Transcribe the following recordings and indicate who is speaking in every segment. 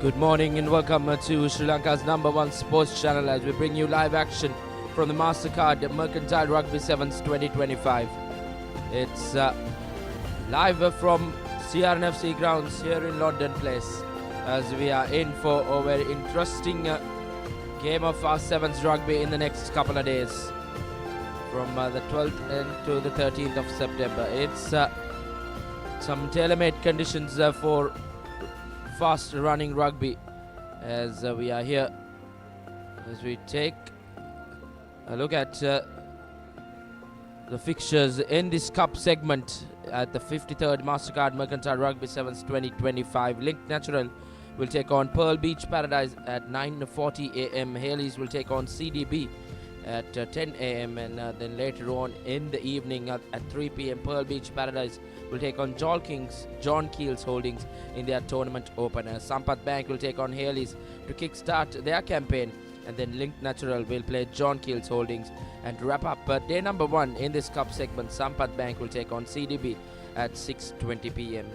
Speaker 1: Good morning and welcome to Sri Lanka's #1 sports channel as we bring you live action from the Mastercard Mercantile Rugby Sevens 2025. It's live from CRNFC grounds here in London Place as we are in for a very interesting game of our Sevens rugby in the next couple of days from the 12th to the 13th of September. It's some tailor-made conditions for fast running rugby as we are here as we take a look at the fixtures in this cup segment at the 53rd Mastercard Mercantile Rugby Sevens 2025. Link Natural will take on Pearl Beach Paradise at 9:40 a.m. Hayleys will take on CDB at 10 a.m. and then later on in the evening at 3 p.m. Pearl Beach Paradise will take on John Keells Holdings in their tournament opener. Sampath Bank will take on Hayleys to kickstart their campaign, and then Link Natural will play John Keells Holdings. And to wrap up day number 1 in this cup segment, Sampath Bank will take on CDB at 6:20 p.m.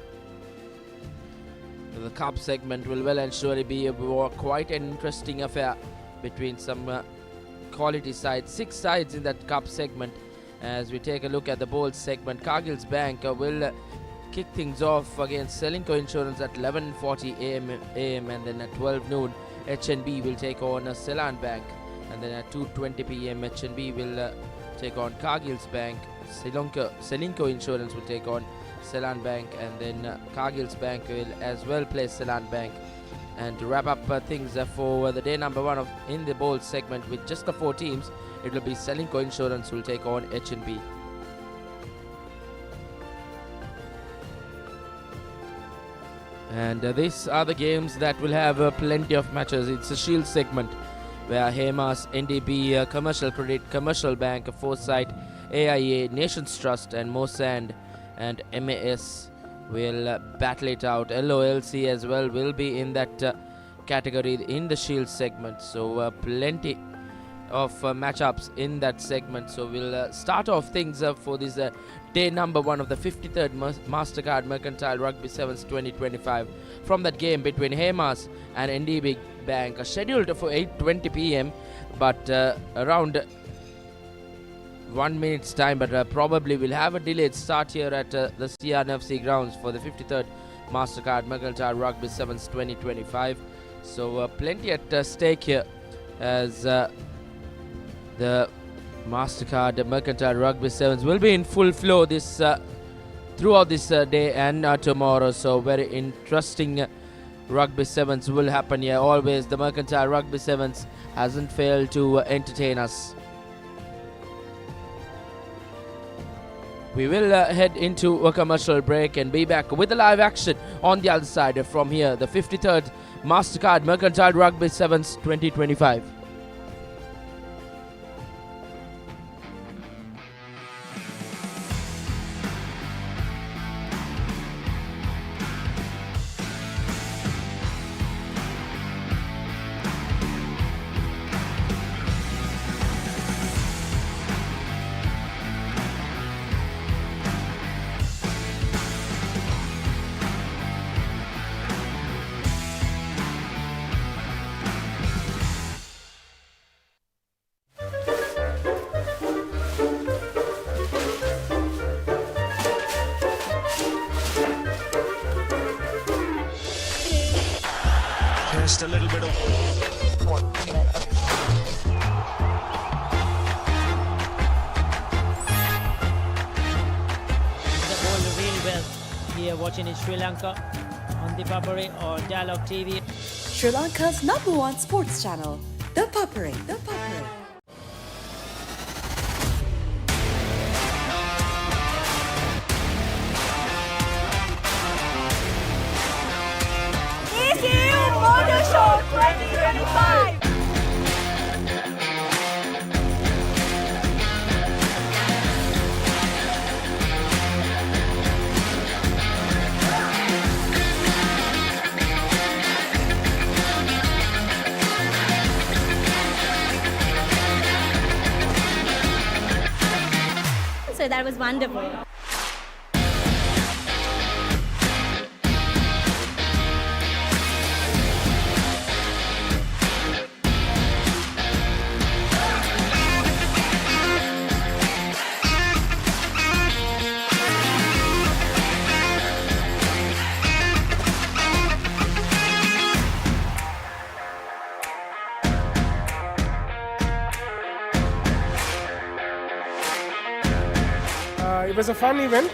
Speaker 1: The cup segment will well and surely be quite an interesting affair between some quality sides. 6 sides in that cup segment. As we take a look at the bowls segment, Kaggles Bank will kick things off against Celinko Insurance at 11:40 a.m. and then at 12 noon HNB will take on Seylan Bank, and then at 2:20 p.m. HNB will take on Kaggles Bank. Celinko Insurance will take on Seylan Bank, and then Kaggles Bank will as well play Seylan Bank. And to wrap up things for the day number 1 in the bowls segment with just the 4 teams, it will be Celinko Insurance who will take on HNB. And these are the games that will have plenty of matches. It's a Shield segment where Hamas, NDB, Commercial Credit, Commercial Bank, Foresight, AIA, Nations Trust and Masand and MAS will battle it out. LOLC as well will be in that category in the Shield segment. So plenty of matchups in that segment. So we'll start off things for this day number 1 of the 53rd Mastercard Mercantile Rugby Sevens 2025 from that game between Hamas and NDB Bank, scheduled for 8:20 p.m. but around 1 minute's time, but probably we'll have a delayed start here at the CRNFC grounds for the 53rd Mastercard Mercantile Rugby Sevens 2025. So plenty at stake here as the Mastercard Mercantile Rugby Sevens will be in full flow this throughout this day and tomorrow. So very interesting Rugby Sevens will happen here. Always the Mercantile Rugby Sevens hasn't failed to entertain us. We will head into a commercial break and be back with the live action on the other side from here, the 53rd Mastercard Mercantile Rugby Sevens 2025.
Speaker 2: Just a little bit of
Speaker 3: The ball really well here watching in Sri Lanka on ThePapare or Dialog TV.
Speaker 4: Sri Lanka's #1 sports channel, ThePapare.
Speaker 5: Motor Show 2025. So that was wonderful.
Speaker 2: it was a fun event.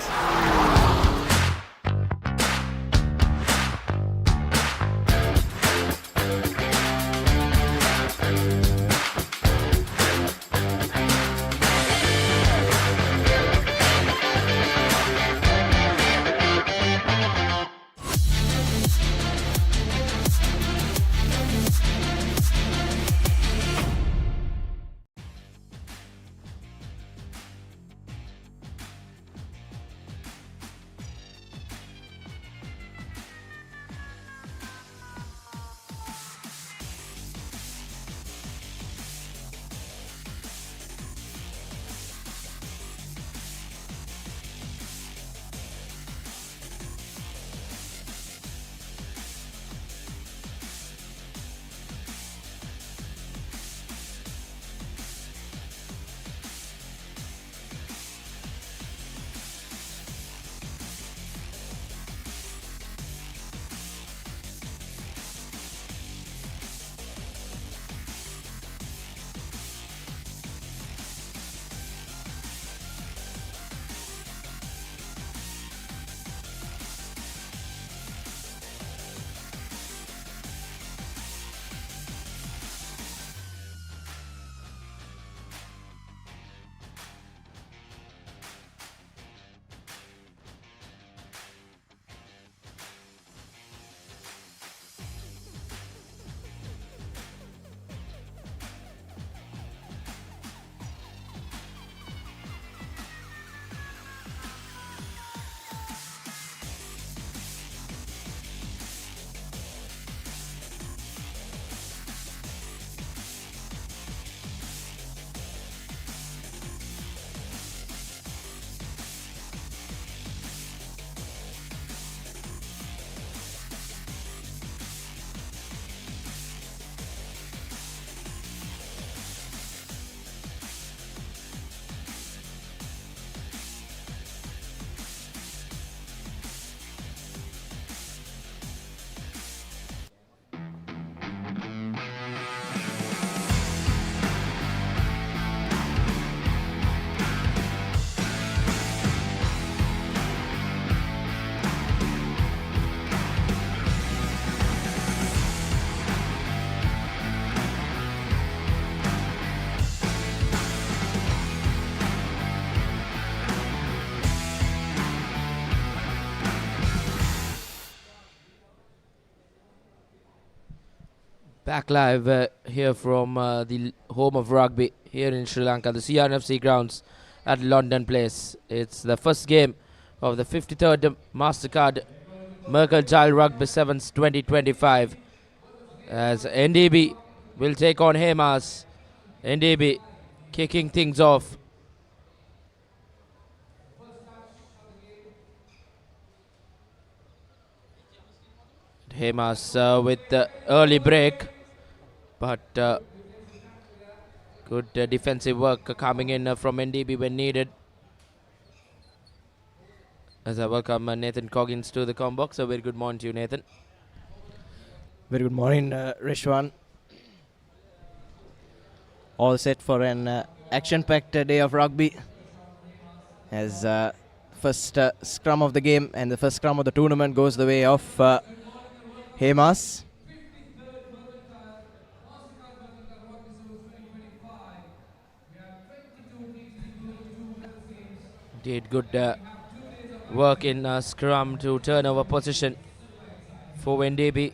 Speaker 1: Back live here from the home of rugby here in Sri Lanka, the CRFC grounds at London Place. It's the first game of the 53rd Mastercard Mercantile Rugby Sevens 2025 as NDB will take on Hamas. NDB kicking things off. Hamas with the early break, but good defensive work coming in from NDB when needed. As I welcome Nathan Coggins to the combox. So very good morning to you, Nathan.
Speaker 6: Very good morning, Rishwan. All set for an action-packed day of rugby. As first scrum of the game and the first scrum of the tournament goes the way of Hamas.
Speaker 1: Did good work in scrum to turn over position for NDB.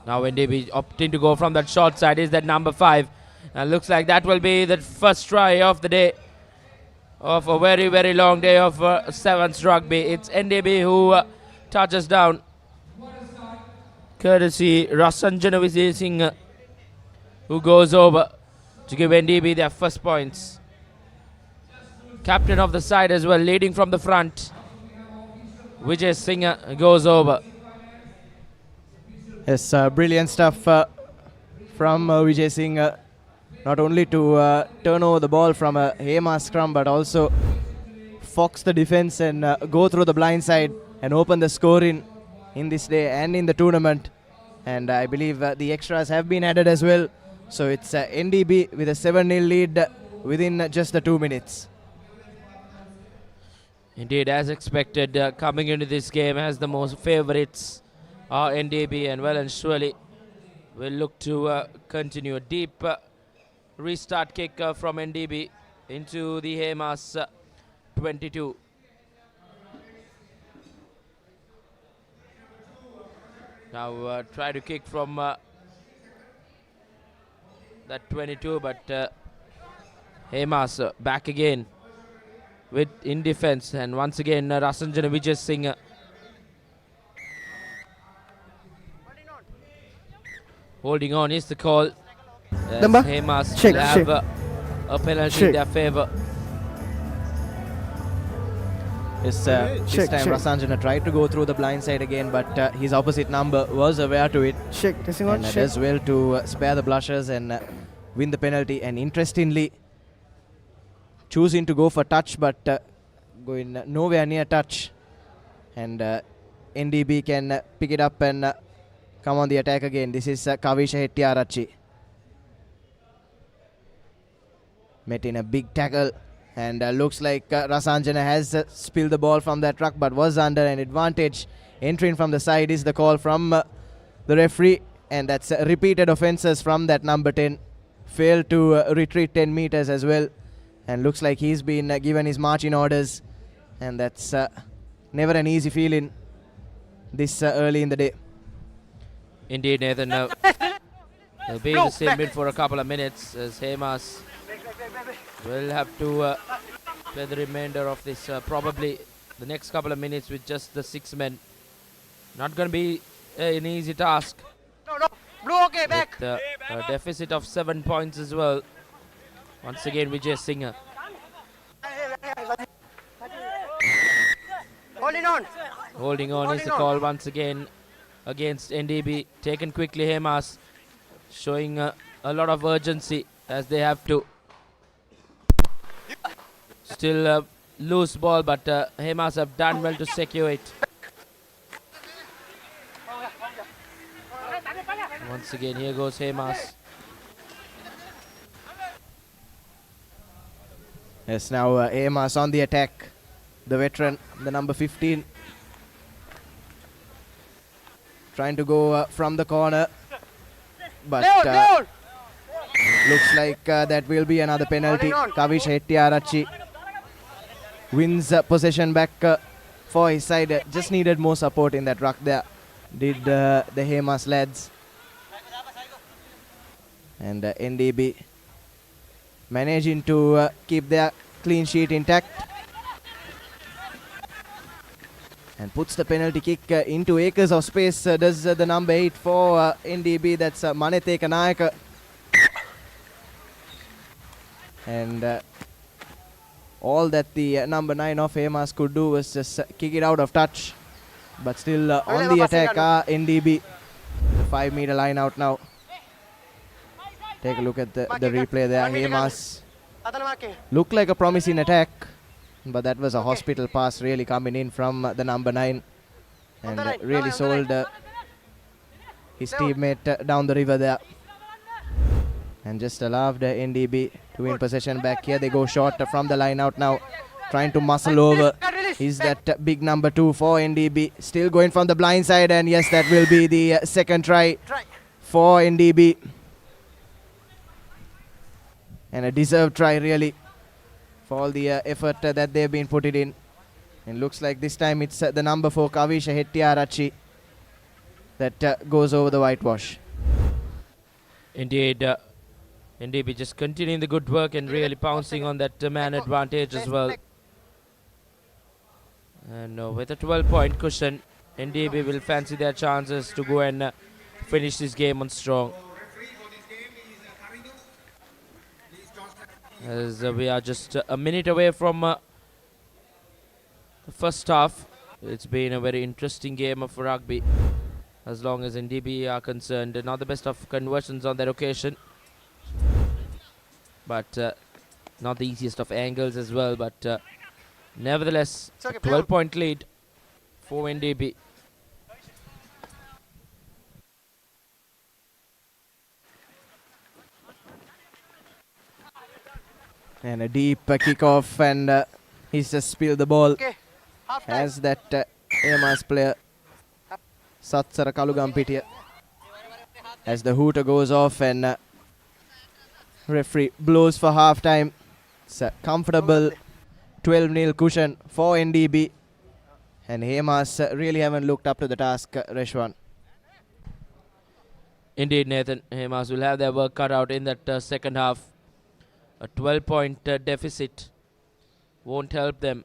Speaker 1: Now NDB opting to go from that short side is that number 5. And looks like that will be the first try of the day, of a very, very long day of sevens rugby. It's NDB who touches down. Courtesy Rasanjana Vijay Singh, who goes over to give NDB their first points. Captain of the side as well, leading from the front. Vijay Singh goes over.
Speaker 6: Yes, brilliant stuff from Vijay Singh. Not only to turn over the ball from a Hamas scrum, but also fox the defense and go through the blind side and open the score in this day and in the tournament. And I believe the extras have been added as well. So it's NDB with a 7-0 lead within just the 2 minutes.
Speaker 1: Indeed, as expected, coming into this game as the most favourites are NDB, and well and surely will look to continue. A deep restart kick from NDB into the Hamas 22. Now try to kick from that 22, but Hamas back again with in defense, and once again Rasanjana Vijay Singh holding on is the call. As
Speaker 2: Number?
Speaker 1: Hamas
Speaker 2: Check,
Speaker 1: will have
Speaker 2: check.
Speaker 1: a penalty
Speaker 2: Check.
Speaker 1: in their favour.
Speaker 6: This
Speaker 2: Check,
Speaker 6: time
Speaker 2: check.
Speaker 6: Rasanjana tried to go through the blind side again, but his opposite number was aware to it.
Speaker 2: Check. Testing on.
Speaker 6: And
Speaker 2: Check.
Speaker 6: does well to spare the blushers and win the penalty. And interestingly, choosing to go for touch, but going nowhere near touch. And NDB can pick it up and come on the attack again. This is Kavisha Hettiarachchi. Met in a big tackle. And looks like Rasanjana has spilled the ball from that truck, but was under an advantage. Entering from the side is the call from the referee, and that's repeated offences from that number 10. Failed to retreat 10 meters as well, and looks like he's been given his marching orders, and that's never an easy feeling this early in the day.
Speaker 1: Indeed, Nathan. They'll be in the same mid for a couple of minutes as Hamas will have to play the remainder of this, probably the next couple of minutes with just the 6 men. Not going to be an easy task. With a deficit of 7 points as well. Once again, Vijay Singh. Holding on is the call once again against NDB. Taken quickly, Hamas showing a lot of urgency as they have to. Still loose ball, but Hamas have done well to secure it. Once again, here goes Hamas.
Speaker 6: Yes, now Hamas on the attack. The veteran, the number 15. Trying to go from the corner. But looks like that will be another penalty. Kavish Hettiarachchi wins possession back for his side. Just needed more support in that ruck there. Did the Hamas lads. And NDB managing to keep their clean sheet intact. And puts the penalty kick into acres of space. Does the number 8 for NDB. That's Manete Kanayaka. And all that the number 9 of Hamas could do was just kick it out of touch. But still on the attack are NDB. The 5 meter line out now. Take a look at the replay there. Hamas looked like a promising attack, but that was a hospital pass really coming in from the number 9. And really sold his teammate down the river there. And just allowed NDB to win possession back here. They go short from the line out now. Trying to muscle over. Is that big number 2 for NDB. Still going from the blind side. And yes, that will be the second try for NDB. And a deserved try really for all the effort that they've been putting in. And looks like this time it's the number 4 Kavisha Hettiarachchi that goes over the whitewash.
Speaker 1: Indeed, NDB just continuing the good work and really pouncing on that man advantage as well. And with a 12-point cushion, NDB will fancy their chances to go and finish this game on strong. As we are just a minute away from the first half. It's been a very interesting game of rugby as long as NDB are concerned. Not the best of conversions on that occasion, but not the easiest of angles as well. But nevertheless, a 12-point lead for NDB.
Speaker 6: And a deep kick-off, and he's just spilled the ball. As that Hamas player, Satsara Kalugampitiya. As the hooter goes off and referee blows for half-time. It's a comfortable 12-0 cushion for NDB. And Hamas really haven't looked up to the task, Reshwan.
Speaker 1: Indeed, Nathan. Hamas will have their work cut out in that second half. A 12-point deficit won't help them.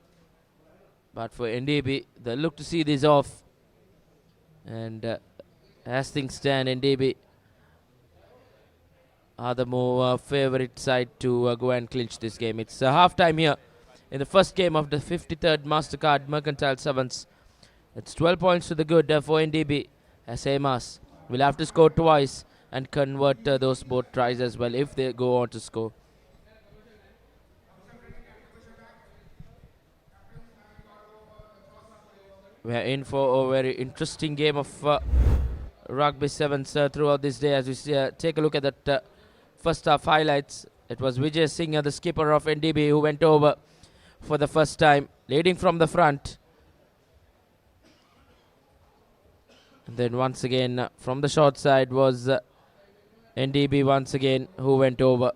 Speaker 1: But for NDB, they'll look to see this off. And as things stand, NDB are the more favourite side to go and clinch this game. It's half-time here in the first game of the 53rd Mastercard Mercantile Sevens. It's 12 points to the good for NDB, as Hamas will have to score twice and convert those both tries as well if they go on to score. We are in for a very interesting game of Rugby Sevens throughout this day. As we take a look at that first half highlights, it was Vijay Singh, the skipper of NDB, who went over for the first time, leading from the front. And then once again from the short side was NDB once again who went over.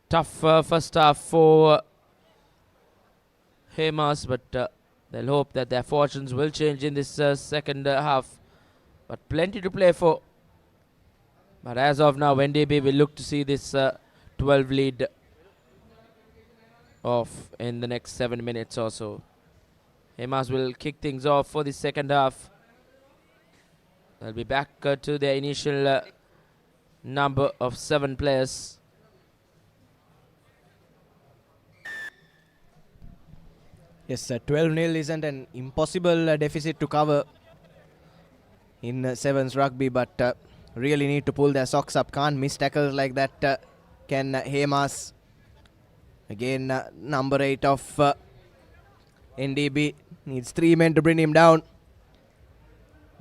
Speaker 1: Tough first half for Hamas, but they'll hope that their fortunes will change in this second half. But plenty to play for. But as of now, NDB will look to see this 12 lead off in the next 7 minutes or so. Hamas will kick things off for the second half. They'll be back to their initial number of 7 players.
Speaker 6: Yes, 12-0 isn't an impossible deficit to cover in Sevens rugby, but really need to pull their socks up. Can't miss tackles like that. Can Hamas. Again, number 8 of NDB needs 3 men to bring him down.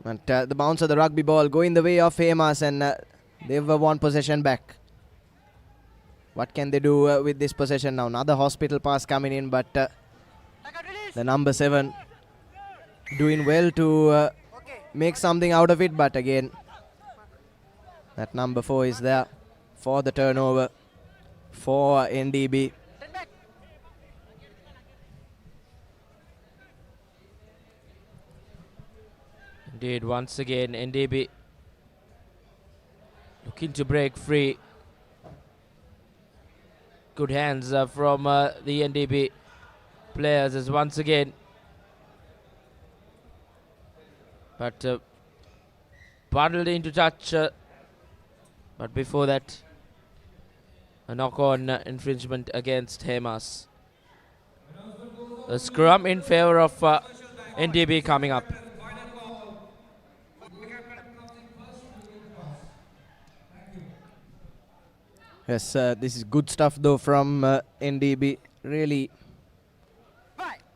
Speaker 6: But the bounce of the rugby ball going the way of Hamas, and they've won possession back. What can they do with this possession now? Another hospital pass coming in, but the number 7 doing well to make something out of it, but again, that number 4 is there for the turnover for NDB.
Speaker 1: Indeed, once again, NDB looking to break free. Good hands from the NDB players as once again. But bundled into touch. But before that, a knock-on infringement against Hamas. A scrum in favour of NDB coming up.
Speaker 6: Yes, this is good stuff though from NDB. Really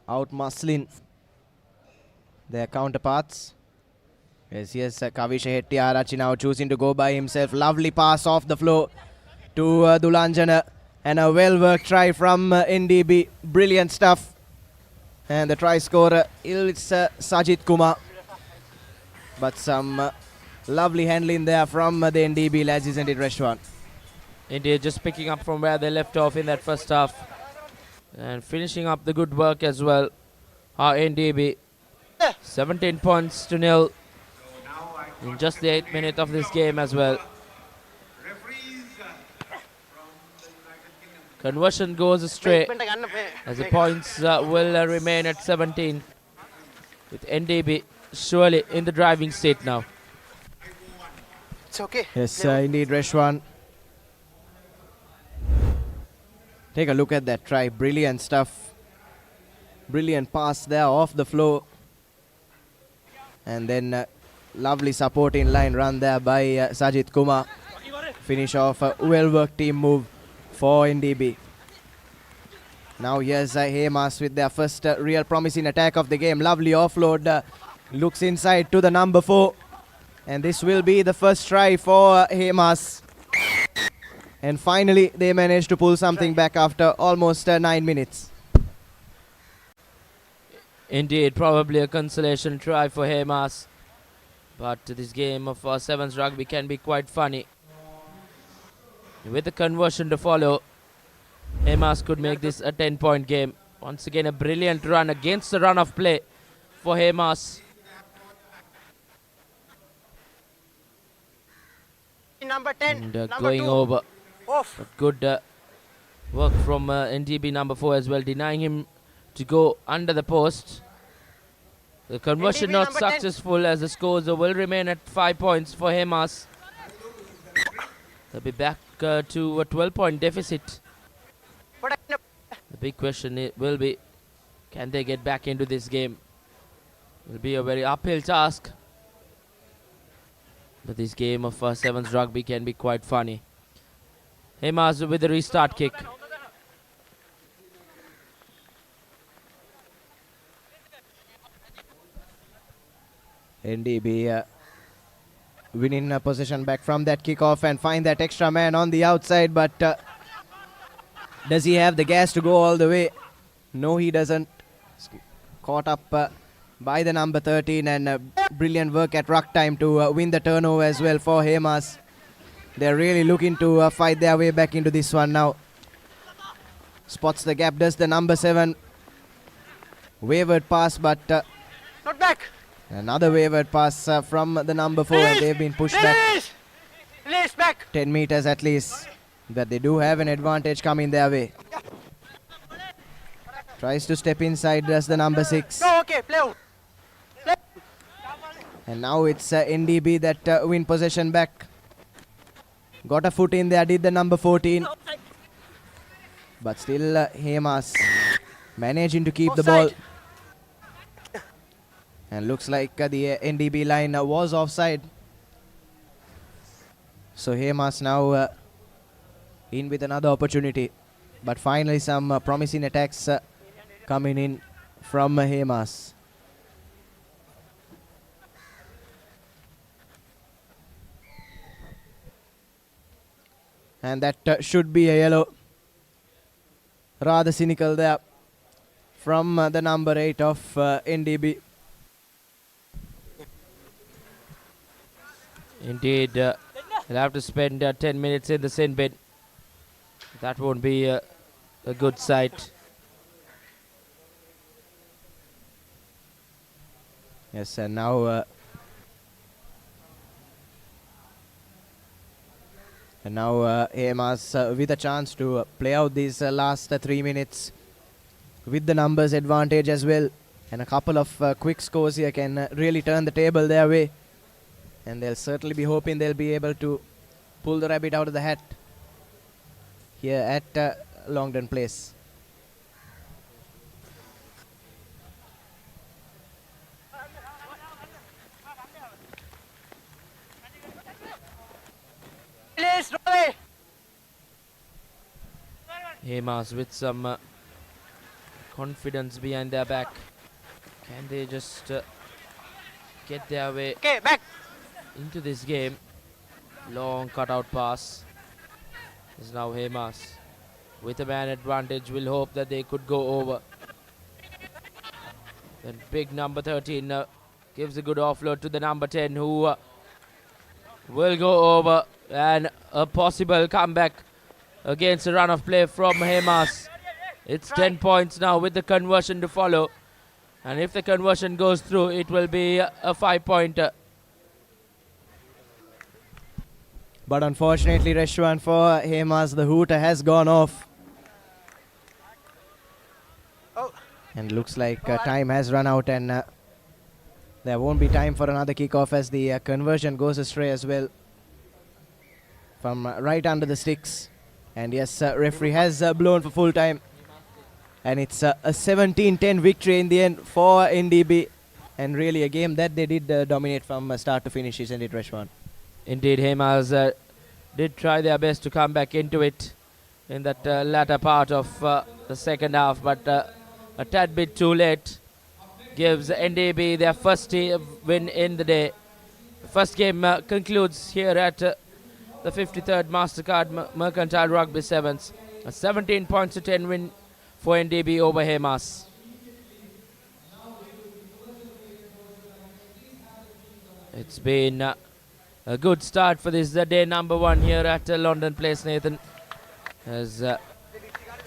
Speaker 6: out-muscling their counterparts. Yes, Kavisha Hettiarachi now choosing to go by himself. Lovely pass off the floor to Dulanjana, and a well-worked try from NDB. Brilliant stuff. And the try scorer, it's Sajid Kumar. But some lovely handling there from the NDB lads, isn't it, Reshwan?
Speaker 1: India just picking up from where they left off in that first half and finishing up the good work as well. NDB 17 points to 0 in just the 8th minute of this game as well. Conversion goes astray as the points will remain at 17 with NDB surely in the driving seat now.
Speaker 2: It's okay.
Speaker 6: Yes, indeed, Reshwan. Take a look at that try. Brilliant stuff. Brilliant pass there off the floor. And then lovely supporting line run there by Sajid Kumar. Finish off a well-worked team move for NDB. Now here's Hamas with their first real promising attack of the game. Lovely offload. Looks inside to the number 4. And this will be the first try for Hamas. And finally, they managed to pull something back after almost 9 minutes.
Speaker 1: Indeed, probably a consolation try for Hamas. But this game of sevens rugby can be quite funny. With the conversion to follow, Hamas could make this a 10-point game. Once again, a brilliant run against the run of play for Hamas.
Speaker 2: Number 10.
Speaker 1: And
Speaker 2: number
Speaker 1: going
Speaker 2: 2.
Speaker 1: over.
Speaker 2: Off.
Speaker 1: But good work from NDB number 4 as well, denying him to go under the post. The conversion
Speaker 2: NDB
Speaker 1: not
Speaker 2: number 10.
Speaker 1: successful, as the scores will remain at 5 points for Hamas. They'll be back to a 12-point deficit. The big question will be, can they get back into this game? It will be a very uphill task. But this game of sevens rugby can be quite funny. Hamas with the restart kick.
Speaker 6: NDB winning a possession back from that kickoff and find that extra man on the outside, but does he have the gas to go all the way? No, he doesn't. Caught up by the number 13, and brilliant work at ruck time to win the turnover as well for Hamas. They're really looking to fight their way back into this one now. Spots the gap, does the number 7. Wayward pass, but
Speaker 2: Not back.
Speaker 6: another wayward pass from the number 4, and they've been pushed back
Speaker 2: Release back.
Speaker 6: 10 meters at least. But they do have an advantage coming their way. Tries to step inside, does the number 6.
Speaker 2: No, okay, play out.
Speaker 6: And now it's NDB that win possession back. Got a foot in there, did the number 14. But still Hamas managing to keep the ball. And looks like the NDB line was offside. So Hamas now in with another opportunity. But finally some promising attacks coming in from Hamas. And that should be a yellow. Rather cynical there from the number 8 of NDB.
Speaker 1: Indeed, they'll have to spend 10 minutes in the sin bin. That won't be a good sight.
Speaker 6: Yes, and now Hamas with a chance to play out these last 3 minutes with the numbers advantage as well. And a couple of quick scores here can really turn the table their way. And they'll certainly be hoping they'll be able to pull the rabbit out of the hat here at Longdon Place.
Speaker 2: Release, Roy.
Speaker 1: Hamas with some confidence behind their back. Can they just get their way
Speaker 2: Okay, back.
Speaker 1: into this game? Long cutout pass. Is now Hamas with a man advantage. Will hope that they could go over. Then big number 13 gives a good offload to the number 10, who will go over, and a possible comeback against a run of play from Hamas. It's 10 points now with the conversion to follow, and if the conversion goes through, it will be a 5-pointer.
Speaker 6: But unfortunately, Reshwan, for Hamas, the hooter has gone off.
Speaker 2: Oh.
Speaker 6: And looks like time has run out, and there won't be time for another kickoff as the conversion goes astray as well from right under the sticks. And yes, referee has blown for full time. And it's a 17-10 victory in the end for NDB. And really a game that they did dominate from start to finish, isn't it, Reshwan?
Speaker 1: Indeed, Hamas did try their best to come back into it in that latter part of the second half, but a tad bit too late. Gives NDB their first win in the day. The first game concludes here at the 53rd Mastercard Mercantile Rugby Sevens. A 17 points to 10 win for NDB over Hamas. It's been a good start for this day number 1 here at London Place, Nathan. As the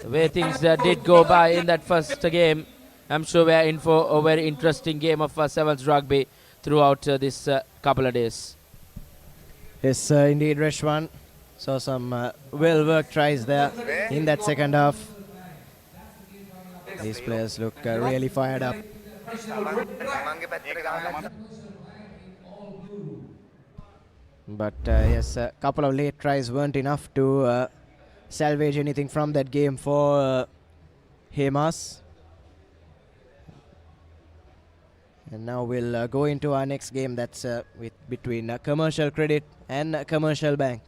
Speaker 1: way things did go by in that first game, I'm sure we're in for a very interesting game of Sevens rugby throughout this couple of days.
Speaker 6: Yes, indeed, Reshwan. Saw some well-worked tries there in that second half. These players look really fired up. But yes, a couple of late tries weren't enough to salvage anything from that game for Hamas. And now we'll go into our next game, that's between Commercial Credit and Commercial Bank.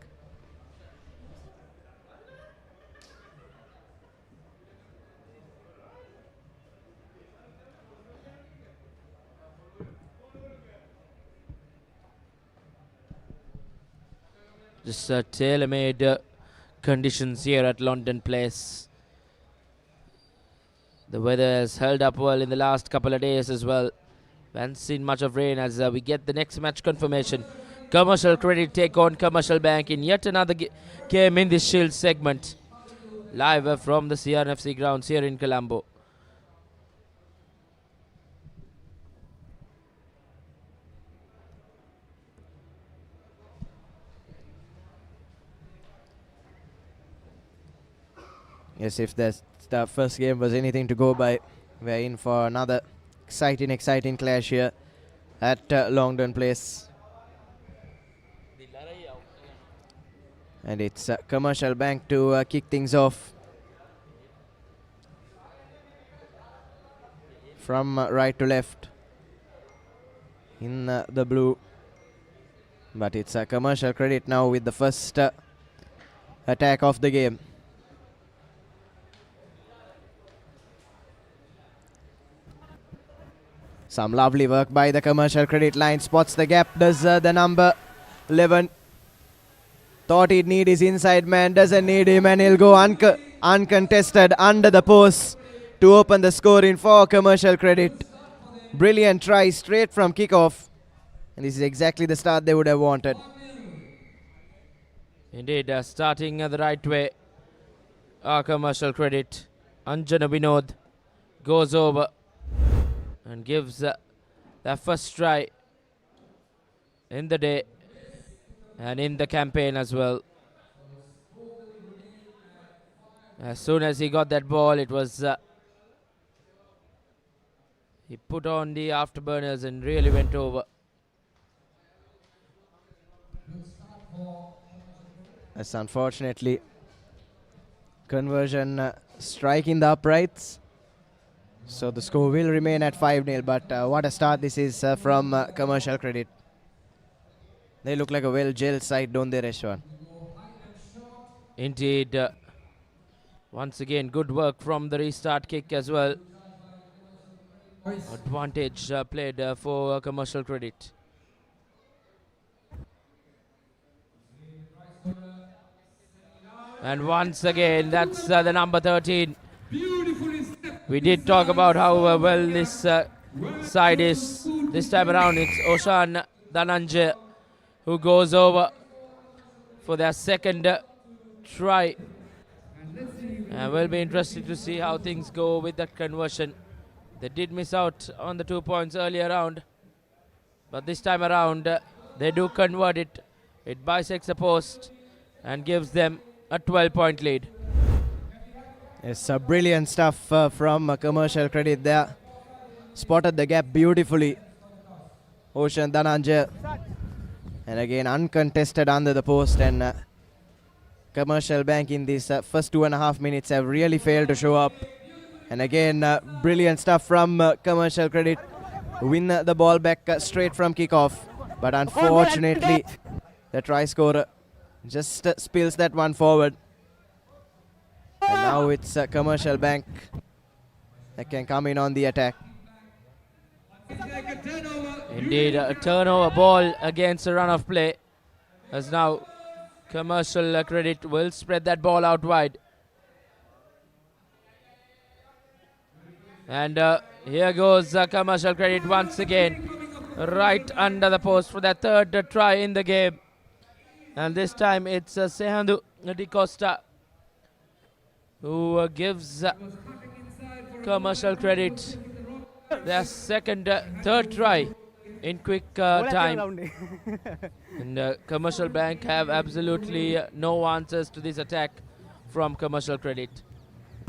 Speaker 1: Just tailor-made conditions here at London Place. The weather has held up well in the last couple of days as well. We haven't seen much of rain as we get the next match confirmation. Commercial Credit take on Commercial Bank in yet another game in this Shield segment. Live from the CRFC grounds here in Colombo.
Speaker 6: Yes, if the first game was anything to go by, we're in for another exciting clash here at Longdon Place. And it's Commercial Bank to kick things off. From right to left in the blue. But it's Commercial Credit now with the first attack of the game. Some lovely work by the Commercial Credit line. Spots the gap. Does the number 11. Thought he'd need his inside man. Doesn't need him. And he'll go uncontested under the post to open the scoring for Commercial Credit. Brilliant try straight from kickoff. And this is exactly the start they would have wanted.
Speaker 1: Indeed, starting the right way. Our Commercial Credit. Anjana Vinod goes over and gives that first try in the day and in the campaign as well. As soon as he got that ball, it was he put on the afterburners and really went over.
Speaker 6: That's unfortunately conversion striking the uprights. So the score will remain at 5-0, but what a start this is from Commercial Credit. They look like a well-gelled side, don't they, Reshwan?
Speaker 1: Indeed. Once again, good work from the restart kick as well. Advantage played for Commercial Credit. And once again, that's the number 13. We did talk about how well this side is. This time around, it's Oshan Dhananjay who goes over for their second try. And we'll be interested to see how things go with that conversion. They did miss out on the 2 points earlier round, but this time around they do convert it. It bisects the post and gives them a 12-point lead.
Speaker 6: It's brilliant stuff from Commercial Credit there. Spotted the gap beautifully. Oshan Dhananjay. And again, uncontested under the post. And Commercial Bank in these first 2.5 minutes have really failed to show up. And again, brilliant stuff from Commercial Credit. Win the ball back straight from kickoff. But unfortunately, the try scorer just spills that one forward. And now it's Commercial Bank that can come in on the attack.
Speaker 1: Indeed, a turnover ball against a run of play. As now Commercial Credit will spread that ball out wide. And here goes Commercial Credit once again, right under the post for that third try in the game. And this time it's Sehandu Di Costa who gives Commercial Credit their third try in quick time. And Commercial Bank have absolutely no answers to this attack from Commercial Credit.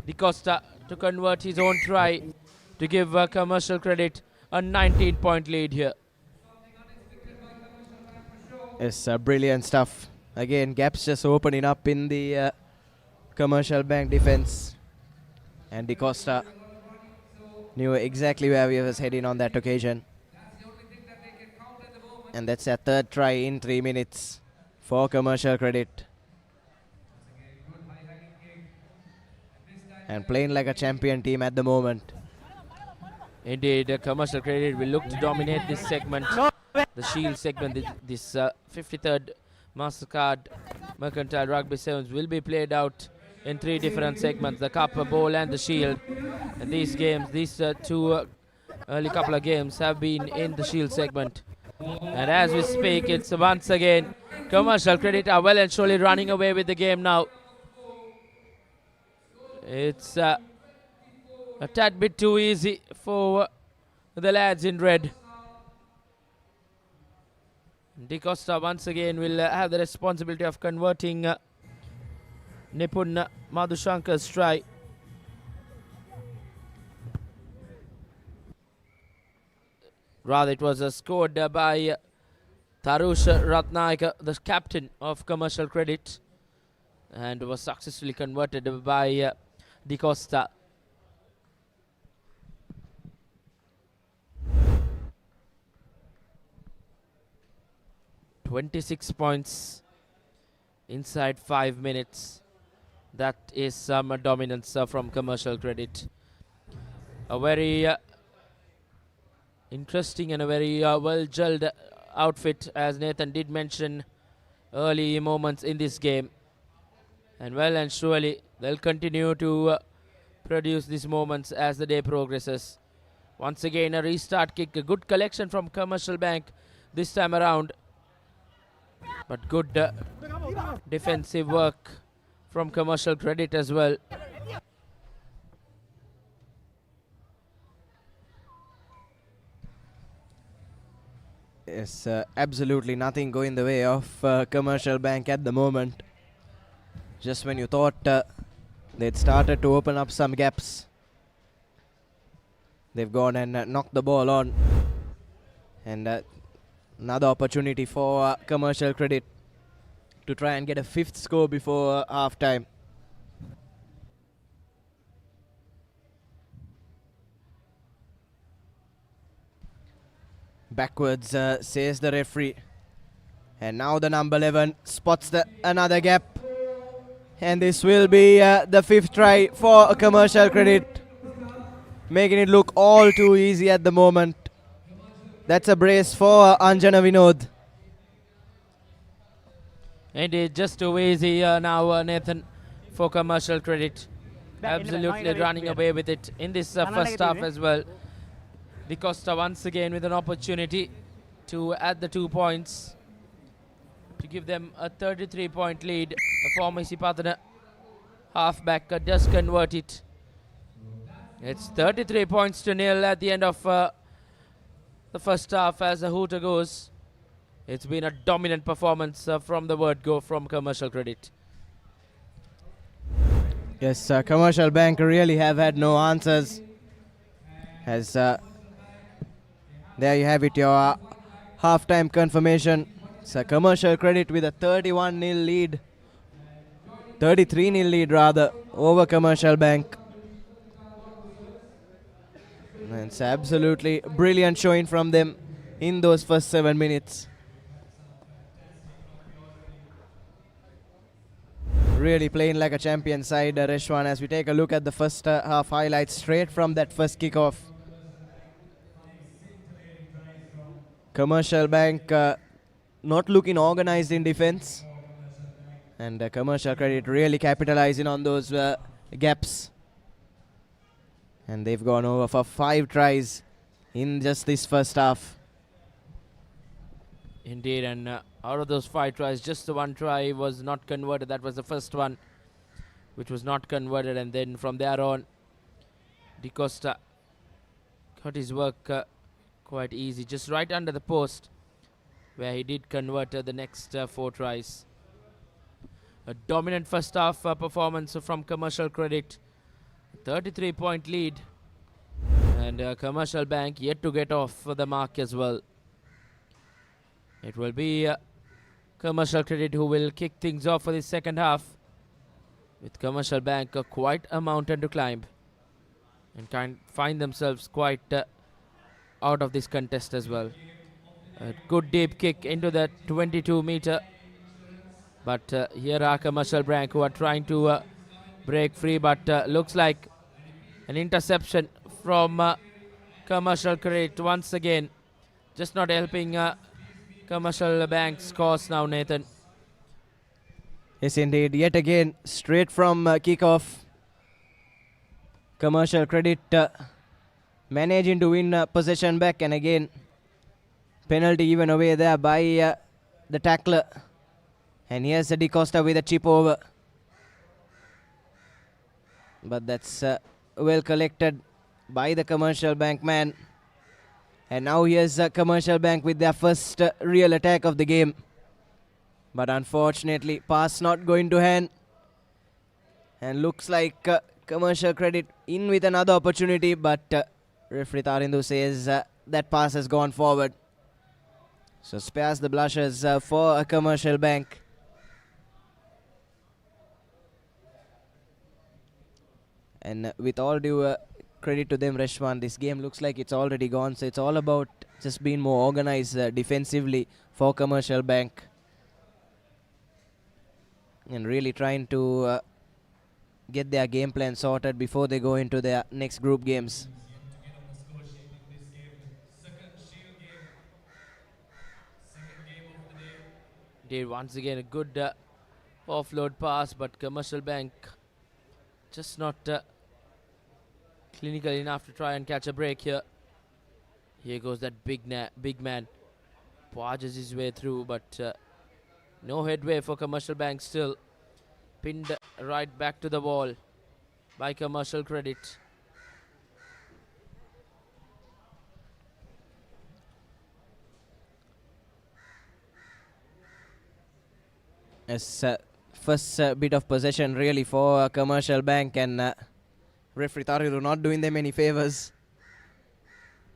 Speaker 1: Di Costa to convert his own try to give Commercial Credit a 19-point lead here.
Speaker 6: It's brilliant stuff. Again, gaps just opening up in the Commercial Bank defense. And Di Costa knew exactly where he was heading on that occasion. And that's a third try in 3 minutes for Commercial Credit. And playing like a champion team at the moment.
Speaker 1: Indeed, Commercial Credit will look to dominate this segment. The Shield segment, this 53rd Mastercard Mercantile Rugby Sevens will be played out in 3 different segments, the Cup, Bowl and the Shield. And these games, these two early couple of games have been in the Shield segment. And as we speak, it's once again Commercial Credit are well and surely running away with the game now. It's a tad bit too easy for the lads in red. Di Costa once again will have the responsibility of converting Nipun Madhushankar's try. Rather, it was scored by Tarush Ratnayaka, the captain of Commercial Credit, and was successfully converted by Di Costa. "26 points inside 5 minutes. That is some dominance from Commercial Credit. A very interesting and a very well-gelled outfit, as Nathan did mention early moments in this game. And well and surely they'll continue to produce these moments as the day progresses. Once again, a restart kick, a good collection from Commercial Bank this time around. But good defensive work from Commercial Credit as well.
Speaker 6: Yes, absolutely nothing going the way of Commercial Bank at the moment. Just when you thought they'd started to open up some gaps, they've gone and knocked the ball on. And another opportunity for Commercial Credit to try and get a 5th score before half-time. Backwards, says the referee. And now the number 11 spots another gap. And this will be the 5th try for Commercial Credit, making it look all too easy at the moment. That's a brace for Anjana Vinod.
Speaker 1: Indeed, just too easy now, Nathan, for Commercial Credit. Absolutely running away with it in this first half as well. Di Costa once again with an opportunity to add the 2 points to give them a 33-point lead. The former Sipatana halfback does convert it. It's 33 points to nil at the end of the first half as the hooter goes. It's been a dominant performance from the word go from Commercial Credit.
Speaker 6: Yes, Commercial Bank really have had no answers. As there you have it, your half-time confirmation. It's a Commercial Credit with a 31-0 lead. 33-0 lead rather over Commercial Bank. And it's absolutely brilliant showing from them in those first 7 minutes. Really playing like a champion side, Reshwan, as we take a look at the first half highlights straight from that first kickoff. Commercial Bank not looking organized in defense. And Commercial Credit really capitalizing on those gaps. And they've gone over for 5 tries in just this first half.
Speaker 1: Indeed, and out of those 5 tries, just the 1 try was not converted. That was the first one, which was not converted. And then from there on, De Costa got his work quite easy, just right under the post, where he did convert the next 4 tries. A dominant first half performance from Commercial Credit. 33-point lead. And Commercial Bank yet to get off the mark as well. It will be Commercial Credit who will kick things off for the second half, with Commercial Bank quite a mountain to climb, and can find themselves quite out of this contest as well. A good deep kick into the 22-meter, but here are Commercial Bank who are trying to break free, but looks like an interception from Commercial Credit once again, just not helping Commercial Bank's cause now, Nathan.
Speaker 6: Yes, indeed. Yet again, straight from kickoff, Commercial Credit managing to win possession back, and again, penalty given away there by the tackler. And here's De Costa with a chip over. But that's well collected by the Commercial Bank man. And now here's Commercial Bank with their first real attack of the game. But unfortunately, pass not going to hand. And looks like Commercial Credit in with another opportunity, but referee Tarindu says that pass has gone forward. So spares the blushers for a Commercial Bank. And with all due credit to them, Reshwan, this game looks like it's already gone. So it's all about just being more organized defensively for Commercial Bank. And really trying to get their game plan sorted before they go into their next group games.
Speaker 1: Indeed, once again a good offload pass, but Commercial Bank just not clinical enough to try and catch a break here. Here goes that big man. Barges his way through, but no headway for Commercial Bank still. Pinned right back to the wall by Commercial Credit.
Speaker 6: As first bit of possession really for Commercial Bank, and referee Tariru not doing them any favors.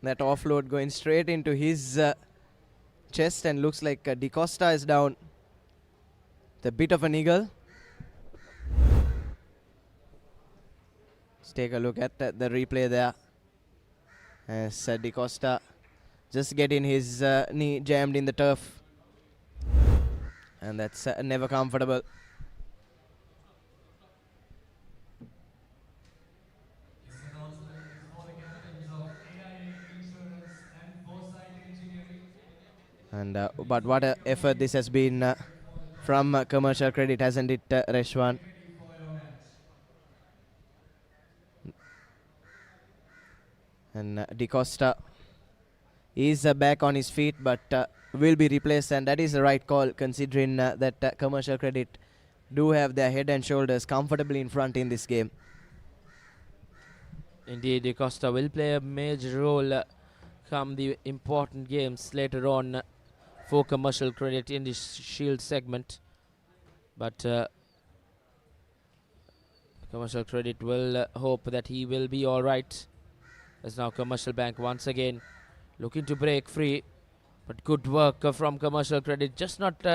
Speaker 6: That offload going straight into his chest, and looks like De Costa is down. The bit of an eagle. Let's take a look at the replay there. As De Costa just getting his knee jammed in the turf. And that's never comfortable. And but what an effort this has been from Commercial Credit, hasn't it, Reshwan? And De Costa is back on his feet, but will be replaced, and that is the right call, considering that Commercial Credit do have their head and shoulders comfortably in front in this game.
Speaker 1: Indeed, De Costa will play a major role come the important games later on for Commercial Credit in this Shield segment. But Commercial Credit will hope that he will be all right. As now Commercial Bank once again looking to break free. But good work from Commercial Credit, just not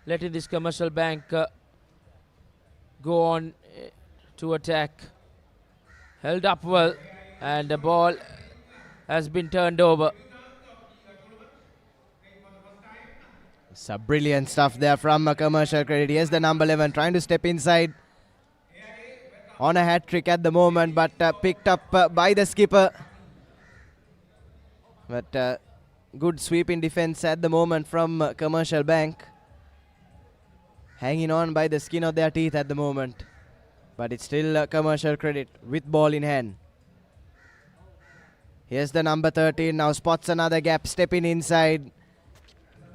Speaker 1: letting this Commercial Bank go on to attack. Held up well, and the ball has been turned over.
Speaker 6: Some brilliant stuff there from Commercial Credit. Here's the number 11 trying to step inside on a hat trick at the moment, but picked up by the skipper. But good sweep in defense at the moment from Commercial Bank. Hanging on by the skin of their teeth at the moment. But it's still Commercial Credit with ball in hand. Here's the number 13. Now spots another gap, stepping inside.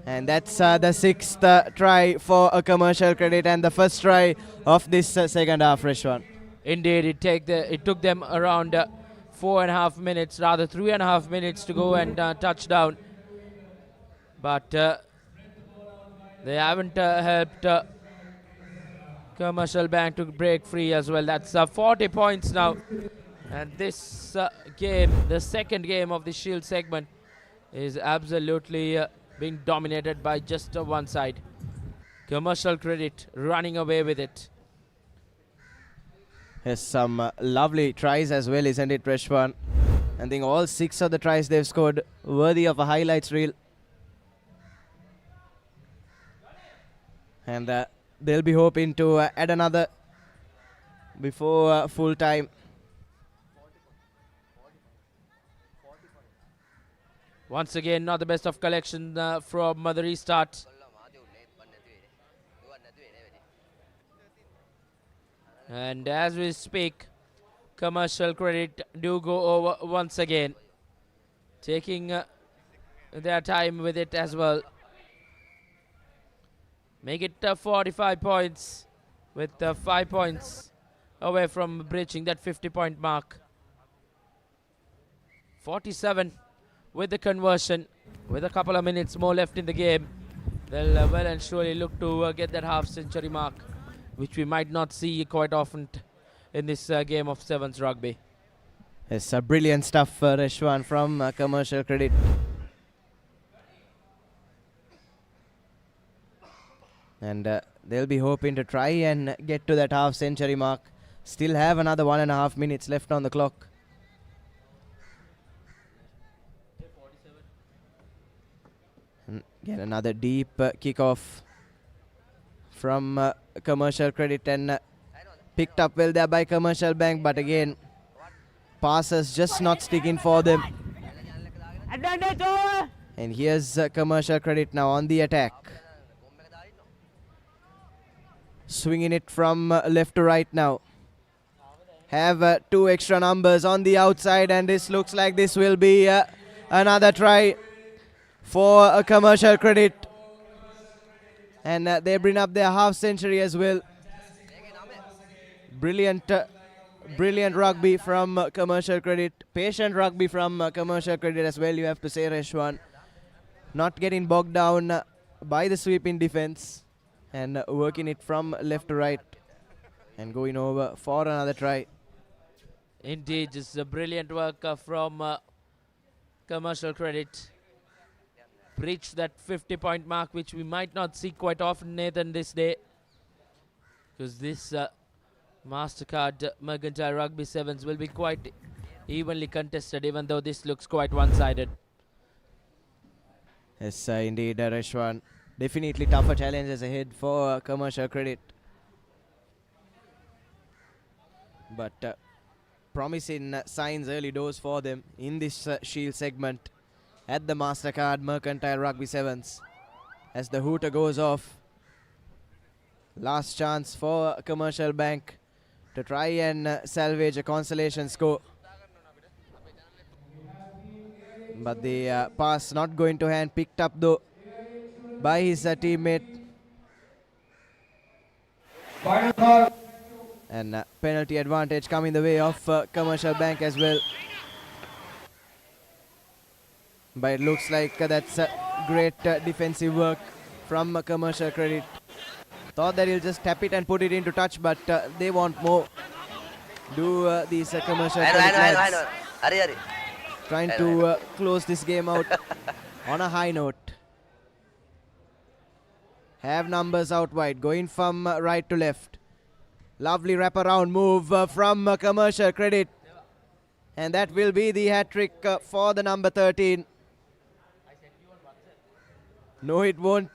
Speaker 6: And that's the sixth try for a Commercial Credit and the first try of this second half, Reshwan.
Speaker 1: Indeed, it took them around 4.5 minutes, rather 3.5 minutes to go and touch down. But they haven't helped Commercial Bank to break free as well. That's 40 points now. And this game, the second game of the Shield segment, is absolutely being dominated by just one side. Commercial Credit running away with it.
Speaker 6: Yes, some lovely tries as well, isn't it, Reshwan? I think all 6 of the tries they've scored worthy of a highlights reel. And they'll be hoping to add another before full time.
Speaker 1: Once again, not the best of collection from the restart. And as we speak, Commercial Credit do go over once again, taking their time with it as well. Make it 45 points with 5 points away from breaching that 50-point mark. 47 with the conversion, with a couple of minutes more left in the game. They'll well and surely look to get that half-century mark, which we might not see quite often in this game of Sevens rugby.
Speaker 6: It's brilliant stuff, Reshwan, from Commercial Credit. And they'll be hoping to try and get to that half-century mark. Still have another 1.5 minutes left on the clock. And get another deep kickoff from Commercial Credit, and picked up well there by Commercial Bank, but again, passes just not sticking for them. And here's Commercial Credit now on the attack. Swinging it from left to right now. Have 2 extra numbers on the outside, and this looks like this will be another try for a Commercial Credit. And they bring up their half-century as well. Brilliant rugby from Commercial Credit. Patient rugby from Commercial Credit as well, you have to say, Reshwan. Not getting bogged down by the sweep in defense and working it from left to right and going over for another try.
Speaker 1: Indeed, just a brilliant work from Commercial Credit. Breached that 50-point mark, which we might not see quite often, Nathan, this day. Because this Mastercard Mercantile Rugby Sevens will be quite evenly contested, even though this looks quite one-sided.
Speaker 6: Yes, indeed, Reshwan. Definitely tougher challenges ahead for Commercial Credit. But promising signs, early doors for them in this Shield segment at the Mastercard Mercantile Rugby Sevens. As the hooter goes off, last chance for Commercial Bank to try and salvage a consolation score. But the pass not going to hand, picked up though by his teammate. And penalty advantage coming the way of Commercial Bank as well. But it looks like that's great defensive work from Commercial Credit. Thought that he'll just tap it and put it into touch, but they want more. Do these Commercial Credit lads. Trying to close this game out on a high note. Have numbers out wide, going from right to left. Lovely wraparound move from Commercial Credit. And that will be the hat-trick for the number 13. No, it won't.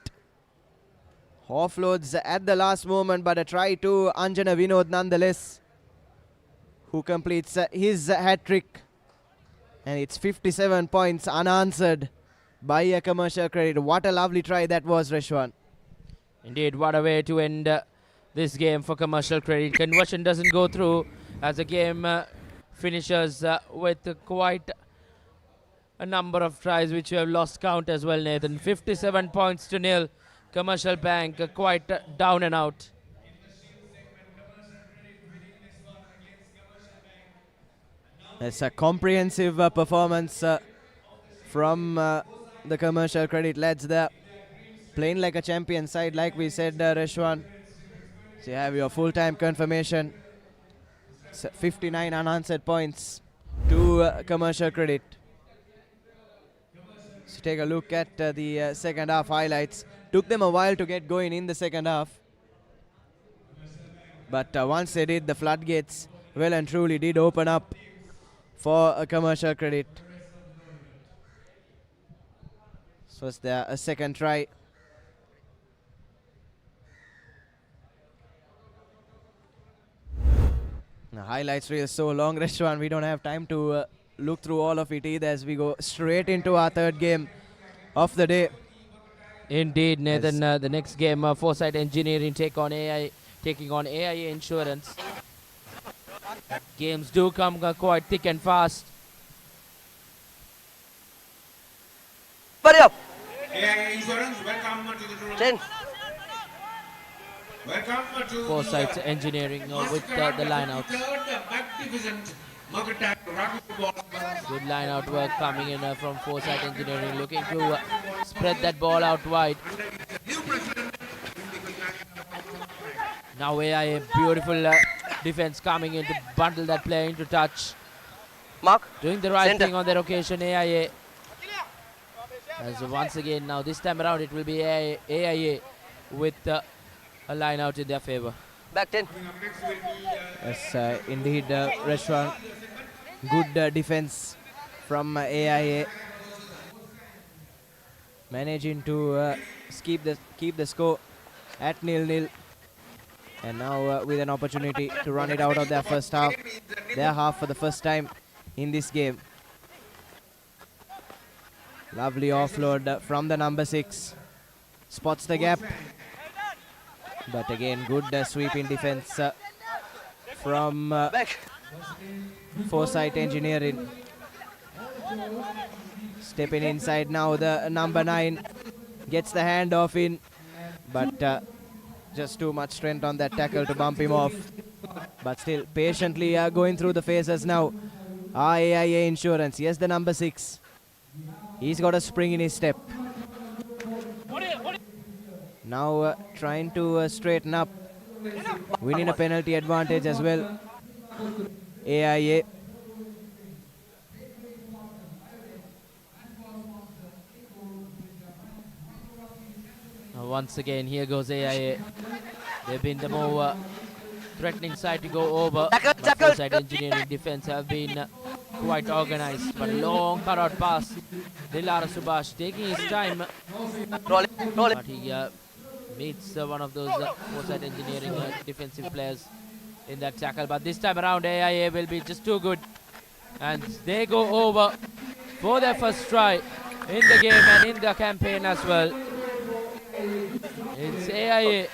Speaker 6: Offloads at the last moment, but a try to Anjana Vinod nonetheless, who completes his hat-trick. And it's 57 points unanswered by a Commercial Credit. What a lovely try that was, Reshwan.
Speaker 1: Indeed, what a way to end this game for Commercial Credit. Conversion doesn't go through as the game finishes with quite a number of tries which we have lost count as well, Nathan. 57 points to nil. Commercial Bank quite down and out.
Speaker 6: It's a comprehensive performance from the Commercial Credit lads there. Playing like a champion side, like we said, Reshwan. So you have your full-time confirmation. 59 unanswered points to Commercial Credit. So take a look at the second half highlights. Took them a while to get going in the second half. But once they did, the floodgates well and truly did open up for a Commercial Credit. So it's their second try. The highlights reel so long, Reshwan, we don't have time to look through all of it either as we go straight into our third game of the day.
Speaker 1: Indeed, Nathan. The next game, Foresight Engineering taking on AIA Insurance. Games do come quite thick and fast.
Speaker 2: Buddy up.
Speaker 7: AIA Insurance, welcome to the tournament.
Speaker 2: 10.
Speaker 7: Welcome to
Speaker 1: Foresight Engineering with the line out.
Speaker 7: third magnificent Mercantile Rugby Ball.
Speaker 1: Good line out work coming in from Foresight Engineering, looking to spread that ball out wide. Now AIA, beautiful defense coming in to bundle that player into touch.
Speaker 2: Mark.
Speaker 1: Doing the right
Speaker 2: Center.
Speaker 1: thing on that occasion, AIA. As once again, now this time around it will be AIA with a line out in their favor.
Speaker 2: Back 10.
Speaker 6: Yes, indeed, Reshwan. Good defense from AIA. Managing to keep the score at 0-0. And now with an opportunity to run it out of their first half. Their half for the first time in this game. Lovely offload from the number 6. Spots the gap. But again, good sweeping defense from
Speaker 2: Back.
Speaker 6: Foresight Engineering. Stepping inside now, the number 9 gets the handoff in. But just too much strength on that tackle to bump him off. But still patiently going through the phases now. AIA Insurance. Yes, the number 6. He's got a spring in his step. Now trying to straighten up. Winning a penalty advantage as well. AIA.
Speaker 1: Once again, here goes AIA. They've been the more threatening side to go over. But Foresight Engineering defense have been quite organized. But a long cut-out pass. Dilara Subhash taking his time.
Speaker 2: Roll it. Roll it.
Speaker 1: But he meets one of those Foresight Engineering defensive players in that tackle. But this time around, AIA will be just too good. And they go over for their first try in the game and in the campaign as well. It's AIA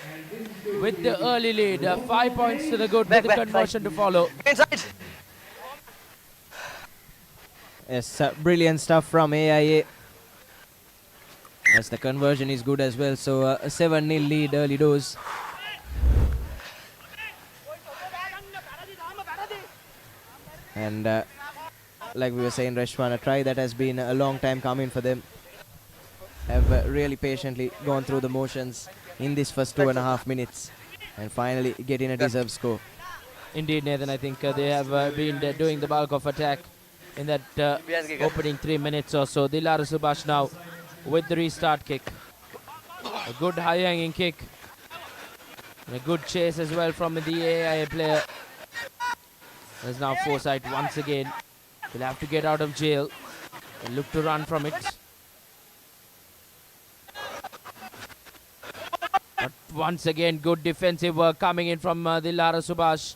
Speaker 1: with the early lead. 5 points to the good with the conversion to follow.
Speaker 2: Inside.
Speaker 6: Yes, brilliant stuff from AIA. As the conversion is good as well. So a 7-0 lead early doors. And like we were saying, Reshwan, a try that has been a long time coming for them. Have really patiently gone through the motions in this first 2.5 minutes. And finally getting a deserved score.
Speaker 1: Indeed, Nathan, I think they have been doing the bulk of attack in that opening 3 minutes or so. Dilara Subhash now with the restart kick. A good high-hanging kick. And a good chase as well from the AIA player. There's now Foresight once again. Will have to get out of jail and look to run from it. But once again, good defensive work coming in from Dilara Subhash.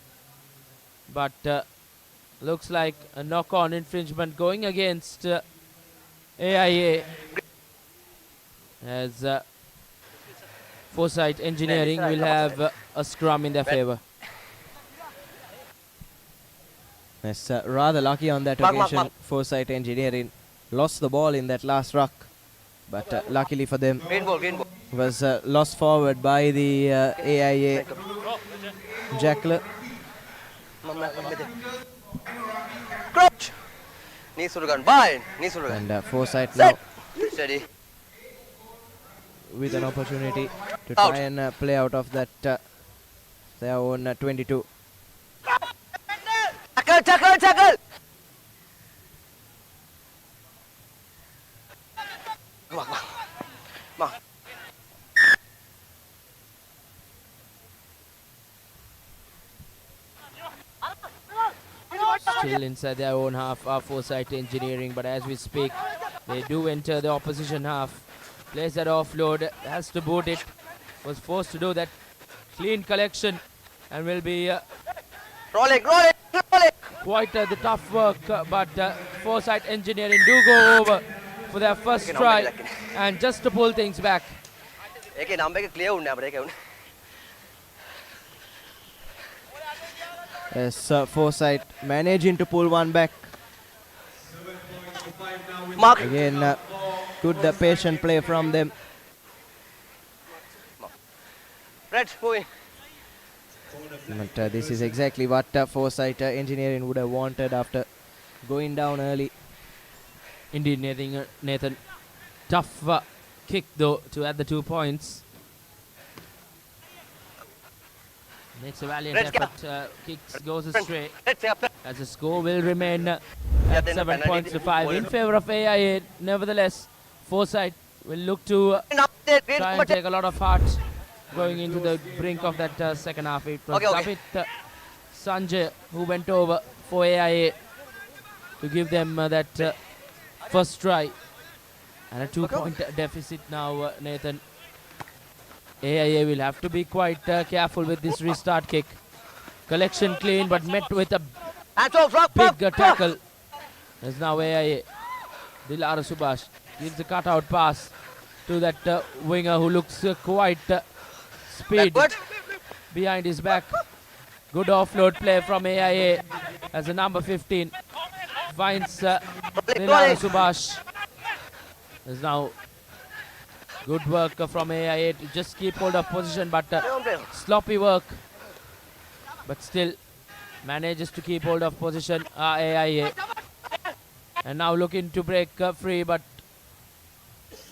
Speaker 1: But looks like a knock-on infringement going against AIA. as Foresight Engineering will have a scrum in their favour.
Speaker 6: Yes, rather lucky on that occasion. Foresight Engineering lost the ball in that last ruck, but luckily for them,
Speaker 2: Green ball, green ball.
Speaker 6: was lost forward by the AIA Jackler.
Speaker 2: Crouch. Knee Surugan. Bind. Knee Surugan.
Speaker 6: And Foresight now
Speaker 2: Steady.
Speaker 6: with an opportunity to
Speaker 2: Out.
Speaker 6: try and play out of that their own 22.
Speaker 2: Tackle, tackle, tackle. Mark, mark. Mark.
Speaker 1: Still inside their own half are Foresight Engineering, but as we speak, they do enter the opposition half. Plays that offload, has to boot it, was forced to do that. Clean collection and will be
Speaker 2: Roll it, roll it, roll it.
Speaker 1: quite the tough work, but Foresight Engineering do go over for their first try and just to pull things back.
Speaker 2: Okay, number clear unna break unna.
Speaker 6: Yes, Foresight managing to pull one back.
Speaker 2: Mark.
Speaker 6: Again, good patient play from them.
Speaker 2: Red, moving.
Speaker 6: But this is exactly what Foresight Engineering would have wanted after going down early.
Speaker 1: Indeed, Nathan. Tough kick though to add the 2 points. Makes a valiant
Speaker 2: Red
Speaker 1: effort. Kicks goes astray.
Speaker 2: Let's up.
Speaker 1: As the score will remain at
Speaker 2: then
Speaker 1: 7
Speaker 2: penalty
Speaker 1: points to
Speaker 2: to
Speaker 1: 5 in favour of AIA. Nevertheless, Foresight will look to try and take a lot of heart going into the brink of that second half. It was
Speaker 2: Okay.
Speaker 1: David Sanjay who went over for AIA to give them that first try. And a 2-point deficit now, Nathan. AIA will have to be quite careful with this restart kick. Collection clean, but met with a
Speaker 2: Hands off, rock,
Speaker 1: big tackle. There's now AIA. Dilara Subhash gives a cutout pass to that winger who looks quite speed
Speaker 2: Backward.
Speaker 1: behind his back. Good offload play from AIA as the number 15 finds Dilara Subhash. There's now good work from AIA to just keep hold of position, but sloppy work. But still manages to keep hold of position, AIA. And now looking to break free, but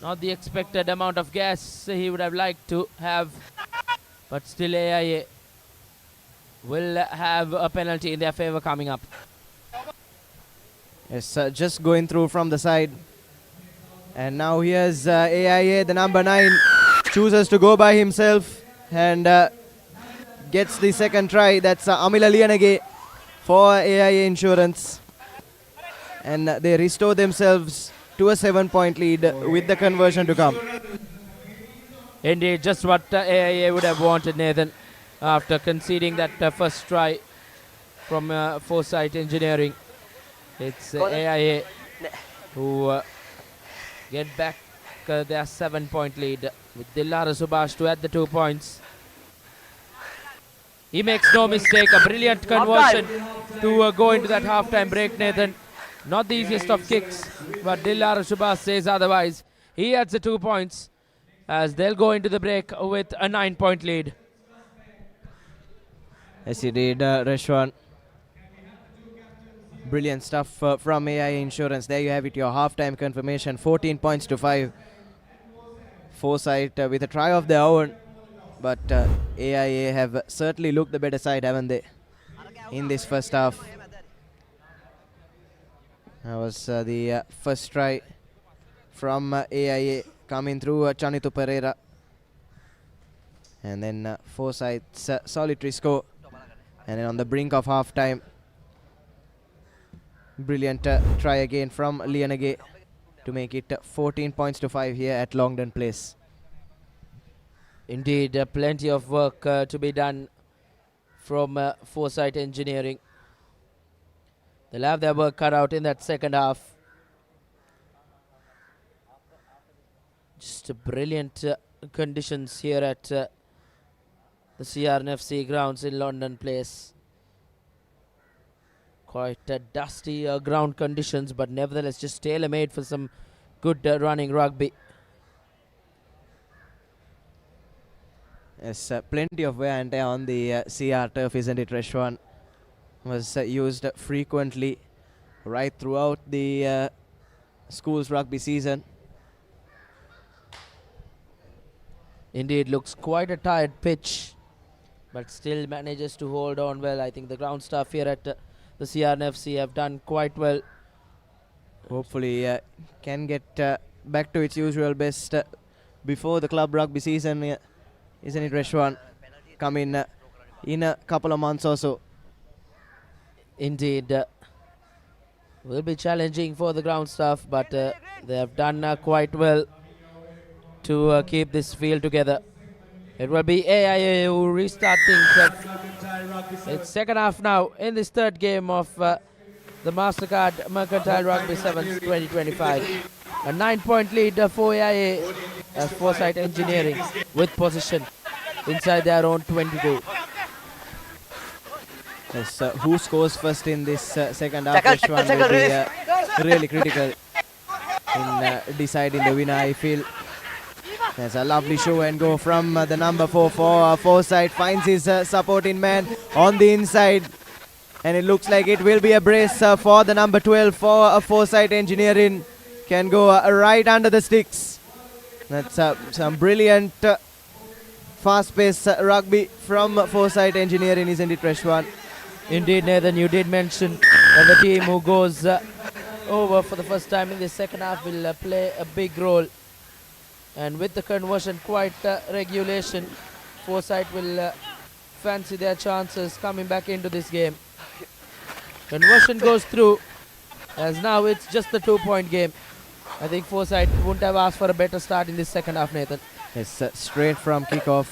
Speaker 1: not the expected amount of gas he would have liked to have. But still AIA will have a penalty in their favour coming up.
Speaker 6: Yes, just going through from the side. And now here's AIA, the number 9, chooses to go by himself and gets the second try. That's Amila Lianage for AIA Insurance. And they restore themselves to a 7-point lead with the conversion to come.
Speaker 1: Indeed, just what AIA would have wanted, Nathan, after conceding that first try from Foresight Engineering. It's AIA who get back their 7-point lead with Dilara Subhash to add the 2 points. He makes no mistake, a brilliant conversion to go into that halftime break, Nathan. Not the easiest of kicks, but Dilara Subhash says otherwise. He adds the 2 points as they'll go into the break with a 9-point lead.
Speaker 6: Yes, he did, Reshwan. Brilliant stuff from AIA Insurance. There you have it, your halftime confirmation, 14 points to 5. Foresight with a try of their own, but AIA have certainly looked the better side, haven't they, in this first half. That was the first try from AIA coming through Chanitu Pereira. And then Foresight's solitary score. And then on the brink of halftime, brilliant try again from Lianage to make it 14 points to 5 here at Longdon Place.
Speaker 1: Indeed, plenty of work to be done from Foresight Engineering. They'll have their work cut out in that second half. Just brilliant conditions here at the CRNFC grounds in London Place. Quite dusty ground conditions, but nevertheless just tailor-made for some good running rugby.
Speaker 6: Yes, plenty of wear and tear on the CR turf, isn't it, Reshwan? Was used frequently right throughout the school's rugby season.
Speaker 1: Indeed, looks quite a tired pitch, but still manages to hold on well. I think the ground staff here at the CRNFC have done quite well.
Speaker 6: Hopefully can get back to its usual best before the club rugby season, isn't it, Reshwan? Come in a couple of months or so.
Speaker 1: Indeed, will be challenging for the ground staff, but they have done quite well to keep this field together. It will be AIA who restart things. It's second half now in this third game of the Mastercard Mercantile Rugby Sevens 2025. A 9-point lead for AIA as Foresight Engineering with possession inside their own 22.
Speaker 6: Yes, who scores first in this second half, Reshwan, will be really critical in deciding the winner, I feel. There's a lovely show and go from the number 4 for Foresight. Finds his supporting man on the inside. And it looks like it will be a brace for the number 12 for Foresight Engineering. Can go right under the sticks. That's some brilliant fast-paced rugby from Foresight Engineering, isn't it, Reshwan?
Speaker 1: Indeed, Nathan, you did mention that the team who goes over for the first time in the second half will play a big role. And with the conversion quite regulation, Foresight will fancy their chances coming back into this game. Conversion goes through, as now it's just the 2-point game. I think Foresight wouldn't have asked for a better start in this second half, Nathan.
Speaker 6: Yes, straight from kickoff.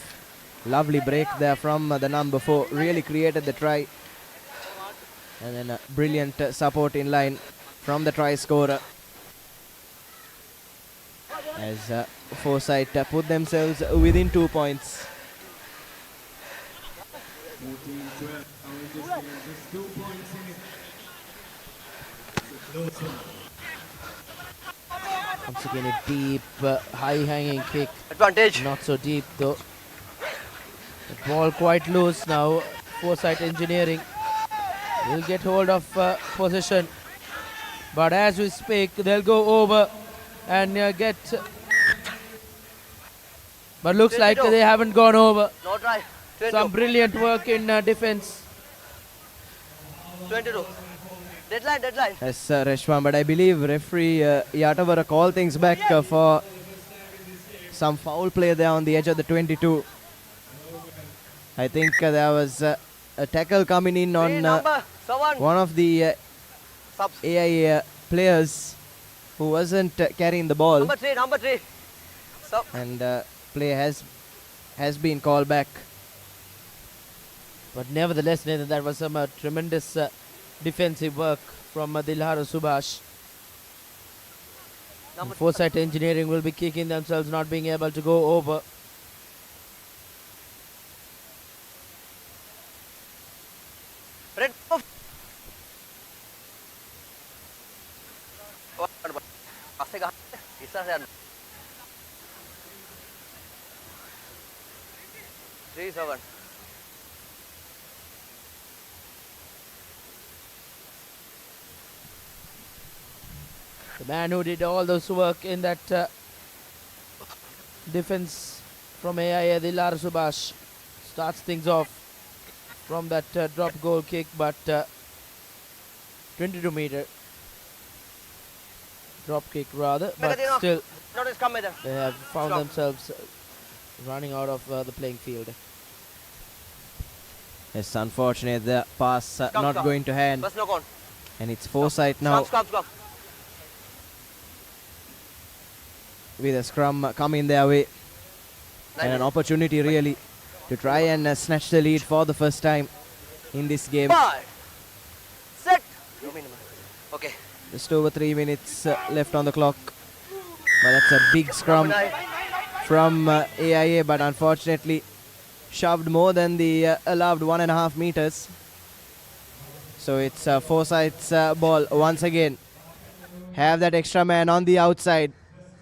Speaker 6: Lovely break there from the number 4. Really created the try. And then a brilliant support in line from the try scorer. As Foresight put themselves within 2 points.
Speaker 1: Once again a deep, high-hanging kick.
Speaker 2: Advantage.
Speaker 1: Not so deep though. The ball quite loose now. Foresight Engineering will get hold of possession. But as we speak, they'll go over and get... But looks like they haven't gone over.
Speaker 2: No try. 22.
Speaker 1: Some brilliant work in defense.
Speaker 2: 22. Deadline.
Speaker 6: Yes, Reshwan, but I believe referee Yatavara called things back for some foul play there on the edge of the 22. I think there was a tackle coming in on one of the AIA players who wasn't carrying the ball.
Speaker 2: Number 3.
Speaker 6: And play has been called back.
Speaker 1: But nevertheless, Nathan, that was some tremendous defensive work from Dilhara Subhash. Foresight Engineering will be kicking themselves, not being able to go over.
Speaker 2: Red. Three 7.
Speaker 1: The man who did all those work in that defense from AIA, Dilhara Subhash, starts things off from that drop goal kick, but 22-meter drop kick rather, but still they have found themselves running out of the playing field.
Speaker 6: It's unfortunate the pass not going to hand. And it's Foresight now with a scrum coming their way. And an opportunity really to try and snatch the lead for the first time in this game.
Speaker 2: 5. Set. Okay.
Speaker 6: Just over 3 minutes left on the clock. Well, that's a big scrum
Speaker 2: Nice.
Speaker 6: from AIA, but unfortunately shoved more than the allowed 1.5 meters. So it's Foresight's ball once again. Have that extra man on the outside,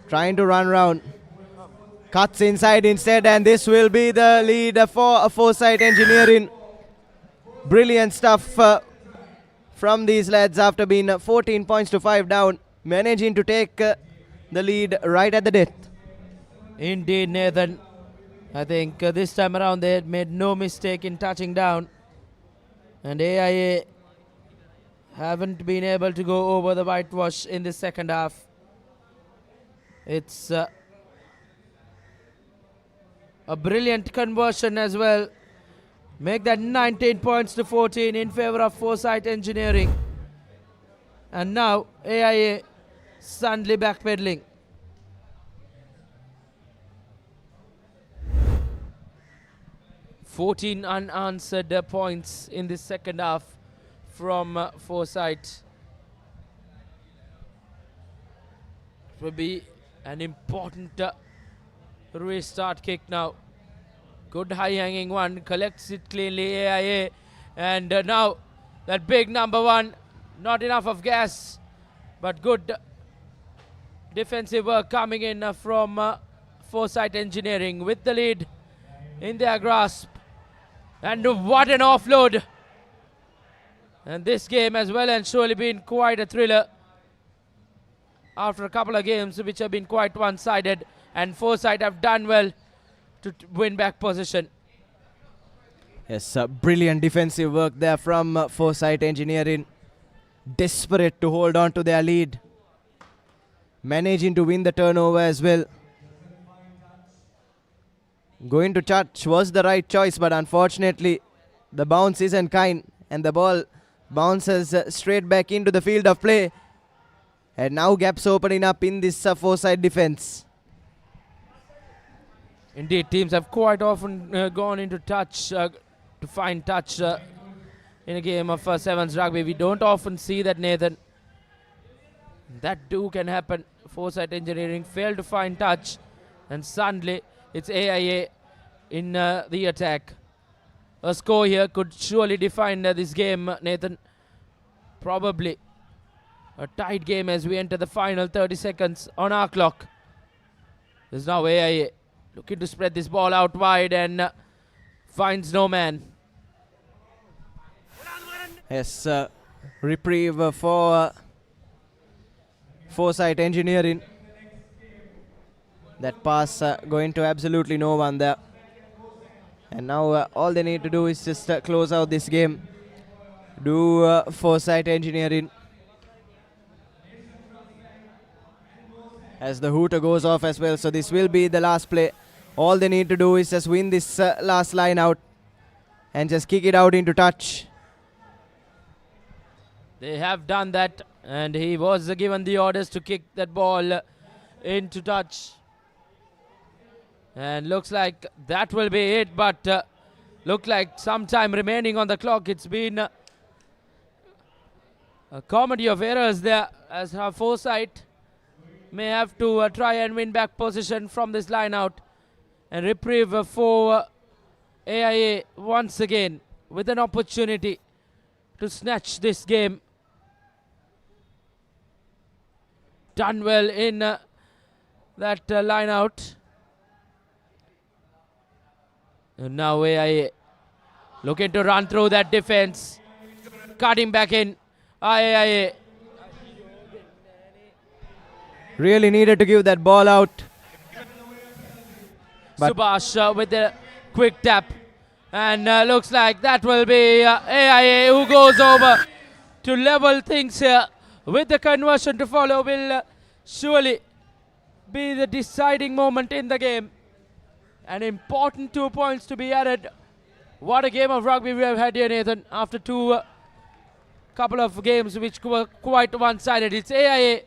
Speaker 6: trying to run round. Cuts inside instead, and this will be the lead for Foresight Engineering. Brilliant stuff from these lads after being 14 points to 5 down, managing to take the lead right at the death.
Speaker 1: Indeed, Nathan. I think this time around they had made no mistake in touching down. And AIA haven't been able to go over the whitewash in the second half. It's a brilliant conversion as well. Make that 19 points to 14 in favor of Foresight Engineering. And now AIA suddenly backpedaling. Fourteen unanswered points in the second half from Foresight. It will be an important restart kick now. Good high hanging one, collects it cleanly, AIA. And now that big number one, not enough of gas, but good defensive work coming in from Foresight Engineering with the lead in their grasp. And what an offload. And this game has well and surely been quite a thriller after a couple of games which have been quite one-sided, and Foresight have done well to win back position.
Speaker 6: Yes, brilliant defensive work there from Foresight Engineering. Desperate to hold on to their lead. Managing to win the turnover as well. Going to touch was the right choice, but unfortunately the bounce isn't kind and the ball bounces straight back into the field of play. And now gaps opening up in this Foresight defense.
Speaker 1: Indeed, teams have quite often gone into touch to find touch in a game of sevens rugby. We don't often see that, Nathan. That too can happen. Foresight Engineering failed to find touch, and suddenly it's AIA in the attack. A score here could surely define this game, Nathan. Probably a tight game as we enter the final 30 seconds on our clock. There's now AIA looking to spread this ball out wide and finds no man.
Speaker 6: Yes, reprieve for Foresight Engineering. That pass going to absolutely no one there. And now all they need to do is just close out this game. Do Foresight Engineering. As the hooter goes off as well. So this will be the last play. All they need to do is just win this last line out and just kick it out into touch.
Speaker 1: They have done that, and he was given the orders to kick that ball into touch. And looks like that will be it, but look like some time remaining on the clock. It's been a comedy of errors there, as our Foresight may have to try and win back position from this line out. And reprieve for AIA once again with an opportunity to snatch this game. Done well in that line out. And now AIA looking to run through that defense. Cutting back in. AIA.
Speaker 6: Really needed to give that ball out. But
Speaker 1: Subhash with the quick tap. And looks like that will be AIA who goes over to level things here. With the conversion to follow will surely be the deciding moment in the game. An important 2 points to be added. What a game of rugby we have had here, Nathan. After couple of games which were quite one-sided. It's AIA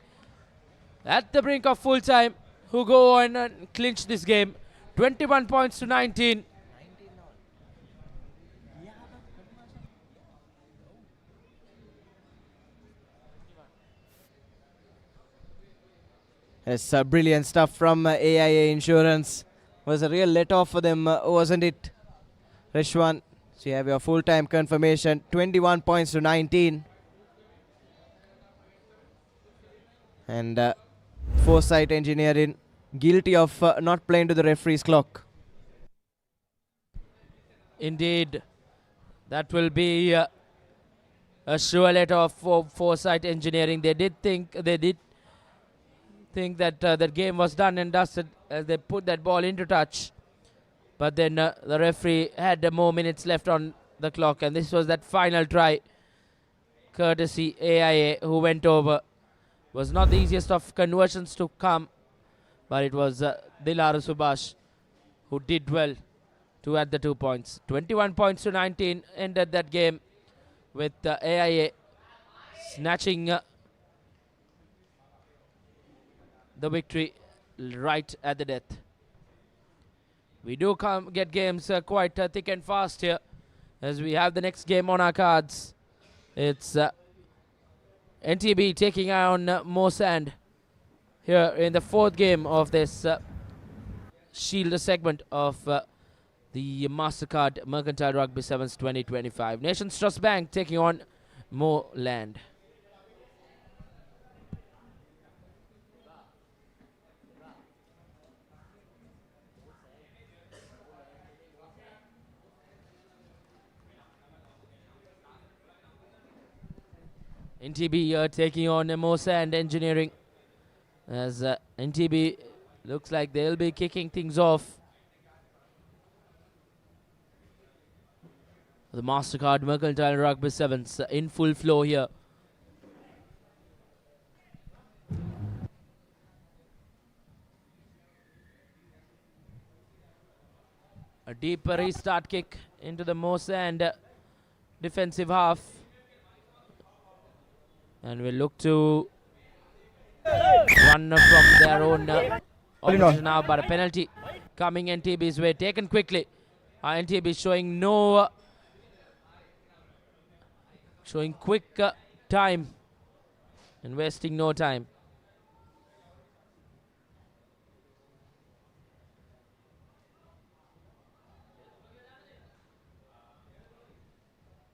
Speaker 1: at the brink of full time who go on and clinch this game. 21 points to 19.
Speaker 6: It's brilliant stuff from AIA Insurance. Was a real let-off for them, wasn't it, Rishwan? So you have your full-time confirmation, 21 points to 19. And Foresight Engineering guilty of not playing to the referee's clock.
Speaker 1: Indeed, that will be a sure let-off for Foresight Engineering. They did think that that game was done and dusted as they put that ball into touch. But then the referee had more minutes left on the clock, and this was that final try. Courtesy AIA, who went over. Was not the easiest of conversions to come, but it was Dilaru Subhash who did well to add the 2 points. 21 points to 19 ended that game with AIA snatching the victory right at the death. We do get games quite thick and fast here as we have the next game on our cards. It's NTB taking on Masand here in the fourth game of this Shield segment of the Mastercard Mercantile Rugby Sevens 2025. Nations Trust Bank taking on Moreland. NTB taking on Masand Engineering as NTB looks like they'll be kicking things off. The Mastercard Mercantile Rugby Sevens in full flow here. A deep restart kick into the Masand defensive half. And we'll look to run from their own opposition now, but a penalty coming NTB's way, taken quickly. NTB showing quick time and wasting no time.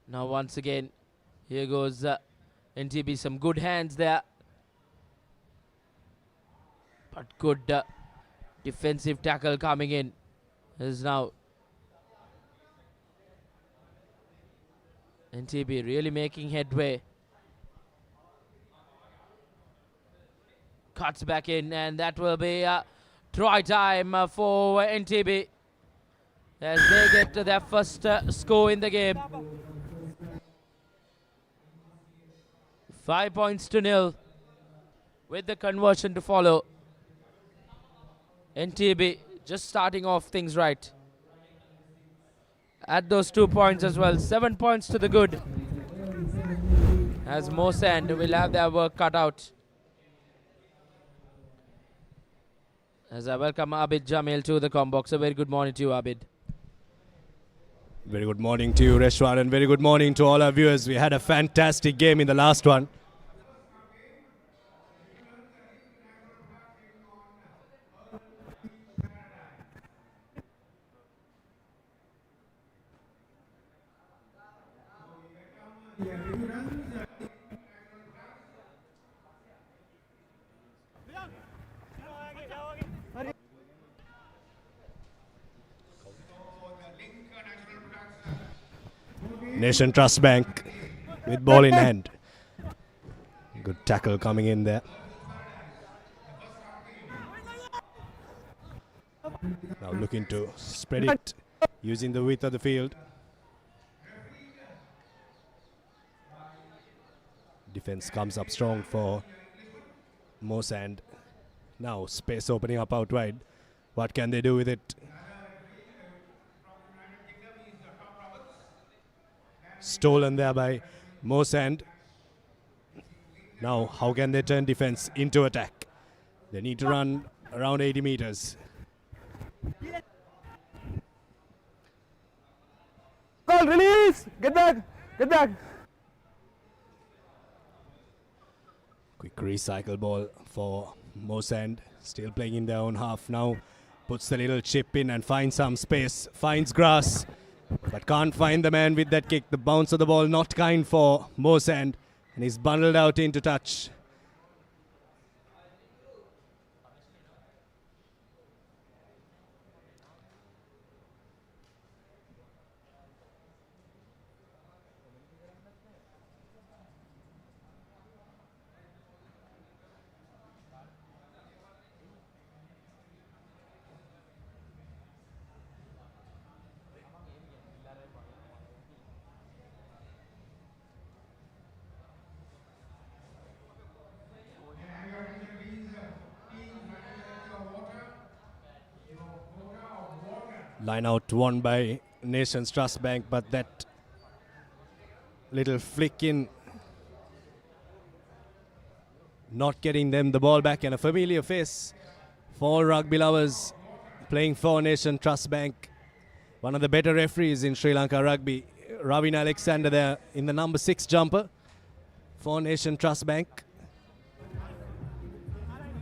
Speaker 1: Now once again, here goes NTB, some good hands there. But good defensive tackle coming in. Is now NTB really making headway. Cuts back in, and that will be try time for NTB as they get their first score in the game. 5 points to 0 with the conversion to follow. NTB just starting off things right. Add those 2 points as well. 7 points to the good. As Masand will have their work cut out. As I welcome Abid Jamil to the Combox. A very good morning to you, Abid.
Speaker 8: Very good morning to you, Reshwan, and very good morning to all our viewers. We had a fantastic game in the last one. Nation Trust Bank with ball in hand. Good tackle coming in there. Now looking to spread it using the width of the field. Defense comes up strong for Masand. Now space opening up out wide. What can they do with it? Stolen there by Masand. Now, how can they turn defense into attack? They need to run around 80 meters.
Speaker 6: Ball release! Get back! Get back!
Speaker 8: Quick recycle ball for Masand still playing in their own half now. Puts the little chip in and finds some space. Finds grass. But can't find the man with that kick. The bounce of the ball not kind for Masand. And he's bundled out into touch. Line out won by Nations Trust Bank, but that little flick in not getting them the ball back, and a familiar face for rugby lovers playing for Nation Trust Bank. One of the better referees in Sri Lanka rugby, Ravin Alexander there in the number 6 jumper for Nation Trust Bank.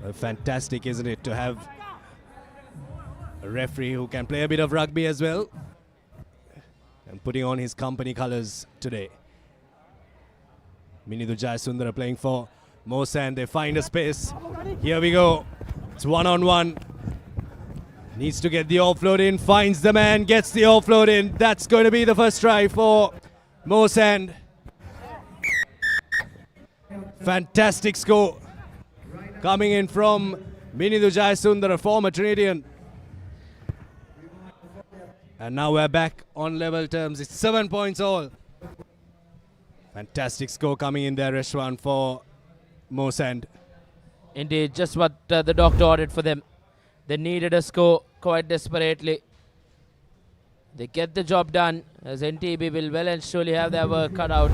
Speaker 8: Well, fantastic, isn't it, to have a referee who can play a bit of rugby as well, and putting on his company colours today. Minithu Jayasundara playing for Masand. They find a space. Here we go. It's 1-on-1. Needs to get the offload in. Finds the man. Gets the offload in. That's going to be the first try for Masand. Fantastic score coming in from Minithu Jayasundara, former Trinidadian. And now we're back on level terms. It's 7 points all. Fantastic score coming in there, Reshwan, for Masand.
Speaker 1: Indeed, just what the doctor ordered for them. They needed a score quite desperately. They get the job done, as NTB will well and surely have their work cut out.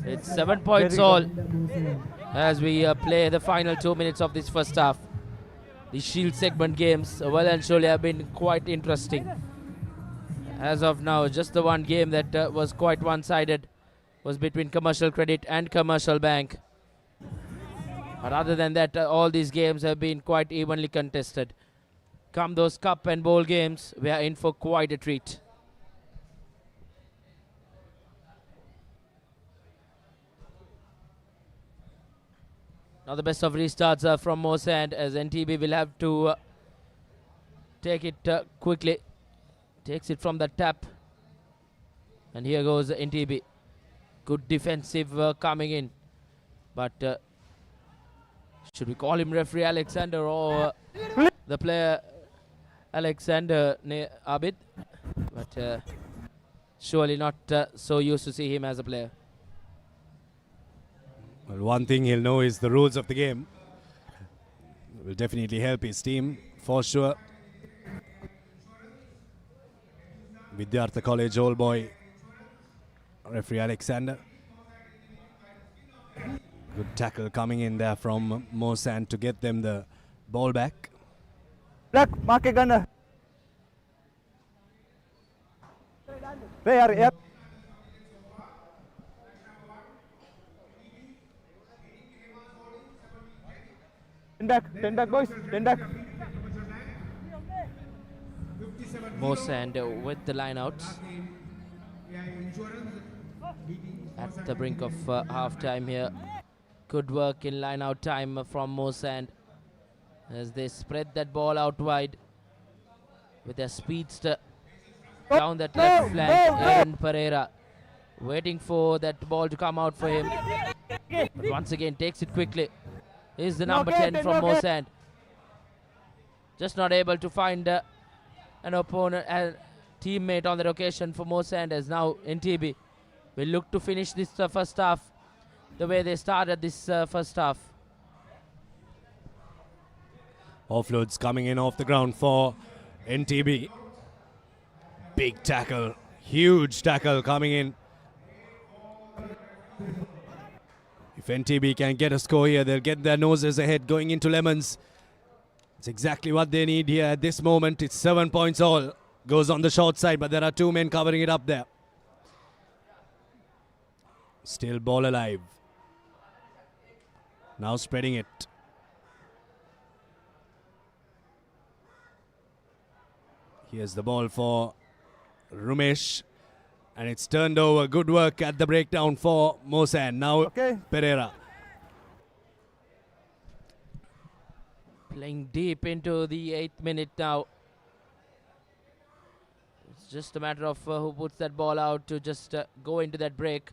Speaker 1: It's 7 points all as we play the final 2 minutes of this first half. The Shield segment games well and surely have been quite interesting. As of now, just the one game that was quite one-sided was between Commercial Credit and Commercial Bank. But other than that, all these games have been quite evenly contested. Come those cup and bowl games, we are in for quite a treat. Now the best of restarts from Masand, as NTB will have to take it quickly. Takes it from the tap. And here goes NTB. Good defensive coming in. But should we call him referee Alexander or the player Alexander Abid? But surely not so used to see him as a player.
Speaker 8: Well, one thing he'll know is the rules of the game. Will definitely help his team, for sure. Vidyartha College Old Boy referee Alexander. Good tackle coming in there from Masand to get them the ball back.
Speaker 6: Black, mark gunner. Player, yep. Ten back, boys. 10 back.
Speaker 1: Masand with the line outs. At the brink of half time here. Good work in line out time from Masand as they spread that ball out wide with their speedster down that left flank. Aaron Pereira waiting for that ball to come out for him. But once again takes it quickly. Is the number 10 from Masand. Just not able to find an opponent, a teammate on that occasion for Masand, as now NTB will look to finish this first half the way they started this first half.
Speaker 8: Offloads coming in off the ground for NTB. Big tackle, huge tackle coming in. If NTB can get a score here, they'll get their noses ahead going into Lemons. It's exactly what they need here at this moment. It's 7 points all. Goes on the short side, but there are two men covering it up there. Still ball alive. Now spreading it. Here's the ball for Rumesh. And it's turned over. Good work at the breakdown for Masand. Now Pereira.
Speaker 1: Playing deep into the 8th minute now. It's just a matter of who puts that ball out to just go into that break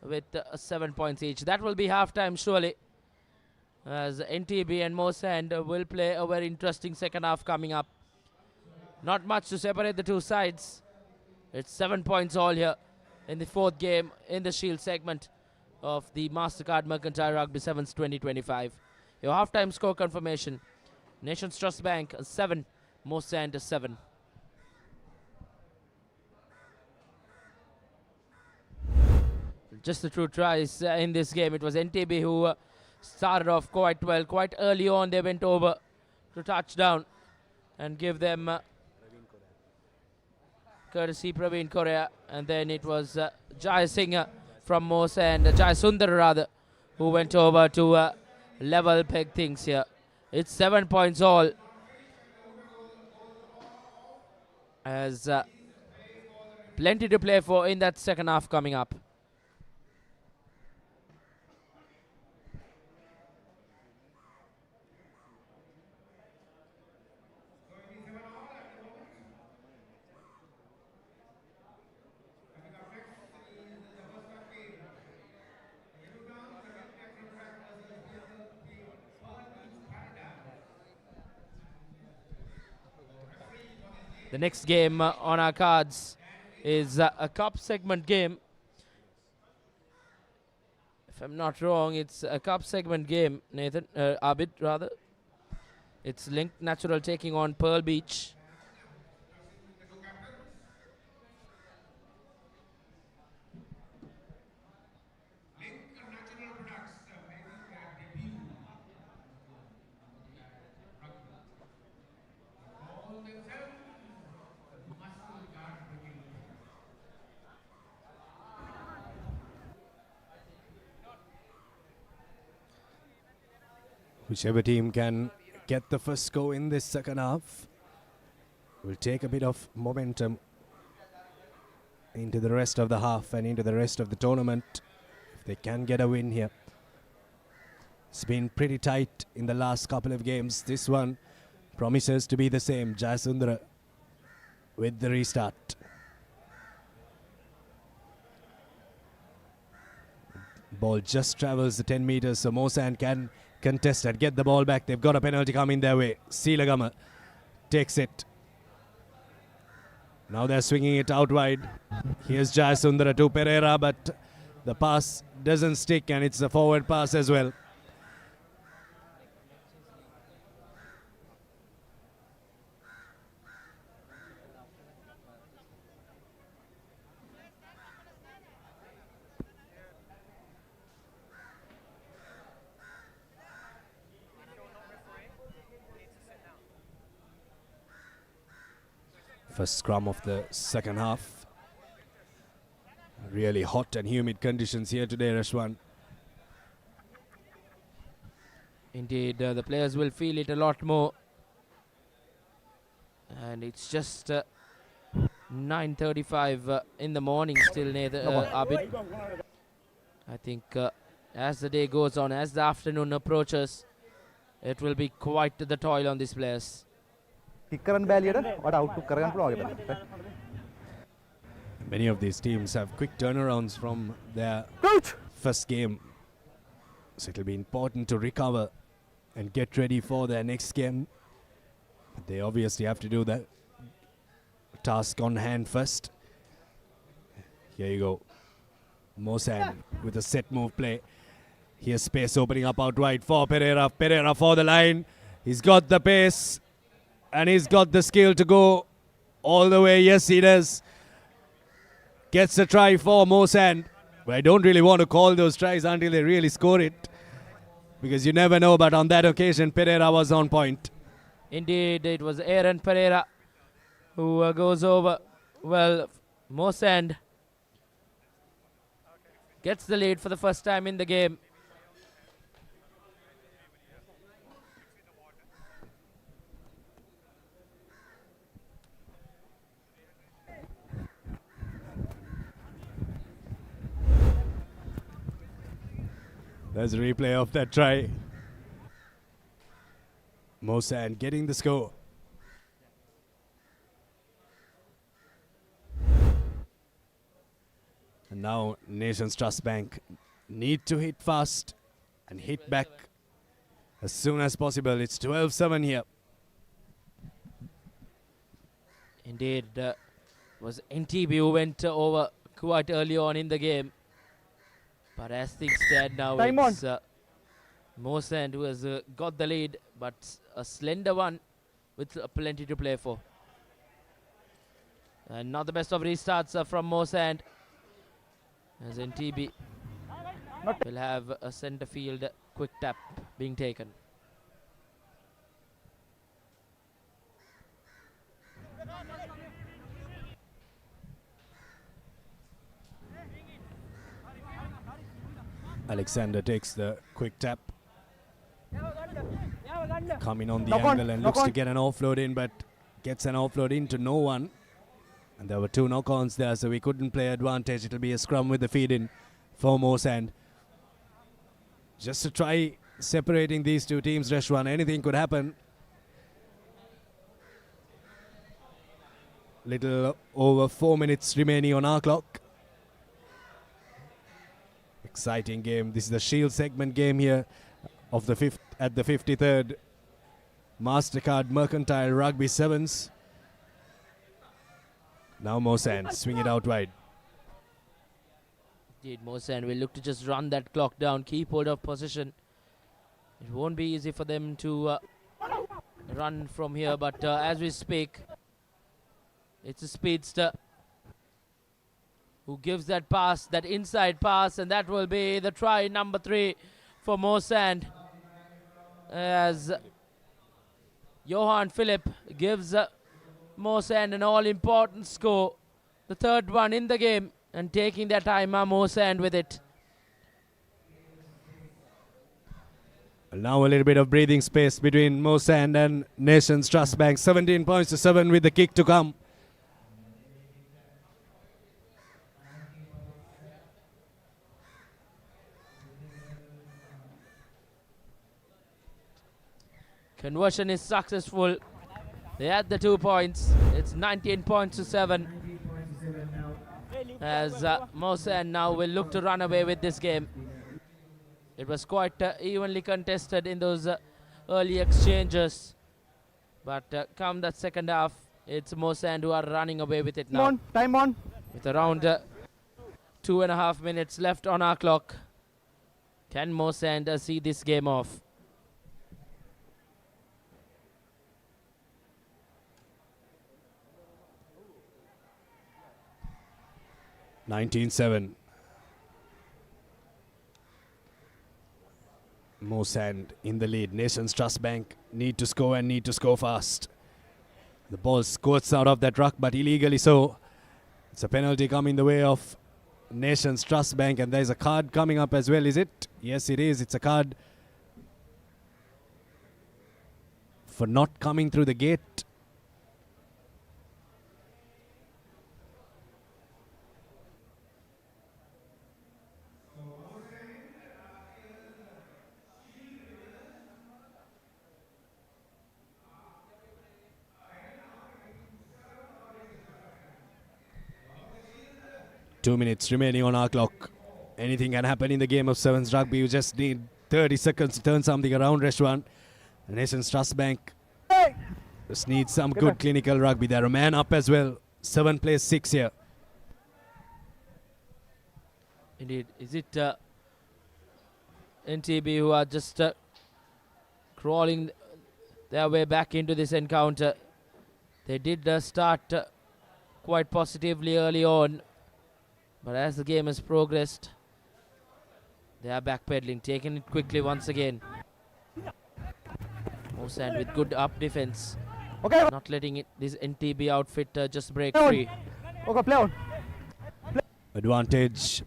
Speaker 1: with 7 points each. That will be halftime surely, as NTB and Masand will play a very interesting second half coming up. Not much to separate the two sides. It's 7 points all here in the 4th game in the Shield segment of the Mastercard Mercantile Rugby Sevens 2025. Your halftime score confirmation: Nations Trust Bank 7, Masand 7. Just the true tries in this game. It was NTB who started off quite well. Quite early on, they went over to touchdown and give them courtesy Praveen Korea, and then it was Jai Singh from Masand, Jai Sundar rather, who went over to level peg things here. It's 7 points all, as plenty to play for in that second half coming up. The next game on our cards is a cup segment game. If I'm not wrong, it's a cup segment game, Nathan, Abid rather. It's Linked Natural taking on Pearl Beach.
Speaker 8: Whichever team can get the first score in this second half will take a bit of momentum into the rest of the half and into the rest of the tournament if they can get a win here. It's been pretty tight in the last couple of games. This one promises to be the same. Jayasundara with the restart. Ball just travels the 10 meters, so Masand can contest and get the ball back. They've got a penalty coming their way. Silagama takes it. Now they're swinging it out wide. Here's Jayasundara to Pereira, but the pass doesn't stick, and it's a forward pass as well. First scrum of the second half. Really hot and humid conditions here today, Rashwan.
Speaker 1: Indeed, the players will feel it a lot more. And it's just 9:35 in the morning still, Abid. I think as the day goes on, as the afternoon approaches, it will be quite the toil on these players.
Speaker 8: Many of these teams have quick turnarounds from their first game. So it'll be important to recover and get ready for their next game. But they obviously have to do that task on hand first. Here you go. Masand with a set move play. Here's space opening up out wide for Pereira. Pereira for the line. He's got the pace. And he's got the skill to go all the way. Yes, he does. Gets a try for Masand. But I don't really want to call those tries until they really score it, because you never know. But on that occasion, Pereira was on point.
Speaker 1: Indeed, it was Aaron Pereira who goes over. Well, Masand gets the lead for the first time in the game.
Speaker 8: There's a replay of that try. Masand getting the score. And now Nations Trust Bank need to hit fast and hit back as soon as possible. It's 12-7 here.
Speaker 1: Indeed, was NTB who went over quite early on in the game. But as things stand now, it's Masand who has got the lead, but a slender one with plenty to play for. And not the best of restarts from Masand, as NTB will have a centre field quick tap being taken.
Speaker 8: Alexander takes the quick tap. Coming on the angle and looks to get an offload in, but gets an offload into no one. And there were two knock-ons there, so we couldn't play advantage. It'll be a scrum with the feed in for Masand. Just to try separating these two teams, Reshwan, anything could happen. Little over 4 minutes remaining on our clock. Exciting game. This is the Shield segment game here of the at the 53rd Mastercard Mercantile Rugby Sevens. Now Masand swing it out wide.
Speaker 1: Indeed, Masand will look to just run that clock down, keep hold of position. It won't be easy for them to run from here, but as we speak, it's a speedster who gives that pass, that inside pass, and that will be the try number 3 for Masand, as Johan Philip gives Masand an all-important score, the third one in the game, and taking their time, Masand with it.
Speaker 8: Now a little bit of breathing space between Masand and Nations Trust Bank. 17 points to 7 with the kick to come.
Speaker 1: Conversion is successful. They had the 2 points. It's 19 points to 7. As Masand now will look to run away with this game. It was quite evenly contested in those early exchanges. But come that second half, it's Masand who are running away with it now.
Speaker 6: Time on.
Speaker 1: With around 2.5 minutes left on our clock. Can Masand see this game off?
Speaker 8: (19-7). Masand in the lead. Nations Trust Bank need to score and need to score fast. The ball squirts out of that ruck, but illegally so. It's a penalty coming the way of Nations Trust Bank, and there's a card coming up as well, is it? Yes, it is. It's a card for not coming through the gate. Two minutes remaining on our clock. Anything can happen in the game of sevens rugby. You just need 30 seconds to turn something around, Reshwan. The Nations Trust Bank just needs some good clinical rugby. They're a man up as well. 7 plays 6 here.
Speaker 1: Indeed. Is it NTB who are just crawling their way back into this encounter? They did start quite positively early on. But as the game has progressed, they are backpedaling, taking it quickly once again. Masand with good up defense.
Speaker 6: Okay.
Speaker 1: Not letting this NTB outfit just break free.
Speaker 6: Okay, play on.
Speaker 8: Advantage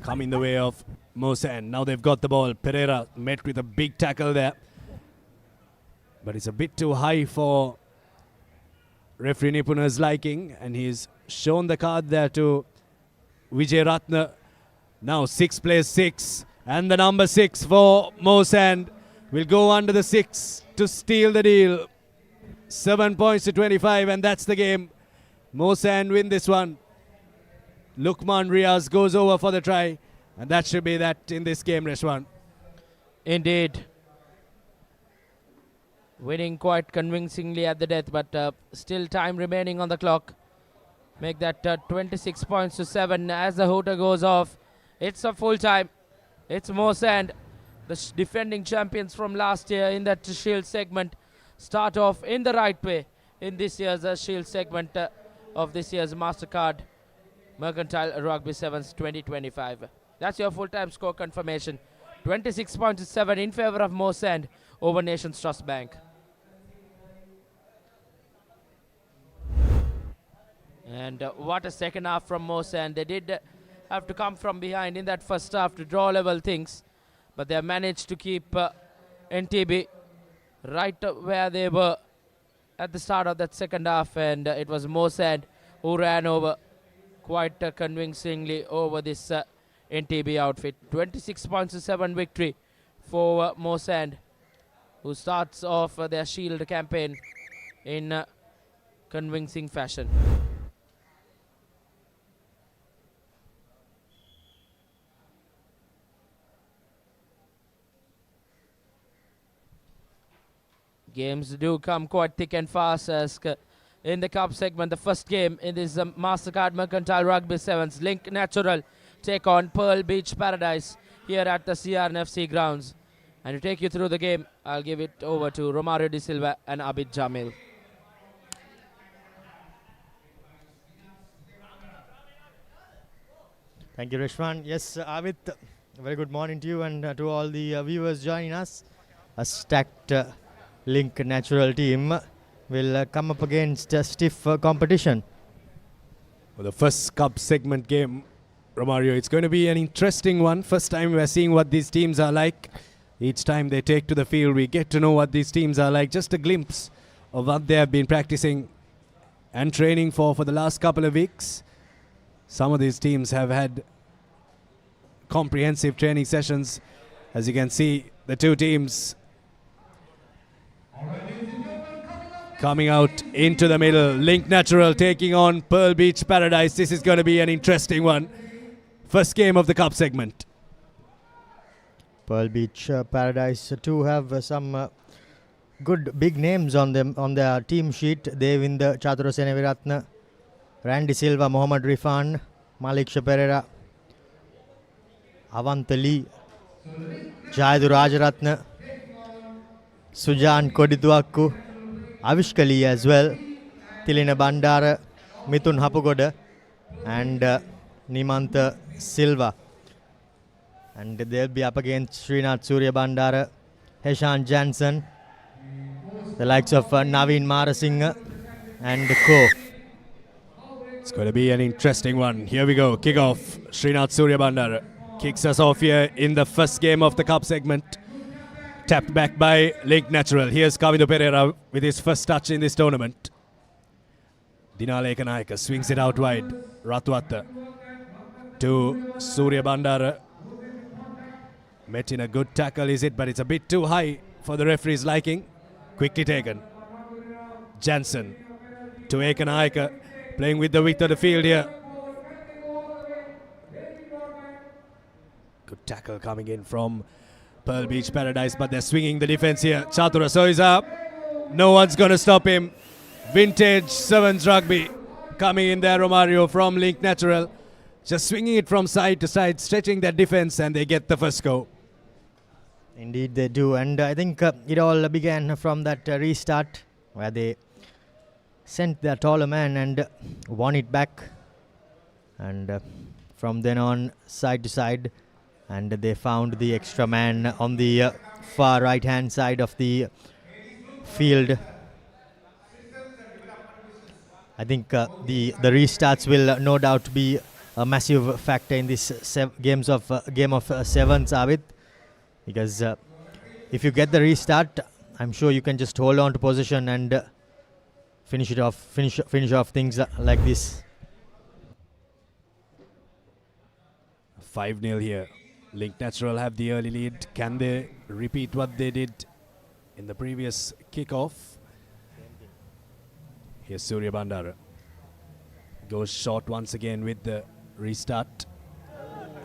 Speaker 8: coming the way of Masand. Now they've got the ball. Pereira met with a big tackle there. But it's a bit too high for referee Nipuna's liking. And he's shown the card there to Vijay Ratna. Now 6 plays 6. And the number 6 for Masand will go under the 6 to steal the deal. 7 points to 25, and that's the game. Masand win this one. Lukman Riaz goes over for the try, and that should be that in this game, Reshwan.
Speaker 1: Indeed. Winning quite convincingly at the death, but still time remaining on the clock. Make that 26 points to 7 as the hooter goes off. It's a full time. It's Masand, the defending champions from last year in that Shield segment, start off in the right way in this year's Shield segment of this year's Mastercard Mercantile Rugby Sevens 2025. That's your full-time score confirmation. 26 points to 7 in favor of Masand over Nations Trust Bank. And what a second half from Masand. They did have to come from behind in that first half to draw level things, but they have managed to keep NTB right where they were at the start of that second half, and it was Masand who ran over quite convincingly over this NTB outfit. 26 points to 7 victory for Masand, who starts off their Shield campaign in convincing fashion. Games do come quite thick and fast as in the Cup segment. The first game in this Mastercard Mercantile Rugby Sevens, Link Natural take on Pearl Beach Paradise here at the CRNFC grounds. And to take you through the game, I'll give it over to Romario De Silva and Abid Jamil.
Speaker 9: Thank you, Reshwan. Yes, Abid, very good morning to you and to all the viewers joining us. A stacked Link Natural team will come up against a stiff competition.
Speaker 8: For the first Cup segment game, Romario, it's going to be an interesting one. First time we're seeing what these teams are like. Each time they take to the field, we get to know what these teams are like. Just a glimpse of what they have been practicing and training for the last couple of weeks. Some of these teams have had comprehensive training sessions. As you can see, the two teams coming out into the middle. Link Natural taking on Pearl Beach Paradise. This is going to be an interesting one. First game of the Cup segment.
Speaker 9: Pearl Beach Paradise too have some good big names on them on their team sheet. Devinda Chatura Seneviratna, Randy Silva, Mohammad Rifan, Malik Pereira, Avanta Lee, Jayadu Rajaratna, Sujan Kodituakku, Avishkali as well, Tilina Bandara, Mithun Hapugoda, and Nimanta Silva. And they'll be up against Srinath Surya Bandara, Heshan Jansen, the likes of Naveen Marasinghe and Co.
Speaker 8: It's going to be an interesting one. Here we go. Kick off. Srinath Surya Bandara kicks us off here in the first game of the Cup segment. Tapped back by Link Natural. Here's Kavindu Pereira with his first touch in this tournament. Dinale Kanayaka swings it out wide. Ratwatta to Surya Bandara. Met in a good tackle, is it? But it's a bit too high for the referee's liking. Quickly taken. Jansen to Ekanayaka, playing with the width of the field here. Good tackle coming in from Pearl Beach Paradise, but they're swinging the defense here. Chatura Soiza, no one's going to stop him. Vintage Sevens rugby coming in there, Romario from Link Natural. Just swinging it from side to side, stretching that defense, and they get the first go.
Speaker 9: Indeed they do, and I think it all began from that restart where they sent their taller man and won it back, and from then on side to side, and they found the extra man on the far right hand side of the field. I think the restarts will no doubt be a massive factor in this game of sevens, Abid, because if you get the restart, I'm sure you can just hold on to position and finish off things like this.
Speaker 8: 5-0 here. Link Natural have the early lead. Can they repeat what they did in the previous kickoff? Here's Surya Bandara. Goes short once again with the restart.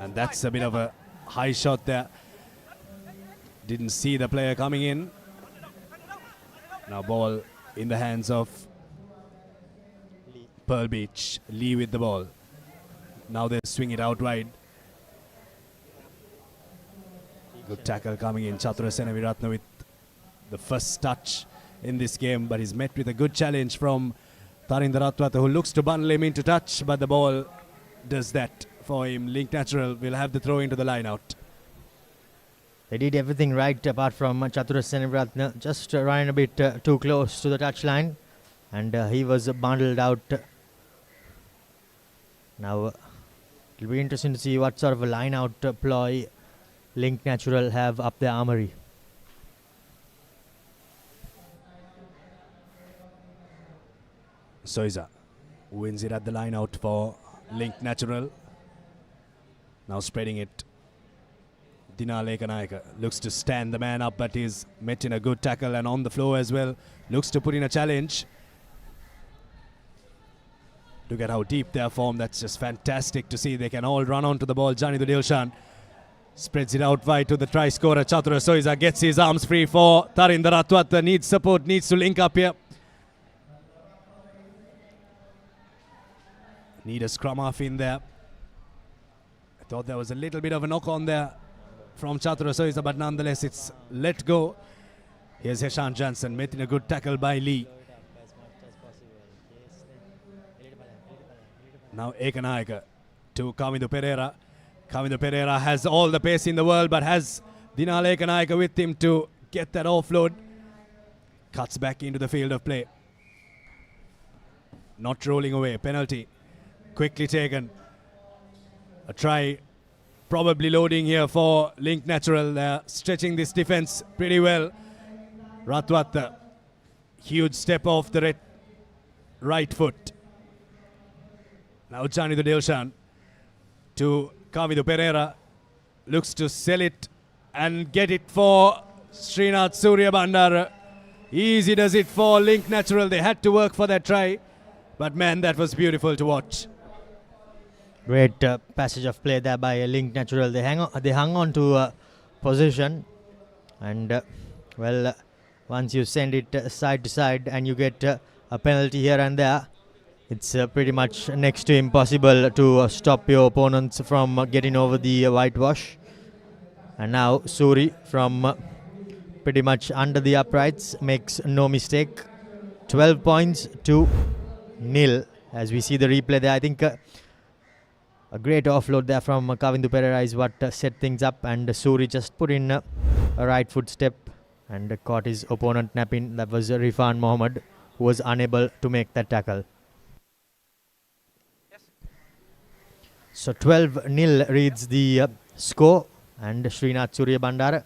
Speaker 8: And that's a bit of a high shot there. Didn't see the player coming in. Now ball in the hands of Pearl Beach. Lee with the ball. Now they swing it out wide. Good tackle coming in. Chatura Senaviratne with the first touch in this game, but he's met with a good challenge from Tarinder Ratwata, who looks to bundle him into touch, but the ball does that for him. Link Natural will have the throw into the line out.
Speaker 9: They did everything right apart from Chatura Senaviratne, just ran a bit too close to the touchline, and he was bundled out. Now it'll be interesting to see what sort of a line out ploy Link Natural have up their armory.
Speaker 8: Soiza wins it at the line out for Link Natural. Now spreading it. Dina Lekanayaka looks to stand the man up, but is met in a good tackle and on the floor as well. Looks to put in a challenge. Look at how deep they are formed. That's just fantastic to see. They can all run onto the ball. Jani Dilshan spreads it out wide to the try scorer. Chatura Soiza gets his arms free for Tarinder Ratwata. Needs support, needs to link up here. Need a scrum half in there. I thought there was a little bit of a knock on there from Chatura Soiza, but nonetheless it's let go. Here's Heshan Johnson, met in a good tackle by Lee. Now Ekanayaka to Kavindu Pereira. Kavindu Pereira has all the pace in the world, but has Dinal Ekanayaka with him to get that offload. Cuts back into the field of play. Not rolling away. Penalty. Quickly taken. A try. Probably loading here for Link Natural. They're stretching this defense pretty well. Ratwata. Huge step off the right foot. Now Janidu Dilshan to Kavidu Pereira. Looks to sell it and get it for Srinath Surya Bandar. Easy does it for Link Natural. They had to work for that try. But man, that was beautiful to watch.
Speaker 9: Great passage of play there by Link Natural. They hung on to position, and once you send it side to side and you get a penalty here and there, it's pretty much next to impossible to stop your opponents from getting over the whitewash. And now Suri from pretty much under the uprights makes no mistake. 12 points to 0 as we see the replay there. I think a great offload there from Kavindu Pereira is what set things up, and Suri just put in a right foot step and caught his opponent napping. That was Rifan Mohammed, who was unable to make that tackle. So 12-0 reads the score, and Srinath Surya Bandar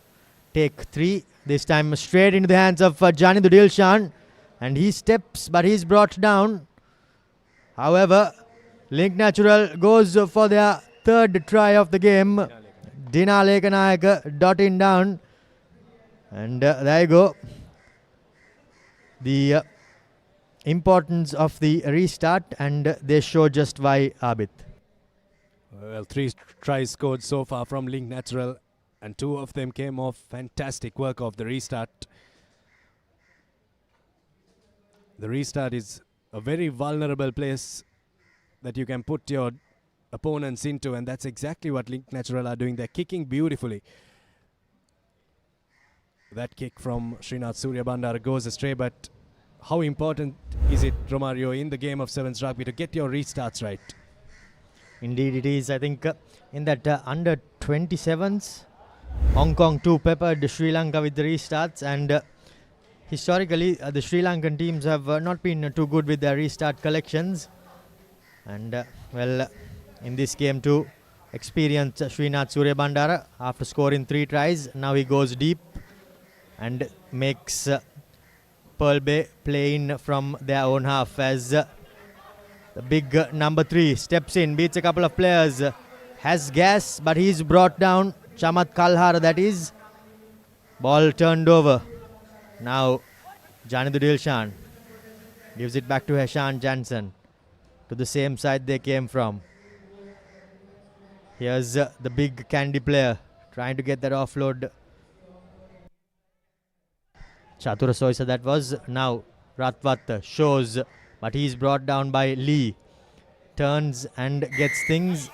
Speaker 9: take 3. This time straight into the hands of Janidu Dilshan, and he steps, but he's brought down. However, Link Natural goes for their third try of the game. Dina Lekanayaka dotting down, and there you go. The importance of the restart, and they show just why, Abid.
Speaker 8: Well, 3 tries scored so far from Link Natural, and 2 of them came off fantastic work of the restart. The restart is a very vulnerable place that you can put your opponents into, and that's exactly what Link Natural are doing. They're kicking beautifully. That kick from Srinath Surya Bandar goes astray, but how important is it, Romario, in the game of Sevens Rugby to get your restarts right?
Speaker 9: Indeed it is. I think in that under 27s, Hong Kong too peppered Sri Lanka with the restarts, and historically the Sri Lankan teams have not been too good with their restart collections. And in this game too, experienced Srinath Surya Bandara after scoring 3 tries. Now he goes deep and makes Pearl Bay play in from their own half as the big number 3 steps in, beats a couple of players, has gas, but he's brought down. Chamat Kalhara, that is. Ball turned over. Now Janidhu Dilshan gives it back to Heshan Jansen. To the same side they came from. Here's the big candy player trying to get that offload. Chatura Soisa that was. Now Ratvat shows, but he's brought down by Lee. Turns and gets things.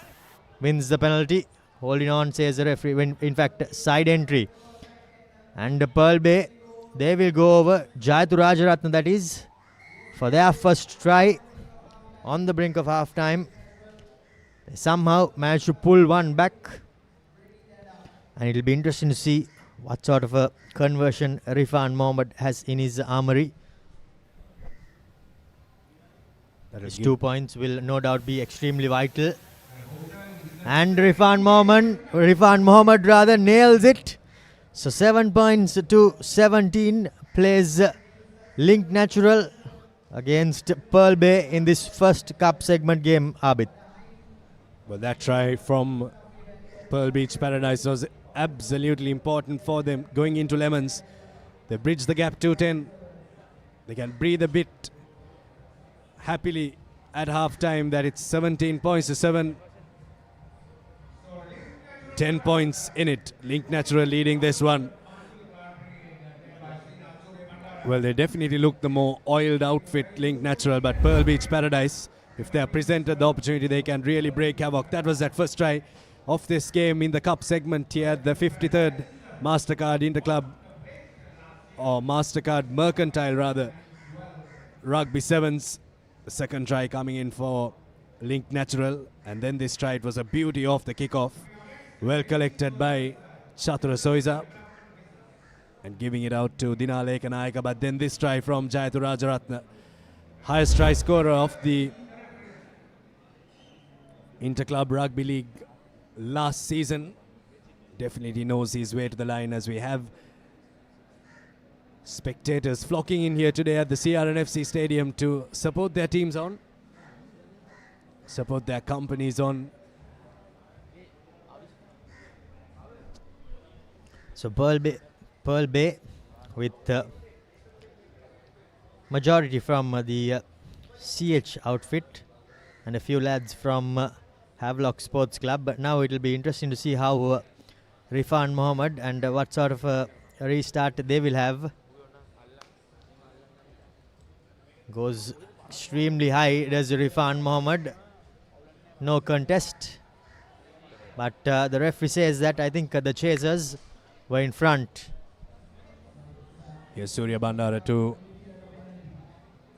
Speaker 9: Wins the penalty. Holding on, says the referee. In fact, side entry. And Pearl Bay, they will go over. Jayathu Rajaratna, that is, for their first try on the brink of half time. They somehow managed to pull one back. And it will be interesting to see what sort of a conversion Rifan Mohammed has in his armory. His 2 points will no doubt be extremely vital. And Rifan Mohammed nails it. So 7 points to 17 plays Link Natural against Pearl Bay in this first cup segment game, Abid.
Speaker 8: Well, that try from Pearl Beach Paradise was absolutely important for them going into Lemons. They bridge the gap to 10. They can breathe a bit happily at half time that it's 17 points to 7. 10 points in it. Link Natural leading this one. Well, they definitely look the more oiled outfit, Link Natural, but Pearl Beach Paradise, if they are presented the opportunity, they can really break havoc. That was that first try of this game in the cup segment here at the 53rd Mastercard Interclub, or Mastercard Mercantile rather, Rugby Sevens. The second try coming in for Link Natural, and then this try, it was a beauty off the kickoff. Well collected by Chatura Soisa and giving it out to Dina Lekanayaka, but then this try from Jayathu Rajaratna, highest try scorer of the Interclub Rugby League last season. Definitely knows his way to the line, as we have spectators flocking in here today at the CRNFC Stadium to support their teams on, support their companies on.
Speaker 9: So Pearl Bay with majority from the CH outfit and a few lads from Havelock Sports Club. But now it will be interesting to see how Rifan Mohammed and what sort of a restart they will have. Goes extremely high, does Rifan Mohammed. No contest. But the referee says that I think the chasers were in front.
Speaker 8: Here's Surya Bandara to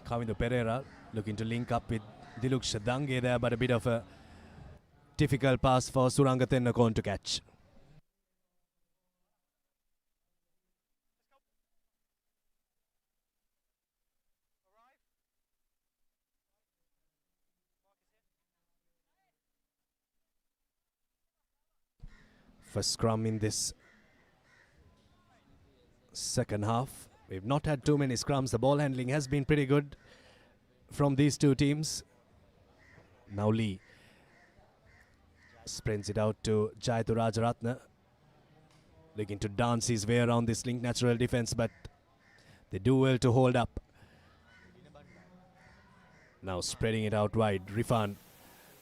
Speaker 8: Kavindu Pereira, looking to link up with Diluk Shadange there, but a bit of a difficult pass for Suranga Tennakon to catch. First scrum in this second half. We've not had too many scrums. The ball handling has been pretty good from these two teams. Now Lee sprints it out to Jayathu Rajaratna, looking to dance his way around this Link Natural defense, but they do well to hold up. Now spreading it out wide. Rifan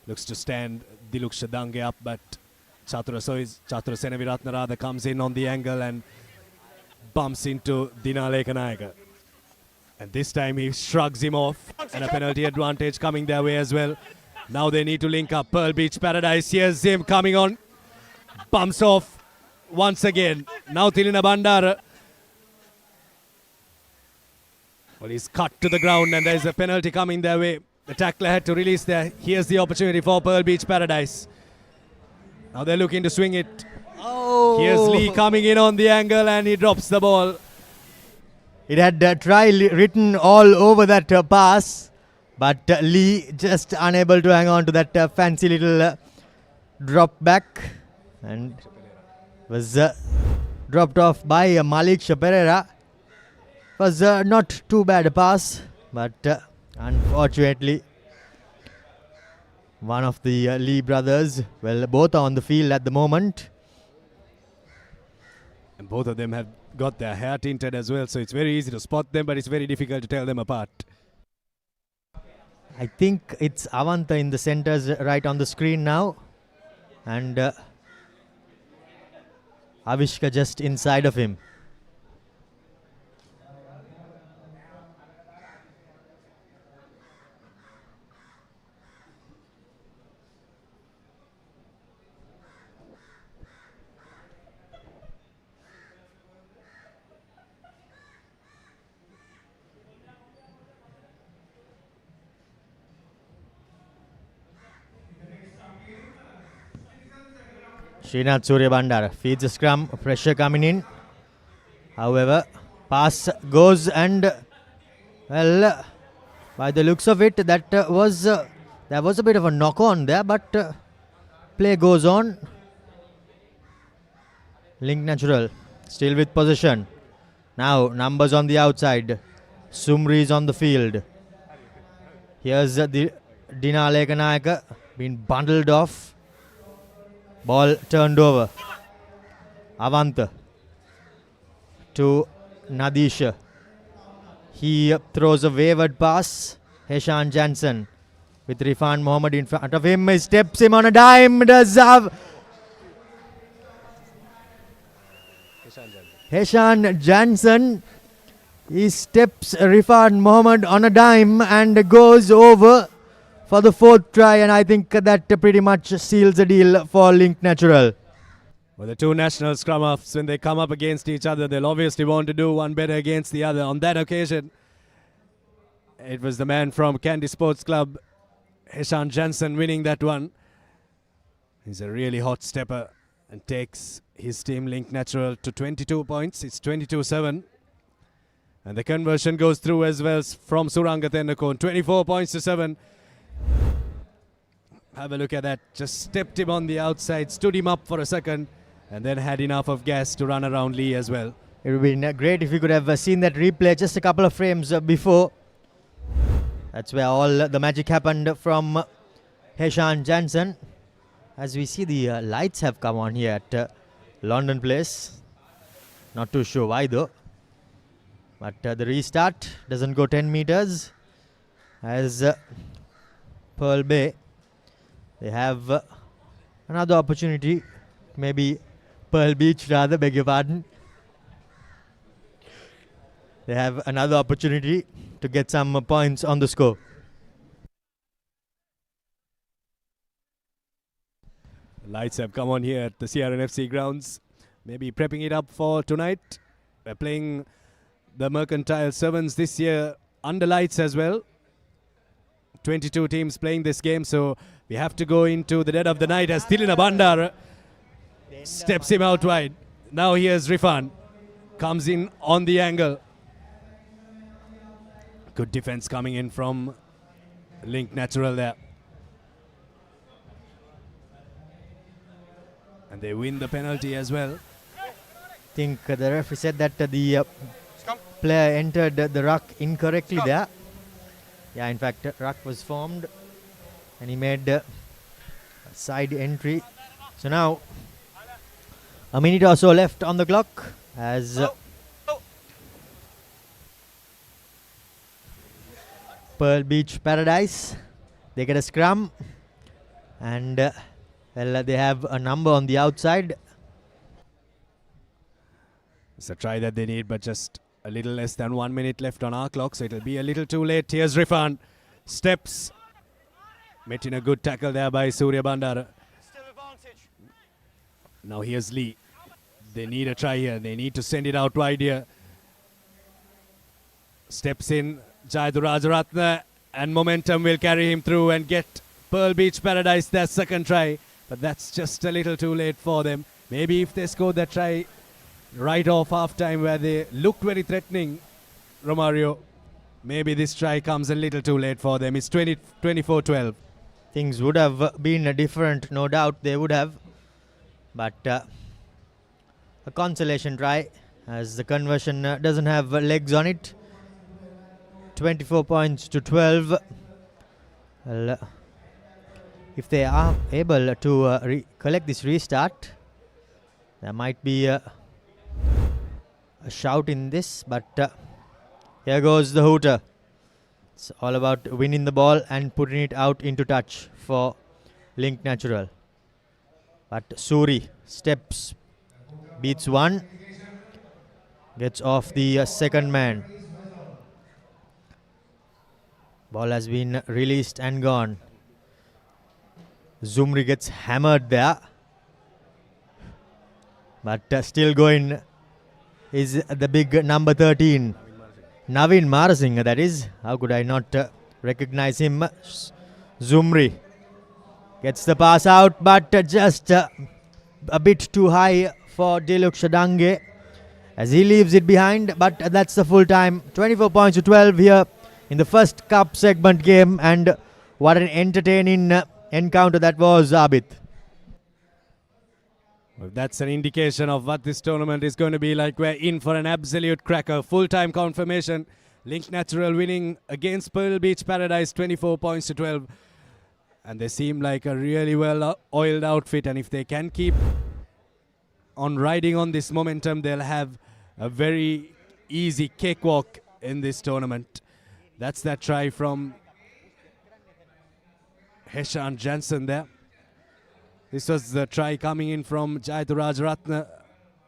Speaker 8: looks to stand Diluk Shadange up, but Chatura Senaviratna rather comes in on the angle and bumps into Dina Lekanayaka. And this time he shrugs him off, and a penalty advantage coming their way as well. Now they need to link up. Pearl Beach Paradise, here's him coming on. Bumps off once again. Now Tilina Bandara. Well, he's cut to the ground and there's a penalty coming their way. The tackler had to release there. Here's the opportunity for Pearl Beach Paradise. Now they're looking to swing it.
Speaker 9: Oh!
Speaker 8: Here's Lee coming in on the angle and he drops the ball.
Speaker 9: It had try written all over that pass, but Lee just unable to hang on to that fancy little drop back, and was dropped off by Malik Pereira. Was not too bad a pass, but unfortunately one of the Lee brothers, well, both are on the field at the moment.
Speaker 8: And both of them have got their hair tinted as well, so it's very easy to spot them, but it's very difficult to tell them apart.
Speaker 9: I think it's Avanta in the centers right on the screen now. And Avishka just inside of him. Srinath Suryabandar feeds a scrum, pressure coming in. However, pass goes and, well, by the looks of it, there was a bit of a knock on there, but play goes on. Link Natural still with possession. Now numbers on the outside. Sumri is on the field. Here's the Dina Lekanayaka being bundled off. Ball turned over. Avanta to Nadisha. He throws a wayward pass. Heshan Jansen with Rifan Mohammed in front of him. He steps him on a dime. Does have Heshan Jansen. He steps Rifan Mohammed on a dime and goes over for the fourth try, and I think that pretty much seals the deal for Link Natural.
Speaker 8: Well, the two national scrum halves, when they come up against each other, they'll obviously want to do one better against the other. On that occasion, it was the man from Kandy Sports Club, Heshan Jansen, winning that one. He's a really hot stepper and takes his team Link Natural to 22 points. It's 22-7. And the conversion goes through as well from Suranga Tendakon. 24 points to 7. Have a look at that. Just stepped him on the outside, stood him up for a second, and then had enough of gas to run around Lee as well.
Speaker 9: It would be great if you could have seen that replay just a couple of frames before. That's where all the magic happened from Heshan Jansen. As we see, the lights have come on here at London Place. Not too sure why though. But the restart doesn't go 10 meters. As Pearl Bay, they have another opportunity. Maybe Pearl Beach rather, beg your pardon. They have another opportunity to get some points on the score.
Speaker 8: Lights have come on here at the CRNFC grounds. Maybe prepping it up for tonight. We're playing the Mercantile Sevens this year under lights as well. 22 teams playing this game, so we have to go into the dead of the night as Thilina Bandar steps him out wide. Now here's Rifan. Comes in on the angle. Good defense coming in from Link Natural there. And they win the penalty as well.
Speaker 9: I think the referee said that the player entered the ruck incorrectly there. Yeah, in fact, ruck was formed and he made a side entry. So now, a minute or so left on the clock as Pearl Beach Paradise, they get a scrum and well, they have a number on the outside.
Speaker 8: It's a try that they need, but just a little less than 1 minute left on our clock, so it'll be a little too late. Here's Rifan. Steps. Met in a good tackle there by Surya Bandara. Now here's Lee. They need a try here. They need to send it out wide here. Steps in Jaidu Rajaratna, and momentum will carry him through and get Pearl Beach Paradise their second try. But that's just a little too late for them. Maybe if they scored that try right off half-time where they looked very threatening, Romario, maybe this try comes a little too late for them. It's 24-12.
Speaker 9: Things would have been different, no doubt they would have. But a consolation try as the conversion doesn't have legs on it. 24 points to 12. Well, if they are able to collect this restart, there might be a shout in this, but here goes the hooter. It's all about winning the ball and putting it out into touch for Link Natural. But Suri steps, beats one, gets off the second man. Ball has been released and gone. Zumri gets hammered there. But still going is the big number 13. Navin Marasinghe, that is. How could I not recognize him? Zumri gets the pass out, but just a bit too high for Diluk Shadange as he leaves it behind. But that's the full time. 24 points to 12 here in the first cup segment game. And what an entertaining encounter that was, Abid.
Speaker 8: Well, that's an indication of what this tournament is going to be like. We're in for an absolute cracker. Full-time confirmation. Link Natural winning against Pearl Beach Paradise, 24 points to 12. And they seem like a really well-oiled outfit. And if they can keep on riding on this momentum, they'll have a very easy cakewalk in this tournament. That's that try from Heshan Jansen there. This was the try coming in from Jaituraj Ratna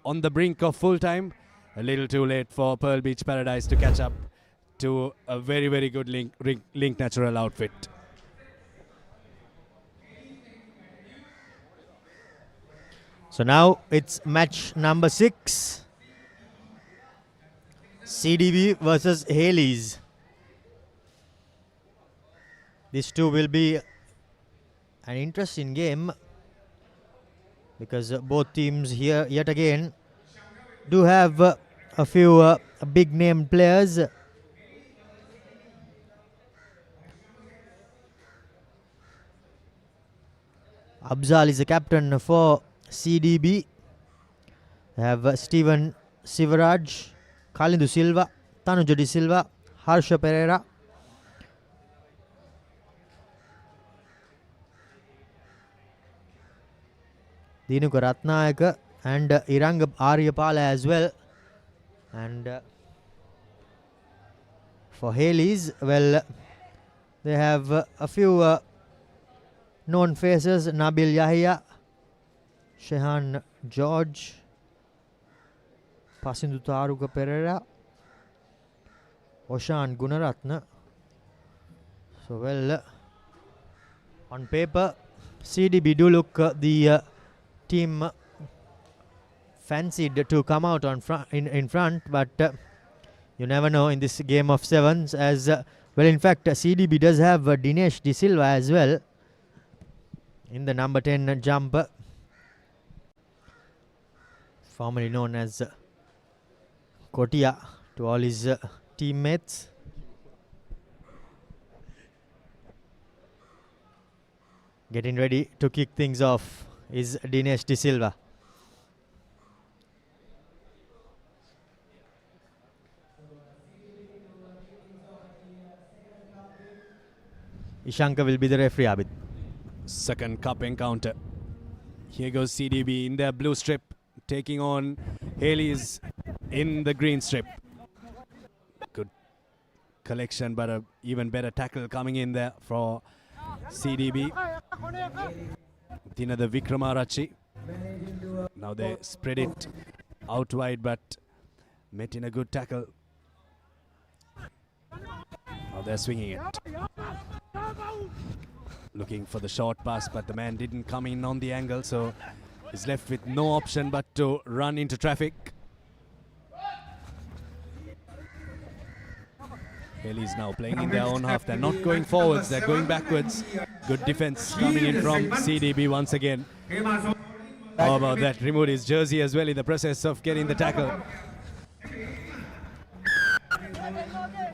Speaker 8: on the brink of full time. A little too late for Pearl Beach Paradise to catch up to a very, very good Link Natural outfit.
Speaker 9: So now it's match number 6. CDB versus Hayleys. These two will be an interesting game, because both teams here yet again do have a few big name players. Abzal is the captain for CDB. They have Steven Sivaraj, Kalindu Silva, Tanuja De Silva, Harsha Pereira. Dinuka Ratnayaka and Iranga Aryapala as well. And for Hayleys, well, they have a few known faces. Nabil Yahya, Shehan George, Pasindu Taruka Pereira, Oshan Gunaratna. So, well, on paper, CDB do look the team fancied to come out on in front, but you never know in this game of sevens. As well, in fact, CDB does have Dinesh De Silva as well in the number 10 jumper, formerly known as Kotia to all his teammates. Getting ready to kick things off is Dinesh De Silva. Ishanka will be the referee, Abid.
Speaker 8: Second cup encounter. Here goes CDB in their blue strip, taking on Hayleys in the green strip. Good collection, but an even better tackle coming in there for CDB. Another Vikramarachi. Now they spread it out wide, but met in a good tackle. Now they're swinging it. Looking for the short pass, but the man didn't come in on the angle, so he's left with no option but to run into traffic. Hayleys now playing in their own half. They're not going forwards, they're going backwards. Good defense coming in from CDB once again. How about that? Removed his jersey as well in the process of getting the tackle.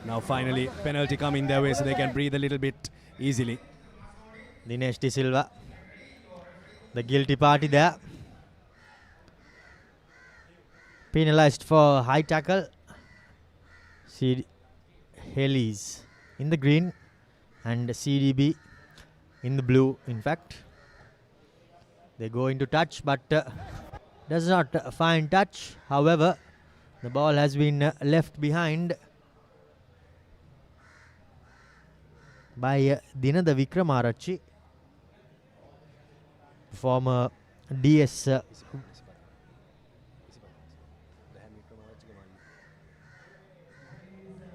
Speaker 8: Now finally penalty coming their way so they can breathe a little bit easily.
Speaker 9: Dinesh De Silva, the guilty party there. Penalized for high tackle. Hayleys in the green and CDB in the blue. In fact, they go into touch, but does not find touch. However, The ball has been left behind by Dinada Vikramarachchi, former DS.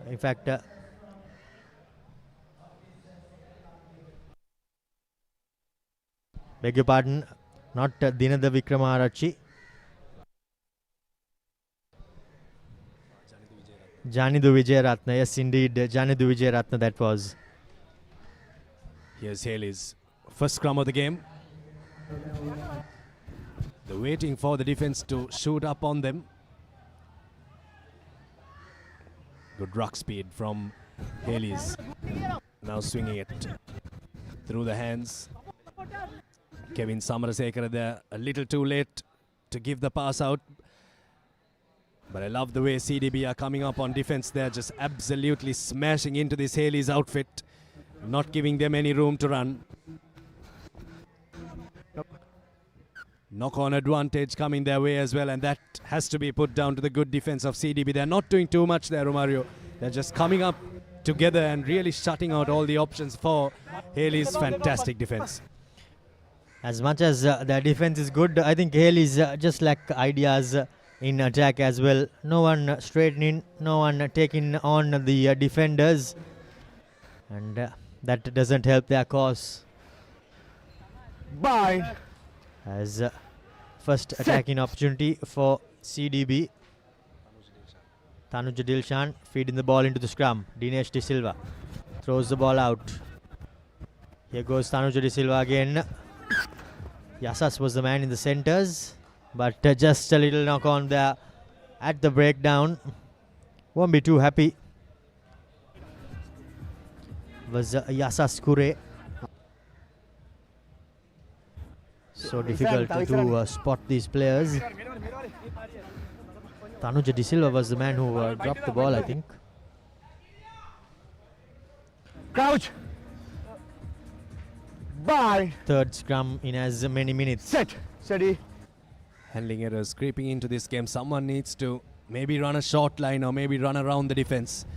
Speaker 9: In fact, beg your pardon, not Dinada Vikramarachchi. Janidu Vijayaratne, yes indeed, Janidu Vijayaratne that was.
Speaker 8: Here's Hayleys. First scrum of the game. They're waiting for the defense to shoot up on them. Good ruck speed from Hayleys. Now swinging it through the hands. Kevin Samarasekara there, a little too late to give the pass out. But I love the way CDB are coming up on defense there, just absolutely smashing into this Hayleys outfit, not giving them any room to run. Knock-on advantage coming their way as well, and that has to be put down to the good defense of CDB. They're not doing too much there, Romario. They're just coming up together and really shutting out all the options for Hayleys' fantastic defense.
Speaker 9: As much as their defense is good, I think Hayleys just lack ideas in attack as well. No one straightening, no one taking on the defenders, and that doesn't help their cause.
Speaker 6: Bye.
Speaker 9: As first attacking opportunity for CDB. Tanuja Dilshan feeding the ball into the scrum. Dinesh De Silva throws the ball out. Here goes Tanuja De Silva again. Yasas was the man in the centres, but just a little knock on there at the breakdown. Won't be too happy. Was Yasas Kure. So difficult to spot these players. Tanuja De Silva was the man who dropped the ball, I think.
Speaker 6: Crouch. Bye.
Speaker 9: Third scrum in as many minutes.
Speaker 6: Set. Steady.
Speaker 8: Handling errors creeping into this game. Someone needs to maybe run a short line or maybe run around the defense.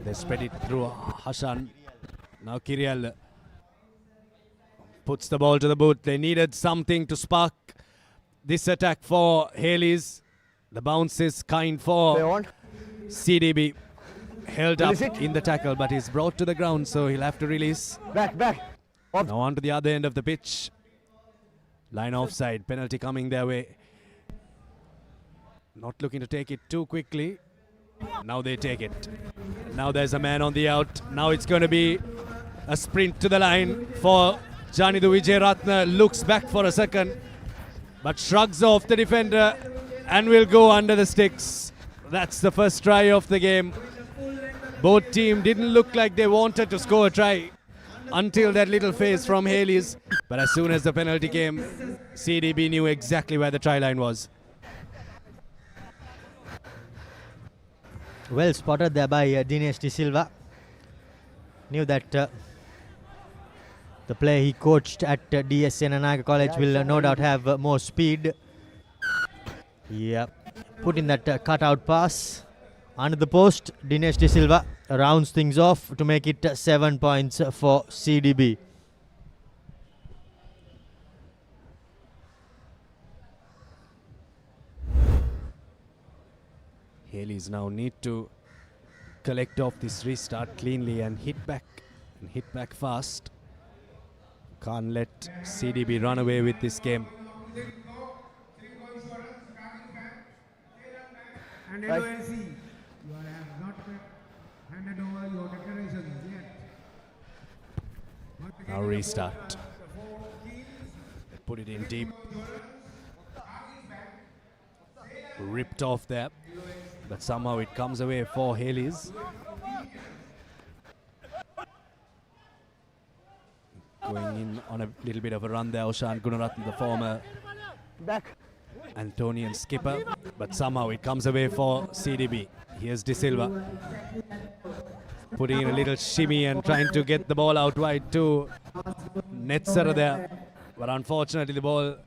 Speaker 8: They spread it through Hashan. Now Kiriel puts the ball to the boot. They needed something to spark this attack for Hayleys. The bounce is kind for CDB. Held up in the tackle, but he's brought to the ground, so he'll have to release.
Speaker 6: Back.
Speaker 8: Now on to the other end of the pitch. Line offside, penalty coming their way. Not looking to take it too quickly. Now they take it. Now there's a man on the out. Now it's going to be a sprint to the line for Janidu Vijayaratne. Looks back for a second, but shrugs off the defender and will go under the sticks. That's the first try of the game. Both teams didn't look like they wanted to score a try until that little phase from Hayleys. But as soon as the penalty came, CDB knew exactly where the try line was.
Speaker 9: Well spotted there by Dinesh De Silva. Knew that the player he coached at DS Senanayake College will no doubt have more speed. Yeah, put in that cutout pass. Under the post, Dinesh De Silva rounds things off to make it 7 points for CDB.
Speaker 8: Hayleys now need to collect off this restart cleanly and hit back fast. Can't let CDB run away with this game.
Speaker 7: And LOLC, you have not handed over your declarations yet.
Speaker 8: Now restart. Put it in deep. Ripped off there, but somehow it comes away for Hayleys. Going in on a little bit of a run there, Oshan Gunaratne, the former Antonian skipper, but somehow it comes away for CDB. Here's De Silva putting in a little shimmy and trying to get the ball out wide to Netsara there, but unfortunately the ball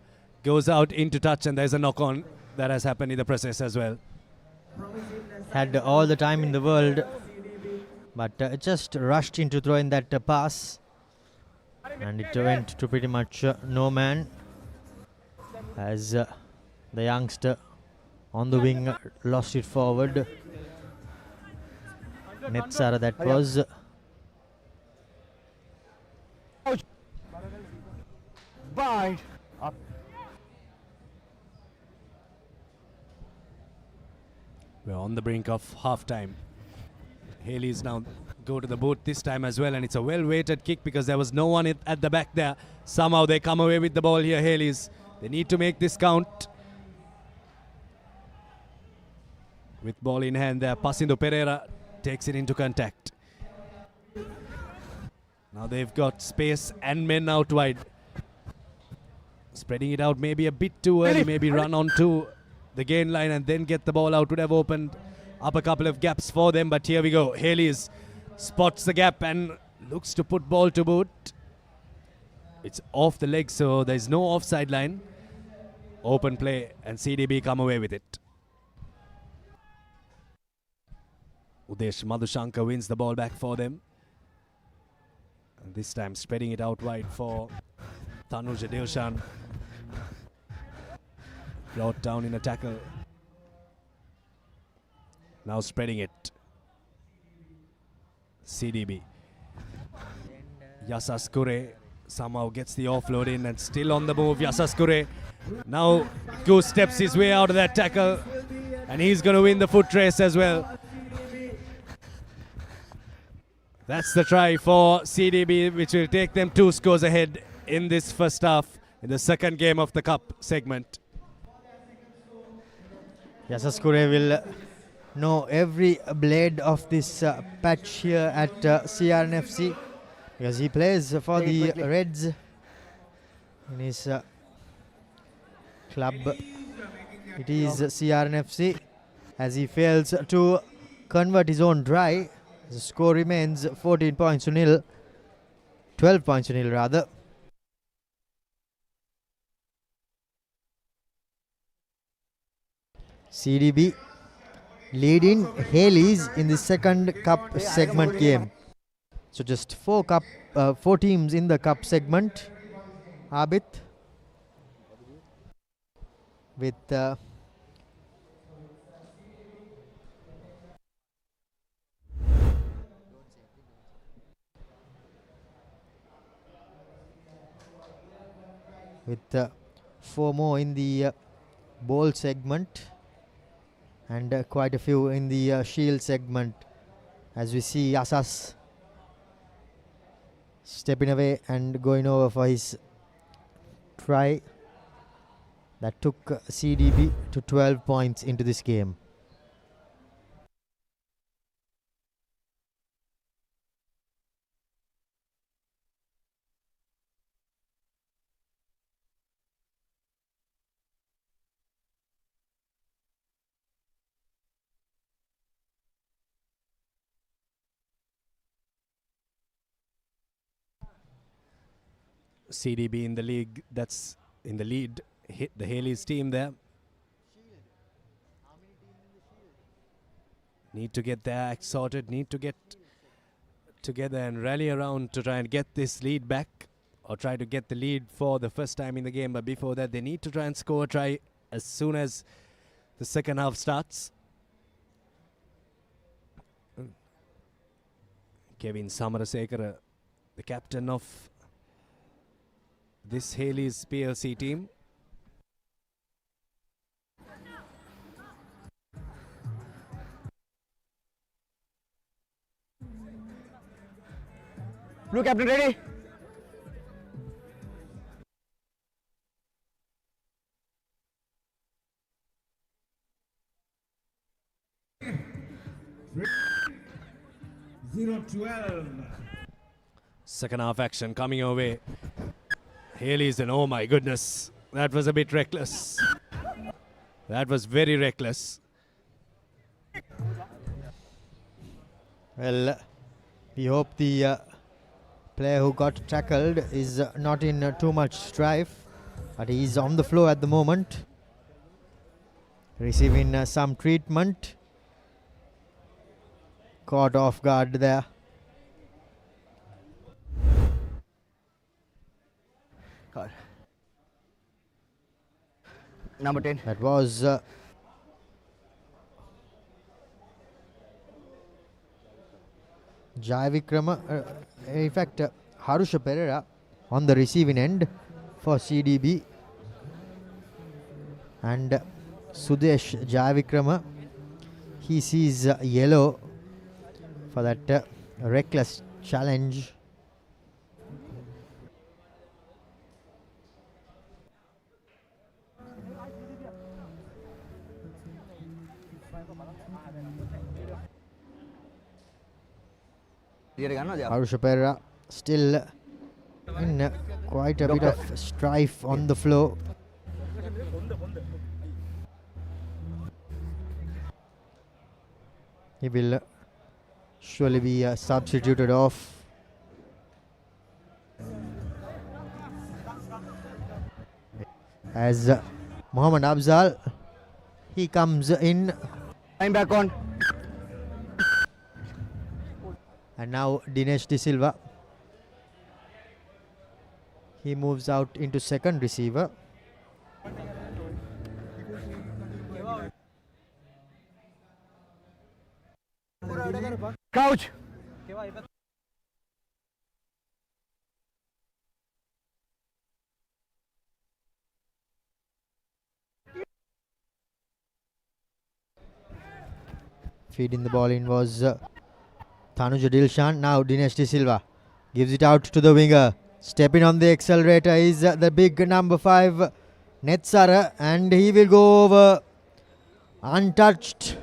Speaker 8: goes out into touch, and there's a knock-on that has happened in the process as well.
Speaker 9: Had all the time in the world, but just rushed into throwing that pass, and it went to pretty much no man, as the youngster on the wing lost it forward. Netsara that was.
Speaker 6: Bye.
Speaker 8: We're on the brink of half-time. Hayleys now go to the boot this time as well, and it's a well-weighted kick because there was no one at the back there. Somehow they come away with the ball here, Hayleys. They need to make this count. With ball in hand there, Pasindo Pereira takes it into contact. Now they've got space and men out wide. Spreading it out maybe a bit too early, maybe run on to the gain line and then get the ball out would have opened up a couple of gaps for them, but here we go. Hayleys spots the gap and looks to put ball to boot. It's off the leg, so there's no offside line. Open play, and CDB come away with it. Udesh Madhushankar wins the ball back for them. And this time spreading it out wide for Tanuja Dilshan. Brought down in a tackle. Now spreading it. CDB. Yasaskure somehow gets the offload in and still on the move. Yasaskure now Goose steps his way out of that tackle, and he's going to win the foot race as well. That's the try for CDB, which will take them 2 scores ahead in this first half, in the second game of the cup segment.
Speaker 9: Yasaskure will know every blade of this patch here at CRNFC, because he plays for the Reds in his club. It is CRNFC, as he fails to convert his own try. The score remains 14 points to nil, 12 points to nil rather. CDB leading Hayleys in the second cup segment game. So just 4 teams in the cup segment. Abid with with 4 more in the bowl segment, and quite a few in the shield segment, as we see Asas stepping away and going over for his try that took CDB to 12 points into this game.
Speaker 8: CDB in the league, that's in the lead, hit the Hayleys team there. Need to get their act sorted, need to get together and rally around to try and get this lead back, or try to get the lead for the first time in the game. But before that, they need to try and score a try as soon as the second half starts. Kevin Samarasekara, the captain of this Hayleys PLC team.
Speaker 2: Blue captain ready?
Speaker 7: Zero 12.
Speaker 8: Second half action coming our way. Hayleys, and oh my goodness, that was a bit reckless. That was very reckless.
Speaker 9: Well, we hope the player who got tackled is not in too much strife. but he's on the floor at the moment, receiving some treatment. Caught off guard there.
Speaker 2: God. Number 10.
Speaker 9: That was Javikrama, in fact, Harusha Pereira on the receiving end for CDB, and Sudesh Javikrama, he sees yellow for that reckless challenge. Harusha Pereira still in quite a bit of strife on the floor. He will surely be substituted off. As Mohammad Afzal, he comes in.
Speaker 2: I'm back on.
Speaker 9: And now Dinesh De Silva. He moves out into second receiver.
Speaker 2: Couch.
Speaker 9: Feeding the ball in was Tanuja Dilshan. Now Dinesh De Silva gives it out to the winger. Stepping on the accelerator is the big number 5 Netsara, and he will go over untouched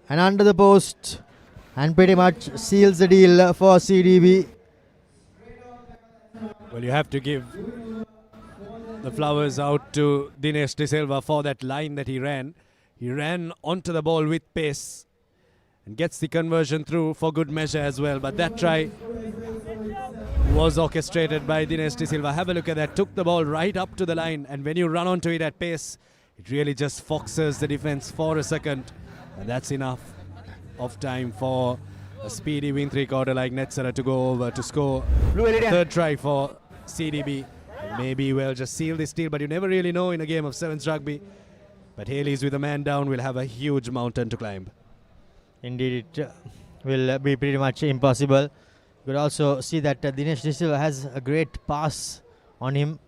Speaker 9: and under the post and pretty much seals the deal for CDB.
Speaker 8: Well, you have to give the flowers out to Dinesh De Silva for that line that he ran. He ran onto the ball with pace and gets the conversion through for good measure as well. But that try was orchestrated by Dinesh De Silva. Have a look at that. Took the ball right up to the line, and when you run onto it at pace, it really just foxes the defense for a second. And that's enough of time for a speedy win three-quarter like Netsara to go over to score third try for CDB. Maybe we'll just seal this deal, but you never really know in a game of sevens rugby. But Hayleys with a man down will have a huge mountain to climb.
Speaker 9: Indeed, it will be pretty much impossible. You could also see that Dinesh De Silva has a great pass on him,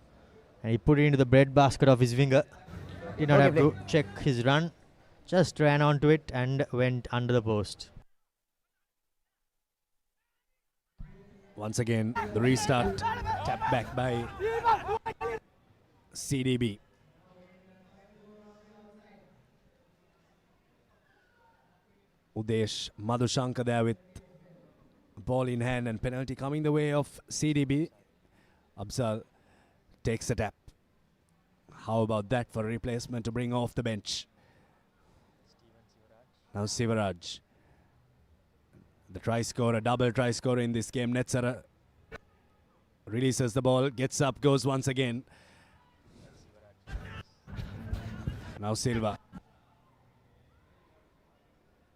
Speaker 9: and he put it into the bread basket of his winger. Did not have to check his run, just ran onto it and went under the post.
Speaker 8: Once again, the restart tapped back by CDB. Udesh Madhushankar there with ball in hand, and penalty coming the way of CDB. Afzal takes a tap. How about that for a replacement to bring off the bench? Now Sivaraj, the try scorer, double try scorer in this game. Netsara releases the ball, gets up, goes once again. Now Silva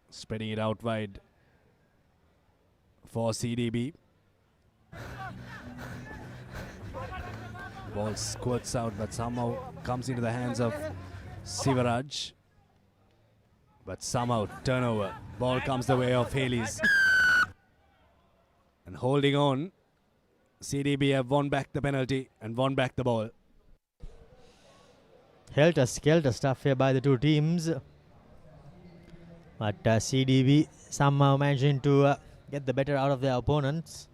Speaker 8: spreading it out wide for CDB. Ball squirts out, but somehow comes into the hands of Sivaraj. But somehow turnover. Ball comes the way of Hayleys. And holding on, CDB have won back the penalty and won back the ball.
Speaker 9: Helter-skelter stuff here by the two teams. But CDB somehow managing to get the better out of their opponents.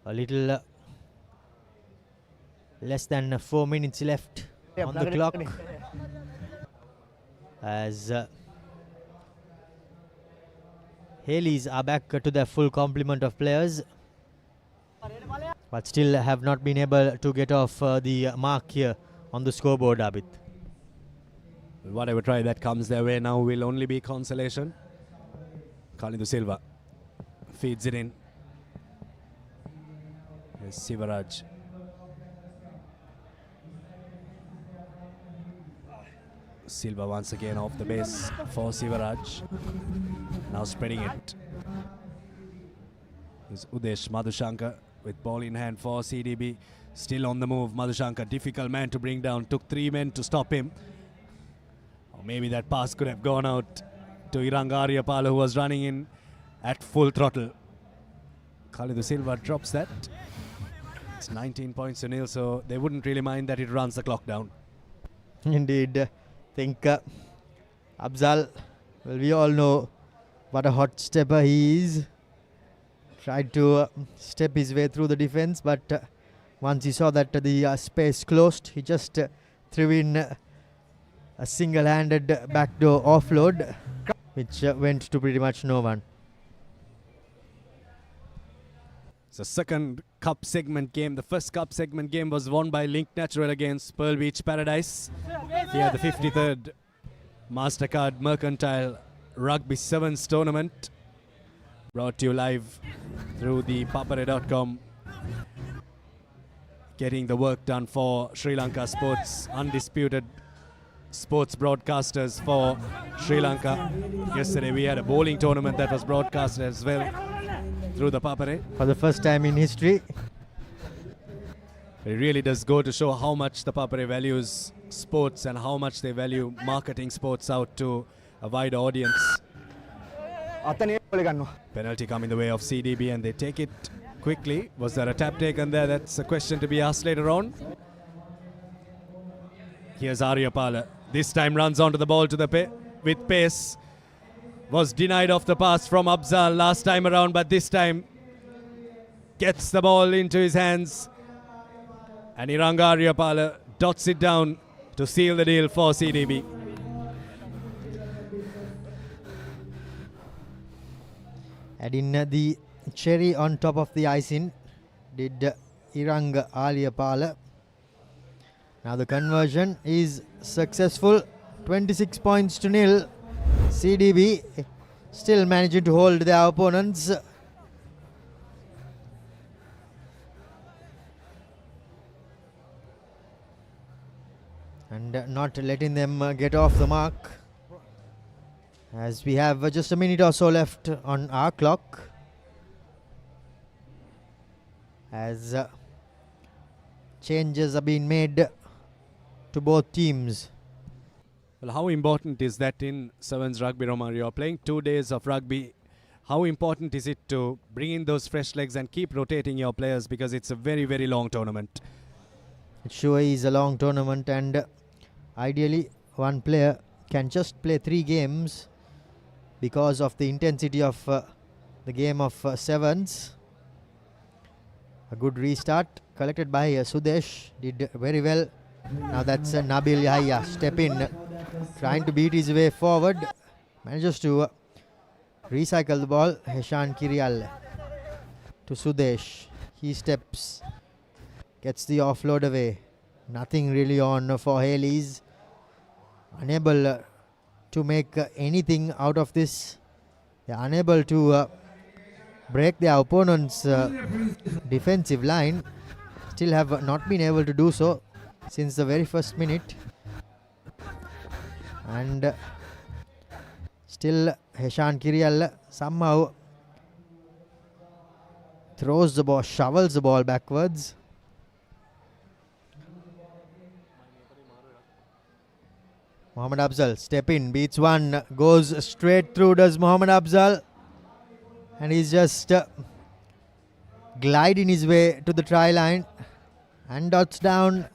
Speaker 9: A little less than 4 minutes left on the clock, as Hayleys are back to their full complement of players, but still have not been able to get off the mark here on the scoreboard, Abid.
Speaker 8: Whatever try that comes their way now will only be consolation. Kalindu Silva feeds it in. Here's Sivaraj. Silva once again off the base for Sivaraj. Now spreading it. Is Udesh Madhushankar with ball in hand for CDB. Still on the move. Madhushankar, difficult man to bring down. Took 3 men to stop him. Or maybe that pass could have gone out to Iranga Aryapala, who was running in at full throttle. Khalid Silva drops that. It's 19 points to nil, so they wouldn't really mind that it runs the clock down.
Speaker 9: Indeed. Think Afzal, well, we all know what a hot stepper he is. Tried to step his way through the defense, but once he saw that the space closed, he just threw in a single-handed backdoor offload, which went to pretty much no one.
Speaker 8: It's the second cup segment game. The first cup segment game was won by Link Natural against Pearl Beach Paradise. Here the 53rd Mastercard Mercantile Rugby Sevens tournament. Brought to you live through the Papare.com. Getting the work done for Sri Lanka Sports, undisputed sports broadcasters for Sri Lanka. Yesterday we had a bowling tournament that was broadcasted as well through the Papare.
Speaker 9: For the first time in history.
Speaker 8: It really does go to show how much the Papare values sports and how much they value marketing sports out to a wide audience. Penalty coming the way of CDB and they take it quickly. Was there a tap taken there? That's a question to be asked later on. Here's Aryapala. This time runs onto the ball to the with pace. Was denied off the pass from Afzal last time around, but this time gets the ball into his hands. And Iranga Aryapala dots it down to seal the deal for CDB.
Speaker 9: Adding the cherry on top of the icing did Iranga Aryapala. Now the conversion is successful. 26 points to nil. CDB still managing to hold their opponents. And not letting them get off the mark. As we have just a minute or so left on our clock. As changes are being made to both teams.
Speaker 8: Well, how important is that in Sevens Rugby, Roman? You're playing 2 days of rugby. How important is it to bring in those fresh legs and keep rotating your players, because it's a very, very long tournament?
Speaker 9: It sure is a long tournament, and ideally one player can just play 3 games because of the intensity of the game of sevens. A good restart collected by Sudesh, did very well. Now that's Nabil Yahya, step in, trying to beat his way forward, manages to recycle the ball. Heshan Kirial to Sudesh, he steps, gets the offload away. Nothing really on for Hayleys, unable to make anything out of this. They are unable to break their opponent's defensive line. Still have not been able to do so since the very first minute. And still Heshan Kirial somehow throws the ball, shovels the ball backwards. Mohammad Afzal, step in, beats one, goes straight through, does Mohammad Afzal. And he's just gliding his way to the try line and dots down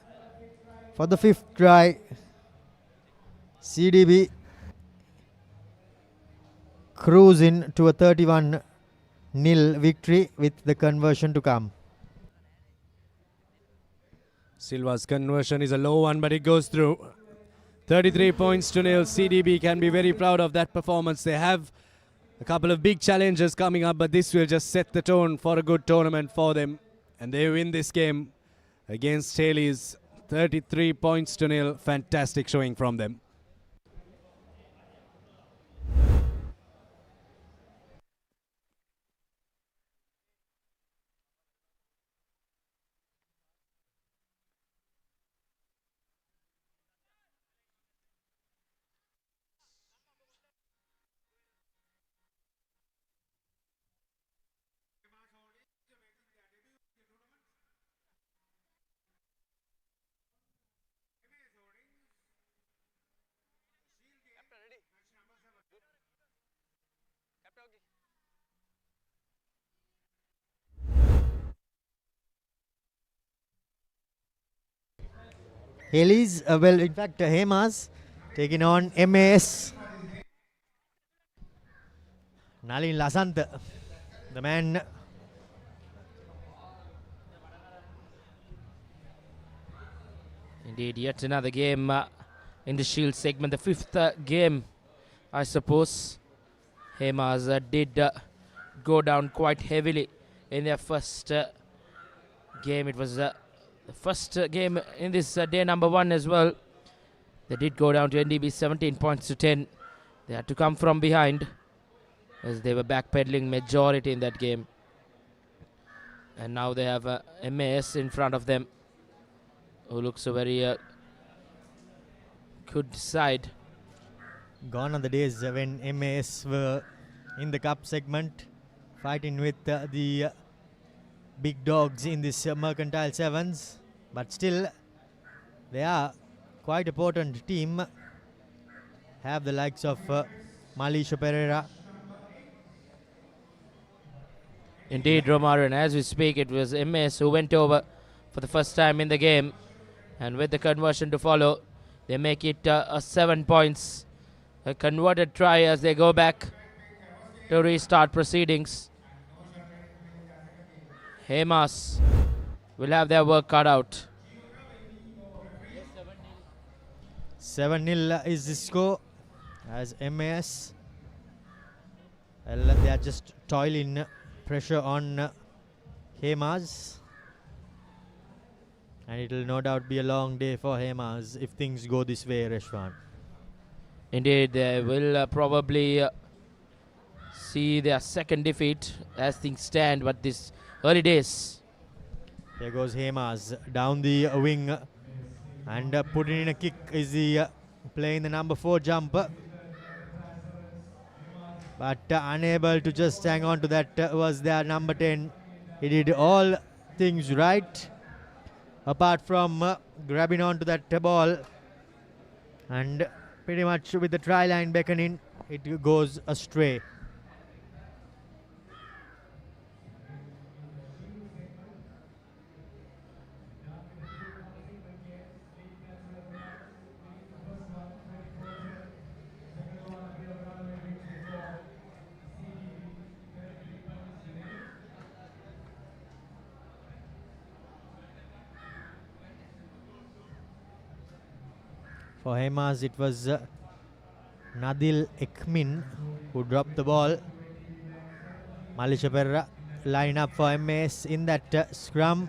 Speaker 9: for the 5th try. CDB cruising to a 31-0 victory with the conversion to come.
Speaker 8: Silva's conversion is a low one, but it goes through. 33 points to nil. CDB can be very proud of that performance. They have a couple of big challenges coming up, but this will just set the tone for a good tournament for them. And they win this game against Hayleys. 33 points to nil. Fantastic showing from them.
Speaker 9: Hayleys, well, in fact, Hamas taking on MAS. Nalin Lasant, the man.
Speaker 1: Indeed, yet another game in the Shield segment. The fifth game, I suppose. Hamas did go down quite heavily in their first game. It was the first game in this day number 1 as well. They did go down to NDB 17 points to 10. They had to come from behind as they were backpedaling majority in that game. And now they have MAS in front of them, who looks a very good side.
Speaker 9: Gone are the days when MAS were in the cup segment fighting with the big dogs in this Mercantile Sevens, but still they are quite a potent team. Have the likes of Malisha Pereira.
Speaker 1: Indeed, Romario, and as we speak, it was MAS who went over for the first time in the game, and with the conversion to follow, they make it 7 points. A converted try as they go back to restart proceedings. Hamas will have their work cut out.
Speaker 9: 7-0 is the score as MAS. Well, they are just toiling pressure on Hamas. And it will no doubt be a long day for Hamas if things go this way, Reshwan.
Speaker 1: Indeed, they will probably see their second defeat as things stand, but this early days.
Speaker 9: There goes Hamas down the wing and putting in a kick is the playing the number 4 jumper. But unable to just hang on to that was their number 10. He did all things right apart from grabbing onto that ball, and pretty much with the try line beckoning, it goes astray. For Hamas, it was Nadil Ekmin who dropped the ball. Malisha Pereira line up for MAS in that scrum.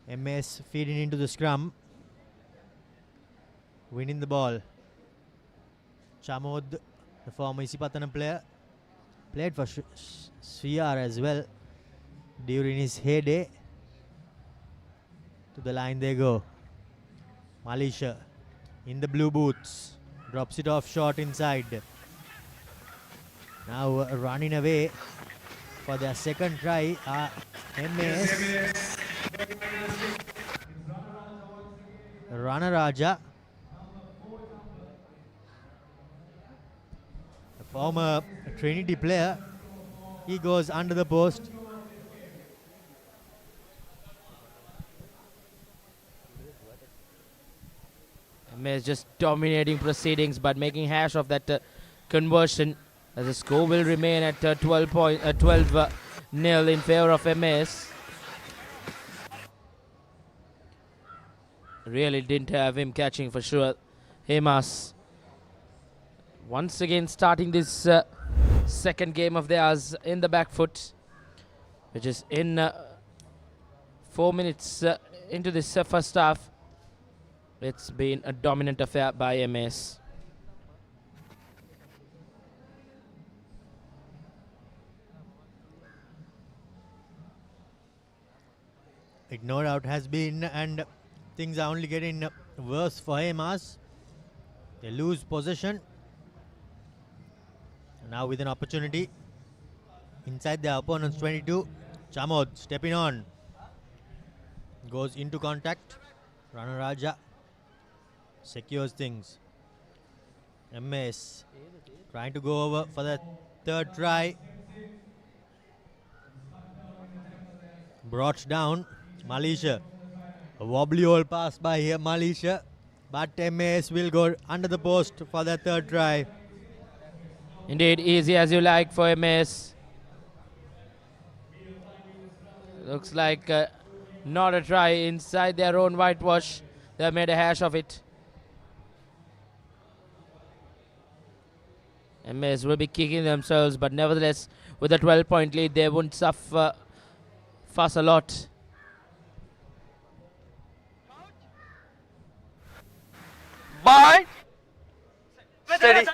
Speaker 9: MAS feeding into the scrum. Winning the ball. Chamod, the former Isipatana player, played for Swiyar as well during his heyday. To the line they go. Malisha in the blue boots. Drops it off short inside. Now running away for their second try are MAS. Ranaraja. Former Trinity player, he goes under the post.
Speaker 1: MAS just dominating proceedings but making hash of that conversion, as the score will remain at 12-0 in favor of MAS. Really didn't have him catching for sure. Hamas once again starting this second game of theirs in the back foot, which is in 4 minutes into this first half. It's been a dominant affair by MAS.
Speaker 9: It no doubt has been, and things are only getting worse for Hamas. They lose possession. Now with an opportunity inside their opponent's 22. Chamod stepping on. Goes into contact. Ranaraja secures things. MS trying to go over for the third try. Brought down. Malaysia. A wobbly old pass by here, Malaysia. But MS will go under the post for the third try.
Speaker 1: Indeed, easy as you like for MS. Looks like not a try inside their own whitewash. They have made a hash of it. MS will be kicking themselves, but nevertheless, with a 12-point lead, they won't suffer fuss a lot.
Speaker 2: Bye. Steady.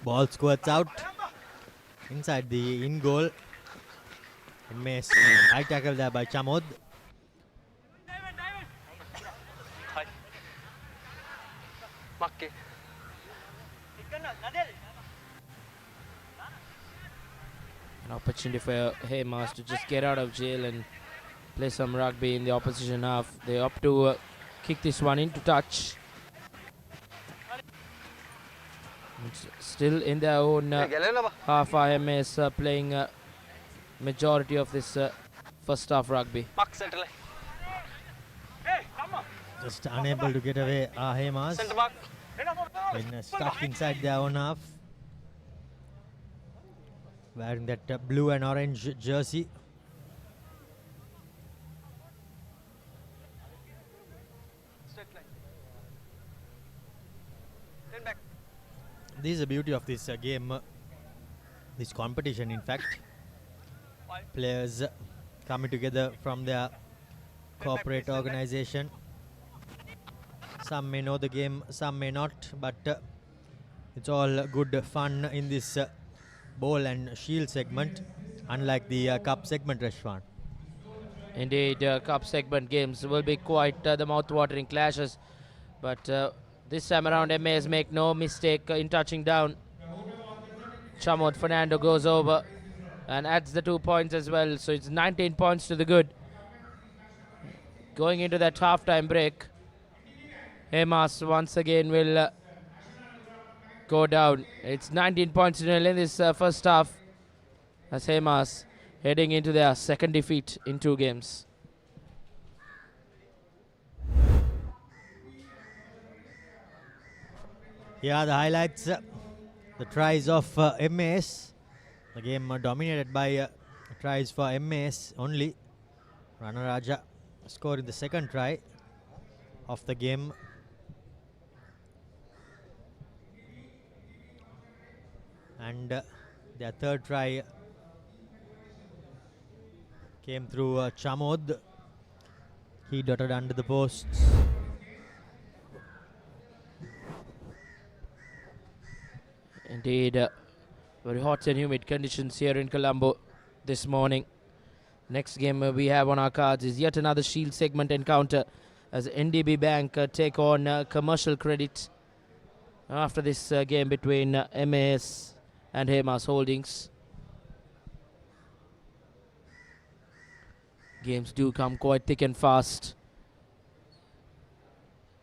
Speaker 9: Ball squirts out inside the in goal. MS high tackle there by Chamod.
Speaker 2: Makke.
Speaker 1: An opportunity for Hamas to just get out of jail and play some rugby in the opposition half. They opt to kick this one into touch. It's still in their own half. IMS playing majority of this first half rugby.
Speaker 9: Just unable to get away. Hamas when stuck inside their own half. Wearing that blue and orange jersey. This is the beauty of this game, this competition in fact. Players coming together from their corporate organization. Some may know the game, some may not, but it's all good fun in this bowl and shield segment, unlike the cup segment, Rashwan.
Speaker 1: Indeed, cup segment games will be quite the mouth-watering clashes, but this time around MAs make no mistake in touching down. Chamod Fernando goes over and adds the 2 points as well, so it's 19 points to the good. Going into that half-time break, Hamas once again will go down. It's 19 points to nil in this first half, as Hamas heading into their second defeat in 2 games.
Speaker 9: Here are the highlights. The tries of MAS. The game dominated by tries for MAS only. Rana Raja scoring the second try of the game. And their third try came through Chamod. He dotted under the posts.
Speaker 1: Indeed, very hot and humid conditions here in Colombo this morning. Next game we have on our cards is yet another shield segment encounter as NDB Bank take on Commercial Credit after this game between MAS and Hamas Holdings. Games do come quite thick and fast.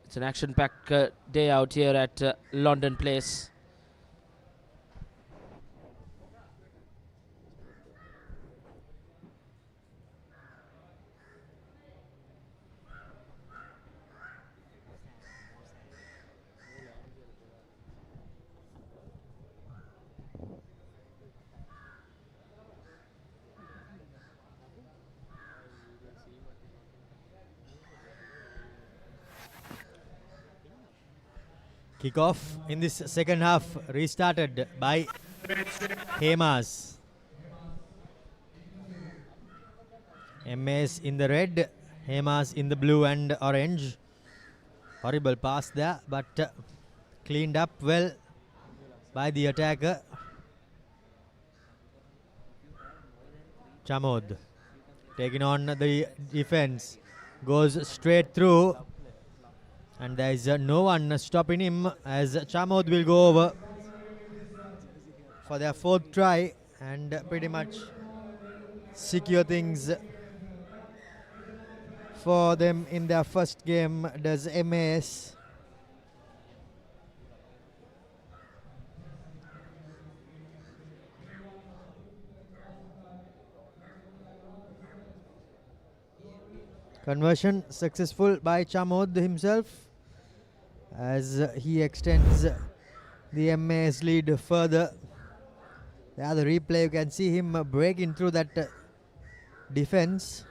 Speaker 1: It's an action-packed day out here at London Place.
Speaker 9: Kickoff in this second half restarted by Hamas. MAs in the red, Hamas in the blue and orange. Horrible pass there, but cleaned up well by the attacker. Chamod taking on the defense, goes straight through. And there is no one stopping him as Chamod will go over for their fourth try and pretty much secure things for them in their first game does MAS. Conversion successful by Chamod himself as he extends the MAS lead further. There the replay, you can see him breaking through that defense.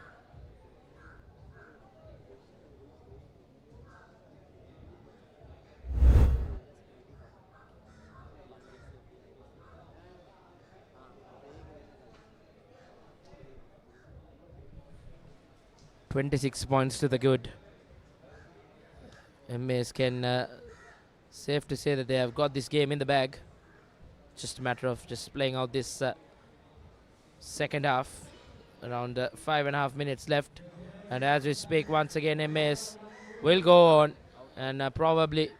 Speaker 1: $26 points to the good. MAS can safe to say that they have got this game in the bag. Just a matter of just playing out this second half. Around 5.5 minutes left, and as we speak, once again MAS will go on and probably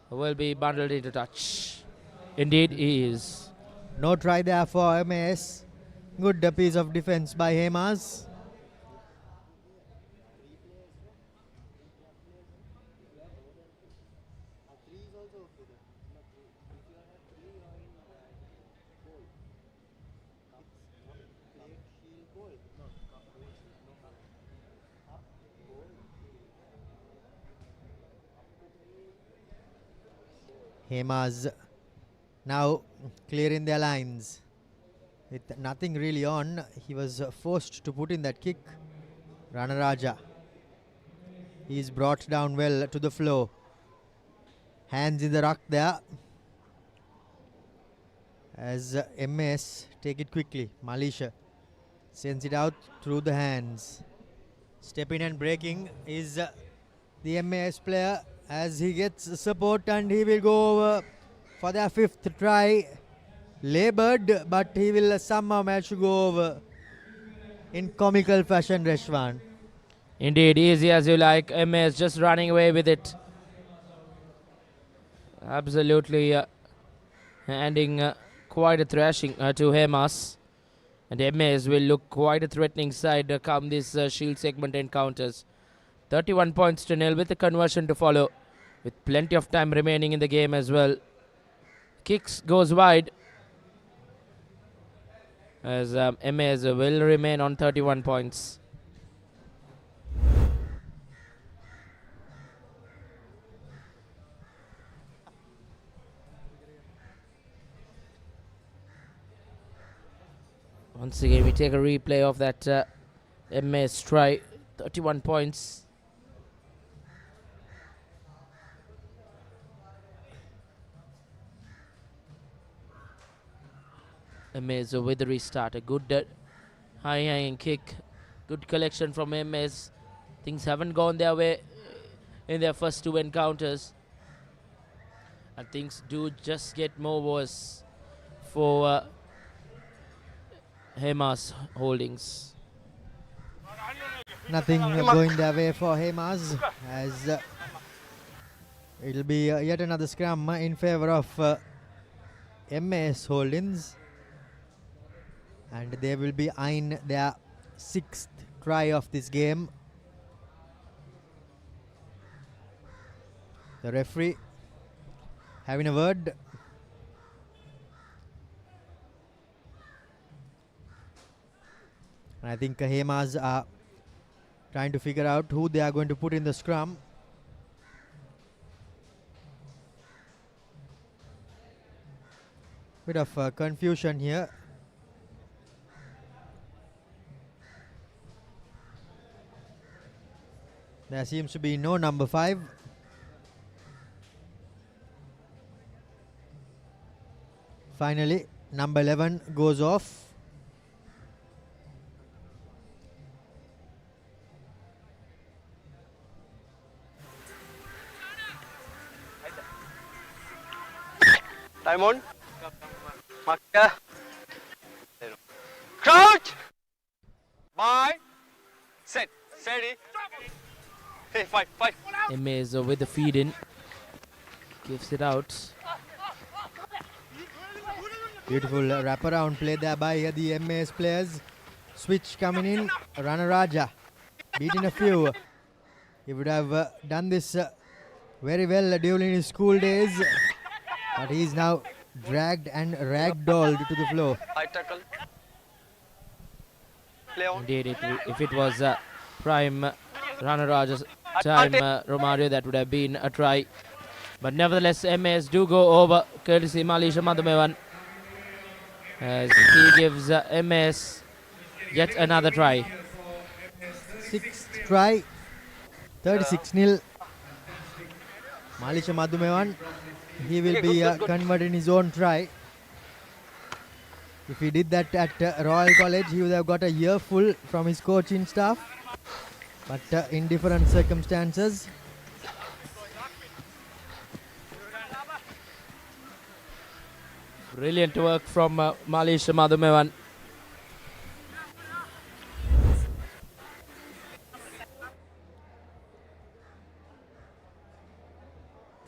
Speaker 1: will be bundled into touch. Indeed he is.
Speaker 9: No try there for MAS. Good piece of defense by Hamas. Hamas now clearing their lines. With nothing really on, he was forced to put in that kick. Ranaraja. He is brought down well to the floor. Hands in the ruck there. As MAS take it quickly. Malisha sends it out through the hands. Stepping and breaking is the MAS player as he gets support, and he will go over for their fifth try. Labored, but he will somehow manage to go over in comical fashion, Reshwan.
Speaker 1: Indeed, easy as you like. MAS just running away with it. Absolutely handing quite a thrashing to Hamas. And MAS will look quite a threatening side come this shield segment encounters. 31 points to nil with the conversion to follow, with plenty of time remaining in the game as well. Kicks goes wide as MAS will remain on 31 points. Once again, we take a replay of that MAS try. 31 points. MAS with the restart. A good high-hanging kick. Good collection from MAS. Things haven't gone their way in their first two encounters. And things do just get more worse for Hamas Holdings.
Speaker 9: Nothing going their way for Hamas, as it will be yet another scrum in favor of MAS Holdings, and they will be eyeing their sixth try of this game. The referee having a word. And I think Hamas are trying to figure out who they are going to put in the scrum. Bit of confusion here. There seems to be no number 5. Finally, number 11 goes off.
Speaker 2: Time on. Marker. Crouch. Bye. Set. Steady. Hey, five.
Speaker 1: MAS with the feed in. Gives it out.
Speaker 9: Beautiful wraparound play there by the MAS players. Switch coming in. Ranaraja beating a few. He would have done this very well during his school days, but he is now dragged and ragdolled to the floor.
Speaker 2: High tackle. Play on.
Speaker 1: Indeed, if it was prime Ranaraja's time, Romario, that would have been a try. But nevertheless, MAS do go over, courtesy Malisha Madhumevan, as he gives MAS yet another try.
Speaker 9: Sixth try, 36-0. Malisha Madhumevan, he will be converting his own try. If he did that at Royal College, he would have got a year full from his coaching staff. But in different circumstances.
Speaker 1: Brilliant work from Malisha Madhumevan.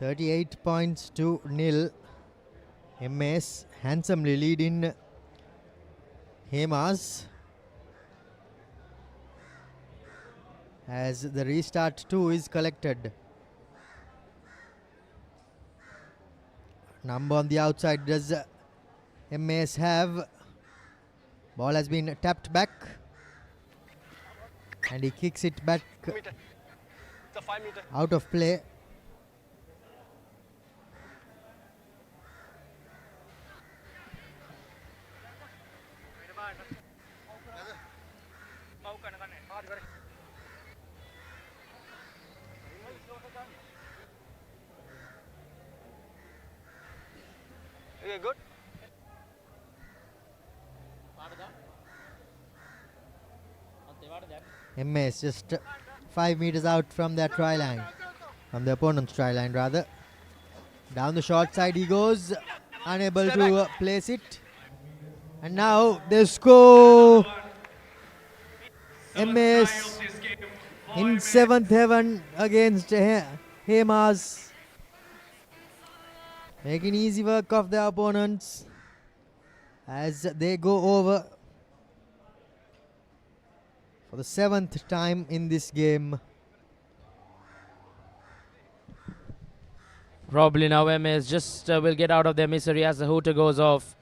Speaker 9: $38.2-0. MAS handsomely lead in Hamas as the restart 2 is collected. Number on the outside does MAS have. Ball has been tapped back and he kicks it back
Speaker 2: It's a 5 meter.
Speaker 9: out of play.
Speaker 2: Okay, good.
Speaker 9: MAS just 5 meters out from their try line, from the opponent's try line rather. Down the short side he goes, unable to place it. And now they score. MAS in 7th heaven against Hamas, making easy work of their opponents as they go over for the 7th time in this game.
Speaker 1: Probably now MAS just will get out of their misery as the hooter goes off.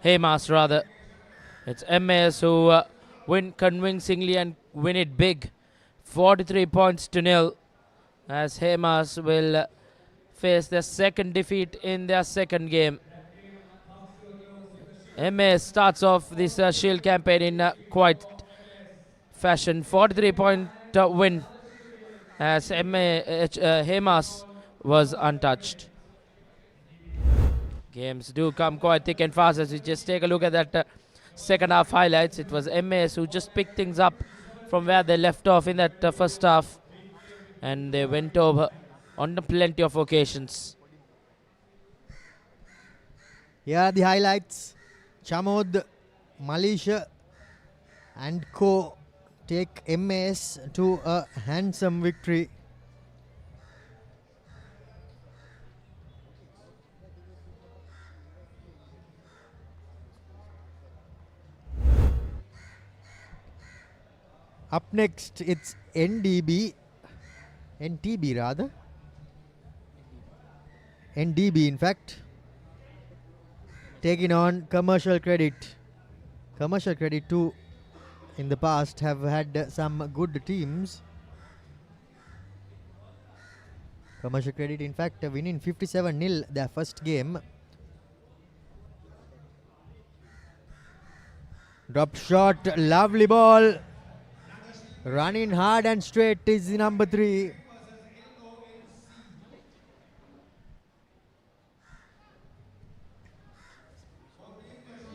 Speaker 1: Hamas rather. It's MAS who win convincingly and win it big. 43-0 as Hamas will face their second defeat in their second game. MAS starts off this Shield campaign in quite fashion. 43-point win as Hamas was untouched. Games do come quite thick and fast as we just take a look at that second half highlights. It was MAS who just picked things up from where they left off in that first half, and they went over on plenty of occasions.
Speaker 9: Here are the highlights. Chamod, Malisha and co take MAS to a handsome victory. Up next, it's NTB rather. NTB in fact, taking on Commercial Credit. Commercial Credit too in the past have had some good teams. Commercial Credit in fact winning 57-0 their first game. Drop shot, lovely ball. Running hard and straight is the number 3.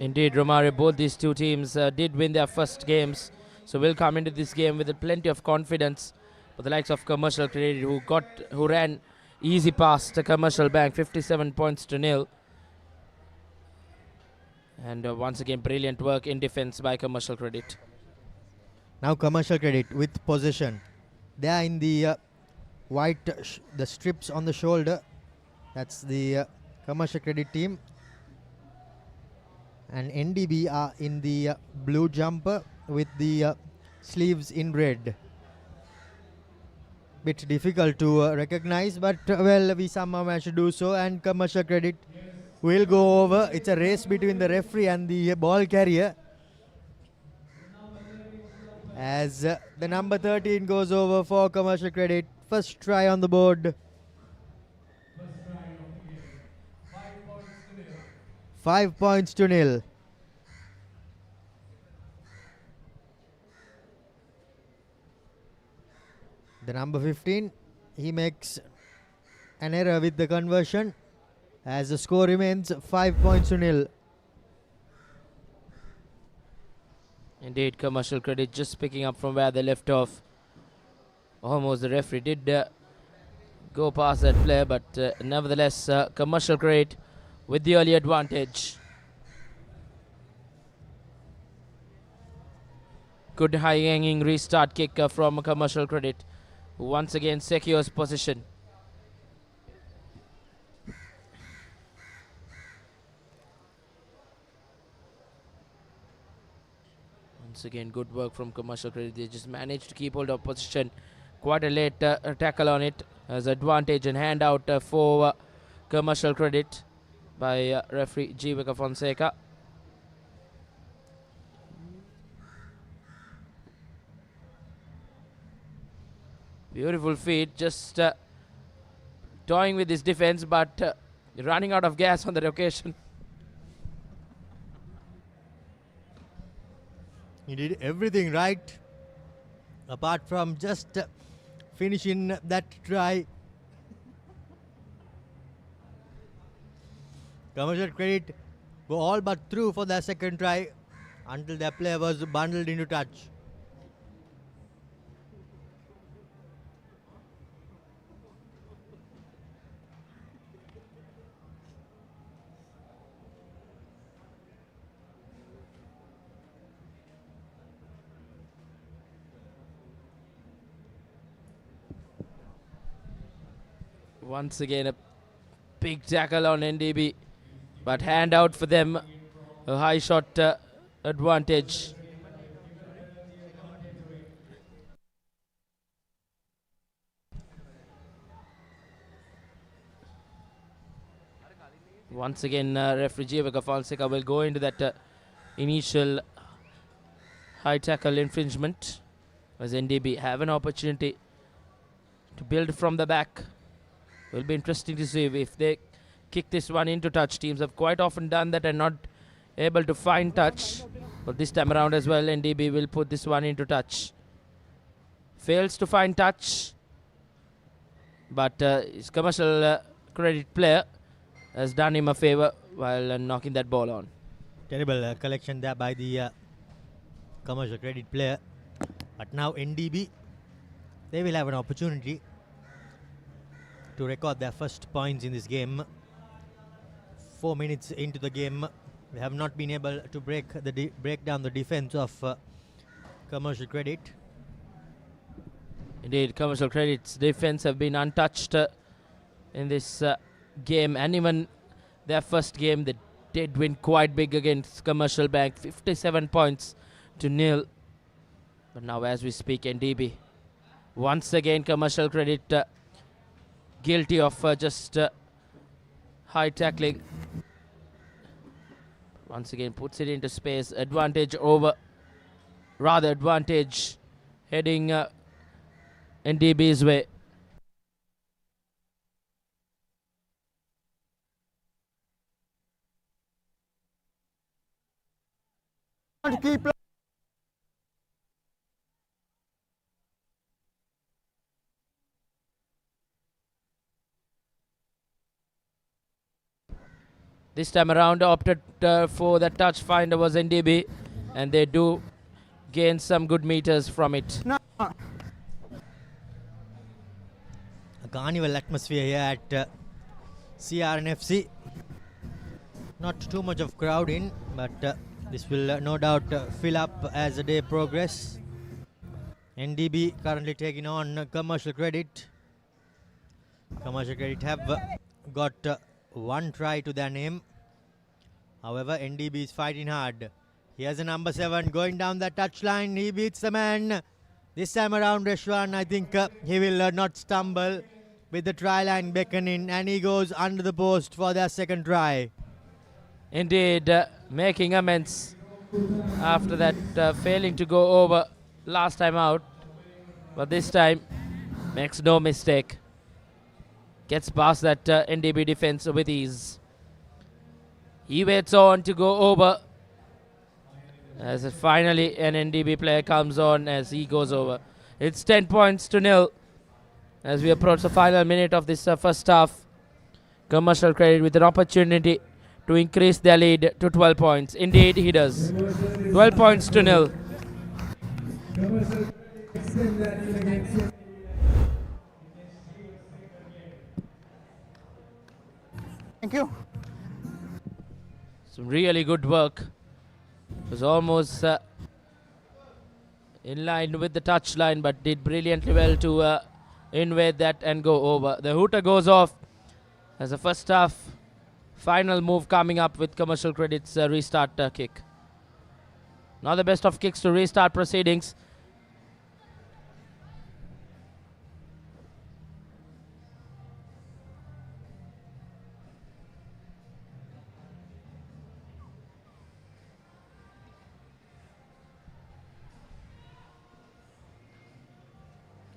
Speaker 1: Indeed, Romario, both these two teams did win their first games, so we'll come into this game with plenty of confidence. But the likes of Commercial Credit, who ran easy past the Commercial Bank, 57-0. And once again, brilliant work in defense by Commercial Credit.
Speaker 9: Now Commercial Credit with possession. They are in the white, the strips on the shoulder. That's the Commercial Credit team. And NDB are in the blue jumper with the sleeves in red. bit difficult to recognize, but well, we somehow managed to do so, and Commercial Credit will go over. It's a race between the referee and the ball carrier, as the number 13 goes over for Commercial Credit. First try on the board. 5 points to nil. The number 15, he makes an error with the conversion, as the score remains 5 points to nil.
Speaker 1: Indeed, Commercial Credit just picking up from where they left off. Almost the referee did go past that player, but nevertheless, Commercial Credit with the early advantage. Good high-hanging restart kick from Commercial Credit, who once again secures position. Once again, good work from Commercial Credit. They just managed to keep hold of position. Quite a late tackle on it as advantage and handout for Commercial Credit by referee Jivaka Fonseca. Beautiful feed, just toying with his defense, but running out of gas on that occasion.
Speaker 9: He did everything right, apart from just finishing that try. Commercial Credit go all but through for their second try until their player was bundled into touch.
Speaker 1: Once again, a big tackle on NDB, but hand out for them, a high shot advantage. Once again, referee Jivaka Fonseca will go into that initial high tackle infringement, as NDB have an opportunity to build from the back. Will be interesting to see if they kick this one into touch. Teams have quite often done that and not able to find touch. But this time around as well, NDB will put this one into touch. Fails to find touch, but his Commercial Credit player has done him a favor while knocking that ball on.
Speaker 9: Terrible collection there by the Commercial Credit player. But now NDB, they will have an opportunity to record their first points in this game. 4 minutes into the game, they have not been able to break down the defense of Commercial Credit.
Speaker 1: Indeed, Commercial Credit's defense have been untouched in this game, and even their first game they did win quite big against Commercial Bank, 57 points to nil. But now as we speak, NDB once again, Commercial Credit guilty of just high tackling. Once again puts it into space. Advantage heading NDB's way. This time around opted for the touch finder was NDB, and they do gain some good meters from it.
Speaker 9: A carnival atmosphere here at CRNFC. Not too much of crowd in, but this will no doubt fill up as the day progresses. NDB currently taking on Commercial Credit. Commercial Credit have got one try to their name. However, NDB is fighting hard. Here's a number 7 going down the touchline. He beats the man. This time around, Reshwan, I think he will not stumble with the try line beckoning, and he goes under the post for their second try.
Speaker 1: Indeed, making amends after that failing to go over last time out. But this time, makes no mistake. Gets past that NDB defense with ease. He waits on to go over. As finally an NDB player comes on as he goes over. It's 10 points to nil as we approach the final minute of this first half. Commercial Credit with an opportunity to increase their lead to 12 points. Indeed, he does. 12 points to nil.
Speaker 10: Thank you.
Speaker 1: Some really good work. It was almost in line with the touch line, but did brilliantly well to invade that and go over. The hooter goes off as a first half final move coming up with Commercial Credit's restart kick. Now the best of kicks to restart proceedings.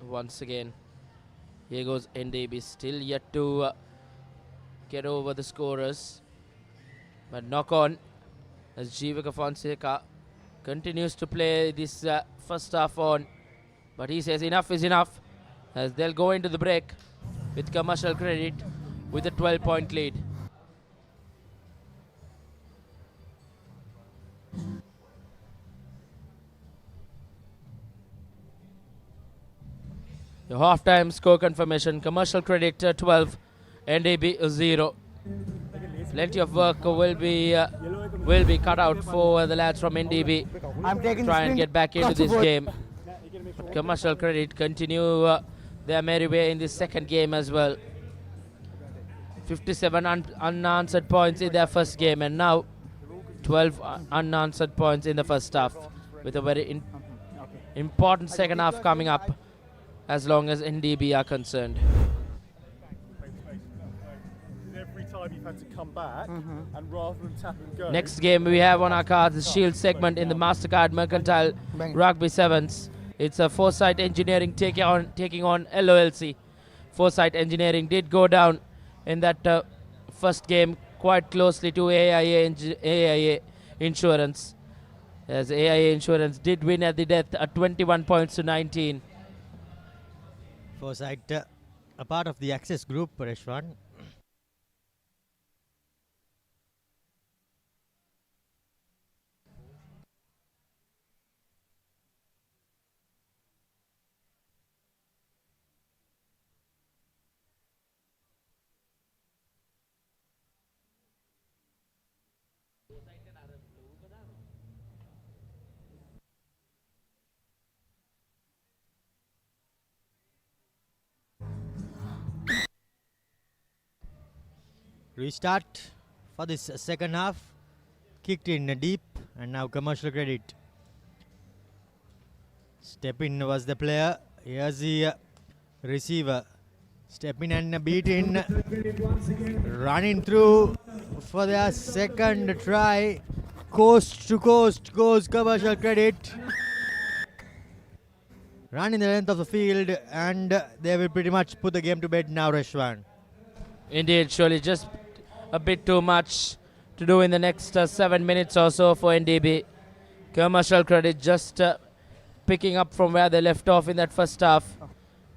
Speaker 1: Once again, here goes NDB, still yet to get over the scorers, but knock on as Jivaka Fonseca continues to play this first half on, but he says enough is enough as they'll go into the break with Commercial Credit with a 12-point lead. The half-time score confirmation: Commercial Credit 12, NDB 0. Plenty of work will be cut out for the lads from NDB. Try and get back into this game. Commercial Credit continue their merry way in this second game as well. 57 unanswered points in their first game, and now 12 unanswered points in the first half, with a very important second half coming up as long as NDB are concerned.
Speaker 11: Every time you've had to come back, and rather than tap and go.
Speaker 1: Next game we have on our cards the Shield segment in the Mastercard Mercantile Rugby Sevens. It's a Foresight Engineering taking on LOLC. Foresight Engineering did go down in that first game quite closely to AIA Insurance, as AIA Insurance did win at the death at 21 points to 19.
Speaker 9: Foresight, a part of the Access Group, Reshwan. Restart for this second half. Kicked in deep, and now Commercial Credit. Step in was the player. Here's the receiver. Step in and beat in. Running through for their second try. Coast to coast goes Commercial Credit. Running the length of the field, and they will pretty much put the game to bed now, Reshwan.
Speaker 1: Indeed, surely just a bit too much to do in the next 7 minutes or so for NDB. Commercial Credit just picking up from where they left off in that first half,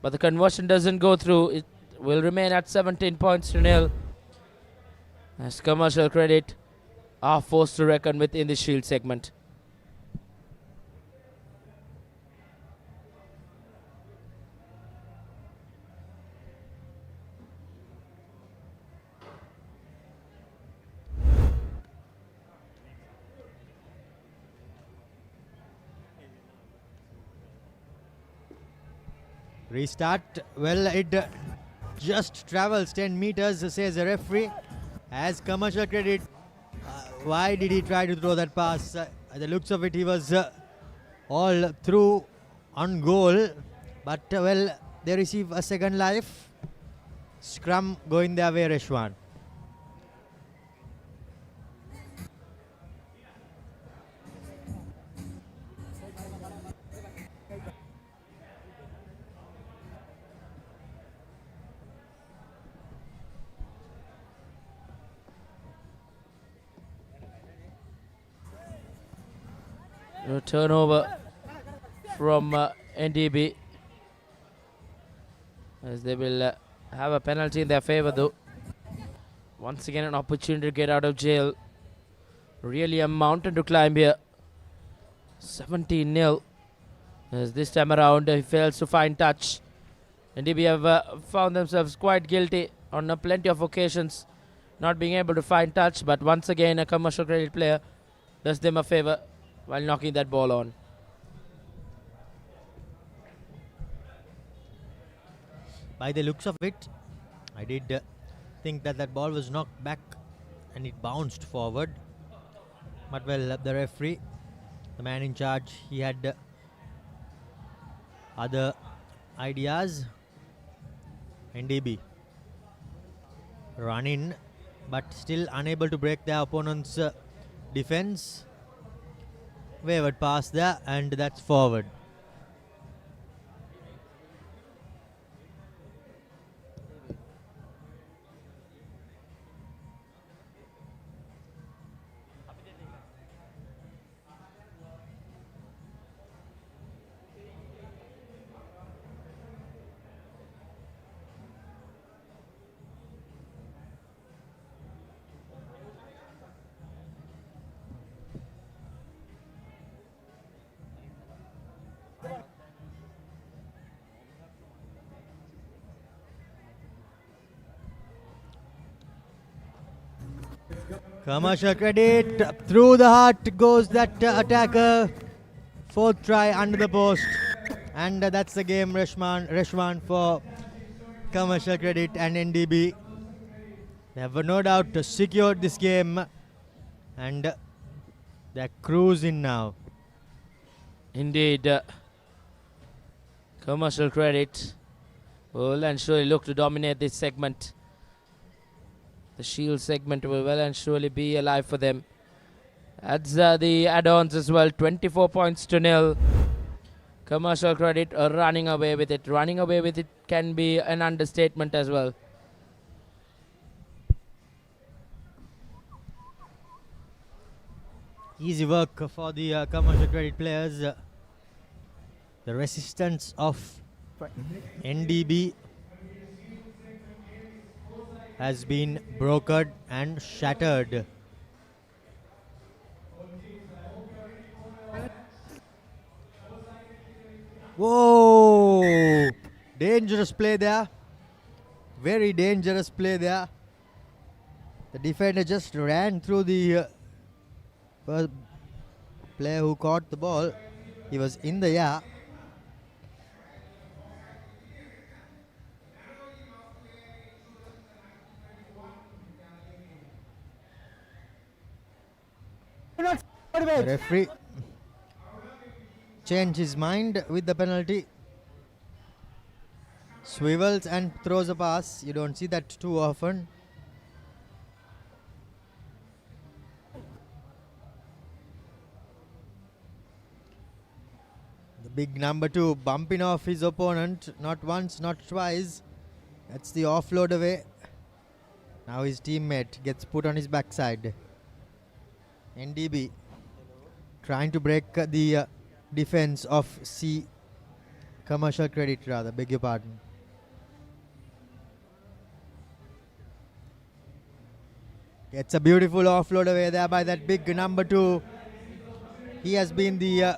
Speaker 1: but the conversion doesn't go through. It will remain at 17 points to nil as Commercial Credit are forced to reckon with in the Shield segment.
Speaker 9: Restart. Well, it just travels 10 meters, says the referee. As Commercial Credit, why did he try to throw that pass? At the looks of it, he was all through on goal, but well, they receive a second life. Scrum going their way, Reshwan.
Speaker 1: Turnover from NDB, as they will have a penalty in their favor though. Once again an opportunity to get out of jail. Really a mountain to climb here. 17-0, as this time around he fails to find touch. NDB have found themselves quite guilty on plenty of occasions, not being able to find touch, but once again a commercial credit player does them a favor while knocking that ball on.
Speaker 9: By the looks of it, I did think that that ball was knocked back and it bounced forward. But well, the referee, the man in charge, he had other ideas. NDB run in, but still unable to break their opponent's defense. Wavered pass there, and that's forward. Commercial credit, through the heart goes that attacker. Fourth try under the post, and that's the game. Reshwan for commercial credit and NDB. They have no doubt secured this game, and they're cruising now.
Speaker 1: Indeed, commercial credit will and surely look to dominate this segment. The Shield segment will well and surely be alive for them. That's the add-ons as well. 24 points to 0. Commercial credit running away with it. Running away with it can be an understatement as well.
Speaker 9: Easy work for the commercial credit players. The resistance of NDB has been brokered and shattered. Whoa! Dangerous play there. Very dangerous play there. The defender just ran through the player who caught the ball. He was in the air. The referee changed his mind with the penalty. Swivels and throws a pass. You don't see that too often. The big number 2 bumping off his opponent. Not once, not twice. That's the offload away. Now his teammate gets put on his backside. NDB trying to break the defense of commercial credit rather, beg your pardon. It's a beautiful offload away there by that big number 2. He has been the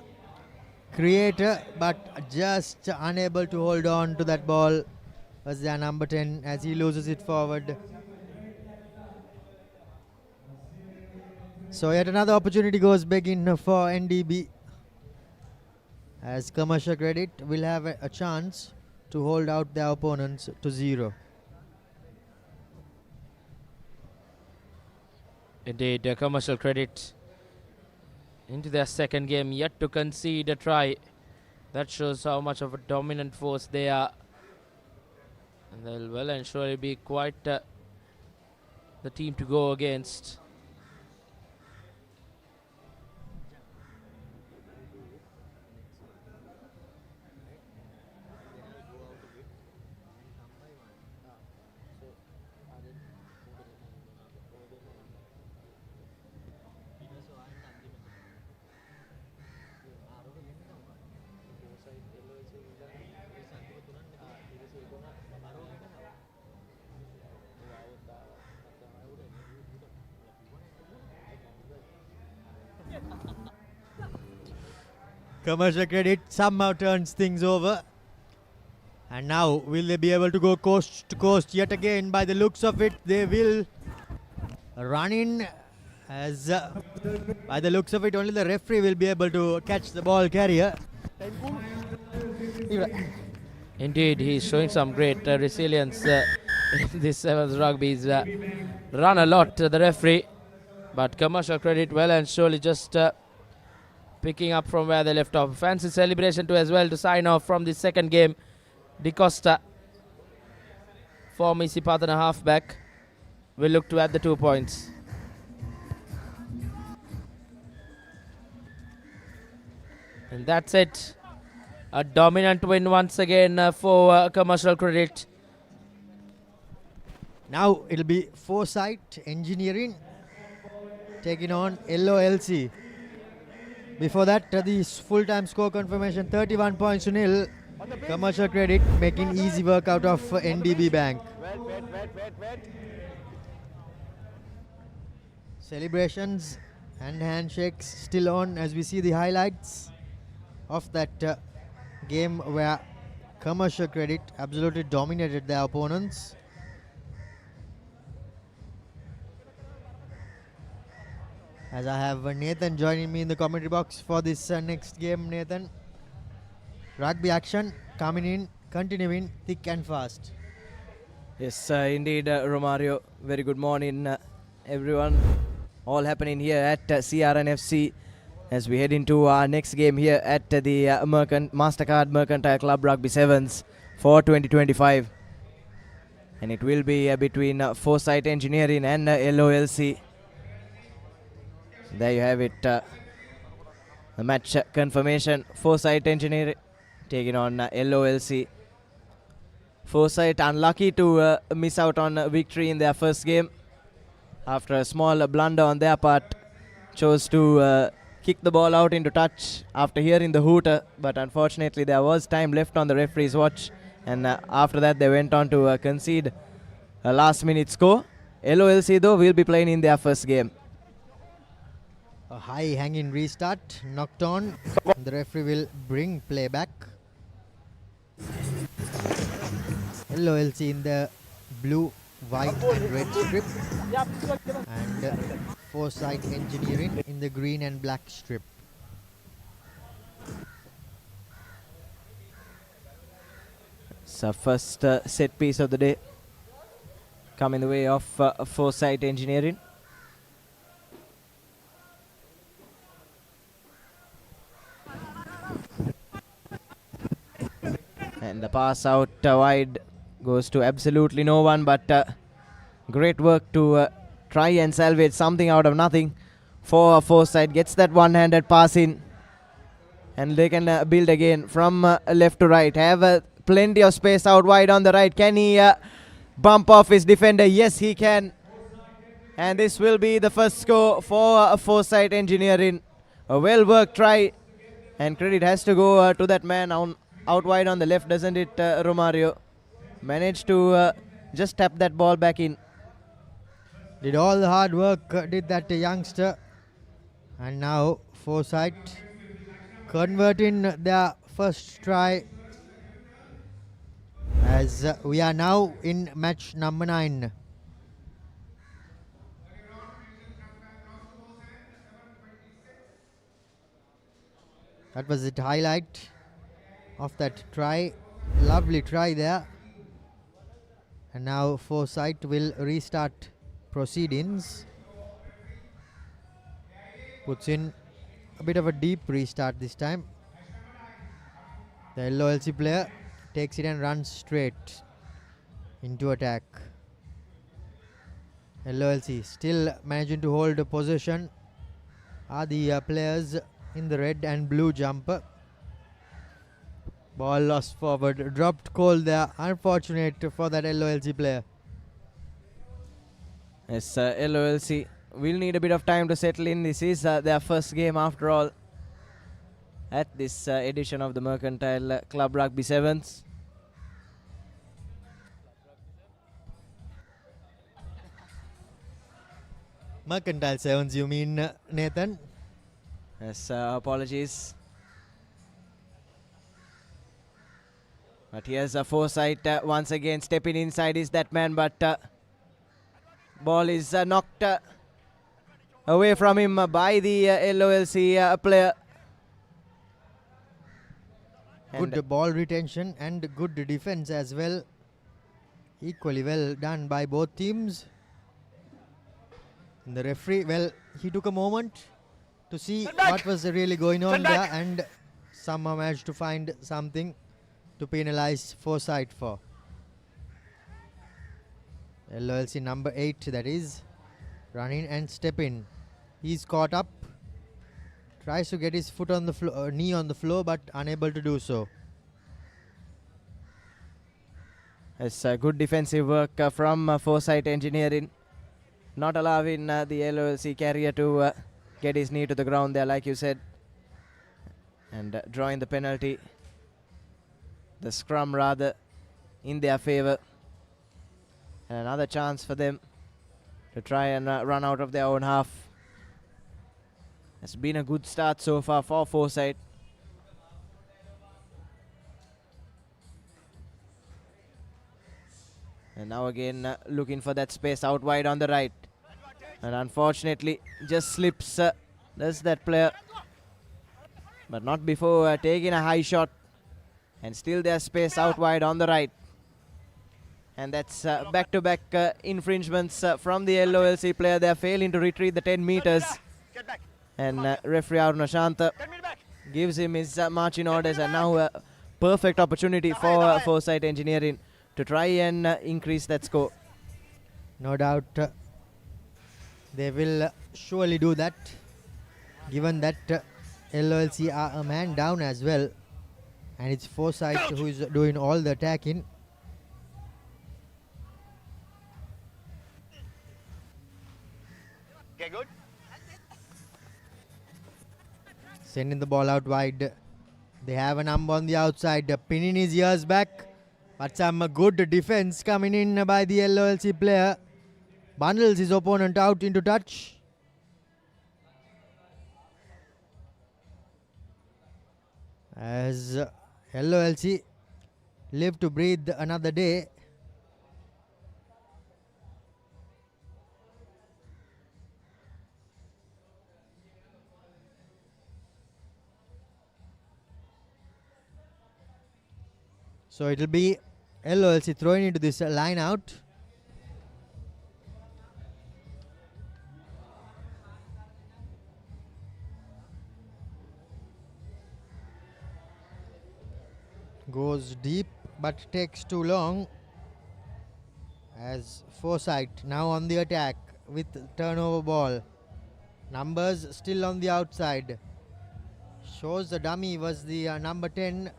Speaker 9: creator, but just unable to hold on to that ball was their number 10 as he loses it forward. So yet another opportunity goes begging for NDB, as commercial credit will have a chance to hold out their opponents to 0.
Speaker 1: Indeed, commercial credit into their second game, yet to concede a try. That shows how much of a dominant force they are. And they'll well and surely be quite the team to go against.
Speaker 9: Commercial Credit somehow turns things over. And now, will they be able to go coast to coast yet again? By the looks of it, they will run in. As by the looks of it, only the referee will be able to catch the ball carrier.
Speaker 1: Indeed, he's showing some great resilience in this Sevens rugby. He's run a lot, the referee. But Commercial Credit well and surely just picking up from where they left off. Fancy celebration too as well to sign off from the second game. De Costa, former Isipatana halfback, will look to add the 2 points. And that's it. A dominant win once again for Commercial Credit.
Speaker 9: Now it'll be Foresight Engineering taking on LOLC. Before that, the full-time score confirmation, 31 points to nil. Commercial Credit making easy work out of NDB Bank. Celebrations and handshakes still on as we see the highlights of that game where Commercial Credit absolutely dominated their opponents. As I have Nathan joining me in the commentary box for this next game. Nathan, rugby action coming in, continuing thick and fast.
Speaker 6: Yes, indeed, Romario. Very good morning, everyone. All happening here at CRNFC as we head into our next game here at the Mastercard Mercantile Club Rugby Sevens for 2025. And it will be between Foresight Engineering and LOLC. There you have it, the match confirmation. Foresight Engineering taking on LOLC. Foresight unlucky to miss out on a victory in their first game. After a small blunder on their part, chose to kick the ball out into touch after hearing the hooter, but unfortunately there was time left on the referee's watch, and after that they went on to concede a last minute score. LOLC though will be playing in their first game.
Speaker 9: A high hanging restart, knocked on. The referee will bring play back. LOLC in the blue, white and red strip. And Foresight Engineering in the green and black strip.
Speaker 6: So first set piece of the day coming the way of Foresight Engineering. And the pass out wide goes to absolutely no one, but great work to try and salvage something out of nothing for Foresight. Gets that one-handed pass in, and they can build again from left to right. Have plenty of space out wide on the right. Can he bump off his defender? Yes, he can. And this will be the first score for Foresight Engineering. A well-worked try, and credit has to go to that man out wide on the left, doesn't it, Romario? Managed to just tap that ball back in.
Speaker 9: Did all the hard work, did that youngster. And now Foresight converting their first try as we are now in match number 9. That was the highlight of that try. Lovely try there. And now Foresight will restart proceedings. Puts in a bit of a deep restart this time. The LOLC player takes it and runs straight into attack. LOLC still managing to hold the possession are the players in the red and blue jumper. Ball lost forward, dropped cold there. Unfortunate for that LOLC player.
Speaker 6: Yes, LOLC will need a bit of time to settle in. This is their first game after all at this edition of the Mercantile Club Rugby Sevens.
Speaker 9: Mercantile Sevens, you mean, Nathan?
Speaker 6: Yes, apologies. But here's a Foresight once again stepping inside is that man, but ball is knocked away from him by the LOLC player.
Speaker 9: Good ball retention and good defense as well. Equally well done by both teams. And the referee, well, he took a moment to see what was really going on there and somehow managed to find something to penalize Foresight for. LOLC number 8, that is, running and stepping. He's caught up, tries to get his foot on the floor, knee on the floor, but unable to do so.
Speaker 6: It's good defensive work from Foresight Engineering, not allowing the LOLC carrier to get his knee to the ground there, like you said, and drawing the penalty, the scrum rather, in their favor. And another chance for them to try and run out of their own half. It's been a good start so far for Foresight. And now again looking for that space out wide on the right. And unfortunately just slips does that player. But not before taking a high shot. And still there's space out wide on the right. And that's back-to-back infringements from the LOLC player. They're failing to retrieve the 10 meters. And referee Aruna Shanta gives him his marching orders. And now a perfect opportunity for Foresight Engineering to try and increase that score.
Speaker 9: No doubt they will surely do that, given that LOLC are a man down as well. And it's Foresight who is doing all the attacking.
Speaker 2: Okay, good.
Speaker 9: Sending the ball out wide. They have a number on the outside, pinning his ears back. But some good defense coming in by the LOLC player. Bundles his opponent out into touch. As LOLC live to breathe another day. So it will be LOLC throwing into this line out. Goes deep but takes too long. As Foresight now on the attack with turnover ball. Numbers still on the outside. Shows the dummy was the number 10.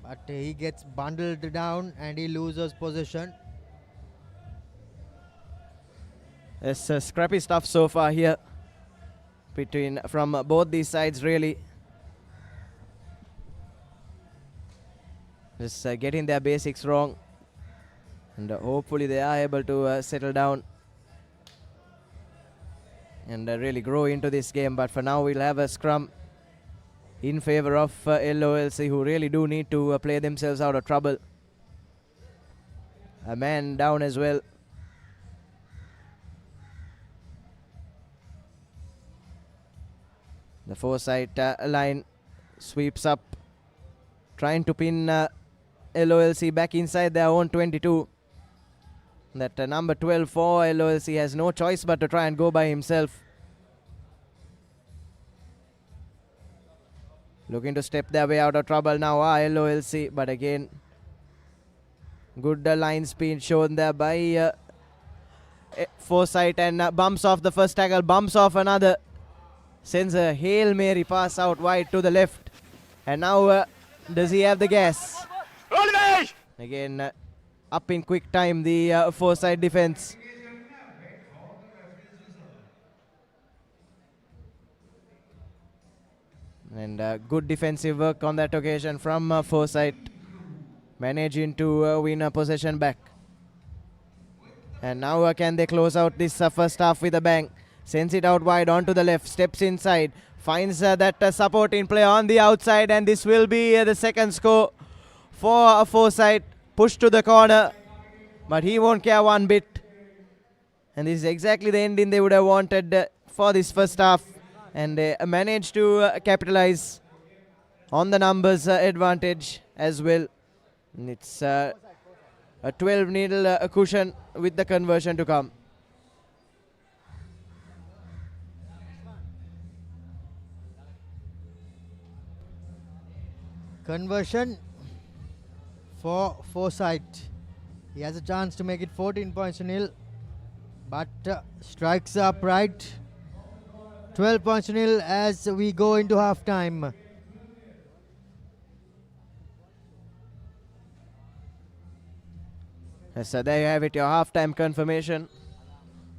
Speaker 9: But he gets bundled down and he loses possession.
Speaker 6: It's scrappy stuff so far here from both these sides, really. Just getting their basics wrong. And hopefully they are able to settle down and really grow into this game. But for now we'll have a scrum in favor of LOLC, who really do need to play themselves out of trouble. A man down as well. The Foresight line sweeps up, trying to pin LOLC back inside their own 22. That number 12 for LOLC has no choice but to try and go by himself. Looking to step their way out of trouble now, LOLC. But again, good line speed shown there by Foresight, and bumps off the first tackle, bumps off another. Sends a Hail Mary pass out wide to the left. And now does he have the gas? Again, up in quick time, the Foresight defense. And good defensive work on that occasion from Foresight. Managing to win a possession back. And now can they close out this first half with a bang? Sends it out wide onto the left, steps inside, finds that supporting play on the outside, and this will be the second score for Foresight. Push to the corner, but he won't care one bit. And this is exactly the ending they would have wanted for this first half. And they managed to capitalize on the numbers advantage as well. And it's a 12-0 cushion with the conversion to come.
Speaker 9: Conversion for Foresight. He has a chance to make it 14 points to nil, but strikes up right. 12 points to nil as we go into half time.
Speaker 6: So there you have it, your half-time confirmation.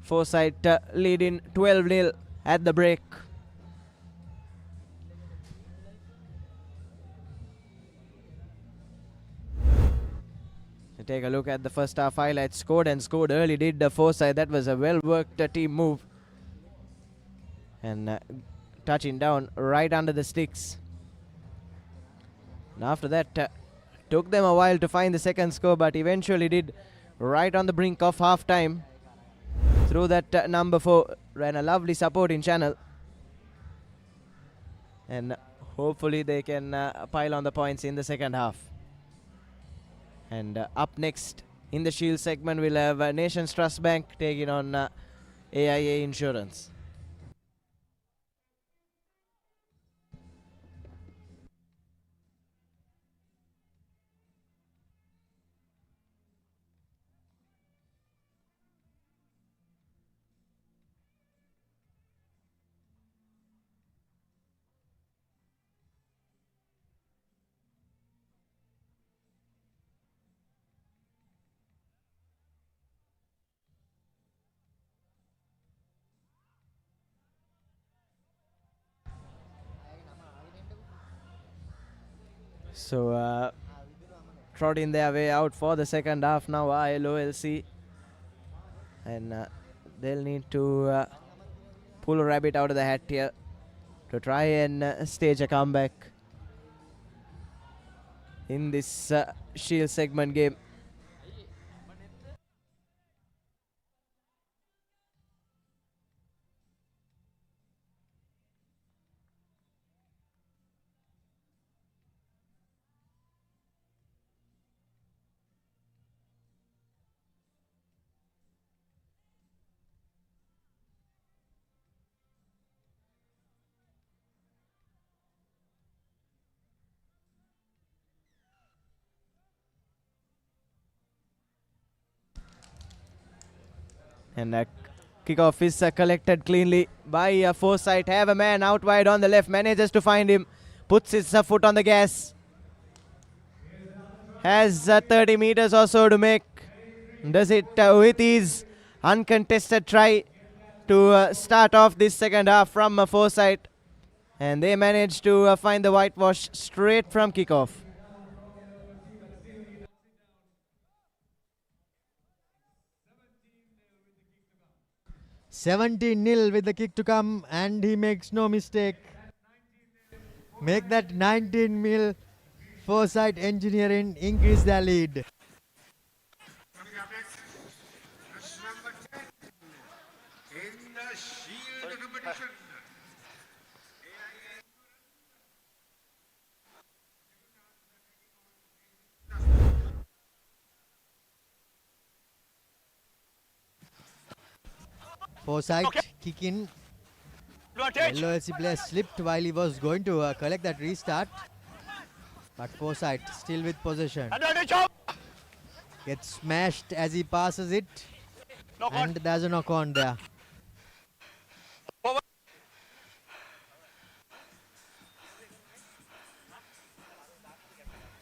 Speaker 6: Foresight leading 12-0 at the break. Take a look at the first half highlights. Scored early, did the Foresight. That was a well-worked team move. And touching down right under the sticks. And after that, took them a while to find the second score, but eventually did right on the brink of half-time. Through that number 4, ran a lovely supporting channel. And hopefully they can pile on the points in the second half. And up next in the Shield segment, we'll have Nations Trust Bank taking on AIA Insurance. So trotting their way out for the second half now, LOLC. And they'll need to pull a rabbit out of the hat here to try and stage a comeback in this Shield segment game. And kickoff is collected cleanly by Foresight. Have a man out wide on the left. Manages to find him. Puts his foot on the gas. Has 30 meters or so to make. Does it with his uncontested try to start off this second half from Foresight. And they manage to find the whitewash straight from kickoff.
Speaker 9: 17-0 with the kick to come, and he makes no mistake. Make that 19-0. Foresight Engineering increase their lead.
Speaker 7: Coming up next, that's number 10 in the Shield competition.
Speaker 9: Foresight kick in. LOLC player slipped while he was going to collect that restart. But Foresight still with possession. Gets smashed as he passes it. And there's a knock on there.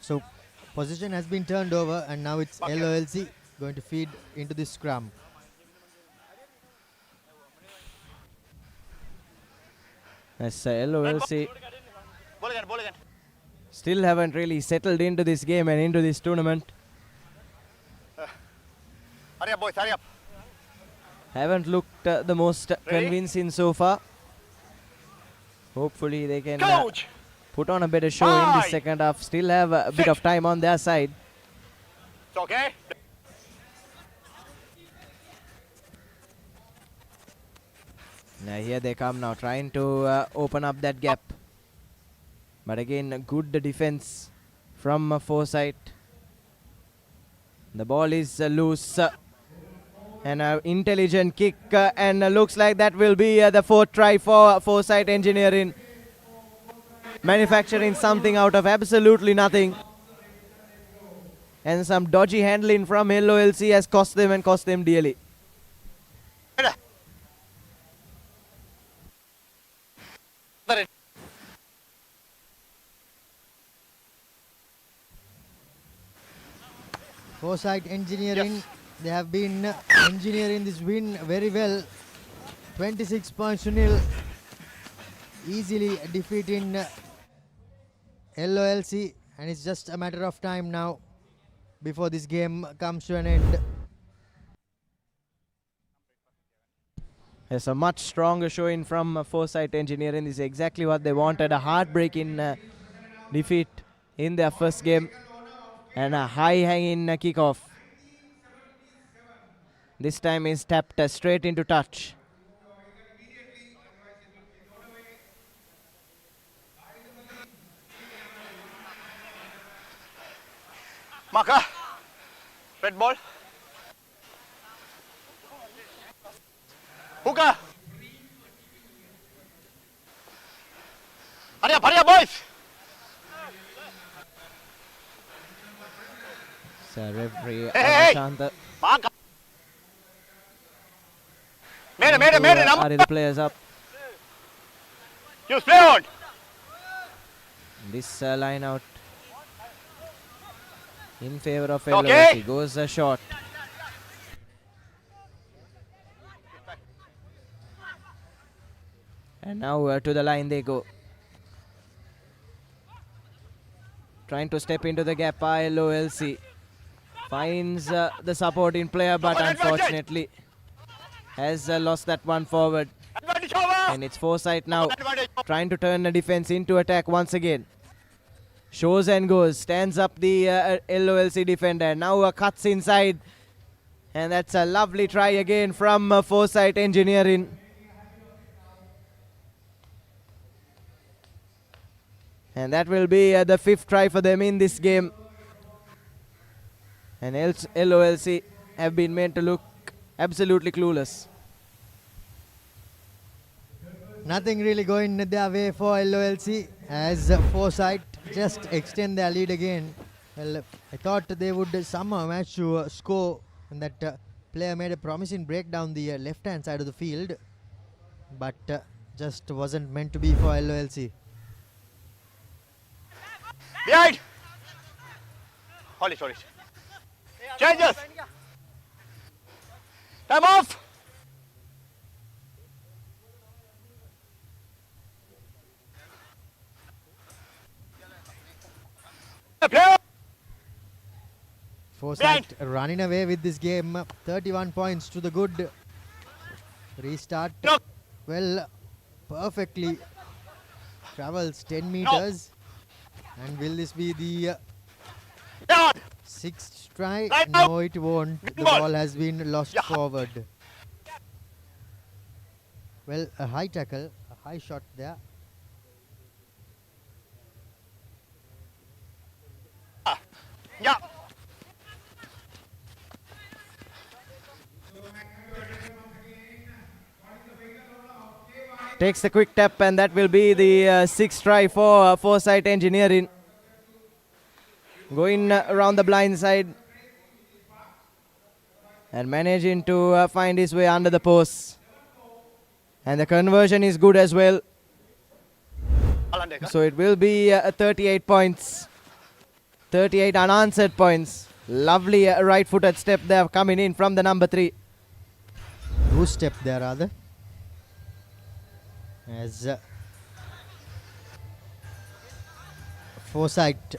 Speaker 9: So position has been turned over and now it's LOLC going to feed into this scrum.
Speaker 6: As LOLC still haven't really settled into this game and into this tournament.
Speaker 2: Hurry up, boys, hurry up.
Speaker 6: Haven't looked the most convincing so far. Hopefully they can put on a better show in the second half. Still have a bit of time on their side.
Speaker 2: It's okay.
Speaker 6: Now here they come now, trying to open up that gap. But again, good defense from Foresight. The ball is loose. And an intelligent kick, and looks like that will be the fourth try for Foresight Engineering. Manufacturing something out of absolutely nothing. And some dodgy handling from LOLC has cost them and cost them dearly.
Speaker 9: Foresight Engineering, they have been engineering this win very well. 26 points to nil. Easily defeating LOLC, and it's just a matter of time now before this game comes to an end.
Speaker 6: There's a much stronger showing from Foresight Engineering. This is exactly what they wanted. A heartbreaking defeat in their first game. And a high-hanging kickoff. This time is tapped straight into touch.
Speaker 2: Marker. Red ball. Hooker. Hurry up, boys.
Speaker 6: Referee
Speaker 2: Hey.
Speaker 6: Masand.
Speaker 2: Marker. Made it.
Speaker 6: Are the players up?
Speaker 2: You play on.
Speaker 6: This line out in favor of LOLC. Goes a shot. And now to the line they go. Trying to step into the gap by LOLC. Finds the supporting player, but unfortunately has lost that one forward. And it's Foresight now trying to turn the defense into attack once again. Shows and goes, stands up the LOLC defender. Now cuts inside. And that's a lovely try again from Foresight Engineering. And that will be the fifth try for them in this game. And LOLC have been made to look absolutely clueless.
Speaker 9: Nothing really going their way for LOLC as Foresight just extend their lead again. Well, I thought they would somehow manage to score, and that player made a promising break down the left-hand side of the field, but just wasn't meant to be for LOLC.
Speaker 2: Behind. Sorry. Changes. Time off. Player.
Speaker 9: Foresight running away with this game. 31 points to the good. Restart.
Speaker 2: No.
Speaker 9: Well, perfectly travels 10 meters. And will this be the sixth try? No, it won't. The ball has been lost forward. Well, a high tackle, a high shot there.
Speaker 2: Yeah.
Speaker 6: Takes the quick tap, and that will be the sixth try for Foresight Engineering. Going around the blind side and managing to find his way under the post. And the conversion is good as well. So it will be 38 points. 38 unanswered points. Lovely right-footed step there coming in from the number 3.
Speaker 9: Who stepped there, rather? As Foresight.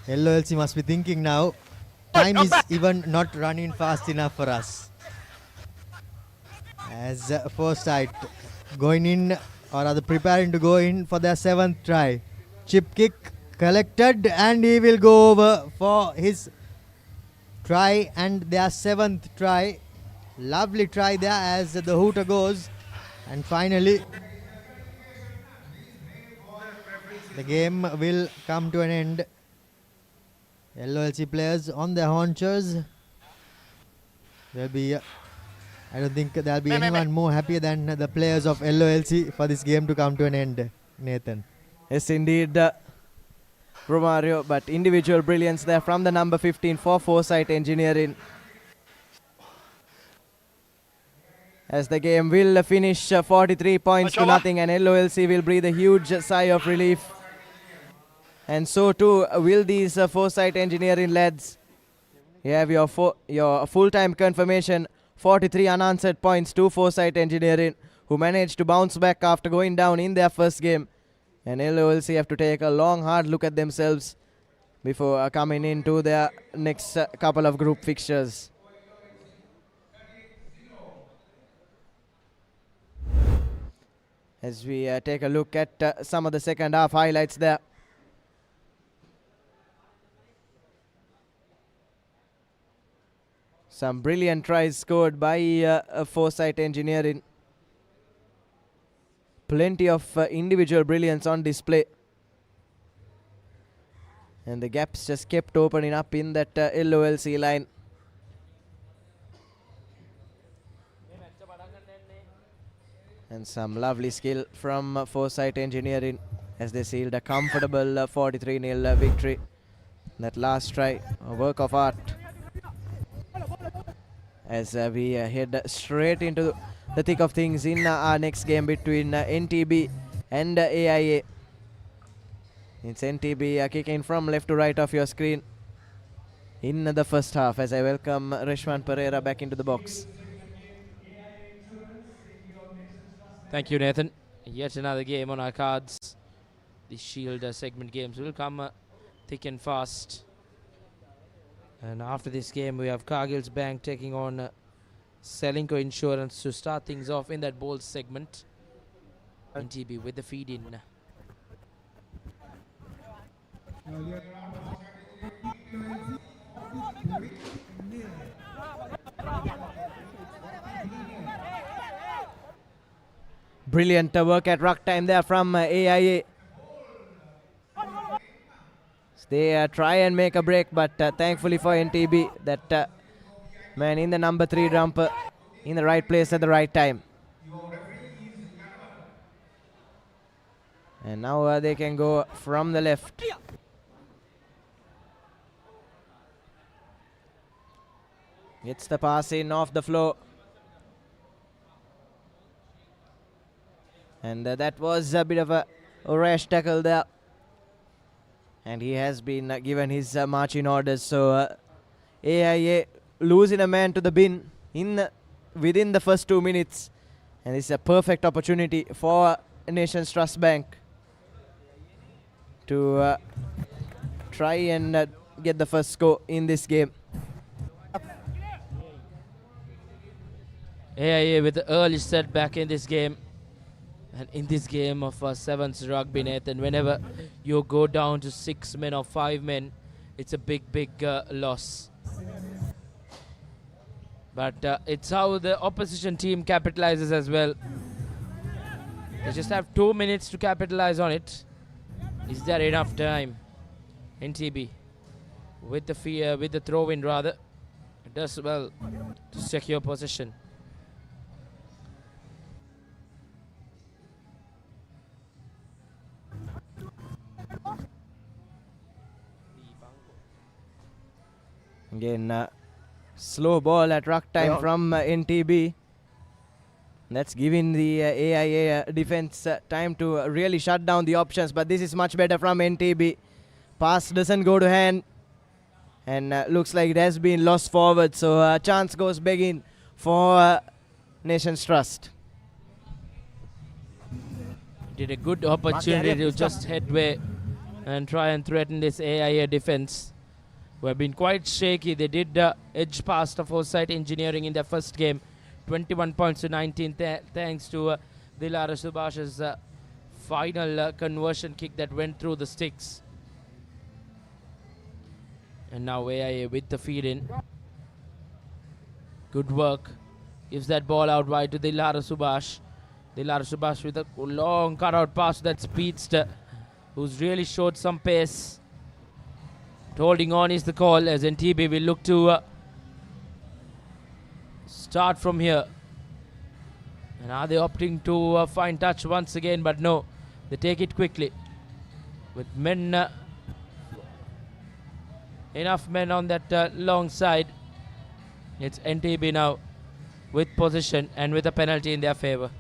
Speaker 9: LOLC must be thinking now. Time is even not running fast enough for us. As Foresight going in, or rather preparing to go in for their 7th try. Chip kick collected, and he will go over for his try and their 7th try. Lovely try there as the hooter goes. And finally, the game will come to an end. LOLC players on their haunches. There'll be, I don't think there'll be anyone more happier than the players of LOLC for this game to come to an end, Nathan.
Speaker 6: Yes, indeed, Romario, but individual brilliance there from the number 15 for Foresight Engineering. As the game will finish 43 points to nothing, and LOLC will breathe a huge sigh of relief. And so too will these Foresight Engineering lads. You have your full-time confirmation, 43 unanswered points to Foresight Engineering, who managed to bounce back after going down in their first game. And LOLC have to take a long, hard look at themselves before coming into their next couple of group fixtures. As we take a look at some of the second half highlights there. Some brilliant tries scored by Foresight Engineering. Plenty of individual brilliance on display. And the gaps just kept opening up in that LOLC line. And some lovely skill from Foresight Engineering as they sealed a comfortable 43-0 victory. That last try, a work of art. As we head straight into the thick of things in our next game between NTB and AIA. It's NTB kicking from left to right of your screen in the first half, as I welcome Reshwan Pereira back into the box.
Speaker 1: Thank you, Nathan. Yet another game on our cards. The Shield segment games will come thick and fast. And after this game, we have Kaggles Bank taking on Celinko Insurance to start things off in that bowls segment. NTB with the feed in.
Speaker 6: Brilliant work at ruck time there from AIA. They try and make a break, but thankfully for NTB, that man in the number 3 jumper in the right place at the right time. And now they can go from the left. Gets the pass in off the floor. And that was a bit of a rash tackle there. And he has been given his marching orders. So AIA losing a man to the bin within the first 2 minutes. And it's a perfect opportunity for Nations Trust Bank to try and get the first score in this game.
Speaker 1: AIA with the early setback in this game. And in this game of sevens rugby, Nathan, whenever you go down to 6 men or 5 men, it's a big loss. But it's how the opposition team capitalizes as well. They just have 2 minutes to capitalize on it. Is there enough time? NTB with the throw-in rather. It does well to secure possession.
Speaker 6: Again, slow ball at ruck time from NTB. That's giving the AIA defense time to really shut down the options. But this is much better from NTB. Pass doesn't go to hand. And looks like it has been lost forward. So chance goes begging for Nations Trust.
Speaker 1: Did a good opportunity to just headway and try and threaten this AIA defense, who have been quite shaky. They did edge past the Foresight Engineering in their first game, 21 points to 19, thanks to Dilara Subhash's final conversion kick that went through the sticks. And now AIA with the feed in. Good work. Gives that ball out wide to Dilara Subhash. Dilara Subhash with a long cutout pass to that speedster, who's really showed some pace. Holding on is the call, as NTB will look to start from here. And are they opting to find touch once again? But no, they take it quickly. With men, enough men on that long side. It's NTB now with possession and with a penalty in their favor.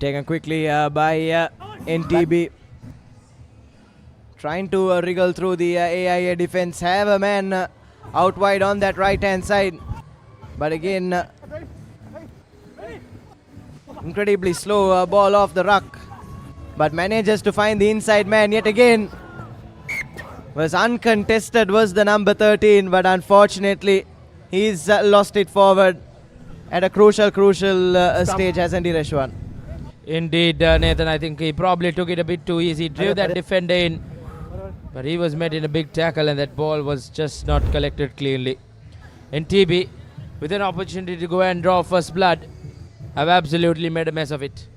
Speaker 6: Taken quickly by NTB. Trying to wriggle through the AIA defense. Have a man out wide on that right hand side. But again, incredibly slow ball off the ruck. But manages to find the inside man yet again. Was uncontested, was the number 13. But unfortunately, he's lost it forward at a crucial stage, hasn't he, Reshwan?
Speaker 1: Indeed, Nathan, I think he probably took it a bit too easy. Drew that defender in, but he was met in a big tackle and that ball was just not collected cleanly. NTB, with an opportunity to go and draw first blood, have absolutely made a mess of it.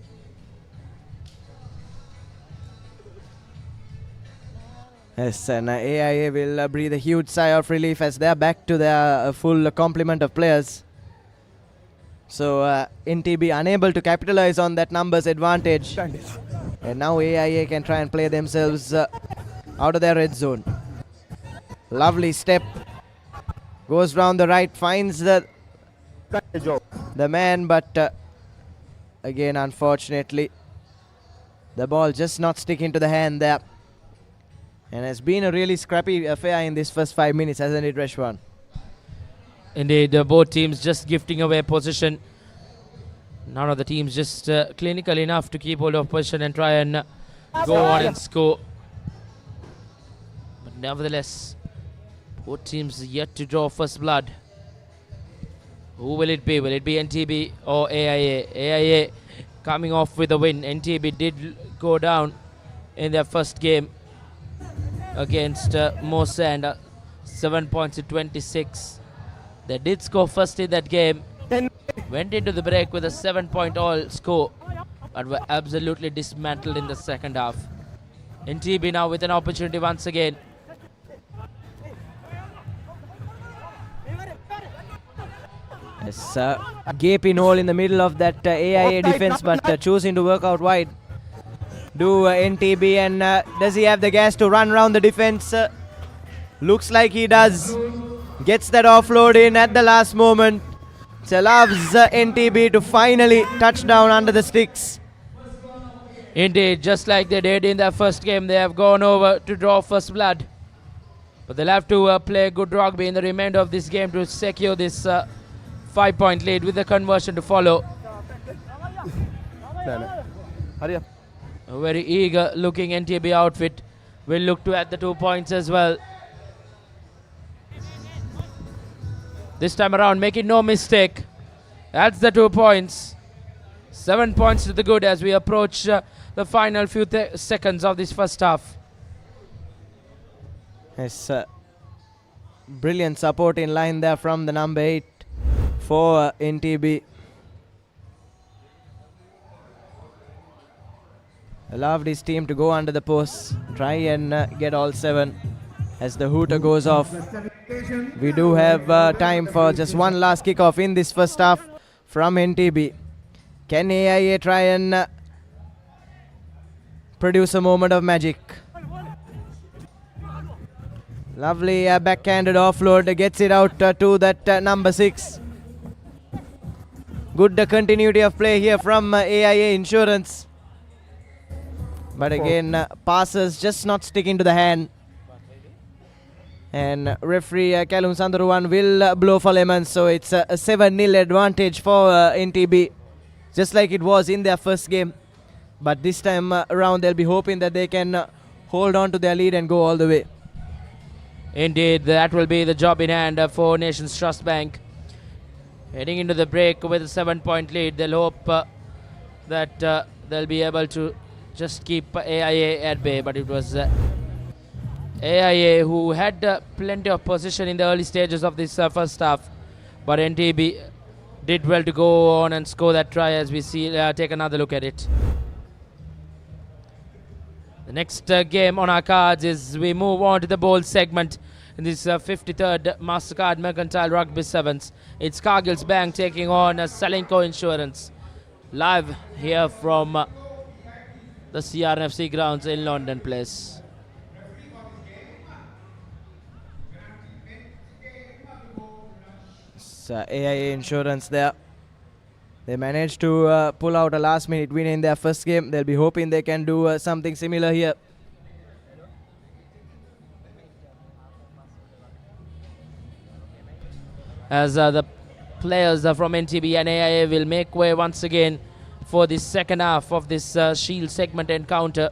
Speaker 6: Yes, and AIA will breathe a huge sigh of relief as they are back to their full complement of players. So NTB unable to capitalize on that numbers advantage. And now AIA can try and play themselves out of their red zone. Lovely step. Goes round the right, finds the man, but again, unfortunately, the ball just not sticking to the hand there. And it's been a really scrappy affair in this first 5 minutes, hasn't it, Reshwan?
Speaker 1: Indeed, both teams just gifting away position. None of the teams just clinical enough to keep hold of position and try and go on and score. But nevertheless, both teams yet to draw first blood. Who will it be? Will it be NTB or AIA? AIA coming off with a win. NTB did go down in their first game against Masand, 7 points to 26. They did score first in that game, went into the break with a 7-point all score, but were absolutely dismantled in the second half. NTB now with an opportunity once again.
Speaker 6: Yes, gaping hole in the middle of that AIA defense, but choosing to work out wide. Do NTB, and does he have the gas to run around the defense? Looks like he does. Gets that offload in at the last moment. So allows NTB to finally touch down under the sticks.
Speaker 1: Indeed, just like they did in their first game, they have gone over to draw first blood. But they'll have to play good rugby in the remainder of this game to secure this 5-point lead with the conversion to follow.
Speaker 2: Hurry up.
Speaker 1: A very eager looking NTB outfit will look to add the 2 points as well. This time around, making no mistake, adds the 2 points. 7 points to the good as we approach the final few seconds of this first half.
Speaker 6: Yes, brilliant support in line there from the number 8 for NTB. Allowed his team to go under the post, try and get all 7 as the hooter goes off. We do have time for just one last kickoff in this first half from NTB. Can AIA try and produce a moment of magic? Lovely backhanded offload, gets it out to that number 6. Good continuity of play here from AIA Insurance. But again, passes just not sticking to the hand. And referee Callum Sandaruwan will blow for lemons, so it's a 7-0 advantage for NTB, just like it was in their first game. But this time around, they'll be hoping that they can hold on to their lead and go all the way.
Speaker 1: Indeed, that will be the job in hand for Nations Trust Bank. Heading into the break with a 7-point lead, they'll hope that they'll be able to just keep AIA at bay. But it was AIA who had plenty of possession in the early stages of this first half. But NTB did well to go on and score that try, as we see. Take another look at it. The next game on our cards is we move on to the bowl segment in this 53rd Mastercard Mercantile Rugby Sevens. It's Kaggles Bank taking on Celinko Insurance. Live here from the CRFC grounds in London Place.
Speaker 6: It's AIA Insurance there. They managed to pull out a last-minute win in their first game. They'll be hoping they can do something similar here.
Speaker 1: As the players from NTB and AIA will make way once again for the second half of this Shield segment encounter.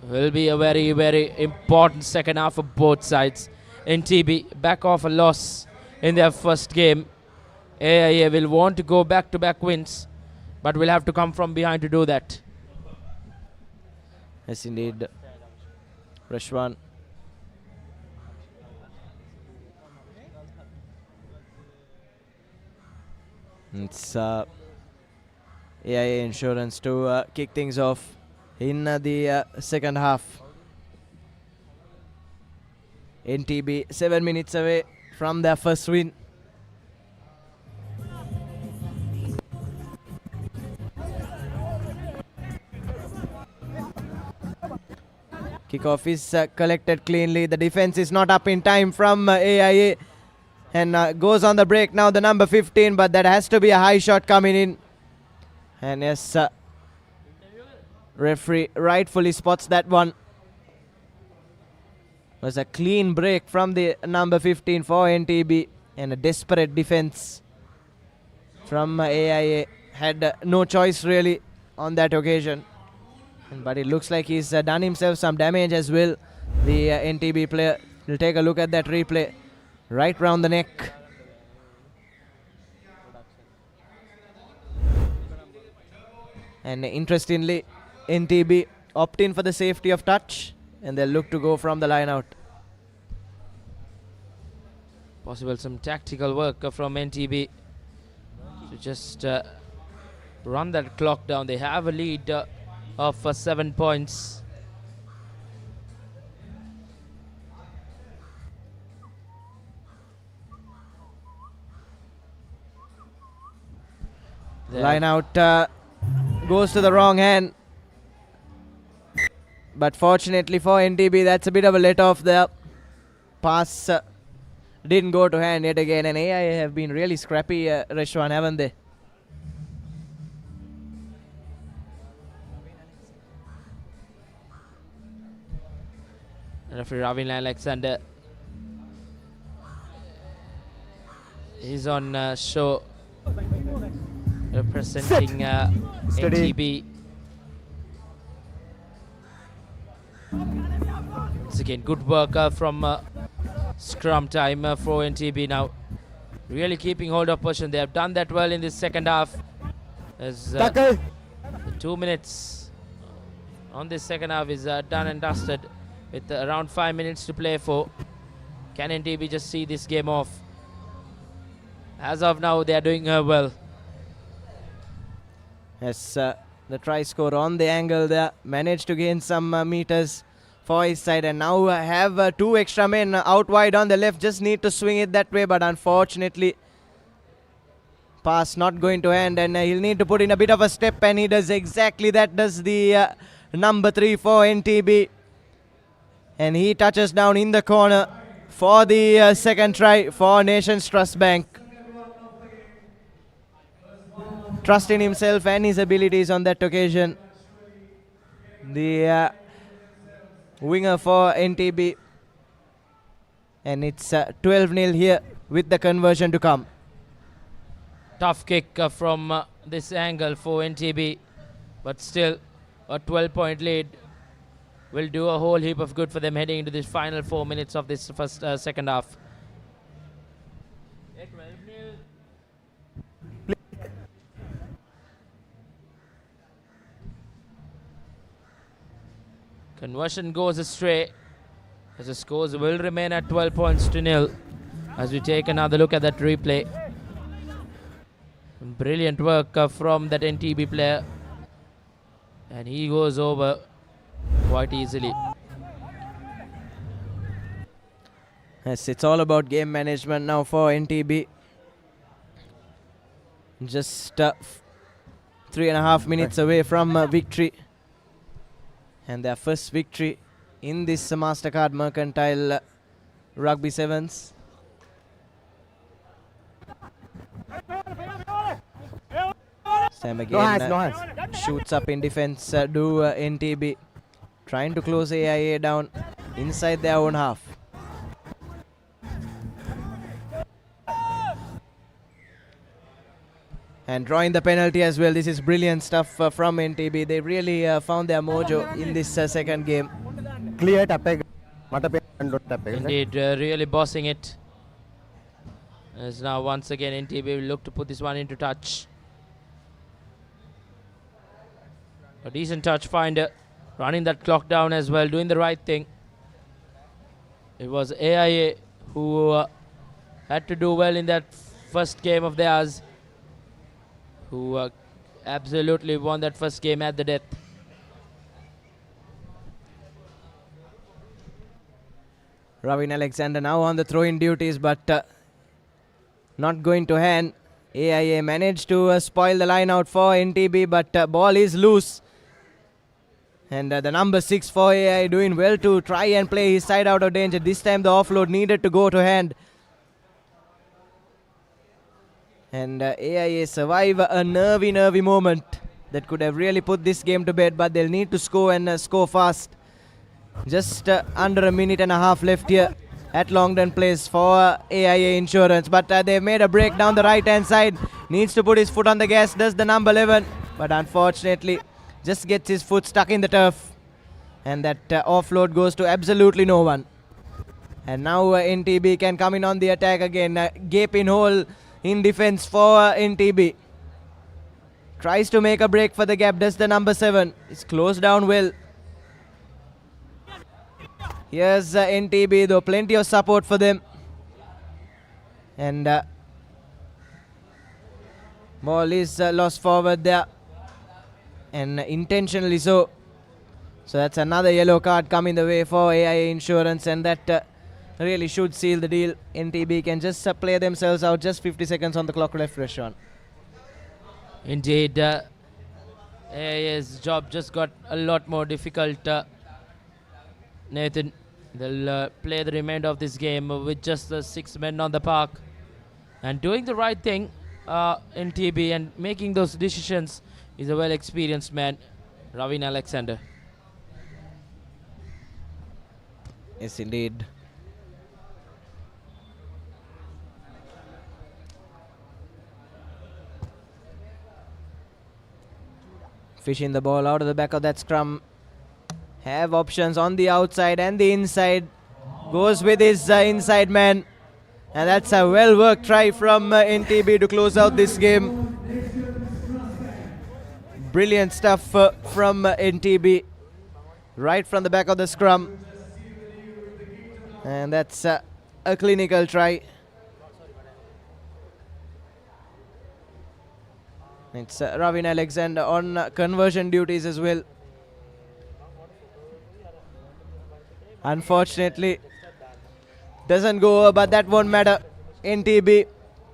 Speaker 1: Will be a very, very important second half for both sides. NTB back off a loss in their first game. AIA will want to go back-to-back wins, but will have to come from behind to do that.
Speaker 6: Yes, indeed. Rashwan. It's AIA Insurance to kick things off in the second half. NTB 7 minutes away from their first win. Kickoff is collected cleanly. The defense is not up in time from AIA. And goes on the break now, the number 15, but that has to be a high shot coming in. And yes, referee rightfully spots that one. It was a clean break from the number 15 for NTB, and a desperate defense from AIA. Had no choice really on that occasion. But it looks like he's done himself some damage as well. The NTB player. We'll take a look at that replay. Right round the neck. And interestingly, NTB opt in for the safety of touch, and they'll look to go from the line out.
Speaker 1: Possible some tactical work from NTB to just run that clock down. They have a lead of 7 points.
Speaker 6: Line out goes to the wrong hand. But fortunately for NTB, that's a bit of a let off there. Pass didn't go to hand yet again. And AIA have been really scrappy, Reshwan, haven't they?
Speaker 1: Referee Ravin Alexander is on show, representing NTB. Once again, good work from scrum time for NTB now. Really keeping hold of possession. They have done that well in this second half. As the 2 minutes on this second half is done and dusted, with around 5 minutes to play for. Can NTB just see this game off? As of now, they are doing well.
Speaker 6: Yes, the try score on the angle there. Managed to gain some meters for his side, and now have 2 extra men out wide on the left. Just need to swing it that way, but unfortunately pass not going to hand, and he'll need to put in a bit of a step, and he does exactly that. Does the number 3 for NTB. And he touches down in the corner for the second try for Nations Trust Bank. Trust in himself and his abilities on that occasion. The winger for NTB. And it's 12-0 here with the conversion to come.
Speaker 1: Tough kick from this angle for NTB, but still a 12-point lead will do a whole heap of good for them heading into the final 4 minutes of this second half. Conversion goes astray as the scores will remain at 12 points to nil as we take another look at that replay. Brilliant work from that NTB player, and he goes over quite easily.
Speaker 6: Yes, it's all about game management now for NTB. Just 3.5 minutes away from victory, and their first victory in this Mastercard Mercantile Rugby Sevens. Sam again shoots up in defense, NTB trying to close AIA down inside their own half. And drawing the penalty as well. This is brilliant stuff from NTB. They really found their mojo in this second game.
Speaker 10: Clear tapping.
Speaker 1: Indeed, really bossing it. As now once again NTB will look to put this one into touch. A decent touch finder, running that clock down as well, doing the right thing. It was AIA who had to do well in that first game of theirs, who absolutely won that first game at the death.
Speaker 6: Ravin Alexander now on the throw-in duties, but not going to hand. AIA managed to spoil the line out for NTB, but ball is loose. And the number 6 for AIA doing well to try and play his side out of danger. This time the offload needed to go to hand. And AIA survive a nervy moment that could have really put this game to bed, but they'll need to score and score fast. Just under a minute and a half left here at Longdon Place for AIA Insurance, but they've made a break down the right hand side. Needs to put his foot on the gas, does the number 11, but unfortunately just gets his foot stuck in the turf, and that offload goes to absolutely no one. And now NTB can come in on the attack again. Gaping hole in defense for NTB. Tries to make a break for the gap, does the number 7. It's closed down well. Here's NTB though, plenty of support for them. And ball is lost forward there, and intentionally so. So that's another yellow card coming the way for AIA Insurance, and that really should seal the deal. NTB can just play themselves out. Just 50 seconds on the clock left, Rashwan.
Speaker 1: Indeed, AIA's job just got a lot more difficult. Nathan, they'll play the remainder of this game with just the 6 men on the park and doing the right thing. NTB, and making those decisions is a well-experienced man, Ravin Alexander.
Speaker 6: Yes, indeed. Fishing the ball out of the back of that scrum. Have options on the outside and the inside. Goes with his inside man. And that's a well-worked try from NTB to close out this game. Brilliant stuff from NTB. Right from the back of the scrum. And that's a clinical try. It's Ravin Alexander on conversion duties as well. Unfortunately, doesn't go, but that won't matter. NTB,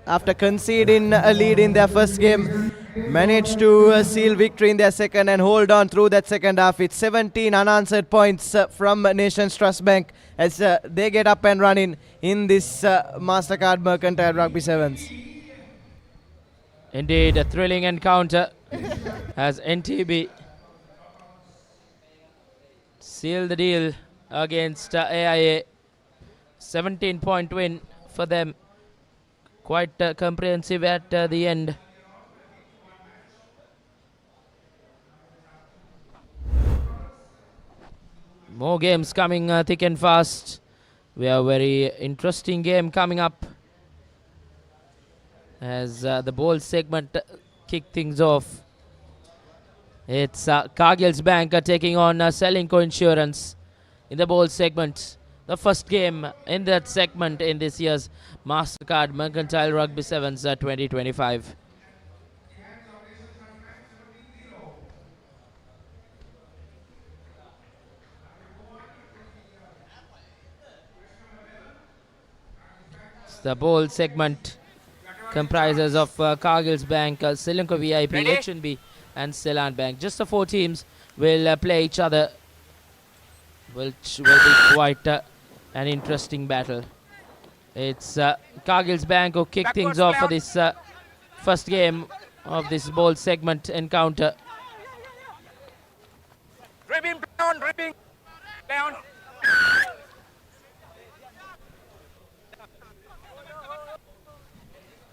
Speaker 6: after conceding a lead in their first game, managed to seal victory in their second and hold on through that second half. It's 17 unanswered points from Nations Trust Bank as they get up and running in this Mastercard Mercantile Rugby Sevens.
Speaker 1: Indeed, a thrilling encounter as NTB sealed the deal against AIA. 17-point win for them. Quite comprehensive at the end. More games coming thick and fast. We have a very interesting game coming up as the bowl segment kick things off. It's Kaggles Bank taking on Celinko Insurance in the bowl segment. The first game in that segment in this year's Mastercard Mercantile Rugby Sevens 2025. The bowl segment comprises of Kaggles Bank, Celinko VIP, HNB and Seylan Bank. Just the four teams will play each other, which will be quite an interesting battle. It's Kaggles Bank who kick things off for this first game of this bowl segment encounter.
Speaker 2: Dribbling down, dribbling down.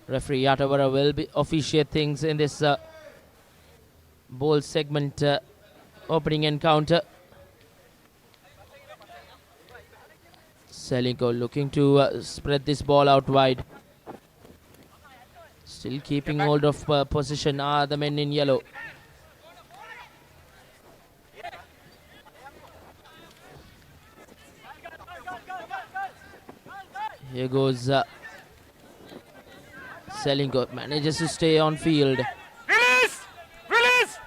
Speaker 1: Referee Yatavara will be officiate things in this bowl segment opening encounter. Celinko looking to spread this ball out wide. Still keeping hold of position are the men in yellow. Here goes Celinko, manages to stay on field.
Speaker 2: Release! Release!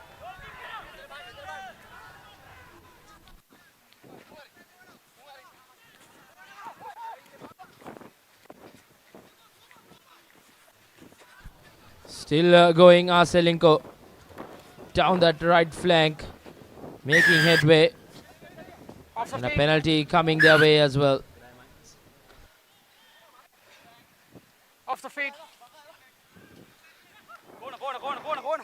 Speaker 1: Still going Celinko down that right flank, making headway. And a penalty coming their way as well.
Speaker 2: Off the feet. Corner.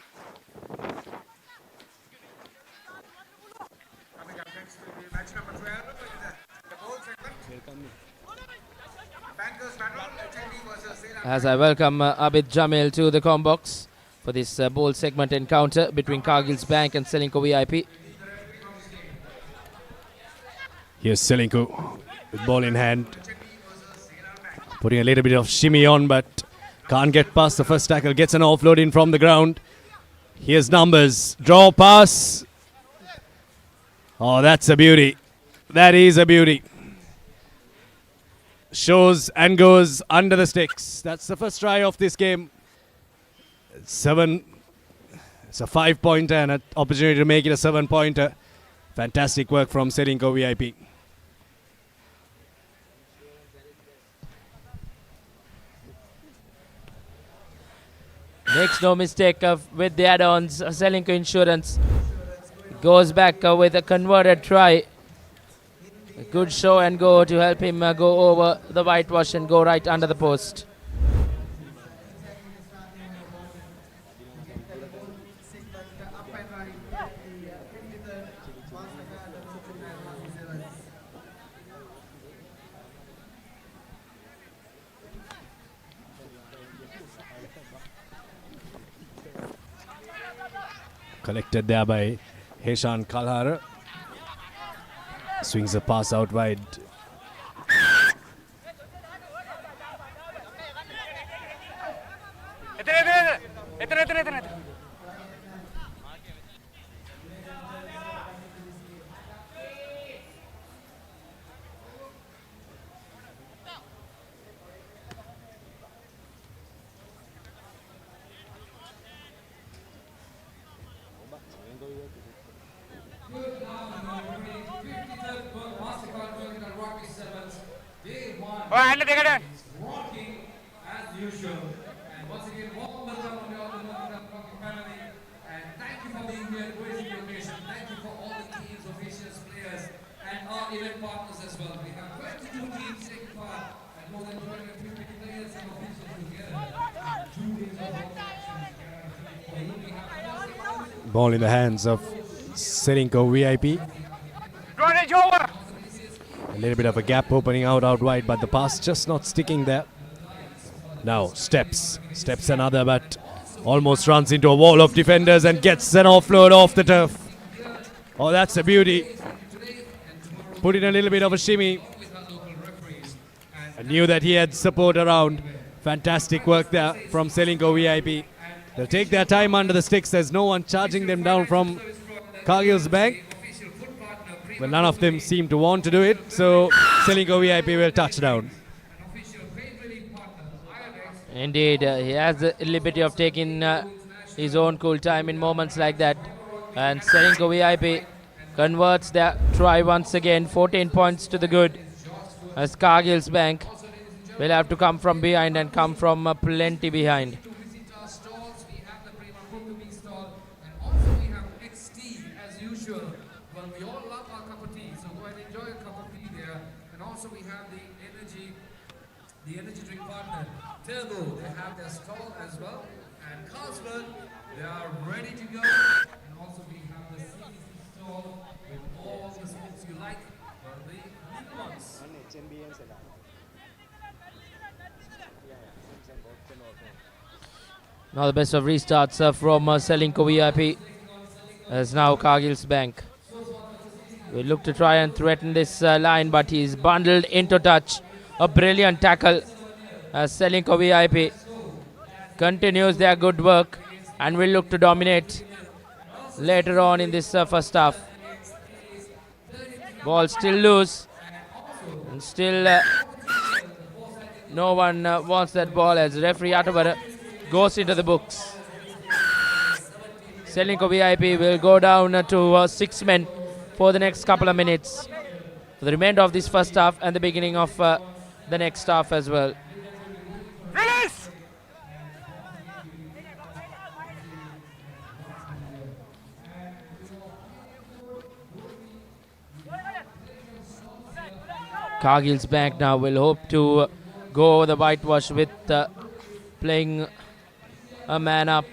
Speaker 7: Coming up next will be match number 12 in the bowl segment. Bankers battle, HNB versus Seylan.
Speaker 1: As I welcome Abid Jamil to the combox for this bowl segment encounter between Kaggles Bank and Celinko VIP.
Speaker 8: Here's Celinko with ball in hand. Putting a little bit of shimmy on, but can't get past the first tackle. Gets an offload in from the ground. Here's numbers. Draw pass. Oh, that's a beauty. That is a beauty. Shows and goes under the sticks. That's the first try of this game. It's a 5-pointer and an opportunity to make it a 7-pointer. Fantastic work from Celinko VIP.
Speaker 1: Makes no mistake with the add-ons. Celinko Insurance goes back with a converted try. A good show and go to help him go over the whitewash and go right under the post.
Speaker 8: Collected there by Heshan Kalhara. Swings a pass out wide.
Speaker 2: Oh, and take it down.
Speaker 7: Walking as usual. And once again, warm welcome on behalf of the Mastercard Mercantile
Speaker 8: Ball in the hands of Celinko VIP.
Speaker 2: Advantage over.
Speaker 8: A little bit of a gap opening out wide, but the pass just not sticking there. Now steps another, but almost runs into a wall of defenders and gets an offload off the turf. Oh, that's a beauty. Put in a little bit of a shimmy. I knew that he had support around. Fantastic work there from Celinko VIP. They'll take their time under the sticks. There's no one charging them down from Kaggles Bank. Well, none of them seem to want to do it, so Celinko VIP will touch down.
Speaker 1: Indeed, he has the liberty of taking his own cool time in moments like that. And Celinko VIP converts their try once again. 14 points to the good. As Kaggles Bank will have to come from behind and come from plenty behind.
Speaker 10: The energy drink partner, Turbo, they have their stall as well. And Carlsberg, they are ready to go. And also we have the CDC stall with all the spirits you like, but the legal ones.
Speaker 1: Now the best of restarts from Celinko VIP as now Kaggles Bank will look to try and threaten this line, but he's bundled into touch. A brilliant tackle as Celinko VIP continues their good work and will look to dominate later on in this first half. Ball still loose and still no one wants that ball as referee Attabara goes into the books. Celinko VIP will go down to 6 men for the next couple of minutes for the remainder of this first half and the beginning of the next half as well.
Speaker 2: Release!
Speaker 1: Kaggles Bank now will hope to go over the whitewash with playing a man up.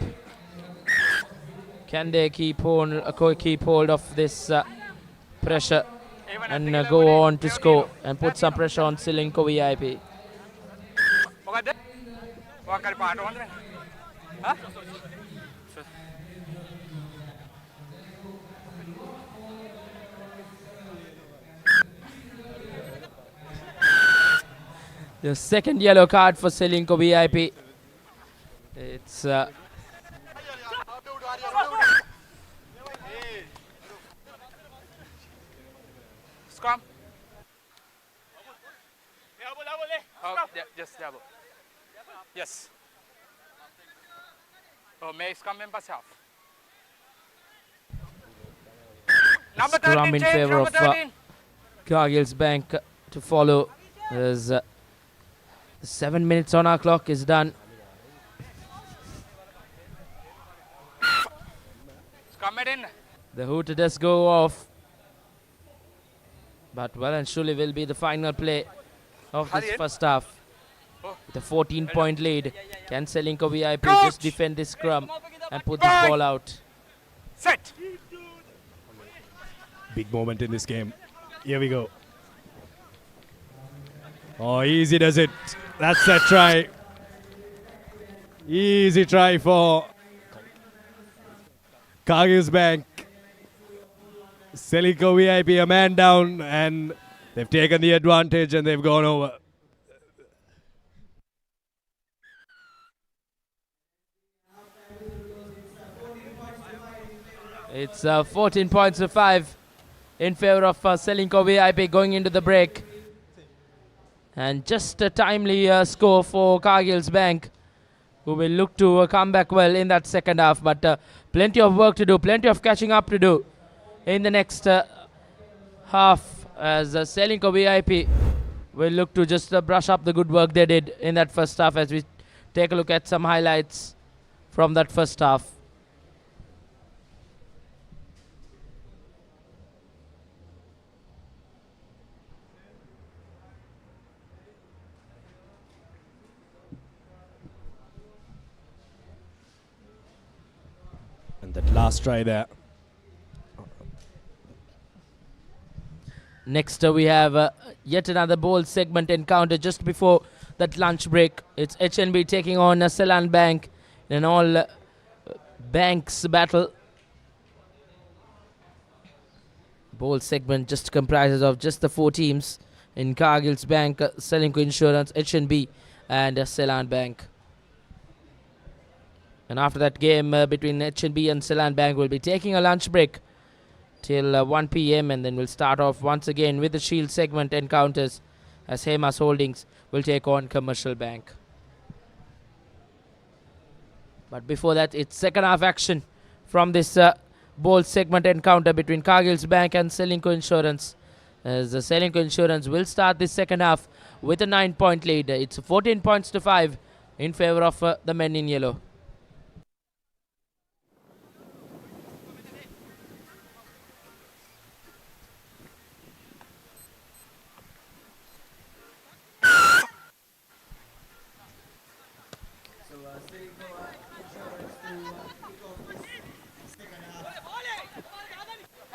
Speaker 1: Can they keep hold of this pressure and go on to score and put some pressure on Celinko VIP? The second yellow card for Celinko VIP. It's
Speaker 2: Scrum. Oh, yeah, just double. Yes. Oh, may scrum in pass half. Number 13
Speaker 1: scrum in
Speaker 2: change,
Speaker 1: favor
Speaker 2: number
Speaker 1: of
Speaker 2: 13.
Speaker 1: Kaggles Bank to follow. There's 7 minutes on our clock is done.
Speaker 2: Scrum it in.
Speaker 1: The hooter does go off. But well and surely will be the final play of this first half. With a 14-point lead, can Celinko VIP just defend this scrum and put this ball out?
Speaker 2: Set.
Speaker 8: Big moment in this game. Here we go. Oh, easy does it. That's that try. Easy try for Kaggles Bank. Celinko VIP a man down and they've taken the advantage and they've gone over.
Speaker 1: It's 14 points to 5 in favor of Celinko VIP going into the break. And just a timely score for Kaggles Bank, who will look to come back well in that second half. But plenty of work to do, plenty of catching up to do in the next half, as Celinko VIP will look to just brush up the good work they did in that first half as we take a look at some highlights from that first half.
Speaker 8: And that last try there.
Speaker 1: Next we have yet another bowl segment encounter just before that lunch break. It's HNB taking on Seylan Bank in an all banks battle. Bowl segment just comprises of just the 4 teams in Kaggles Bank, Celinko Insurance, HNB and Seylan Bank. And after that game between HNB and Seylan Bank, we'll be taking a lunch break till 1 p.m. and then we'll start off once again with the Shield segment encounters as Hamas Holdings will take on Commercial Bank. But before that, it's second half action from this bowl segment encounter between Kaggles Bank and Celinko Insurance. As the Celinko Insurance will start this second half with a 9-point lead. It's 14 points to 5 in favor of the men in yellow.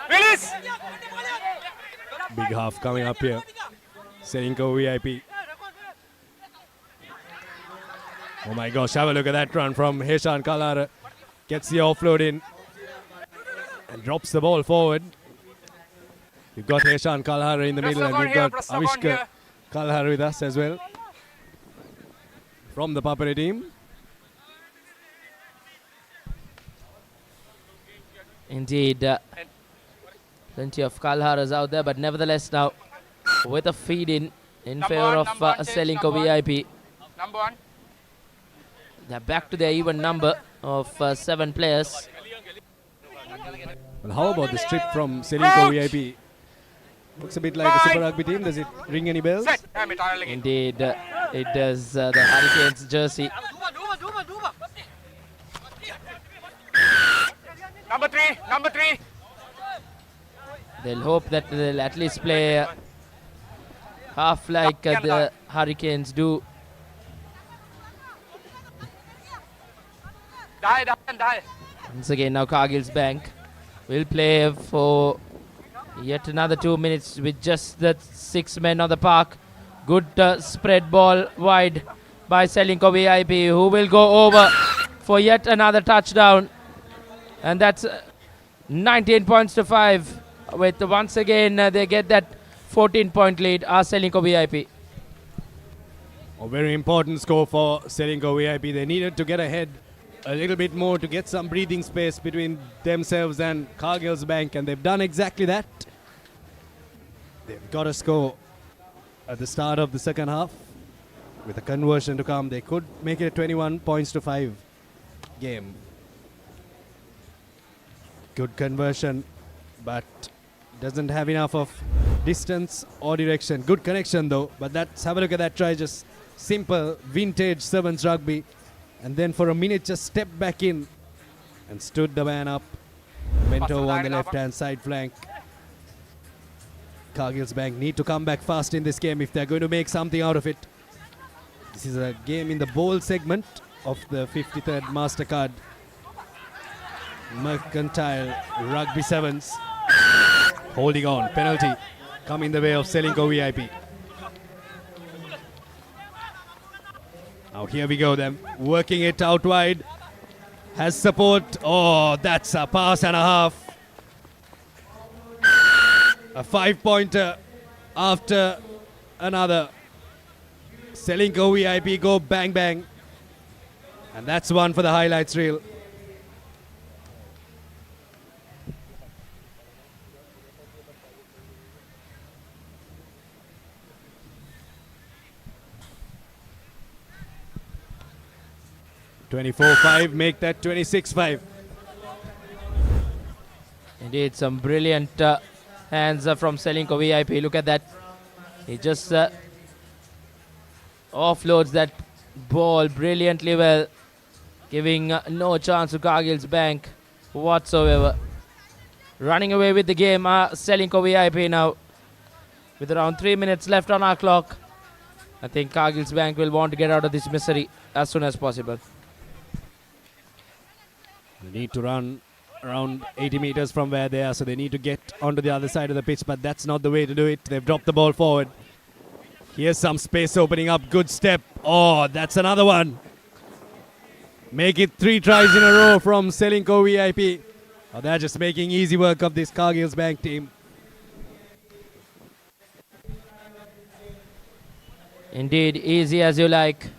Speaker 2: Release!
Speaker 8: Big half coming up here. Celinko VIP. Oh my gosh, have a look at that run from Heshan Kalhara. Gets the offload in and drops the ball forward. You've got Heshan Kalhara in the middle and you've got Avishka Kalhara with us as well from the Papare team.
Speaker 1: Indeed, plenty of Kalharas out there, but nevertheless now with a feed in favor of Celinko VIP.
Speaker 2: Number 1.
Speaker 1: They're back to their even number of 7 players.
Speaker 8: Well, how about the strip from Celinko VIP? Looks a bit like a Super Rugby team. Does it ring any bells?
Speaker 1: Indeed, it does. The Hurricanes jersey.
Speaker 2: Number 3. Number 3.
Speaker 1: They'll hope that they'll at least play half like the Hurricanes do.
Speaker 2: Die.
Speaker 1: Once again, now Kaggles Bank will play for yet another 2 minutes with just the 6 men on the park. Good spread ball wide by Celinko VIP, who will go over for yet another touchdown. And that's 19 points to 5. With once again they get that 14-point lead. Celinko VIP.
Speaker 8: A very important score for Celinko VIP. They needed to get ahead a little bit more to get some breathing space between themselves and Kaggles Bank, and they've done exactly that. They've got a score at the start of the second half. With a conversion to come, they could make it a 21 points to 5 game. Good conversion, but doesn't have enough of distance or direction. Good connection though, but have a look at that try. Just simple vintage Sevens rugby. And then for a minute just stepped back in and stood the man up. Mento on the left hand side flank. Kaggles Bank need to come back fast in this game if they're going to make something out of it. This is a game in the bowl segment of the 53rd Mastercard Mercantile Rugby Sevens. Holding on, penalty come in the way of Celinko VIP. Now here we go, them working it out wide. Has support. Oh, that's a pass and a half. A 5-pointer after another. Celinko VIP go bang bang. And that's one for the highlights reel. (24-5) make that 26-5.
Speaker 1: Indeed, some brilliant hands from Celinko VIP. Look at that. He just offloads that ball brilliantly well, giving no chance to Kaggles Bank whatsoever. Running away with the game, Celinko VIP now. With around 3 minutes left on our clock, I think Kaggles Bank will want to get out of this misery as soon as possible.
Speaker 8: They need to run around 80 meters from where they are, so they need to get onto the other side of the pitch, but that's not the way to do it. They've dropped the ball forward. Here's some space opening up. Good step. Oh, that's another one. Make it 3 tries in a row from Celinko VIP. Oh, they're just making easy work of this Kaggles Bank team.
Speaker 1: Indeed, easy as you like.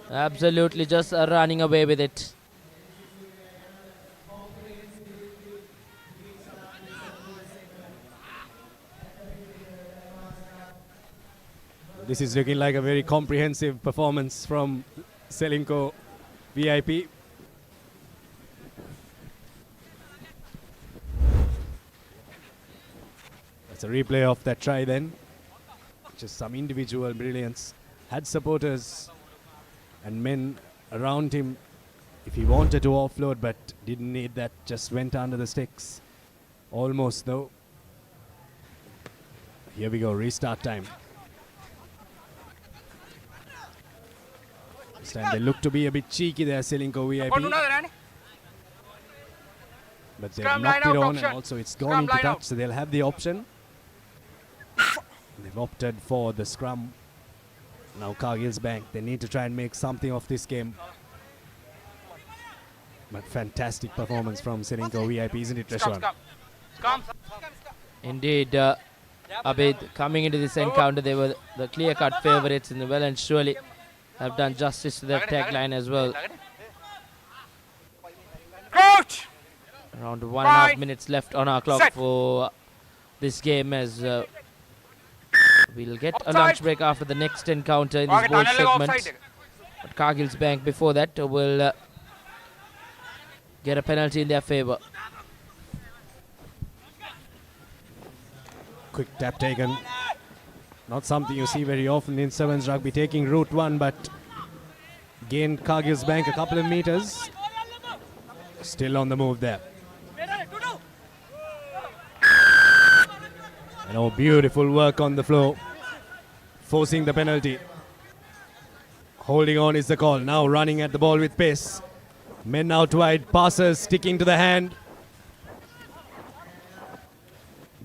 Speaker 1: Absolutely just running away with it.
Speaker 8: This is looking like a very comprehensive performance from Celinko VIP. That's a replay of that try then. Just some individual brilliance. Had supporters and men around him if he wanted to offload, but didn't need that. Just went under the sticks. Almost though. Here we go, restart time. This time they look to be a bit cheeky there, Celinko VIP. But they've knocked it on, and also it's gone into touch, so they'll have the option. They've opted for the scrum. Now Kaggles Bank, they need to try and make something of this game. But fantastic performance from Celinko VIP, isn't it, Rashwan?
Speaker 1: Indeed, Abid, coming into this encounter, they were the clear-cut favourites in the well and surely have done justice to their tagline as well.
Speaker 2: Coach!
Speaker 1: Around 1.5 minutes left on our clock for this game, as we'll get a lunch break after the next encounter in this bowl segment. But Kaggles Bank before that will get a penalty in their favour.
Speaker 8: Quick tap taken. Not something you see very often in Sevens rugby, taking route 1, but gained Kaggles Bank a couple of meters. Still on the move there. And oh, beautiful work on the floor. Forcing the penalty. Holding on is the call. Now running at the ball with pace. Men out wide, passes sticking to the hand.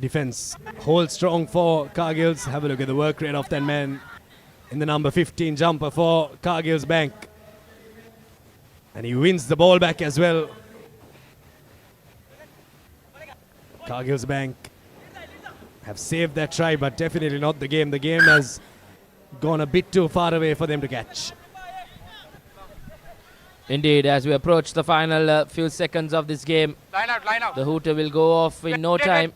Speaker 8: Defense hold strong for Kaggles. Have a look at the work rate of that man in the number 15 jumper for Kaggles Bank. And he wins the ball back as well. Kaggles Bank have saved that try, but definitely not the game. The game has gone a bit too far away for them to catch.
Speaker 1: Indeed, as we approach the final few seconds of this game,
Speaker 2: Line out.
Speaker 1: the hooter will go off in no time.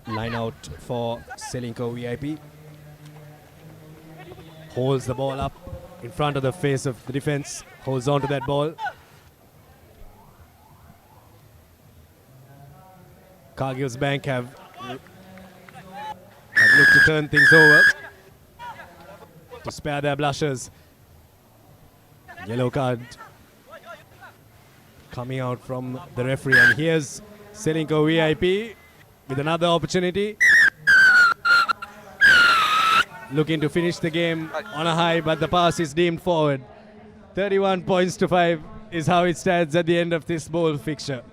Speaker 8: Line out for Celinko VIP. Holds the ball up in front of the face of the defense. Holds on to that ball. Kaggles Bank have looked to turn things over to spare their blushers. Yellow card coming out from the referee, and here's Celinko VIP with another opportunity. Looking to finish the game on a high, but the pass is deemed forward. 31 points to 5 is how it stands at the end of this bowl fixture.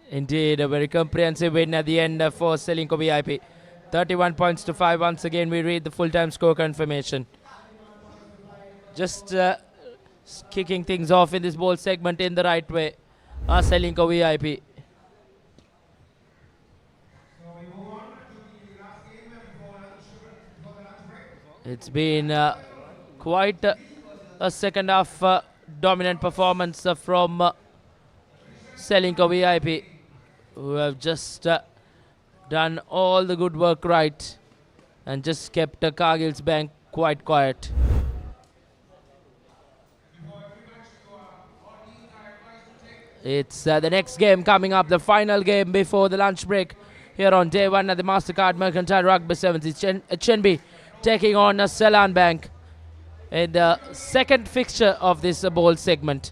Speaker 1: Indeed, a very comprehensive win at the end for Celinko VIP. 31 points to 5. Once again, we read the full-time score confirmation. Just kicking things off in this bowl segment in the right way. Celinko VIP. It's been quite a second half dominant performance from Celinko VIP, who have just done all the good work right and just kept Kaggles Bank quite quiet. It's the next game coming up, the final game before the lunch break here on day 1 at the Mastercard Mercantile Rugby Sevens. It's Chenby taking on Seylan Bank in the second fixture of this bowl segment.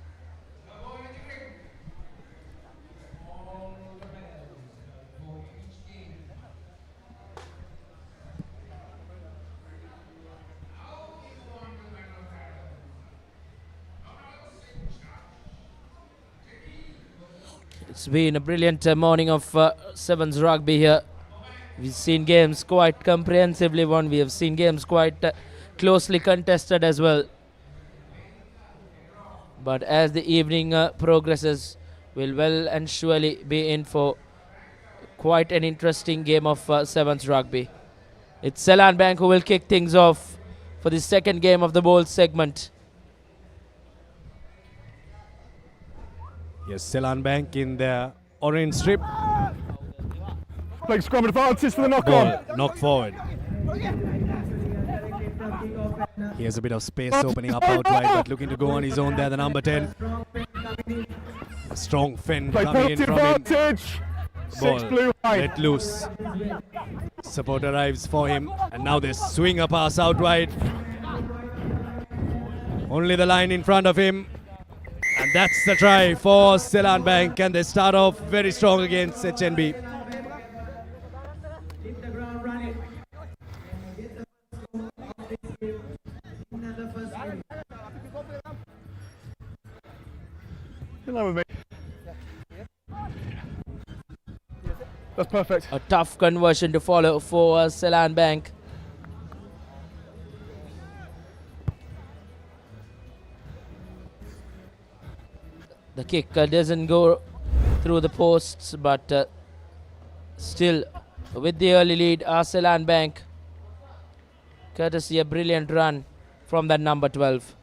Speaker 1: It's been a brilliant morning of Sevens rugby here. We've seen games quite comprehensively won. We have seen games quite closely contested as well. But as the evening progresses, we'll well and surely be in for quite an interesting game of Sevens rugby. It's Seylan Bank who will kick things off for the second game of the bowl segment.
Speaker 8: Yes, Seylan Bank in their orange strip.
Speaker 11: Playing scrum advantage for the knock-on.
Speaker 8: Knock forward. Here's a bit of space opening up out wide, but looking to go on his own there, the number 10. A strong fend coming in from him. Ball let loose. Support arrives for him, and now they swing a pass out wide. Only the line in front of him. And that's the try for Seylan Bank, and they start off very strong against HNB.
Speaker 11: Hello with me. That's perfect.
Speaker 1: A tough conversion to follow for Seylan Bank. The kick doesn't go through the posts, but still with the early lead are Seylan Bank, courtesy a brilliant run from that number 12.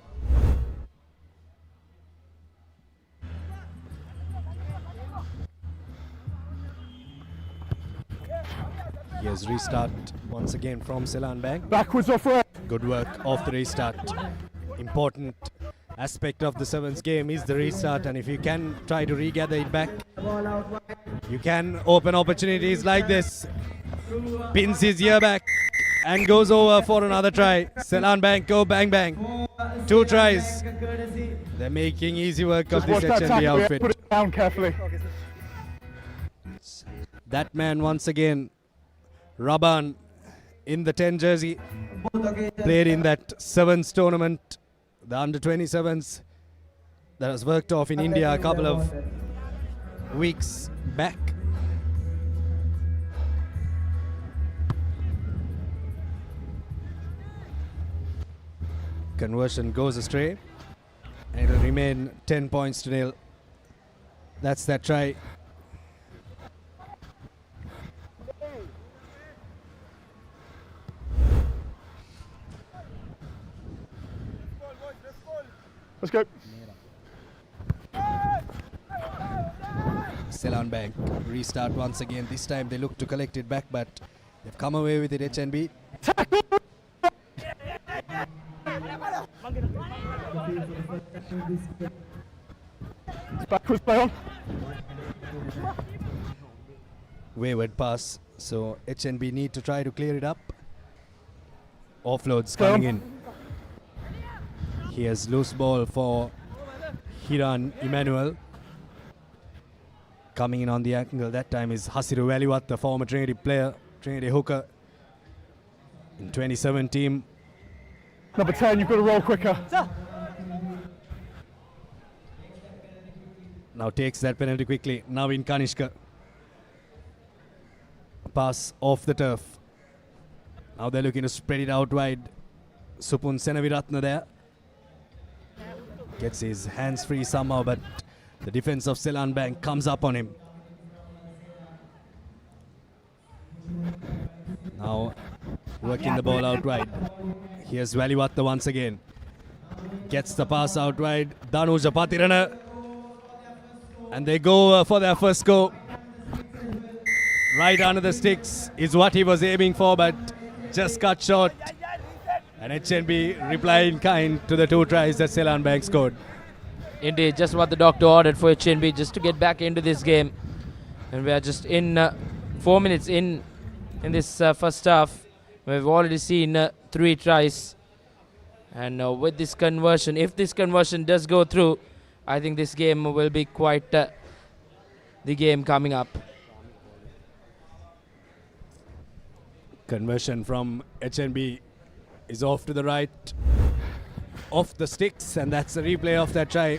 Speaker 8: Here's restart once again from Seylan Bank.
Speaker 11: Backwards off right.
Speaker 8: Good work off the restart. Important aspect of the Sevens game is the restart, and if you can try to regather it back, you can open opportunities like this. Pins his ear back and goes over for another try. Seylan Bank go bang bang. 2 tries. They're making easy work of this HNB outfit.
Speaker 11: Put it down carefully.
Speaker 8: That man once again, Raban in the 10 jersey, played in that Sevens tournament, the under-27s that was worked off in India a couple of weeks back. Conversion goes astray, and it will remain 10 points to nil. That's that try.
Speaker 11: Let's go.
Speaker 8: Seylan Bank restart once again. This time they look to collect it back, but they've come away with it, HNB.
Speaker 11: Backwards play on.
Speaker 8: Wayward pass, so HNB need to try to clear it up. Offloads coming in. Here's loose ball for Hiran Emmanuel. Coming in on the angle that time is Hasiru Valiwat, the former Trinity player, Trinity hooker in 2017.
Speaker 11: Number 10, you've got to roll quicker.
Speaker 8: Now takes that penalty quickly. Now in Kanishka. Pass off the turf. Now they're looking to spread it out wide. Supun Senaviratna there. Gets his hands free somehow, but the defense of Seylan Bank comes up on him. Now working the ball out wide. Here's Valiwatta once again. Gets the pass out wide. Danuja Patirana. And they go for their first go. Right under the sticks is what he was aiming for, but just cut short. And HNB reply in kind to the 2 tries that Seylan Bank scored.
Speaker 1: Indeed, just what the doctor ordered for HNB, just to get back into this game. And we are just in 4 minutes in this first half. We've already seen 3 tries. And with this conversion, if this conversion does go through, I think this game will be quite the game coming up.
Speaker 8: Conversion from HNB is off to the right, off the sticks, and that's a replay of that try.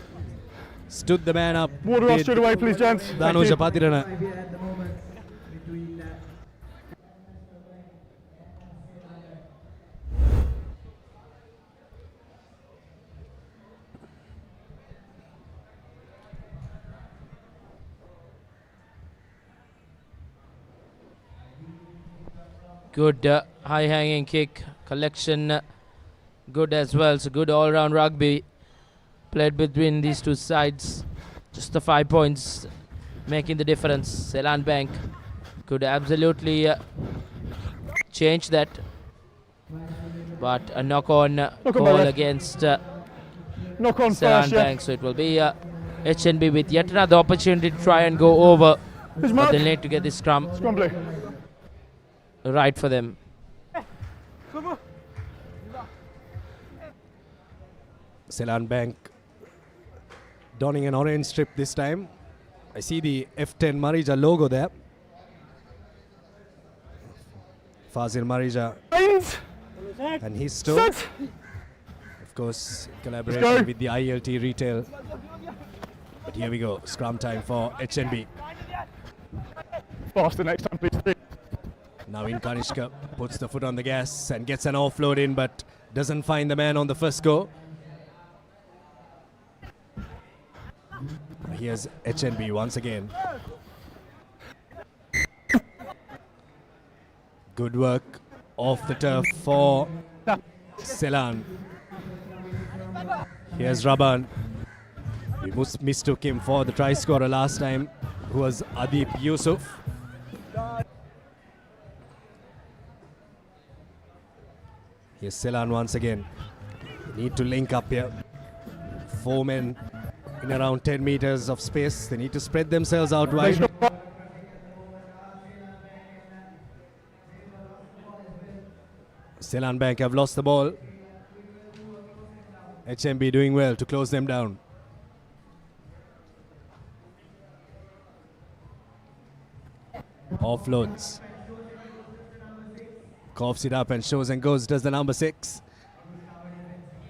Speaker 8: Stood the man up.
Speaker 11: Water off straight away, please, gents.
Speaker 8: Danuja Patirana.
Speaker 1: Good high hanging kick, collection good as well. So good all round rugby played between these two sides. Just the 5 points making the difference. Seylan Bank could absolutely change that, but a knock-on call against Seylan Bank. So it will be HNB with yet another opportunity to try and go over, but they'll need to get this scrum right for them.
Speaker 8: Seylan Bank donning an orange strip this time. I see the F10 Marija logo there. Fazil Marija and his store. Of course, collaboration with the ILT retail. But here we go, scrum time for HNB.
Speaker 11: Faster next time, please.
Speaker 8: Now in Kanishka puts the foot on the gas and gets an offload in, but doesn't find the man on the first go. Here's HNB once again. Good work off the turf for Seylan. Here's Raban. We mistook him for the try scorer last time, who was Adib Yusuf. Here's Seylan once again. They need to link up here. 4 men in around 10 meters of space. They need to spread themselves out wide. Seylan Bank have lost the ball. HMB doing well to close them down. Offloads. Coughs it up and shows and goes, does the number 6.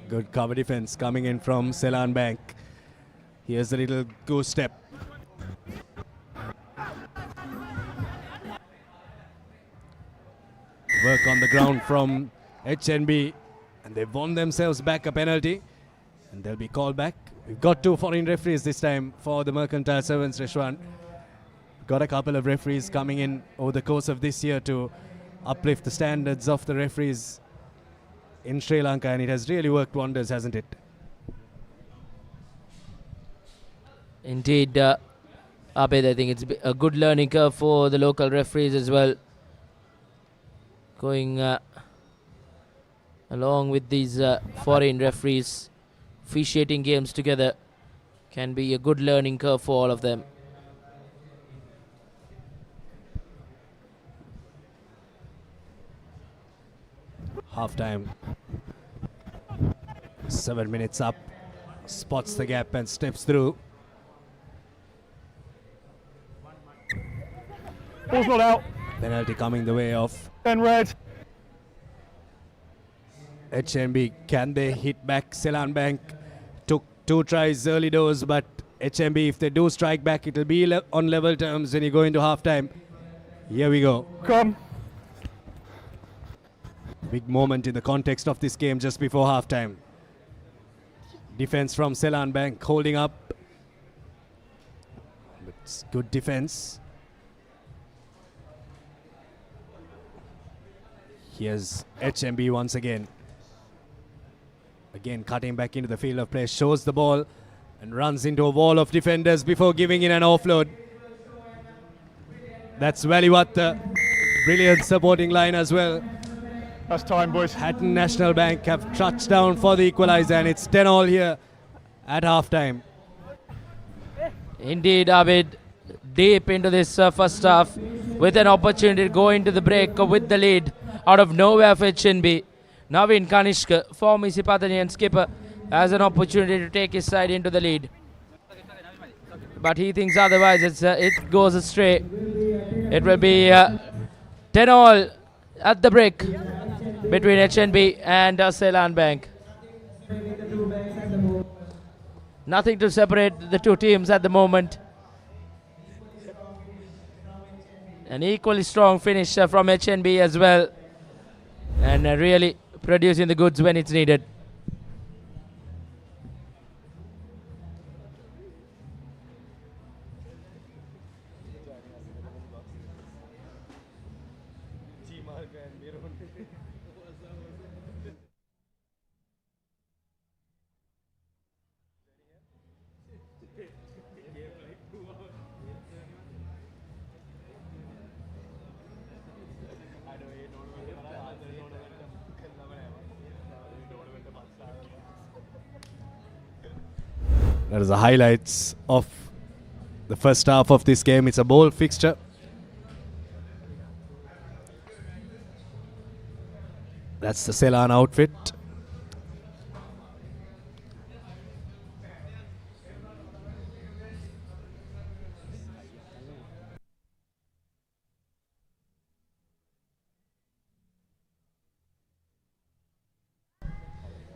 Speaker 8: Good cover defense coming in from Seylan Bank. Here's a little goose step. Work on the ground from HNB, and they've won themselves back a penalty, and they'll be called back. We've got 2 foreign referees this time for the Mercantile Sevens, Reshwan. Got a couple of referees coming in over the course of this year to uplift the standards of the referees in Sri Lanka, and it has really worked wonders, hasn't it?
Speaker 1: Indeed, Abed, I think it's a good learning curve for the local referees as well. Going along with these foreign referees, officiating games together can be a good learning curve for all of them.
Speaker 8: Half time. 7 minutes up. Spots the gap and steps through.
Speaker 11: Ball's not out.
Speaker 8: Penalty coming the way of
Speaker 11: 10 red.
Speaker 8: HMB. Can they hit back? Seylan Bank took 2 tries early doors, but HMB, if they do strike back, it will be on level terms when you go into half time. Here we go.
Speaker 11: Come.
Speaker 8: Big moment in the context of this game just before halftime. Defense from Seylan Bank holding up. It's good defense. Here's HMB once again. Again cutting back into the field of play. Shows the ball and runs into a wall of defenders before giving in an offload. That's Valiwatta. Brilliant supporting line as well.
Speaker 11: That's time, boys.
Speaker 8: Hatton National Bank have touchdown for the equalizer, and it's 10-all here at halftime.
Speaker 1: Indeed, Abid, deep into this first half with an opportunity to go into the break with the lead out of nowhere for HNB. Navin Kanishka, former Sipathanian skipper, has an opportunity to take his side into the lead. But he thinks otherwise. It goes astray. It will be 10-all at the break between HNB and Seylan Bank. Nothing to separate the two teams at the moment. An equally strong finish from HNB as well. And really producing the goods when it's needed.
Speaker 8: That is the highlights of the first half of this game. It's a bold fixture. That's the Seylan outfit.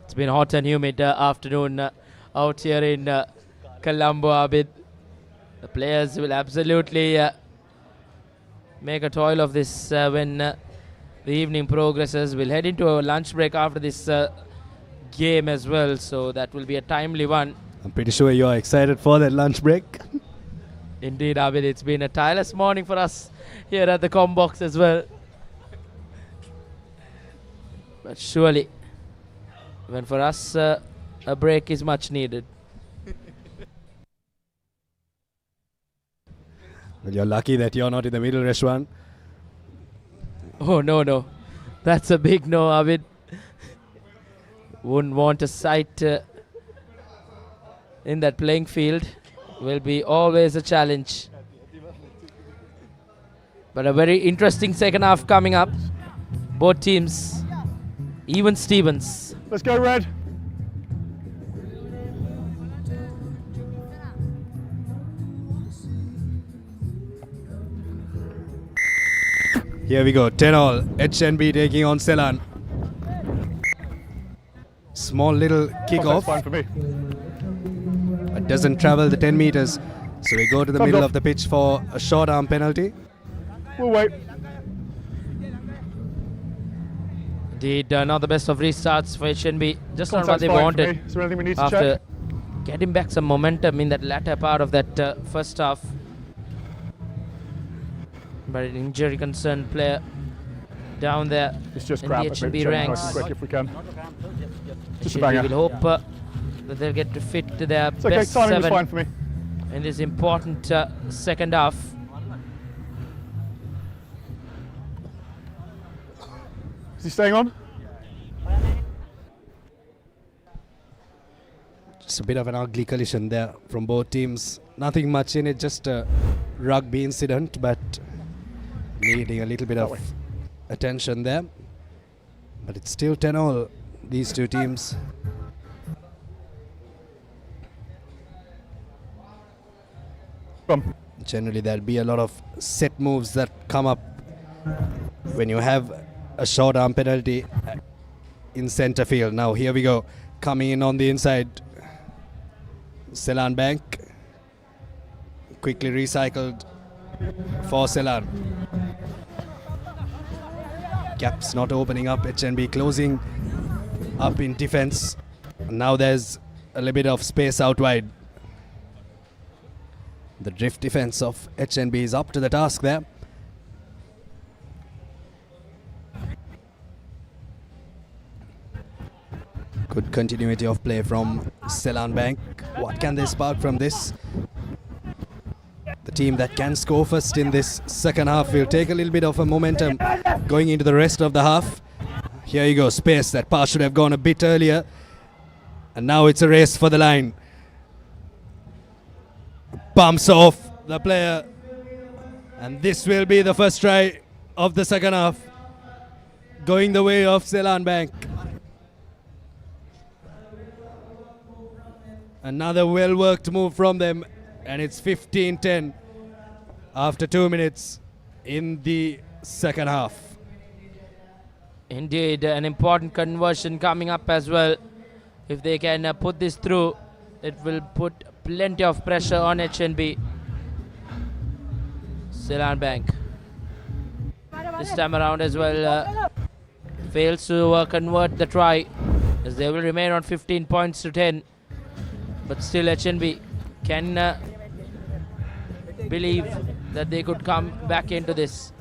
Speaker 1: It's been hot and humid afternoon out here in Colombo, Abid. The players will absolutely make a toil of this when the evening progresses. We'll head into a lunch break after this game as well, so that will be a timely one.
Speaker 8: I'm pretty sure you're excited for that lunch break.
Speaker 1: Indeed, Abid, it's been a tireless morning for us here at the Combox as well. But surely, when for us a break is much needed.
Speaker 8: Well, you're lucky that you're not in the middle restaurant.
Speaker 1: Oh, no. That's a big no, Abid. Wouldn't want a sight in that playing field. Will be always a challenge. But a very interesting second half coming up. Both teams, even Stevens.
Speaker 11: Let's go, Red.
Speaker 8: Here we go, 10-all. HNB taking on Seylan. Small little kick-off.
Speaker 11: Fine for me.
Speaker 8: It doesn't travel the 10 meters. So we go to the middle of the pitch for a short arm penalty.
Speaker 11: We'll wait.
Speaker 1: Indeed, not the best of restarts for HNB. Just not what
Speaker 11: Contact's
Speaker 1: they
Speaker 11: fine for
Speaker 1: wanted.
Speaker 11: me. Is there anything we need to
Speaker 1: after
Speaker 11: check?
Speaker 1: getting back some momentum in that latter part of that first half. But an injury concerned player down there
Speaker 11: It's just
Speaker 1: in
Speaker 11: crap.
Speaker 1: the HNB ranks.
Speaker 11: Quick if we can. Just a
Speaker 1: HNB
Speaker 11: banger.
Speaker 1: will hope that they'll get to fit to their
Speaker 11: It's okay.
Speaker 1: best
Speaker 11: Timing was
Speaker 1: seven
Speaker 11: fine for me.
Speaker 1: in this important second half.
Speaker 11: Is he staying on?
Speaker 8: Just a bit of an ugly collision there from both teams. Nothing much in it, just a rugby incident, but needing a little bit of attention there. But it's still 10-all, these two teams. Generally, there'll be a lot of set moves that come up when you have a short arm penalty in center field. Now, here we go. Coming in on the inside. Seylan Bank. Quickly recycled for Seylan. Gaps not opening up. HNB closing up in defense. Now there's a little bit of space out wide. The drift defense of HNB is up to the task there. Good continuity of play from Seylan Bank. What can they spark from this? The team that can score first in this second half will take a little bit of a momentum going into the rest of the half. Here you go, space. That pass should have gone a bit earlier. And now it's a race for the line. Bumps off the player. And this will be the first try of the second half. Going the way of Seylan Bank. Another well-worked move from them, and it's 15-10 after 2 minutes in the second half.
Speaker 1: Indeed, an important conversion coming up as well. If they can put this through, it will put plenty of pressure on HNB. Seylan Bank. This time around as well fails to convert the try, as they will remain on 15 points to 10. But still HNB can believe that they could come back into this.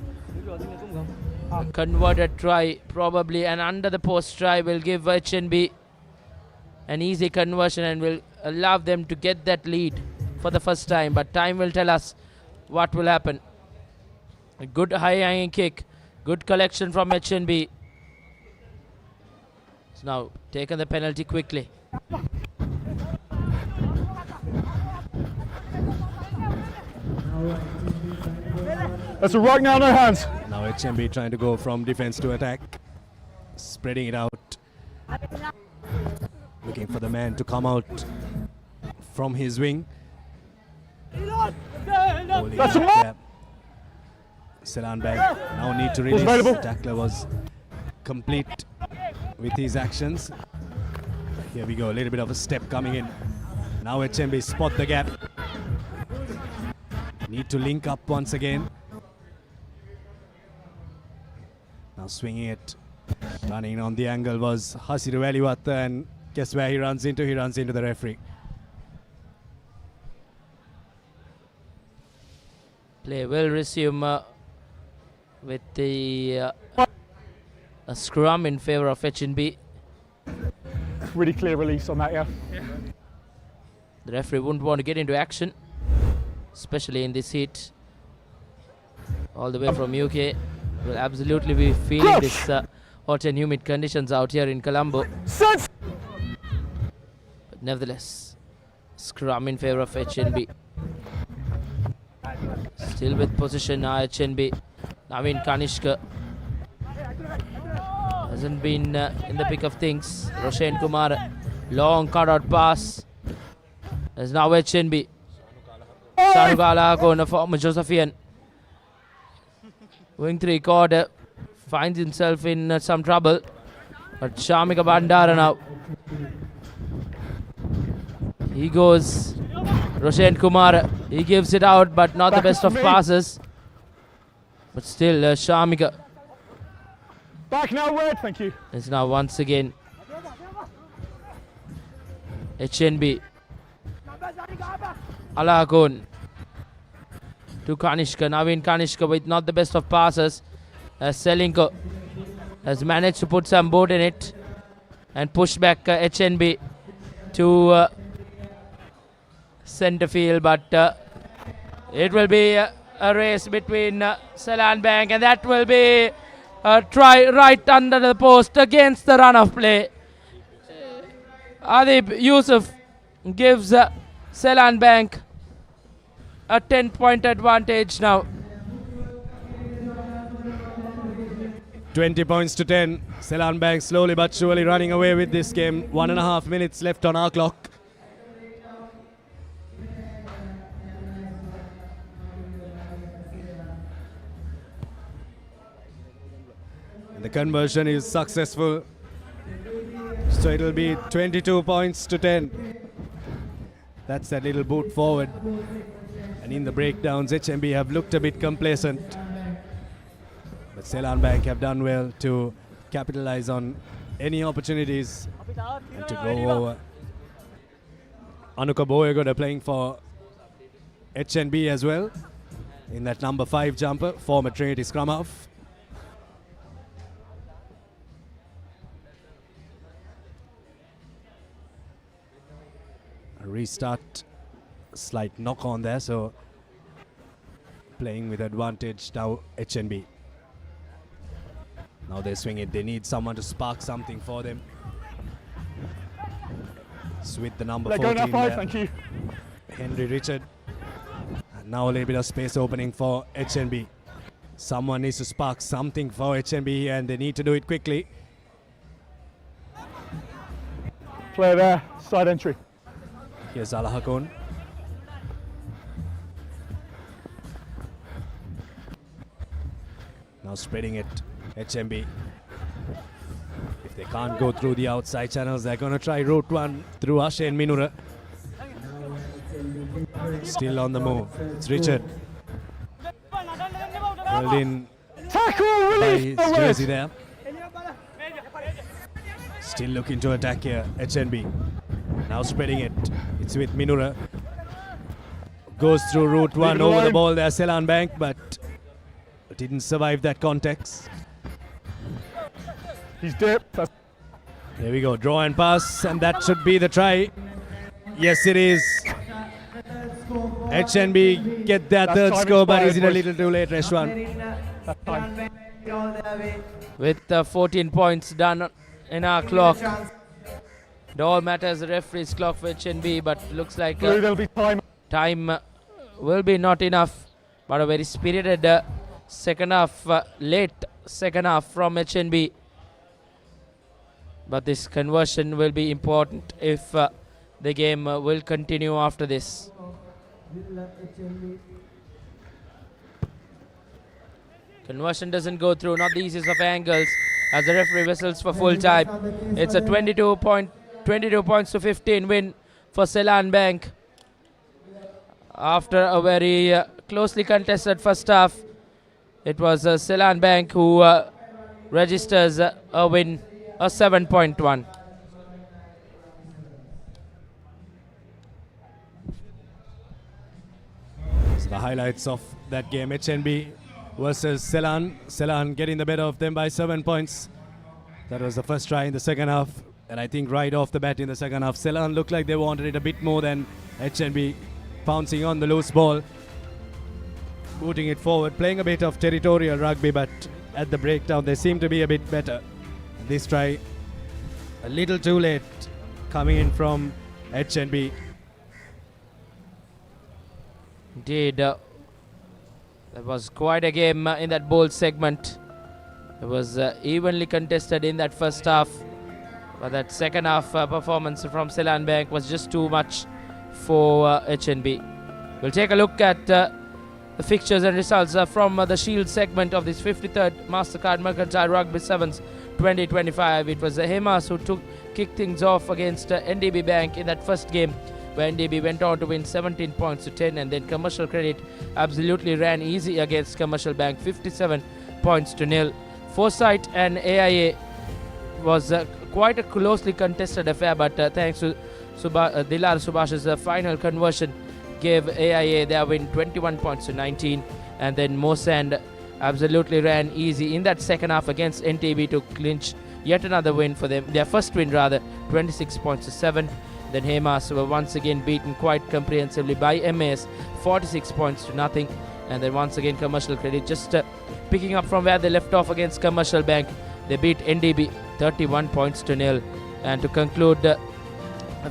Speaker 1: A converted try, probably an under the post try, will give HNB an easy conversion and will allow them to get that lead for the first time. But time will tell us what will happen. A good high hanging kick, good collection from HNB. It's now taken the penalty quickly.
Speaker 11: That's a right now, no hands.
Speaker 8: Now HMB trying to go from defense to attack, spreading it out, looking for the man to come out from his wing.
Speaker 11: That's a mark.
Speaker 8: Seylan Bank now need to release. The tackler was complete with his actions. Here we go, a little bit of a step coming in. Now HMB spot the gap. Need to link up once again. Now swinging it, running on the angle was Hasiru Aliwatta, and guess where he runs into? He runs into the referee.
Speaker 1: Play will resume with the a scrum in favor of HNB.
Speaker 11: Really clear release on that, yeah.
Speaker 1: The referee wouldn't want to get into action, especially in this heat. All the way from UK. Will absolutely be feeling this hot and humid conditions out here in Colombo. But nevertheless, scrum in favor of HNB. Still with position now, HNB. Naveen Kanishka hasn't been in the pick of things. Roshan Kumar, long cutout pass. There's now HNB. Sanugala going to form Josephian. Wing 3/4 finds himself in some trouble. But Shamika Bandara now. He goes. Roshan Kumar. He gives it out, but not the best of passes. But still, Shamika.
Speaker 11: Back now, red, thank you.
Speaker 1: It's now once again HNB. Alagon to Kanishka. Naveen Kanishka with not the best of passes. Celinko has managed to put some boat in it and push back HNB to centre field. But it will be a race between Seylan Bank, and that will be a try right under the post against the run of play. Adib Yusuf gives Seylan Bank a 10-point advantage now.
Speaker 8: 20 points to 10. Seylan Bank slowly but surely running away with this game. 1.5 minutes left on our clock. And the conversion is successful. So it'll be 22 points to 10. That's that little boot forward. And in the breakdowns, HMB have looked a bit complacent. But Seylan Bank have done well to capitalize on any opportunities and to go over. Anuka Boyagoda playing for HNB as well in that number 5 jumper, former Trinity scrum half. A restart, slight knock on there, so playing with advantage now HNB. Now they swing it, they need someone to spark something for them. It's with the number 14
Speaker 11: now 5, thank you.
Speaker 8: Henry Richard. And now a little bit of space opening for HNB. Someone needs to spark something for HNB and they need to do it quickly.
Speaker 11: Player there, side entry.
Speaker 8: Here's Alahakon. Now spreading it, HMB. If they can't go through the outside channels, they're going to try route one through Ashe and Minura. Still on the move. It's Richard. Held in by his jersey there. Still looking to attack here, HNB. Now spreading it. It's with Minura. Goes through route one over the ball there, Seylan Bank, but didn't survive that context.
Speaker 11: He's dipped.
Speaker 8: There we go, draw and pass, and that should be the try. Yes, it is. HNB get their third score, but is it a little too late, Reshwan?
Speaker 1: With 14 points done in our clock. It all matters the referee's clock for HNB, but looks like
Speaker 11: There'll be
Speaker 1: time will be not enough. But a very spirited second half, late second half from HNB. But this conversion will be important if the game will continue after this. Conversion doesn't go through, not the easiest of angles, as the referee whistles for full time. It's a 22 points to 15 win for Seylan Bank. After a very closely contested first half, it was Seylan Bank who registers a win, a 7-point one.
Speaker 8: So the highlights of that game, HNB versus Seylan. Seylan getting the better of them by 7 points. That was the first try in the second half. And I think right off the bat in the second half, Seylan looked like they wanted it a bit more than HNB, pouncing on the loose ball, booting it forward, playing a bit of territorial rugby, but at the breakdown they seem to be a bit better. This try a little too late coming in from HNB.
Speaker 1: Indeed, that was quite a game in that bowl segment. It was evenly contested in that first half, but that second half performance from Seylan Bank was just too much for HNB. We'll take a look at the fixtures and results from the Shield segment of this 53rd Mastercard Mercantile Rugby Sevens 2025. It was Hamas who kicked things off against NDB Bank in that first game, where NDB went on to win 17 points to 10, and then Commercial Credit absolutely ran easy against Commercial Bank, 57 points to nil. Foresight and AIA was quite a closely contested affair, but thanks to Dilar Subhash's final conversion gave AIA their win, 21 points to 19, and then Masand absolutely ran easy in that second half against NTB to clinch yet another win for them, their first win rather, 26 points to 7. Then Hamas were once again beaten quite comprehensively by MAS, 46 points to nothing. And then once again Commercial Credit just picking up from where they left off against Commercial Bank. They beat NDB 31 points to nil. And to conclude the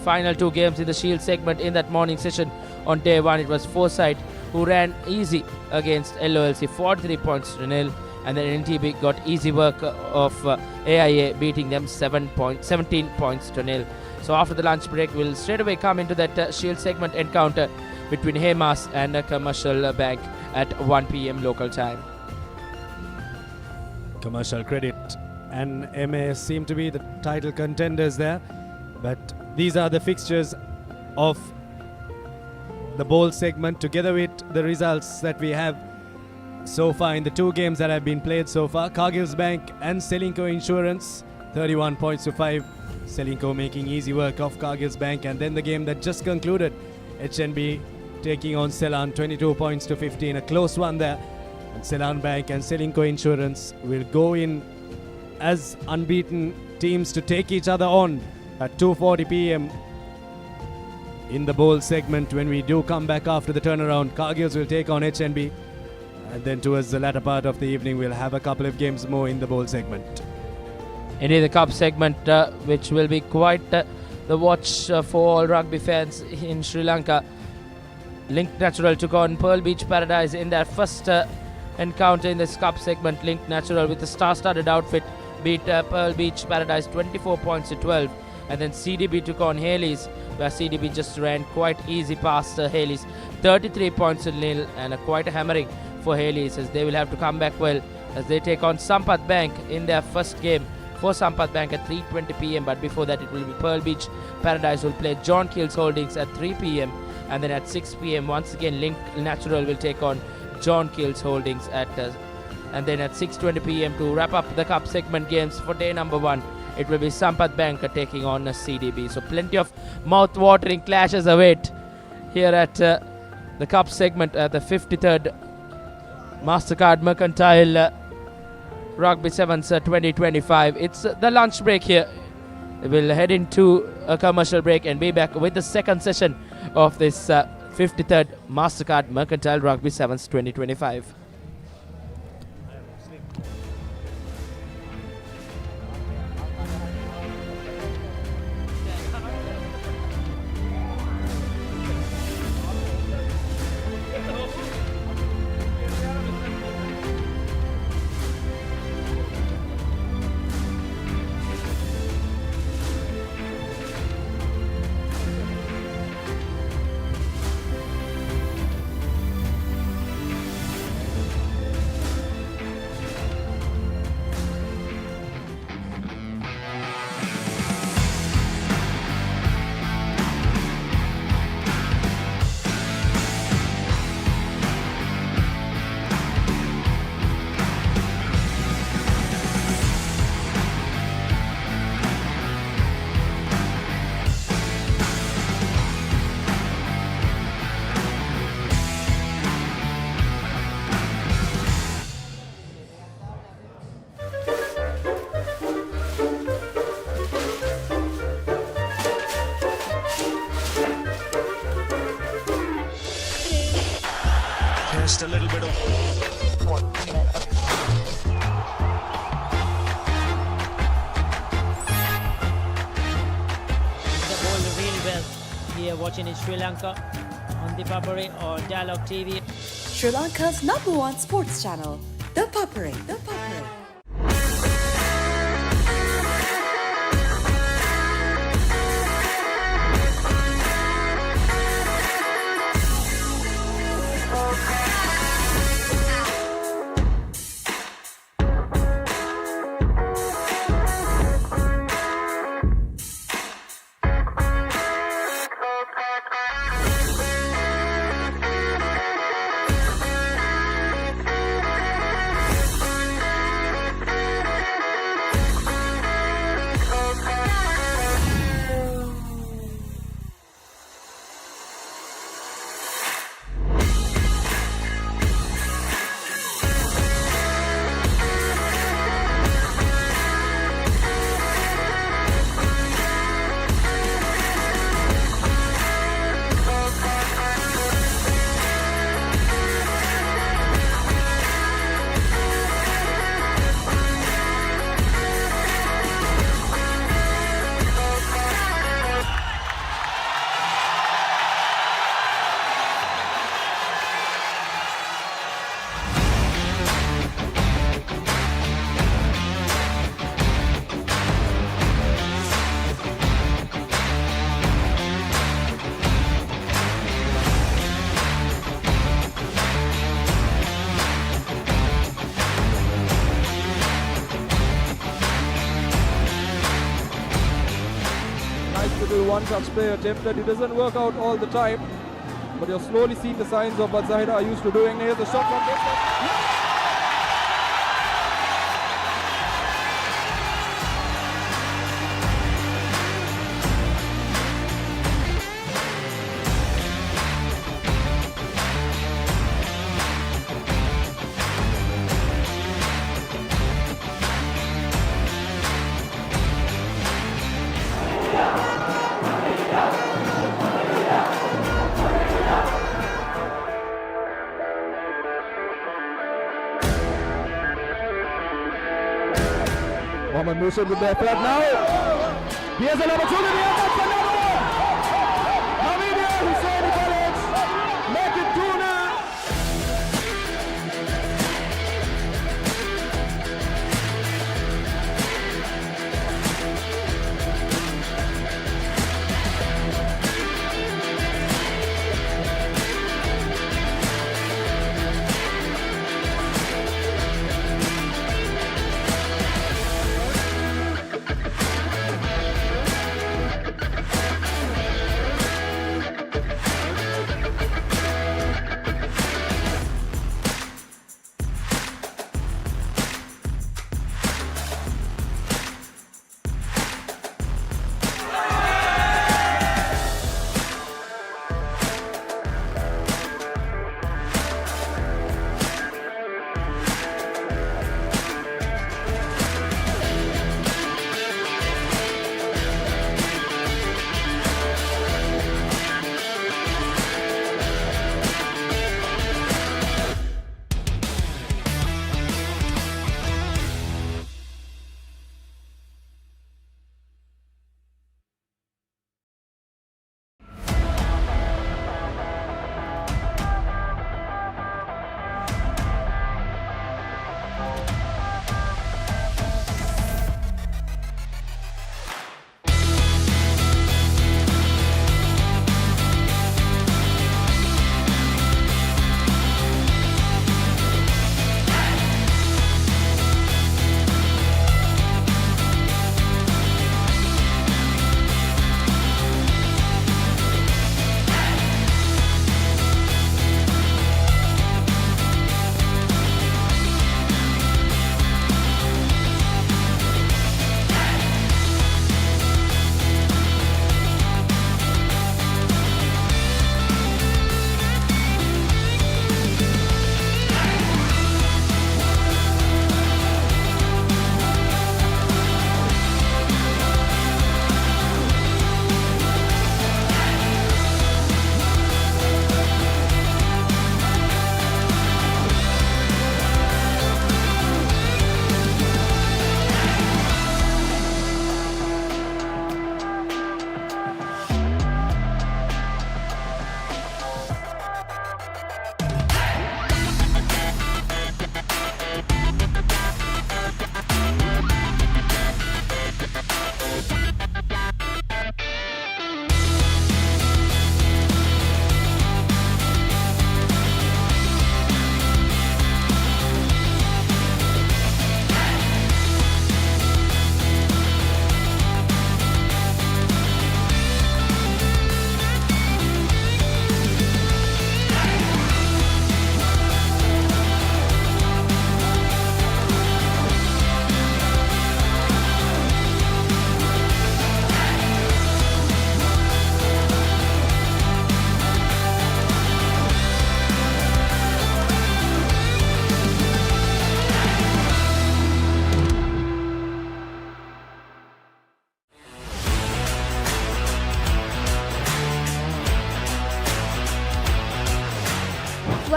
Speaker 1: final two games in the Shield segment in that morning session on day one, it was Foresight who ran easy against LOLC, 43 points to nil. And then NTB got easy work of AIA, beating them 17 points to nil. So after the lunch break, we'll straight away come into that Shield segment encounter between Hamas and Commercial Bank at 1 p.m. local time.
Speaker 8: Commercial Credit and MAS seem to be the title contenders there, but these are the fixtures of the bowl segment together with the results that we have so far in the two games that have been played so far. Kaggles Bank and Celinko Insurance, 31 points to 5. Celinko making easy work of Kaggles Bank. And then the game that just concluded, HNB taking on Seylan, 22 points to 15, a close one there. And Seylan Bank and Celinko Insurance will go in as unbeaten teams to take each other on at 2:40 p.m. in the bowl segment. When we do come back after the turnaround, Kaggles will take on HNB. And then towards the latter part of the evening, we'll have a couple of games more in the bowl segment.
Speaker 1: Indeed, the Cup segment, which will be quite the watch for all rugby fans in Sri Lanka. Link Natural took on Pearl Beach Paradise in their first encounter in this Cup segment. Link Natural with a star-studded outfit beat Pearl Beach Paradise 24 points to 12. And then CDB took on Hayleys, where CDB just ran quite easy past Hayleys. 33 points to nil, and quite a hammering for Hayleys, as they will have to come back well as they take on Seylan Bank in their first game for Seylan Bank at 3:20 p.m. But before that, it will be Pearl Beach Paradise will play John Keells Holdings at 3 p.m. And then at 6 p.m. once again Link Natural will take on John Keells Holdings and then at 6:20 p.m. to wrap up the cup segment games for day number 1, it will be Seylan Bank taking on CDB. So plenty of mouth-watering clashes await here at the cup segment at the 53rd Mastercard Mercantile Rugby Sevens 2025. It's the lunch break here. We'll head into a commercial break and be back with the second session of this 53rd Mastercard Mercantile Rugby Sevens 2025.
Speaker 12: Just a little bit of
Speaker 3: The ball really well here watching in Sri Lanka on ThePapare or Dialog TV.
Speaker 4: Sri Lanka's #1 sports channel, ThePapare.
Speaker 13: one-touch play attempt that it doesn't work out all the time, but you're slowly seeing the signs of what Zahida are used to doing. Here's the shot from this. Mohamed Musa with their third now. Here's an opportunity. That's another one. Namibia, Hussein College, make it 2-0.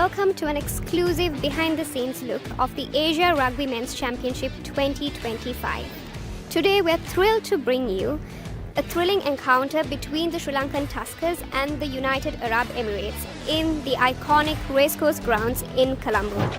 Speaker 5: Welcome to an exclusive behind-the-scenes look of the Asia Rugby Men's Championship 2025. Today we're thrilled to bring you a thrilling encounter between the Sri Lankan Tuskers and the United Arab Emirates in the iconic racecourse grounds in Colombo.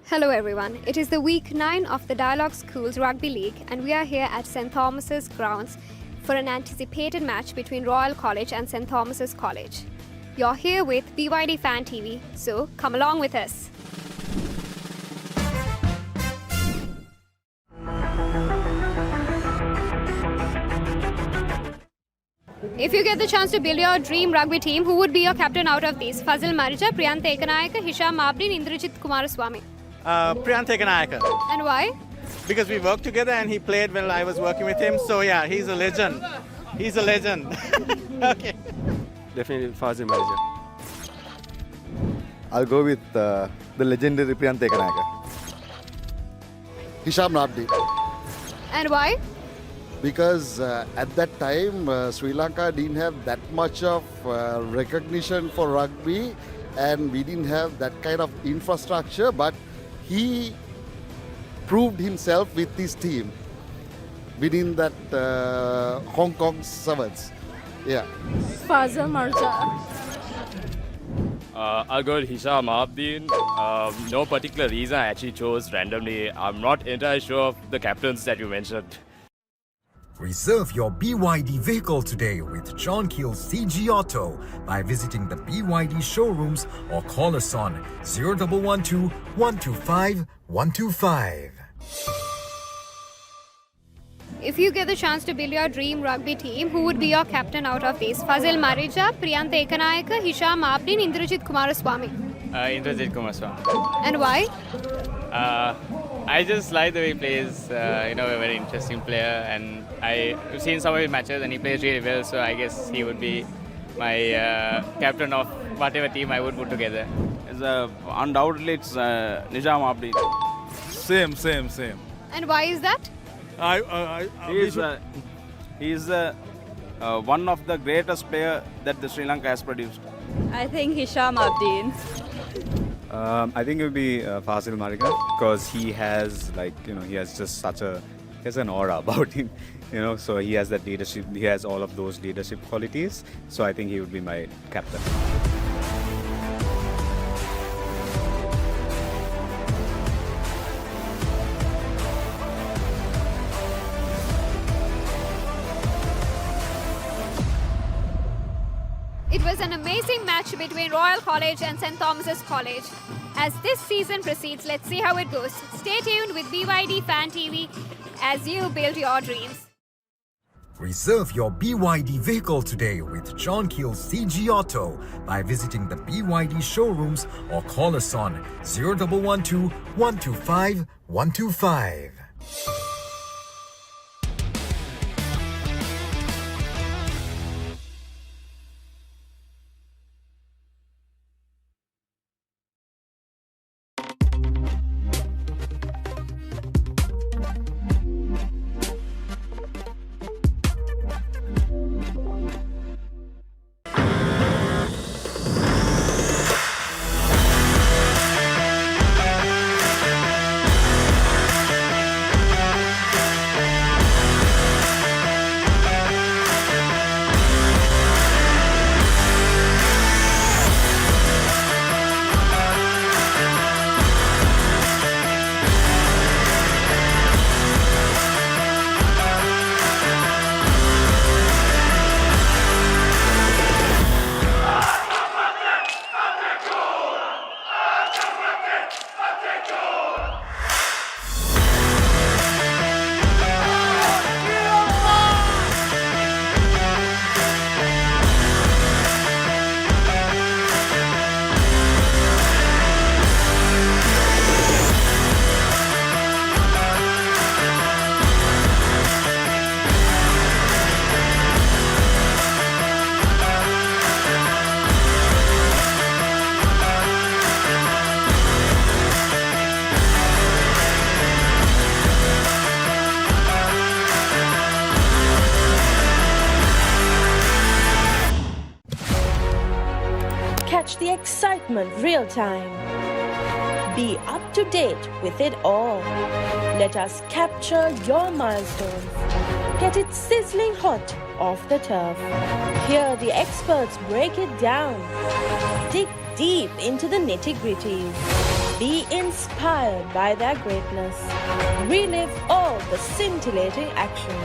Speaker 5: Hello everyone, it is the week 9 of the Dialog Schools Rugby League and we are here at St. Thomas's grounds for an anticipated match between Royal College and St. Thomas's College. You're here with BYD Fan TV, so come along with us. If you get the chance to build your dream rugby team, who would be your captain out of these? Fazil Marija, Priyantha Ekanayaka, Hisham Abdin, Indrajit Kumaraswamy.
Speaker 14: Priyantha Ekanayaka.
Speaker 5: And why?
Speaker 14: Because we worked together and he played when I was working with him. So yeah, he's a legend. He's a legend. Okay.
Speaker 15: Definitely Fazil Marija. I'll go with the legendary Priyantha Ekanayaka.
Speaker 16: Hisham Abdi.
Speaker 5: And why?
Speaker 16: Because at that time, Sri Lanka didn't have that much of recognition for rugby and we didn't have that kind of infrastructure, but he proved himself with his team within that Hong Kong Sevens. Yeah.
Speaker 17: Fazil Marja.
Speaker 18: I'll go with Hisham Abdin. No particular reason, I actually chose randomly. I'm not entirely sure of the captains that you mentioned.
Speaker 19: Reserve your BYD vehicle today with John Keells CG Auto by visiting the BYD showrooms or call us on 0112 125 125.
Speaker 5: If you get the chance to build your dream rugby team, who would be your captain out of these? Fazil Marija, Priyantha Ekanayaka, Hisham Abdin, Indrajit Kumaraswamy.
Speaker 18: Indrajit Kumaraswamy.
Speaker 5: And why?
Speaker 18: I just like the way he plays, a very interesting player, and I've seen some of his matches and he plays really well, so I guess he would be my captain of whatever team I would put together.
Speaker 20: Undoubtedly it's Nizam Abdi. Same.
Speaker 5: And why is that?
Speaker 20: He's one of the greatest player that the Sri Lanka has produced.
Speaker 17: I think Hisham Abdin.
Speaker 21: I think it would be Fazil Marija because he has he has just he has an aura about him, so he has that leadership, he has all of those leadership qualities, so I think he would be my captain.
Speaker 5: It was an amazing match between Royal College and St. Thomas's College. As this season proceeds, let's see how it goes. Stay tuned with BYD Fan TV as you build your dreams.
Speaker 19: Reserve your BYD vehicle today with John Keells CG Auto by visiting the BYD showrooms or call us on 0112 125 125.
Speaker 9: excitement real time. Be up to date with it all. Let us capture your milestones. Get it sizzling hot off the turf. Hear the experts break it down. Dig deep into the nitty-gritties. Be inspired by their greatness. Relive all the scintillating action.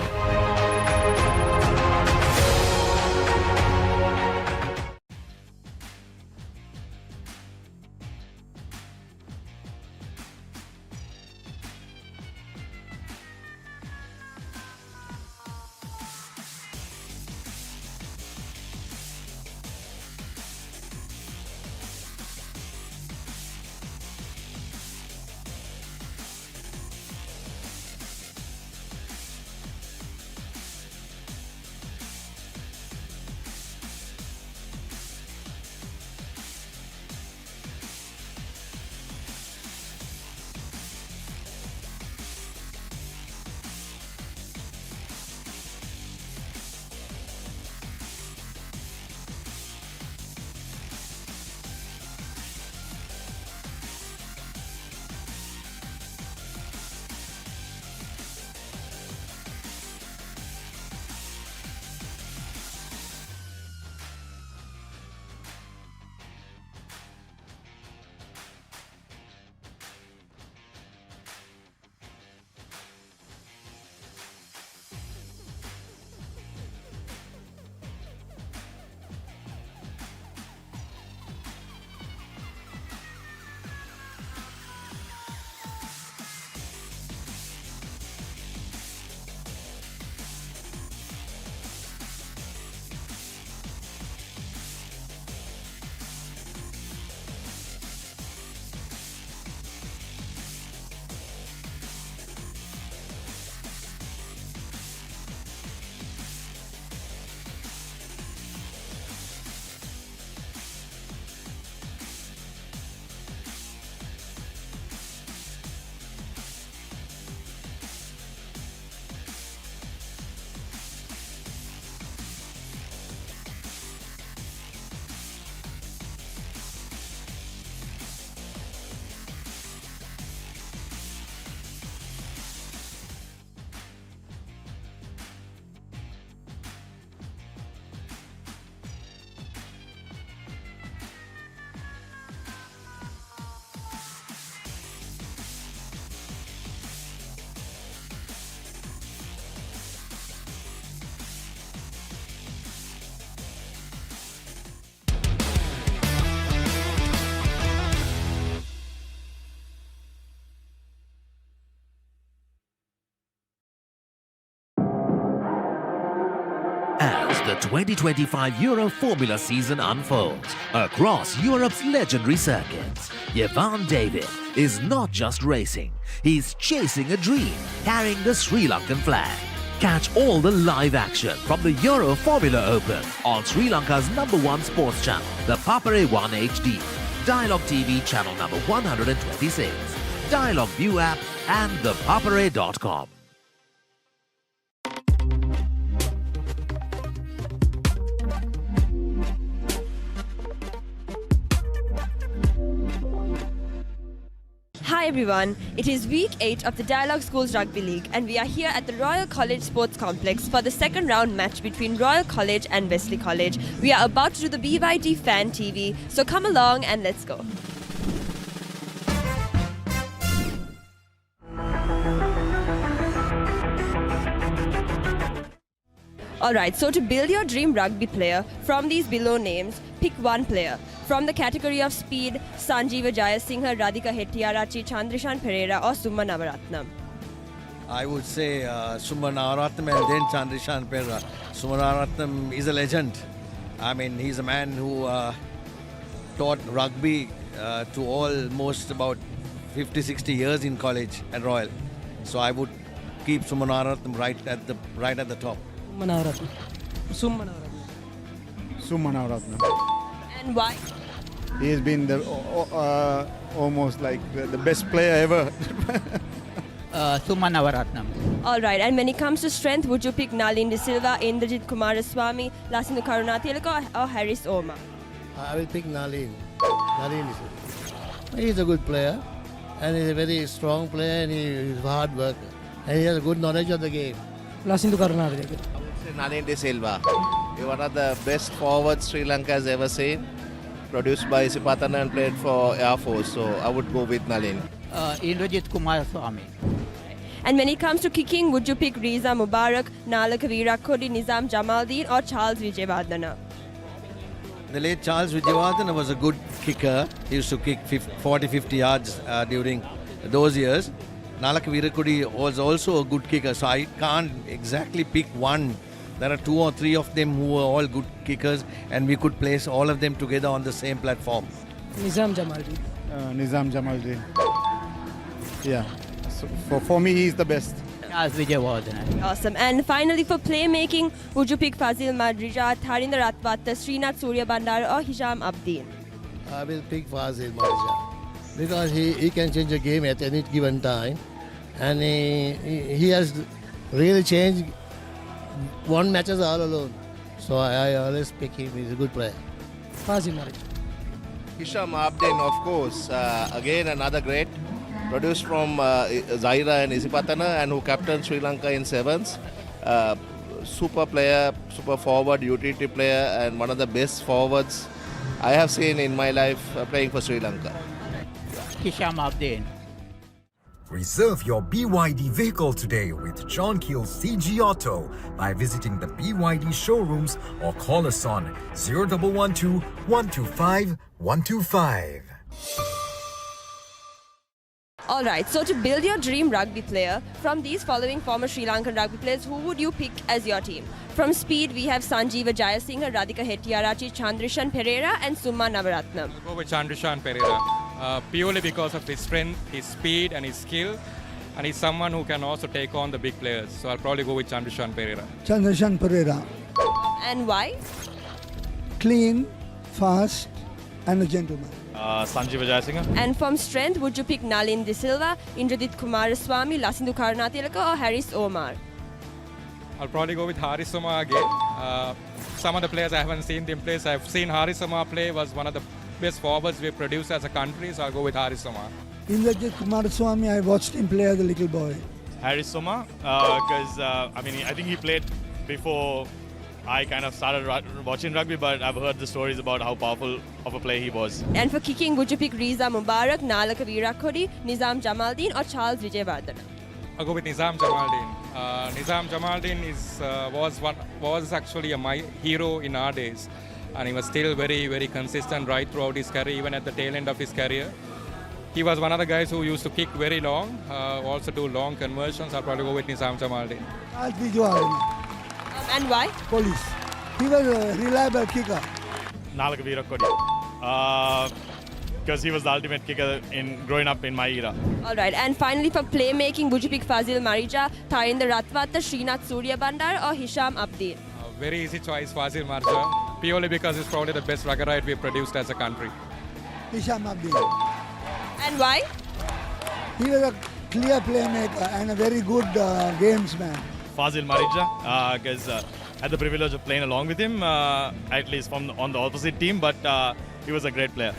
Speaker 22: As the 2025 Euro Formula season unfolds across Europe's legendary circuits, Jevan David is not just racing, he's chasing a dream, carrying the Sri Lankan flag. Catch all the live action from the Euro Formula Open on Sri Lanka's #1 sports channel, the Papare 1 HD, Dialog TV channel number 126, Dialog ViU app and thepapare.com.
Speaker 23: Hi everyone, it is week 8 of the Dialog Schools Rugby League and we are here at the Royal College Sports Complex for the second round match between Royal College and Wesley College. We are about to do the BYD Fan TV, so come along and let's go. Alright, so to build your dream rugby player, from these below names, pick one player. From the category of speed, Sanjeeva Jayasinghe, Radhika Hettiarachchi, Chandrishan Pereira or Summa Navaratnam.
Speaker 24: I would say Summa Navaratnam and then Chandrishan Pereira. Summa Navaratnam is a legend. I mean, he's a man who taught rugby to almost about 50-60 years in college at Royal. So I would keep Summa Navaratnam right at the top.
Speaker 3: Summa Navaratnam.
Speaker 25: Summa Navaratnam.
Speaker 23: And why?
Speaker 25: He has been the almost like the best player ever.
Speaker 26: Summa Navaratnam.
Speaker 23: Alright, and when it comes to strength, would you pick Nalin De Silva, Indrajit Kumaraswamy, Lasindhu Karunatilaka or Harris Oma?
Speaker 27: I will pick Nalin.
Speaker 24: Nalin De Silva. He's a good player, and he's a very strong player, and he's hard worker, and he has a good knowledge of the game.
Speaker 2: Lasindu Karnataka.
Speaker 6: Nalin De Silva. He's one of the best forwards Sri Lanka has ever seen. Produced by Sipatana and played for Air Force, so I would go with Nalin.
Speaker 26: Indrajit Kumar Swami.
Speaker 23: And when it comes to kicking, would you pick Riza Mubarak, Nalaka Virakodi, Nizam Jamaldeen or Charles Vijayawardena?
Speaker 24: The late Charles Vijayawardena was a good kicker. He used to kick 40-50 yards during those years. Nalaka Virakodi was also a good kicker, so I can't exactly pick one. There are 2 or 3 of them who were all good kickers, and we could place all of them together on the same platform.
Speaker 2: Nizam Jamaldeen.
Speaker 25: Nizam Jamaldeen. Yeah. So for me, he's the best.
Speaker 26: Charles Vijayawardena.
Speaker 23: Awesome. And finally, for playmaking, would you pick Fazil Madrija, Tharinder Ratwatta, Srinath Surya Bandara or Hisham Abdeen?
Speaker 24: I will pick Fazil Madrija because he can change a game at any given time, and he has really changed won matches all alone. So I always pick him. He's a good player.
Speaker 2: Fazil Madrija.
Speaker 6: Hisham Abdeen, of course, again another great. Produced from Zaira and Isipatana and who captained Sri Lanka in Sevens. Super player, super forward, utility player, and one of the best forwards I have seen in my life playing for Sri Lanka.
Speaker 26: Hisham Abdeen.
Speaker 19: Reserve your BYD vehicle today with John Keells CG Auto by visiting the BYD showrooms or call us on 0112 125 125.
Speaker 23: Alright, so to build your dream rugby player, from these following former Sri Lankan rugby players, who would you pick as your team? From speed, we have Sanjeeva Jayasinghe, Radhika Hettiarachchi, Chandrishan Pereira and Summa Navaratnam.
Speaker 7: I'll go with Chandrishan Pereira, purely because of his strength, his speed and his skill, and he's someone who can also take on the big players. So I'll probably go with Chandrishan Pereira.
Speaker 2: Chandrishan Pereira.
Speaker 23: And why?
Speaker 2: Clean, fast and a gentleman.
Speaker 7: Sanjeeva Jayasinghe.
Speaker 23: And from strength, would you pick Nalin De Silva, Indrajit Kumaraswamy, Lasindu Karnatilaka or Harris Omar?
Speaker 7: I'll probably go with Haris Omar again. Some of the players I haven't seen them play. So I've seen Haris Omar play, was one of the best forwards we've produced as a country, so I'll go with Haris Omar.
Speaker 2: Indrajit Kumaraswamy, I watched him play as a little boy.
Speaker 8: Haris Omar, because I think he played before I kind of started watching rugby, but I've heard the stories about how powerful of a player he was.
Speaker 23: And for kicking, would you pick Riza Mubarak, Nalaka Virakodi, Nizam Jamaldeen or Charles Vijayawardena?
Speaker 7: I'll go with Nizam Jamaldeen. Nizam Jamaldeen was actually my hero in our days, and he was still very, very consistent right throughout his career, even at the tail end of his career. He was one of the guys who used to kick very long, also do long conversions. I'll probably go with Nizam Jamaldeen.
Speaker 23: And why?
Speaker 2: Police. He was a reliable kicker.
Speaker 8: Nalaka Virakodi. Because he was the ultimate kicker in growing up in my era.
Speaker 23: Alright, and finally for playmaking, would you pick Fazil Marija, Tharinder Ratwatta, Srinath Surya Bandara or Hisham Abdeen?
Speaker 7: Very easy choice, Fazil Marija, purely because he's probably the best ruggerite we've produced as a country.
Speaker 2: Hisham Abdeen.
Speaker 23: And why?
Speaker 2: He was a clear playmaker and a very good gamesman.
Speaker 8: Fazil Marija, because I had the privilege of playing along with him, at least on the opposite team, but he was a great player.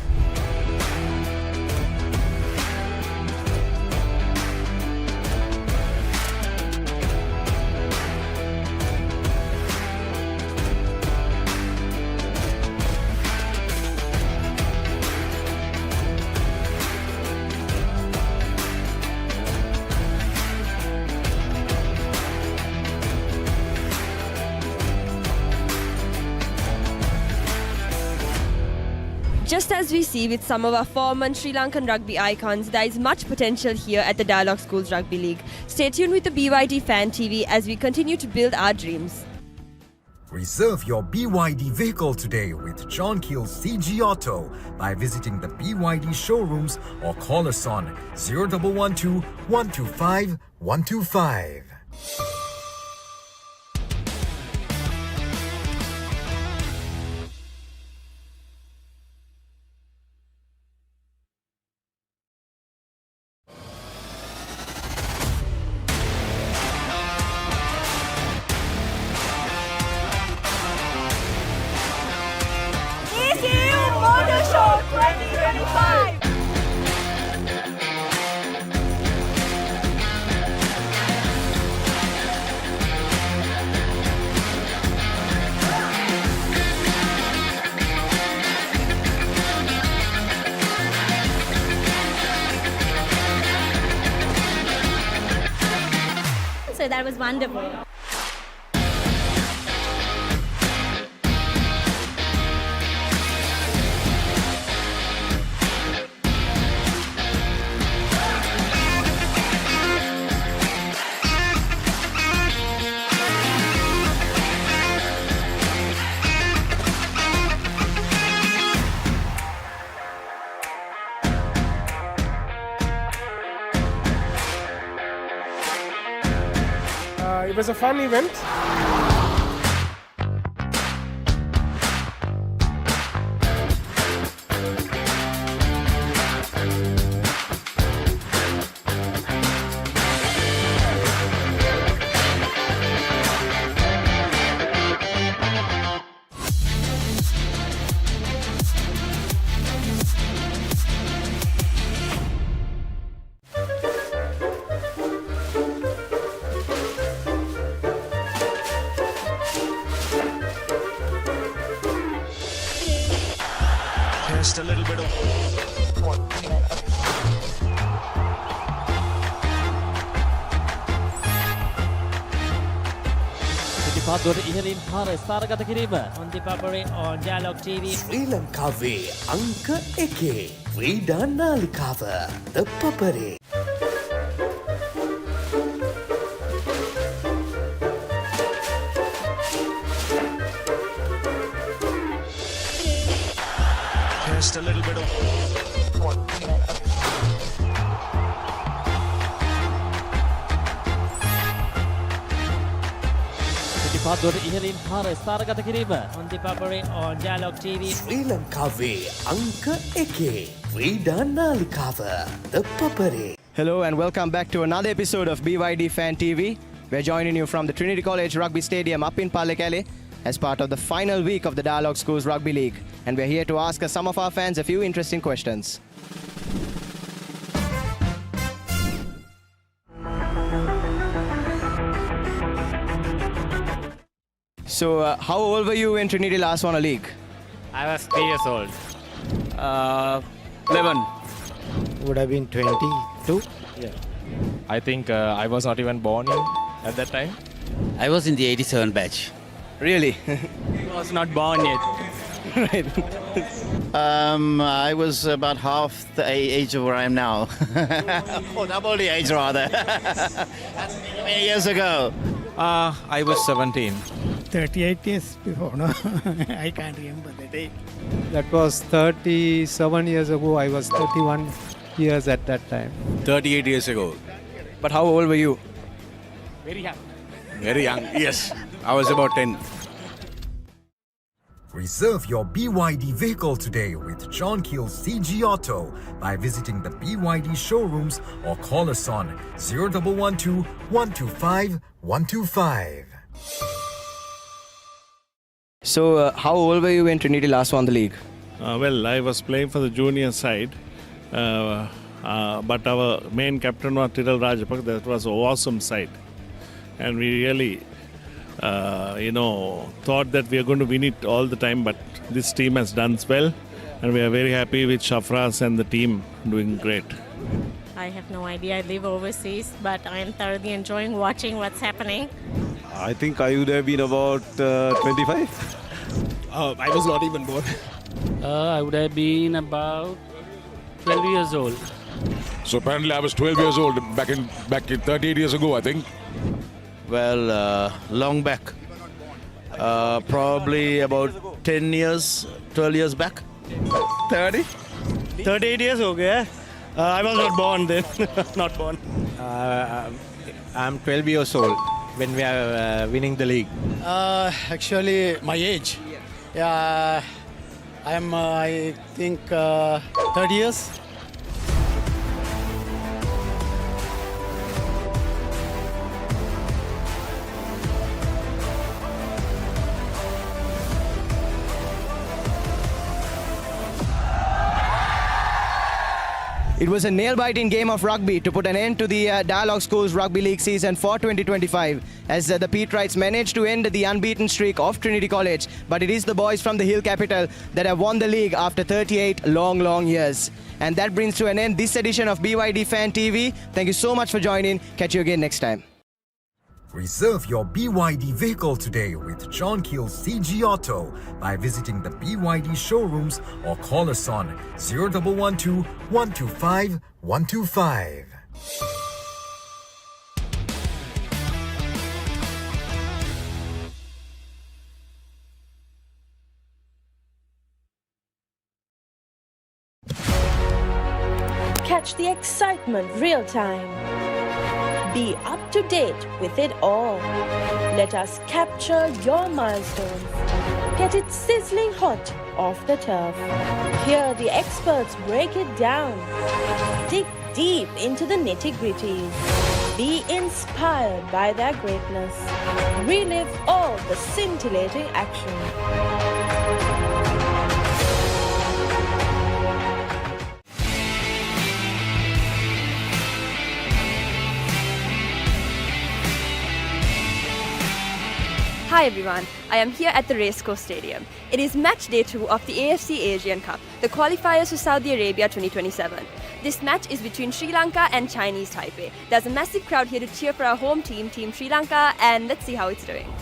Speaker 23: Just as we see with some of our former Sri Lankan rugby icons, there is much potential here at the Dialog Schools Rugby League. Stay tuned with the BYD Fan TV as we continue to build our dreams.
Speaker 19: Reserve your BYD vehicle today with John Keells CG Auto by visiting the BYD showrooms or call us on 0112 125 125.
Speaker 10: ECU Motor Show 2023.
Speaker 17: So that was wonderful.
Speaker 1: It was a fun event.
Speaker 4: Just a little bit of
Speaker 3: පිටිපත්වල ඉහළින් පාර ස්ථානගත කිරීම on the Papare on Dialog TV.
Speaker 22: ශ්‍රී ලංකාවේ අංක 1 ක්‍රීඩා නාලිකාව ThePapare.
Speaker 4: just a little bit of
Speaker 3: පිටිපත්වල ඉහළින් පාර ස්ථානගත කිරීම on the Papare on Dialog TV.
Speaker 22: ශ්‍රී ලංකාවේ අංක 1 ක්‍රීඩා නාලිකාව ThePapare.
Speaker 10: Hello and welcome back to another episode of BYD Fan TV. We're joining you from the Trinity College Rugby Stadium up in Pallekele as part of the final week of the Dialog Schools Rugby League. And we're here to ask some of our fans a few interesting questions. So, how old were you when Trinity last won a league?
Speaker 11: I was 3 years old.
Speaker 10: 11.
Speaker 11: Would have been 22. Yeah. I think I was not even born at that time.
Speaker 12: I was in the 87 batch.
Speaker 10: Really?
Speaker 11: I was not born yet.
Speaker 10: Right.
Speaker 12: I was about half the age of where I am now. Or double the age, rather. That's many years ago.
Speaker 11: I was 17.
Speaker 25: 38 years before, no? I can't remember the date.
Speaker 13: That was 37 years ago. I was 31 years at that time.
Speaker 12: 38 years ago.
Speaker 10: But how old were you?
Speaker 11: Very young.
Speaker 12: Very young, yes. I was about 10.
Speaker 19: Reserve your BYD vehicle today with John Keells CG Auto by visiting the BYD showrooms or call us on 0112 125 125.
Speaker 10: So, how old were you when Trinity last won the league?
Speaker 27: Well, I was playing for the junior side, but our main captain was Tiril Rajapak. That was an awesome side, and we really, thought that we are going to win it all the time. But this team has done well, and we are very happy with Shafraz and the team doing great.
Speaker 28: I have no idea. I live overseas, but I am thoroughly enjoying watching what's happening.
Speaker 15: I think I would have been about 25.
Speaker 11: I was not even born.
Speaker 12: I would have been about 12 years old.
Speaker 29: So apparently I was 12 years old back in 38 years ago, I think.
Speaker 12: Well, long back. Probably about 10 years, 12 years back.
Speaker 11: 30?
Speaker 12: 38 years ago, I was not born then. Not born.
Speaker 11: I'm 12 years old when we are winning the league.
Speaker 12: Actually, my age. Yeah, I'm, I think, 30 years.
Speaker 10: It was a nail-biting game of rugby to put an end to the Dialog Schools Rugby League season for 2025 as the Peterites managed to end the unbeaten streak of Trinity College. But it is the boys from the Hill Capital that have won the league after 38 long years. And that brings to an end this edition of BYD Fan TV. Thank you so much for joining. Catch you again next time.
Speaker 19: Reserve your BYD vehicle today with John Keells CG Auto by visiting the BYD showrooms or call us on 0112 125 125.
Speaker 5: Catch the excitement real time. Be up to date with it all. Let us capture your milestones. Get it sizzling hot off the turf. Hear the experts break it down. Dig deep into the nitty-gritties. Be inspired by their greatness. Relive all the scintillating action.
Speaker 23: Hi everyone, I am here at the Racecourse Stadium. It is match day 2 of the AFC Asian Cup, the qualifiers for Saudi Arabia 2027. This match is between Sri Lanka and Chinese Taipei. There's a massive crowd here to cheer for our home team, Team Sri Lanka, and let's see how it's doing.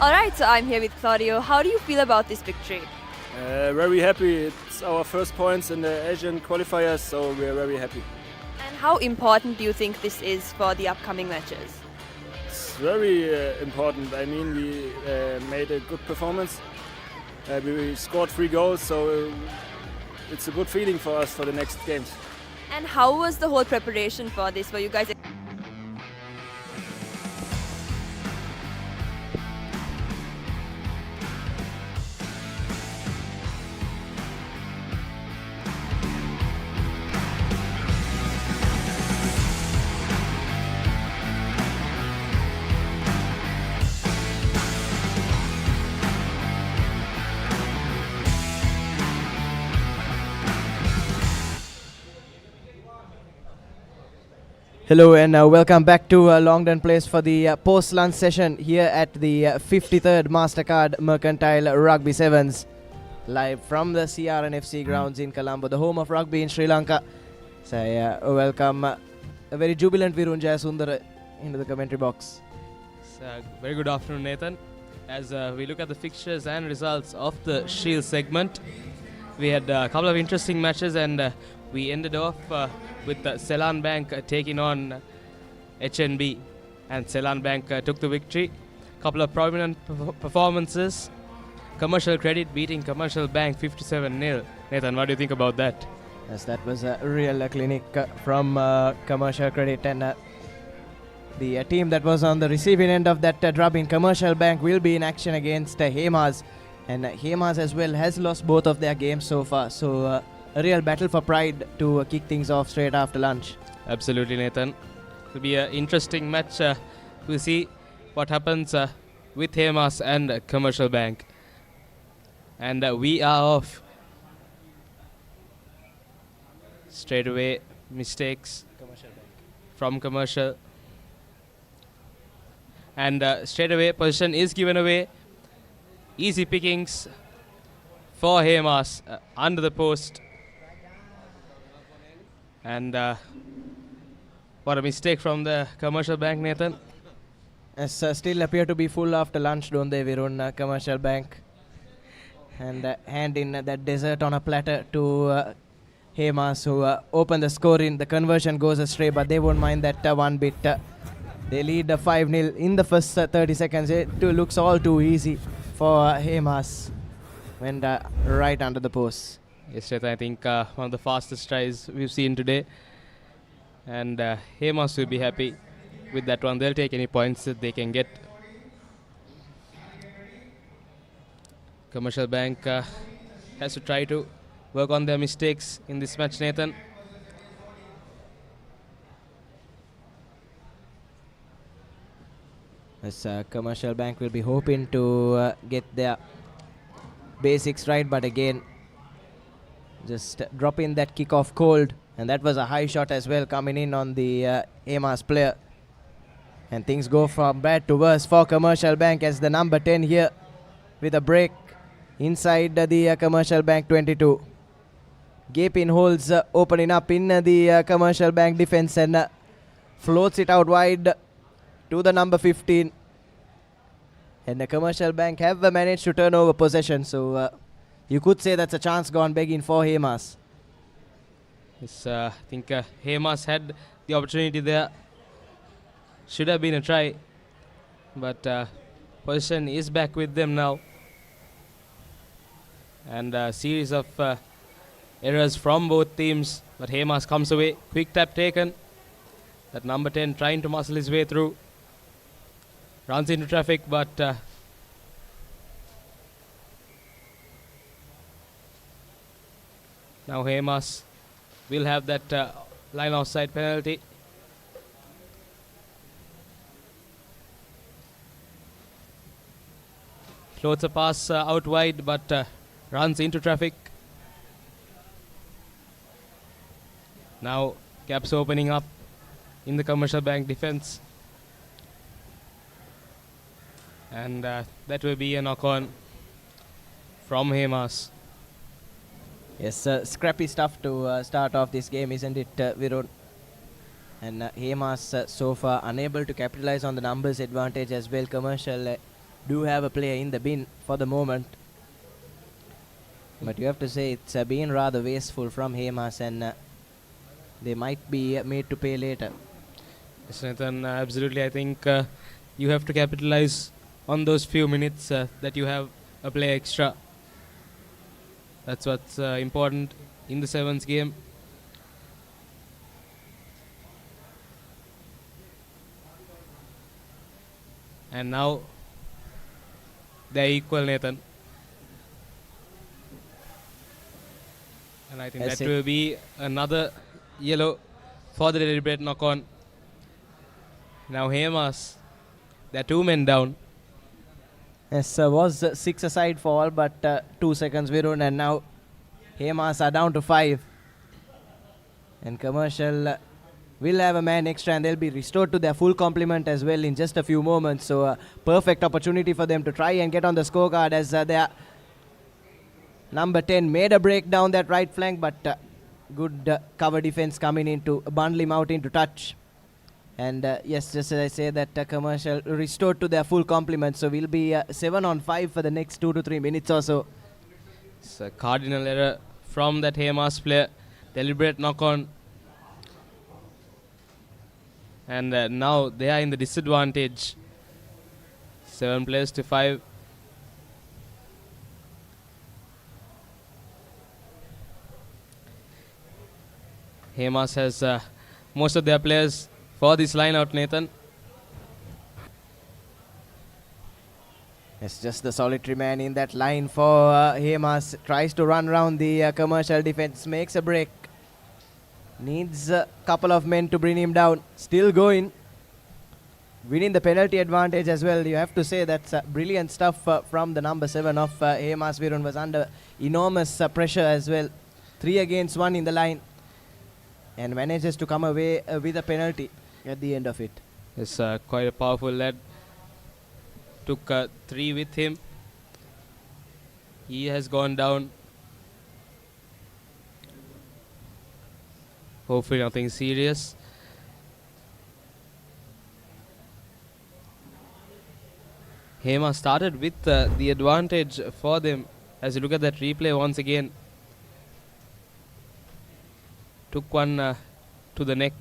Speaker 23: Alright, so I'm here with Claudio. How do you feel about this victory?
Speaker 6: Very happy. It's our first points in the Asian qualifiers, so we're very happy.
Speaker 23: And how important do you think this is for the upcoming matches?
Speaker 6: It's very important. I mean, we made a good performance. We scored 3 goals, so it's a good feeling for us for the next games.
Speaker 23: And how was the whole preparation for this? Were you guys...
Speaker 10: Hello and welcome back to Longdon Place for the post-lunch session here at the 53rd Mastercard Mercantile Rugby Sevens, live from the CRNFC grounds in Colombo, the home of rugby in Sri Lanka. So welcome a very jubilant Virun Jayasundara into the commentary box.
Speaker 9: Very good afternoon, Nathan. As we look at the fixtures and results of the Shield segment, we had a couple of interesting matches and we ended off with Seylan Bank taking on HNB, and Seylan Bank took the victory. Couple of prominent performances. Commercial Credit beating Commercial Bank 57-0. Nathan, what do you think about that?
Speaker 10: Yes, that was a real clinic from Commercial Credit, and the team that was on the receiving end of that drubbing, Commercial Bank, will be in action against Hamas, and Hamas as well has lost both of their games so far. So a real battle for pride to kick things off straight after lunch.
Speaker 9: Absolutely, Nathan. It will be an interesting match. We'll see what happens with Hamas and Commercial Bank. And we are off. Straight away, mistakes from Commercial. And straight away, position is given away. Easy pickings for Hamas under the post. And What a mistake from the Commercial Bank, Nathan.
Speaker 10: Yes, still appear to be full after lunch, don't they, Virun? Commercial Bank. And hand in that dessert on a platter to Hamas, who open the score in. The conversion goes astray, but they won't mind that one bit. They lead 5-0 in the first 30 seconds. It looks all too easy for Hamas. Went right under the post.
Speaker 9: Yes, I think one of the fastest tries we've seen today. And Hamas will be happy with that one. They'll take any points that they can get. Commercial Bank has to try to work on their mistakes in this match, Nathan.
Speaker 10: Yes, Commercial Bank will be hoping to get their basics right, but again, just drop in that kick-off cold. And that was a high shot as well coming in on the Hamas player. And things go from bad to worse for Commercial Bank as the number 10 here with a break inside the Commercial Bank 22. Gaping holes opening up in the Commercial Bank defense and floats it out wide to the number 15. And the Commercial Bank have managed to turn over possession, so you could say that's a chance gone begging for Hamas.
Speaker 9: Yes, I think Hamas had the opportunity there. Should have been a try, but possession is back with them now. And a series of errors from both teams, but Hamas comes away. Quick tap taken. That number 10 trying to muscle his way through. Runs into traffic, but now Hamas will have that line offside penalty. Floats a pass out wide, but runs into traffic. Now gaps opening up in the Commercial Bank defense. And that will be a knock-on from Hamas.
Speaker 10: Yes, scrappy stuff to start off this game, isn't it, Virun? And Hamas so far unable to capitalize on the numbers advantage as well. Commercial do have a player in the bin for the moment. But you have to say it's been rather wasteful from Hamas, and they might be made to pay later.
Speaker 9: Yes, Nathan, absolutely. I think you have to capitalize on those few minutes that you have a play extra. That's what's important in the Sevens game. And now they're equal, Nathan. And I think that will be another yellow for the deliberate knock-on. Now Hamas, they're 2 men down.
Speaker 10: Yes, was 6 aside for all, but 2 seconds Virun, and now Hamas are down to 5. And Commercial will have a man extra, and they'll be restored to their full complement as well in just a few moments. So perfect opportunity for them to try and get on the scorecard as their number 10 made a break down that right flank, but good cover defense coming in to bundle him out into touch. And yes, just as I say, that Commercial restored to their full complement. So we'll be 7 on 5 for the next 2 to 3 minutes or so.
Speaker 9: It's a cardinal error from that Hamas player. Deliberate knock-on. And now they are in the disadvantage. 7 players to 5. Hamas has most of their players for this line out, Nathan.
Speaker 10: It's just the solitary man in that line for Hamas. Tries to run around the Commercial defense. Makes a break. Needs a couple of men to bring him down. Still going. Winning the penalty advantage as well. You have to say that's brilliant stuff from the number 7 of Hamas. Virun was under enormous pressure as well. 3 against 1 in the line. And manages to come away with a penalty at the end of it.
Speaker 9: It's quite a powerful lad. Took 3 with him. He has gone down. Hopefully nothing serious. Hamas started with the advantage for them. As you look at that replay once again, took one to the neck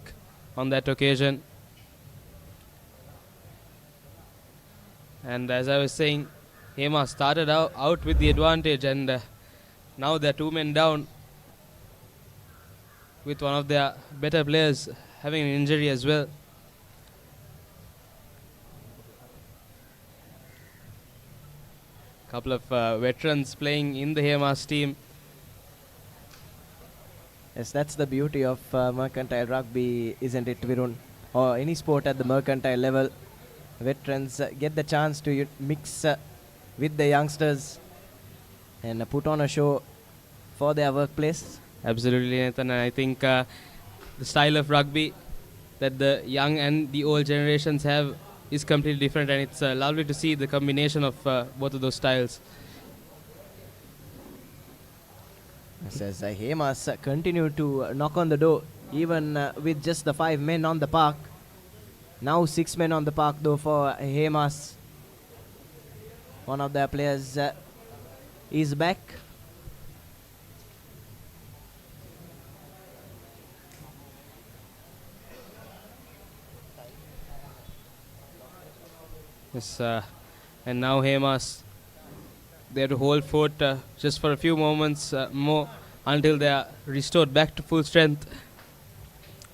Speaker 9: on that occasion. And as I was saying, Hamas started out with the advantage, and now they're 2 men down with one of their better players having an injury as well. Couple of veterans playing in the Hamas team.
Speaker 10: Yes, that's the beauty of mercantile rugby, isn't it, Virun? Or any sport at the mercantile level. Veterans get the chance to mix with the youngsters and put on a show for their workplace.
Speaker 9: Absolutely, Nathan. And I think the style of rugby that the young and the old generations have is completely different, and it's lovely to see the combination of both of those styles.
Speaker 10: As Hamas continue to knock on the door, even with just the 5 men on the park. Now 6 men on the park though for Hamas. One of their players is back.
Speaker 9: Yes, and now Hamas, they have to hold fort just for a few moments more until they are restored back to full strength.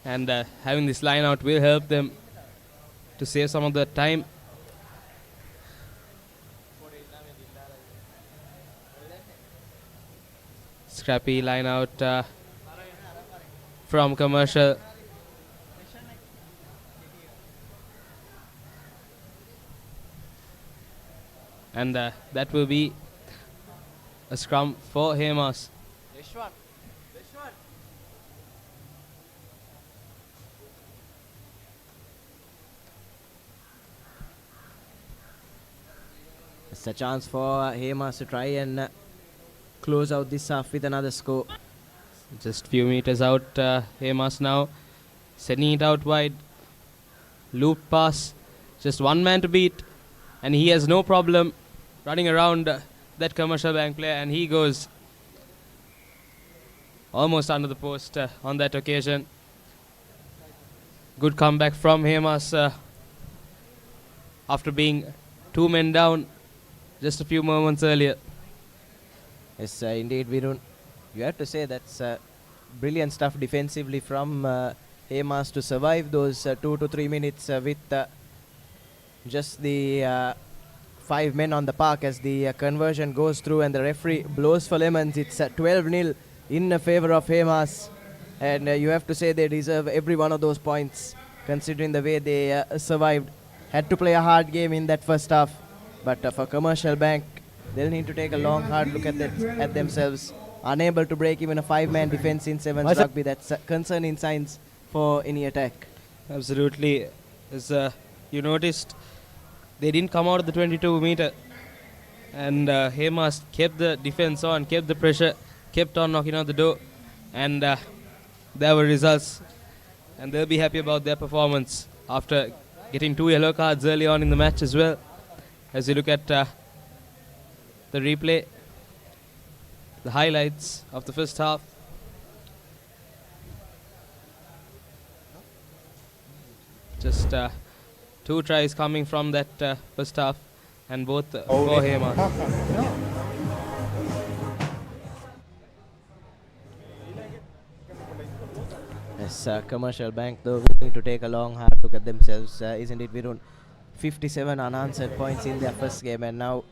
Speaker 9: And having this line out will help them to save some of the time. Scrappy line out from Commercial. And that will be a scrum for Hamas.
Speaker 10: It's a chance for Hamas to try and close out this half with another score.
Speaker 9: Just few meters out, Hamas now sending it out wide. Loop pass, just one man to beat, and he has no problem running around that Commercial Bank player, and he goes almost under the post on that occasion. Good comeback from Hamas after being 2 men down just a few moments earlier.
Speaker 10: Yes, indeed, Virun. You have to say that's brilliant stuff defensively from Hamas to survive those 2 to 3 minutes with just the 5 men on the park as the conversion goes through and the referee blows for lemons. It's 12-0 in favor of Hamas, and you have to say they deserve every one of those points considering the way they survived. Had to play a hard game in that first half, but for Commercial Bank, they'll need to take a long, hard look at themselves. Unable to break even a 5-man defense in sevens rugby. That's concerning signs for any attack.
Speaker 9: Absolutely. As you noticed, they didn't come out of the 22-meter, and Hamas kept the defense on, kept the pressure, kept on knocking on the door, and there were results, and they'll be happy about their performance after getting 2 yellow cards early on in the match as well. As you look at the replay, the highlights of the first half. Just 2 tries coming from that first half, and both for Hamas.
Speaker 10: Yes, Commercial Bank though need to take a long, hard look at themselves, isn't it, Virun? 57 unanswered points in their first game, and now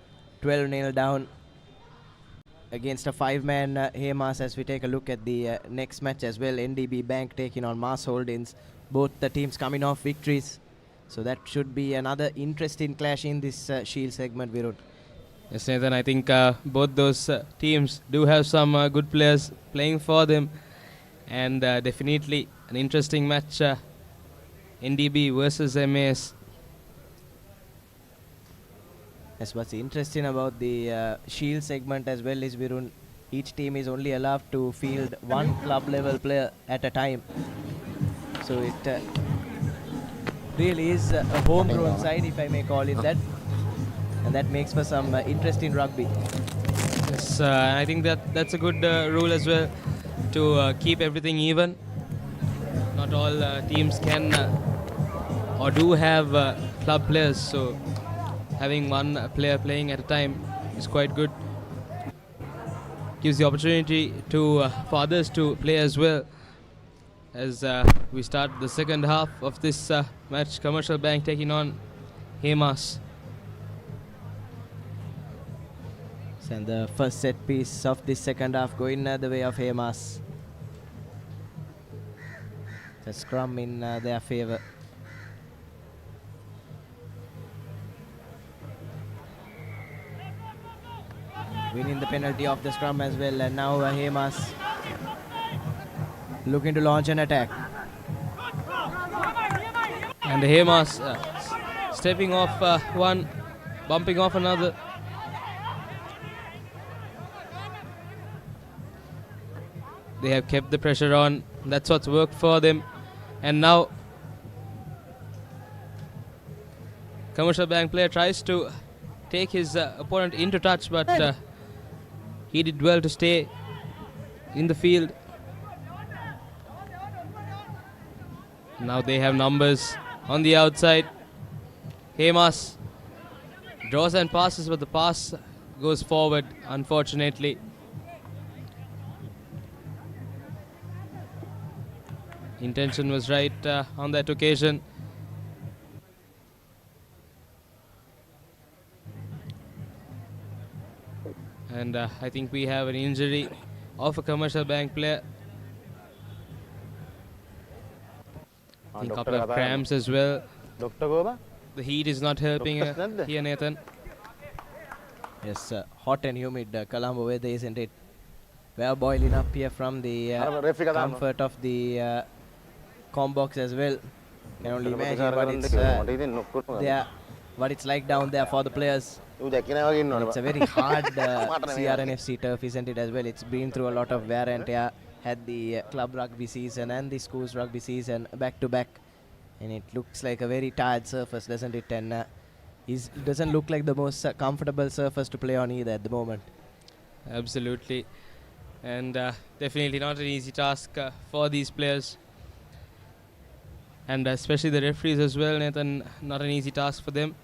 Speaker 10: 12-0 down against a 5-man Hamas. As we take a look at the next match as well, NDB Bank taking on Mass Holdings. Both the teams coming off victories, so that should be another interesting clash in this Shield segment, Virun.
Speaker 9: Yes, Nathan, I think both those teams do have some good players playing for them, and definitely an interesting match, NDB versus MAS.
Speaker 10: Yes, what's interesting about the Shield segment as well is, Virun, each team is only allowed to field 1 club level player at a time. So it really is a homegrown side, if I may call it that. and that makes for some interesting rugby.
Speaker 9: Yes, I think that's a good rule as well, to keep everything even. Not all teams can or do have club players, so having one player playing at a time is quite good. Gives the opportunity for others to play as well. As we start the second half of this match, Commercial Bank taking on Hamas.
Speaker 10: And the first set piece of this second half going the way of Hamas. The scrum in their favour. Winning the penalty of the scrum as well, and now Hamas looking to launch an attack.
Speaker 9: And Hamas stepping off one, bumping off another. They have kept the pressure on. That's what's worked for them. And now Commercial Bank player tries to take his opponent into touch, but he did well to stay in the field. Now they have numbers on the outside. Hamas draws and passes, but the pass goes forward, unfortunately. Intention was right on that occasion. And I think we have an injury of a Commercial Bank player. A couple of cramps as well. The heat is not helping here, Nathan.
Speaker 10: Yes, hot and humid Colombo weather, isn't it? We are boiling up here from the comfort of the combox as well. Can only imagine what it's like down there for the players. And it's a very hard CRNFC turf, isn't it, as well? It's been through a lot of wear and tear. Had the club rugby season and the schools rugby season back to back, and it looks like a very tired surface, doesn't it? And it doesn't look like the most comfortable surface to play on either at the moment.
Speaker 9: Absolutely. And definitely not an easy task for these players. And especially the referees as well, Nathan, not an easy task for them.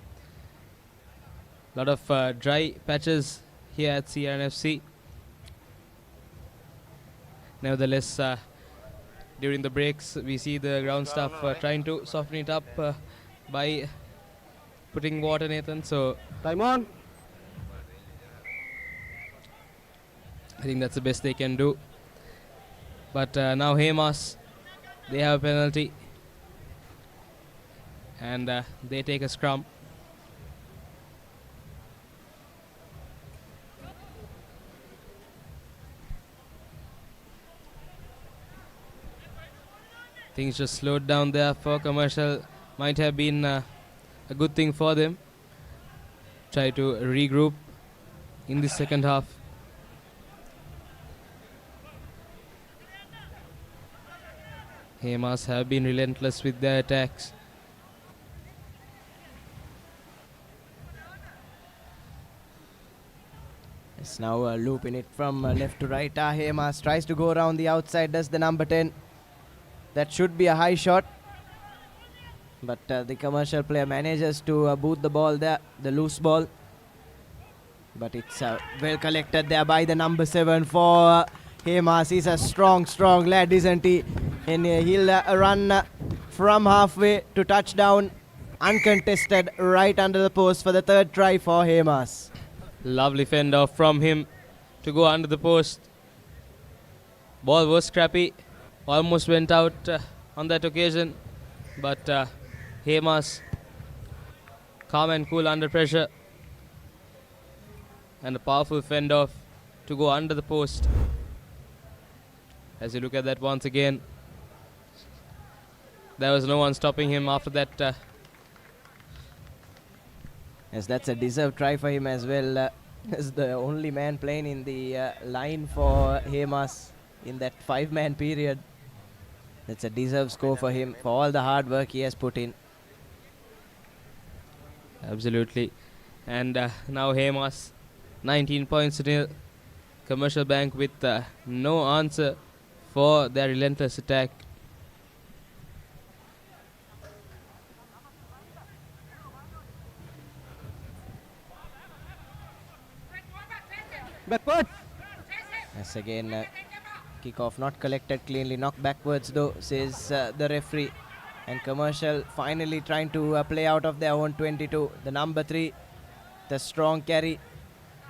Speaker 9: A lot of dry patches here at CRNFC. Nevertheless, during the breaks, we see the ground staff trying to soften it up by putting water, Nathan. So
Speaker 2: time on.
Speaker 9: I think that's the best they can do. But now Hamas, they have a penalty. And they take a scrum. Things just slowed down there for Commercial. Might have been a good thing for them. Try to regroup in the second half. Hamas have been relentless with their attacks.
Speaker 10: It's now looping it from left to right. Hamas tries to go around the outside, does the number 10. That should be a high shot. But the Commercial player manages to boot the ball there, the loose ball. But it's well collected there by the number 7 for Hamas. He's a strong lad, isn't he? And he'll run from halfway to touchdown, uncontested, right under the post for the third try for Hamas.
Speaker 9: Lovely fend off from him to go under the post. Ball was scrappy, almost went out on that occasion, but Hamas calm and cool under pressure, and a powerful fend off to go under the post. As you look at that once again, there was no one stopping him after that.
Speaker 10: Yes, that's a deserved try for him as well. As the only man playing in the line for Hamas in that 5-man period. That's a deserved score for him for all the hard work he has put in.
Speaker 9: Absolutely. And now Hamas, 19 points to nil. Commercial Bank with no answer for their relentless attack.
Speaker 10: Backward. Yes, again, kickoff not collected cleanly. Knocked backwards though, says the referee. And Commercial finally trying to play out of their own 22. The number 3, the strong carry.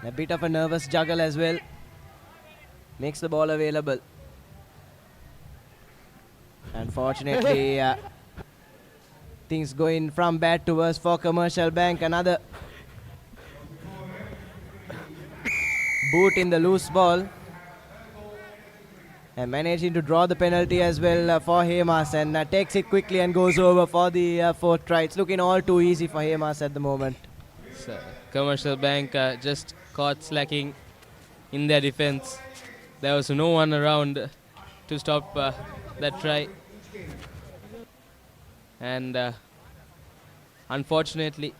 Speaker 10: A bit of a nervous juggle as well. Makes the ball available. Unfortunately, things going from bad to worse for Commercial Bank. Another boot in the loose ball. And managing to draw the penalty as well for Hamas, and takes it quickly and goes over for the fourth try. It's looking all too easy for Hamas at the moment.
Speaker 9: So, Commercial Bank just caught slacking in their defense. There was no one around to stop that try. And unfortunately,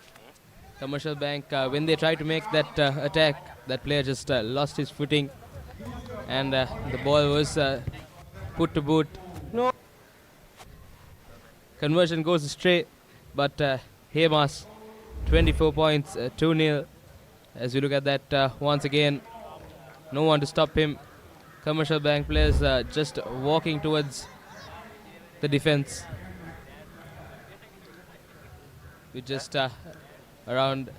Speaker 9: Commercial Bank, when they tried to make that attack, that player just lost his footing. And the ball was put to boot. No. Conversion goes astray, but Hamas, 24 points, 2-0. As we look at that once again, no one to stop him. Commercial Bank players just walking towards the defense. With just around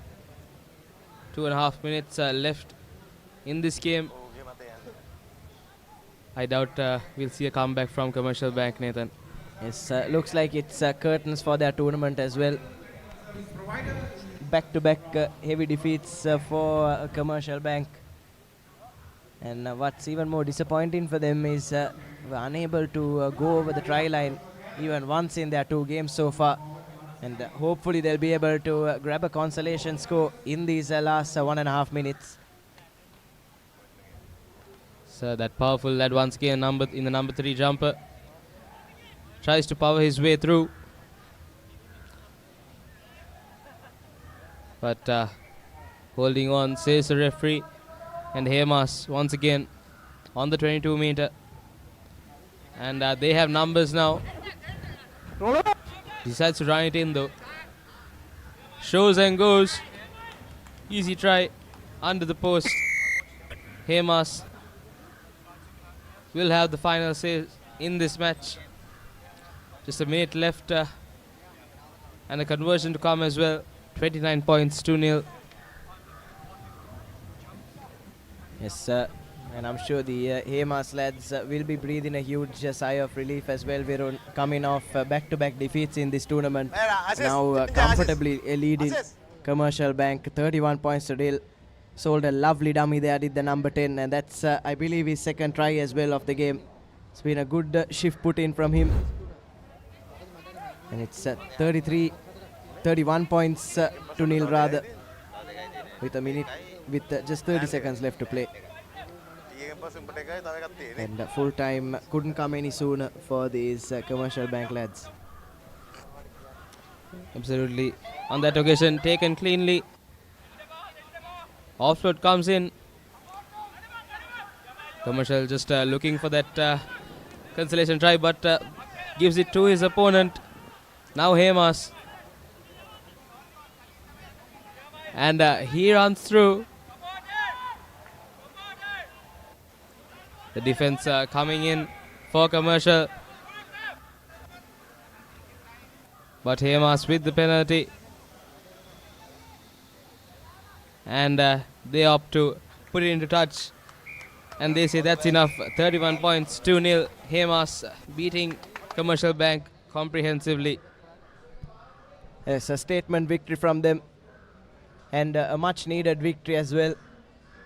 Speaker 9: 2.5 minutes left in this game. I doubt we'll see a comeback from Commercial Bank, Nathan.
Speaker 10: Yes, looks like it's curtains for their tournament as well. Back-to-back heavy defeats for Commercial Bank. And what's even more disappointing for them is we're unable to go over the try line even once in their 2 games so far. And hopefully they'll be able to grab a consolation score in these last 1.5 minutes.
Speaker 9: So that powerful lad once again in the number 3 jumper. Tries to power his way through. But holding on, says the referee. And Hamas once again on the 22 meter. And they have numbers now. Decides to run it in though. Shows and goes. Easy try under the post. Hamas will have the final say in this match. Just a minute left and a conversion to come as well. 29 points, 2-0.
Speaker 10: Yes, sir. And I'm sure the Hamas lads will be breathing a huge sigh of relief as well. We're coming off back-to-back defeats in this tournament. Now comfortably leading Commercial Bank, 31 points to nil. Sold a lovely dummy there, did the number 10, and that's, I believe, his second try as well of the game. It's been a good shift put in from him. And it's 31 points to nil rather, with a minute, with just 30 seconds left to play. And full time couldn't come any sooner for these Commercial Bank lads.
Speaker 9: Absolutely. On that occasion, taken cleanly. Offload comes in. Commercial just looking for that consolation try, but gives it to his opponent. Now Hamas. And he runs through. The defense coming in for Commercial. But Hamas with the penalty. And they opt to put it into touch. And they say that's enough. 31 points, 2-0. Hamas beating Commercial Bank comprehensively.
Speaker 10: Yes, a statement victory from them. And a much needed victory as well.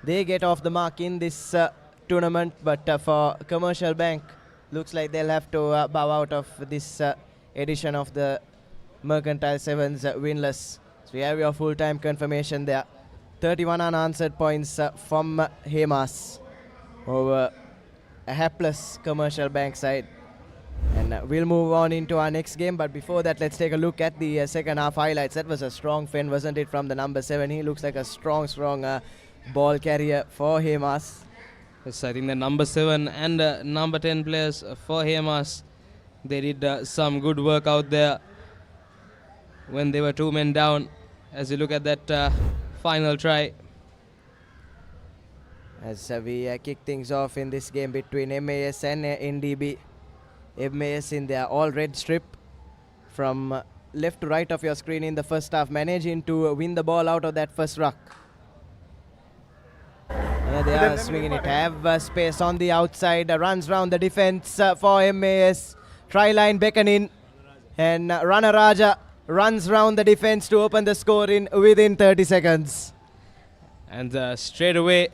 Speaker 10: They get off the mark in this tournament, but for Commercial Bank, looks like they'll have to bow out of this edition of the Mercantile Sevens winless. So we have your full-time confirmation there. 31 unanswered points from Hamas over a hapless Commercial Bank side. And And we'll move on into our next game, but before that, let's take a look at the second half highlights. That was a strong fend, wasn't it, from the number 7? He looks like a strong ball carrier for Hamas.
Speaker 9: Yes, I think the number 7 and number 10 players for Hamas, they did some good work out there when they were 2 men down. As you look at that final try.
Speaker 10: As we kick things off in this game between MAS and NDB. MAS in their all-red strip from left to right of your screen in the first half, managing to win the ball out of that first ruck. Yeah, they are swinging it, have space on the outside, runs round the defense for MAS. Try line beckoning, and Rana Raja runs round the defense to open the score in within 30 seconds.
Speaker 9: And straight away,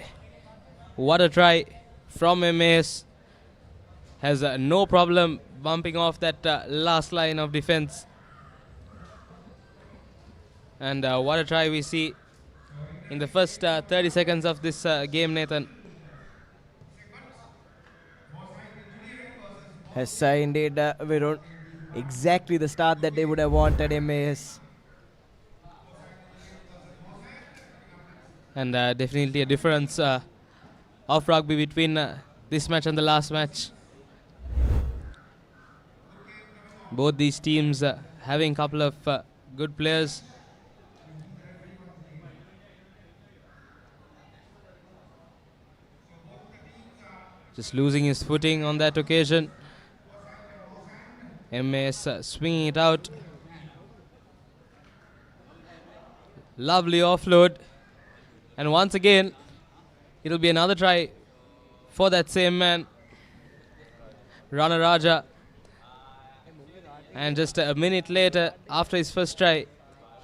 Speaker 9: what a try from MAS. Has no problem bumping off that last line of defense. And what a try we see in the first 30 seconds of this game, Nathan.
Speaker 10: Yes, indeed, Virun. Exactly the start that they would have wanted, MAS.
Speaker 9: And definitely a difference of rugby between this match and the last match. Both these teams having a couple of good players. Just losing his footing on that occasion. MAS swinging it out. Lovely offload. And once again, it'll be another try for that same man, Rana Raja. And just a minute later, after his first try,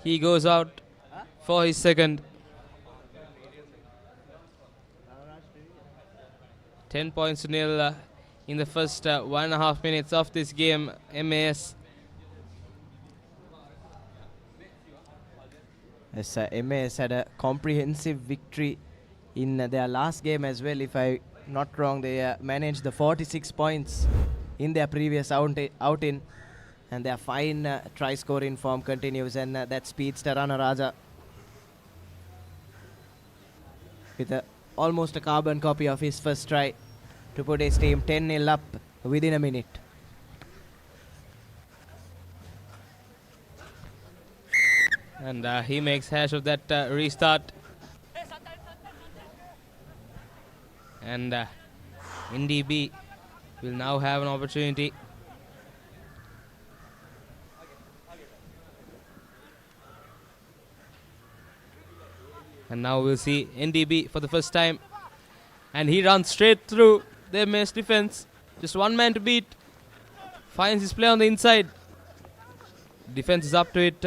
Speaker 9: he goes out for his second. 10 points to nil in the first 1.5 minutes of this game, MAS.
Speaker 10: Yes, MAS had a comprehensive victory in their last game as well. If I'm not wrong, they managed the 46 points in their previous outing. And their fine try-scoring form continues, and that speedster Rana Raja with almost a carbon copy of his first try to put his team 10-0 up within a minute.
Speaker 9: And he makes hash of that restart. And NDB will now have an opportunity. And now we'll see NDB for the first time. And he runs straight through their MAS defense. Just one man to beat. Finds his play on the inside. Defense is up to it.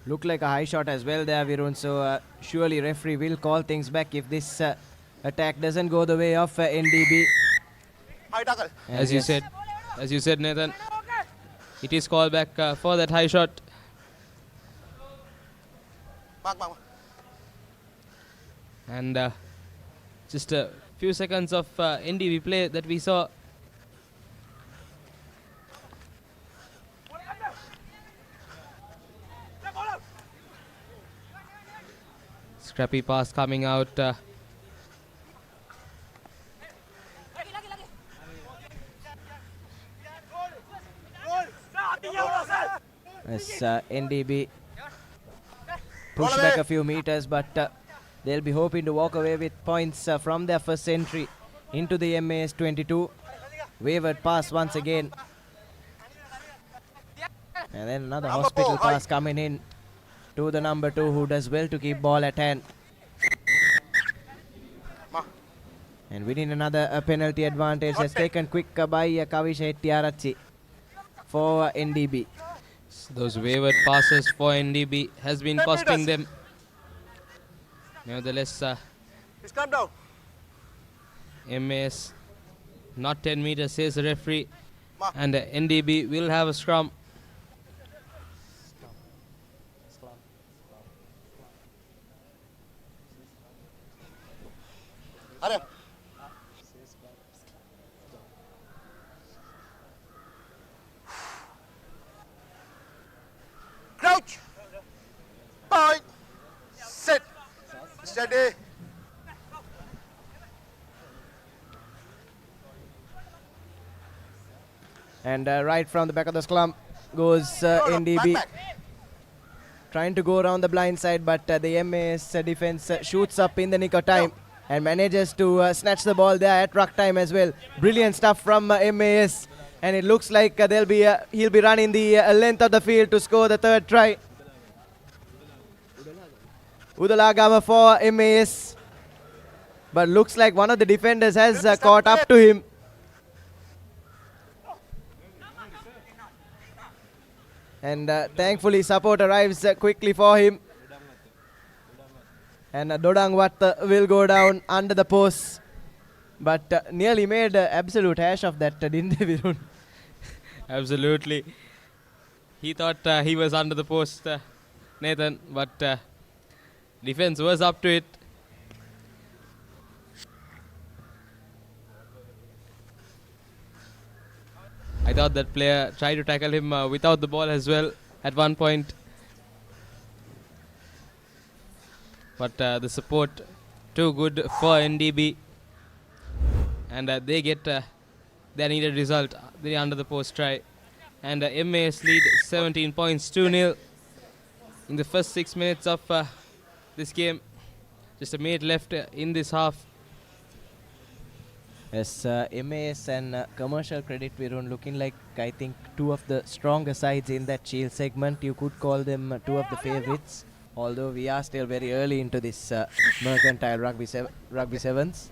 Speaker 10: Look like a high shot as well there, Virun. So surely referee will call things back if this attack doesn't go the way of NDB.
Speaker 9: As you said, Nathan, it is called back for that high shot. And just a few seconds of NDB play that we saw. Scrappy pass coming out.
Speaker 10: As NDB push back a few meters, but they'll be hoping to walk away with points from their first entry into the MAS 22. Wavered pass once again. And then another hospital pass coming in to the number 2, who does well to keep ball at hand. And winning another penalty advantage has taken quick by Kavisha Hettiarachchi for NDB.
Speaker 9: Those wayward passes for NDB has been costing them. Nevertheless, MAS not 10 meters, says the referee. And NDB will have a scrum.
Speaker 2: Steady.
Speaker 10: And right from the back of the scrum goes NDB. Trying to go around the blind side, but the MAS defense shoots up in the nick of time and manages to snatch the ball there at ruck time as well. Brilliant stuff from MAS, and it looks like he'll be running the length of the field to score the third try. Udalagama for MAS, but looks like one of the defenders has caught up to him. And thankfully support arrives quickly for him. And Dodangwat will go down under the post. But nearly made absolute hash of that, didn't they, Virun?
Speaker 9: Absolutely. He thought he was under the post, Nathan, but defense was up to it. I thought that player tried to tackle him without the ball as well at one point. But the support too good for NDB. And they get their needed result, the under the post try. And MAS lead 17 points, 2-0 in the first 6 minutes of this game. Just a minute left in this half.
Speaker 10: Yes, MAS and Commercial Credit Virun looking like, I think, two of the stronger sides in that Shield segment. You could call them two of the favourites, although we are still very early into this Mercantile Rugby Sevens.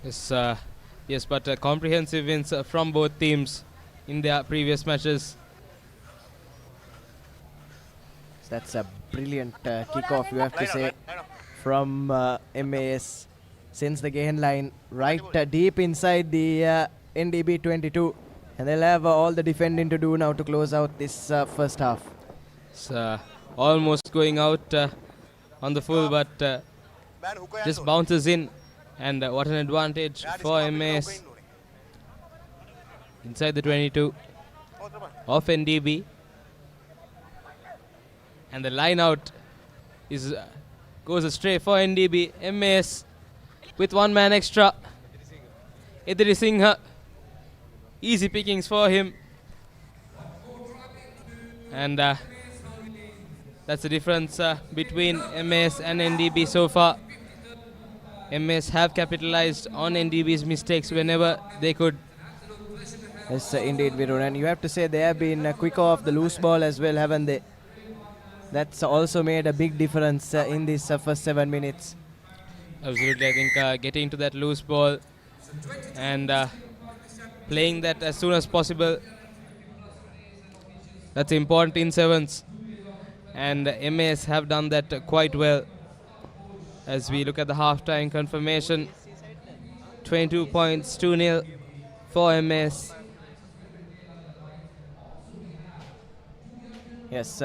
Speaker 9: Yes, but comprehensive wins from both teams in their previous matches.
Speaker 10: That's a brilliant kickoff, you have to say, from MAS. Since the gain line right deep inside the NDB 22, and they'll have all the defending to do now to close out this first half.
Speaker 9: It's almost going out on the full, but just bounces in, and what an advantage for MAS inside the 22 of NDB. And the line out is goes astray for NDB. MAS with one man extra. Idri Singh, easy pickings for him. And that's the difference between MAS and NDB so far. MAS have capitalized on NDB's mistakes whenever they could.
Speaker 10: Yes, indeed, Virun. And you have to say they have been quick off the loose ball as well, haven't they? That's also made a big difference in these first 7 minutes.
Speaker 9: Absolutely, I think getting to that loose ball and playing that as soon as possible, that's important in sevens. And MAS have done that quite well. As we look at the half-time confirmation, 22 points, 2-0 for MAS.
Speaker 10: Yes,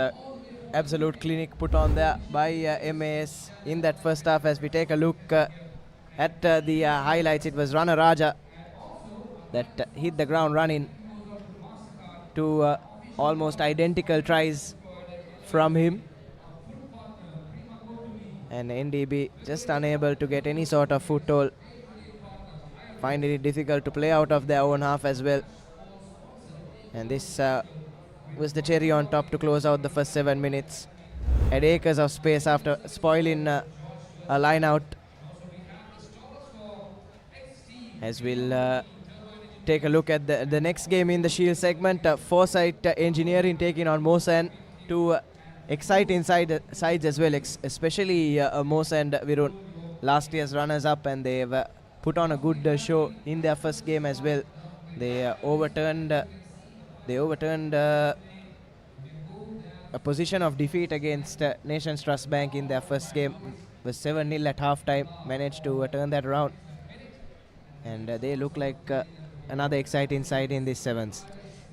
Speaker 10: absolute clinic put on there by MAS in that first half. As we take a look at the highlights, it was Rana Raja that hit the ground running. Two almost identical tries from him. And NDB just unable to get any sort of foothold, finding it difficult to play out of their own half as well. And this was the cherry on top to close out the first 7 minutes. Had acres of space after spoiling a line out. As we'll take a look at the next game in the Shield segment, Foresight Engineering taking on Masand. Two exciting sides as well, especially Masand, Virun, last year's runners-up, and they've put on a good show in their first game as well. They overturned a position of defeat against Nations Trust Bank in their first game. It was 7-0 at half-time, managed to turn that around. And they look like another exciting side in this sevens.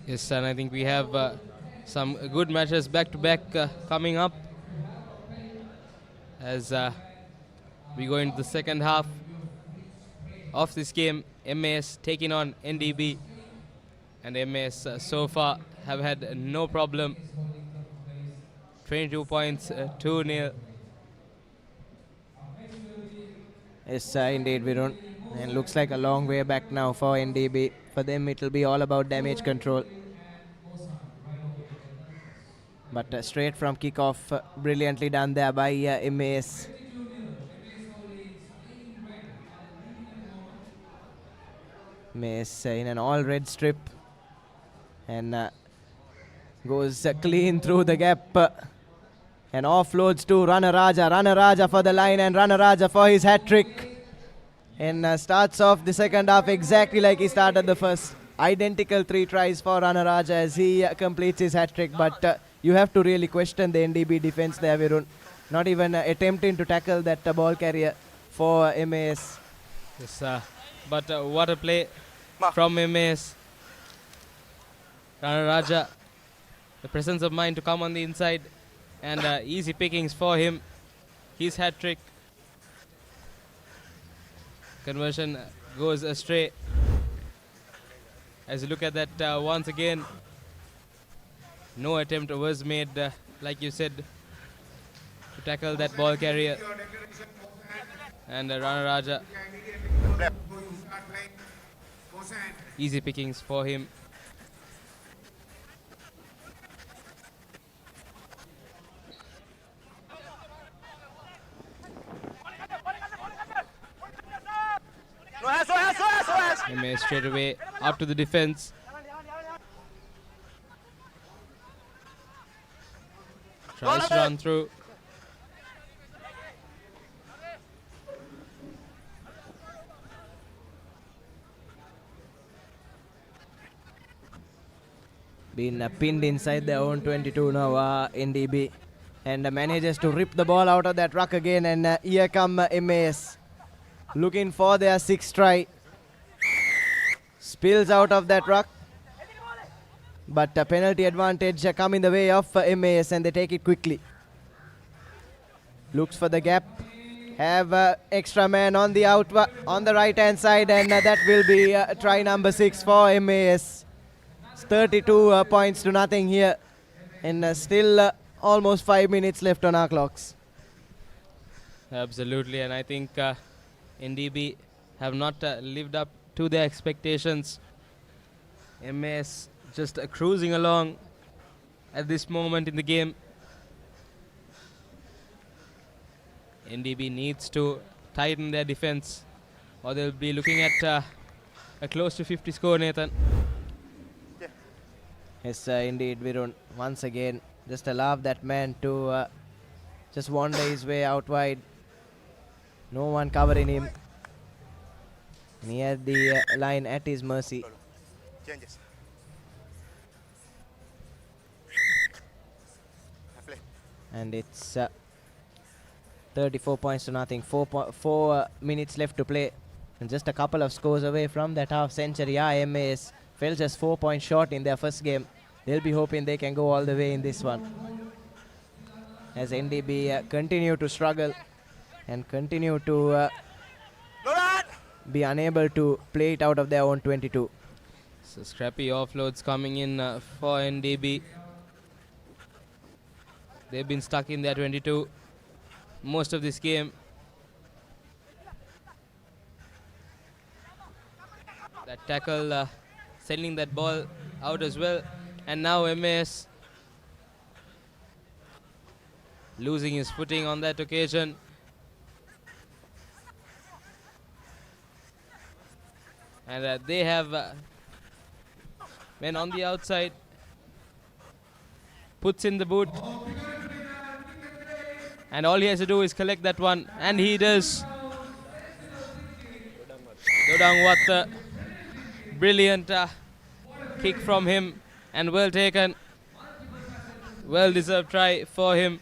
Speaker 9: Yes, and I think we have some good matches back-to-back coming up as we go into the second half of this game. MAS taking on NDB, and MAS so far have had no problem. 22 points, 2-0.
Speaker 10: Yes, indeed, Virun. And looks like a long way back now for NDB. For them, it will be all about damage control. But straight from kickoff, brilliantly done there by MAS. MAS in an all-red strip. And goes clean through the gap. And offloads to Ranaraja. Ranaraja for the line and Ranaraja for his hat-trick. And starts off the second half exactly like he started the first. Identical 3 tries for Ranaraja as he completes his hat-trick. But you have to really question the NDB defense there, Virun. Not even attempting to tackle that ball carrier for MAS.
Speaker 9: Yes, but what a play from MAS. Ranaraja, the presence of mind to come on the inside. And easy pickings for him. His hat-trick. Conversion goes astray. As you look at that once again, no attempt was made, like you said, to tackle that ball carrier. And Ranaraja, easy pickings for him. MA straight away up to the defense. Tries to run through.
Speaker 10: Been pinned inside their own 22 now, NDB. And manages to rip the ball out of that ruck again. And here come MAS. Looking for their 6th try. Spills out of that ruck. But a penalty advantage come in the way of MAS and they take it quickly. Looks for the gap. Have extra man on the on the right hand side and that will be try number 6 for MAS. It's 32 points to nothing here. And still almost 5 minutes left on our clocks.
Speaker 9: Absolutely, and I think NDB have not lived up to their expectations. MAS just cruising along at this moment in the game. NDB needs to tighten their defense or they'll be looking at a close to 50 score, Nathan.
Speaker 10: Yes, indeed, Virun. Once again, just allow that man to just wander his way out wide. No one covering him. And he had the line at his mercy.
Speaker 2: Changes.
Speaker 10: And it's 34 points to nothing. 4 minutes left to play. And just a couple of scores away from that half century. MAS fell just 4 points short in their first game. They'll be hoping they can go all the way in this one. As NDB continue to struggle and continue to be unable to play it out of their own 22.
Speaker 9: So scrappy offloads coming in for NDB. They've been stuck in their 22 most of this game. That tackle sending that ball out as well. And now MAS losing his footing on that occasion. And they have men on the outside. Puts in the boot. And all he has to do is collect that one. And he does. Dodangwat, brilliant kick from him. And well taken. Well deserved try for him.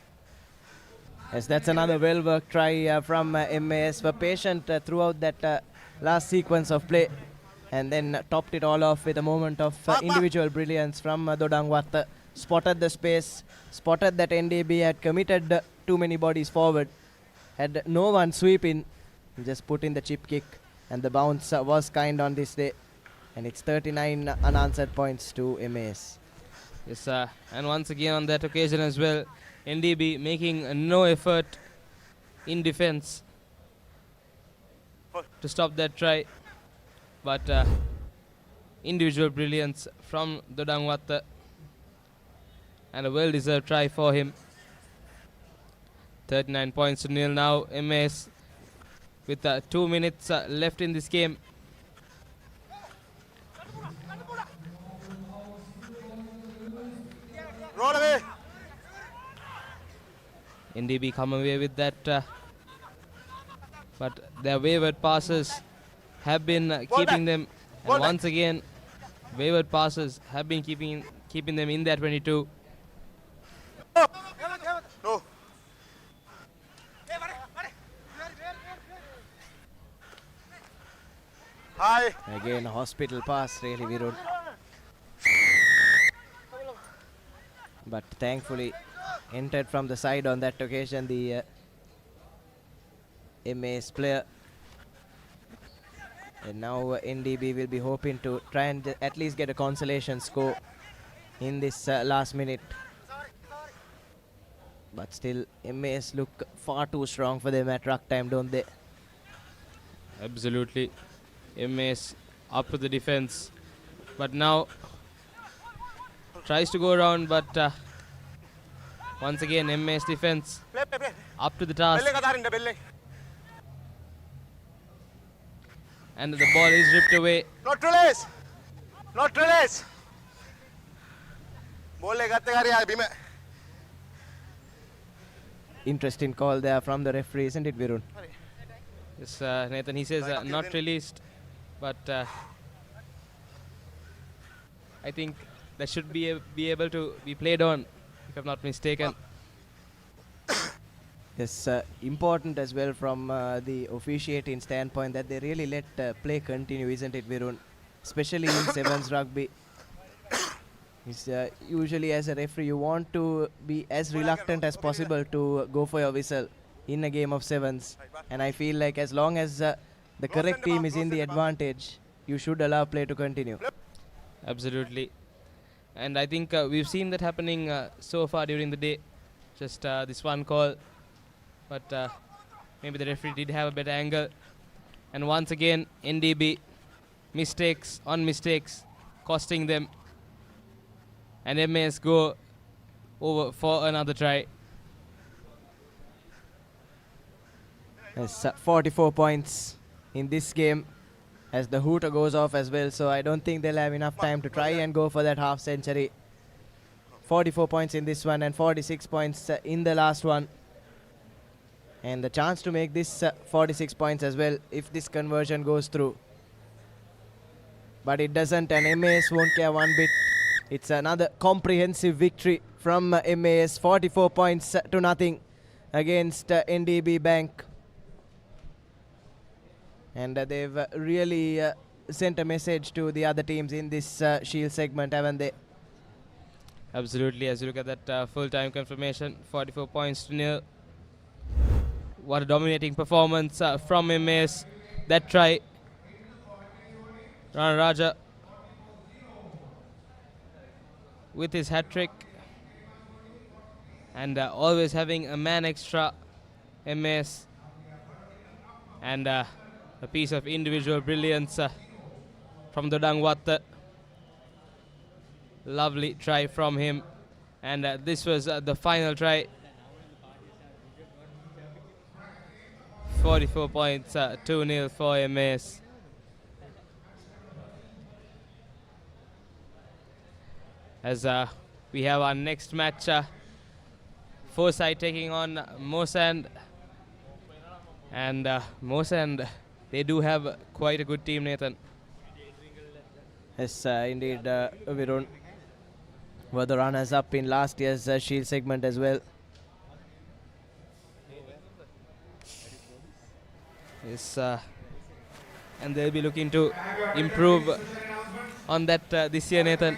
Speaker 10: Yes, that's another well worked try from MAS. Were patient throughout that last sequence of play. And then topped it all off with a moment of individual brilliance from Dodangwat. Spotted the space, spotted that NDB had committed too many bodies forward. Had no one sweep in, just put in the chip kick. And the bounce was kind on this day. And it's 39 unanswered points to MAS.
Speaker 9: Yes, and once again on that occasion as well, NDB making no effort in defense. to stop that try. But individual brilliance from Dodangwata and a well-deserved try for him. 39 points to nil now. MAS with 2 minutes left in this game.
Speaker 2: Roll away.
Speaker 9: NDB come away with that, but their wayward passes have been keeping them, and once again, wayward passes have been keeping them in their 22.
Speaker 2: No. Hi.
Speaker 10: Again, a hospital pass, really, Virud. But thankfully, entered from the side on that occasion, the MAS player. And now NDB will be hoping to try and at least get a consolation score in this last minute. But still, MAS look far too strong for them at ruck time, don't they?
Speaker 9: Absolutely. MAS up to the defense. But now tries to go around, but once again, MAS defense up to the task. And the ball is ripped away.
Speaker 2: Not release. Not release.
Speaker 10: Interesting call there from the referee, isn't it, Virun?
Speaker 9: Yes, Nathan, he says not released, but I think that should be able to be played on, if I'm not mistaken.
Speaker 10: Yes, important as well from the officiating standpoint that they really let play continue, isn't it, Virun? Especially in sevens rugby. It's, usually as a referee you want to be as reluctant as possible to go for your whistle in a game of sevens. And I feel like as long as the correct team is in the advantage, you should allow play to continue.
Speaker 9: Absolutely. And I think we've seen that happening so far during the day. Just this one call. But maybe the referee did have a better angle. And once again, NDB, mistakes on mistakes, costing them. And MAS go over for another try.
Speaker 10: Yes, 44 points in this game as the hooter goes off as well. So I don't think they'll have enough time to try and go for that half century. 44 points in this one and 46 points in the last one. And the chance to make this 46 points as well if this conversion goes through. But it doesn't, and MAS won't care one bit. It's another comprehensive victory from MAS, 44 points to nothing against NDB Bank. And they've really sent a message to the other teams in this Shield segment, haven't they?
Speaker 9: Absolutely. As you look at that full-time confirmation, 44 points to nil. What a dominating performance from MAS. That try, Rana Raja with his hat-trick. And always having a man extra, MAS. And a piece of individual brilliance from Dodangwata. Lovely try from him. And this was the final try. 44 points, 2-0 for MAS. As we have our next match, Foresight taking on Masand. And Masand, they do have quite a good team, Nathan.
Speaker 10: Yes, indeed, Virun were the runners-up in last year's Shield segment as well.
Speaker 9: Yes, and they'll be looking to improve on that this year, Nathan.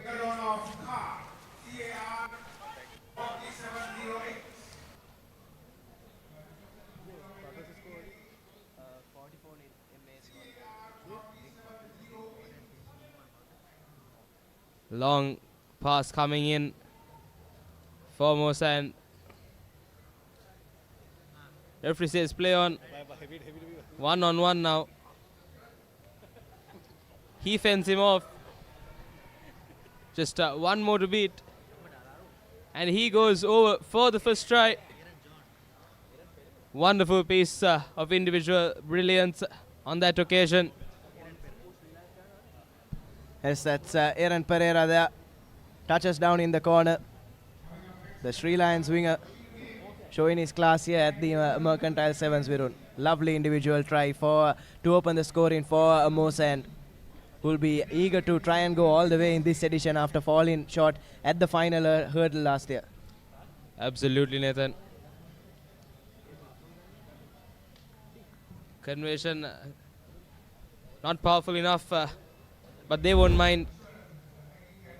Speaker 9: Long pass coming in for Masand. Referee says play on. 1-on-1 now. He fends him off. Just one more to beat. And he goes over for the first try. Wonderful piece of individual brilliance on that occasion.
Speaker 10: Yes, that's Aaron Pereira there. Touches down in the corner. The Sri Lions winger showing his class here at the Mercantile Sevens, Virun. Lovely individual try to open the scoring for Masand, who will be eager to try and go all the way in this edition after falling short at the final hurdle last year.
Speaker 9: Absolutely, Nathan. Conversion not powerful enough, but they won't mind.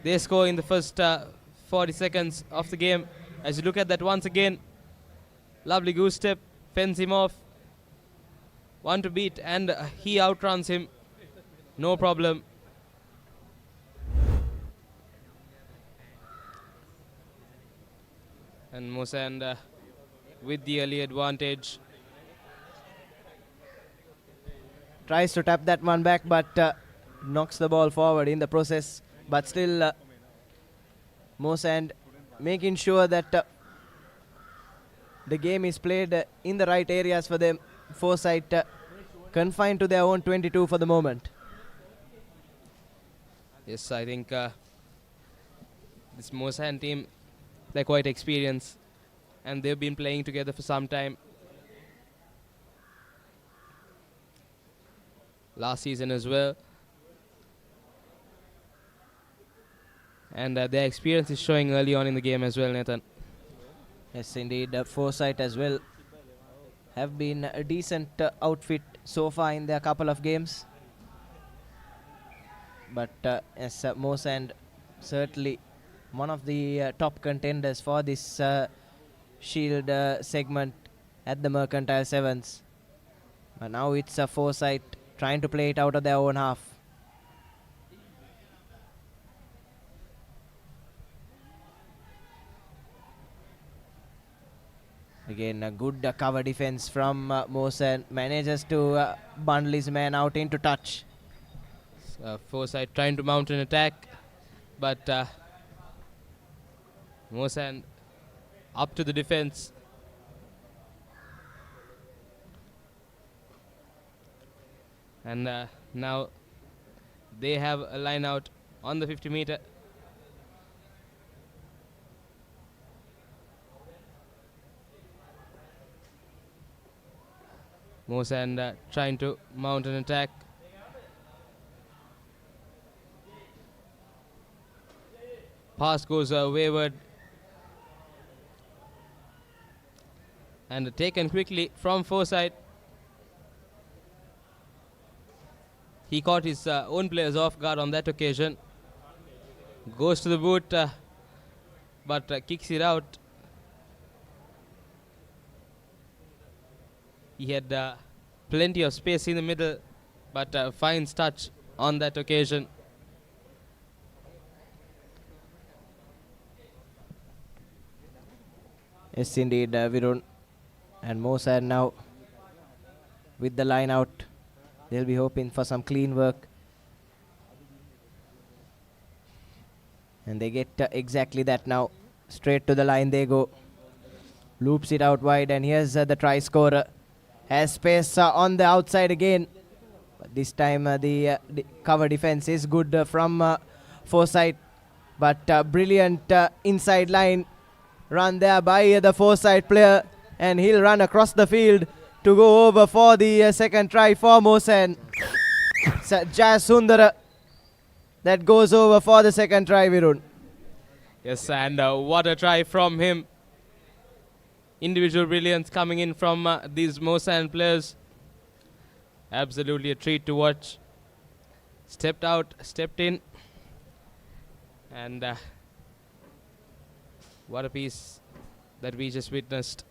Speaker 9: They score in the first 40 seconds of the game. As you look at that once again, lovely goose step, fends him off. One to beat, and he outruns him. No problem. And Masand with the early advantage.
Speaker 10: Tries to tap that one back, but knocks the ball forward in the process. But still, Masand making sure that the game is played in the right areas for them. Foresight confined to their own 22 for the moment.
Speaker 9: Yes, I think this Masand team, they're quite experienced, and they've been playing together for some time. Last season as well. And their experience is showing early on in the game as well, Nathan.
Speaker 10: Yes, indeed. Foresight as well have been a decent outfit so far in their couple of games. But yes, Masand certainly one of the top contenders for this Shield segment at the Mercantile Sevens. But now it's Foresight trying to play it out of their own half. Again, a good cover defense from Masand. Manages to bundle his man out into touch.
Speaker 9: Foresight trying to mount an attack, but Masand up to the defense. And now they have a line out on the 50 meter. Masand trying to mount an attack. Pass goes wayward. And taken quickly from Foresight. He caught his own players off guard on that occasion. Goes to the boot, but kicks it out. He had plenty of space in the middle, but finds touch on that occasion.
Speaker 10: Yes, indeed, Virun. And Masand now with the line out. They'll be hoping for some clean work. And they get exactly that now. Straight to the line they go. Loops it out wide, and here's the try scorer. Has space on the outside again. But this time the cover defense is good from Foresight. But brilliant inside line run there by the Foresight player. And he'll run across the field to go over for the second try for Masand. It's Jazz Sundara that goes over for the second try, Virun.
Speaker 9: Yes, and what a try from him. Individual brilliance coming in from these Masand players. Absolutely a treat to watch. Stepped out, stepped in. And what a piece that we just witnessed.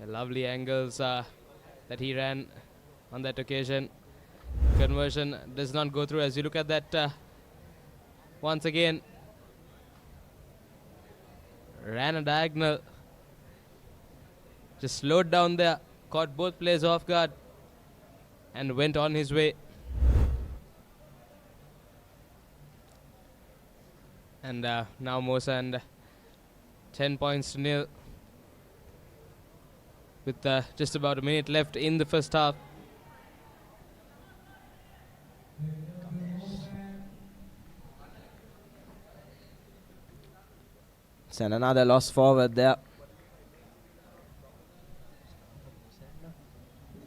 Speaker 9: Lovely angles that he ran on that occasion. Conversion does not go through. As you look at that once again, ran a diagonal, just slowed down there, caught both players off guard, and went on his way. And now Masand 10 points to nil with just about a minute left in the first half.
Speaker 10: And another loss forward there.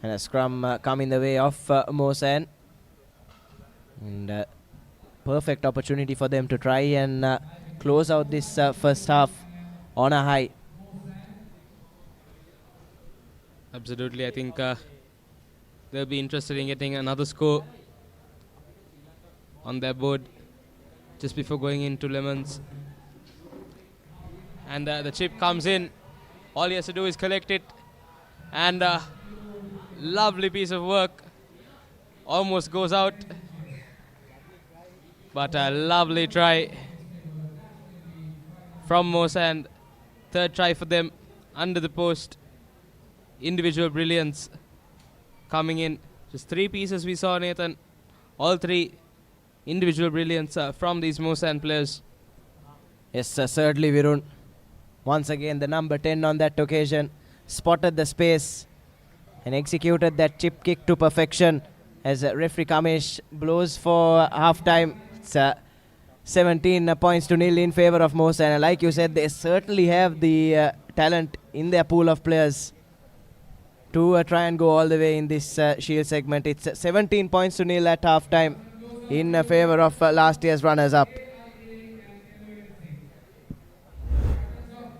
Speaker 10: And a scrum come in the way of Masand. And perfect opportunity for them to try and close out this first half on a high.
Speaker 9: Absolutely, I think they'll be interested in getting another score on their board just before going into lemons. And the chip comes in. All he has to do is collect it. And lovely piece of work. Almost goes out. But a lovely try from Masand. Third try for them under the post. Individual brilliance coming in. Just 3 pieces we saw, Nathan. All 3 individual brilliance from these Masand players.
Speaker 10: Yes, certainly, Virun. Once again, the number 10 on that occasion spotted the space and executed that chip kick to perfection as referee Kamesh blows for half-time. It's 17 points to nil in favor of Masand. And like you said, they certainly have the talent in their pool of players to try and go all the way in this Shield segment. It's 17 points to nil at half-time in favor of last year's runners-up.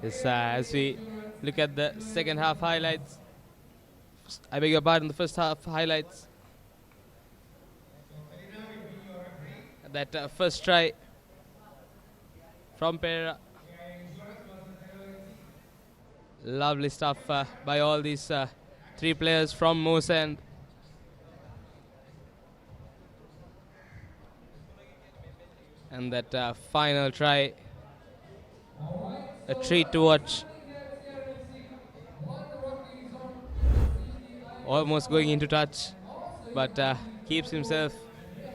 Speaker 9: Yes, as we look at the second half highlights, I beg your pardon, the first half highlights. That first try from Papare. Lovely stuff by all these 3 players from Masand. And that final try, a treat to watch. Almost going into touch, but keeps himself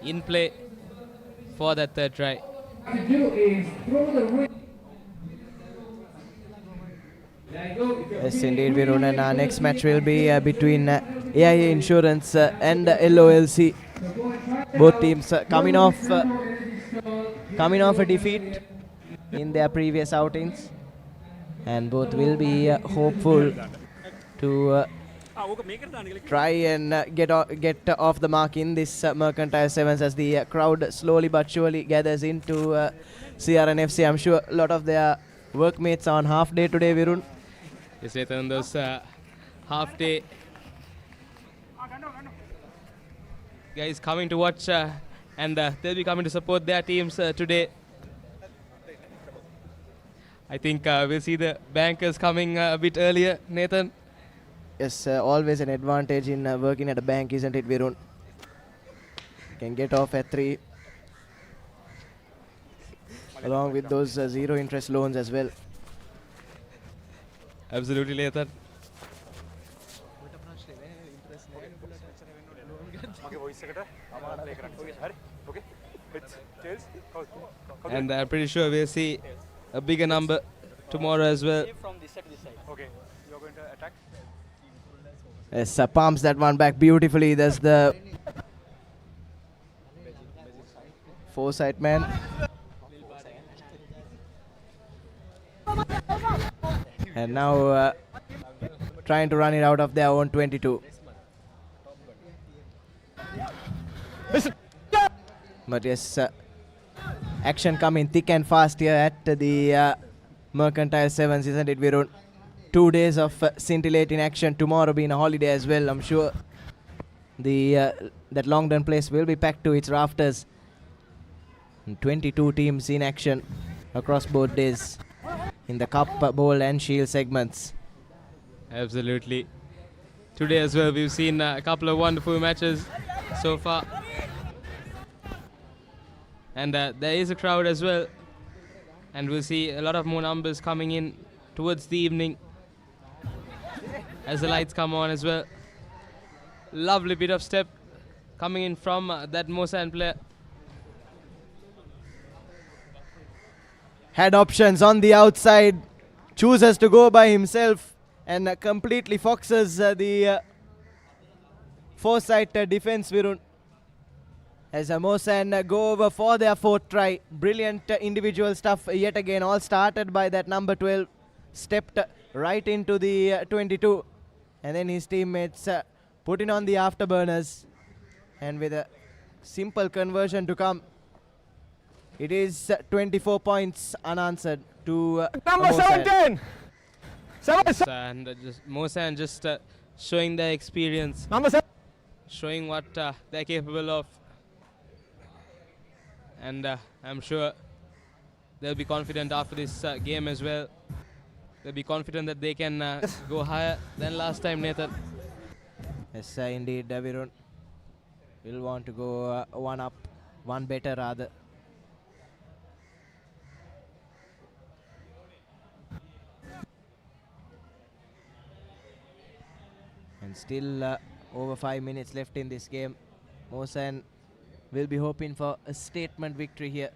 Speaker 9: in play for that third try.
Speaker 10: Yes, indeed, Virun. And our next match will be between AIA Insurance and LOLC. Both teams coming off a defeat in their previous outings, and both will be hopeful to try and get off the mark in this Mercantile Sevens as the crowd slowly but surely gathers into CRNFC. I'm sure a lot of their workmates are on half day today, Virun.
Speaker 9: Yes, Nathan, those half day guys coming to watch and they'll be coming to support their teams today. I think we'll see the bankers coming a bit earlier, Nathan.
Speaker 10: Yes, always an advantage in working at a bank, isn't it, Virun? Can get off at 3. Along with those zero interest loans as well.
Speaker 9: Absolutely, Nathan. And I'm pretty sure we'll see a bigger number tomorrow as well.
Speaker 2: Okay, you're going to attack?
Speaker 10: Yes, palms that one back beautifully. There's the Foresight man. And now trying to run it out of their own 22. But yes, action coming thick and fast here at the Mercantile Sevens, isn't it, Virun? 2 days of scintillating action. Tomorrow being a holiday as well. I'm sure that Longdon place will be packed to its rafters. And 22 teams in action across both days in the Cup, Bowl and Shield segments.
Speaker 9: Absolutely. Today as well, we've seen a couple of wonderful matches so far. And there is a crowd as well. And we'll see a lot of more numbers coming in towards the evening as the lights come on as well. Lovely bit of step coming in from that Masand player.
Speaker 10: Had options on the outside, chooses to go by himself and completely foxes the Foresight defense, Virun. As Masand go over for their fourth try. Brilliant individual stuff yet again, all started by that number 12. Stepped right into the 22. And then his teammates put in on the afterburners. And with a simple conversion to come, it is 24 points unanswered to
Speaker 2: Number 17!
Speaker 9: Masand just showing their experience.
Speaker 2: Number 7.
Speaker 9: Showing what they're capable of. And I'm sure they'll be confident after this game as well. They'll be confident that they can go higher than last time, Nathan.
Speaker 10: Yes, indeed, Virun will want to go one up, one better rather. And still over 5 minutes left in this game. Masand will be hoping for a statement victory here.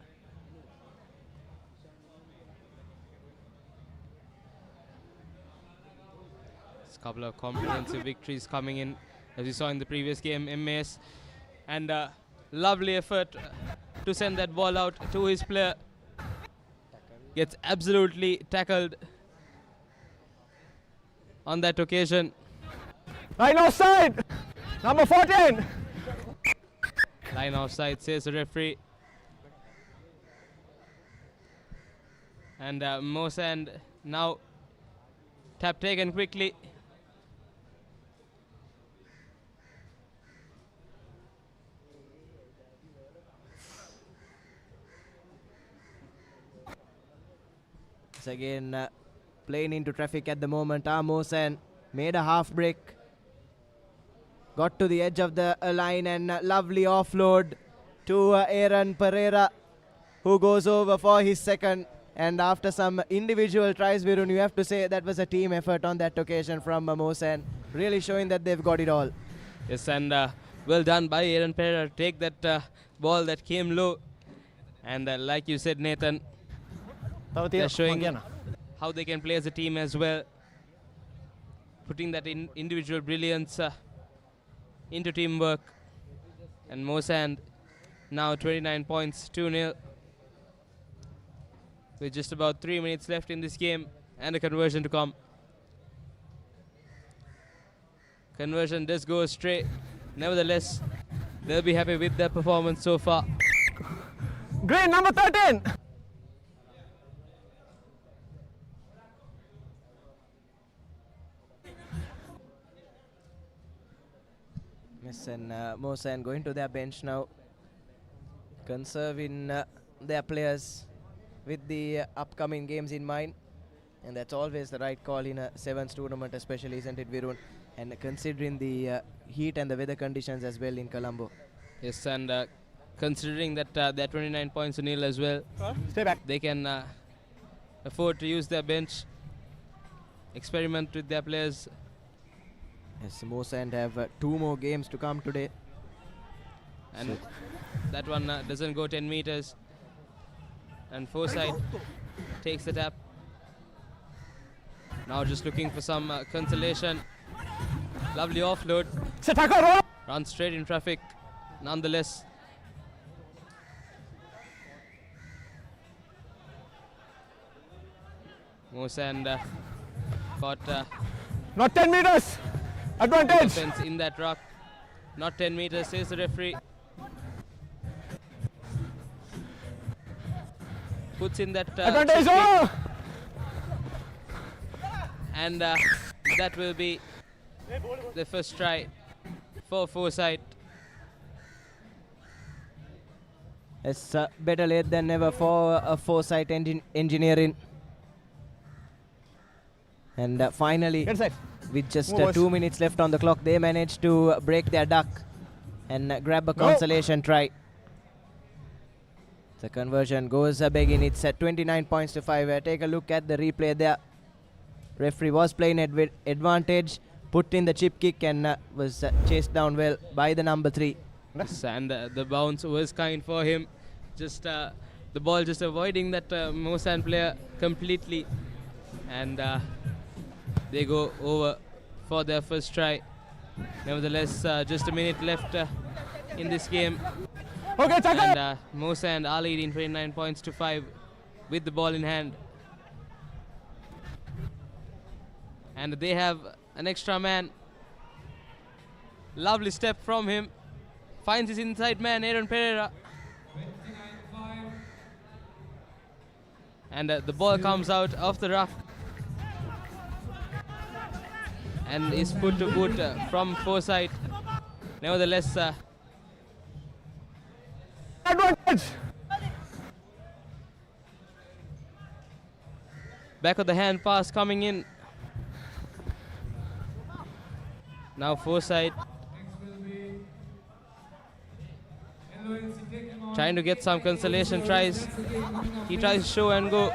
Speaker 9: There's a couple of comprehensive victories coming in, as we saw in the previous game, MAS. And lovely effort to send that ball out to his player. Gets absolutely tackled on that occasion.
Speaker 2: Line offside! Number 14!
Speaker 9: Line offside, says the referee. And Masand now tap taken quickly.
Speaker 10: It's again playing into traffic at the moment. Masand made a half break. Got to the edge of the line and lovely offload to Aaron Pereira, who goes over for his second. And after some individual tries, Virun, you have to say that was a team effort on that occasion from Masand, really showing that they've got it all.
Speaker 9: Yes, and well done by Aaron Pereira. Take that ball that came low. And like you said, Nathan, they're showing how they can play as a team as well. Putting that individual brilliance into teamwork. And Masand now 29 points, 2-0. With just about 3 minutes left in this game and a conversion to come. Conversion does go astray. Nevertheless, they'll be happy with their performance so far.
Speaker 2: Green, number 13!
Speaker 10: Yes, and Masand going to their bench now, conserving their players with the upcoming games in mind. And that's always the right call in a sevens tournament especially, isn't it, Virun? And considering the heat and the weather conditions as well in Colombo.
Speaker 9: Yes, and considering that they're 29 points to nil as well,
Speaker 2: stay back.
Speaker 9: They can afford to use their bench, experiment with their players.
Speaker 10: Yes, Masand have 2 more games to come today.
Speaker 9: And that one doesn't go 10 meters. And Foresight takes the tap. Now just looking for some consolation. Lovely offload. Runs straight in traffic. Nonetheless. Masand got
Speaker 2: not 10 meters. Advantage.
Speaker 9: Defense in that rock. Not 10 meters, says the referee. Puts in that
Speaker 2: advantage over.
Speaker 9: And that will be the first try for Foresight.
Speaker 10: It's better late than never for Foresight engineering. And finally, with just 2 minutes left on the clock, they managed to break their duck and grab a consolation try. The conversion goes begin. It's at 29 points to 5. Take a look at the replay there. Referee was playing advantage, put in the chip kick and was chased down well by the number 3.
Speaker 9: Yes, and the bounce was kind for him. Just the ball just avoiding that Masand player completely. And they go over for their first try. Nevertheless, just a minute left in this game.
Speaker 2: Okay,
Speaker 9: and Masand are leading 29 points to 5 with the ball in hand. And they have an extra man. Lovely step from him. Finds his inside man, Aaron Pereira. And the ball comes out of the rough. And is put to boot from Foresight. Nevertheless,
Speaker 2: advantage.
Speaker 9: Back of the hand pass coming in. Now Foresight trying to get some consolation tries. He tries show and go.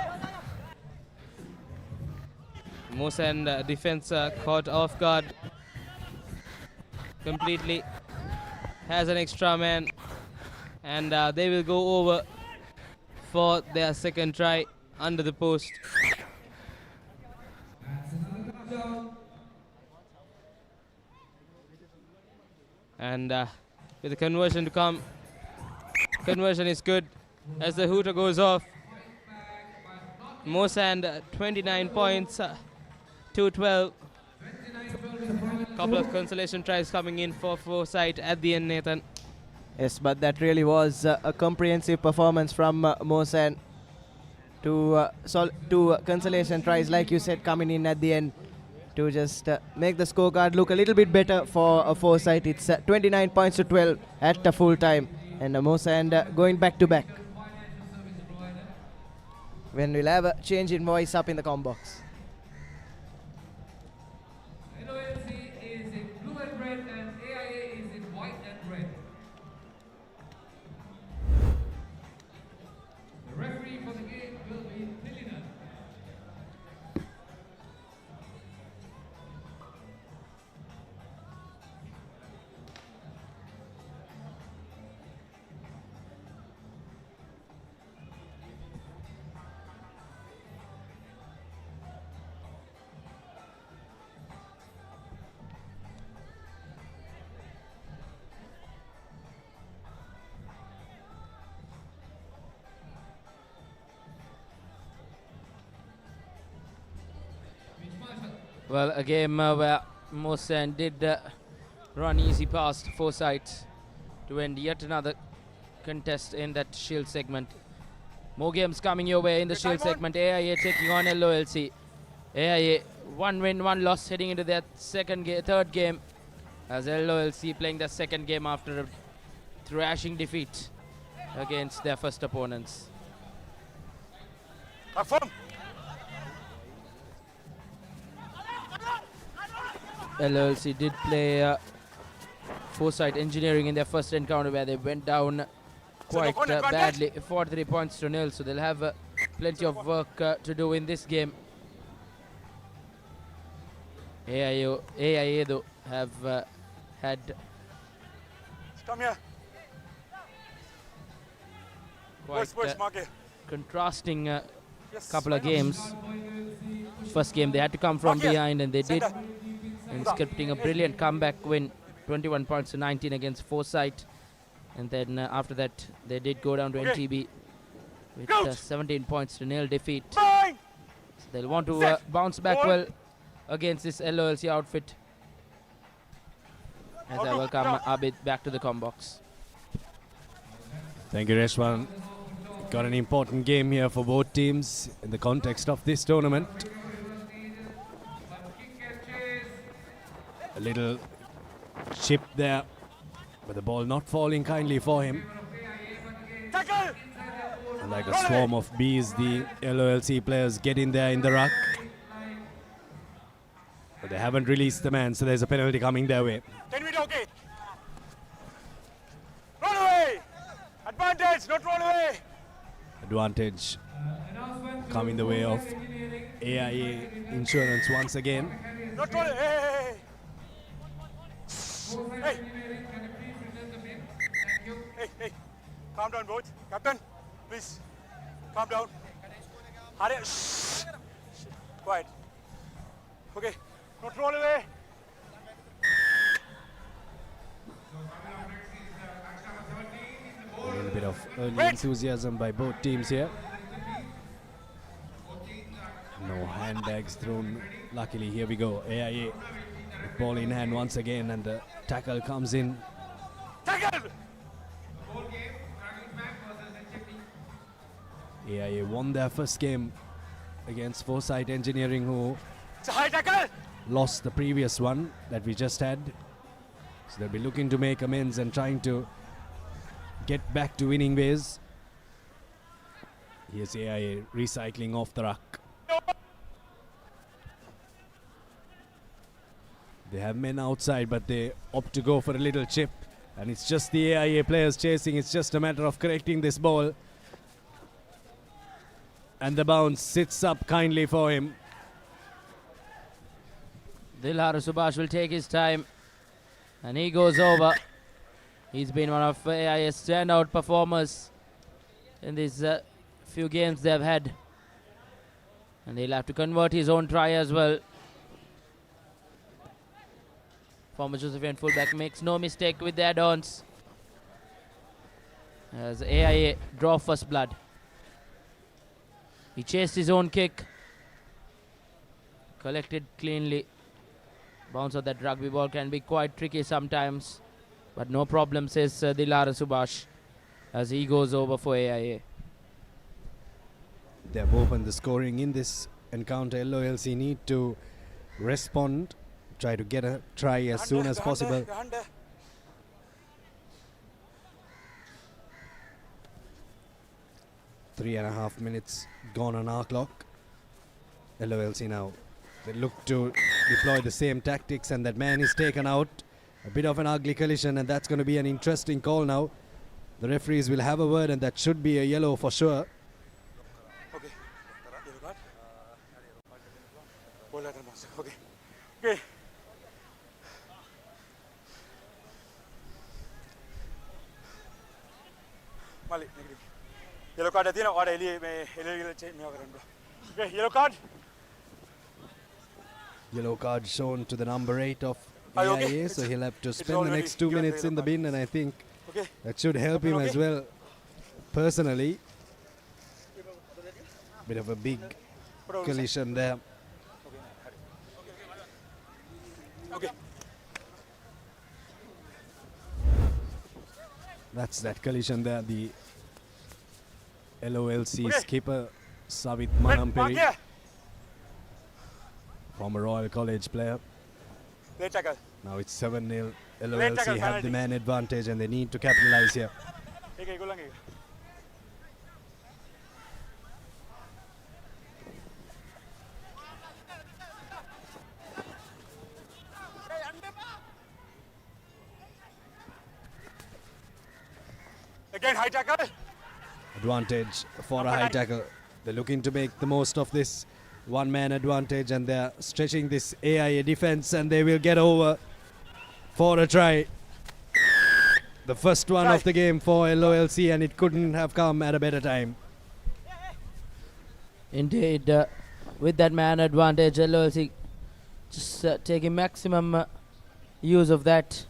Speaker 9: Masand defense caught off guard completely. Has an extra man. And they will go over for their second try under the post. And with the conversion to come, conversion is good as the hooter goes off. Masand 29 points to 12. Couple of consolation tries coming in for Foresight at the end, Nathan.
Speaker 10: Yes, but that really was a comprehensive performance from Masand. Two consolation tries, like you said, coming in at the end to just make the scorecard look a little bit better for Foresight. It's 29 points to 12 at the full time. And Masand going back to back. When we'll have a change in voice up in the com box.
Speaker 7: LOLC is in blue and red and AIA is in white and red. The referee for the game will be Seylan.
Speaker 8: Well, a game where Masand did run easy past Foresight to end yet another contest in that Shield segment. More games coming your way in the Shield segment. AIA taking on LOLC. AIA 1 win, 1 loss heading into their third game, as LOLC playing their second game after a thrashing defeat against their first opponents. LOLC did play Foresight Engineering in their first encounter, where they went down quite badly, 43 points to 0, so they'll have plenty of work to do in this game. AIA though have had quite contrasting couple of games. First game they had to come from behind, and they did, and scripting a brilliant comeback win, 21 points to 19 against Foresight. And then after that they did go down to NTB with 17 points to 0 defeat. So they'll want to bounce back well against this LOLC outfit. As I welcome Abid back to the com box.
Speaker 14: Thank you, Reshwan. Got an important game here for both teams in the context of this tournament. A little chip there, but the ball not falling kindly for him. And like a swarm of bees, the LOLC players get in there in the ruck. But they haven't released the man, so there's a penalty coming their way.
Speaker 16: 10 meter, okay. Run away! Advantage, not run away!
Speaker 14: Advantage coming the way of AIA Insurance once again.
Speaker 2: Not rolling. Hey. Hey. Calm down, both. Captain, please. Calm down. Hurry. Shh. Quiet. Okay. Not roll away.
Speaker 14: A little bit of early enthusiasm by both teams here. No handbags thrown. Luckily, here we go. AIA with ball in hand once again, and the tackle comes in.
Speaker 2: Tackle!
Speaker 14: AIA won their first game against Foresight Engineering, who
Speaker 2: It's a high tackle!
Speaker 14: lost the previous one that we just had. So they'll be looking to make amends and trying to get back to winning ways. Here's AIA recycling off the ruck. They have men outside, but they opt to go for a little chip. And it's just the AIA players chasing. It's just a matter of correcting this ball. And the bounce sits up kindly for him.
Speaker 8: Dilhar Subhash will take his time. And he goes over. He's been one of AIA's standout performers in these few games they've had. And he'll have to convert his own try as well. Former Josephian fullback makes no mistake with the add-ons. As AIA draw first blood. He chased his own kick. Collected cleanly. Bounce of that rugby ball can be quite tricky sometimes. But no problem, says Dilara Subhash, as he goes over for AIA.
Speaker 14: They have opened the scoring in this encounter. LOLC need to respond, try to get a try as soon as possible. 3.5 minutes gone on our clock. LOLC now, they look to deploy the same tactics, and that man is taken out. A bit of an ugly collision, and that's going to be an interesting call now. The referees will have a word, and that should be a yellow for sure.
Speaker 2: Okay. Okay. Malik, negative. Yellow card atina or okay, yellow card.
Speaker 14: Yellow card shown to the number 8 of
Speaker 2: Are you
Speaker 14: AIA,
Speaker 2: okay?
Speaker 14: so he'll have to spend the
Speaker 2: already
Speaker 14: next 2
Speaker 2: given the
Speaker 14: minutes in the
Speaker 2: yellow
Speaker 14: bin, and I think
Speaker 2: Okay.
Speaker 14: that should help him as well. Personally, bit of a big collision there.
Speaker 2: Okay.
Speaker 14: That's that collision there. The LOLC skipper Savit
Speaker 2: Mark
Speaker 14: Manampiri,
Speaker 2: here.
Speaker 14: former Royal College player.
Speaker 2: Late tackle.
Speaker 14: Now it's 7-0.
Speaker 2: Late
Speaker 14: LOLC
Speaker 2: tackle,
Speaker 14: have
Speaker 2: penalty.
Speaker 14: the man advantage, and they need to capitalize here.
Speaker 2: Okay, go lang. Again, high tackle.
Speaker 14: Advantage for a high tackle. They're looking to make the most of this one-man advantage, and they're stretching this AIA defense, and they will get over for a try. The first one of the game for LOLC, and it couldn't have come at a better time.
Speaker 8: Indeed, with that man advantage, LOLC just taking maximum use of that.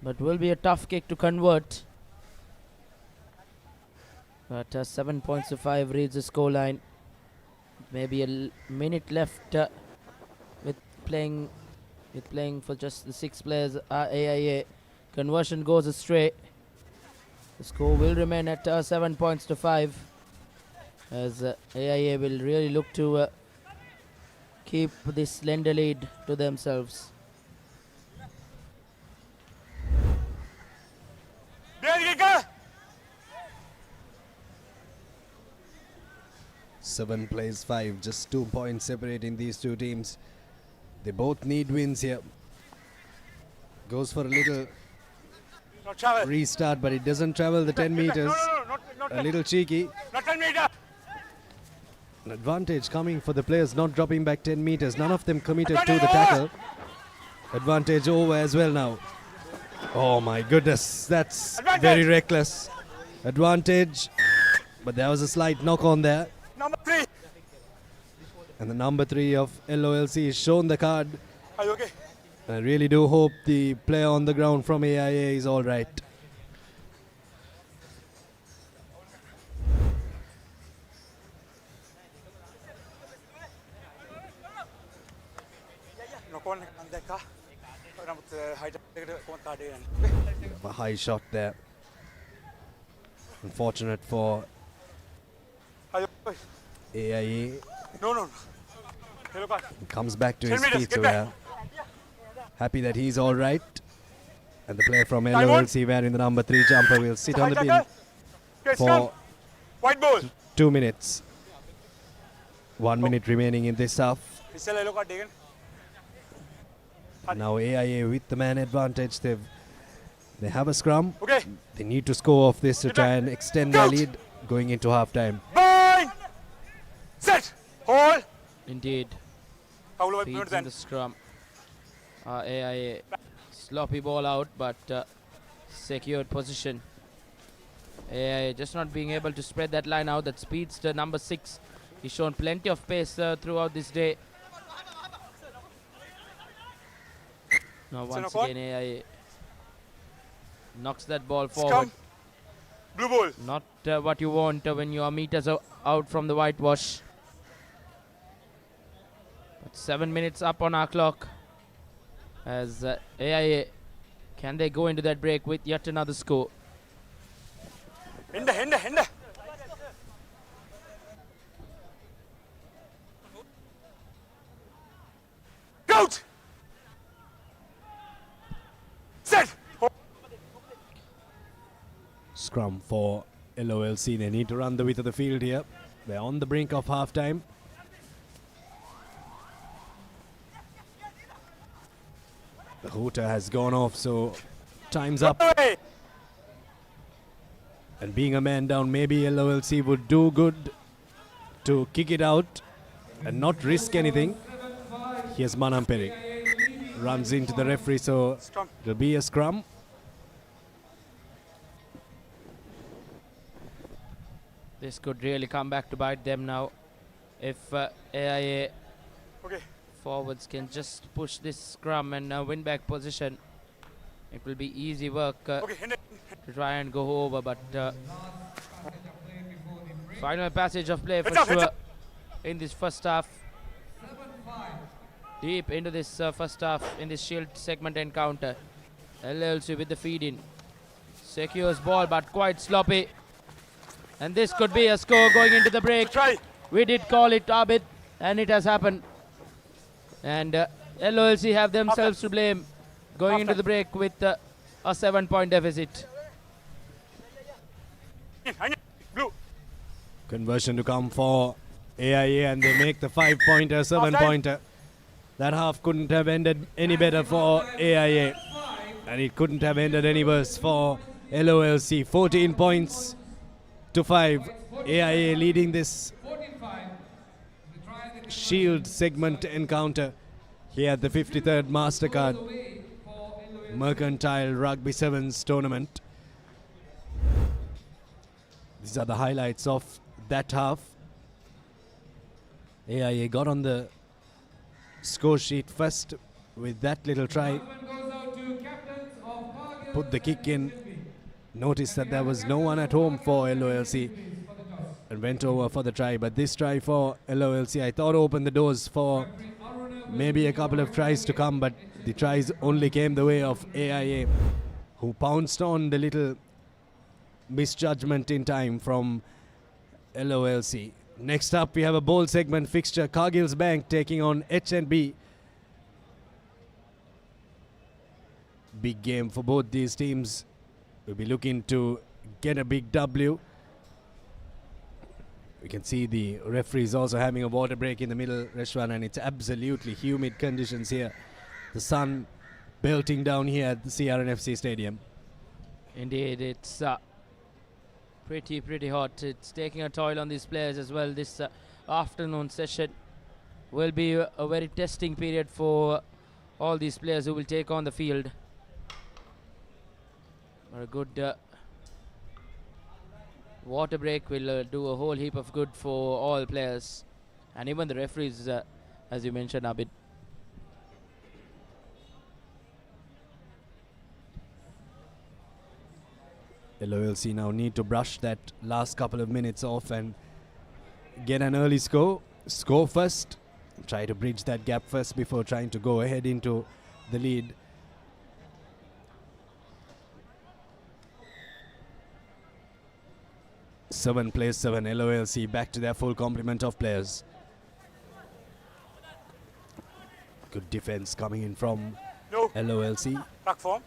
Speaker 8: But will be a tough kick to convert. But 7 points to 5 reads the scoreline. Maybe a minute left with playing for just the 6 players. AIA conversion goes astray. The score will remain at 7 points to 5, as AIA will really look to keep this slender lead to themselves.
Speaker 14: Seven plays 5, just 2 points separating these two teams. They both need wins here. Goes for a little restart, but it doesn't travel the 10 meters.
Speaker 2: No.
Speaker 14: a little cheeky.
Speaker 2: Not 10 meter.
Speaker 14: An advantage coming for the players not dropping back 10 meters. None of them committed to the tackle. Advantage over as well now. Oh my goodness, that's very reckless. Advantage, but there was a slight knock on there.
Speaker 2: Number 3.
Speaker 14: And the number 3 of LOLC is shown the card.
Speaker 2: Are you okay?
Speaker 14: I really do hope the player on the ground from AIA is all right. A high shot there. Unfortunate for AIA.
Speaker 2: No.
Speaker 14: He comes back to his feet, so we're happy that he's all right. And the player from LOLC wearing the number 3 jumper will sit on the bin for
Speaker 2: white ball.
Speaker 14: 2 minutes. 1 minute remaining in this half. Now AIA with the man advantage. They have a scrum.
Speaker 2: Okay.
Speaker 14: They need to score off this to try and extend their lead going into half-time.
Speaker 2: Bind! Set! Hold!
Speaker 8: Indeed. Feeds in the scrum. AIA sloppy ball out, but secured position. AIA just not being able to spread that line out. That speeds to number 6. He's shown plenty of pace throughout this day. Now once again AIA knocks that ball forward.
Speaker 2: Blue ball.
Speaker 8: Not what you want when you are meters out from the whitewash. But 7 minutes up on our clock. As AIA, can they go into that break with yet another score?
Speaker 2: Hinde. Out! Set!
Speaker 14: Scrum for LOLC. They need to run the width of the field here. They're on the brink of half-time. The hooter has gone off, so time's up. And being a man down, maybe LOLC would do good to kick it out and not risk anything. Here's Manamperi. Runs into the referee, so it'll be a scrum.
Speaker 8: This could really come back to bite them now. If AIA forwards can just push this scrum and win back position, it will be easy work to try and go over. But final passage of play for sure in this first half. Deep into this first half in this shield segment encounter. LLC with the feed in. Secures ball but quite sloppy. And this could be a score going into the break. We did call it, Abid, and it has happened. And LOLC have themselves to blame going into the break with a 7-point deficit.
Speaker 14: Conversion to come for AIA, and they make the 5-pointer, 7-pointer. That half couldn't have ended any better for AIA, and it couldn't have ended any worse for LOLC. 14 points to 5. AIA leading this shield segment encounter here at the 53rd Mastercard Mercantile Rugby Sevens tournament. These are the highlights of that half. AIA got on the score sheet first with that little try. Put the kick in. Noticed that there was no one at home for LOLC and went over for the try. But this try for LOLC, I thought, opened the doors for maybe a couple of tries to come, but the tries only came the way of AIA, who pounced on the little misjudgment in time from LOLC. Next up, we have a bowl segment fixture. Kaggles Bank taking on H&B. Big game for both these teams. We'll be looking to get a big W. We can see the referees also having a water break in the middle, Reshwan, and it's absolutely humid conditions here. The sun belting down here at the CRNFC Stadium.
Speaker 8: Indeed, it's Pretty hot. It's taking a toll on these players as well. This afternoon session will be a very testing period for all these players who will take on the field. A good water break will do a whole heap of good for all players and even the referees, as you mentioned, Abid.
Speaker 14: LOLC now need to brush that last couple of minutes off and get an early score. Score first. Try to bridge that gap first before trying to go ahead into the lead. Seven plays 7. LOLC back to their full complement of players. Good defense coming in from LOLC.
Speaker 2: Back form.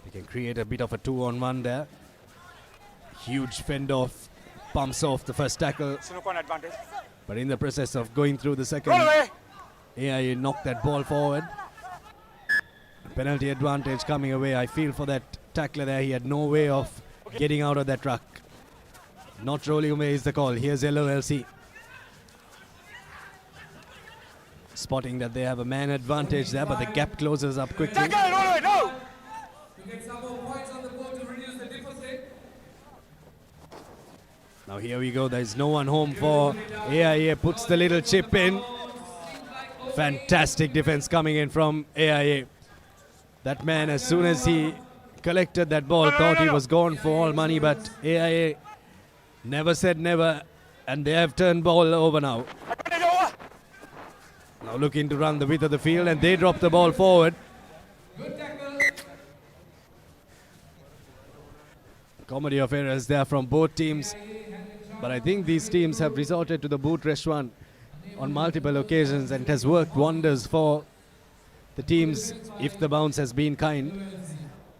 Speaker 14: They can create a bit of a 2-on-1 there. Huge fend off, pumps off the first tackle.
Speaker 2: Celinko on advantage.
Speaker 14: But in the process of going through the second, AIA knocked that ball forward. Penalty advantage coming away. I feel for that tackler there, he had no way of getting out of that ruck. Not rolling away is the call. Here's LOLC. Spotting that they have a man advantage there, but the gap closes up quickly. Now here we go. There's no one home for AIA. Puts the little chip in. Fantastic defense coming in from AIA. That man, as soon as he collected that ball, thought he was gone for all money, but AIA never said never, and they have turned ball over now. Now looking to run the width of the field, and they drop the ball forward. Comedy of errors there from both teams, but I think these teams have resorted to the boot restaurant on multiple occasions, and it has worked wonders for the teams if the bounce has been kind.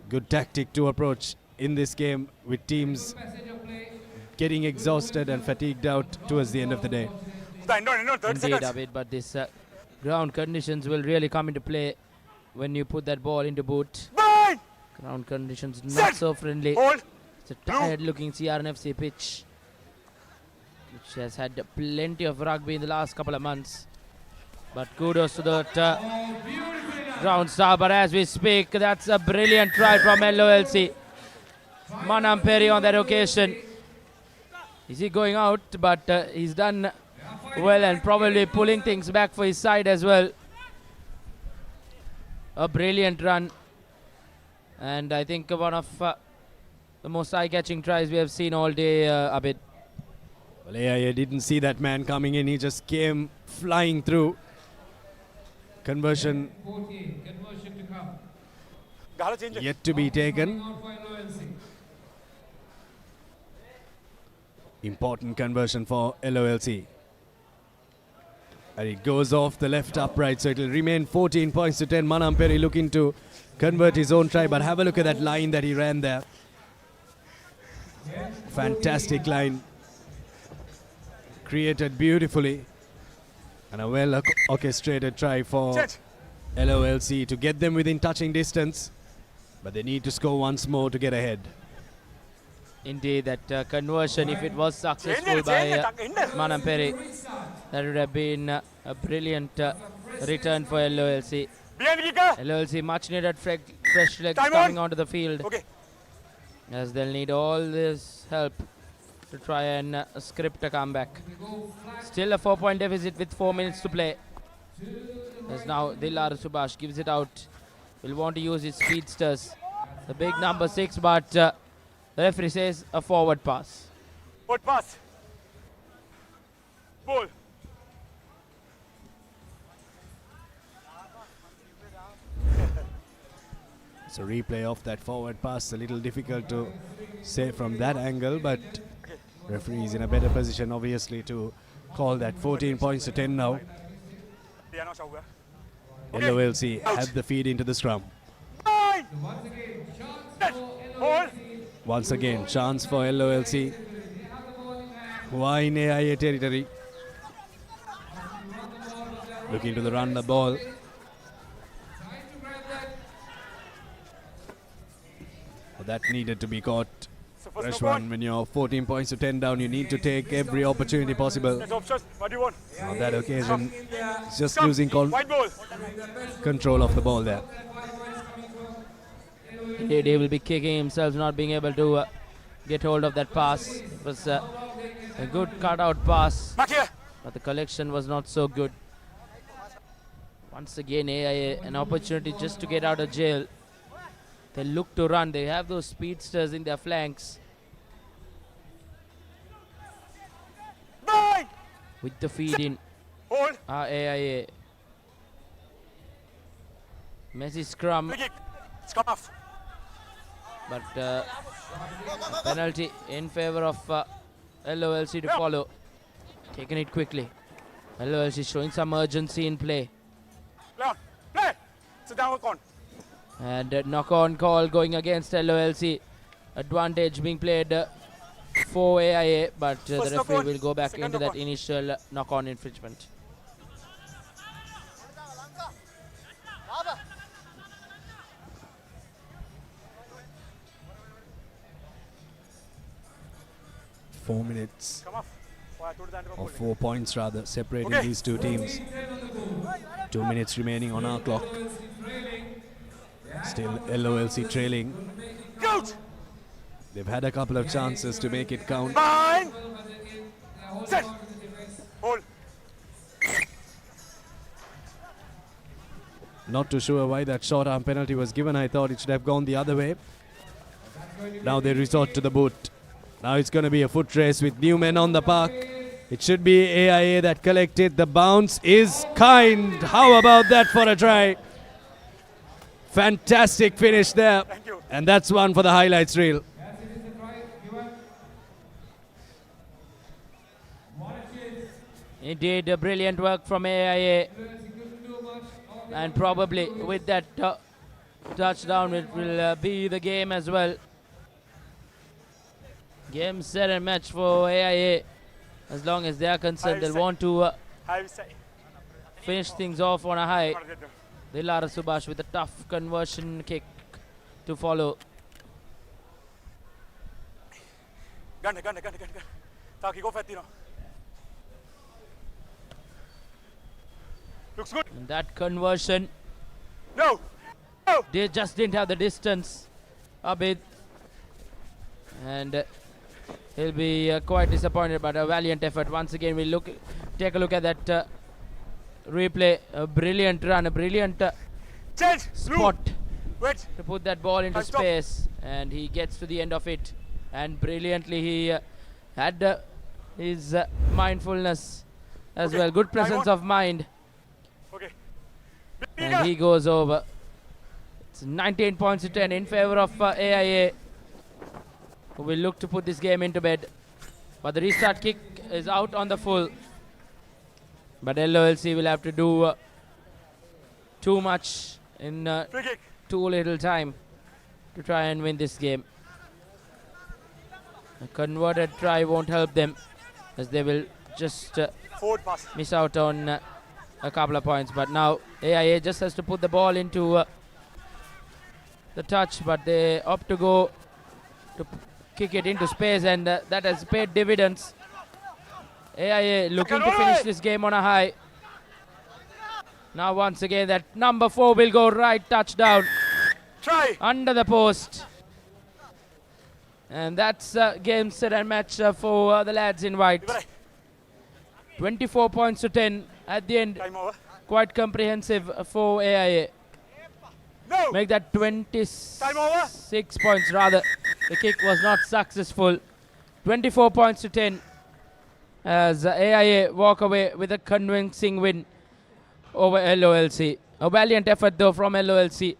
Speaker 14: Good tactic to approach in this game with teams getting exhausted and fatigued out towards the end of the day.
Speaker 8: Indeed, Abid, but this ground conditions will really come into play when you put that ball into boot. Ground conditions not so friendly. It's a tired looking CRNFC pitch, which has had plenty of rugby in the last couple of months. But kudos to that ground star. But as we speak, that's a brilliant try from LOLC. Manamperi on that occasion. Is he going out? But he's done well and probably pulling things back for his side as well. A brilliant run. And I think one of the most eye-catching tries we have seen all day, Abid.
Speaker 14: Well, AIA didn't see that man coming in. He just came flying through. Conversion yet to be taken. Important conversion for LOLC. And it goes off the left upright, so it will remain 14 points to 10. Manamperi looking to convert his own try, but have a look at that line that he ran there. Fantastic line. Created beautifully. And a well orchestrated try for LOLC to get them within touching distance. But they need to score once more to get ahead.
Speaker 8: Indeed, that conversion, if it was successful by Manamperi, that would have been a brilliant return for LOLC. LOLC much needed fresh legs coming onto the field, as they'll need all this help to try and script a comeback. Still a 4-point deficit with 4 minutes to play. As now Dilar Subhash gives it out. Will want to use his speedsters. The big number 6, but the referee says a forward pass.
Speaker 2: Forward pass. Ball.
Speaker 14: It's a replay of that forward pass. A little difficult to say from that angle, but referee is in a better position, obviously, to call that. 14 points to 10 now. LOLC have the feed into the scrum. Once again, chance for LOLC, who are in AIA territory. Looking to run the ball. But that needed to be caught. Rashwan, when you're 14 points to 10 down, you need to take every opportunity possible.
Speaker 2: What do you want?
Speaker 14: On that occasion, he's just losing control of the ball there.
Speaker 8: Indeed, he will be kicking himself, not being able to get hold of that pass. It was a good cut-out pass, but the collection was not so good. Once again, AIA, an opportunity just to get out of jail. They look to run. They have those speedsters in their flanks. With the feed in, AIA. Messy scrum. But penalty in favor of LOLC to follow. Taking it quickly. LOLC showing some urgency in play.
Speaker 2: Play! It's a downward con.
Speaker 8: And knock-on call going against LOLC. Advantage being played for AIA, but the referee will go back into that initial knock-on infringement.
Speaker 14: Four minutes, or 4 points rather, separating these two teams. 2 minutes remaining on our clock. Still LOLC trailing. They've had a couple of chances to make it count.
Speaker 2: Set. Hold.
Speaker 14: Not too sure why that short arm penalty was given. I thought it should have gone the other way. Now they resort to the boot. Now it's going to be a foot race with new men on the park. It should be AIA that collected. The bounce is kind. How about that for a try? Fantastic finish there. And that's one for the highlights reel.
Speaker 8: Indeed, brilliant work from AIA. And probably with that touchdown, it will be the game as well. Game, set and match for AIA. As long as they are concerned, they'll want to finish things off on a high. Dilara Subhash with a tough conversion kick to follow.
Speaker 2: Gun. Taki, go Fatino. Looks good.
Speaker 8: And that conversion.
Speaker 2: No.
Speaker 8: They just didn't have the distance. Abid. And he'll be quite disappointed, but a valiant effort. Once again, we'll take a look at that replay. A brilliant run, a brilliant spot to put that ball into space. And he gets to the end of it. And brilliantly, he had his mindfulness as well. Good presence of mind. And he goes over. It's 19 points to 10 in favor of AIA, who will look to put this game into bed. But the restart kick is out on the full. But LOLC will have to do too much in too little time to try and win this game. A converted try won't help them, as they will just miss out on a couple of points. But now AIA just has to put the ball into the touch, but they opt to go to kick it into space, and that has paid dividends. AIA looking to finish this game on a high. Now once again that number 4 will go right, touchdown.
Speaker 2: Try.
Speaker 8: Under the post. And that's game, set and match for the lads in white. 24 points to 10 at the end. Quite comprehensive for AIA.
Speaker 2: No.
Speaker 8: Make that 26 points rather. The kick was not successful. 24 points to 10 as AIA walk away with a convincing win over LOLC. A valiant effort though from LOLC.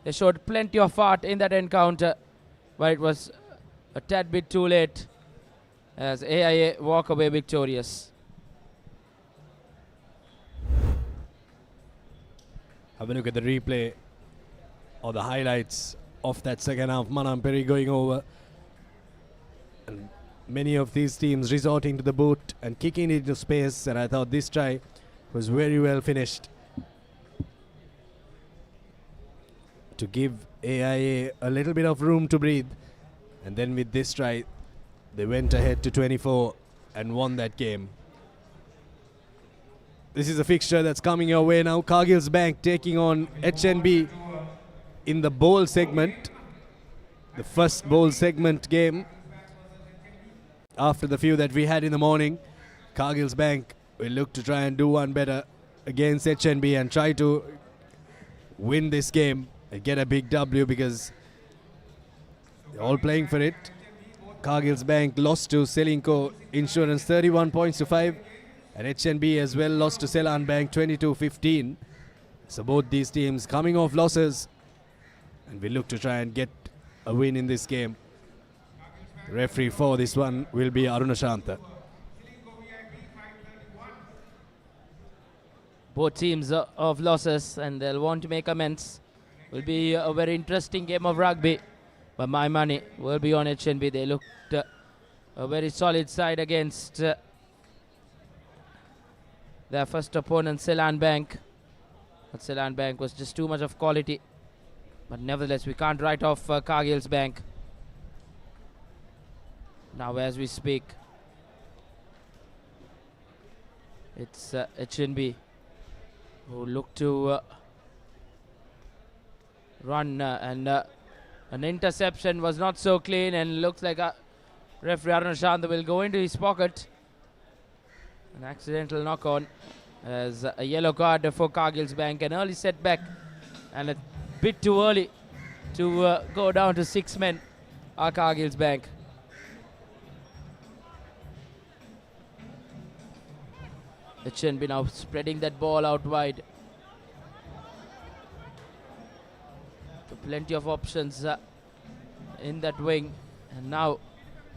Speaker 8: They showed plenty of heart in that encounter, but it was a tad bit too late as AIA walk away victorious.
Speaker 14: Have a look at the replay or the highlights of that second half. Manamperi going over. And many of these teams resorting to the boot and kicking it into space, and I thought this try was very well finished. to give AIA a little bit of room to breathe. And then with this try, they went ahead to 24 and won that game. This is a fixture that's coming your way now. Kaggles Bank taking on HNB in the bowl segment. The first bowl segment game after the few that we had in the morning. Kaggles Bank will look to try and do one better against HNB and try to win this game and get a big W, because they're all playing for it. Kaggles Bank lost to Celinko Insurance 31 points to 5, and HNB as well lost to Seylan Bank 22-15. So both these teams coming off losses, and we look to try and get a win in this game. The referee for this one will be Arunashanta.
Speaker 8: Both teams of losses, and they'll want to make amends. Will be a very interesting game of rugby, but my money will be on HNB. They looked a very solid side against their first opponent, Seylan Bank. But Seylan Bank was just too much of quality. But nevertheless, we can't write off Kaggles Bank. Now as we speak, it's HNB who look to run, and an interception was not so clean, and looks like referee Arunashanta will go into his pocket. An accidental knock on as a yellow card for Kaggles Bank. An early setback and a bit too early to go down to 6 men are Kaggles Bank. HNB now spreading that ball out wide. Plenty of options in that wing, and now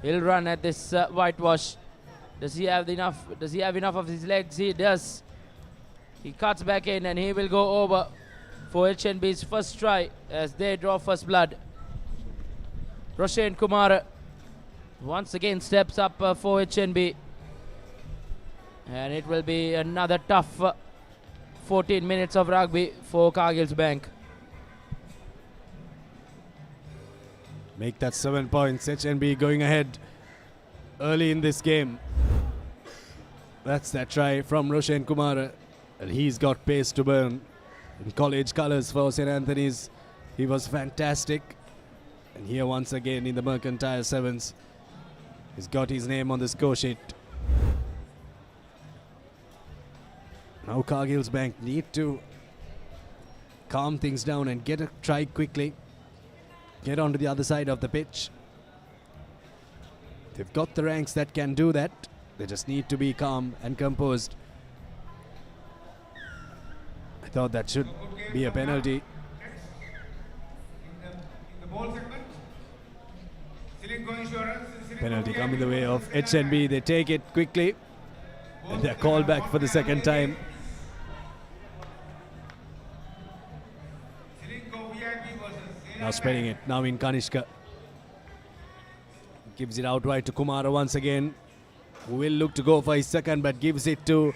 Speaker 8: he'll run at this whitewash. Does he have enough? Does he have enough of his legs? He does. He cuts back in, and he will go over for HNB's first try as they draw first blood. Roshan Kumar once again steps up for HNB, and it will be another tough 14 minutes of rugby for Kaggles Bank.
Speaker 14: Make that 7 points. HNB going ahead early in this game. That's that try from Roshan Kumar, and he's got pace to burn. In college colours for St. Anthony's, he was fantastic. And here once again in the Mercantile Sevens, he's got his name on the score sheet. Now Kaggles Bank need to calm things down and get a try quickly. Get onto the other side of the pitch. They've got the ranks that can do that. They just need to be calm and composed. I thought that should be a penalty. Penalty coming the way of HNB. They take it quickly, and they're called back for the second time. Now spreading it, now in Kanishka. Gives it out wide to Kumara once again, who will look to go for his second, but gives it to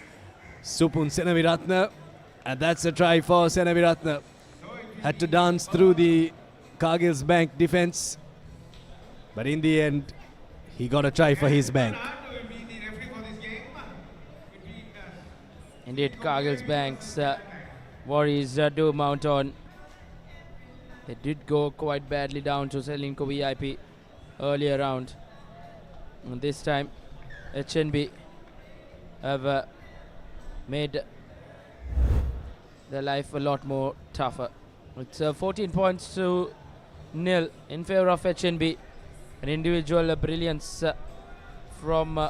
Speaker 14: Supun Senaviratna. And that's a try for Senaviratna. Had to dance through the Kaggles Bank defense, but in the end, he got a try for his bank.
Speaker 8: Indeed, Kaggles Bank's worries do mount on. They did go quite badly down to Celinko VIP earlier round. And this time, HNB have made their life a lot more tougher. It's 14 points to 0 in favor of HNB. An individual brilliance from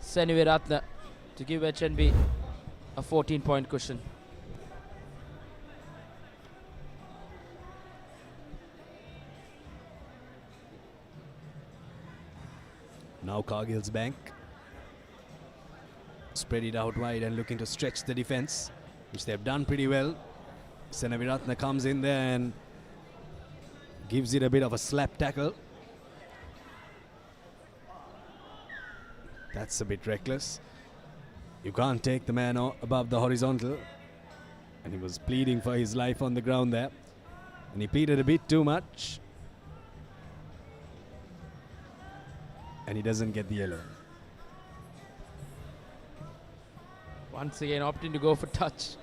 Speaker 8: Senaviratna to give HNB a 14-point cushion.
Speaker 14: Now Kaggles Bank spread it out wide and looking to stretch the defense, which they've done pretty well. Senaviratna comes in there and gives it a bit of a slap tackle. That's a bit reckless. You can't take the man above the horizontal, and he was pleading for his life on the ground there. And he pleaded a bit too much. And he doesn't get the yellow.
Speaker 8: Once again opting to go for touch.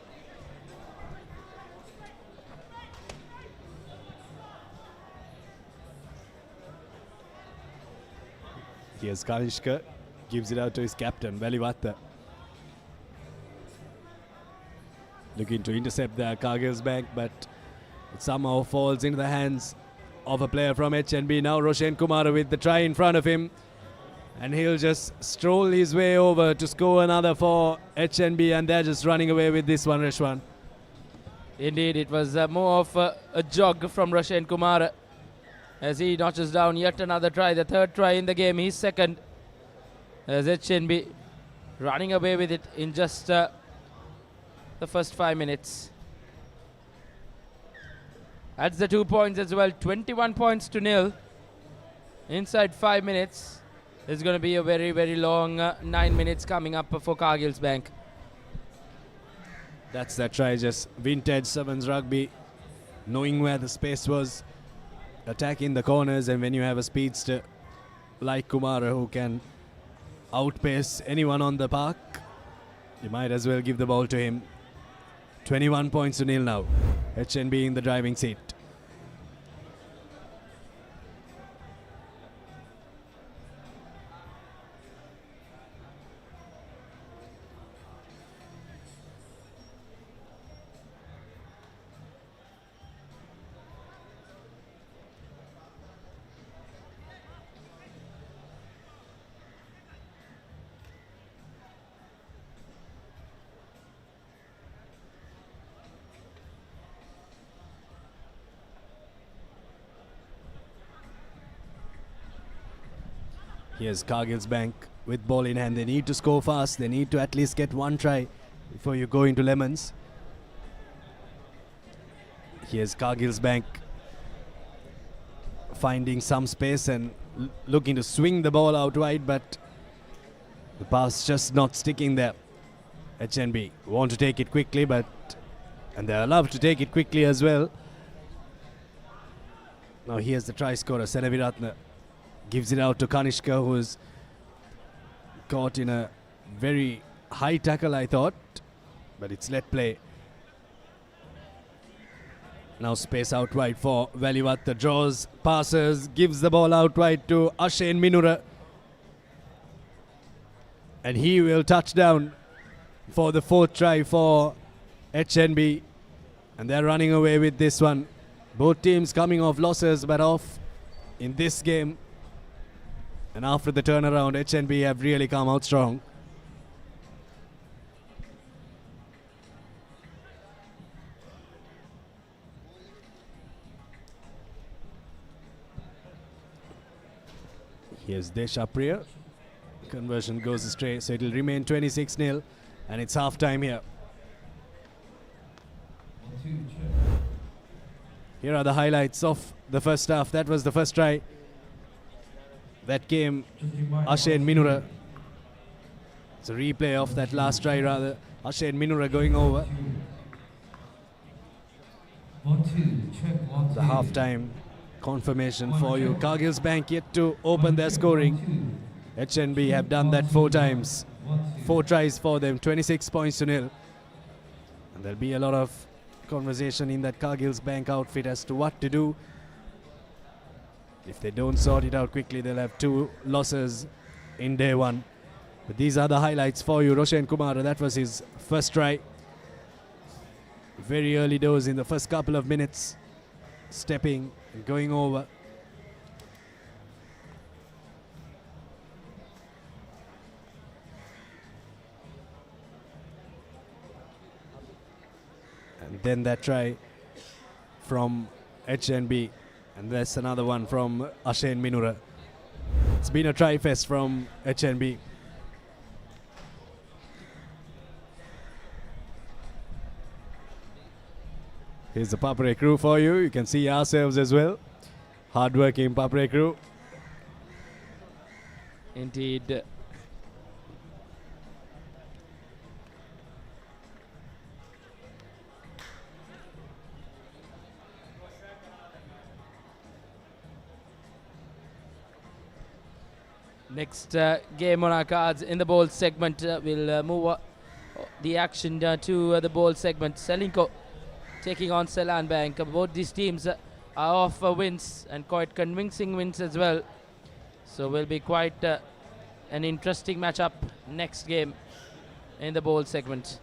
Speaker 14: Here's Kanishka, gives it out to his captain, Velivatta. Looking to intercept the Kaggles Bank, but it somehow falls into the hands of a player from HNB. Now Roshan Kumar with the try in front of him. And he'll just stroll his way over to score another for HNB, and they're just running away with this one, Reshwan.
Speaker 8: Indeed, it was more of a jog from Roshan Kumar as he notches down yet another try, the third try in the game, his second, as HNB running away with it in just the first 5 minutes. That's the 2 points as well, 21 points to nil. Inside 5 minutes, there's going to be a very, very long 9 minutes coming up for Kaggles Bank.
Speaker 14: That's that try, just vintage Sevens rugby, knowing where the space was, attacking the corners, and when you have a speedster like Kumara who can outpace anyone on the park, you might as well give the ball to him. 21 points to nil now. HNB in the driving seat. Here's Kaggles Bank with ball in hand. They need to score fast. They need to at least get one try before you go into lemons. Here's Kaggles Bank finding some space and looking to swing the ball out wide, but the pass just not sticking there. HNB want to take it quickly, and they're allowed to take it quickly as well. Now here's the try scorer, Senaviratna. Gives it out to Kanishka, who's caught in a very high tackle, I thought, but it's let play. Now space out wide for Velivatta, draws, passes, gives the ball out wide to Ashane Minura. And he will touch down for the fourth try for HNB. And they're running away with this one. Both teams coming off losses, but off in this game. And after the turnaround, HNB have really come out strong. Here's Deshapriya. Conversion goes astray, so it'll remain 26-0, and it's half-time here. Here are the highlights of the first half. That was the first try. That came Ashane Minura. It's a replay of that last try rather. Ashane Minura going over. The half-time confirmation for you. Kaggles Bank yet to open their scoring. HNB have done that 4 times. 4 tries for them, 26 points to nil. And there'll be a lot of conversation in that Kaggles Bank outfit as to what to do. If they don't sort it out quickly, they'll have 2 losses in day 1. But these are the highlights for you. Roshan Kumar, that was his first try. Very early doors in the first couple of minutes. Stepping and going over. And then that try from HNB. And there's another one from Ashane Minura. It's been a try fest from HNB. Here's the Papare crew for you. You can see ourselves as well. Hard-working Papare crew.
Speaker 8: Indeed. Next game on our cards in the bowl segment, we'll move the action to the bowl segment. Celinko taking on Seylan Bank. Both these teams are off wins, and quite convincing wins as well. So will be quite an interesting matchup next game in the bowl segment.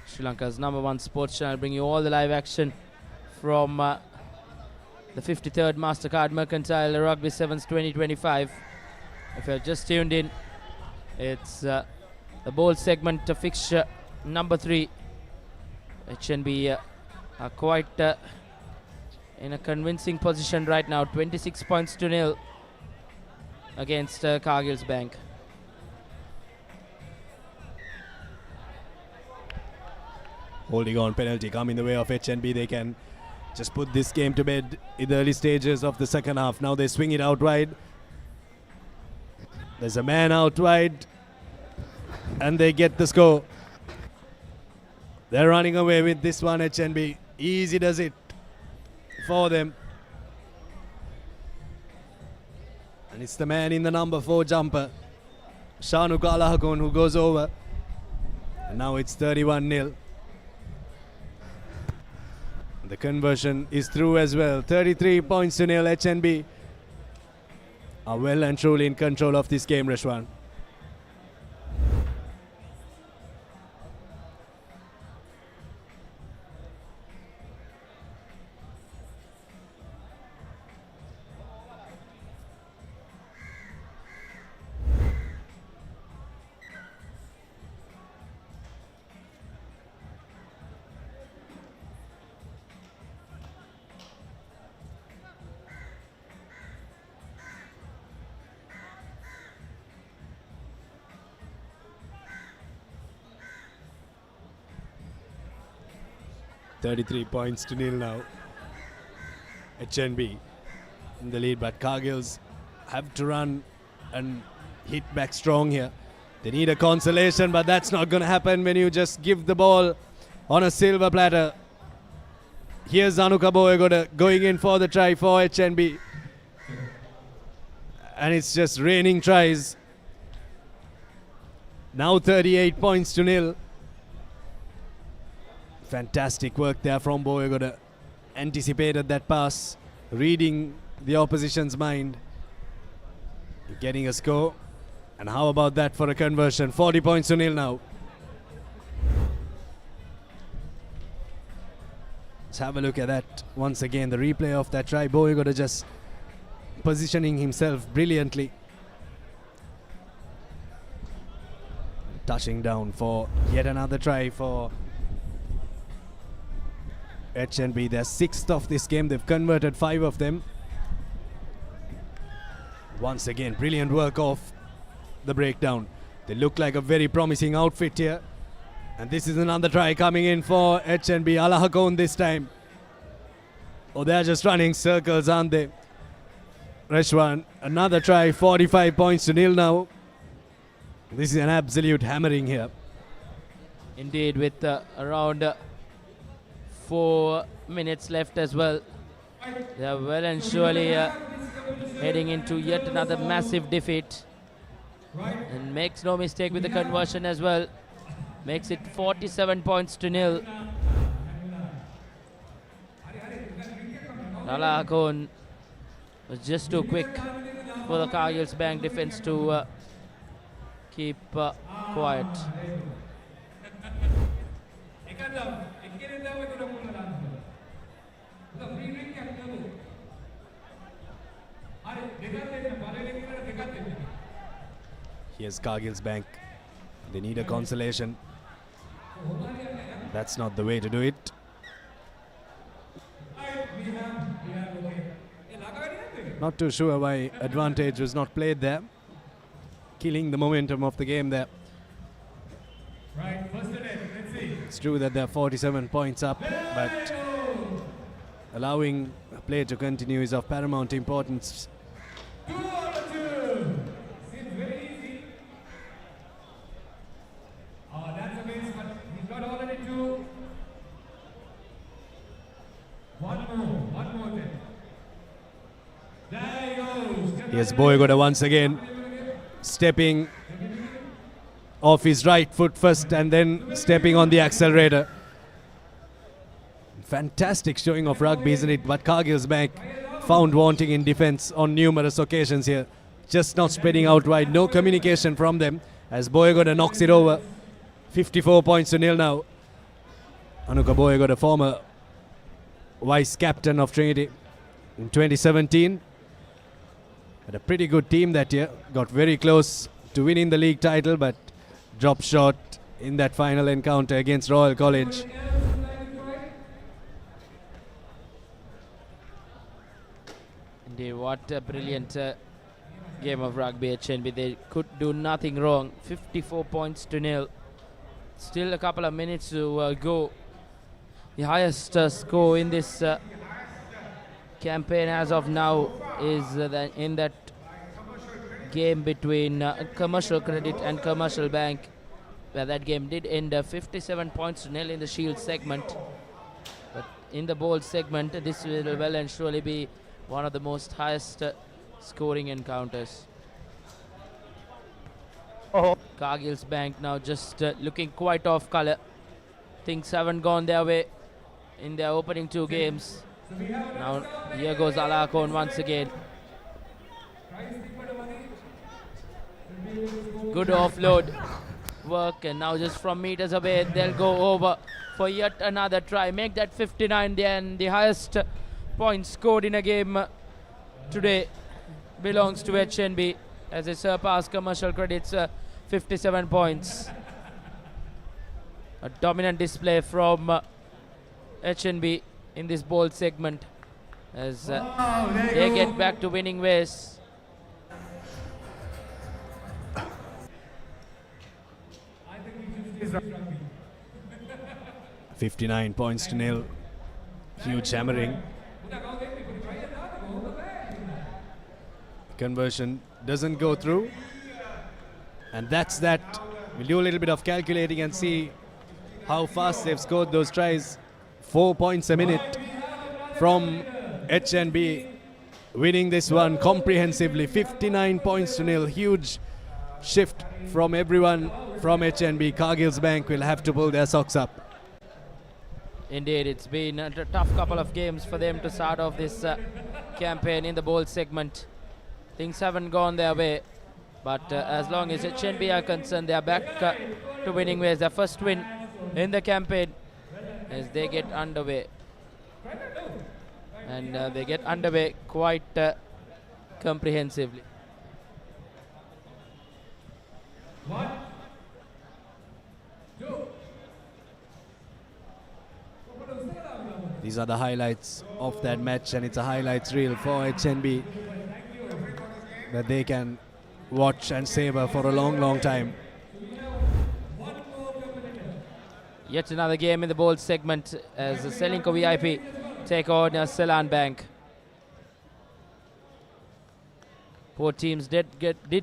Speaker 8: Sri Lanka's #1 sports channel, bring you all the live action from the 53rd Mastercard Mercantile Rugby Sevens 2025. If you're just tuned in, it's the bowl segment fixture number 3. HNB are quite in a convincing position right now, 26 points to 0 against Kaggles Bank.
Speaker 14: Holding on penalty come in the way of HNB. They can just put this game to bed in the early stages of the second half. Now they swing it out wide. There's a man out wide, and they get the score. They're running away with this one, HNB. Easy does it for them. And it's the man in the number 4 jumper, Shanu Kalahakon, who goes over. And now it's 31-0. The conversion is through as well. 33 points to 0. HNB are well and truly in control of this game, Rashwan. $33 points to 0 now. HNB in the lead, but Kaggles have to run and hit back strong here. They need a consolation, but that's not going to happen when you just give the ball on a silver platter. Here's Anuka Boegoda going in for the try for HNB. And it's just raining tries. Now 38 points to 0. Fantastic work there from Boegoda. Anticipated that pass, reading the opposition's mind, getting a score. And how about that for a conversion? 40 points to 0 now. Let's have a look at that once again. The replay of that try. Boegoda just positioning himself brilliantly. Touching down for yet another try for HNB. They're 6th of this game. They've converted 5 of them. Once again, brilliant work off the breakdown. They look like a very promising outfit here. And this is another try coming in for HNB. Alahakon this time. Oh, they're just running circles, aren't they? Reshwan, another try. 45 points to 0 now. This is an absolute hammering here.
Speaker 8: Indeed, with around 4 minutes left as well. They are well and surely heading into yet another massive defeat. And makes no mistake with the conversion as well. Makes it 47 points to 0. Alahakon was just too quick for the Kaggles Bank defense to keep quiet.
Speaker 14: Here's Kaggles Bank. They need a consolation. That's not the way to do it. Not too sure why advantage was not played there. Killing the momentum of the game there. It's true that they're 47 points up, but allowing play to continue is of paramount importance.
Speaker 7: 2 on 2. Seems very easy. Oh, that's a miss, but he's got already 2. One more then. There he goes.
Speaker 14: Here's Boyagoda once again, stepping off his right foot first and then stepping on the accelerator. Fantastic showing of rugby, isn't it? But Kaggles Bank found wanting in defence on numerous occasions here. Just not spreading out wide. No communication from them as Boyagoda knocks it over. 54 points to nil now. Anuka Boyagoda, former vice captain of Trinity in 2017. Had a pretty good team that year. Got very close to winning the league title, but dropped short in that final encounter against Royal College.
Speaker 8: Indeed, what a brilliant game of rugby at HNB. They could do nothing wrong. 54 points to nil. Still a couple of minutes to go. The highest score in this campaign as of now is in that game between Commercial Credit and Commercial Bank, where that game did end 57 points to nil in the Shield segment. But in the Bold segment, this will well and surely be one of the most highest scoring encounters. Kaggles Bank now just looking quite off colour. Things haven't gone their way in their opening 2 games. Now here goes Alakon once again. Good offload work, and now just from meters away they'll go over for yet another try. Make that 59 then. The highest points scored in a game today belongs to HNB as they surpass Commercial Credit's 57 points. A dominant display from HNB in this Bold segment as they get back to winning ways.
Speaker 14: 59 points to nil. Huge hammering. Conversion doesn't go through. And that's that. We'll do a little bit of calculating and see how fast they've scored those tries. 4 points a minute from HNB, winning this one comprehensively. 59 points to nil. Huge shift from everyone from HNB. Kaggles Bank will have to pull their socks up.
Speaker 8: Indeed, it's been a tough couple of games for them to start off this campaign in the Bold segment. Things haven't gone their way, but as long as HNB are concerned, they are back to winning ways. Their first win in the campaign as they get underway. And they get underway quite comprehensively.
Speaker 14: These are the highlights of that match, and it's a highlights reel for HNB that they can watch and savor for a long, long time.
Speaker 8: Yet another game in the Bold segment as the Celinko VIP take on Seylan Bank. Both teams did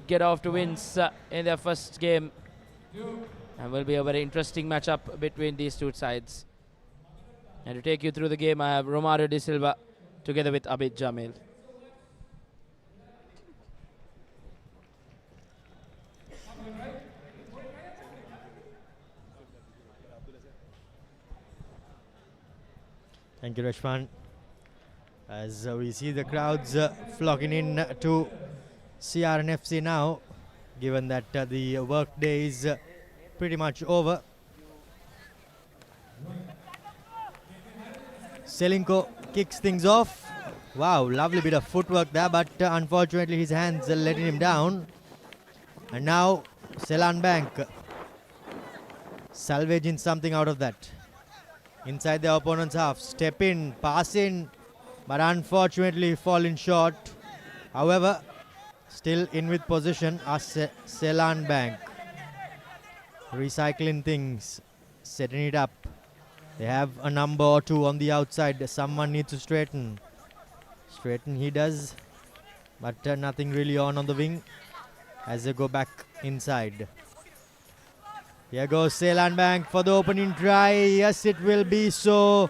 Speaker 8: get off to wins in their first game, and will be a very interesting matchup between these two sides. And to take you through the game, I have Romario De Silva together with Abid Jamil.
Speaker 1: Thank you, Rashman. As we see the crowds flocking in to CRNFC now, given that the work day is pretty much over. Celinko kicks things off. Wow, lovely bit of footwork there, but unfortunately his hands are letting him down. And now Seylan Bank salvaging something out of that. Inside the opponent's half, step in, pass in, but unfortunately falling short. However, still in with position are Seylan Bank. Recycling things, setting it up They have a number or two on the outside. Someone needs to straighten. Straighten he does, but nothing really on the wing as they go back inside. Here goes Seylan Bank for the opening try. Yes, it will be so.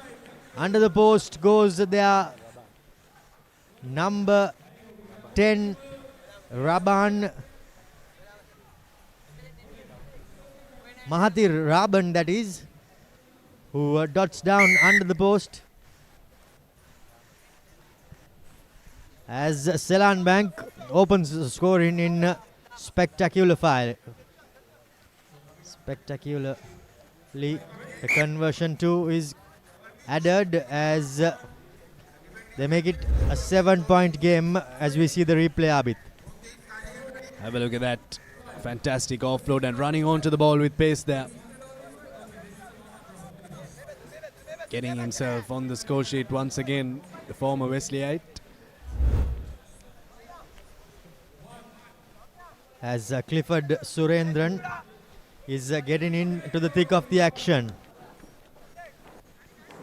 Speaker 1: Under the post goes their number 10, Raban. Mahathir Raban, that is, who dots down under the post. As Seylan Bank opens the score in spectacular file. Spectacularly, the conversion 2 is added as they make it a 7-point game as we see the replay, Abid.
Speaker 14: Have a look at that. Fantastic offload and running onto the ball with pace there. Getting himself on the score sheet once again, the former Wesleyite.
Speaker 1: As Clifford Surendran is getting into the thick of the action.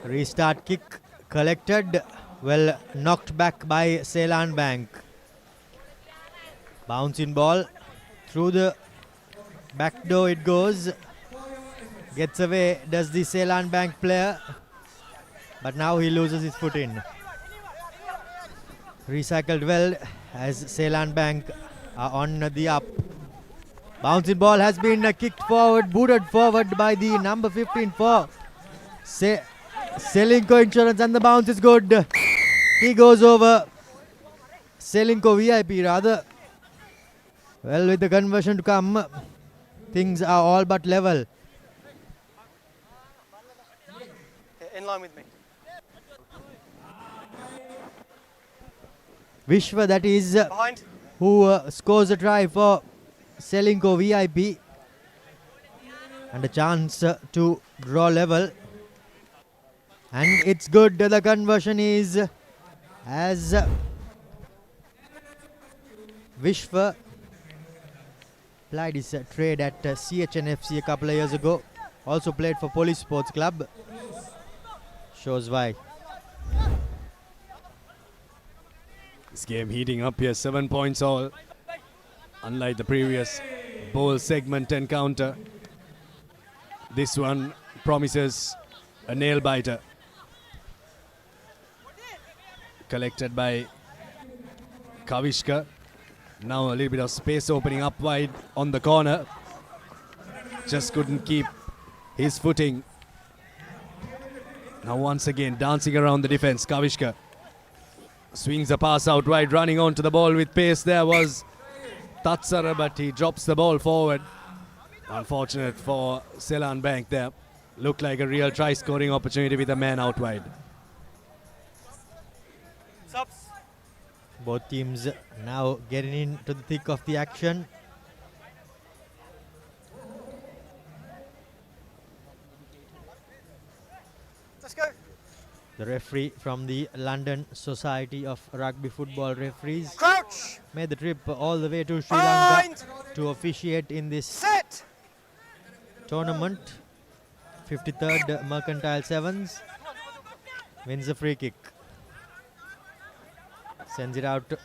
Speaker 1: Restart kick collected, well knocked back by Seylan Bank. Bouncing ball through the back door it goes. Gets away, does the Seylan Bank player, but now he loses his footing. Recycled well as Seylan Bank are on the up. Bouncing ball has been kicked forward, booted forward by the number 15 for Celinko Insurance, and the bounce is good. He goes over. Celinko VIP rather. Well, with the conversion to come, things are all but level.
Speaker 3: In line with me.
Speaker 1: Vishwa, that is,
Speaker 3: Behind.
Speaker 1: who scores a try for Celinko VIP. And a chance to draw level. And it's good. The conversion is as Vishwa played his trade at CHNFC a couple of years ago. Also played for Police Sports Club. Shows why.
Speaker 14: This game heating up here, 7 points all. Unlike the previous bowl segment encounter, this one promises a nail biter. Collected by Kavishka. Now a little bit of space opening up wide on the corner. Just couldn't keep his footing. Now once again dancing around the defense, Kavishka. Swings a pass out wide, running onto the ball with pace. There was Tatsara, but he drops the ball forward. Unfortunate for Seylan Bank there. Looked like a real try-scoring opportunity with a man out wide.
Speaker 3: Subs.
Speaker 1: Both teams now getting into the thick of the action.
Speaker 3: Let's go.
Speaker 1: The referee from the London Society of Rugby Football Referees
Speaker 3: Crouch.
Speaker 1: made the trip all the way to Sri Lanka to officiate in this tournament. 53rd Mercantile Sevens wins a free kick. Sends it out to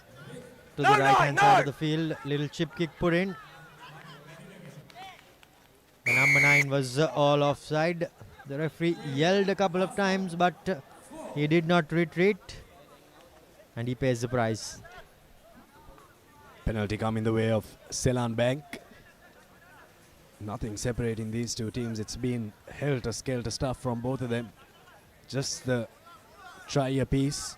Speaker 1: the right hand side of the field. Little chip kick put in. The number 9 was all offside. The referee yelled a couple of times, but he did not retreat, and he pays the price.
Speaker 14: Penalty come in the way of Seylan Bank. Nothing separating these two teams. It's been helter-skelter stuff from both of them. Just the try apiece.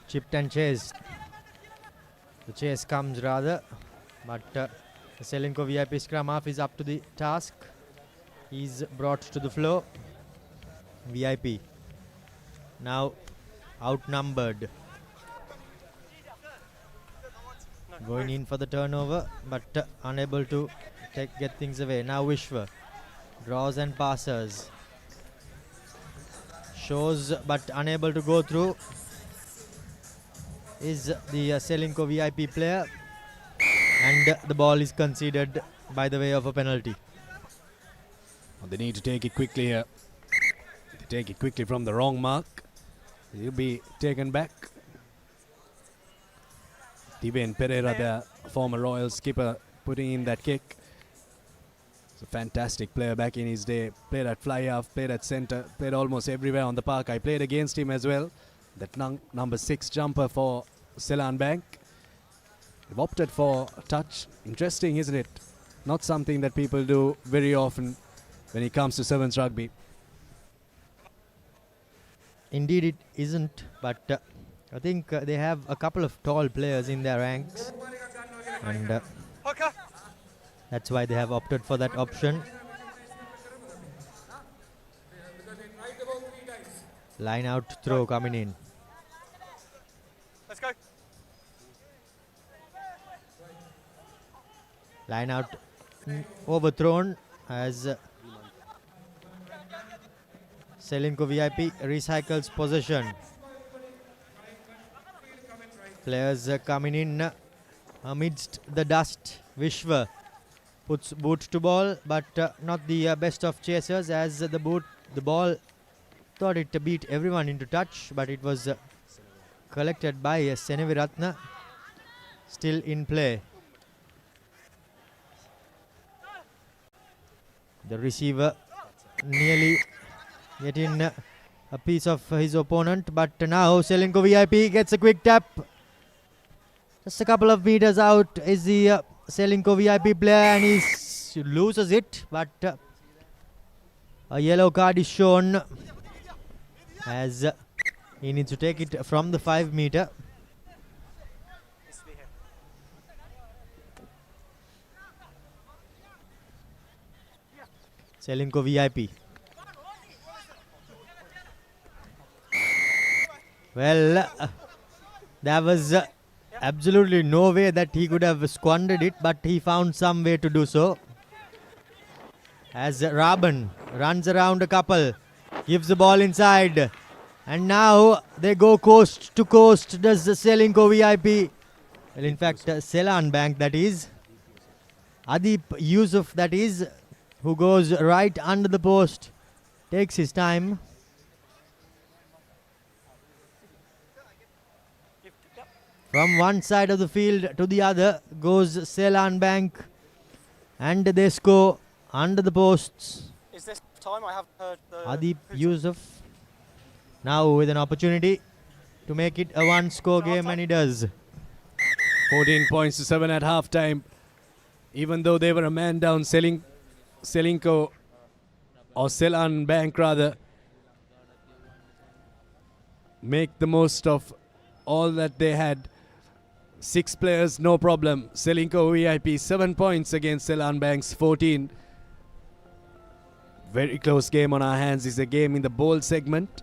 Speaker 1: Chipped and chased. The chase comes rather, but the Celinko VIP scrum half is up to the task. He's brought to the floor. VIP now outnumbered. Going in for the turnover, but unable to get things away. Now Vishwa draws and passes. Shows but unable to go through is the Celinko VIP player, and the ball is conceded by the way of a penalty.
Speaker 14: Well, they need to take it quickly here. They take it quickly from the wrong mark. He'll be taken back. Diven Pereira, the former Royal skipper, putting in that kick. He's a fantastic player back in his day. Played at fly half, played at centre, played almost everywhere on the park. I played against him as well. That number 6 jumper for Seylan Bank. They've opted for a touch. Interesting, isn't it? Not something that people do very often when it comes to sevens rugby.
Speaker 1: Indeed it isn't, but I think they have a couple of tall players in their ranks, and that's why they have opted for that option. Line out throw coming in.
Speaker 3: Let's go.
Speaker 1: Line out overthrown as Celinko VIP recycles possession. Players coming in amidst the dust. Vishwa puts boot to ball, but not the best of chasers, as the ball thought it beat everyone into touch, but it was collected by Seneviratna. Still in play. The receiver nearly getting a piece of his opponent, but now Celinko VIP gets a quick tap. Just a couple of meters out is the Celinko VIP player, and he loses it, but a yellow card is shown as he needs to take it from the 5 meter. Celinko VIP. Well, there was absolutely no way that he could have squandered it, but he found some way to do so. As Raban runs around a couple, gives the ball inside, and now they go coast to coast. Does Celinko VIP? Well, in fact, Seylan Bank, that is. Adip Yusuf, that is, who goes right under the post, takes his time. From one side of the field to the other goes Seylan Bank, and they score under the posts.
Speaker 3: Is this time? I haven't heard the...
Speaker 1: Adip Yusuf now with an opportunity to make it a 1-score game, and he does.
Speaker 14: 14 points to 7 at half time. Even though they were a man down, Celinko, or Seylan Bank rather, make the most of all that they had. 6 players, no problem. Celinko VIP 7 points against Seylan Bank's 14. Very close game on our hands. Is a game in the bowl segment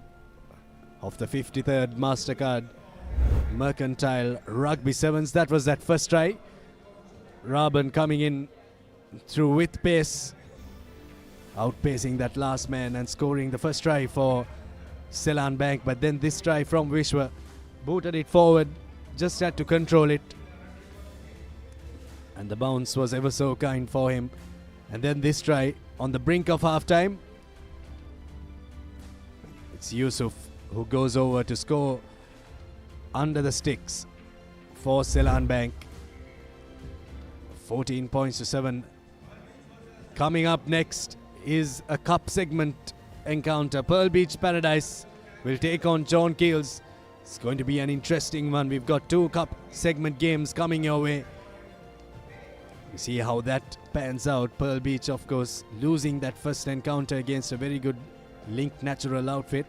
Speaker 14: of the 53rd Mastercard Mercantile Rugby Sevens. That was that first try. Raban coming in through with pace, outpacing that last man and scoring the first try for Seylan Bank. But then this try from Vishwa, booted it forward, just had to control it, and the bounce was ever so kind for him. And then this try on the brink of half time. It's Yusuf who goes over to score under the sticks for Seylan Bank. 14 points to 7. Coming up next is a cup segment encounter. Pearl Beach Paradise will take on John Keells. It's going to be an interesting one. We've got 2 cup segment games coming your way. We see how that pans out. Pearl Beach, of course, losing that first encounter against a very good Link Natural outfit.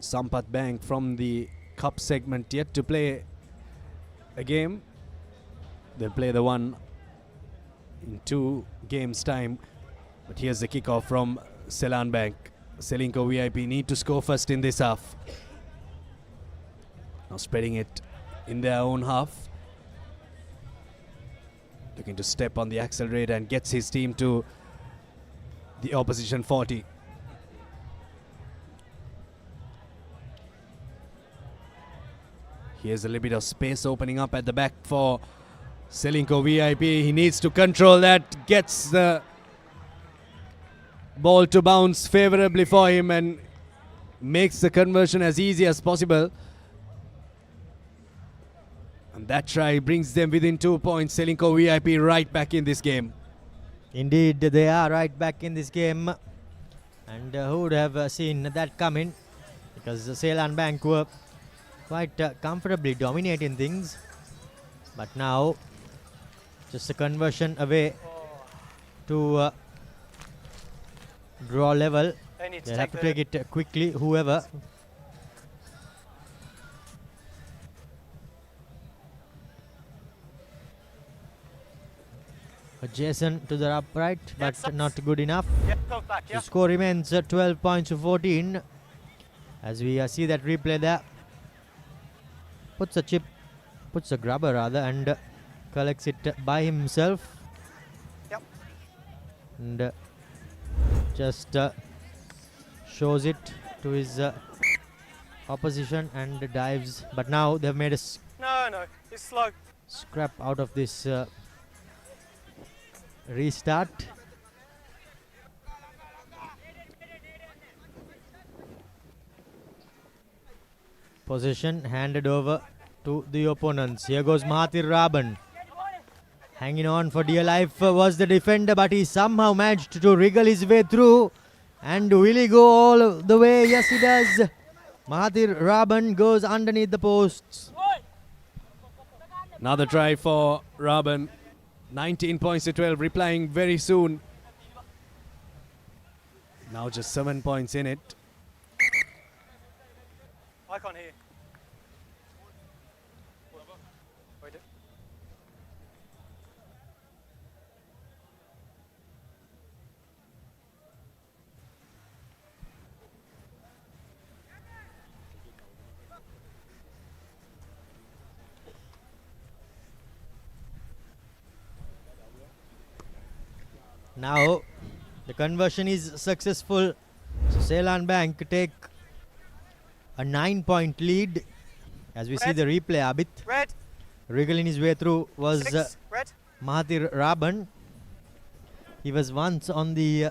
Speaker 14: Sampath Bank from the cup segment yet to play a game. They'll play the one in 2 games' time. But here's the kickoff from Seylan Bank. Celinko VIP need to score first in this half. Now spreading it in their own half. Looking to step on the accelerator and gets his team to the opposition 40. Here's a little bit of space opening up at the back for Celinko VIP. He needs to control that, gets the ball to bounce favorably for him and makes the conversion as easy as possible. And that try brings them within 2 points. Celinko VIP right back in this game.
Speaker 1: Indeed, they are right back in this game. And who would have seen that coming? Because Seylan Bank were quite comfortably dominating things. But now, just a conversion away to draw level. They'll have to take it quickly, whoever. Adjacent to the upright, but not good enough. The score remains 12 points to 14. As we see that replay there. Puts a grubber rather, and collects it by himself. And just shows it to his opposition and dives. But now they've made a
Speaker 3: No, it's slow.
Speaker 1: scrap out of this restart. Possession handed over to the opponents. Here goes Mahathir Raban. Hanging on for dear life was the defender, but he somehow managed to wriggle his way through. And will he go all the way? Yes, he does. Mahathir Raban goes underneath the posts.
Speaker 14: Another try for Raban. 19 points to 12, replying very soon. Now just 7 points in it.
Speaker 3: I can't hear. Wait.
Speaker 1: Now the conversion is successful. So Seylan Bank take a 9-point lead. As we see the replay, Abit. Wriggling his way through was Mahathir Raban. He was once on the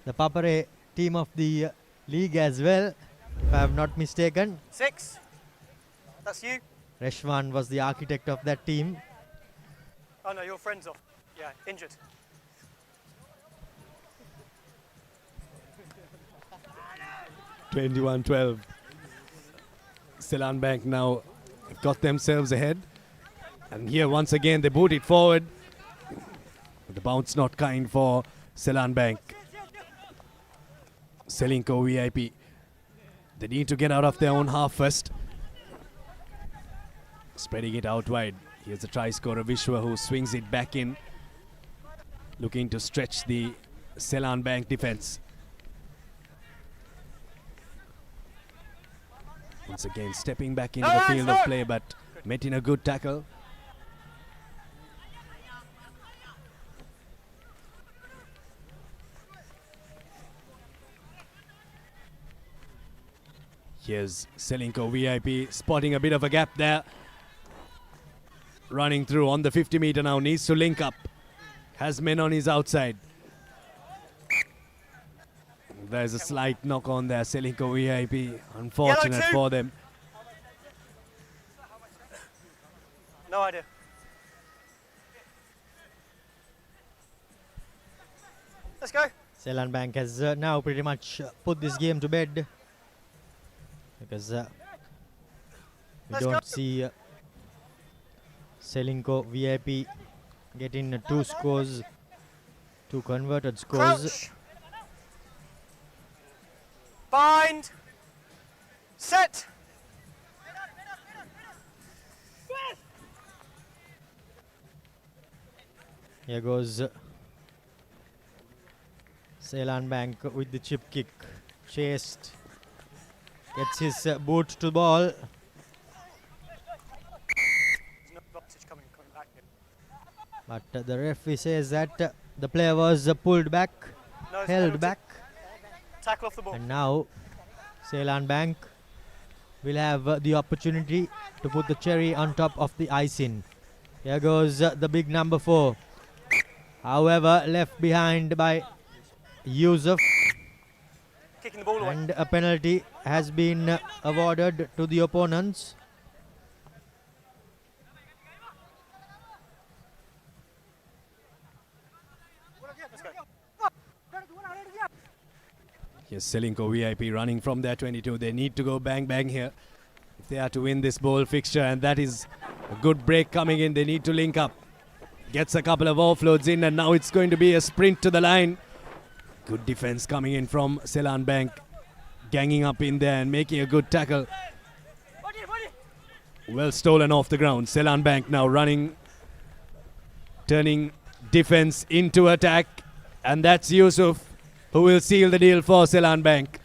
Speaker 1: Papare team of the league as well, if I have not mistaken.
Speaker 3: 6. That's you.
Speaker 1: Reshwan was the architect of that team.
Speaker 3: Oh no, your friend's off. Yeah, injured.
Speaker 14: (21-12). Seylan Bank now got themselves ahead. And here once again they boot it forward. But the bounce not kind for Seylan Bank. Celinko VIP. They need to get out of their own half first. Spreading it out wide. Here's the try scorer Vishwa, who swings it back in. Looking to stretch the Seylan Bank defense. Once again stepping back into the field of play, but met in a good tackle. Here's Celinko VIP spotting a bit of a gap there. Running through on the 50 meter now, needs to link up. Has men on his outside. There's a slight knock on there, Celinko VIP. Unfortunate for them.
Speaker 3: No idea. Let's go.
Speaker 1: Seylan Bank has now pretty much put this game to bed. Because we don't see Celinko VIP getting 2 scores, 2 converted scores.
Speaker 3: Crouch. Bind. Set.
Speaker 1: Here goes Seylan Bank with the chip kick. Chased. Gets his boot to the ball. But the referee says that the player was pulled back, held back.
Speaker 3: Tackle off the ball.
Speaker 1: And now Seylan Bank will have the opportunity to put the cherry on top of the icing. Here goes the big number 4. However, left behind by Yusuf.
Speaker 3: Kicking the ball away.
Speaker 1: And a penalty has been awarded to the opponents.
Speaker 14: Here's Celinko VIP running from their 22. They need to go bang bang here if they are to win this bowl fixture, and that is a good break coming in. They need to link up. Gets a couple of offloads in, and now it's going to be a sprint to the line. Good defense coming in from Seylan Bank, ganging up in there and making a good tackle. Well stolen off the ground. Seylan Bank now running, turning defense into attack, and that's Yusuf who will seal the deal for Seylan Bank.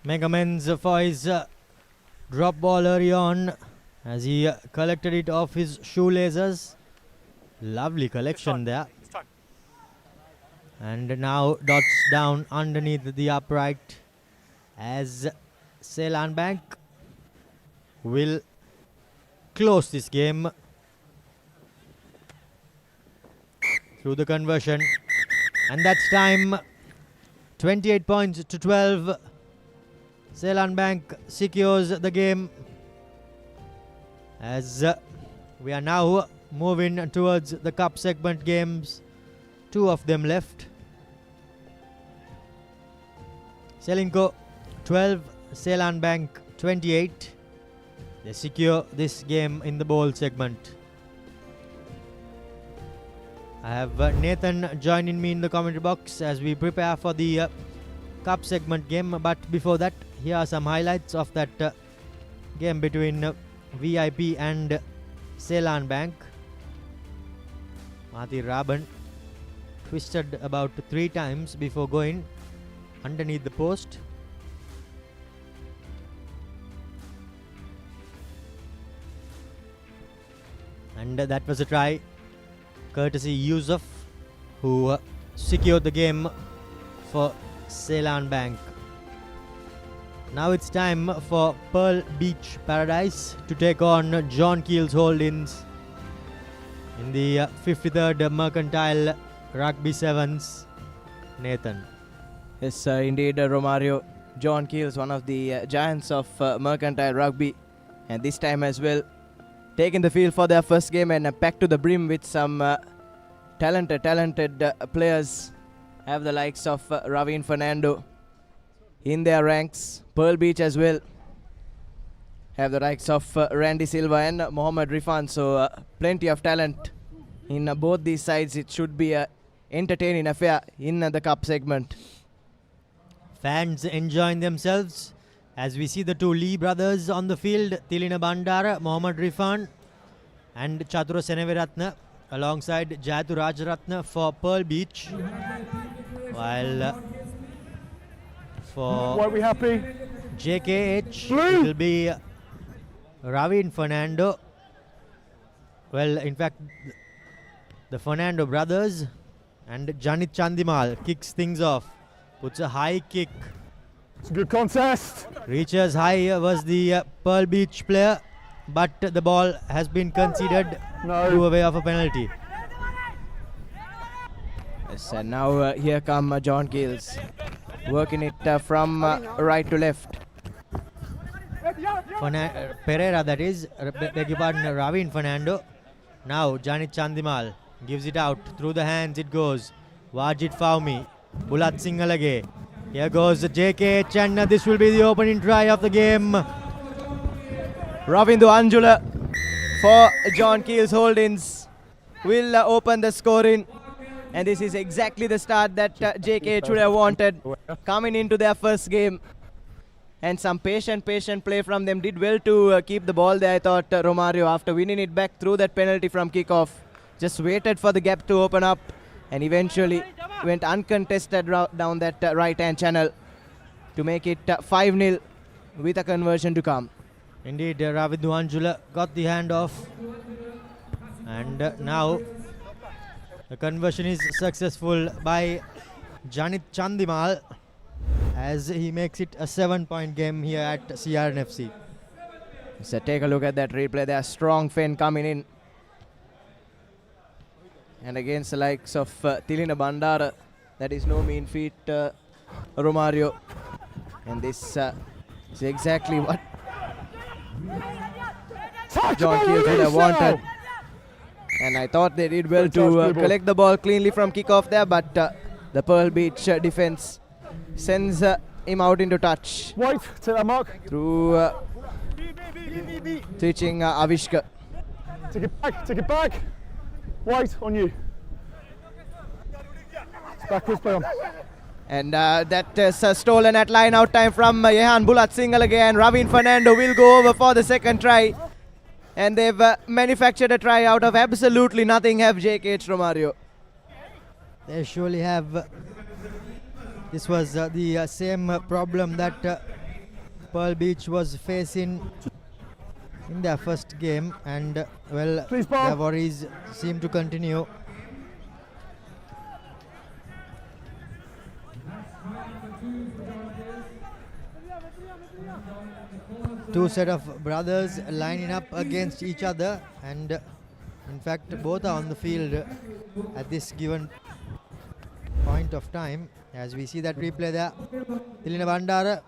Speaker 1: Mega amends for his drop ball early on as he collected it off his shoelaces. Lovely collection there. And now dots down underneath the upright as Seylan Bank will close this game through the conversion. And that's time. 28 points to 12. Seylan Bank secures the game as we are now moving towards the cup segment games. 2 of them left. Celinko 12, Seylan Bank 28. They secure this game in the bowl segment. I have Nathan joining me in the commentary box as we prepare for the cup segment game. But before that, here are some highlights of that game between VIP and Seylan Bank. Mahathir Raban twisted about 3 times before going underneath the post. And that was a try courtesy Yusuf, who secured the game for Seylan Bank. Now it's time for Pearl Beach Paradise to take on John Keells Holdings in the 53rd Mercantile Rugby Sevens. Nathan.
Speaker 10: Yes, indeed, Romario. John Keells, one of the giants of Mercantile Rugby, and this time as well taking the field for their first game and packed to the brim with some talented players. Have the likes of Ravin Fernando in their ranks. Pearl Beach as well have the likes of Randy Silva and Mohammad Rifan. So plenty of talent in both these sides. It should be an entertaining affair in the cup segment.
Speaker 1: Fans enjoying themselves as we see the 2 Lee brothers on the field. Tilina Bandara, Mohammad Rifan and Chatura Seneviratna alongside Jayatu Rajaratna for Pearl Beach. While for
Speaker 2: Why are we happy?
Speaker 1: JKH it will be Ravin Fernando. Well, in fact, the Fernando brothers, and Janit Chandimal kicks things off. Puts a high kick.
Speaker 2: It's a good contest.
Speaker 1: Reaches high was the Pearl Beach player, but the ball has been conceded through a way of a penalty.
Speaker 10: Yes, and now here come John Keells, working it from right to left.
Speaker 1: Pereira, that is, beg your pardon, Ravin Fernando. Now Janit Chandimal gives it out. Through the hands it goes. Wajid Faumi, Bulat Singalage. Here goes JKH, and this will be the opening try of the game.
Speaker 10: Ravindu Anjula for John Keells Holdings will open the scoring. And this is exactly the start that JKH should have wanted coming into their first game. And some patient play from them. Did well to keep the ball there, I thought, Romario, after winning it back through that penalty from kickoff. Just waited for the gap to open up and eventually went uncontested down that right-hand channel to make it 5-0 with a conversion to come.
Speaker 1: Indeed, Ravid Duanjula got the handoff, and now the conversion is successful by Janit Chandimal as he makes it a 7-point game here at CRNFC.
Speaker 10: So take a look at that replay there. Strong fin coming in. And against the likes of Tilina Bandara, that is no mean feat, Romario. And this is exactly what John Keells would have wanted. And I thought they did well to collect the ball cleanly from kickoff there, but the Pearl Beach defense sends him out into touch.
Speaker 2: Wait, take that mark.
Speaker 10: Through teaching Avishka.
Speaker 2: Take it back. Wait, on you. It's backwards, play on.
Speaker 10: And that is stolen at line out time from Yehan Bulat Singhal again. Ravin Fernando will go over for the second try. And they've manufactured a try out of absolutely nothing, have JKH Romario.
Speaker 1: They surely have. This was the same problem that Pearl Beach was facing in their first game, and well, their worries seem to continue. Two set of brothers lining up against each other, and in fact both are on the field at this given point of time. As we see that replay there, Tilina Bandara,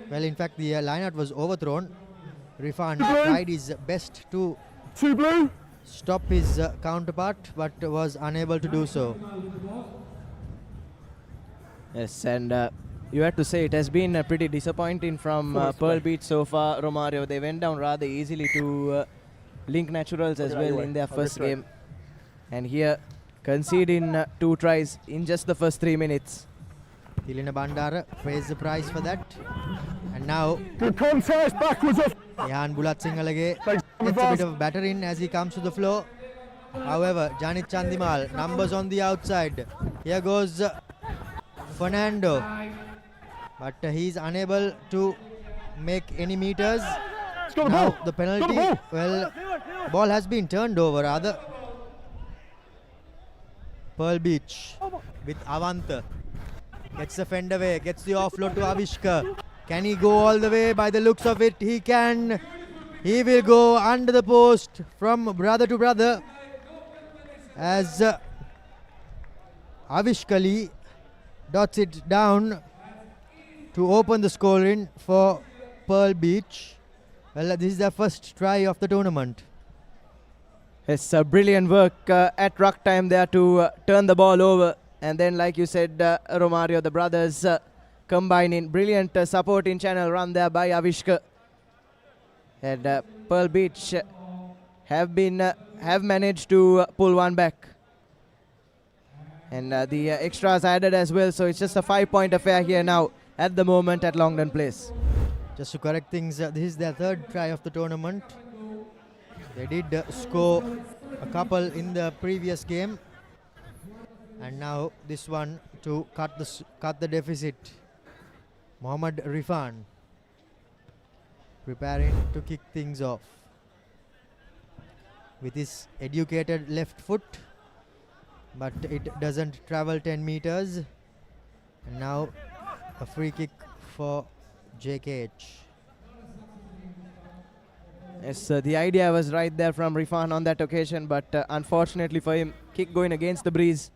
Speaker 1: well, in fact the lineout was overthrown. Rifan tried his best to stop his counterpart, but was unable to do so.
Speaker 10: Yes, and you have to say it has been pretty disappointing from Pearl Beach so far, Romario. They went down rather easily to Link Naturals as well in their first game. And here, conceding 2 tries in just the first 3 minutes.
Speaker 1: Tilina Bandara pays the price for that. And now,
Speaker 2: good contest, backwards off.
Speaker 1: Yehan Bulat Singhal gets a bit of batter in as he comes to the floor. However, Janit Chandimal, numbers on the outside. Here goes Fernando. But he's unable to make any meters. Now the penalty, well, ball has been turned over rather. Pearl Beach with Avanta. Gets the fend away, gets the offload to Avishka. Can he go all the way? By the looks of it, he can. He will go under the post from brother to brother as Avishkali dots it down to open the scoring for Pearl Beach. Well, this is their first try of the tournament.
Speaker 10: It's brilliant work at ruck time there to turn the ball over. And then, like you said, Romario, the brothers combining. Brilliant supporting channel run there by Avishka. And Pearl Beach have managed to pull one back. And the extras added as well, so it's just a 5-point affair here now at the moment at Longdon Place.
Speaker 1: Just to correct things, this is their third try of the tournament. They did score a couple in the previous game, and now this one to cut the deficit. Mohammad Rifan preparing to kick things off with his educated left foot, but it doesn't travel 10 meters. And now a free kick for JKH.
Speaker 10: Yes, the idea was right there from Rifan on that occasion, but unfortunately for him, kick going against the breeze.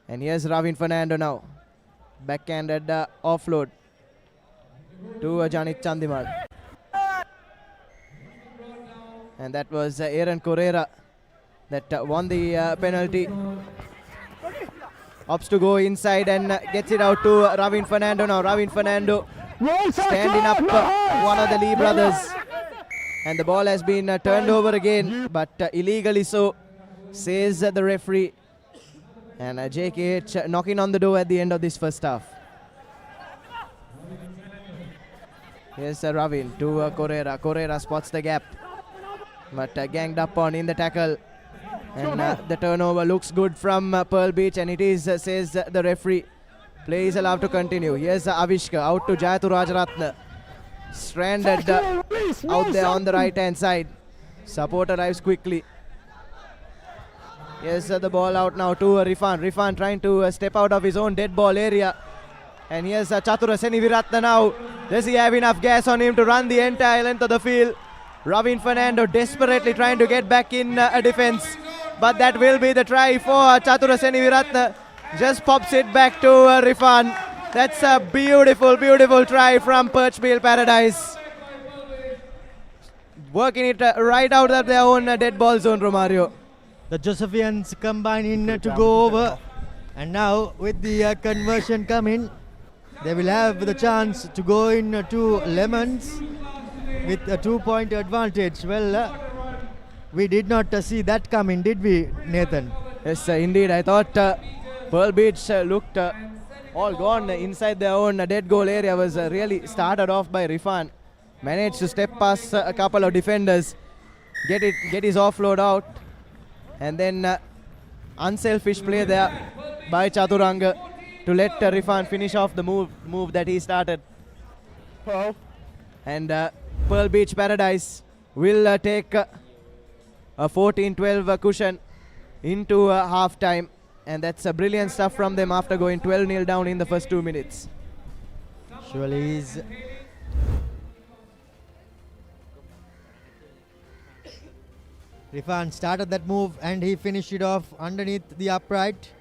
Speaker 10: And here's Ravin Fernando now. Backhanded offload to Janit Chandimal. And that was Aaron Correa that won the penalty. Opts to go inside and gets it out to Ravin Fernando now. Ravin Fernando standing up one of the Lee brothers. And the ball has been turned over again, but illegally so, says the referee. And JKH knocking on the door at the end of this first half. Here's Ravin to Correa. Correa spots the gap, but ganged up on in the tackle. And the turnover looks good from Pearl Beach, and it is, says the referee. Play is allowed to continue. Here's Avishka out to Jayatu Rajaratna. Stranded out there on the right hand side. Support arrives quickly. Here's the ball out now to Rifan. Rifan trying to step out of his own dead ball area. And here's Chatura Seniviratna now. Does he have enough gas on him to run the entire length of the field? Ravin Fernando desperately trying to get back in a defense. But that will be the try for Chatura Seniviratna. Just pops it back to Rifan. That's a beautiful, beautiful try from Perchville Paradise. Working it right out of their own dead ball zone, Romario.
Speaker 1: The Josephians combine in to go over. And now with the conversion coming, they will have the chance to go in to Lemons with a 2-point advantage. Well, we did not see that coming, did we, Nathan?
Speaker 10: Yes, indeed. I thought Pearl Beach looked all gone inside their own dead goal area. Was really started off by Rifan. Managed to step past a couple of defenders, get his offload out, and then unselfish play there by Chaturanga to let Rifan finish off the move that he started. And Pearl Beach Paradise will take a 14-12 cushion into half time, and that's brilliant stuff from them after going 12-0 down in the first 2 minutes.
Speaker 1: Surely is. Rifan started that move and he finished it off underneath the upright.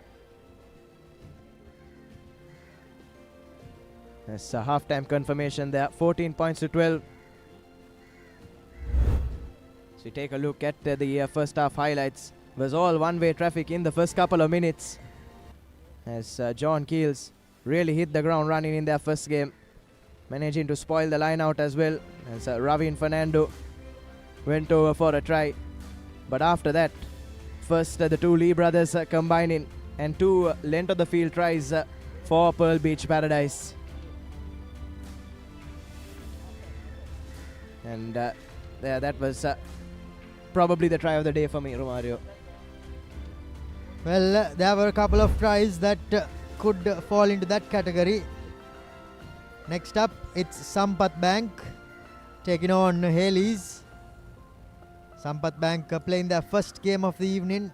Speaker 10: That's a half-time confirmation there, 14 points to 12. So you take a look at the first half highlights. It was all one-way traffic in the first couple of minutes, as John Keells really hit the ground running in their first game, managing to spoil the line out as well, as Ravin Fernando went over for a try. But after that, first the two Lee brothers combining, and 2 length of the field tries for Pearl Beach Paradise. And that was probably the try of the day for me, Romario.
Speaker 1: Well, there were a couple of tries that could fall into that category. Next up, it's Sampath Bank taking on Hayleys. Sampath Bank playing their first game of the evening,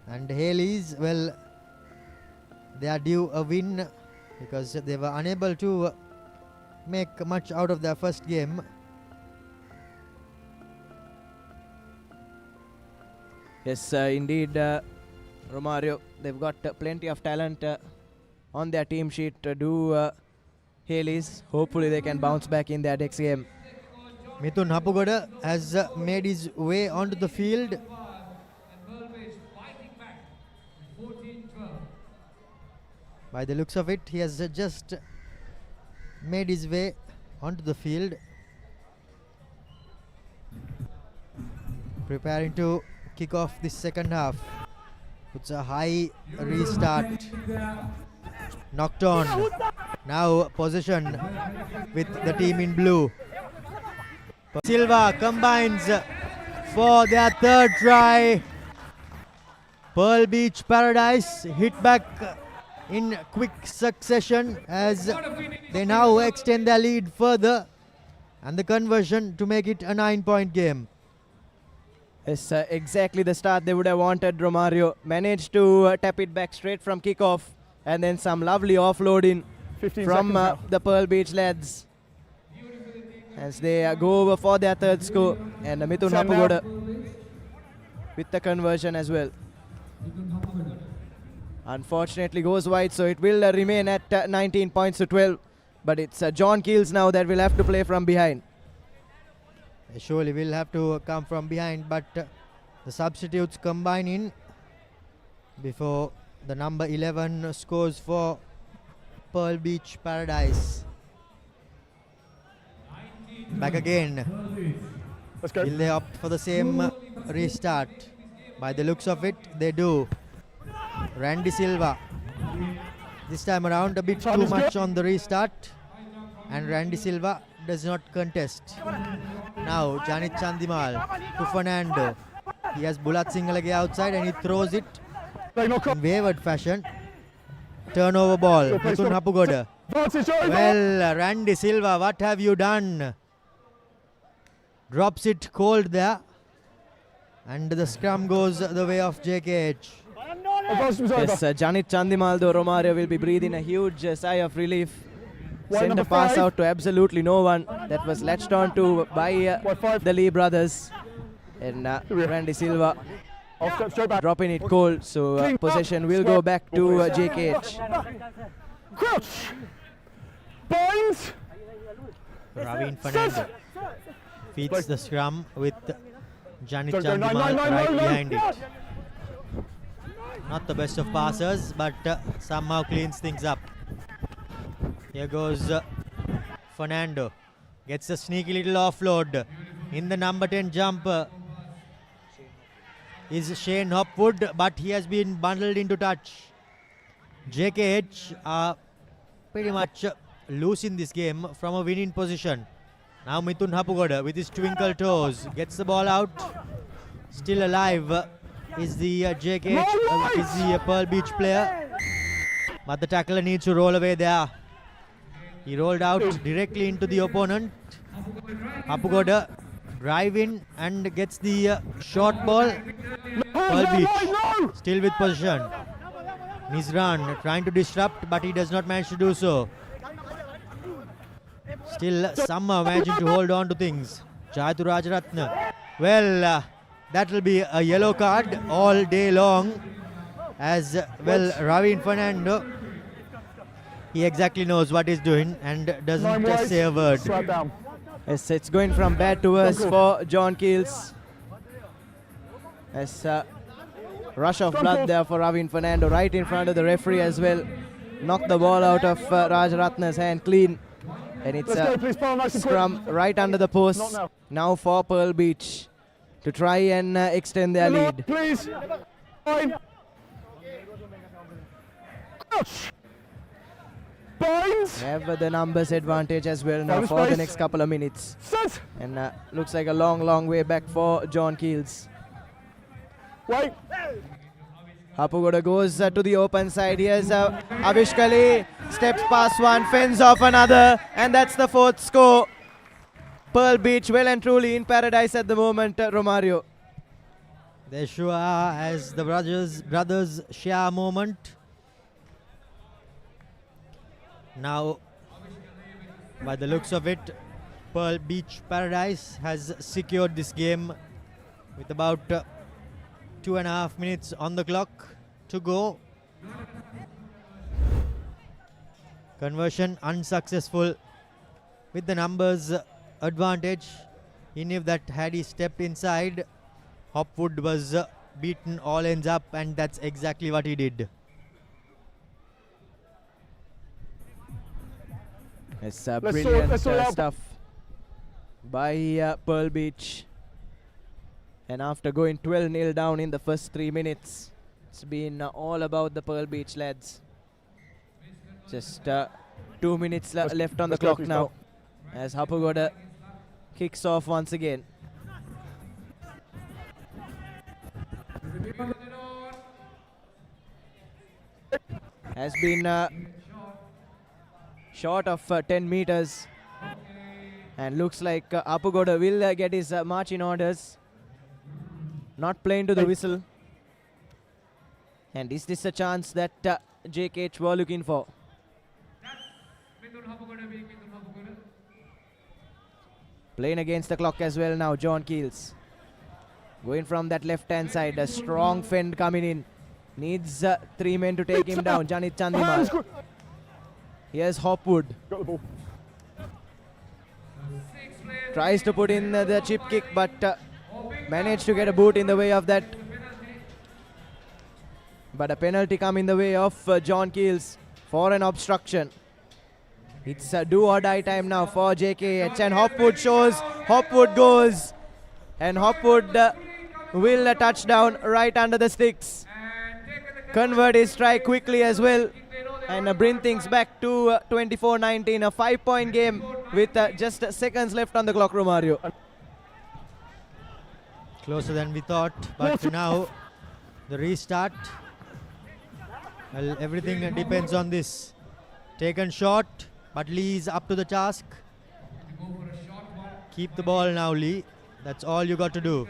Speaker 1: and Hayleys, well, they are due a win because they were unable to make much out of their first game.
Speaker 10: Yes, indeed, Romario, they've got plenty of talent on their team sheet to do Hayleys. Hopefully they can bounce back in their next game.
Speaker 1: Mithun Hapugoda has made his way onto the field. By the looks of it, he has just made his way onto the field, preparing to kick off the second half. It's a high restart. Knocked on. Now possession with the team in blue. Silva combines for their third try. Pearl Beach Paradise hit back in quick succession as they now extend their lead further, and the conversion to make it a 9-point game.
Speaker 10: It's exactly the start they would have wanted, Romario. Managed to tap it back straight from kickoff, and then some lovely offloading from the Pearl Beach lads as they go over for their third score, and Mithun Hapugoda with the conversion as well. Unfortunately goes wide, so it will remain at 19 points to 12, but it's John Keells now that will have to play from behind.
Speaker 1: They surely will have to come from behind, but the substitutes combine in before the number 11 scores for Pearl Beach Paradise. Back again. Will they opt for the same restart? By the looks of it, they do. Randy Silva. This time around a bit too much on the restart, and Randy Silva does not contest. Now Janit Chandimal to Fernando. He has Bulat Singalage outside and he throws it in wayward fashion. Turnover ball. Mithun Hapugoda. Well, Randy Silva, what have you done? Drops it cold there. And the scrum goes the way of JKH.
Speaker 10: Yes, Janit Chandimal, Romario will be breathing a huge sigh of relief. Send a pass out to absolutely no one. That was latched on to by the Lee brothers. And Randy Silva dropping it cold. So possession will go back to JKH.
Speaker 2: Crouch! Binds!
Speaker 1: Ravin Fernando feeds the scrum with Janit Chandimal right behind it. Not the best of passers, but somehow cleans things up. Here goes Fernando. Gets a sneaky little offload. In the number 10 jump is Shane Hopwood, but he has been bundled into touch. JKH are pretty much loose in this game from a winning position. Now Mithun Hapugoda with his twinkle toes gets the ball out. Still alive is the JKH, is the Pearl Beach player. But the tackler needs to roll away there. He rolled out directly into the opponent. Hapugoda drive in and gets the short ball. Pearl Beach still with possession. Nizran trying to disrupt, but he does not manage to do so. Still somehow managing to hold on to things. Jayatu Rajaratna. Well, that will be a yellow card all day long. As well, Ravin Fernando, he exactly knows what he's doing and doesn't just say a word.
Speaker 10: Yes, it's going from bad to worse for John Keells. As rush of blood there for Ravin Fernando, right in front of the referee as well. Knocked the ball out of Rajaratna's hand clean. And it's a scrum right under the post. Now for Pearl Beach to try and extend their lead.
Speaker 2: Please. Binds.
Speaker 10: Have the numbers advantage as well now for the next couple of minutes. And looks like a long way back for John Keells.
Speaker 2: Wait.
Speaker 10: Hapugoda goes to the open side. Here's Avishkali. Steps past one, fends off another. And that's the fourth score. Pearl Beach well and truly in paradise at the moment, Romario.
Speaker 1: They sure are, as the brothers share a moment. Now, by the looks of it, Pearl Beach Paradise has secured this game with about 2.5 minutes on the clock to go. Conversion unsuccessful with the numbers advantage. He knew that had he stepped inside, Hopwood was beaten all ends up, and that's exactly what he did.
Speaker 10: It's brilliant stuff by Pearl Beach. And after going 12-0 down in the first 3 minutes, it's been all about the Pearl Beach lads. Just 2 minutes left on the clock now, as Hapugoda kicks off once again. Has been short of 10 meters, and looks like Hapugoda will get his marching orders. Not playing to the whistle. And is this a chance that JKH were looking for? Playing against the clock as well now, John Keells. Going from that left-hand side, a strong fend coming in. Needs 3 men to take him down. Janit Chandimal. Here's Hopwood. Tries to put in the chip kick, but managed to get a boot in the way of that. But a penalty come in the way of John Keells for an obstruction. It's a do or die time now for JKH, and Hopwood shows, Hopwood goes, and Hopwood will touch down right under the sticks. Convert his strike quickly as well, and bring things back to 24-19, a 5-point game with just seconds left on the clock, Romario.
Speaker 1: Closer than we thought, but now the restart. Well, everything depends on this. Taken shot, but Lee is up to the task. Keep the ball now, Lee. That's all you got to do.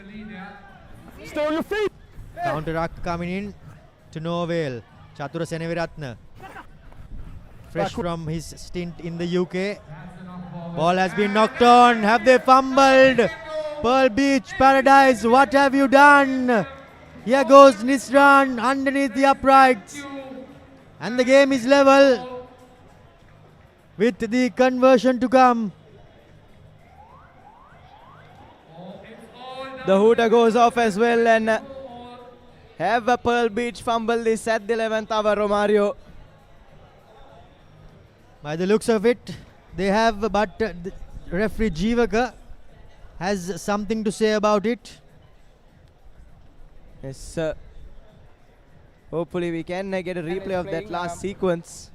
Speaker 2: Stay on your feet.
Speaker 1: Counter-attack coming in to no avail. Chatura Seneviratne, fresh from his stint in the UK. Ball has been knocked on. Have they fumbled? Pearl Beach Paradise, what have you done? Here goes Nisran underneath the uprights. And the game is level with the conversion to come.
Speaker 10: The hooter goes off as well, and have a Pearl Beach fumble this at the 11th hour, Romario.
Speaker 1: By the looks of it, they have, but the referee Jivaka has something to say about it.
Speaker 10: Yes, hopefully we can get a replay of that last sequence.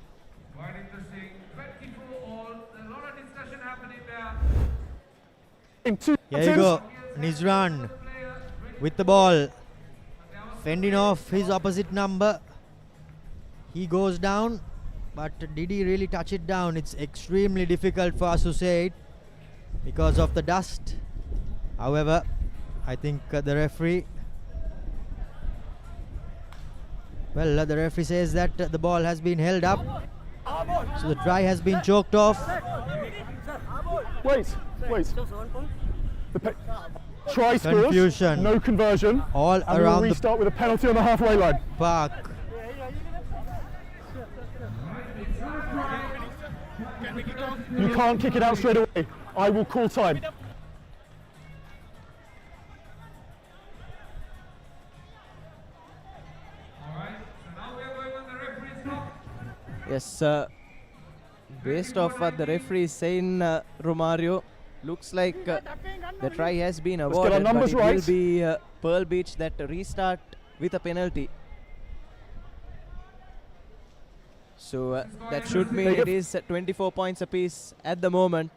Speaker 1: Here you go, Nizran with the ball, fending off his opposite number. He goes down, but did he really touch it down? It's extremely difficult for us to say it because of the dust. However, I think the referee, well, the referee says that the ball has been held up, so the try has been choked off.
Speaker 2: Wait. The try scores,
Speaker 1: Confusion.
Speaker 2: no conversion.
Speaker 1: All
Speaker 2: and
Speaker 1: around
Speaker 2: we'll
Speaker 1: the
Speaker 2: restart with a penalty on the halfway line.
Speaker 1: Park.
Speaker 2: You can't kick it out straight away. I will call time.
Speaker 10: Yes, based off what the referee is saying, Romario, looks like the try has been awarded, but it will be Pearl Beach that restart with a penalty. So that should mean it is 24 points apiece at the moment.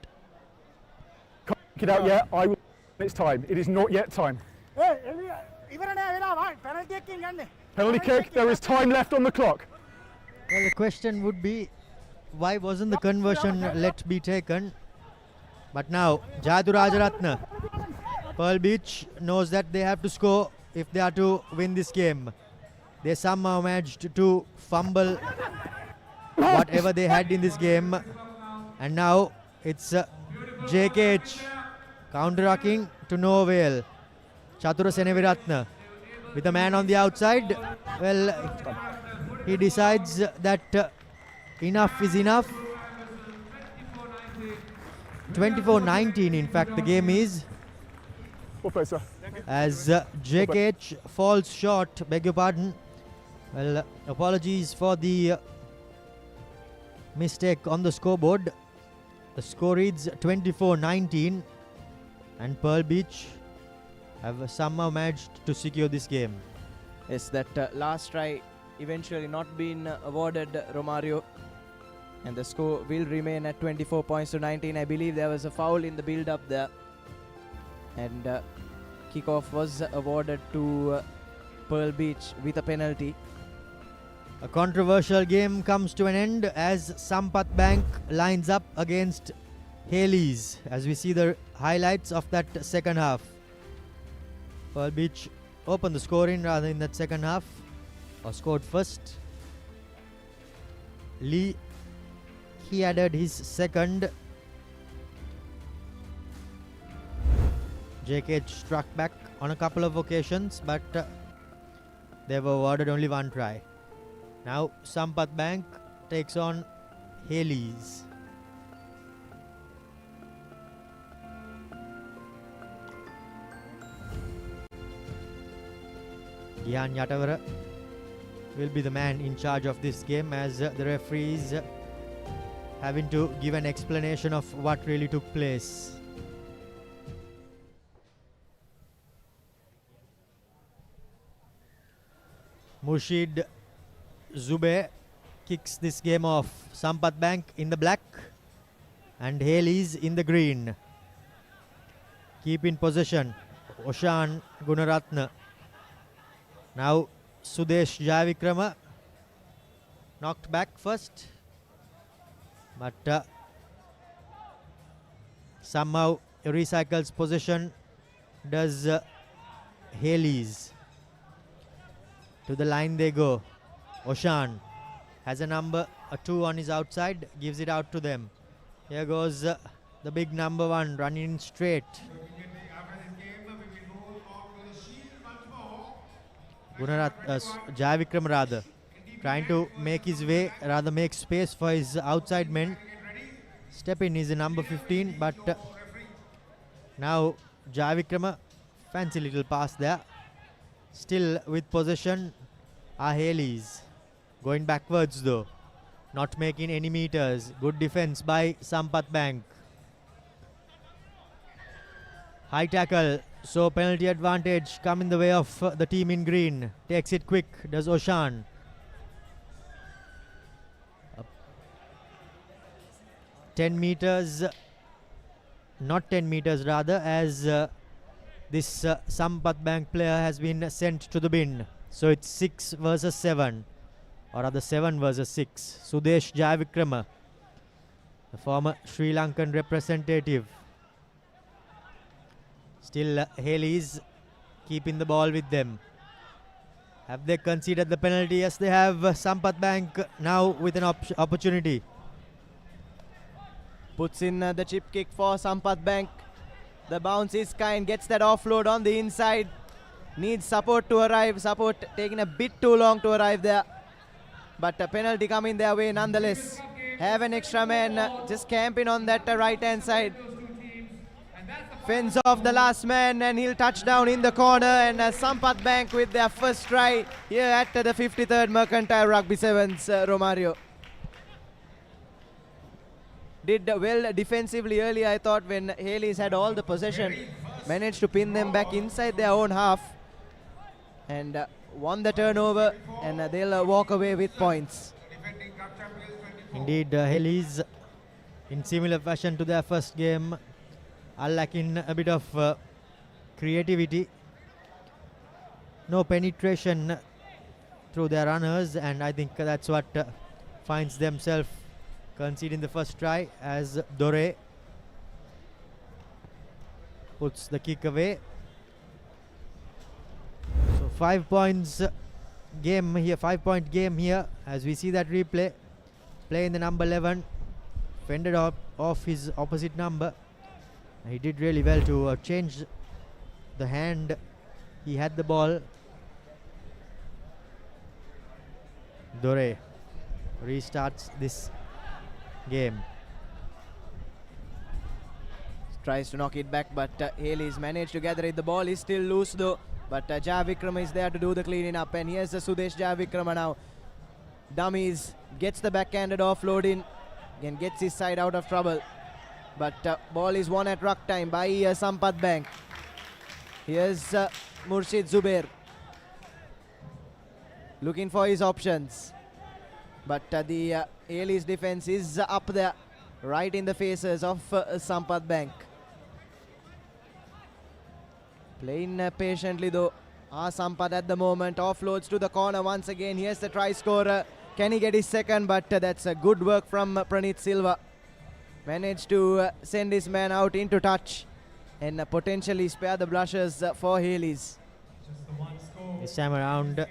Speaker 2: Can't kick it out yet. I will. It's time. It is not yet time. Penalty kick. There is time left on the clock.
Speaker 1: Well, the question would be, why wasn't the conversion let be taken? But now, Jadu Rajaratne, Pearl Beach knows that they have to score if they are to win this game. They somehow managed to fumble whatever they had in this game. And now it's JKH counter-attacking to no avail. Chatura Seneviratne with a man on the outside. Well, he decides that enough is enough. 24-19 in fact the game is, as JKH falls short, beg your pardon. Well, apologies for the mistake on the scoreboard. The score reads 24-19 and Pearl Beach have somehow managed to secure this game.
Speaker 10: Yes, that last try eventually not been awarded, Romario, and the score will remain at 24 points to 19. I believe there was a foul in the build-up there, and kickoff was awarded to Pearl Beach with a penalty.
Speaker 1: A controversial game comes to an end as Sampath Bank lines up against Hayleys, as we see the highlights of that second half. Pearl Beach opened the scoring rather in that second half, or scored first. Lee, he added his second. JKH struck back on a couple of occasions, but they were awarded only one try. Now Sampath Bank takes on Hayleys. Gyan Yatavara will be the man in charge of this game, as the referees having to give an explanation of what really took place. Mushid Zube kicks this game off. Sampath Bank in the black and Hayleys in the green. Keep in possession. Oshan Gunaratna. Now Sudesh Jayavikrama knocked back first, but somehow recycles possession does Hayleys. To the line they go. Oshan has a number 2 on his outside, gives it out to them. Here goes the big number 1 running in straight. Jayavikram rather trying to make his way, rather make space for his outside men. Step in is a number 15, but now Jayavikrama, fancy little pass there. Still with possession are Hayleys. Going backwards though, not making any meters. Good defense by Sampath Bank. High tackle, so penalty advantage come in the way of the team in green. Takes it quick, does Oshan. 10 meters, not 10 meters rather, as this Sampath Bank player has been sent to the bin. So it's 6 versus 7, or rather 7 versus 6. Sudesh Jayavikrama, the former Sri Lankan representative. Still Hayleys keeping the ball with them. Have they conceded the penalty? Yes, they have. Sampath Bank now with an opportunity.
Speaker 10: Puts in the chip kick for Sampath Bank. The bounce is kind, gets that offload on the inside. Needs support to arrive. Support taking a bit too long to arrive there. But a penalty coming their way nonetheless. Have an extra man just camping on that right hand side. Fends off the last man and he'll touch down in the corner. And Sampath Bank with their first try here at the 53rd Mercantile Rugby Sevens, Romario. Did well defensively earlier, I thought, when Hayleys had all the possession. Managed to pin them back inside their own half. And won the turnover, and they'll walk away with points.
Speaker 1: Indeed, Hayleys, in similar fashion to their first game, are lacking a bit of creativity. No penetration through their runners, and I think that's what finds themselves conceding the first try, as Dore puts the kick away. So 5 points game here, 5-point game here, as we see that replay. Play in the number 11, fended off his opposite number. He did really well to change the hand. He had the ball. Dore restarts this game.
Speaker 10: Tries to knock it back, but Hayleys managed to gather it. The ball is still loose though, but Jayavikrama is there to do the cleaning up. And here's the Sudesh Jayavikrama now. Dummies, gets the backhanded offload in, again gets his side out of trouble. But ball is won at ruck time by Sampath Bank. Here's Murshid Zubair looking for his options. But the Hayleys defense is up there, right in the faces of Sampath Bank. Playing patiently though, Sampath at the moment. Offloads to the corner once again. Here's the try scorer. Can he get his second? But that's a good work from Pranit Silva. Managed to send his man out into touch and potentially spare the blushes for Hayleys.
Speaker 1: This time around,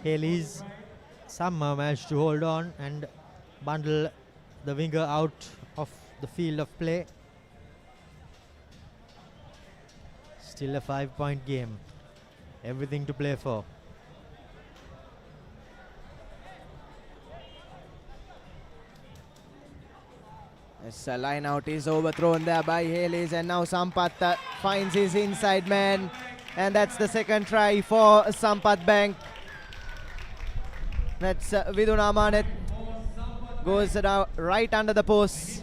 Speaker 1: Hayleys somehow managed to hold on and bundle the winger out of the field of play. Still a 5-point game. Everything to play for.
Speaker 10: This line out is overthrown there by Hayleys, and now Sampath finds his inside man, and that's the second try for Sampath Bank. That's Vidun Amanet goes down right under the post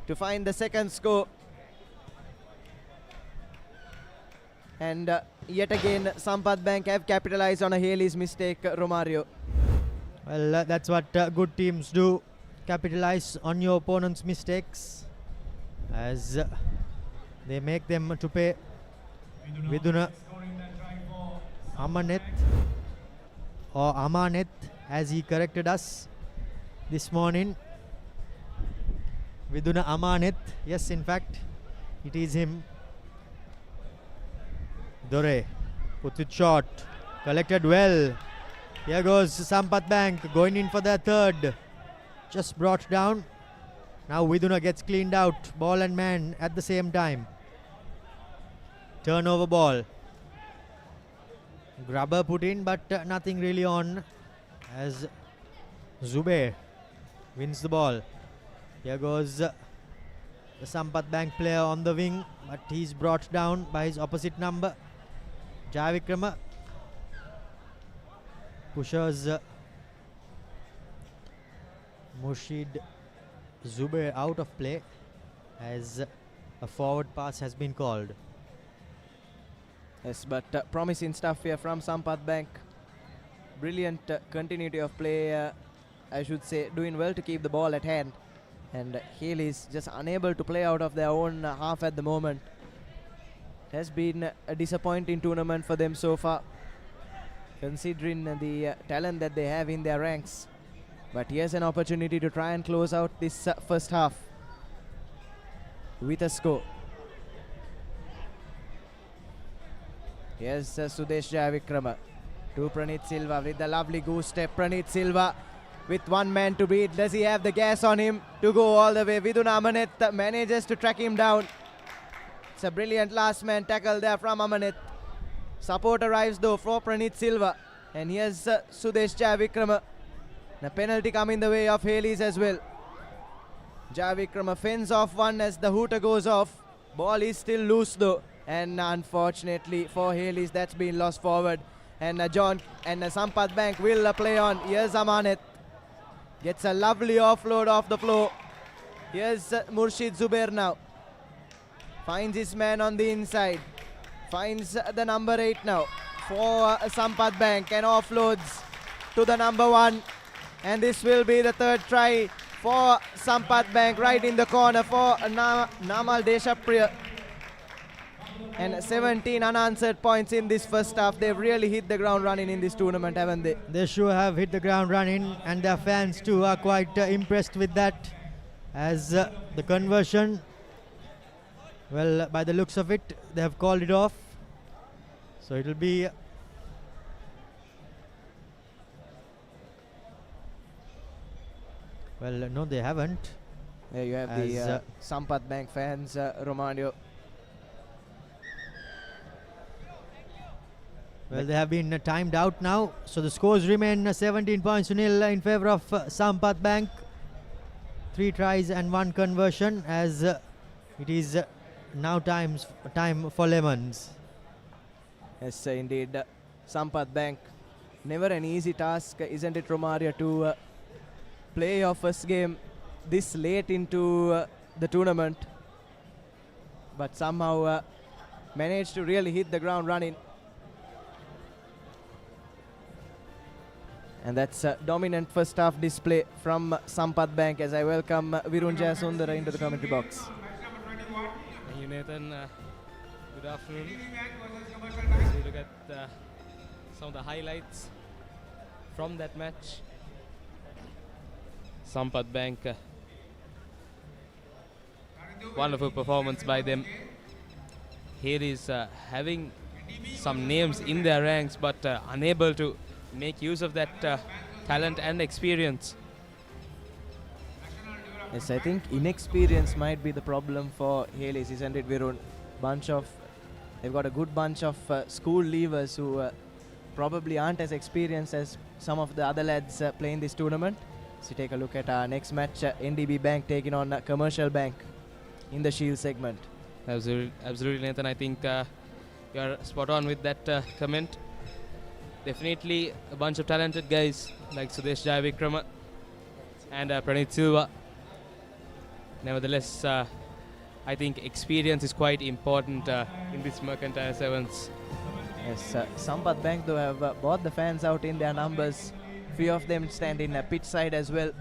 Speaker 10: to find the second score. And yet again Sampath Bank have capitalized on a Hayleys mistake, Romario.
Speaker 1: Well, that's what good teams do. Capitalize on your opponent's mistakes, as They make them to pay. Viduna Amaneth or Amaneth, as he corrected us this morning. Viduna Amaneth. Yes, in fact, it is him. Dore puts it short. Collected well. Here goes Sampath Bank going in for their third. Just brought down. Now Viduna gets cleaned out. Ball and man at the same time. Turnover ball. Grubber put in, but nothing really on, as Zubair wins the ball. Here goes the Sampath Bank player on the wing, but he's brought down by his opposite number. Jayavikrama pushes Murshid Zubair out of play as a forward pass has been called.
Speaker 10: Yes, but promising stuff here from Sampath Bank. Brilliant continuity of play, I should say, doing well to keep the ball at hand. And Hayleys just unable to play out of their own half at the moment. It has been a disappointing tournament for them so far, considering the talent that they have in their ranks. But here's an opportunity to try and close out this first half with a score. Here's Sudesh Jayavikrama to Pranit Silva with the lovely goose step. Pranit Silva with one man to beat. Does he have the gas on him to go all the way? Viduna Amaneth manages to track him down. It's a brilliant last man tackle there from Amaneth. Support arrives though for Pranit Silva. And here's Sudesh Jayavikrama. The penalty coming the way of Hayleys as well. Jayavikrama fends off one as the hooter goes off. Ball is still loose though. And unfortunately for Hayleys, that's been lost forward. And Sampath Bank will play on. Here's Amaneth. Gets a lovely offload off the floor. Here's Murshid Zubair now. Finds his man on the inside. Finds the number 8 now for Sampath Bank and offloads to the number 1. And this will be the third try for Sampath Bank, right in the corner for Namal Deshapriya. And 17 unanswered points in this first half. They've really hit the ground running in this tournament, haven't they?
Speaker 1: They sure have hit the ground running, and their fans too are quite impressed with that. As the conversion, well, by the looks of it, they have called it off. So it'll be well, no, they haven't.
Speaker 10: There you have the Sampath Bank fans, Romano.
Speaker 1: Well, they have been timed out now, so the scores remain 17 points to nil in favor of Sampath Bank. 3 tries and 1 conversion, as it is now time for lemons.
Speaker 10: Yes, indeed. Sampath Bank, never an easy task, isn't it, Romaria, to play your first game this late into the tournament, but somehow managed to really hit the ground running. And that's a dominant first half display from Sampath Bank, as I welcome Virunjaya Sundara into the commentary box.
Speaker 9: Thank you, Nathan. Good afternoon. As we look at some of the highlights from that match. Sampath Bank, wonderful performance by them. Here is having some names in their ranks, but unable to make use of that talent and experience.
Speaker 10: Yes, I think inexperience might be the problem for Hayleys, isn't it, Virun? They've got a good bunch of school leavers who probably aren't as experienced as some of the other lads playing this tournament. So take a look at our next match, NDB Bank taking on Commercial Bank in the Shield segment.
Speaker 9: Absolutely, Nathan. I think you're spot on with that comment. Definitely a bunch of talented guys like Sudesh Jayavikrama and Pranit Silva. Nevertheless, I think experience is quite important in this Mercantile Sevens.
Speaker 10: Yes, Sampath Bank though have brought the fans out in their numbers. Few of them stand in pitch side as well.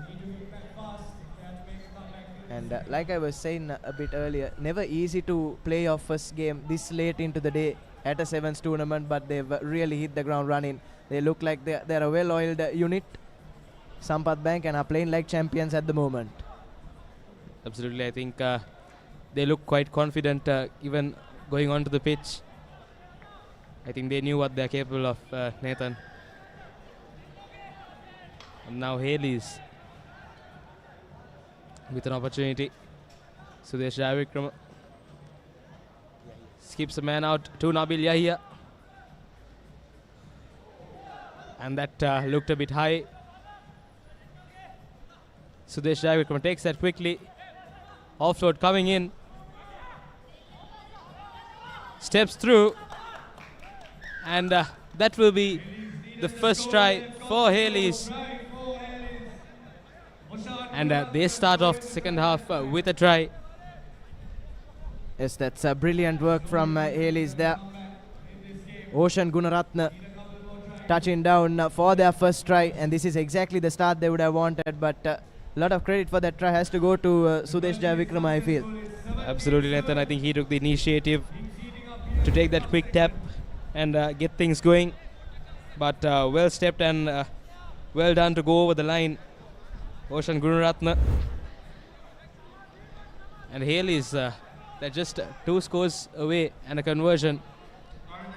Speaker 10: And like I was saying a bit earlier, never easy to play your first game this late into the day at a sevens tournament, but they've really hit the ground running. They look like they're a well-oiled unit, Sampath Bank, and are playing like champions at the moment.
Speaker 9: Absolutely, I think they look quite confident even going onto the pitch. I think they knew what they're capable of, Nathan. And now Hayleys with an opportunity. Sudesh Jayavikrama skips a man out to Nabil Yahya. And that looked a bit high. Sudesh Jayavikrama takes that quickly. Offload coming in. Steps through. And that will be the first try for Hayleys. And they start off the second half with a try.
Speaker 10: Yes, that's brilliant work from Hayleys there. Ocean Gunaratne touching down for their first try, and this is exactly the start they would have wanted, but a lot of credit for that try has to go to Sudesh Jayavikrama, I feel.
Speaker 9: Absolutely, Nathan. I think he took the initiative to take that quick tap and get things going. But well stepped and well done to go over the line. Ocean Gunaratne. And Hayleys, they're just 2 scores away and a conversion.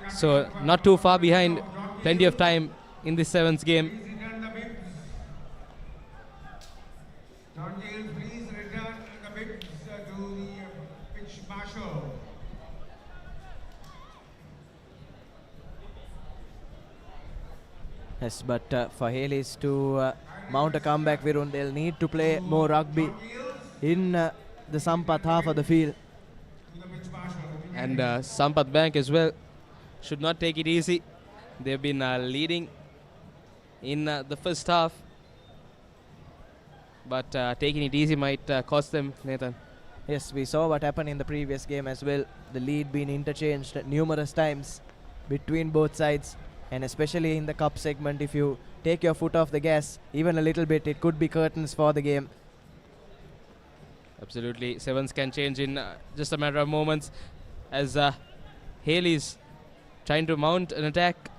Speaker 9: So not too far behind. Plenty of time in this sevens game.
Speaker 7: Please return the bibs to the pitch marshal.
Speaker 10: Yes, but for Hayleys to mount a comeback, Virun, they'll need to play more rugby in the Sampath half of the field.
Speaker 9: And Sampath Bank as well should not take it easy. They've been leading in the first half. But taking it easy might cost them, Nathan.
Speaker 10: Yes, we saw what happened in the previous game as well. The lead being interchanged numerous times between both sides. And especially in the cup segment, if you take your foot off the gas even a little bit, it could be curtains for the game.
Speaker 9: Absolutely. Sevens can change in just a matter of moments as Hayleys trying to mount an attack.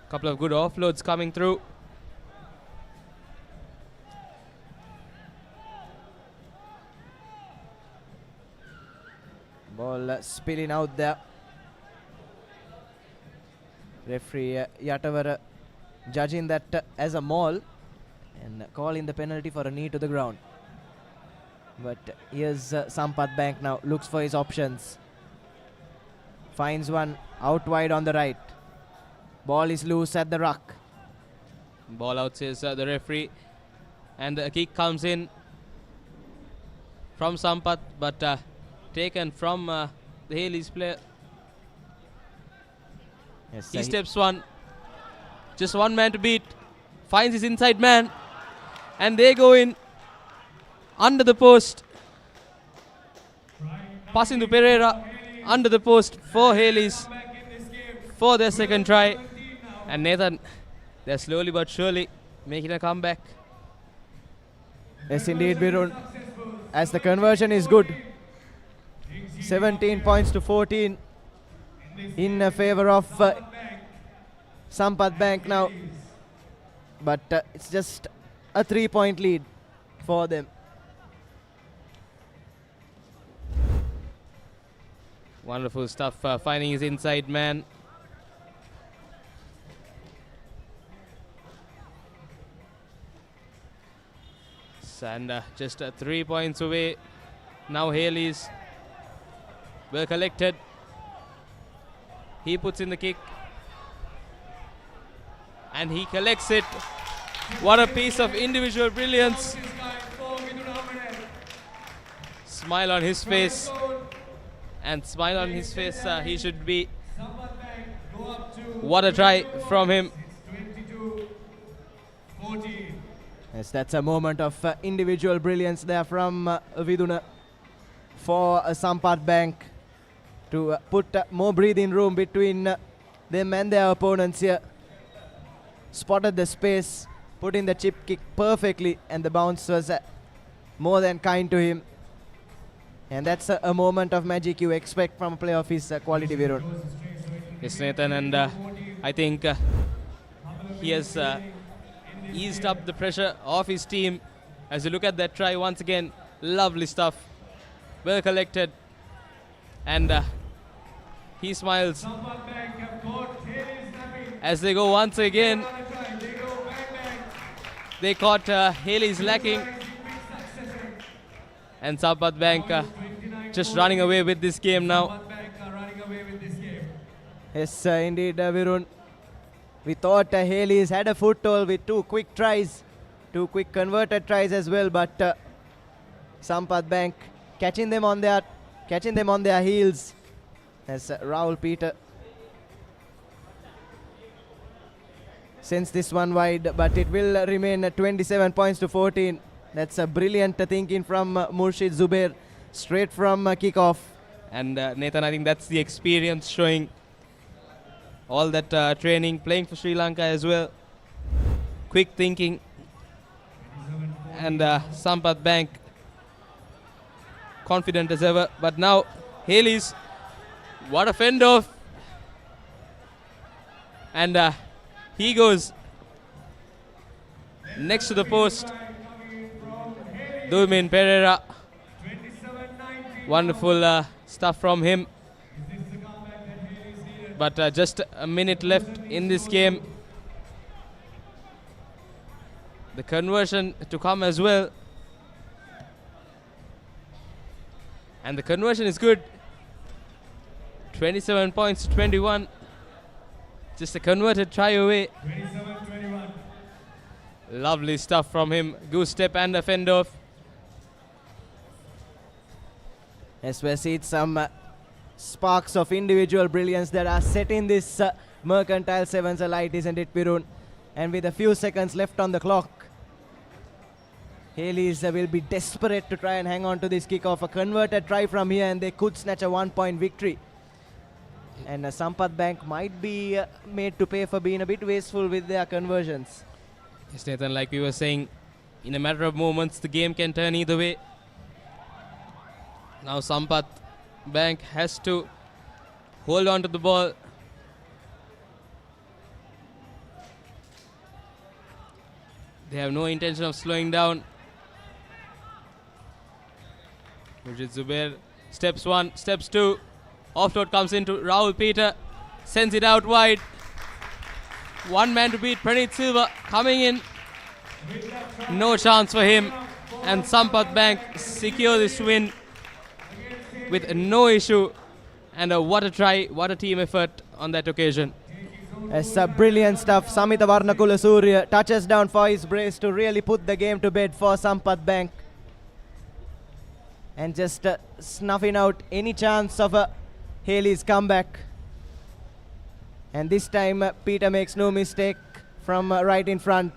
Speaker 9: Couple of good offloads coming through.
Speaker 10: Ball spilling out there. Referee Yatavara judging that as a maul and calling the penalty for a knee to the ground. But here's Sampath Bank now, looks for his options. Finds one out wide on the right. Ball is loose at the ruck.
Speaker 9: Ball out, says the referee. And the kick comes in from Sampath, but taken from the Hayleys player.
Speaker 10: Yes,
Speaker 9: he steps one. Just one man to beat. Finds his inside man. And they go in under the post. Passing to Pereira under the post for Hayleys for their second try. And Nathan, they're slowly but surely making a comeback.
Speaker 10: Yes, indeed, Virun. As the conversion is good. 17 points to 14 in favor of Sampath Bank now. But it's just a 3-point lead for them.
Speaker 9: Wonderful stuff, finding his inside man. And just 3 points away. Now Hayleys well collected. He puts in the kick. And he collects it. What a piece of individual brilliance. Smile on his face. And smile on his face he should be. What a try from him.
Speaker 10: Yes, that's a moment of individual brilliance there from Viduna for Sampath Bank to put more breathing room between them and their opponents here. Spotted the space, put in the chip kick perfectly, and the bounce was more than kind to him. And that's a moment of magic you expect from a player of his quality, Virun.
Speaker 9: Yes, Nathan, and I think he has eased up the pressure of his team. As you look at that try once again, lovely stuff, well collected, and he smiles as they go once again. They caught Hayleys lacking, and Sampath Bank just running away with this game now.
Speaker 10: Yes, indeed, Virun. We thought Hayleys had a foothold with 2 quick tries, 2 quick converted tries as well, but Sampath Bank catching them on their heels. As Rahul Peter sends this one wide, but it will remain 27 points to 14. That's a brilliant thinking from Murshid Zubair, straight from kickoff.
Speaker 9: And Nathan, I think that's the experience showing. All that training, playing for Sri Lanka as well. Quick thinking. And Sampath Bank confident as ever. But now Hayleys, what a fend off. And he goes next to the post. Durmin Pereira. Wonderful stuff from him. But just a minute left in this game. The conversion to come as well. And the conversion is good. 27 points to 21. Just a converted try away.
Speaker 2: 27-21.
Speaker 9: Lovely stuff from him. Goose step and a fend off.
Speaker 10: Yes, we're seeing some sparks of individual brilliance that are setting this Mercantile Sevens alight, isn't it, Pirun? And with a few seconds left on the clock, Hayleys will be desperate to try and hang on to this kickoff. A converted try from here and they could snatch a 1-point victory. And Sampath Bank might be made to pay for being a bit wasteful with their conversions.
Speaker 9: Yes, Nathan, like we were saying, in a matter of moments, the game can turn either way. Now Sampath Bank has to hold on to the ball. They have no intention of slowing down. Mujid Zubair, steps 1, steps 2. Offload comes into Rahul Peter, sends it out wide. One man to beat, Praneeth Silva coming in. No chance for him. And Sampath Bank secure this win with no issue. And what a try, what a team effort on that occasion.
Speaker 10: It's brilliant stuff. Samita Varnakula Surya touches down for his brace to really put the game to bed for Sampath Bank. And just snuffing out any chance of a Hayleys comeback. And this time Peter makes no mistake from right in front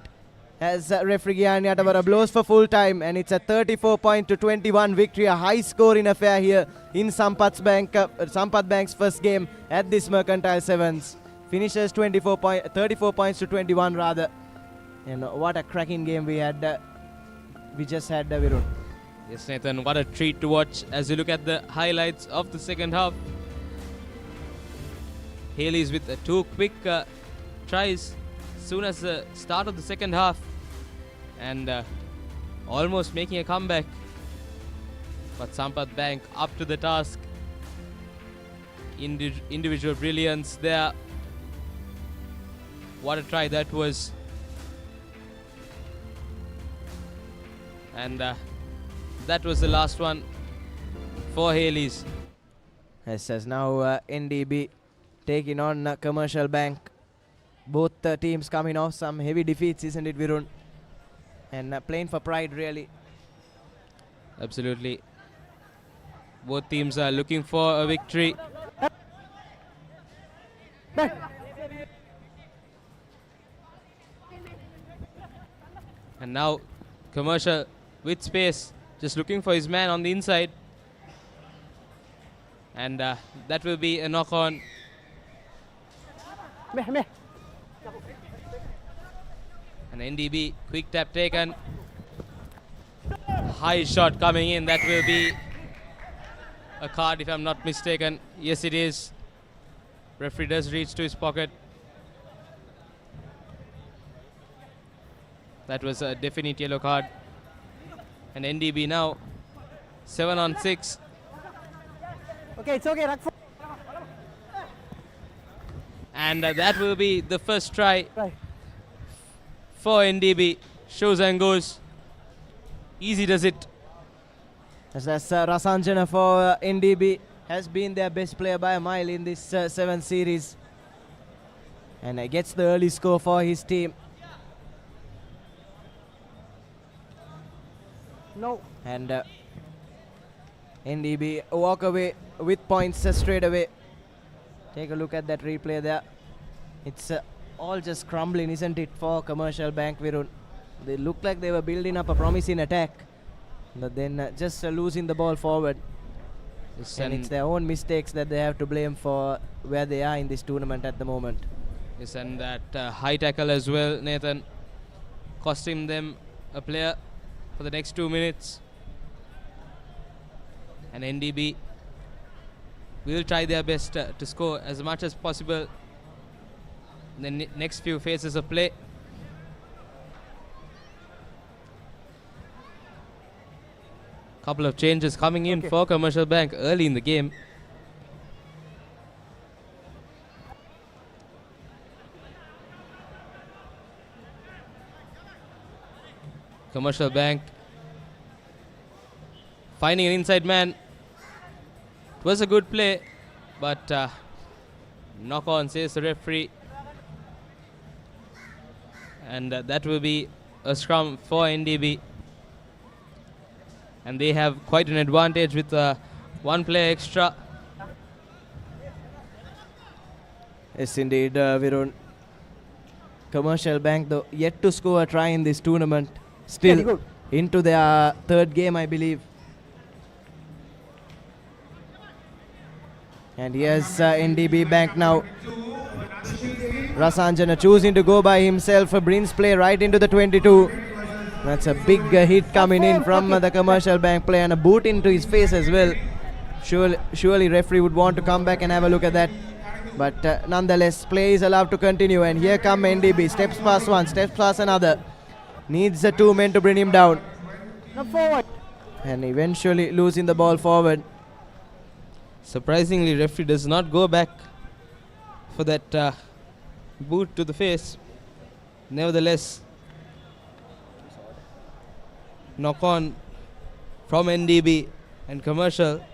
Speaker 10: as referee Gyani Atavara blows for full time, and it's a 34-21 victory, a high scoring affair here in Sampath Bank's first game at this Mercantile Sevens. Finishes 34 points to 21 rather. And what a cracking game we had. We just had Virun.
Speaker 9: Yes, Nathan, what a treat to watch as you look at the highlights of the second half. Hayleys with 2 quick tries soon as the start of the second half, and almost making a comeback. But Sampath Bank up to the task. Individual brilliance there. What a try that was. And that was the last one for Hayleys.
Speaker 10: Yes, as now NDB taking on Commercial Bank. Both teams coming off some heavy defeats, isn't it, Virun? And playing for pride, really.
Speaker 9: Absolutely. Both teams are looking for a victory. And now Commercial with space, just looking for his man on the inside. And that will be a knock-on. And NDB, quick tap taken. high shot coming in. That will be a card if I'm not mistaken. Yes, it is. Referee does reach to his pocket. That was a definite yellow card. And NDB now 7 on 6.
Speaker 4: Okay, it's okay.
Speaker 9: And that will be the first try for NDB. Shows and goes. Easy does it.
Speaker 10: As Rasanjana for NDB has been their best player by a mile in this 7th series. And gets the early score for his team.
Speaker 4: No.
Speaker 10: And NDB walk away with points straight away. Take a look at that replay there. It's all just crumbling, isn't it, for Commercial Bank, Virun? They look like they were building up a promising attack, but then just losing the ball forward.
Speaker 9: Yes,
Speaker 10: and it's their own mistakes that they have to blame for where they are in this tournament at the moment.
Speaker 9: Yes, and that high tackle as well, Nathan, costing them a player for the next 2 minutes. And NDB will try their best to score as much as possible in the next few phases of play. Couple of changes coming in for Commercial Bank early in the game. Commercial Bank finding an inside man. It was a good play, but knock on, says the referee. And that will be a scrum for NDB. And they have quite an advantage with one player extra.
Speaker 10: Yes, indeed, Virun. Commercial Bank, though, yet to score a try in this tournament. Still into their third game, I believe. And here's NDB Bank now. Rasanjana choosing to go by himself. Brings play right into the 22. That's a big hit coming in from the Commercial Bank player, and a boot into his face as well. Surely referee would want to come back and have a look at that. But nonetheless, play is allowed to continue. And here come NDB. Steps past one, steps past another. Needs the 2 men to bring him down.
Speaker 4: Forward.
Speaker 10: And eventually losing the ball forward.
Speaker 9: Surprisingly, referee does not go back for that boot to the face. Nevertheless, knock on from NDB and Commercial.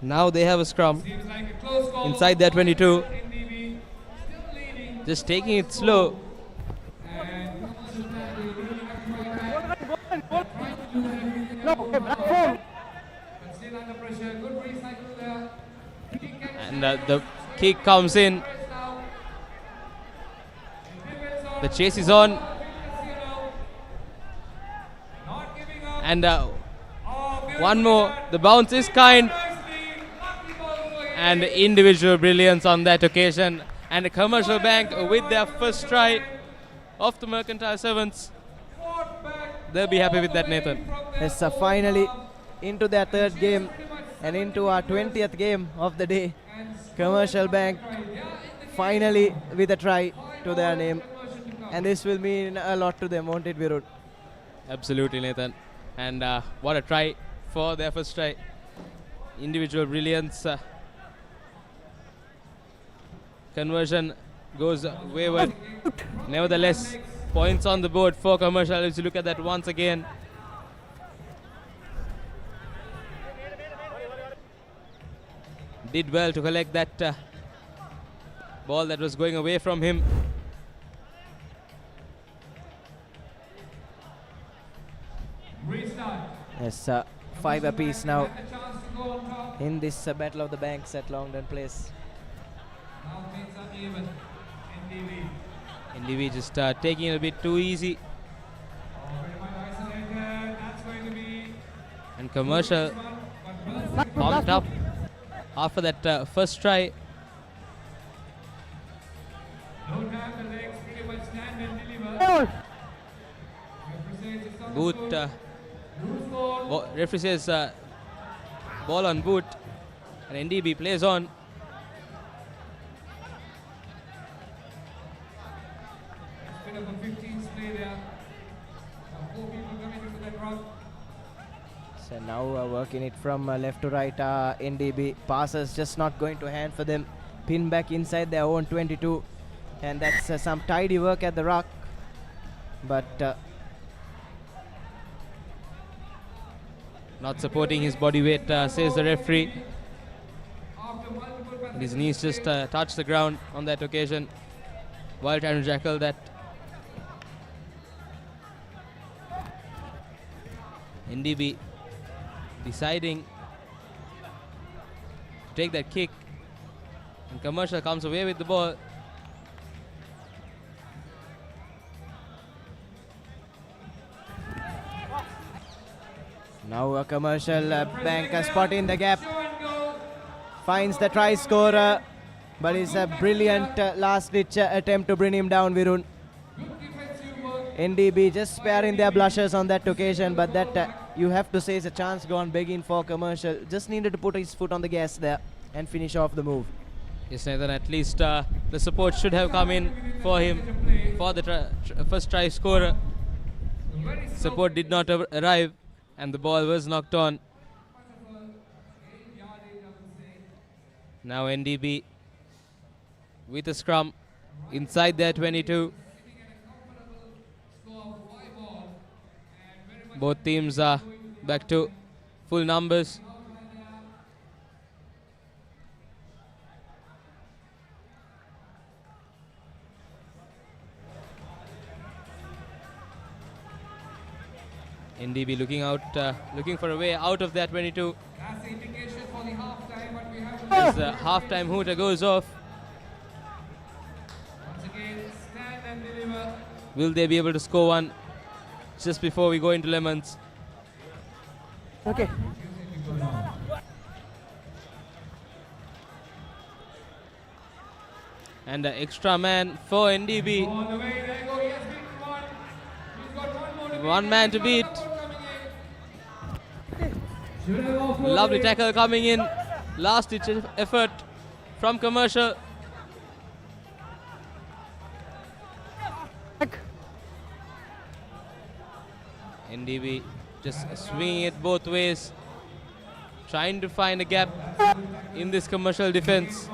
Speaker 9: Now they have a scrum inside their 22. Just taking it slow. And the kick comes in. The chase is on. And one more. The bounce is kind. And individual brilliance on that occasion. And the Commercial Bank with their first try of the Mercantile Sevens. They'll be happy with that, Nathan.
Speaker 10: Yes, finally into their third game and into our 20th game of the day. Commercial Bank finally with a try to their name. And this will mean a lot to them, won't it, Virud?
Speaker 9: Absolutely, Nathan. And what a try for their first try. Individual brilliance. Conversion goes wayward. Nevertheless, points on the board for Commercial. If you look at that once again. Did well to collect that ball that was going away from him.
Speaker 10: Yes, 5 apiece now in this Battle of the Banks at Longdon Place.
Speaker 9: NDB just taking it a bit too easy. And Commercial pumped up after that first try. Boot Referee says ball on boot, and NDB plays on.
Speaker 7: Bit of a 15s play there. 4 people coming into that run.
Speaker 10: So now working it from left to right. NDB passes just not going to hand for them. Pin back inside their own 22, and that's some tidy work at the ruck. But
Speaker 9: not supporting his body weight, says the referee. And his knees just touched the ground on that occasion while trying to jackal that. NDB deciding to take that kick, and Commercial comes away with the ball.
Speaker 10: now a Commercial Bank spot in the gap. Finds the try scorer, but it's a brilliant last-ditch attempt to bring him down, Virun. NDB just sparing their blushes on that occasion, but that you have to say is a chance gone begging for Commercial. Just needed to put his foot on the gas there and finish off the move.
Speaker 9: Yes, Nathan, at least the support should have come in for him for the first try scorer. Support did not arrive, and the ball was knocked on. Now NDB with a scrum inside their 22. Both teams are back to full numbers. NDB looking for a way out of that 22.
Speaker 7: That's the indication for the half-time, but we have
Speaker 9: As the half-time hooter goes off.
Speaker 7: once again stand and deliver.
Speaker 9: Will they be able to score one just before we go into lemons?
Speaker 4: Okay.
Speaker 9: And an extra man for NDB.
Speaker 7: On the way, there you go. He has beaten one. He's got one more to beat.
Speaker 9: One man to beat.
Speaker 7: Should have offloaded
Speaker 9: Lovely
Speaker 7: it.
Speaker 9: tackle coming in. Last ditch effort from Commercial. NDB just swinging it both ways, trying to find a gap in this Commercial defense.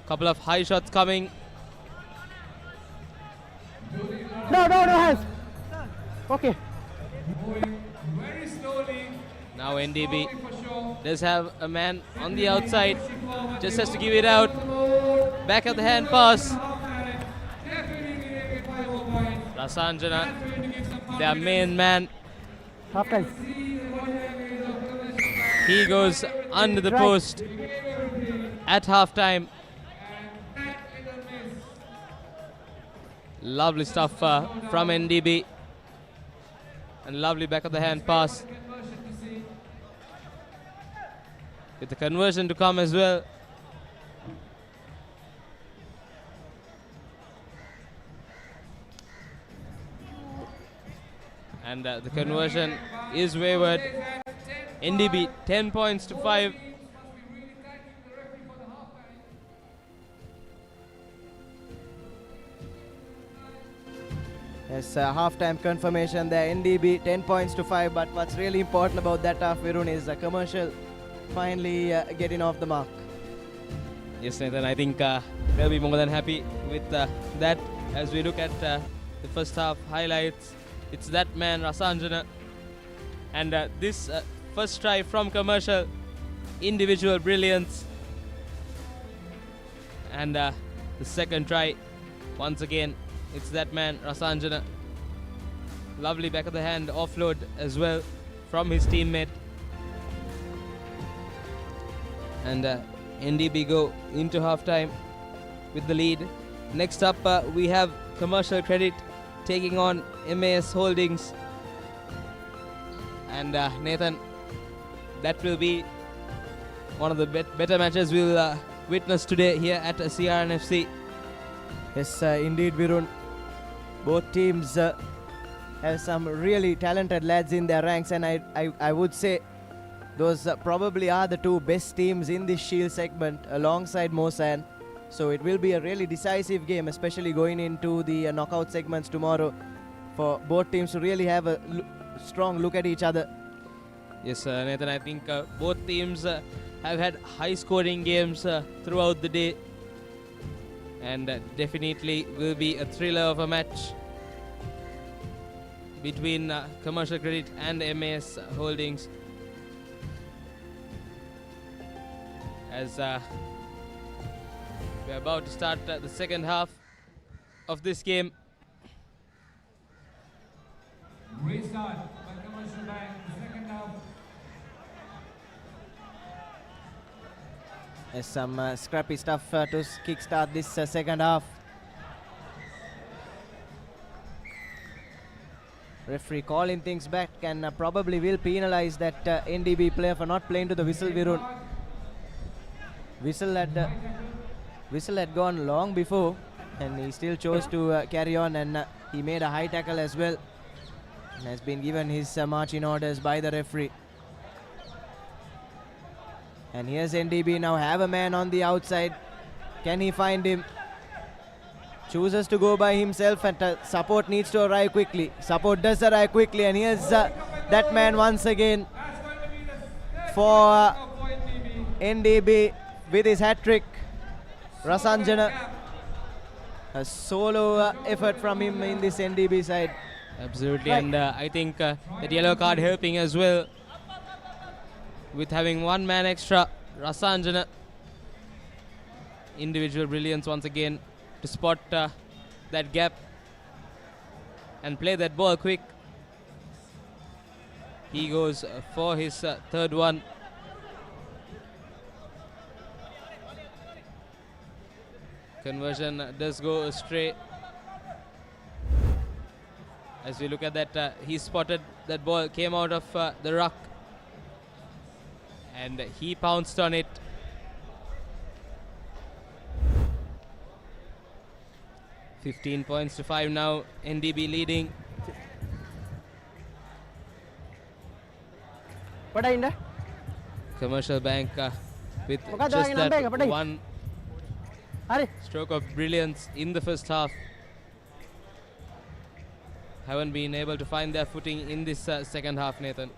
Speaker 9: Couple of high shots coming.
Speaker 4: No hands. Okay.
Speaker 7: Very slowly.
Speaker 9: Now NDB does have a man on the outside, just has to give it out. Back of the hand pass. Rasanjana, their main man.
Speaker 4: Half time.
Speaker 9: He goes under the post at half-time. Lovely stuff from NDB. And lovely back of the hand pass. With the conversion to come as well. And the conversion is wayward. NDB 10 points to 5.
Speaker 10: Yes, half-time confirmation there. NDB 10 points to 5. But what's really important about that half, Virun, is a Commercial finally getting off the mark.
Speaker 9: Yes, Nathan, I think they'll be more than happy with that. As we look at the first half highlights, it's that man, Rasanjana. And this first try from Commercial, individual brilliance. And the second try, once again, it's that man, Rasanjana. Lovely back of the hand offload as well from his teammate. And NDB go into halftime with the lead. Next up, we have Commercial Credit taking on MAS Holdings. And Nathan, that will be one of the better matches we'll witness today here at CRNFC.
Speaker 10: Yes, indeed, Virun. Both teams have some really talented lads in their ranks, and I would say those probably are the two best teams in this Shield segment alongside Masand. So it will be a really decisive game, especially going into the knockout segments tomorrow, for both teams to really have a strong look at each other.
Speaker 9: Yes, Nathan, I think both teams have had high-scoring games throughout the day, and definitely will be a thriller of a match between Commercial Credit and MAS Holdings. As we're about to start the second half of this game.
Speaker 7: Restart by Commercial Bank, the second half.
Speaker 10: There's some scrappy stuff to kickstart this second half. Referee calling things back and probably will penalize that NDB player for not playing to the whistle, Virun. Whistle had gone long before, and he still chose to carry on, and he made a high tackle as well, and has been given his marching orders by the referee. And here's NDB now, have a man on the outside. Can he find him? Chooses to go by himself, and support needs to arrive quickly. Support does arrive quickly, and here's that man once again for NDB with his hat-trick. Rasanjana, a solo effort from him in this NDB side.
Speaker 9: Absolutely, and I think that yellow card helping as well with having one man extra. Rasanjana, individual brilliance once again to spot that gap and play that ball quick. He goes for his third one. Conversion does go astray. As we look at that, he spotted that ball, came out of the ruck, and he pounced on it. $15 points to 5 now, NDB leading. Commercial Bank with just that one stroke of brilliance in the first half. Haven't been able to find their footing in this second half, Nathan.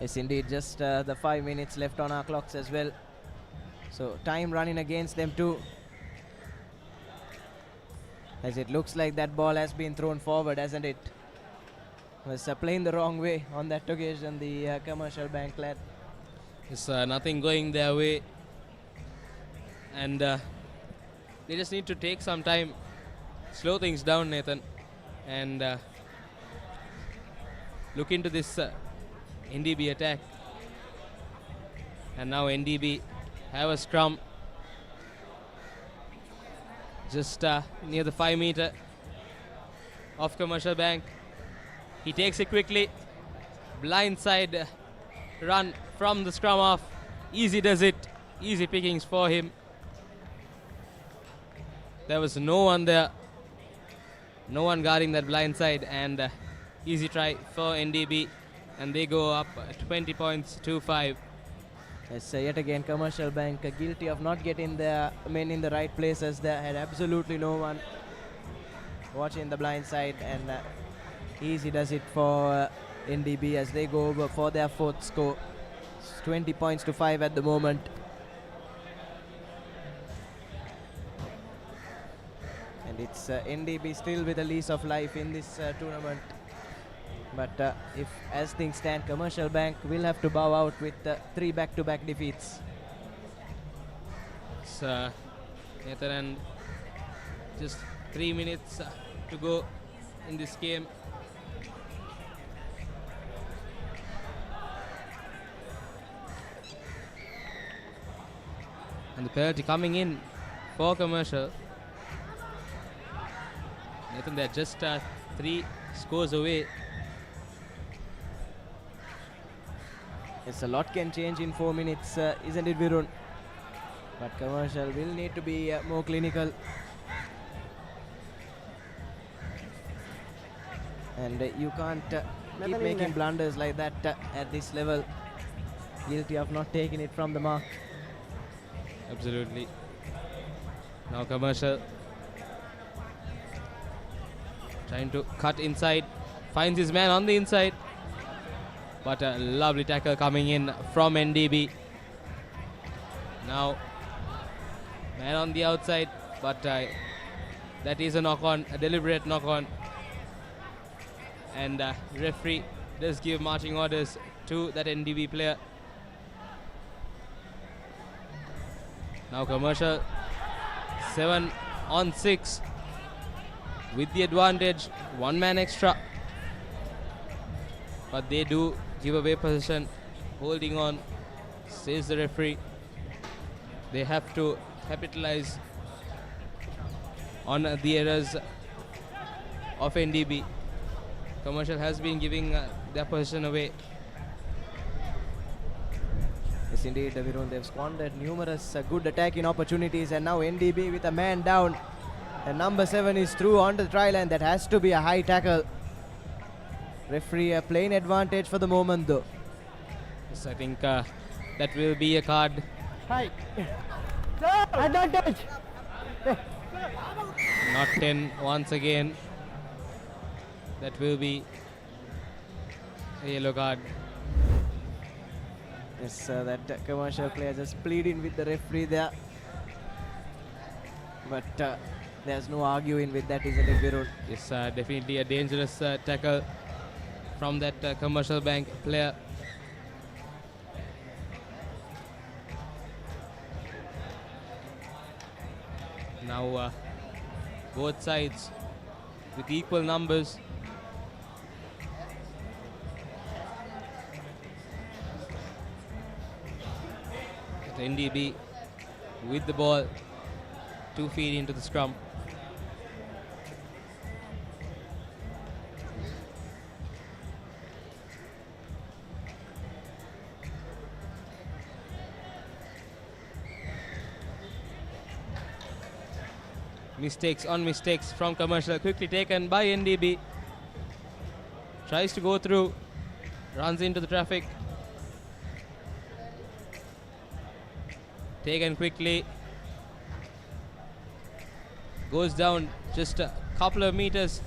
Speaker 10: Yes, indeed, just the 5 minutes left on our clocks as well. So time running against them too, as it looks like that ball has been thrown forward, hasn't it? Was playing the wrong way on that occasion, the Commercial Bank lad.
Speaker 9: It's nothing going their way, and they just need to take some time, slow things down, Nathan, and look into this NDB attack. And now NDB have a scrum just near the 5 meter of Commercial Bank. He takes it quickly, blindside run from the scrum off. Easy does it, easy pickings for him. There was no one there, no one guarding that blindside, and easy try for NDB, and they go up 20 points to 5.
Speaker 10: Yes, yet again Commercial Bank guilty of not getting their men in the right places. They had absolutely no one watching the blind side, and easy does it for NDB as they go over for their fourth score. It's 20 points to 5 at the moment. And it's NDB still with a lease of life in this tournament. But if, as things stand, Commercial Bank will have to bow out with 3 back-to-back defeats.
Speaker 9: It's Nathan, and just 3 minutes to go in this game. And the penalty coming in for Commercial. Nathan, they're just 3 scores away.
Speaker 10: Yes, a lot can change in 4 minutes, isn't it, Virun? But Commercial will need to be more clinical. And you can't keep making blunders like that at this level. Guilty of not taking it from the mark.
Speaker 9: Absolutely. Now Commercial trying to cut inside, finds his man on the inside, but a lovely tackle coming in from NDB. Now man on the outside, but that is a knock-on, a deliberate knock-on, and referee does give marching orders to that NDB player. Now Commercial 7 on 6 with the advantage, one man extra, but they do give away possession. Holding on, says the referee. They have to capitalize on the errors of NDB. Commercial has been giving their possession away.
Speaker 10: Yes, indeed, Virun, they've squandered numerous good attacking opportunities, and now NDB with a man down. And number 7 is through onto the try line. That has to be a high tackle. Referee a plain advantage for the moment, though.
Speaker 9: Yes, I think that will be a card.
Speaker 4: Hi. Advantage.
Speaker 9: Not 10 once again. That will be a yellow card.
Speaker 10: Yes, that Commercial player just pleading with the referee there. But there's no arguing with that, isn't it, Virun?
Speaker 9: It's definitely a dangerous tackle from that Commercial Bank player. Now both sides with equal numbers. NDB with the ball, 2 feet into the scrum. Mistakes on mistakes from Commercial, quickly taken by NDB. Tries to go through, runs into the traffic. Taken quickly. Goes down just a couple of meters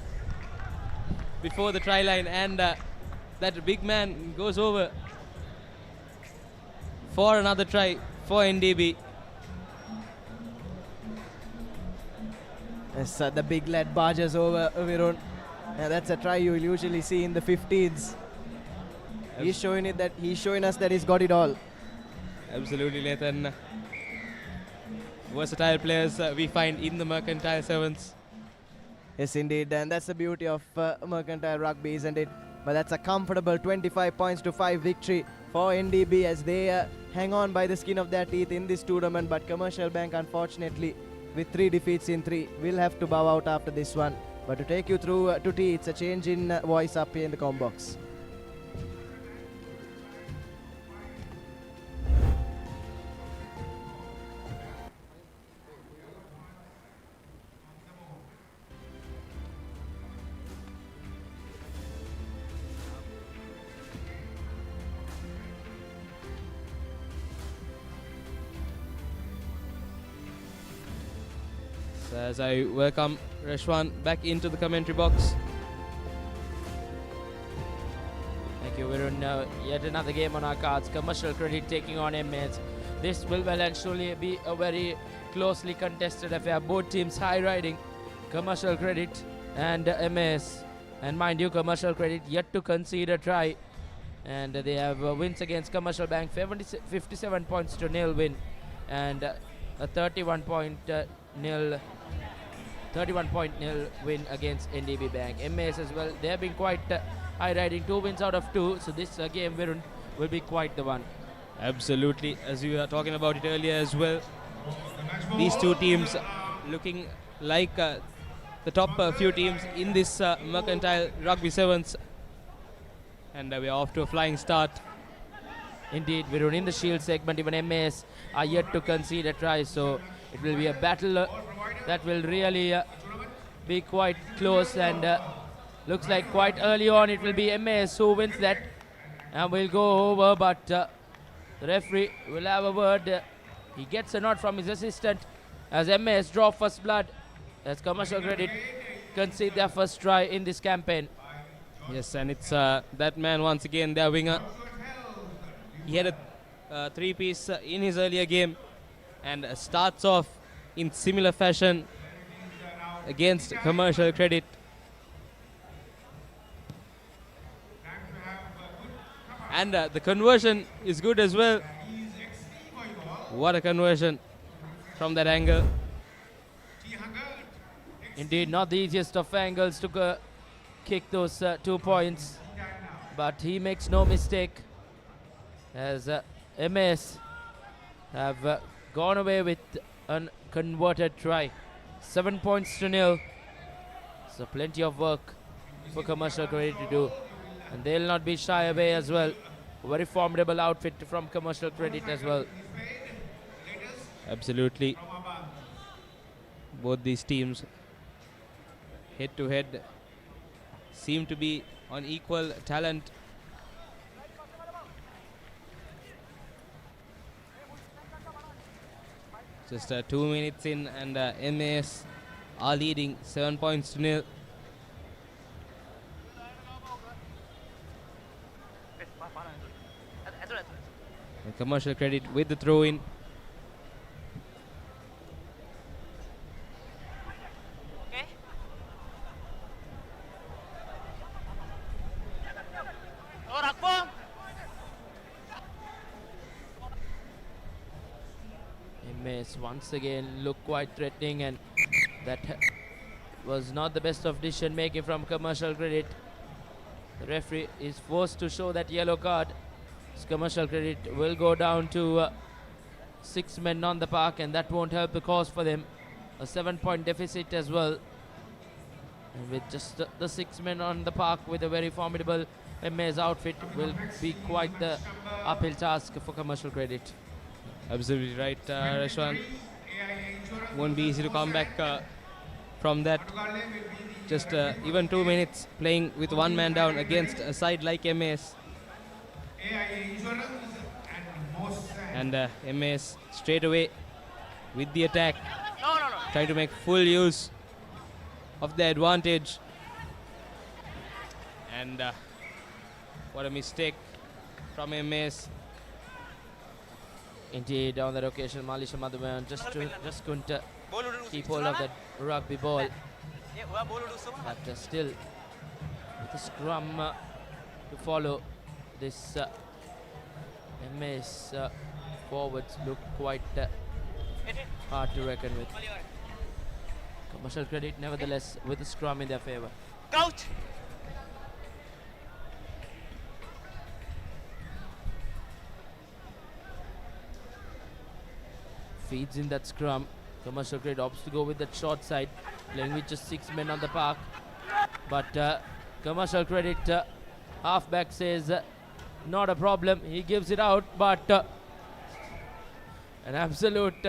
Speaker 9: before the try line, and that big man goes over for another try for NDB.
Speaker 10: Yes, the big lad barges over Virun. That's a try you will usually see in the 15s. He's showing us that he's got it all.
Speaker 9: Absolutely, Nathan. Versatile players we find in the Mercantile Sevens.
Speaker 10: Yes, indeed, and that's the beauty of Mercantile Rugby, isn't it? But that's a comfortable 25 points to 5 victory for NDB as they hang on by the skin of their teeth in this tournament. But Commercial Bank, unfortunately, with 3 defeats in 3, will have to bow out after this one. But to take you through to tea, it's a change in voice up here in the comm box.
Speaker 9: As I welcome Reshwan back into the commentary box.
Speaker 8: Thank you, Virun. Yet another game on our cards. Commercial Credit taking on MS. This will well and surely be a very closely contested affair. Both teams high riding. Commercial Credit and MS. And mind you, Commercial Credit yet to concede a try. And they have wins against Commercial Bank, 57 points to 0 win. And a 31.0 win against NDB Bank. MS as well, they have been quite high riding, 2 wins out of 2, so this game Virun will be quite the one.
Speaker 9: Absolutely, as we were talking about it earlier as well, these two teams looking like the top few teams in this Mercantile Rugby Sevens, and we are off to a flying start.
Speaker 8: Indeed, Virun, in the Shield segment, even MS are yet to concede a try, so it will be a battle that will really be quite close, and Looks like quite early on it will be MAS who wins that and will go over, but the referee will have a word. He gets a nod from his assistant as MAS draw first blood as Commercial Credit concede their first try in this campaign.
Speaker 9: Yes, and it's that man once again, their winger. He had a three-piece in his earlier game and starts off in similar fashion against Commercial Credit. And the conversion is good as well. What a conversion from that angle.
Speaker 8: Indeed, not the easiest of angles to kick those 2 points, but he makes no mistake as MAS have gone away with a converted try. 7 points to nil. So plenty of work for Commercial Credit to do, and they'll not be shy away as well. Very formidable outfit from Commercial Credit as well.
Speaker 9: Absolutely. Both these teams head to head seem to be on equal talent. Just 2 minutes in and MAS are leading 7 points to nil. And Commercial Credit with the throw in.
Speaker 8: MAS once again look quite threatening, and that was not the best of decision making from Commercial Credit. The referee is forced to show that yellow card. Commercial Credit will go down to 6 men on the park, and that won't help the cause for them. A 7-point deficit as well. And with just the 6 men on the park with a very formidable MAS outfit will be quite the uphill task for Commercial Credit.
Speaker 9: Absolutely right, Rashwan. Won't be easy to come back from that. Just even 2 minutes playing with 1 man down against a side like MAS. And MAS straight away with the attack, trying to make full use of the advantage. And what a mistake from MAS.
Speaker 8: Indeed, on that occasion, Malisha Madhuvan just couldn't keep hold of that rugby ball. But still, with the scrum to follow, this MAS forwards look quite hard to reckon with. Commercial Credit, nevertheless, with the scrum in their favour.
Speaker 3: Coach!
Speaker 8: Feeds in that scrum. Commercial Credit opts to go with that short side, playing with just 6 men on the park. But Commercial Credit halfback says not a problem. He gives it out, but an absolute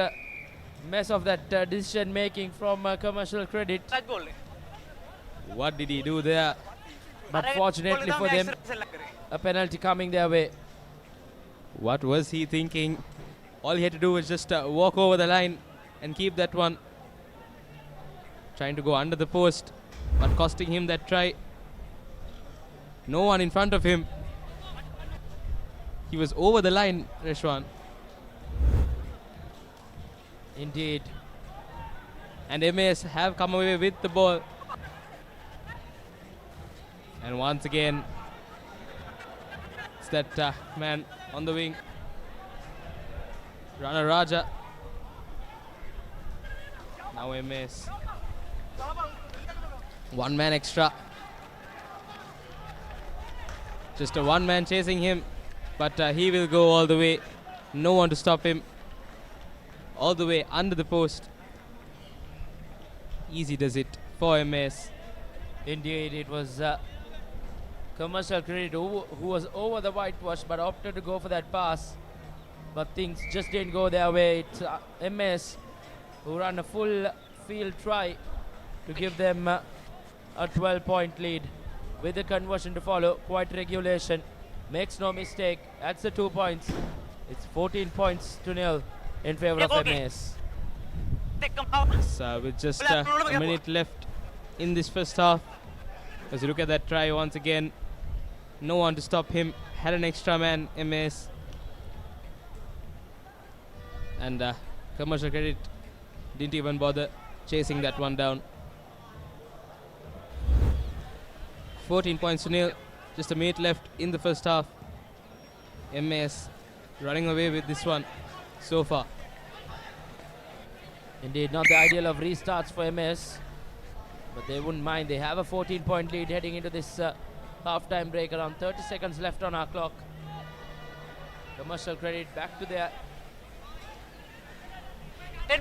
Speaker 8: mess of that decision making from Commercial Credit.
Speaker 9: What did he do there?
Speaker 8: But fortunately for them, a penalty coming their way.
Speaker 9: What was he thinking? All he had to do was just walk over the line and keep that one. Trying to go under the post, but costing him that try. No one in front of him. He was over the line, Reshwan.
Speaker 8: Indeed.
Speaker 9: And MAS have come away with the ball. And once again, it's that man on the wing, Rana Raja. Now MAS. 1 man extra. Just a 1 man chasing him, but he will go all the way. No one to stop him. All the way under the post. Easy does it for MAS.
Speaker 8: Indeed, it was Commercial Credit who was over the whitewash, but opted to go for that pass. But things just didn't go their way. It's MAS who ran a full field try to give them a 12-point lead. with the conversion to follow. Quite regulation. Makes no mistake. That's the 2 points. It's 14 points to 0 in favor of MAS.
Speaker 9: So with just a minute left in this first half, as you look at that try once again, no one to stop him. Had an extra man, MAS. And Commercial Credit didn't even bother chasing that one down. 14 points to 0. Just a minute left in the first half. MAS running away with this one so far.
Speaker 8: Indeed, not the ideal of restarts for MAS, but they wouldn't mind. They have a 14-point lead heading into this half-time break. Around 30 seconds left on our clock. Commercial Credit back to their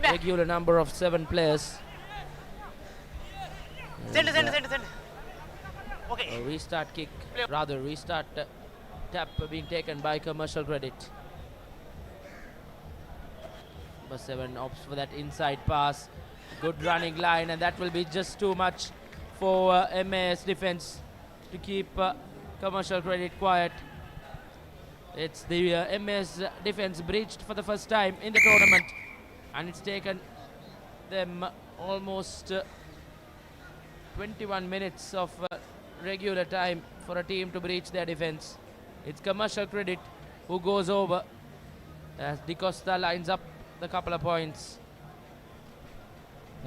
Speaker 8: regular number of 7 players.
Speaker 3: Send. Okay.
Speaker 8: A restart kick, rather restart tap being taken by Commercial Credit. Number 7 opts for that inside pass. Good running line, and that will be just too much for MAS defense to keep Commercial Credit quiet. It's the MAS defense breached for the first time in the tournament, and it's taken them almost 21 minutes of regular time for a team to breach their defense. It's Commercial Credit who goes over as De Costa lines up the couple of points.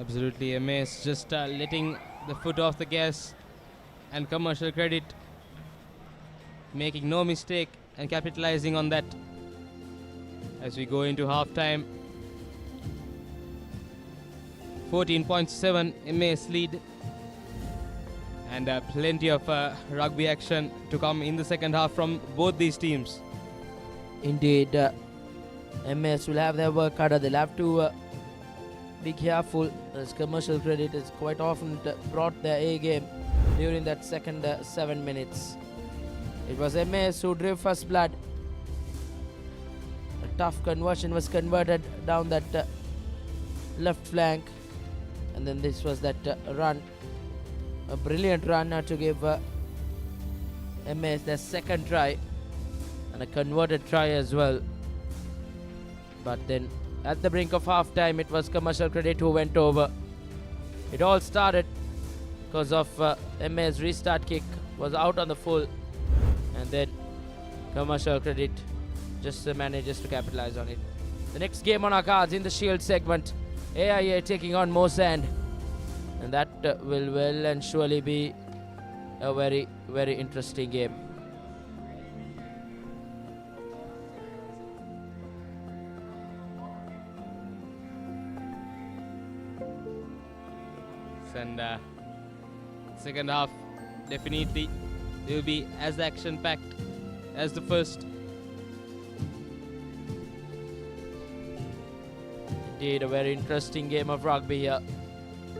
Speaker 9: Absolutely, MAS just letting the foot off the gas, and Commercial Credit making no mistake and capitalizing on that as we go into half-time. 14.7 MAS lead, and plenty of rugby action to come in the second half from both these teams.
Speaker 8: Indeed, MAS will have their work harder. They'll have to be careful, as Commercial Credit has quite often brought their A game during that second 7 minutes. It was MAS who drew first blood. A tough conversion was converted down that left flank, and then this was that run, a brilliant run to give MAS their second try, and a converted try as well. But then at the brink of half-time, it was Commercial Credit who went over. It all started because of MAS restart kick was out on the full, and then Commercial Credit just manages to capitalize on it. The next game on our cards in the Shield segment, AIA taking on Masand, and that will well and surely be a very, very interesting game.
Speaker 9: And second half definitely will be as action-packed as the first.
Speaker 8: Indeed, a very interesting game of rugby here.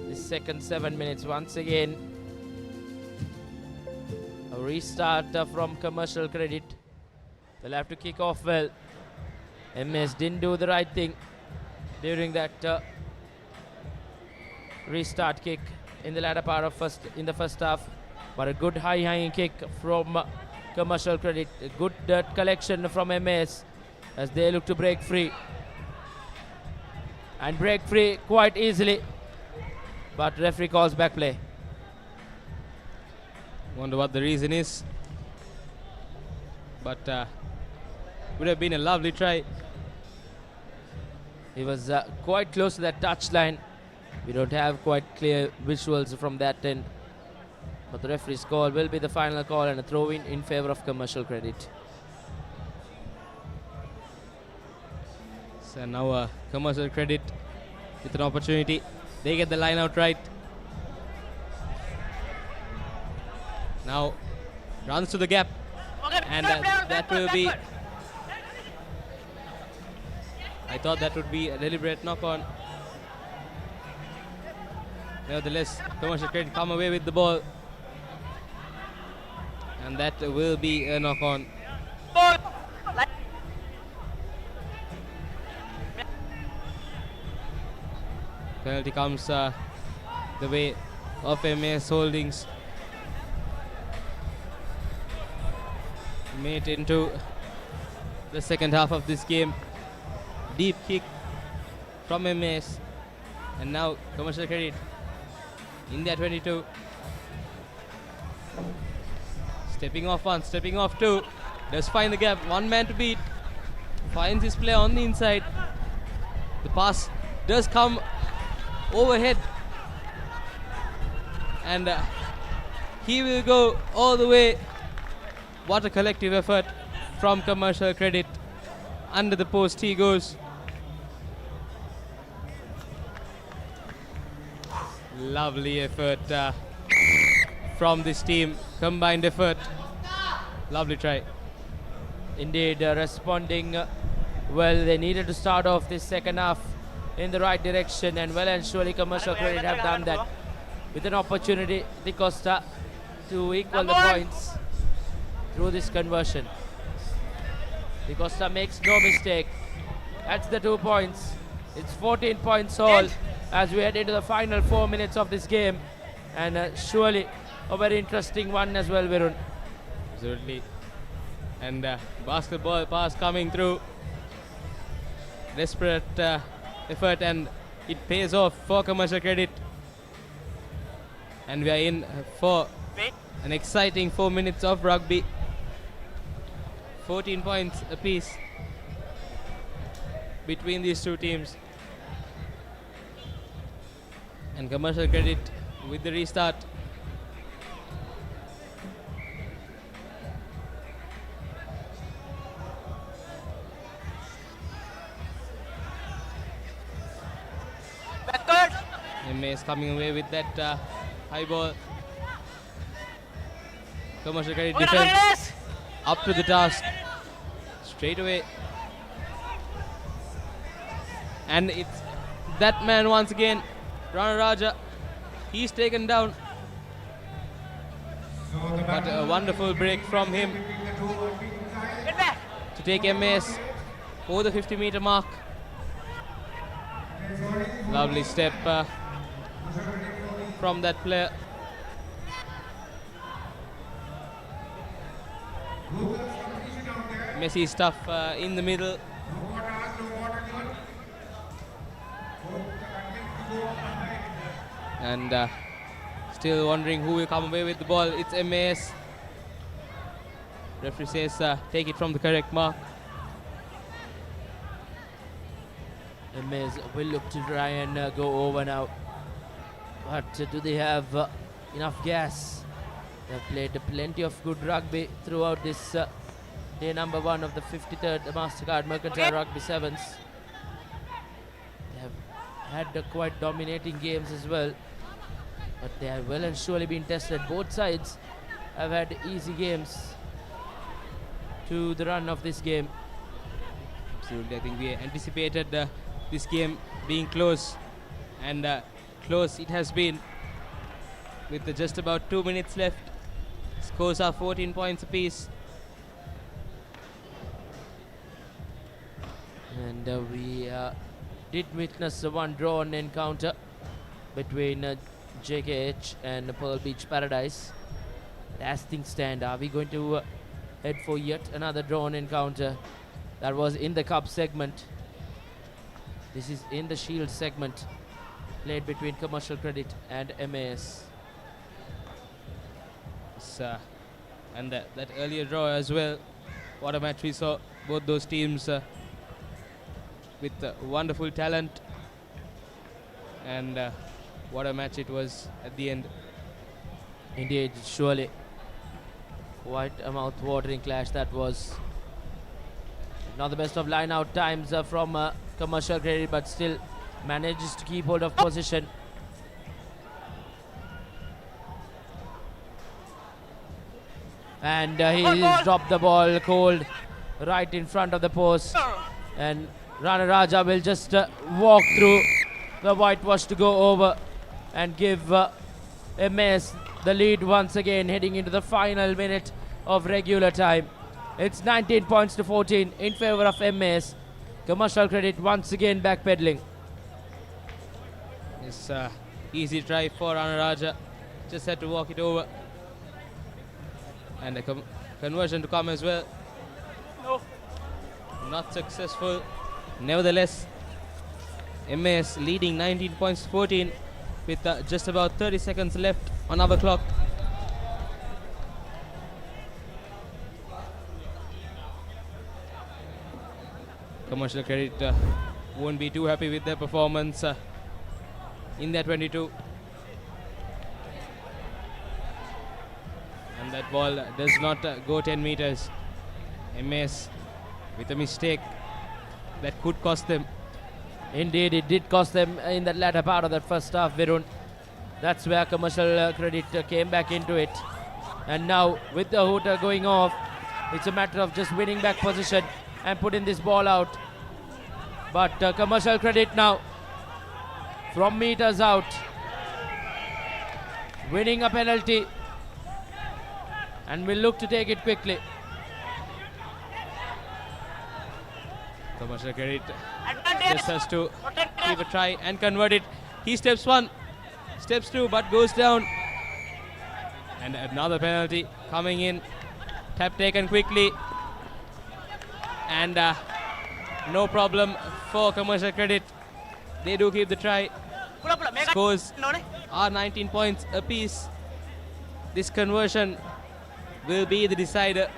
Speaker 8: The second 7 minutes, once again a restart from Commercial Credit. They'll have to kick off well. MAS didn't do the right thing during that restart kick in the latter part of the first half, but a good high kick from Commercial Credit. A good collection from MAS as they look to break free, and break free quite easily, but referee calls back play.
Speaker 9: Wonder what the reason is, but would have been a lovely try.
Speaker 8: He was quite close to that touchline. We don't have quite clear visuals from that end, but the referee's call will be the final call, and a throw-in in favor of Commercial Credit.
Speaker 9: So now Commercial Credit with an opportunity. They get the line out right. Now runs to the gap, and that will be... I thought that would be a deliberate knock-on. Nevertheless, Commercial Credit come away with the ball, and that will be a knock-on. Penalty comes the way of MAS Holdings. made into the second half of this game. Deep kick from MAS, and now Commercial Credit in their 22. Stepping off one, stepping off two. Does find the gap, one man to beat. Finds his player on the inside. The pass does come overhead, and he will go all the way. What a collective effort from Commercial Credit. Under the post he goes. Lovely effort from this team. Combined effort. Lovely try.
Speaker 8: Indeed, responding well. They needed to start off this second half in the right direction, and well and surely Commercial Credit have done that with an opportunity, Di Costa, to equal the points through this conversion. Di Costa makes no mistake. That's the 2 points. It's 14 points all as we head into the final 4 minutes of this game, and surely a very interesting one as well, Virun.
Speaker 9: Absolutely. And basketball pass coming through. Desperate effort, and it pays off for Commercial Credit. And we are in for an exciting 4 minutes of rugby. 14 points apiece between these two teams. And Commercial Credit with the restart. MAS coming away with that high ball. Commercial Credit defense up to the task. Straight away. And it's that man once again, Rana Raja. He's taken down. But a wonderful break from him to take MAS over the 50-meter mark. Lovely step from that player. Messy stuff in the middle. And still wondering who will come away with the ball. It's MAS. Referee says take it from the correct mark.
Speaker 8: MAS will look to try and go over now. But do they have enough gas? They've played plenty of good rugby throughout this day number 1 of the 53rd Mastercard Mercantile Rugby Sevens. They have had quite dominating games as well, but they have well and surely been tested. Both sides have had easy games to the run of this game.
Speaker 9: Absolutely, I think we anticipated this game being close, and close it has been with just about 2 minutes left. Scores are 14 points apiece.
Speaker 8: And we did witness one drawn encounter between JKH and Pearl Beach Paradise. As things stand, are we going to head for yet another drawn encounter? That was in the Cup segment. This is in the Shield segment, played between Commercial Credit and MAS.
Speaker 9: And that earlier draw as well. What a match we saw. Both those teams with wonderful talent. And what a match it was at the end.
Speaker 8: Indeed, surely. Quite a mouth-watering clash that was. Not the best of line-out times from Commercial Credit, but still manages to keep hold of position. And he's dropped the ball cold right in front of the post. And Rana Raja will just walk through the whitewash to go over and give MAS the lead once again, heading into the final minute of regular time. It's 19 points to 14 in favor of MAS. Commercial Credit once again backpedaling.
Speaker 9: It's easy try for Rana Raja. Just had to walk it over. And conversion to come as well.
Speaker 3: No.
Speaker 9: Not successful. Nevertheless, MAS leading 19 points to 14 with just about 30 seconds left on our clock. Commercial Credit won't be too happy with their performance in their 22. And that ball does not go 10 meters. MAS with a mistake that could cost them.
Speaker 8: Indeed, it did cost them in the latter part of that first half, Virun. That's where Commercial Credit came back into it. And now, with the hooter going off, it's a matter of just winning back position and putting this ball out. But Commercial Credit now, from meters out, winning a penalty, and will look to take it quickly.
Speaker 9: Commercial Credit just has to keep a try and convert it. He steps one, steps two, but goes down. And another penalty coming in. Tap taken quickly. And no problem for Commercial Credit. They do keep the try. Scores are 19 points apiece. This conversion will be the decider.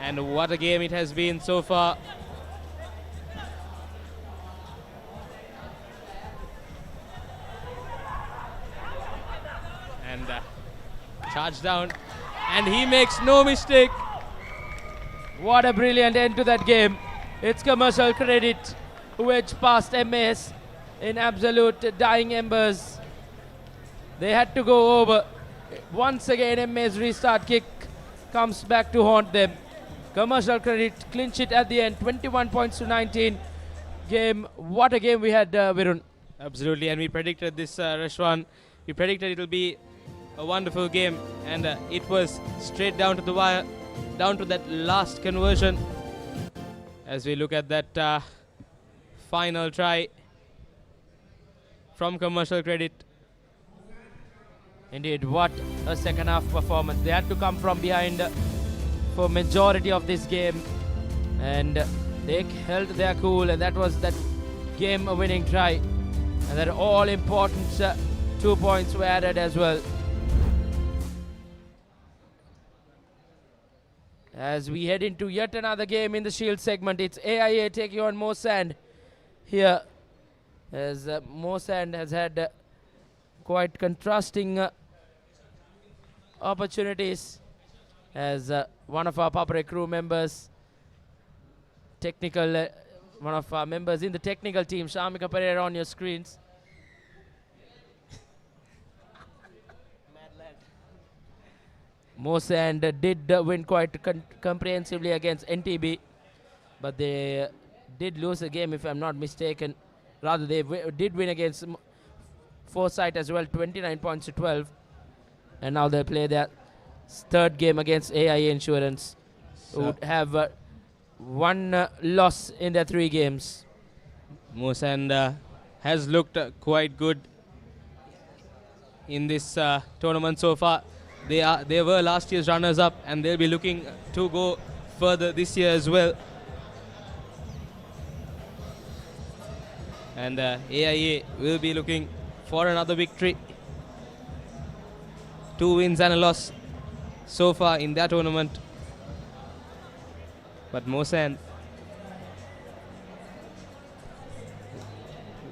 Speaker 9: And what a game it has been so far. And charge down. And he makes no mistake.
Speaker 8: What a brilliant end to that game. It's Commercial Credit who edged past MAS in absolute dying embers. They had to go over. Once again, MAS restart kick comes back to haunt them. Commercial Credit clinch it at the end, 21 points to 19. Game, what a game we had, Virun.
Speaker 9: Absolutely, and we predicted this, Rashwan. We predicted it will be a wonderful game, and it was straight down to the wire, down to that last conversion. As we look at that final try from Commercial Credit.
Speaker 8: Indeed, what a second half performance. They had to come from behind for majority of this game, and they held their cool, and that was that game-winning try. And that all important 2 points were added as well. As we head into yet another game in the Shield segment, it's AIA taking on Masand here, as Masand has had quite contrasting opportunities, as one of our Papare crew members, one of our members in the technical team, Shamika Pereira, on your screens. Masand did win quite comprehensively against NTB, but they did lose the game, if I'm not mistaken. Rather, they did win against Foresight as well, 29 points to 12. And now they play their third game against AIA Insurance, who would have one loss in their 3 games.
Speaker 9: Masand has looked quite good in this tournament so far. They were last year's runners-up, and they'll be looking to go further this year as well. And AIA will be looking for another victory. 2 wins and a loss so far in that tournament. But Masand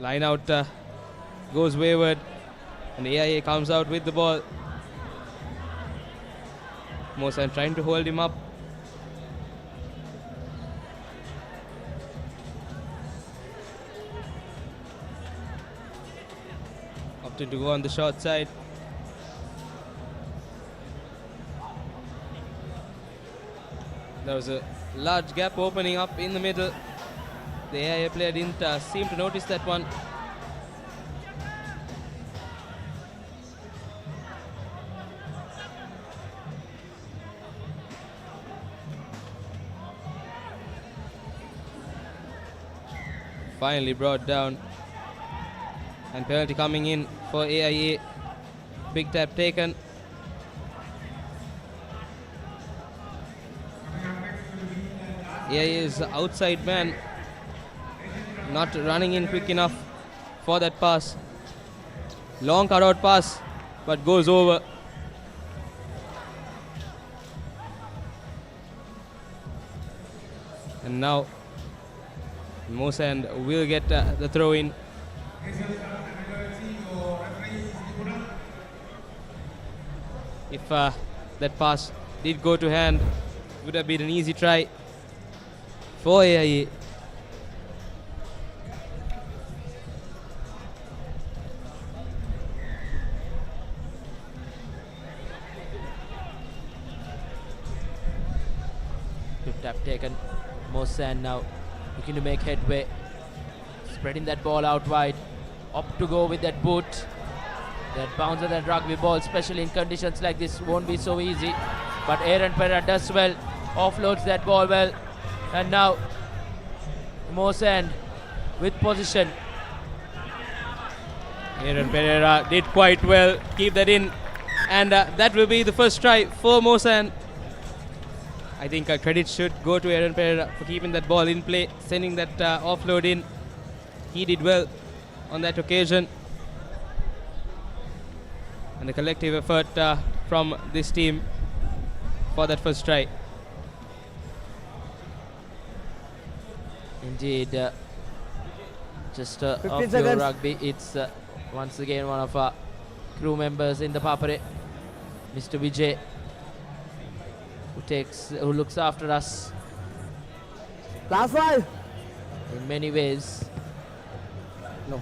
Speaker 9: line out goes wayward, and AIA comes out with the ball. Masand trying to hold him up. Opted to go on the short side. There was a large gap opening up in the middle. The AIA player didn't seem to notice that one. Finally brought down, and penalty coming in for AIA. Big tap taken. AIA is the outside man, not running in quick enough for that pass. Long cutout pass, but goes over. And now Masand will get the throw in. If that pass did go to hand, would have been an easy try for AIA.
Speaker 8: Good tap taken. Masand now looking to make headway. Spreading that ball out wide. Up to go with that boot. That bounce of that rugby ball, especially in conditions like this, won't be so easy. But Aaron Pereira does well. Offloads that ball well. And now Masand with position.
Speaker 9: Aaron Pereira did quite well. Keep that in. And that will be the first try for Masand. I think credit should go to Aaron Pereira for keeping that ball in play, sending that offload in. He did well on that occasion. And the collective effort from this team for that first try.
Speaker 8: Indeed, just
Speaker 4: 15
Speaker 8: off your
Speaker 4: seconds.
Speaker 8: rugby. It's once again one of our crew members in the Papare, Mr. Vijay, who looks after us
Speaker 4: Last 5.
Speaker 8: in many ways.
Speaker 4: No.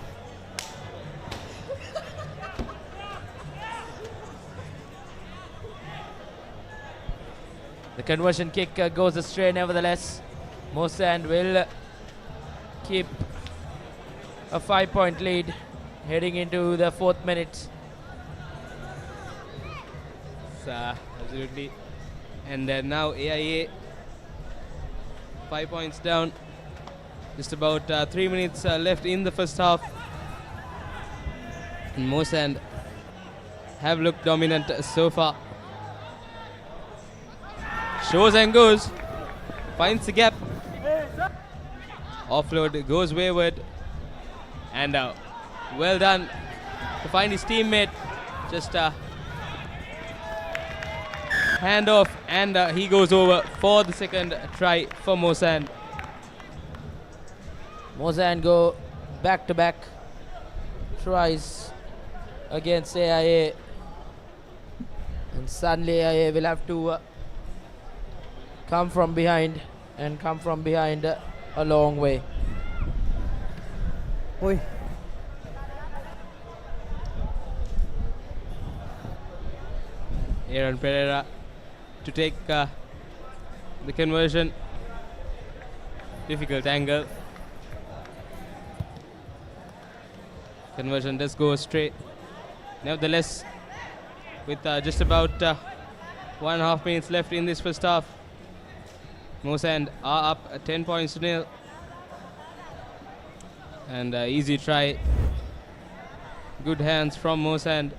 Speaker 8: The conversion kick goes astray nevertheless. Masand will keep a 5-point lead heading into the 4th minute.
Speaker 9: Absolutely. And now AIA 5 points down. Just about 3 minutes left in the first half. And Masand have looked dominant so far. Shows and goes. Finds the gap. Offload goes wayward. And well done to find his teammate. Just hand off, and he goes over for the second try for Masand.
Speaker 8: Masand go back-to-back tries against AIA. And suddenly AIA will have to come from behind, and come from behind a long way.
Speaker 4: Oi.
Speaker 9: Aaron Pereira to take the conversion. Difficult angle. Conversion does go straight. Nevertheless, with just about 1.5 minutes left in this first half, Masand are up 10 points to nil. And easy try. Good hands from Masand.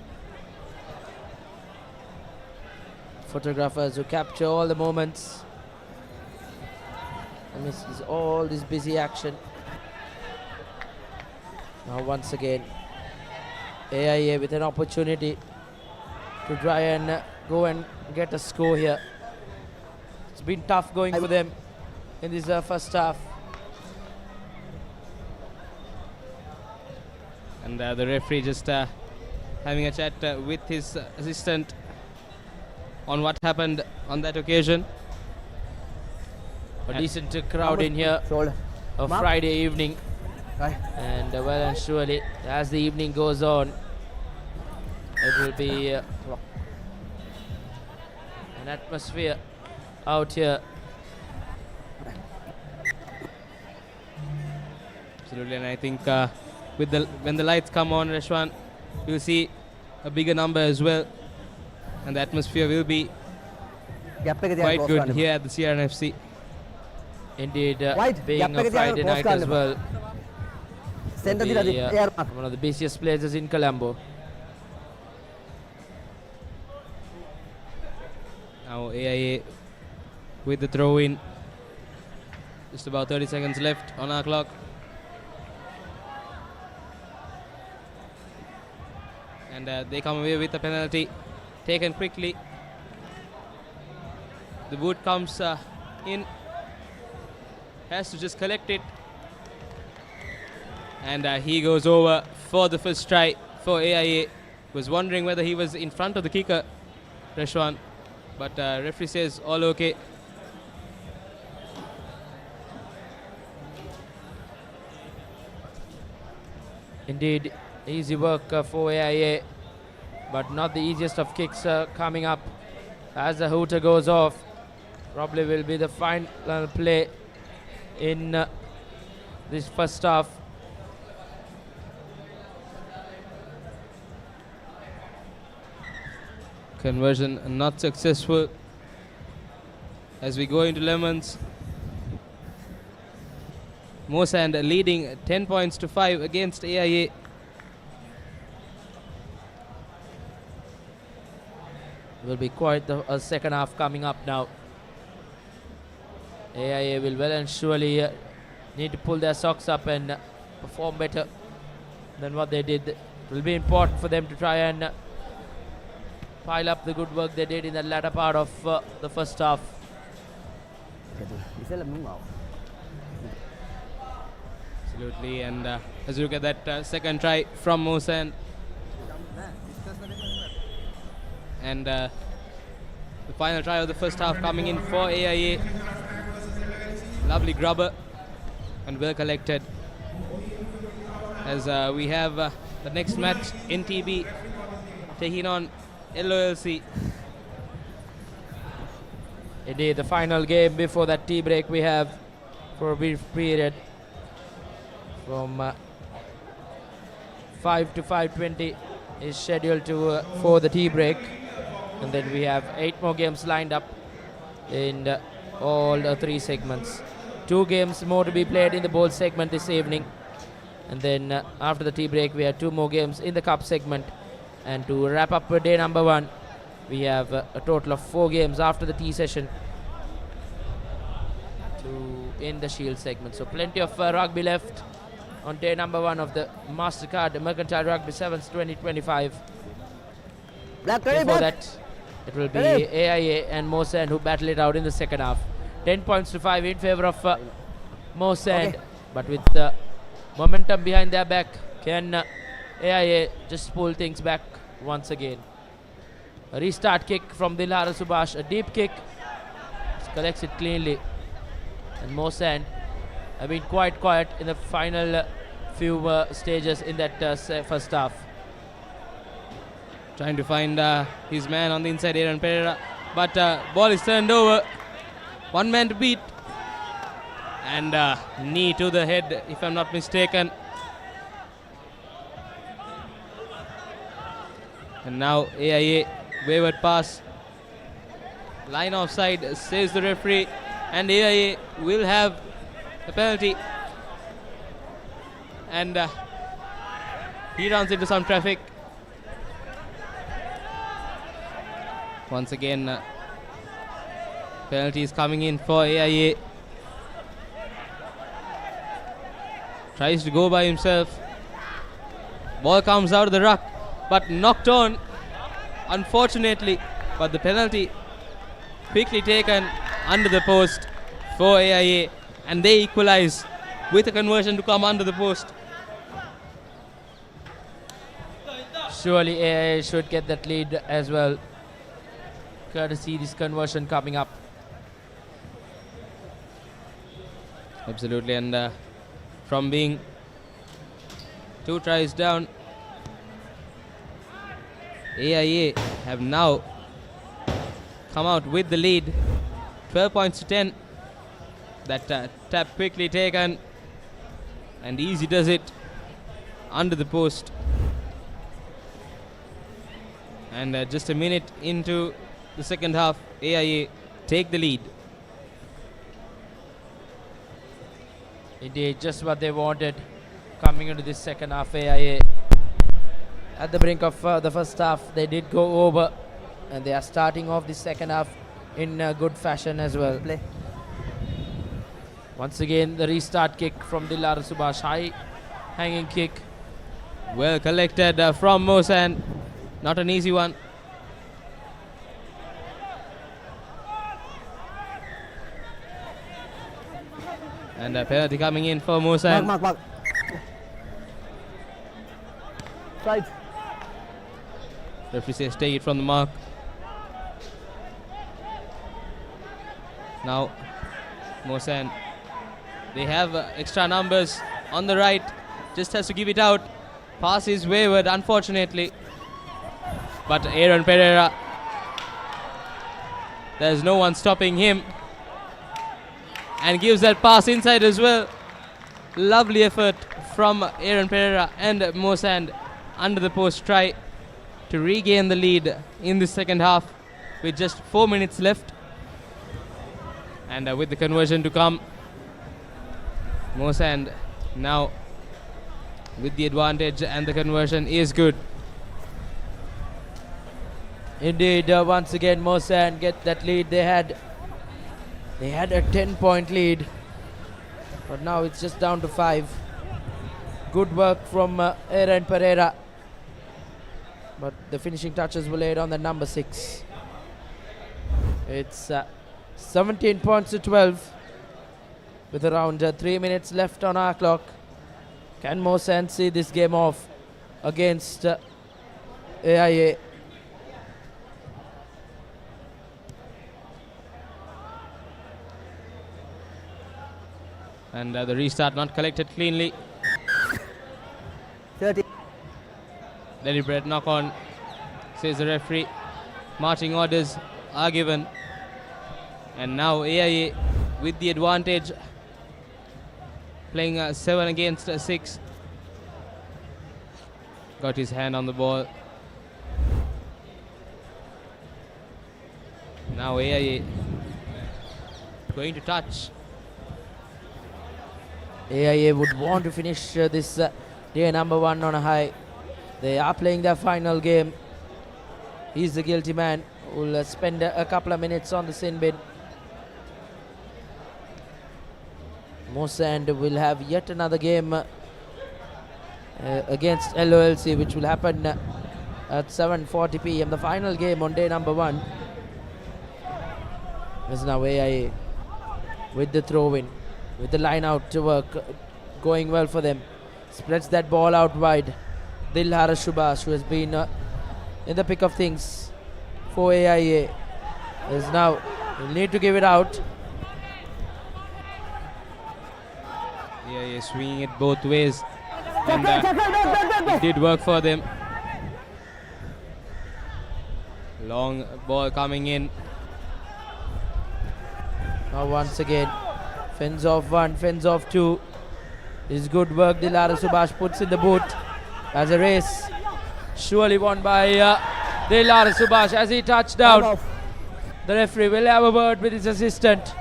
Speaker 8: Photographers who capture all the moments amidst all this busy action. Now once again, AIA with an opportunity to try and go and get a score here. It's been tough going for them in this first half.
Speaker 9: And the referee just having a chat with his assistant on what happened on that occasion.
Speaker 8: A decent crowd in here, a Friday evening. And well and surely, as the evening goes on, it will be an atmosphere out here.
Speaker 9: Absolutely, and I think with when the lights come on, Rashwan, you'll see a bigger number as well. And the atmosphere will be quite good here at the CRNFC.
Speaker 8: Indeed, being a Friday night as well, will be, one of the busiest places in Colombo.
Speaker 9: Now AIA with the throw in. Just about 30 seconds left on our clock. And they come away with a penalty taken quickly. The boot comes in, has to just collect it. And he goes over for the first try for AIA. Was wondering whether he was in front of the kicker, Reshwan, but referee says all okay.
Speaker 8: Indeed, easy work for AIA, but not the easiest of kicks coming up as the hooter goes off. Probably will be the final play in this first half.
Speaker 9: Conversion not successful as we go into lemons. Masand leading 10 points to 5 against AIA.
Speaker 8: Will be quite a second half coming up now. AIA will well and surely need to pull their socks up and perform better than what they did. It will be important for them to try and pile up the good work they did in the latter part of the first half.
Speaker 9: Absolutely, and as you look at that second try from Masand, and the final try of the first half coming in for AIA. Lovely grubber and well collected. As we have the next match in TB taking on LOLC.
Speaker 8: Indeed, the final game before that tea break we have for a brief period from 5 to 5:20 is scheduled to for the tea break, and then we have 8 more games lined up in all the 3 segments. 2 games more to be played in the bowl segment this evening, and then after the tea break we have 2 more games in the cup segment. And to wrap up day number 1, we have a total of 4 games after the tea session to end the shield segment. So plenty of rugby left on day number 1 of the Mastercard Mercantile Rugby Sevens 2025. Before that, it will be AIA and Masand who battle it out in the second half. 10 points to 5 in favor of Masand, but with the momentum behind their back, can AIA just pull things back once again. A restart kick from Dilhara Subhash, a deep kick, collects it cleanly, and Masand have been quite quiet in the final few stages in that first half.
Speaker 9: Trying to find his man on the inside, Aaron Pereira, but ball is turned over. 1 man to beat, and knee to the head if I'm not mistaken. And now AIA wayward pass, line offside says the referee, and AIA will have the penalty, and he runs into some traffic. Once again, penalty is coming in for AIA. Tries to go by himself. Ball comes out of the ruck, but knocked on, unfortunately. But the penalty quickly taken under the post for AIA, and they equalize with a conversion to come under the post.
Speaker 8: Surely AIA should get that lead as well, courtesy this conversion coming up.
Speaker 9: Absolutely, and from being 2 tries down, AIA have now come out with the lead, 12 points to 10. That tap quickly taken, and easy does it under the post. And just a minute into the second half, AIA take the lead.
Speaker 8: Indeed, just what they wanted coming into this second half. AIA at the brink of the first half, they did go over, and they are starting off the second half in good fashion as well. Once again, the restart kick from Dilara Subhash. High hanging kick.
Speaker 9: Well collected from Masand. Not an easy one. And a penalty coming in for Masand.
Speaker 4: Mark. Right.
Speaker 9: Referee says take it from the mark. Now, Masand. They have extra numbers on the right. Just has to give it out. Pass is wayward, unfortunately. But Aaron Pereira, there's no one stopping him. And gives that pass inside as well. Lovely effort from Aaron Pereira and Masand under the post try to regain the lead in the second half with just 4 minutes left. And with the conversion to come, Masand now with the advantage, and the conversion is good.
Speaker 8: Indeed, once again Masand get that lead. They had a 10-point lead, but now it's just down to 5. Good work from Aaron Pereira, but the finishing touches were laid on the number 6. It's 17 points to 12 with around 3 minutes left on our clock. Can Masand see this game off against AIA?
Speaker 9: And the restart not collected cleanly.
Speaker 4: 30.
Speaker 9: Deliberate knock on, says the referee. Marching orders are given. And now AIA with the advantage, playing 7 against 6. Got his hand on the ball. Now AIA going to touch.
Speaker 8: AIA would want to finish this day number 1 on a high. They are playing their final game. He's the guilty man who will spend a couple of minutes on the sin bin. Masand will have yet another game against LOLC, which will happen at 7:40 p.m. The final game on day number 1 is now AIA with the throw-in, with the line out to work going well for them. Spreads that ball out wide. Dilhara Subhash, who has been in the pick of things for AIA, is now, he'll need to give it out.
Speaker 9: AIA swinging it both ways, and it did work for them. Long ball coming in.
Speaker 8: Now once again, fends off 1, fends off 2. Is good work Dilara Subhash puts in the boot as a race. Surely won by Dilara Subhash as he touched down. The referee will have a word with his assistant,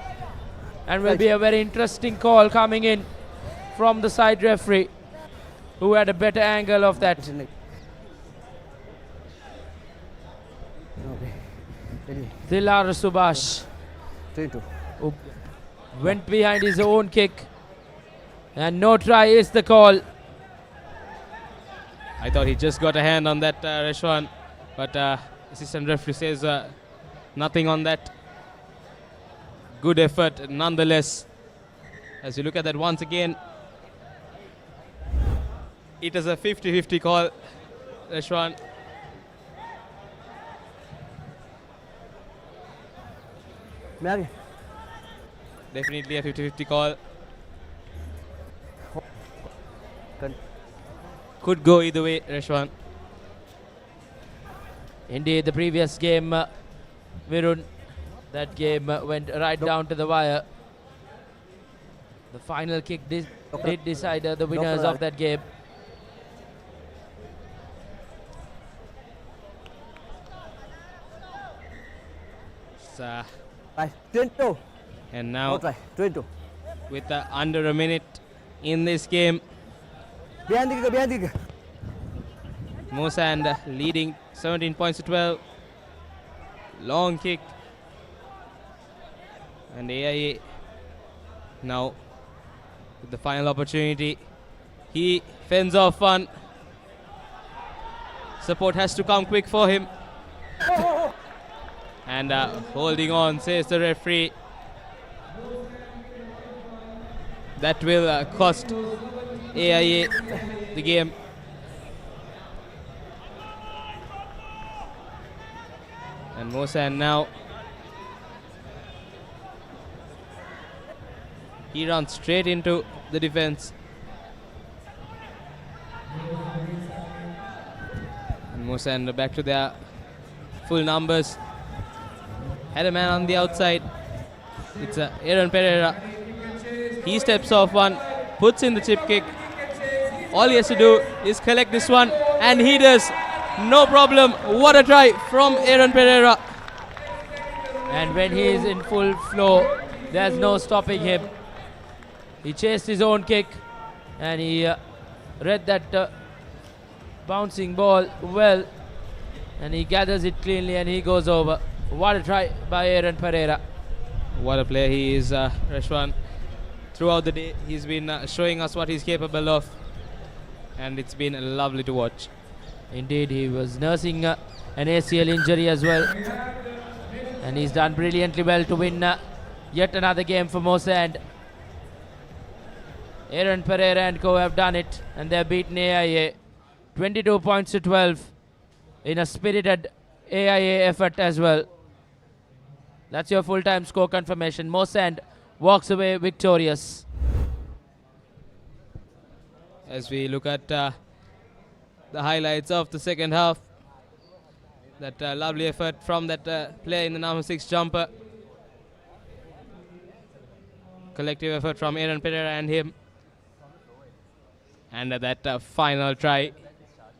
Speaker 8: and will be a very interesting call coming in from the side referee, who had a better angle of that. Dilara Subhash, who went behind his own kick, and no try is the call.
Speaker 9: I thought he just got a hand on that Reshwan, but assistant referee says nothing on that. Good effort nonetheless. As you look at that once again, it is a 50-50 call, Reshwan. Definitely a 50-50 call. Could go either way, Reshwan.
Speaker 8: Indeed, the previous game, Virun, that game went right down to the wire. The final kick did decide the winners of that game.
Speaker 9: And now, with under a minute in this game, Masand leading 17 points to 12. Long kick. And AIA now with the final opportunity. He fends off one. Support has to come quick for him. And holding on, says the referee. That will cost AIA the game. And Masand now. He runs straight into the defense. And Masand back to their full numbers. Had a man on the outside. It's Aaron Pereira. He steps off one, puts in the chip kick. All he has to do is collect this one, and he does. No problem. What a try from Aaron Pereira.
Speaker 8: And when he is in full flow, there's no stopping him. He chased his own kick, and he read that bouncing ball well, and he gathers it cleanly, and he goes over. What a try by Aaron Pereira.
Speaker 9: What a player he is, Rashwan. Throughout the day, he's been showing us what he's capable of, and it's been lovely to watch.
Speaker 8: Indeed, he was nursing an ACL injury as well, and he's done brilliantly well to win yet another game for Masand. Aaron Pereira and co have done it, and they've beaten AIA 22 points to 12 in a spirited AIA effort as well. That's your full-time score confirmation. Masand walks away victorious.
Speaker 9: As we look at the highlights of the second half, that lovely effort from that player in the number 6 jumper. Collective effort from Aaron Pereira and him. And that final try,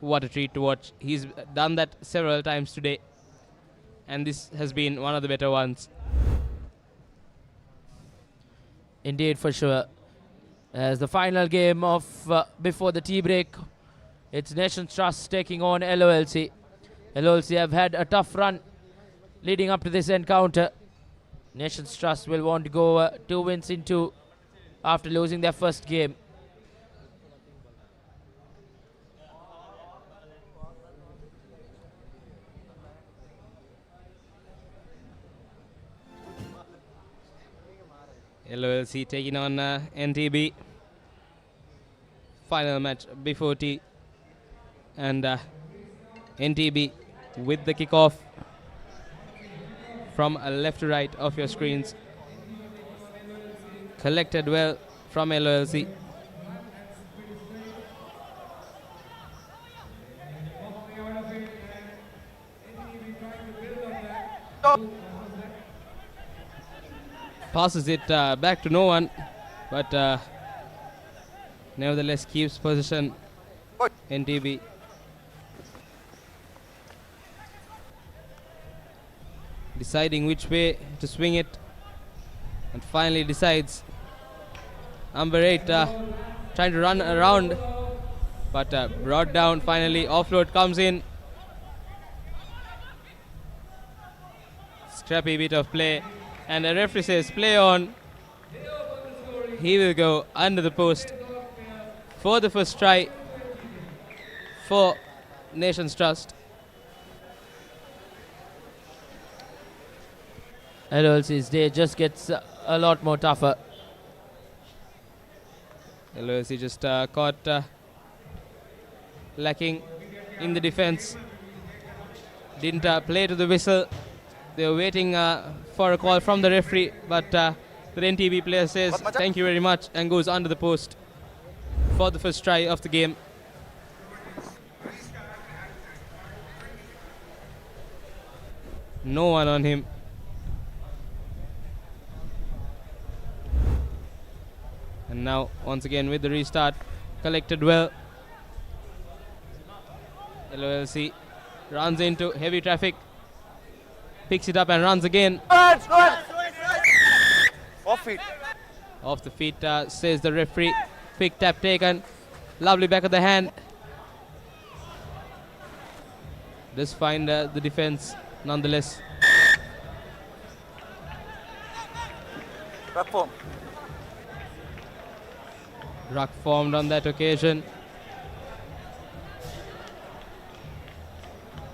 Speaker 9: what a treat to watch. He's done that several times today, and this has been one of the better ones.
Speaker 8: Indeed, for sure. As the final game of before the tea break, it's Nations Trust taking on LOLC. LOLC have had a tough run leading up to this encounter. Nations Trust will want to go 2 wins in 2 after losing their first game.
Speaker 9: LOLC taking on NTB. Final match before tea. And NTB with the kickoff from left to right of your screens. Collected well from LOLC. Passes it back to no one, but nevertheless keeps possession. NTB. Deciding which way to swing it, and finally decides. Number 8 trying to run around, but brought down finally. Offload comes in. Scrappy bit of play, and the referee says play on. He will go under the post for the first try for Nations Trust.
Speaker 8: LOLC's day just gets a lot more tougher.
Speaker 9: LOLC just caught lacking in the defense. Didn't play to the whistle. They were waiting for a call from the referee, but the NTB player says thank you very much and goes under the post for the first try of the game. No one on him. And now once again with the restart, collected well. LOLC runs into heavy traffic, picks it up and runs again.
Speaker 3: Off feet.
Speaker 9: Off the feet, says the referee. Quick tap taken. Lovely back of the hand. Does find the defense nonetheless.
Speaker 3: Back form.
Speaker 9: ruck formed on that occasion.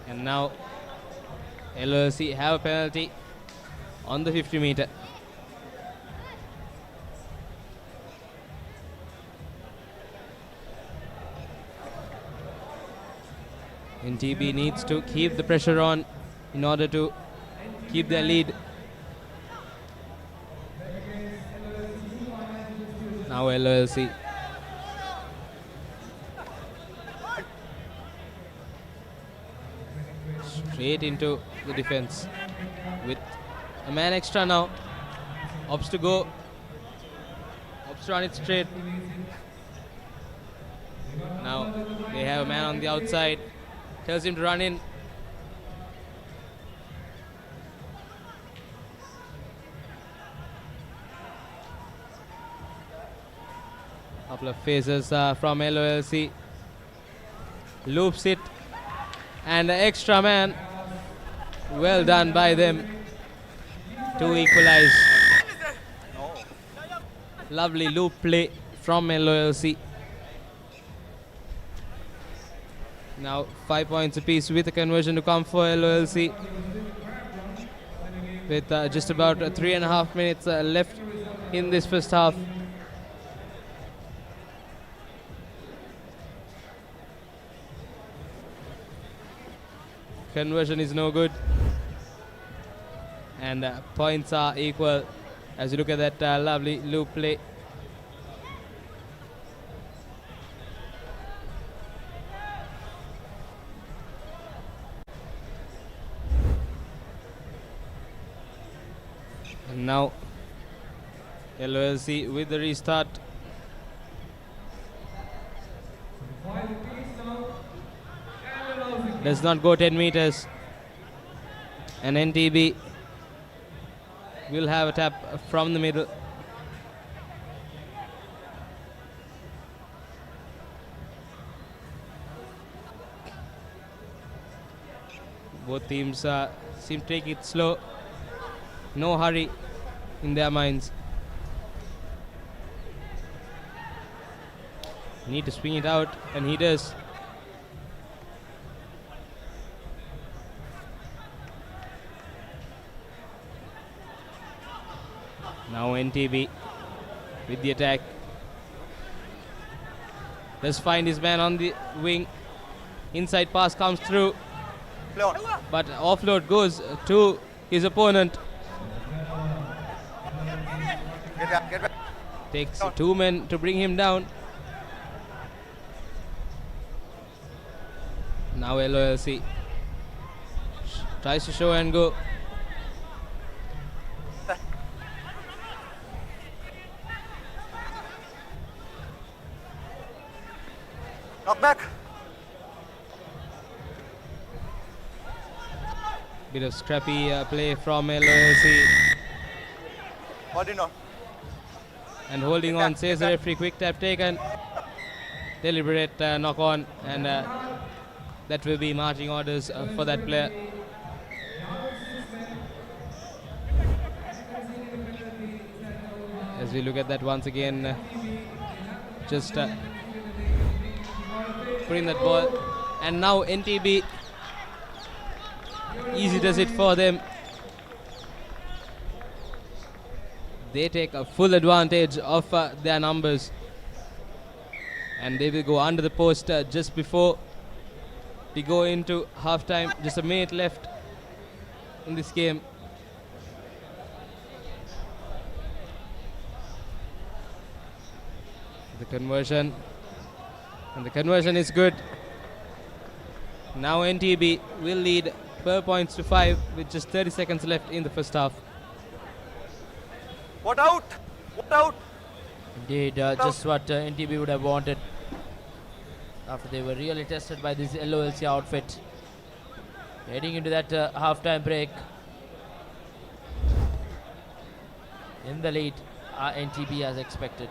Speaker 9: And now LOLC have a penalty on the 50 meter. NTB needs to keep the pressure on in order to keep their lead. Now LOLC. Straight into the defense with a man extra now. Opts to go. Opts to run it straight. Now they have a man on the outside. Tells him to run in. Couple of phases from LOLC. Loops it. And the extra man. Well done by them to equalize. Lovely loop play from LOLC. Now 5 points apiece with a conversion to come for LOLC. With just about 3.5 minutes left in this first half. Conversion is no good. And points are equal as you look at that lovely loop play. And now LOLC with the restart. Does not go 10 meters. And NTB will have a tap from the middle. Both teams seem to take it slow. No hurry in their minds. Need to swing it out, and he does. Now NTB with the attack. Does find his man on the wing. Inside pass comes through. But offload goes to his opponent. Takes 2 men to bring him down. Now LOLC tries to show and go.
Speaker 3: Knock back.
Speaker 9: Bit of scrappy play from LOLC.
Speaker 3: Body knock.
Speaker 9: And holding on, says the referee. Quick tap taken. Deliberate knock on, and that will be marching orders for that player. As we look at that once again, just putting that ball, and now NTB easy does it for them. They take a full advantage of their numbers, and they will go under the post just before we go into halftime. Just a minute left in this game. The conversion, and the conversion is good. Now NTB will lead 12 points to 5 with just 30 seconds left in the first half.
Speaker 3: What out? What out?
Speaker 8: Indeed, just what NTB would have wanted after they were really tested by this LOLC outfit. Heading into that halftime break. In the lead, NTB as expected.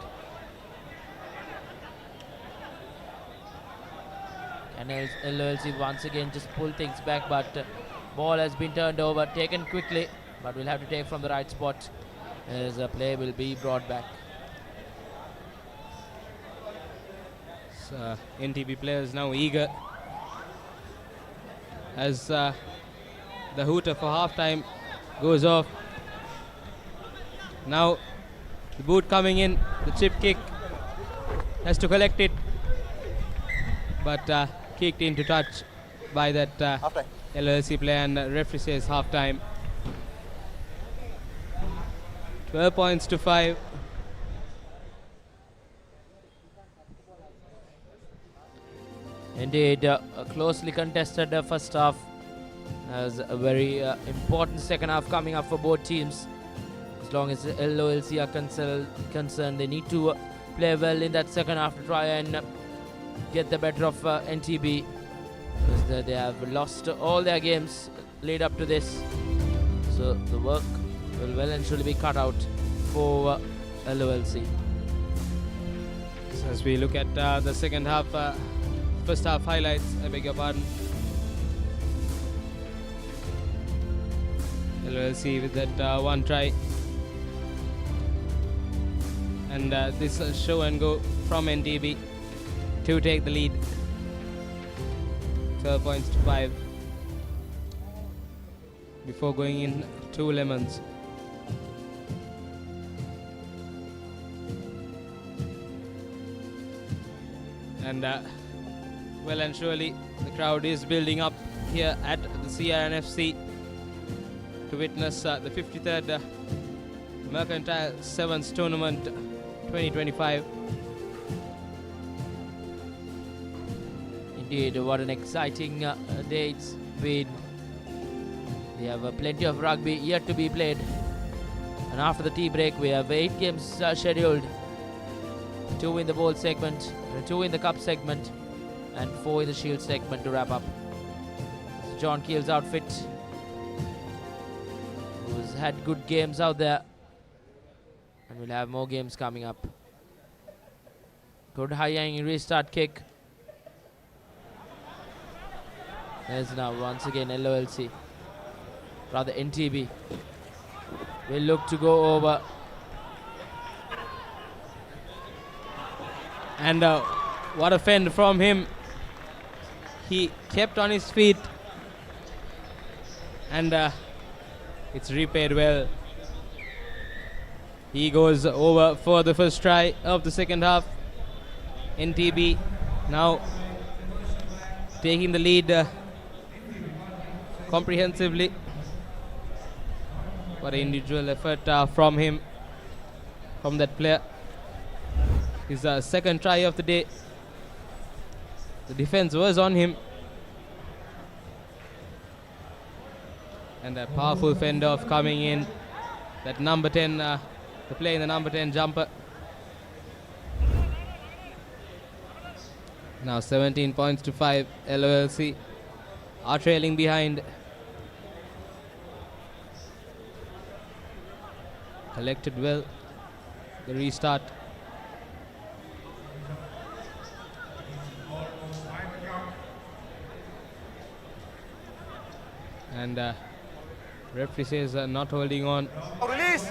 Speaker 8: And LOLC once again just pull things back, but ball has been turned over, taken quickly, but we'll have to take from the right spot as a play will be brought back.
Speaker 9: NTB players now eager as the hooter for half-time goes off. Now the boot coming in, the chip kick, has to collect it, but kicked into touch by that LOLC player, and referee says half-time. 12 points to 5.
Speaker 8: Indeed, a closely contested first half, as a very important second half coming up for both teams. As long as LOLC are concerned, they need to play well in that second half to try and get the better of NTB, because they have lost all their games lead up to this. So the work will well and truly be cut out for LOLC.
Speaker 9: So as we look at the second half, first half highlights, I beg your pardon. LOLC with that one try. And this show and go from NTB to take the lead. 12 points to 5 before going in 2 lemons. And well and surely the crowd is building up here at the CRNFC to witness the 53rd Mercantile Sevens Tournament 2025.
Speaker 8: Indeed, what an exciting day it's been. We have plenty of rugby yet to be played, and after the tea break we have 8 games scheduled, 2 in the bowl segment, 2 in the cup segment, and 4 in the shield segment to wrap up. It's John Keells' outfit, who's had good games out there, and we'll have more games coming up. Good high-hanging restart kick. There's now once again LOLC, rather NTB, will look to go over.
Speaker 9: And what a fend from him. He kept on his feet, and it's repaid well. He goes over for the first try of the second half. NTB now taking the lead comprehensively. What an individual effort from him, from that player. His second try of the day. The defense was on him. And a powerful fend off coming in. That number 10, the play in the number 10 jumper. Now 17 points to 5. LOLC are trailing behind. Collected well. The restart. And referee says not holding on.
Speaker 3: Release.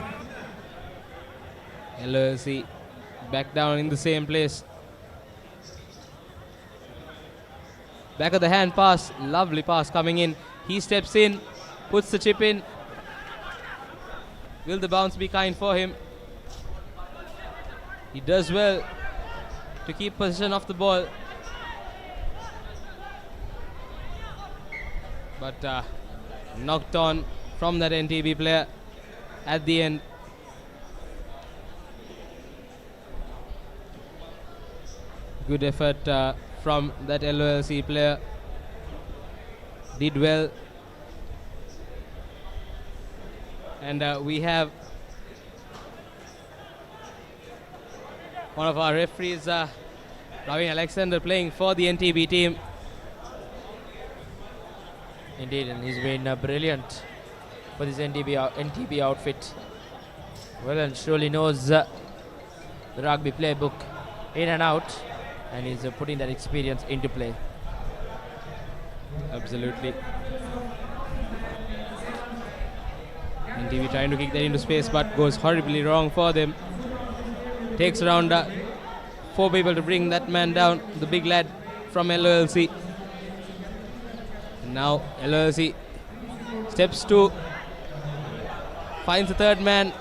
Speaker 9: LOLC back down in the same place. Back of the hand pass, lovely pass coming in. He steps in, puts the chip in. Will the bounce be kind for him? He does well to keep possession of the ball. But knocked on from that NTB player at the end. Good effort from that LOLC player. Did well. And we have one of our referees, Ravi Alexander, playing for the NTB team.
Speaker 8: Indeed, and he's been brilliant for this NTB outfit. Well and surely knows the rugby playbook in and out, and he's putting that experience into play.
Speaker 9: Absolutely. NTB trying to kick that into space, but goes horribly wrong for them. Takes around 4 people to bring that man down, the big lad from LOLC. Now LOLC steps to, finds the third man,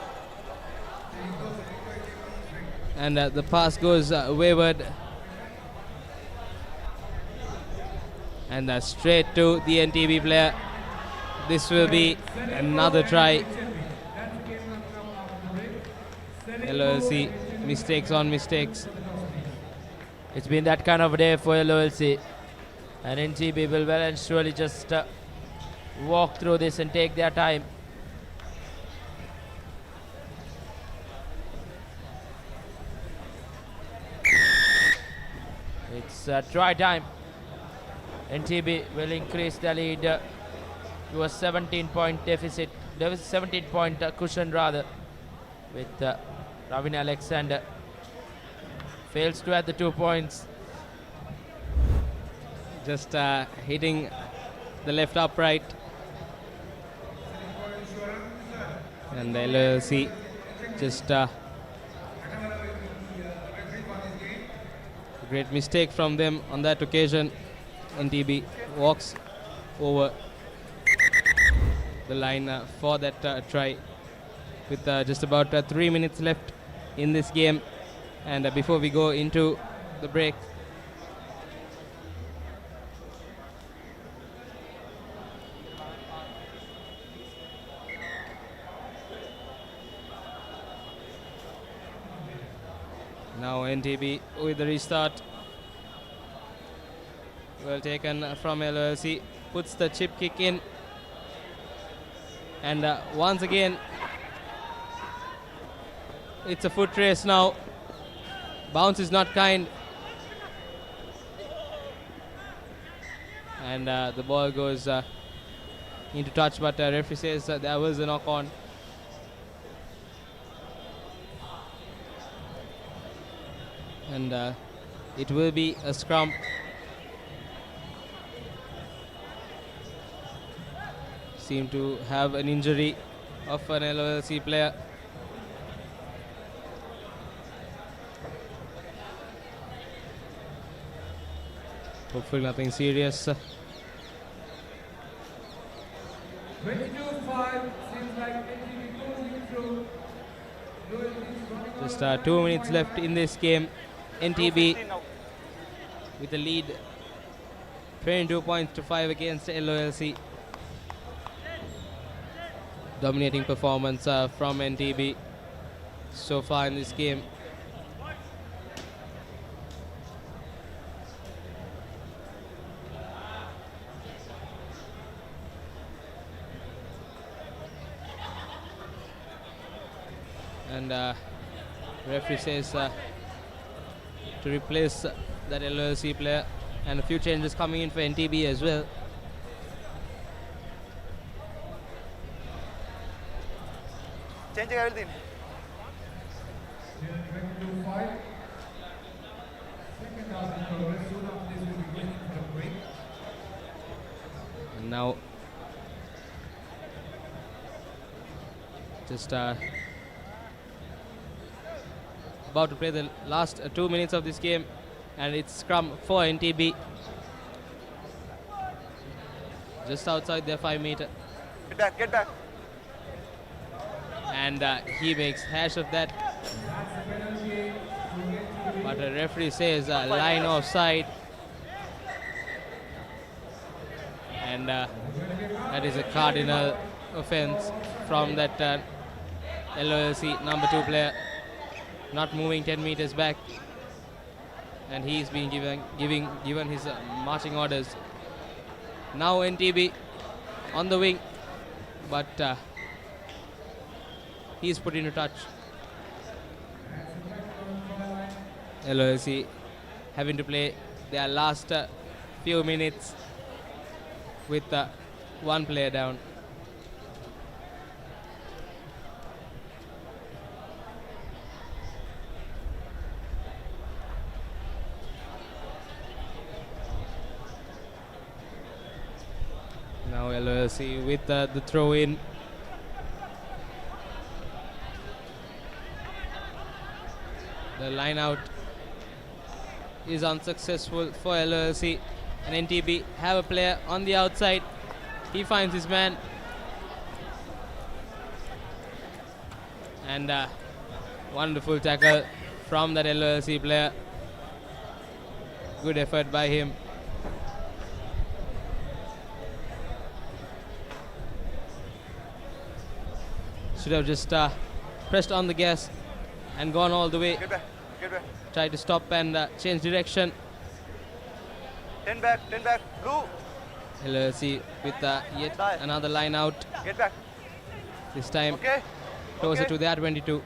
Speaker 9: and the pass goes wayward, and straight to the NTB player. This will be another try. LOLC, mistakes on mistakes.
Speaker 8: It's been that kind of a day for LOLC, and NTB will well and surely just walk through this and take their time. It's try time. NTB will increase the lead to a 17-point deficit. There was 17-point cushion rather, with Ravin Alexander fails to add the 2 points.
Speaker 9: Just hitting the left upright, and the LOLC just great mistake from them on that occasion. NTB walks over the line for that try with just about 3 minutes left in this game. And before we go into the break, now NTB with the restart. Well taken from LOLC, puts the chip kick in, and once again it's a foot race now. Bounce is not kind, and the ball goes into touch, but referee says there was a knock on. And it will be a scrum. Seem to have an injury of an LOLC player. Hopefully nothing serious.
Speaker 7: 22-5, seems like NTB closing through.
Speaker 9: Just 2 minutes left in this game. NTB with the lead, 22 points to 5 against LOLC. Dominating performance from NTB so far in this game. And referee says to replace that LOLC player, and a few changes coming in for NTB as well.
Speaker 3: Changing everything.
Speaker 7: 22-5. Second half in progress. Soon after this, we'll be going for a break.
Speaker 9: And now just about to play the last 2 minutes of this game, and it's scrum for NTB just outside their 5 meter.
Speaker 3: Get back, get back.
Speaker 9: And he makes hash of that, but the referee says line offside, and that is a cardinal offense from that LOLC number 2 player, not moving 10 meters back, and he's been given his marching orders. Now NTB on the wing, but he's put into touch. LOLC having to play their last few minutes with one player down. Now LOLC with the throw in. The line out is unsuccessful for LOLC, and NTB have a player on the outside. He finds his man, and wonderful tackle from that LOLC player. Good effort by him. Should have just pressed on the gas and gone all the way.
Speaker 3: Get back.
Speaker 9: Tried to stop and change direction.
Speaker 3: 10 back, blue.
Speaker 9: LOLC with yet another line out.
Speaker 3: Get back.
Speaker 9: This time
Speaker 3: Okay.
Speaker 9: closer
Speaker 3: Okay.
Speaker 9: to their 22.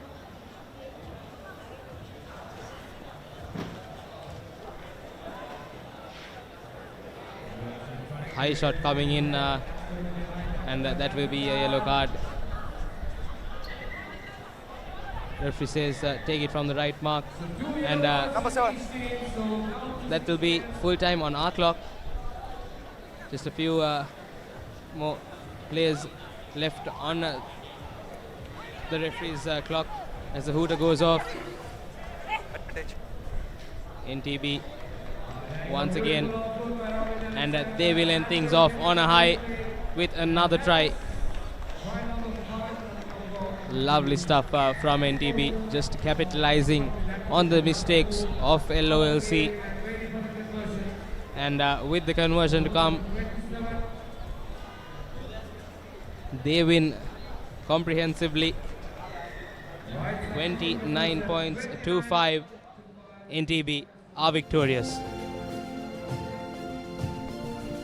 Speaker 9: High shot coming in, and that will be a yellow card. Referee says take it from the right mark, and
Speaker 3: Number 7.
Speaker 9: that will be full time on our clock. Just a few more players left on the referee's clock as the hooter goes off. NTB once again, and they will end things off on a high with another try. Lovely stuff from NTB, just capitalizing on the mistakes of LOLC, and with the conversion to come, they win comprehensively. 29 points to 5. NTB are victorious.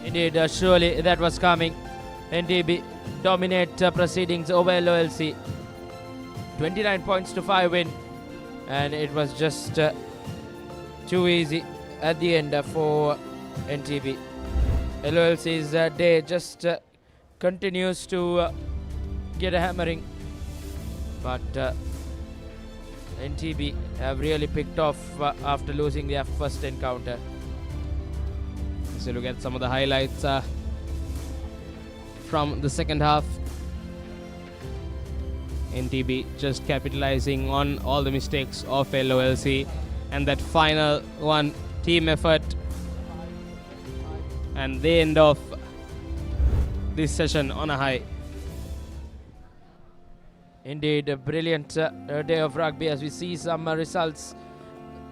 Speaker 8: Indeed, surely that was coming. NTB dominate proceedings over LOLC. 29 points to 5 win, and it was just too easy at the end for NTB. LOLC's day just continues to get a hammering, but NTB have really picked off after losing their first encounter.
Speaker 9: So look at some of the highlights from the second half. NTB just capitalizing on all the mistakes of LOLC, and that final one, team effort, and they end off this session on a high.
Speaker 8: Indeed, a brilliant day of rugby as we see some results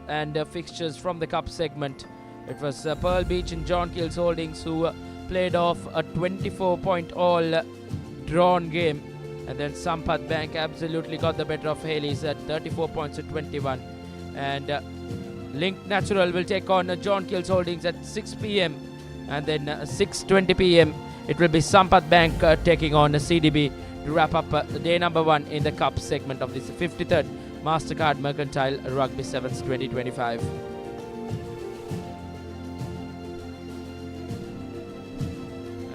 Speaker 8: and fixtures from the cup segment. It was Pearl Beach and John Keells Holdings who played off a 24-point all drawn game, and then Sampath Bank absolutely got the better of Hayleys at 34 points to 21. And Link Natural will take on John Keells Holdings at 6 p.m. and then 6:20 p.m. it will be Sampath Bank taking on CDB to wrap up day number 1 in the cup segment of this 53rd Mastercard Mercantile Rugby Sevens 2025.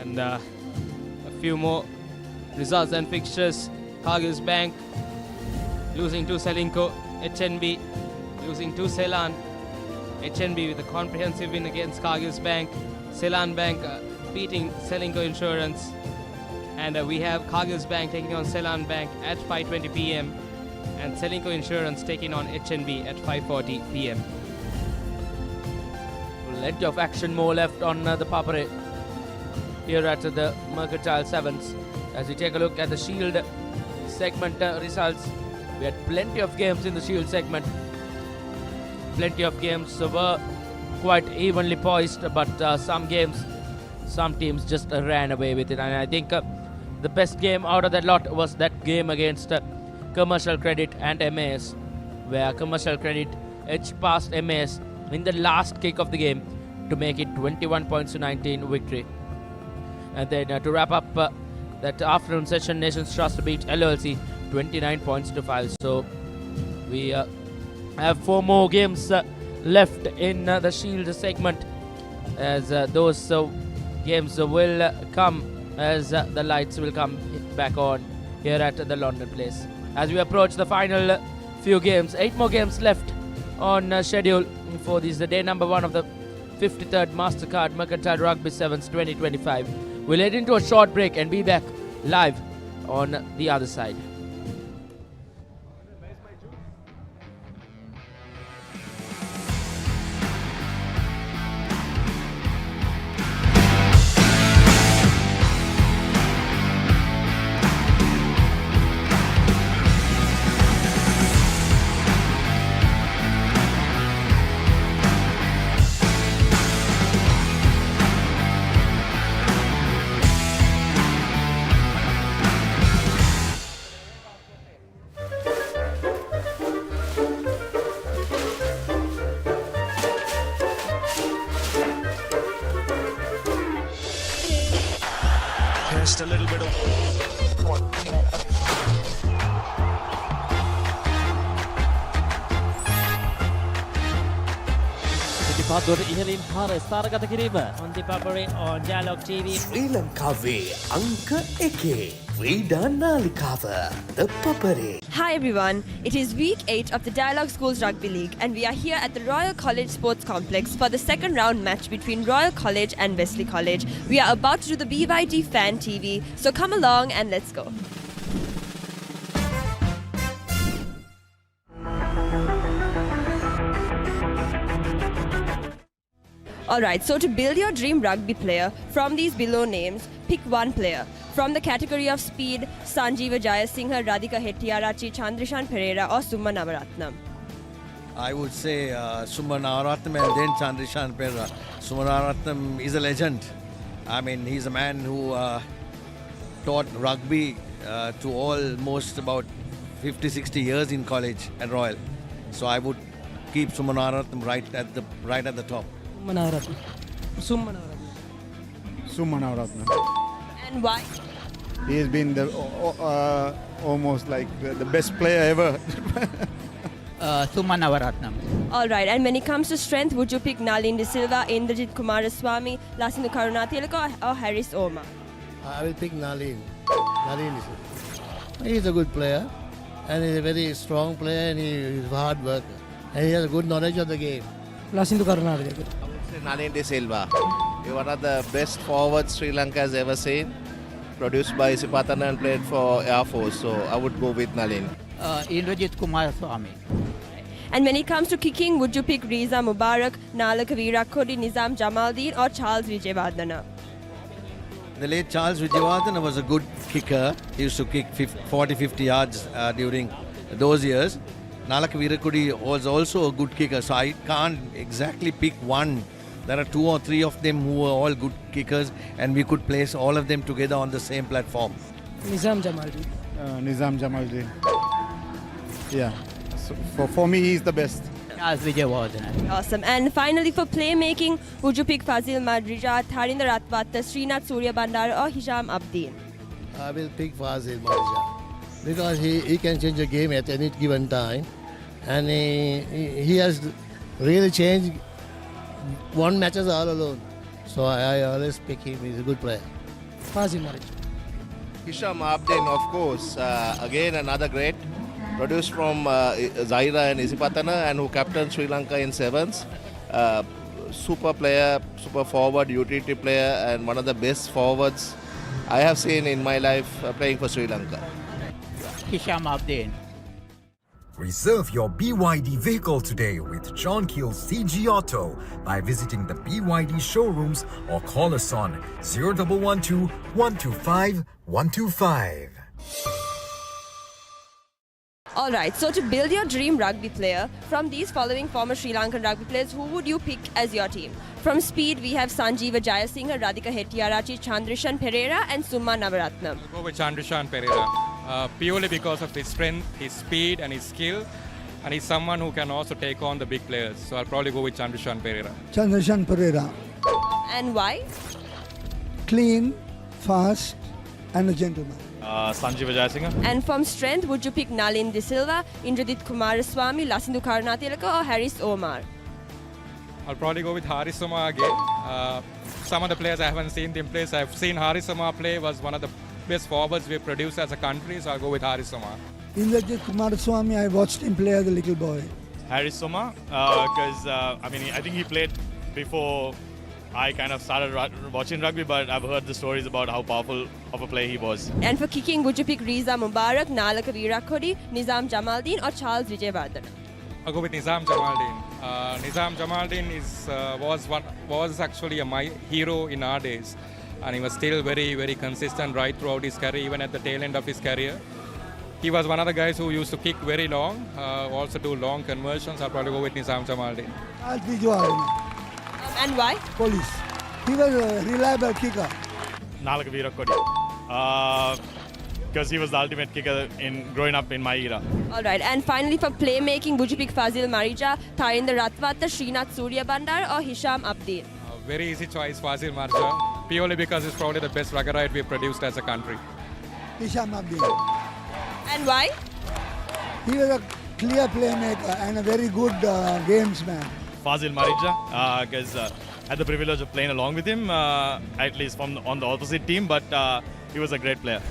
Speaker 9: And a few more results and fixtures. Kaggles Bank losing to Celinko. HNB losing to Seylan. HNB with a comprehensive win against Kaggles Bank. Seylan Bank beating Celinko Insurance. And we have Kaggles Bank taking on Seylan Bank at 5:20 p.m. and Celinko Insurance taking on HNB at 5:40 p.m.
Speaker 8: Plenty of action more left on the Papare here at the Mercantile Sevens. As we take a look at the Shield segment results, we had plenty of games in the Shield segment. Plenty of games were quite evenly poised, but some teams just ran away with it. And I think the best game out of that lot was that game against Commercial Credit and MAS, where Commercial Credit edged past MAS in the last kick of the game to make it 21 points to 19 victory. And then to wrap up that afternoon session, Nations Trust beat LOLC 29 points to 5. So we have 4 more games left in the Shield segment, as those games will come as the lights will come back on here at the London place. As we approach the final few games, 8 more games left on schedule for this day number 1 of the 53rd Mastercard Mercantile Rugby Sevens 2025. We'll head into a short break and be back live on the other side.
Speaker 16: පදුර ඉහළින් පාර ස්ථානගත කිරීම on ThePapare on Dialog TV.
Speaker 17: ශ්‍රී ලංකාවේ අංක 1 ක්‍රීඩා නාලිකාව ThePapare.
Speaker 23: Hi everyone, it is week 8 of the Dialog Schools Rugby League and we are here at the Royal College Sports Complex for the second round match between Royal College and Wesley College. We are about to do the BYD Fan TV, so come along and let's go. Alright, so to build your dream rugby player, from these below names, pick one player. From the category of speed, Sanjeeva Jayasinghe, Radhika Hettiarachchi, Chandrishan Pereira or Summa Navaratnam.
Speaker 14: I would say Summa Navaratnam and then Chandrishan Pereira. Summa Navaratnam is a legend. I mean, he's a man who taught rugby to almost about 50-60 years in college at Royal. So I would keep Summa Navaratnam right at the top.
Speaker 16: Summa
Speaker 18: Navaratnam.
Speaker 23: And why?
Speaker 18: He has been almost like the best player ever.
Speaker 23: Summa Navaratnam. Alright, and when it comes to strength, would you pick Nalin De Silva, Indrajit Kumaraswamy, Lasindu Karunatilaka or Harris Omar?
Speaker 20: I will pick Nalin. He is a good player and he is a very strong player and he is a hard worker and he has a good knowledge of the game.
Speaker 16: Lasindu Karunatilaka.
Speaker 21: Nalin De Silva. He's one of the best forwards Sri Lanka has ever seen. Produced by Sipatana and played for Air Force. So I would go with Nalin.
Speaker 23: Indrajit Kumaraswamy. And when it comes to kicking, would you pick Riza Mubarak, Nalaka Virakodi, Nizam Jamaldeen or Charles Vijayawardena?
Speaker 14: The late Charles Vijayawardena was a good kicker. He used to kick 40-50 yards during those years. Nalaka Virakodi was also a good kicker, so I can't exactly pick one. There are 2 or 3 of them who were all good kickers and we could place all of them together on the same platform.
Speaker 16: Nizam Jamaldeen.
Speaker 18: Nizam Jamaldeen. Yeah, so for me he's the best.
Speaker 23: Awesome. And finally for playmaking, would you pick Fazil Madrija, Tharinder Ratwatta, Srinath Suryabandara or Hisham Abdeen?
Speaker 20: I will pick Fazil Madrija because he can change the game at any given time and he has really changed won matches all alone. So I always pick him. He's a good player.
Speaker 16: Fazil Madrija.
Speaker 21: Hisham Abdeen, of course. Again, another great. Produced from Zaira and Isipatana and who captained Sri Lanka in Sevens. Super player, super forward, utility player and one of the best forwards I have seen in my life playing for Sri Lanka.
Speaker 23: Hisham Abdeen.
Speaker 19: Reserve your BYD vehicle today with John Keells CG Auto by visiting the BYD showrooms or call us on 0112 125 125.
Speaker 23: Alright, so to build your dream rugby player, from these following former Sri Lankan rugby players, who would you pick as your team? From speed, we have Sanjeeva Jayasinghe, Radhika Hettiarachchi, Chandrishan Pereira and Summa Navaratnam.
Speaker 22: I'll go with Chandrishan Pereira, purely because of his strength, his speed and his skill, and he's someone who can also take on the big players. So I'll probably go with Chandrishan Pereira.
Speaker 24: Chandrishan Pereira.
Speaker 23: And why?
Speaker 24: Clean, fast and a gentleman.
Speaker 22: Sanjeeva Jayasinghe.
Speaker 23: And from strength, would you pick Nalin De Silva, Indrajit Kumaraswamy, Lasindu Karunatilaka or Harris Omar?
Speaker 22: I'll probably go with Haris Omar again. Some of the players I haven't seen them play. So I've seen Haris Omar play, was one of the best forwards we've produced as a country, so I'll go with Haris Omar.
Speaker 24: Indrajit Kumaraswamy, I watched him play as a little boy.
Speaker 22: Haris Omar, because I think he played before I kind of started watching rugby, but I've heard the stories about how powerful of a player he was.
Speaker 23: And for kicking, would you pick Riza Mubarak, Nalaka Virakodi, Nizam Jamaldeen or Charles Vijayawardena?
Speaker 22: I'll go with Nizam Jamaldeen. Nizam Jamaldeen was actually my hero in our days, and he was still very, very consistent right throughout his career, even at the tail end of his career. He was one of the guys who used to kick very long, also do long conversions. I'll probably go with Nizam Jamaldeen.
Speaker 23: And why?
Speaker 24: Police. He was a reliable kicker.
Speaker 22: Nalaka Virakodi. Because he was the ultimate kicker in growing up in my era.
Speaker 23: Alright, and finally for playmaking, would you pick Fazil Madrija, Tharinder Ratwatta, Srinath Suryabandara or Hisham Abdeen?
Speaker 22: Very easy choice, Fazil Madrija, purely because he's probably the best ruggerite we've produced as a country.
Speaker 24: Hisham Abdeen.
Speaker 23: And why?
Speaker 24: He was a clear playmaker and a very good gamesman.
Speaker 11: Fazil Marija, because I had the privilege of playing along with him, at least on the opposite team, but he was a great player.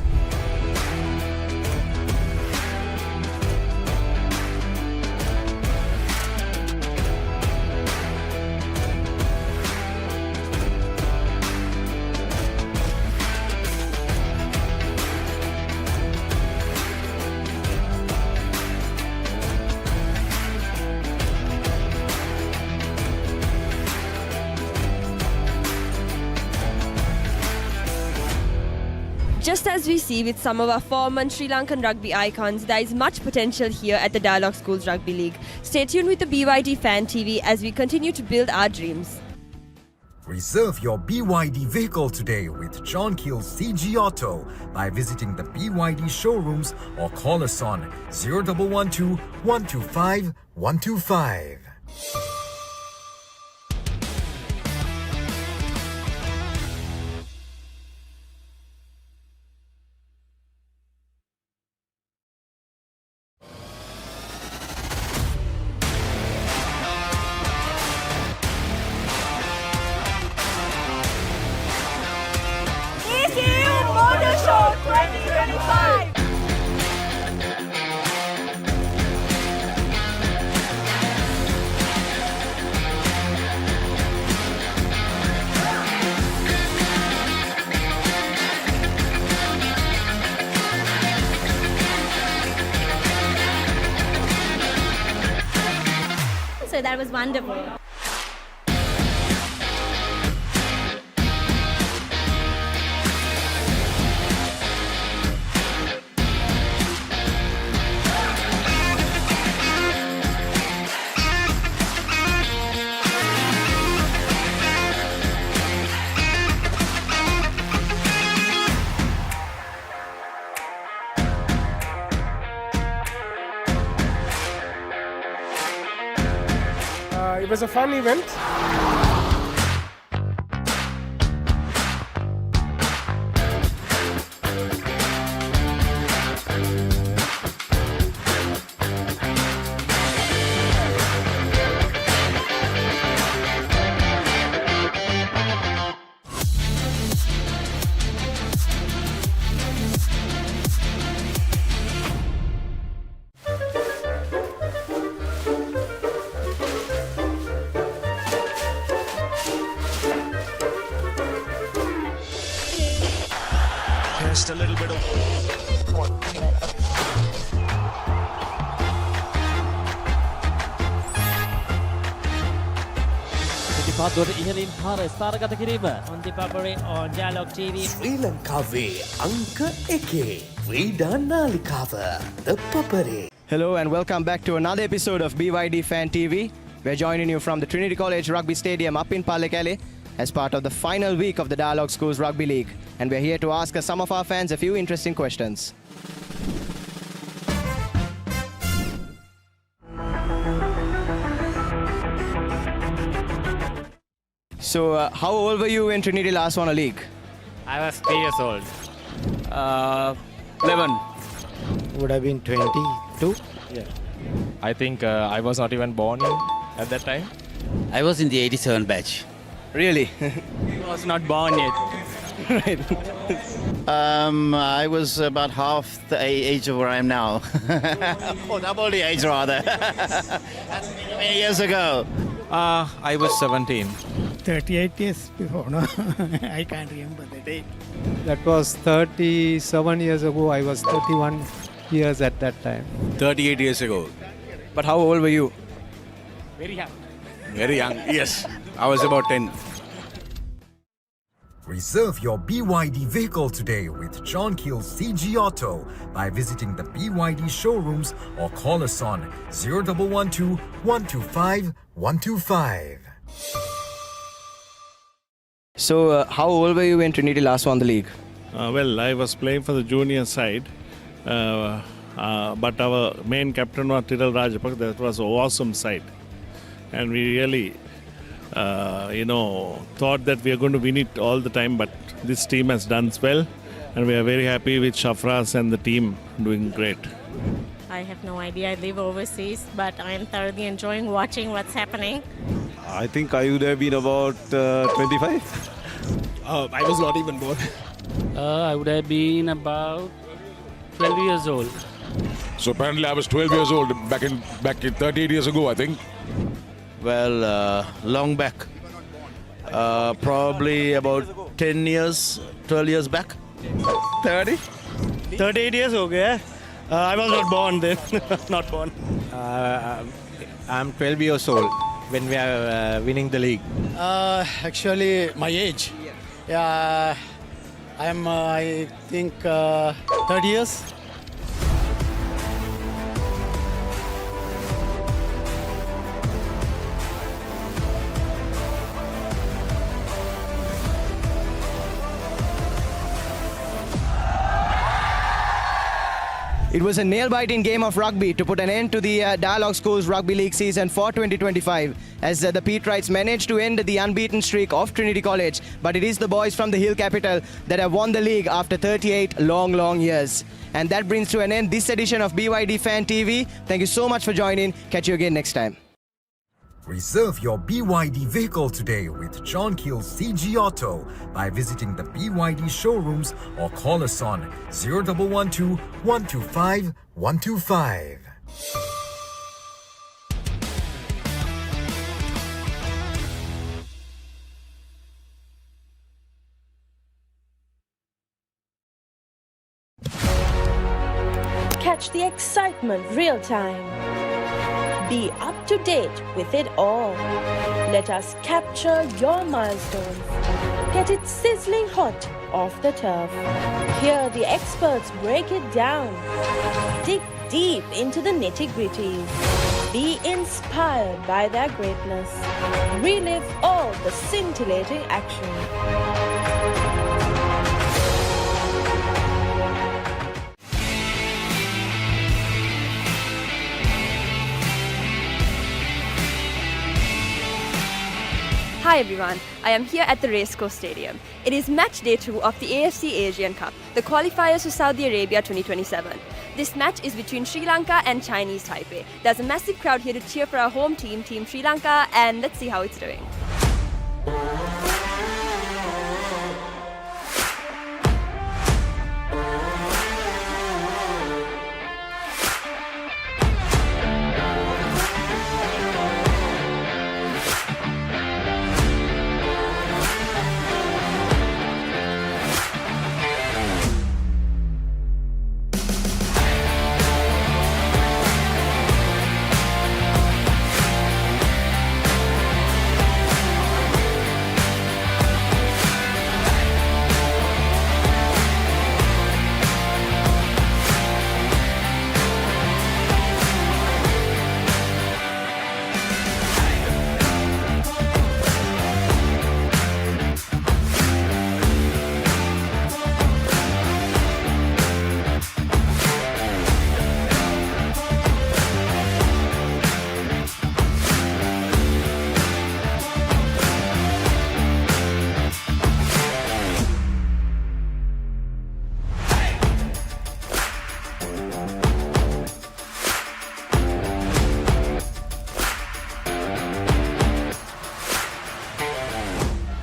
Speaker 23: Just as we see with some of our former Sri Lankan rugby icons, there is much potential here at the Dialog Schools Rugby League. Stay tuned with the BYD Fan TV as we continue to build our dreams.
Speaker 19: Reserve your BYD vehicle today with John Keells CG Auto by visiting the BYD showrooms or call us on 0112 125 125.
Speaker 23: Show 2025.
Speaker 12: So that was wonderful.
Speaker 13: It was a fun event.
Speaker 15: Just a little bit of
Speaker 16: ඉහලින් පාර ස්ථානගත කිරීම on ThePapare on Dialog TV.
Speaker 17: ශ්‍රී ලංකාවේ අංක 1 ක්‍රීඩා නාලිකාව ThePapare.
Speaker 10: Hello and welcome back to another episode of BYD Fan TV. We're joining you from the Trinity College Rugby Stadium up in Pallekele as part of the final week of the Dialog Schools Rugby League. And we're here to ask some of our fans a few interesting questions. So, how old were you when Trinity last won a league?
Speaker 25: I was 3 years old. 11.
Speaker 26: Would have been 22.
Speaker 25: Yeah. I think I was not even born at that time.
Speaker 27: I was in the 87 batch.
Speaker 10: Really?
Speaker 25: I was not born yet.
Speaker 10: Right.
Speaker 27: I was about half the age of where I am now. Oh, double the age rather. That's many years ago.
Speaker 25: I was 17.
Speaker 24: 38 years before, no? I can't remember the date.
Speaker 28: That was 37 years ago. I was 31 years at that time.
Speaker 27: 38 years ago.
Speaker 10: But how old were you?
Speaker 25: Very young.
Speaker 27: Very young, yes. I was about 10.
Speaker 19: Reserve your BYD vehicle today with John Keells CG Auto by visiting the BYD showrooms or call us on 0112 125 125.
Speaker 10: So, how old were you when Trinity last won the league?
Speaker 29: Well, I was playing for the junior side, but our main captain was Tiral Rajapak. That was an awesome side. And we really, thought that we are going to win it all the time, but this team has done well. And we are very happy with Shafraz and the team doing great.
Speaker 30: I have no idea. I live overseas, but I'm thoroughly enjoying watching what's happening.
Speaker 1: I think I would have been about 25.
Speaker 2: I was not even born.
Speaker 3: I would have been about 12 years old.
Speaker 4: So apparently I was 12 years old back in 38 years ago, I think.
Speaker 21: Well, long back. Probably about 10 years, 12 years back.
Speaker 2: 30? 38 years ago. I was not born then. Not born.
Speaker 26: I'm 12 years old when we are winning the league.
Speaker 2: Actually, my age. Yeah, I'm, I think, 30 years.
Speaker 10: It was a nail-biting game of rugby to put an end to the Dialog Schools Rugby League season for 2025 as the Peterites managed to end the unbeaten streak of Trinity College. But it is the boys from the Hill Capital that have won the league after 38 long years. And that brings to an end this edition of BYD Fan TV. Thank you so much for joining. Catch you again next time.
Speaker 19: Reserve your BYD vehicle today with John Keells CG Auto by visiting the BYD showrooms or call us on 0112 125 125.
Speaker 5: Catch the excitement real time. Be up to date with it all. Let us capture your milestones. Get it sizzling hot off the turf. Hear the experts break it down. Dig deep into the nitty-gritties. Be inspired by their greatness. Relive all the scintillating action.
Speaker 23: Hi everyone, I am here at the Racecourse Stadium. It is match day 2 of the AFC Asian Cup, the qualifiers for Saudi Arabia 2027. This match is between Sri Lanka and Chinese Taipei. There's a massive crowd here to cheer for our home team, Team Sri Lanka, and let's see how it's doing.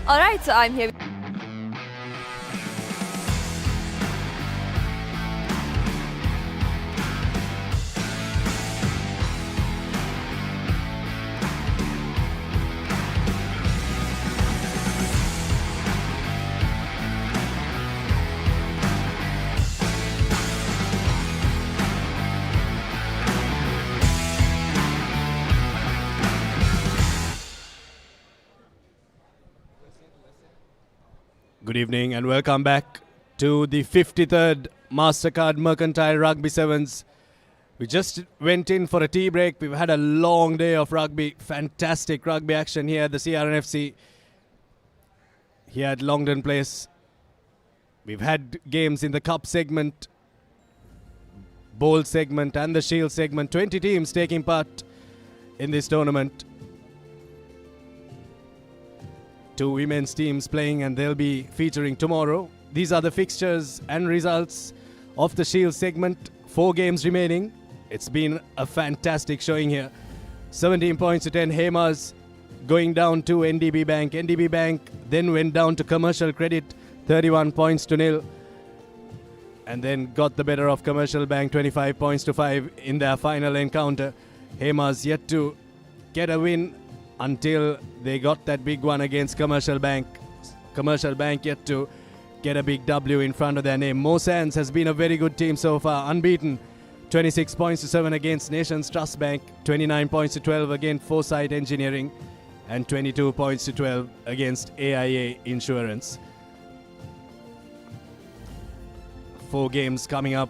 Speaker 23: Alright, so I'm here.
Speaker 14: Good evening and welcome back to the 53rd Mastercard Mercantile Rugby Sevens. We just went in for a tea break. We've had a long day of rugby. Fantastic rugby action here at the CRNFC. Here at Longdon Place. We've had games in the Cup segment, Bowl segment and the Shield segment. 20 teams taking part in this tournament. 2 women's teams playing and they'll be featuring tomorrow. These are the fixtures and results of the Shield segment. 4 games remaining. It's been a fantastic showing here. 17 points to 10 Hamas. going down to NDB Bank. NDB Bank then went down to Commercial Credit, 31 points to 0. And then got the better of Commercial Bank, 25 points to 5 in their final encounter. Hamas yet to get a win until they got that big one against Commercial Bank. Commercial Bank yet to get a big W in front of their name. Masand has been a very good team so far, unbeaten. 26 points to 7 against Nations Trust Bank, 29 points to 12 against Foresight Engineering, and 22 points to 12 against AIA Insurance. 4 games coming up.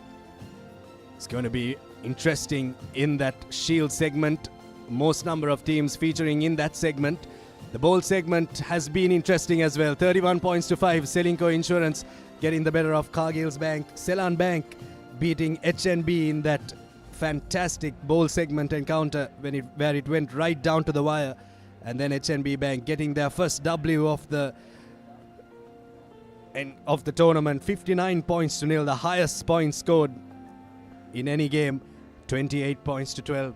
Speaker 14: It's going to be interesting in that Shield segment. Most number of teams featuring in that segment. The bowl segment has been interesting as well. 31 points to 5. Celinko Insurance getting the better of Kaggles Bank. Seylan Bank beating HNB in that fantastic bowl segment encounter where it went right down to the wire. And then HNB Bank getting their first W of the tournament. 59 points to 0, the highest points scored in any game. 28 points to 12.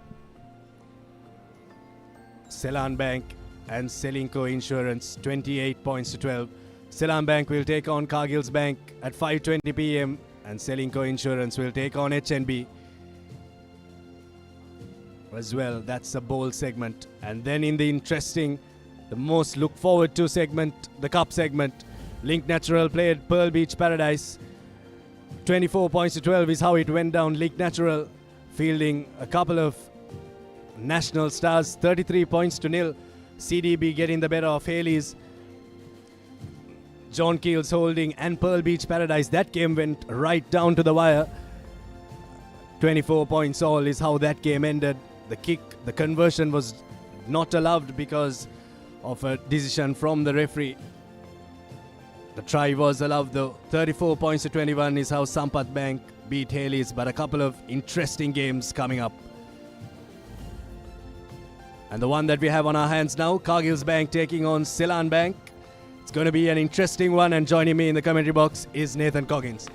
Speaker 14: Seylan Bank and Celinko Insurance, 28 points to 12. Seylan Bank will take on Kaggles Bank at 5:20 p.m. and Celinko Insurance will take on HNB as well. That's a bowl segment. And then in the most look forward to segment, the cup segment, Link Natural played Pearl Beach Paradise. 24 points to 12 is how it went down. Link Natural fielding a couple of national stars, 33 points to 0. CDB getting the better of Hayleys. John Keells holding and Pearl Beach Paradise. That game went right down to the wire. 24 points all is how that game ended. The conversion was not allowed because of a decision from the referee. The try was allowed though. 34 points to 21 is how Sampath Bank beat Hayleys, but a couple of interesting games coming up. And the one that we have on our hands now, Kaggles Bank taking on Seylan Bank. It's going to be an interesting one, and joining me in the commentary box is Nathan Coggins.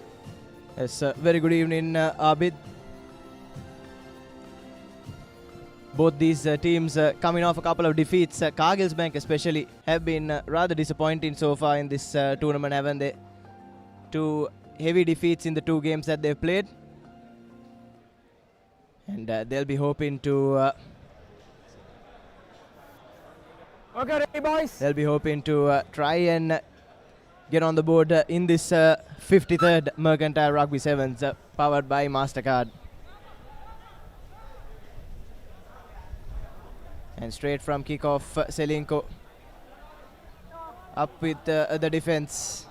Speaker 10: Yes, very good evening, Abid. Both these teams coming off a couple of defeats. Kaggles Bank especially have been rather disappointing so far in this tournament, haven't they? 2 heavy defeats in the 2 games that they've played. And they'll be hoping to...
Speaker 6: Okay, ready, boys?
Speaker 10: They'll be hoping to try and get on the board in this 53rd Mercantile Rugby Sevens powered by Mastercard. And straight from kickoff, Celinko up with the defense.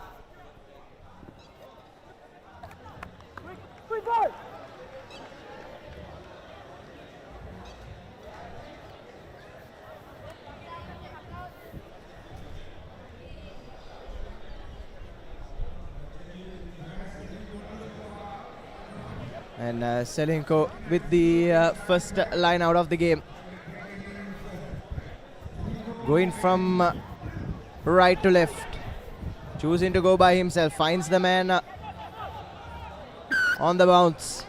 Speaker 10: And Celinko with the first line out of the game. Going from right to left. Choosing to go by himself. Finds the man on the bounce.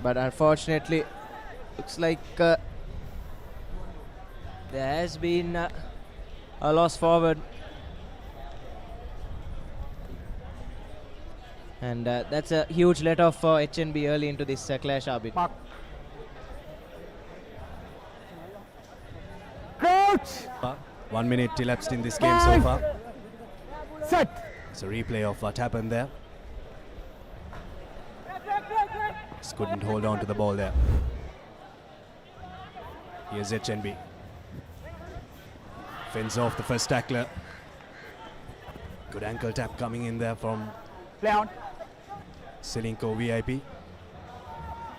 Speaker 10: But unfortunately, looks like there has been a loss forward. And that's a huge let-off for HNB early into this clash, Abid.
Speaker 6: Coach!
Speaker 14: 1 minute elapsed in this game so far.
Speaker 6: Set!
Speaker 14: It's a replay of what happened there. Just couldn't hold on to the ball there. Here's HNB. Fends off the first tackler. Good ankle tap coming in there from
Speaker 6: Play on.
Speaker 14: Celinko VIP.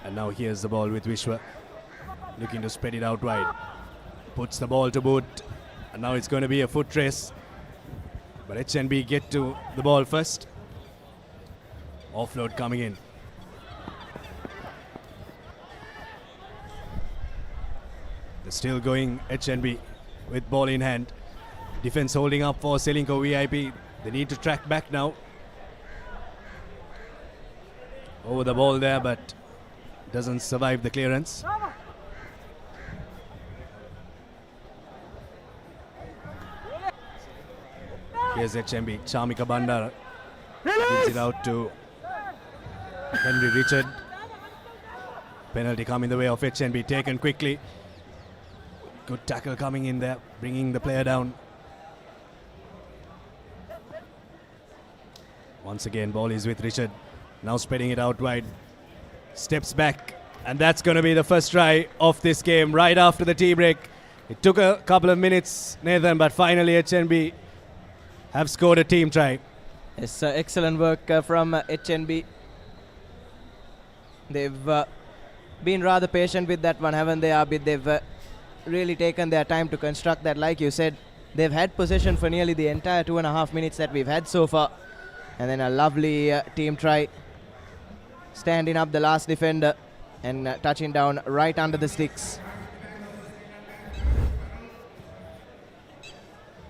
Speaker 14: And now here's the ball with Vishwa. Looking to spread it out wide. Puts the ball to boot. And now it's going to be a foot race. But HNB get to the ball first. Offload coming in. They're still going HNB with ball in hand. Defense holding up for Celinko VIP. They need to track back now. Over the ball there, but doesn't survive the clearance. Here's HMB. Chamika Bandara gives it out to Henry Richard. Penalty coming the way of HNB, taken quickly. Good tackle coming in there, bringing the player down. Once again, ball is with Richard. Now spreading it out wide. Steps back, and that's going to be the first try of this game right after the tea break. It took a couple of minutes, Nathan, but finally HNB have scored a team try.
Speaker 10: Yes, excellent work from HNB. They've been rather patient with that one, haven't they, Abid? They've really taken their time to construct that. Like you said, they've had possession for nearly the entire 2.5 minutes that we've had so far. And then a lovely team try, standing up the last defender and touching down right under the sticks.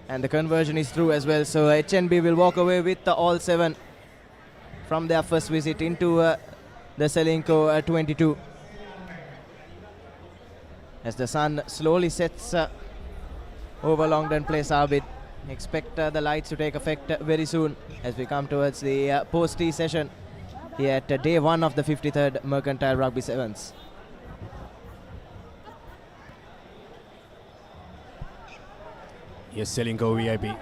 Speaker 10: And the conversion is through as well, so HNB will walk away with all 7 from their first visit into the Celinko 22. As the sun slowly sets over Longdon Place, Abid. Expect the lights to take effect very soon as we come towards the post-tea session here at day 1 of the 53rd Mercantile Rugby Sevens.
Speaker 14: Here's Celinko VIP.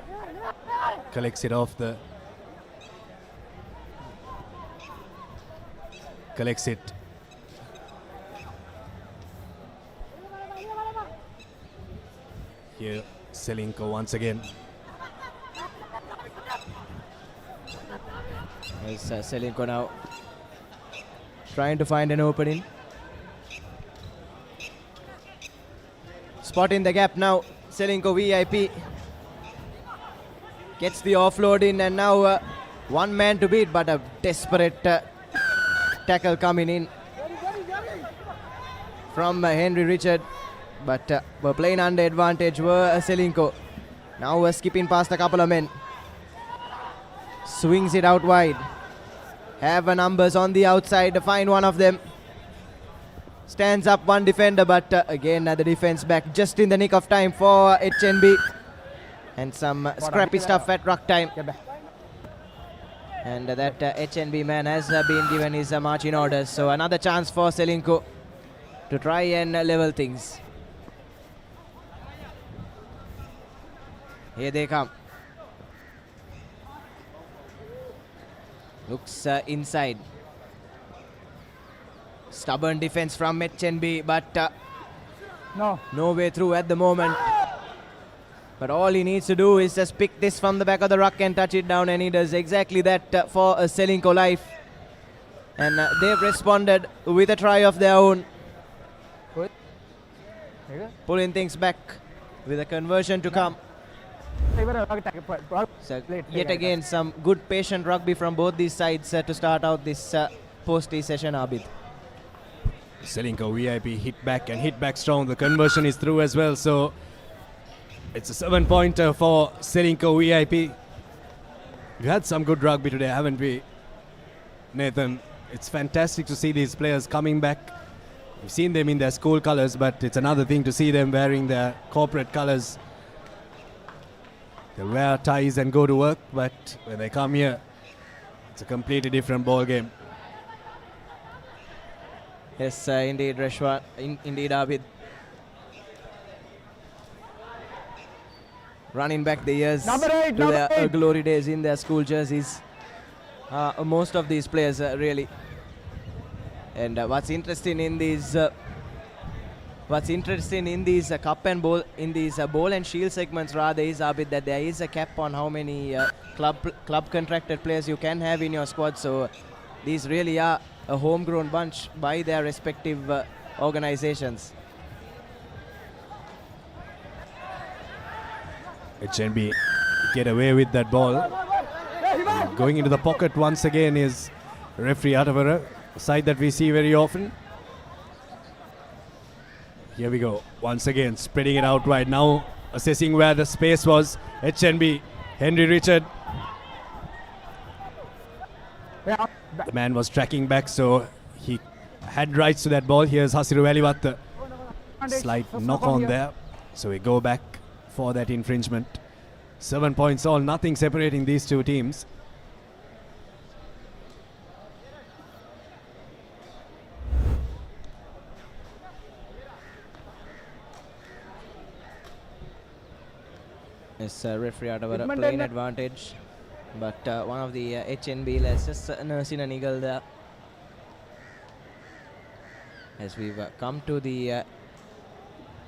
Speaker 14: Collects it off the... Collects it. Here, Celinko once again.
Speaker 10: There's Celinko now trying to find an opening. Spot in the gap now. Celinko VIP gets the offload in, and now one man to beat, but a desperate tackle coming in from Henry Richard. But we're playing under advantage were Celinko. Now we're skipping past a couple of men. Swings it out wide. Have numbers on the outside to find one of them. Stands up one defender, but again the defense back just in the nick of time for HNB. And some scrappy stuff at ruck time. And that HNB man has been given his marching orders. So another chance for Celinko to try and level things. Here they come. Looks inside. Stubborn defense from HNB, but no way through at the moment. But all he needs to do is just pick this from the back of the ruck and touch it down, and he does exactly that for Celinko life. And they've responded with a try of their own. Pulling things back with a conversion to come. So yet again, some good patient rugby from both these sides to start out this post-tea session, Abid.
Speaker 14: Celinko VIP hit back and hit back strong. The conversion is through as well, so it's a 7-pointer for Celinko VIP. We had some good rugby today, haven't we, Nathan? It's fantastic to see these players coming back. We've seen them in their school colours, but it's another thing to see them wearing their corporate colours. They wear ties and go to work, but when they come here, it's a completely different ball game.
Speaker 10: Yes, indeed, Reshwan. Indeed, Abid. Running back the years to their glory days in their school jerseys. Most of these players, really. And what's interesting in these cup and bowl, in these bowl and shield segments rather, is Abid, that there is a cap on how many club contracted players you can have in your squad. So these really are a homegrown bunch by their respective organizations.
Speaker 14: HNB get away with that ball. And going into the pocket once again is referee Atavara, a side that we see very often. Here we go, once again spreading it out wide, now assessing where the space was. HNB, Henry Richard. The man was tracking back, so he had rights to that ball. Here's Hasiru Valivatta. Slight knock on there, so we go back for that infringement. 7 points all, nothing separating these two teams.
Speaker 10: Yes, referee out of a plain advantage, but one of the HNB, let's just nurse in an eagle there. As we've come to the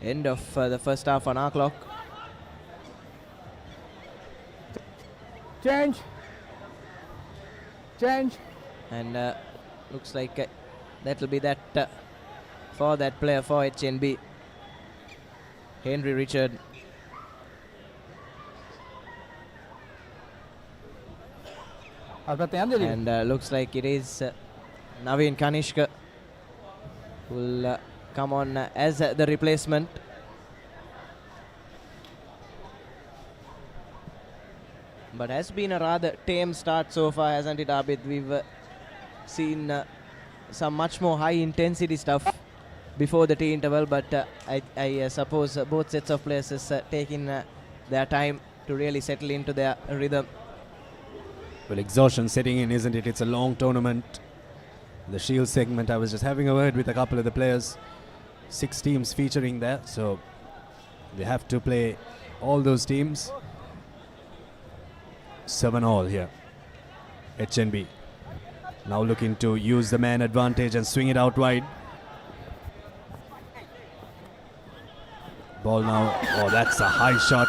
Speaker 10: end of the first half on our clock.
Speaker 6: Change.
Speaker 10: And looks like that'll be that for that player for HNB, Henry Richard. And looks like it is Naveen Kanishka who will come on as the replacement. But has been a rather tame start so far, hasn't it, Abid? We've seen some much more high intensity stuff before the tea interval, but I suppose both sets of players is taking their time to really settle into their rhythm.
Speaker 14: Well, exhaustion setting in, isn't it? It's a long tournament. The Shield segment, I was just having a word with a couple of the players. 6 teams featuring there, so they have to play all those teams. 7 all here. HNB now looking to use the man advantage and swing it out wide. Ball now. Oh, that's a high shot.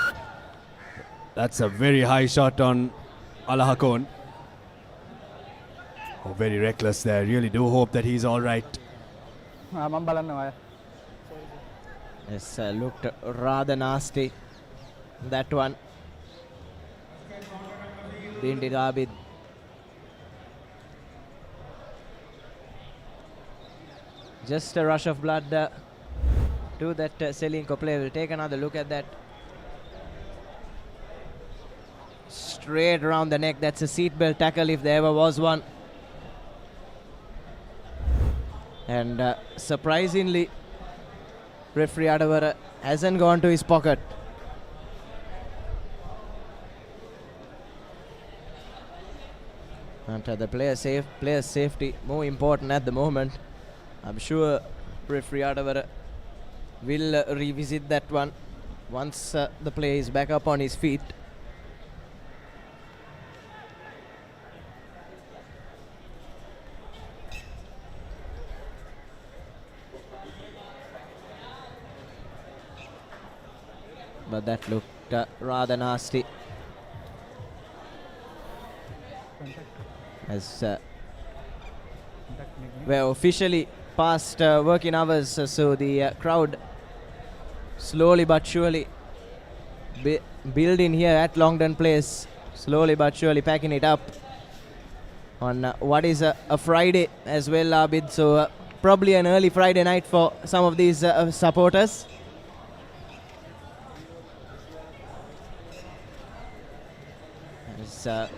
Speaker 14: That's a very high shot on Alahakon. Oh, very reckless there. Really do hope that he's all right.
Speaker 10: Yes, looked rather nasty, that one. Didn't it, Abid? Just a rush of blood to that Celinko player. We'll take another look at that. Straight around the neck. That's a seatbelt tackle if there ever was one. And surprisingly, referee Adavara hasn't gone to his pocket. And the player's safety more important at the moment. I'm sure referee Adavara will revisit that one once the player is back up on his feet. But that looked rather nasty. As we're officially past working hours, so the crowd slowly but surely building here at Longdon Place, slowly but surely packing it up on what is a Friday as well, Abid. So probably an early Friday night for some of these supporters. As,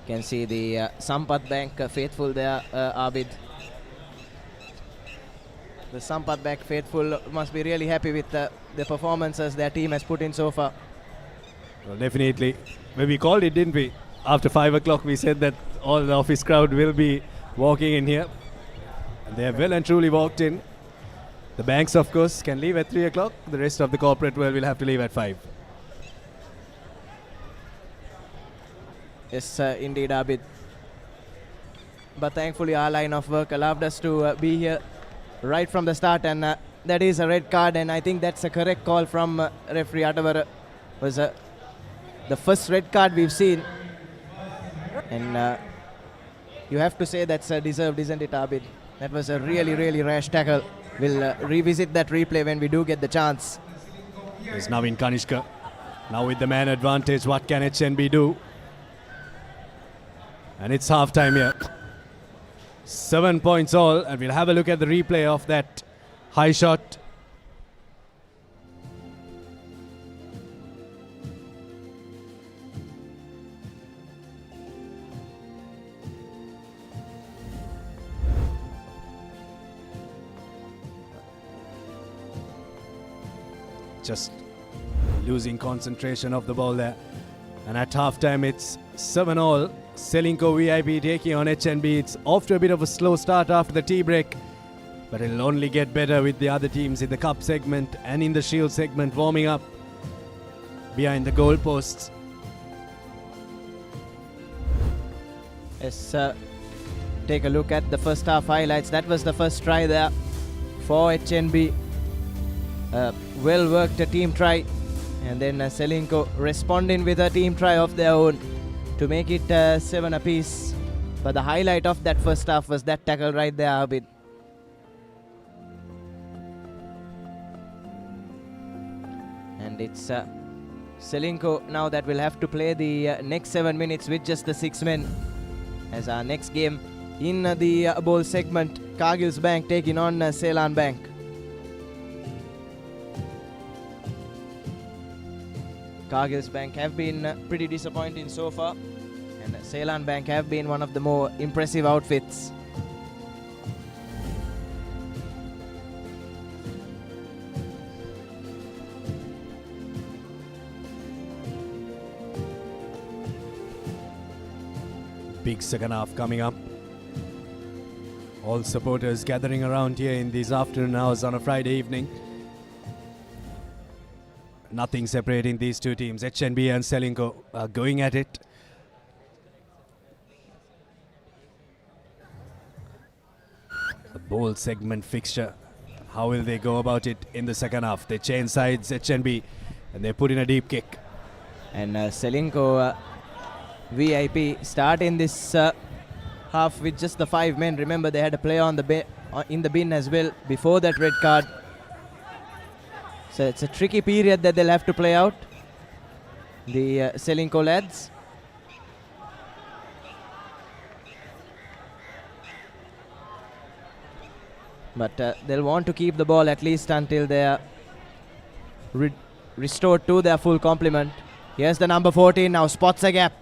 Speaker 10: can see the Sampath Bank faithful there, Abid. The Sampath Bank faithful must be really happy with the performances their team has put in so far.
Speaker 14: Well, definitely. When we called it, didn't we? After 5 o'clock, we said that all the office crowd will be walking in here. And they have well and truly walked in. The banks, of course, can leave at 3 o'clock. The rest of the corporate world will have to leave at 5.
Speaker 10: Yes, indeed, Abid. But thankfully, our line of work allowed us to be here right from the start, and that is a red card, and I think that's a correct call from referee Atavara. Was the first red card we've seen, and you have to say that's deserved, isn't it, Abid? That was a really, really rash tackle. We'll revisit that replay when we do get the chance.
Speaker 14: There's Naveen Kanishka. Now with the man advantage, what can HNB do? And it's half time here. 7 points all, and we'll have a look at the replay of that high shot. just losing concentration of the ball there. And at halftime, it's 7-all. Celinko VIP taking on HNB. It's off to a bit of a slow start after the tea break, but it'll only get better with the other teams in the cup segment and in the shield segment warming up behind the goal posts.
Speaker 10: Let's take a look at the first half highlights. That was the first try there for HNB. Well worked a team try, and then Celinko responding with a team try of their own to make it 7 apiece. But the highlight of that first half was that tackle right there, Abid. And it's Celinko now that will have to play the next 7 minutes with just the 6 men, as our next game in the bowl segment, Kaggles Bank taking on Seylan Bank. Kaggles Bank have been pretty disappointing so far, and Seylan Bank have been one of the more impressive outfits.
Speaker 14: Big second half coming up. All supporters gathering around here in these afternoon hours on a Friday evening. Nothing separating these two teams. HNB and Celinko are going at it. The bowl segment fixture. How will they go about it in the second half? They change sides, HNB, and they put in a deep kick.
Speaker 10: And Celinko VIP start in this half with just the 5 men. Remember, they had a player on the in the bin as well before that red card. So it's a tricky period that they'll have to play out, the Celinko lads. But they'll want to keep the ball at least until they're restored to their full complement. Here's the number 14 now, spots a gap.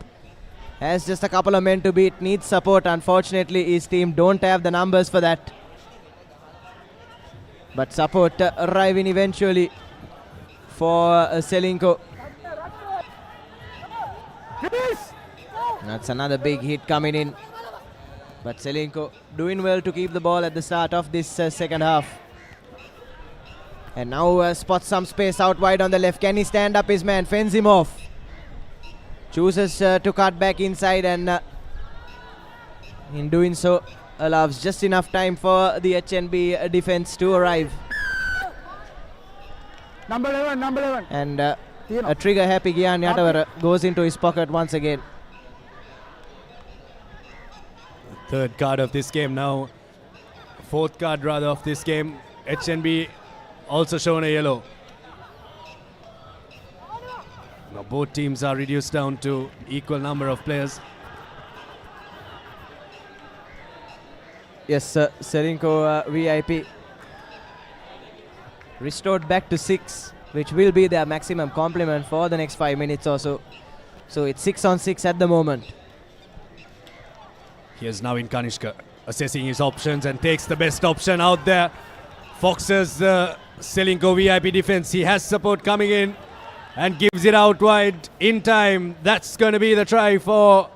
Speaker 10: Has just a couple of men to beat, needs support. Unfortunately, his team don't have the numbers for that. But support arriving eventually for Celinko. That's another big hit coming in. But Celinko doing well to keep the ball at the start of this second half. And now spots some space out wide on the left. Can he stand up his man? Fends him off. Chooses to cut back inside, and in doing so allows just enough time for the HNB defense to arrive.
Speaker 6: Number 11.
Speaker 10: And a trigger happy Gyan Yatavara goes into his pocket once again.
Speaker 14: Third card of this game now. Fourth card rather of this game. HNB also shown a yellow. Now both teams are reduced down to equal number of players.
Speaker 10: Yes, Celinko VIP restored back to 6, which will be their maximum complement for the next 5 minutes or so. So it's 6 on 6 at the moment.
Speaker 14: Here's now in Kanishka, assessing his options and takes the best option out there. Foxes Celinko VIP defense. He has support coming in and gives it out wide in time. That's going to be the try for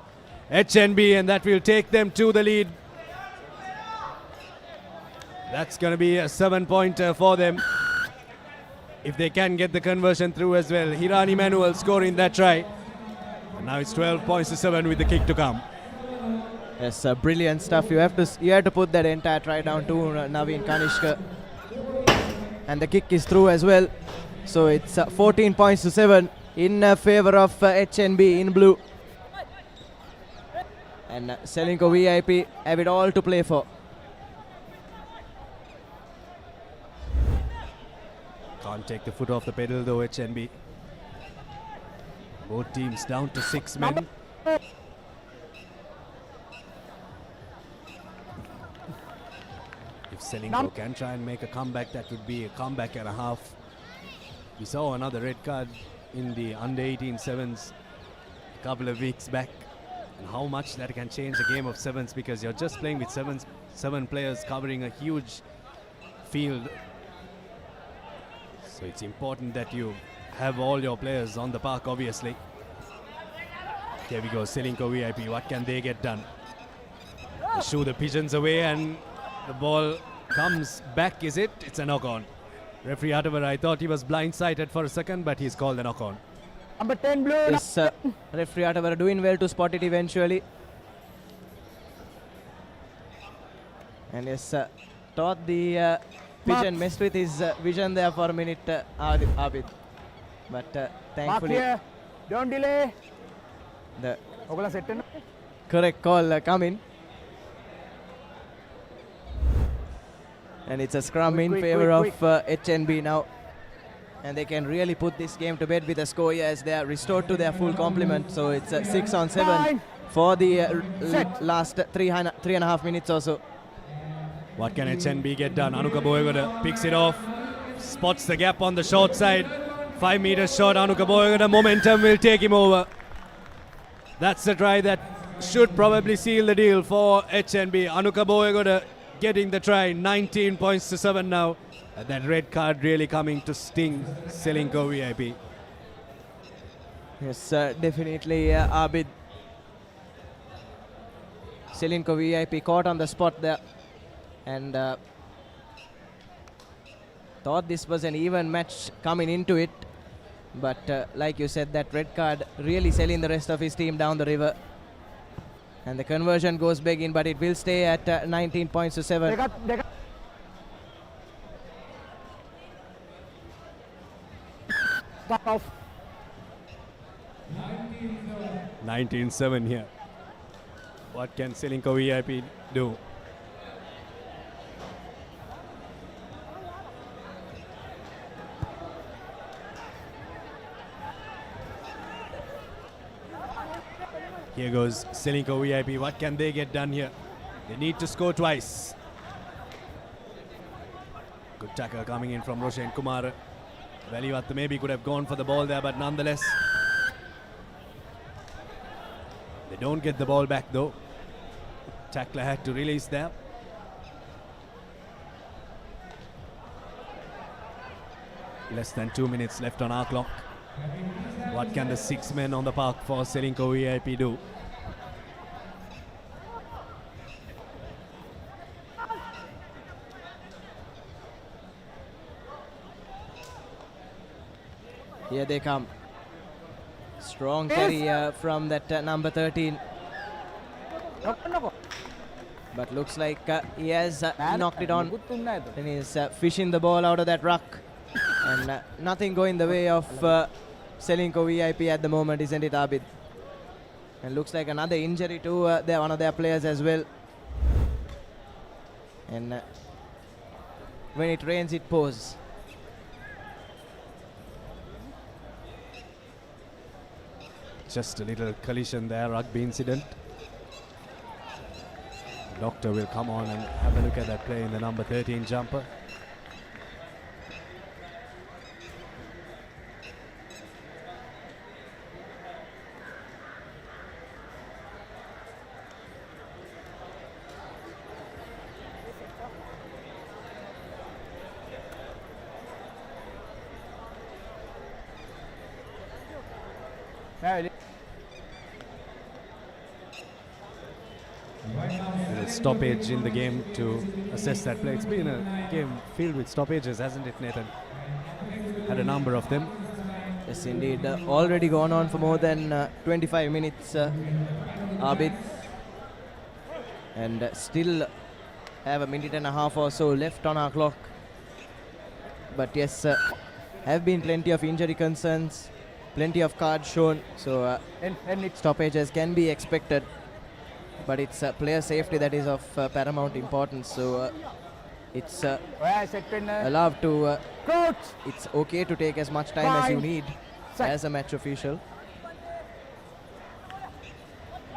Speaker 14: HNB, and that will take them to the lead. That's going to be a 7-pointer for them, if they can get the conversion through as well. Hirani Manuel scoring that try. And now it's 12 points to 7 with the kick to come.
Speaker 10: Yes, brilliant stuff. You have to put that entire try down to Naveen Kanishka. And the kick is through as well. So it's 14 points to 7 in favor of HNB in blue. And Celinko VIP have it all to play for.
Speaker 14: Can't take the foot off the pedal though, HNB. Both teams down to 6 men. If Celinko can try and make a comeback, that would be a comeback and a half. We saw another red card in the under-18 sevens a couple of weeks back. And how much that can change a game of sevens, because you're just playing with seven players covering a huge field. So it's important that you have all your players on the park, obviously. Here we go, Celinko VIP. What can they get done? They shoo the pigeons away and the ball comes back, is it? It's a knock-on. Referee Atavar, I thought he was blindsided for a second, but he's called a knock-on.
Speaker 6: Number 10 blue.
Speaker 10: Yes, referee Atavar doing well to spot it eventually. And yes, thought the pigeon messed with his vision there for a minute, Abid. But thankfully,
Speaker 6: Mark here. Don't delay.
Speaker 10: The correct call coming. And it's a scrum in favor of HNB now. And they can really put this game to bed with a score here as they are restored to their full complement. So it's 6-on-7 for the last 3.5 minutes or so.
Speaker 14: What can HNB get done? Anuka Boyagoda picks it off, spots the gap on the short side. 5 meters short, Anuka Boyagoda, momentum will take him over. That's the try that should probably seal the deal for HNB. Anuka Boyagoda getting the try, 19 points to 7 now. And that red card really coming to sting Celinko VIP.
Speaker 10: Yes, definitely Abid. Celinko VIP caught on the spot there. And thought this was an even match coming into it. But like you said, that red card really selling the rest of his team down the river. And the conversion goes big in, but it will stay at 19 points to 7.
Speaker 14: 19-7 here. What can Celinko VIP do? Here goes Celinko VIP. What can they get done here? They need to score twice. Good tackle coming in from Roshan Kumar. Velivatta maybe could have gone for the ball there, but nonetheless, they don't get the ball back though. Tackler had to release there. Less than 2 minutes left on our clock. What can the 6 men on the park for Celinko VIP do?
Speaker 10: Here they come. Strong carry from that number 13. But looks like he has knocked it on. And he's fishing the ball out of that ruck. And nothing going the way of Celinko VIP at the moment, isn't it, Abid? And looks like another injury to one of their players as well. And when it rains, it pours.
Speaker 14: Just a little collision there, rugby incident. Doctor will come on and have a look at that play in the number 13 jumper. Stoppage in the game to assess that play. It's been a game filled with stoppages, hasn't it, Nathan? Had a number of them.
Speaker 10: Yes, indeed. Already gone on for more than 25 minutes, Abid. And still have a minute and a half or so left on our clock. But yes, have been plenty of injury concerns, plenty of cards shown, so stoppages can be expected. But it's player safety that is of paramount importance, so it's allowed to, it's okay to take as much time as you need as a match official.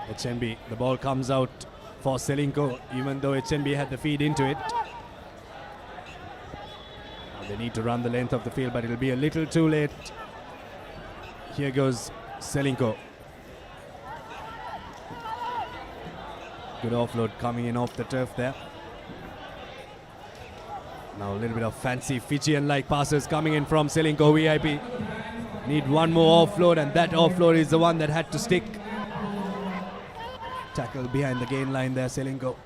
Speaker 14: HNB, the ball comes out for Celinko, even though HNB had the feed into it. Now they need to run the length of the field, but it'll be a little too late. Here goes Celinko. Good offload coming in off the turf there. Now a little bit of fancy Fijian-like passes coming in from Celinko VIP. Need one more offload, and that offload is the one that had to stick. Tackle behind the gain line there, Celinko.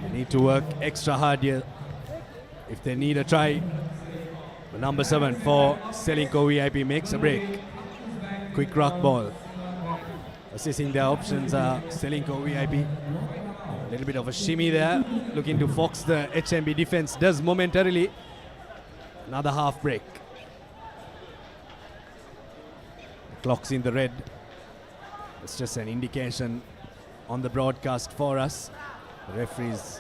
Speaker 14: They need to work extra hard here if they need a try. The number 7 for Celinko VIP makes a break. Quick rock ball. Assessing their options are Celinko VIP. A little bit of a shimmy there, looking to fox the HMB defense. Does momentarily. Another half break. The clock's in the red. It's just an indication on the broadcast for us. The referee's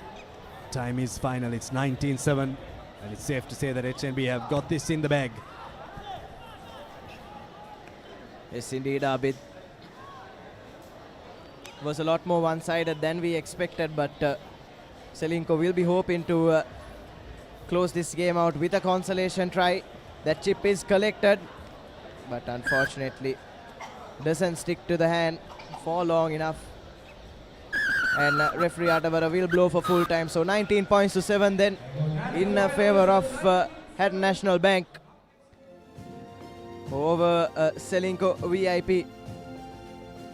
Speaker 14: time is final. It's 19-7, and it's safe to say that HMB have got this in the bag.
Speaker 10: Yes, indeed, Abid. Was a lot more one-sided than we expected, but Celinko will be hoping to close this game out with a consolation try. That chip is collected, but unfortunately doesn't stick to the hand for long enough. And referee Atavara will blow for full time. So 19 points to 7 then in favor of Hatton National Bank over Celinko VIP,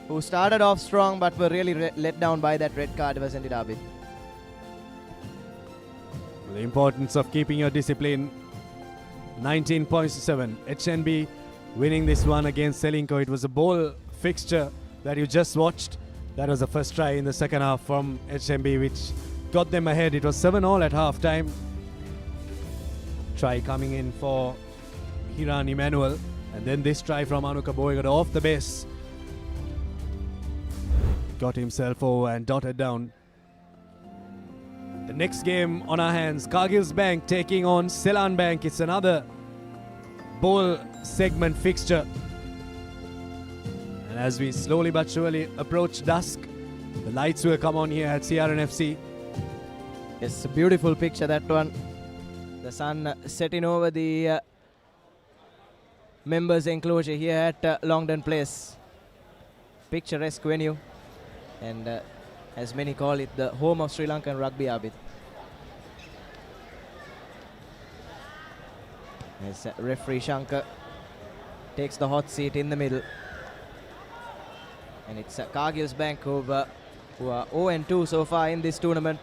Speaker 10: who started off strong but were really let down by that red card, wasn't it, Abid?
Speaker 14: The importance of keeping your discipline. 19 points to 7. HNB winning this one against Celinko. It was a ball fixture that you just watched. That was the first try in the second half from HMB, which got them ahead. It was 7-all at half time. Try coming in for Hiran Emmanuel. And then this try from Anuka Boygood off the base. Got himself over and dotted down. The next game on our hands, Kaggles Bank taking on Seylan Bank. It's another bowl segment fixture. And as we slowly but surely approach dusk, the lights will come on here at CRNFC.
Speaker 10: Yes, a beautiful picture, that one. The sun setting over the members' enclosure here at Longdon Place. Picturesque venue. And as many call it, the home of Sri Lankan rugby, Abid. As referee Shankar takes the hot seat in the middle. And it's Kaggles Bank who are 0-2 so far in this tournament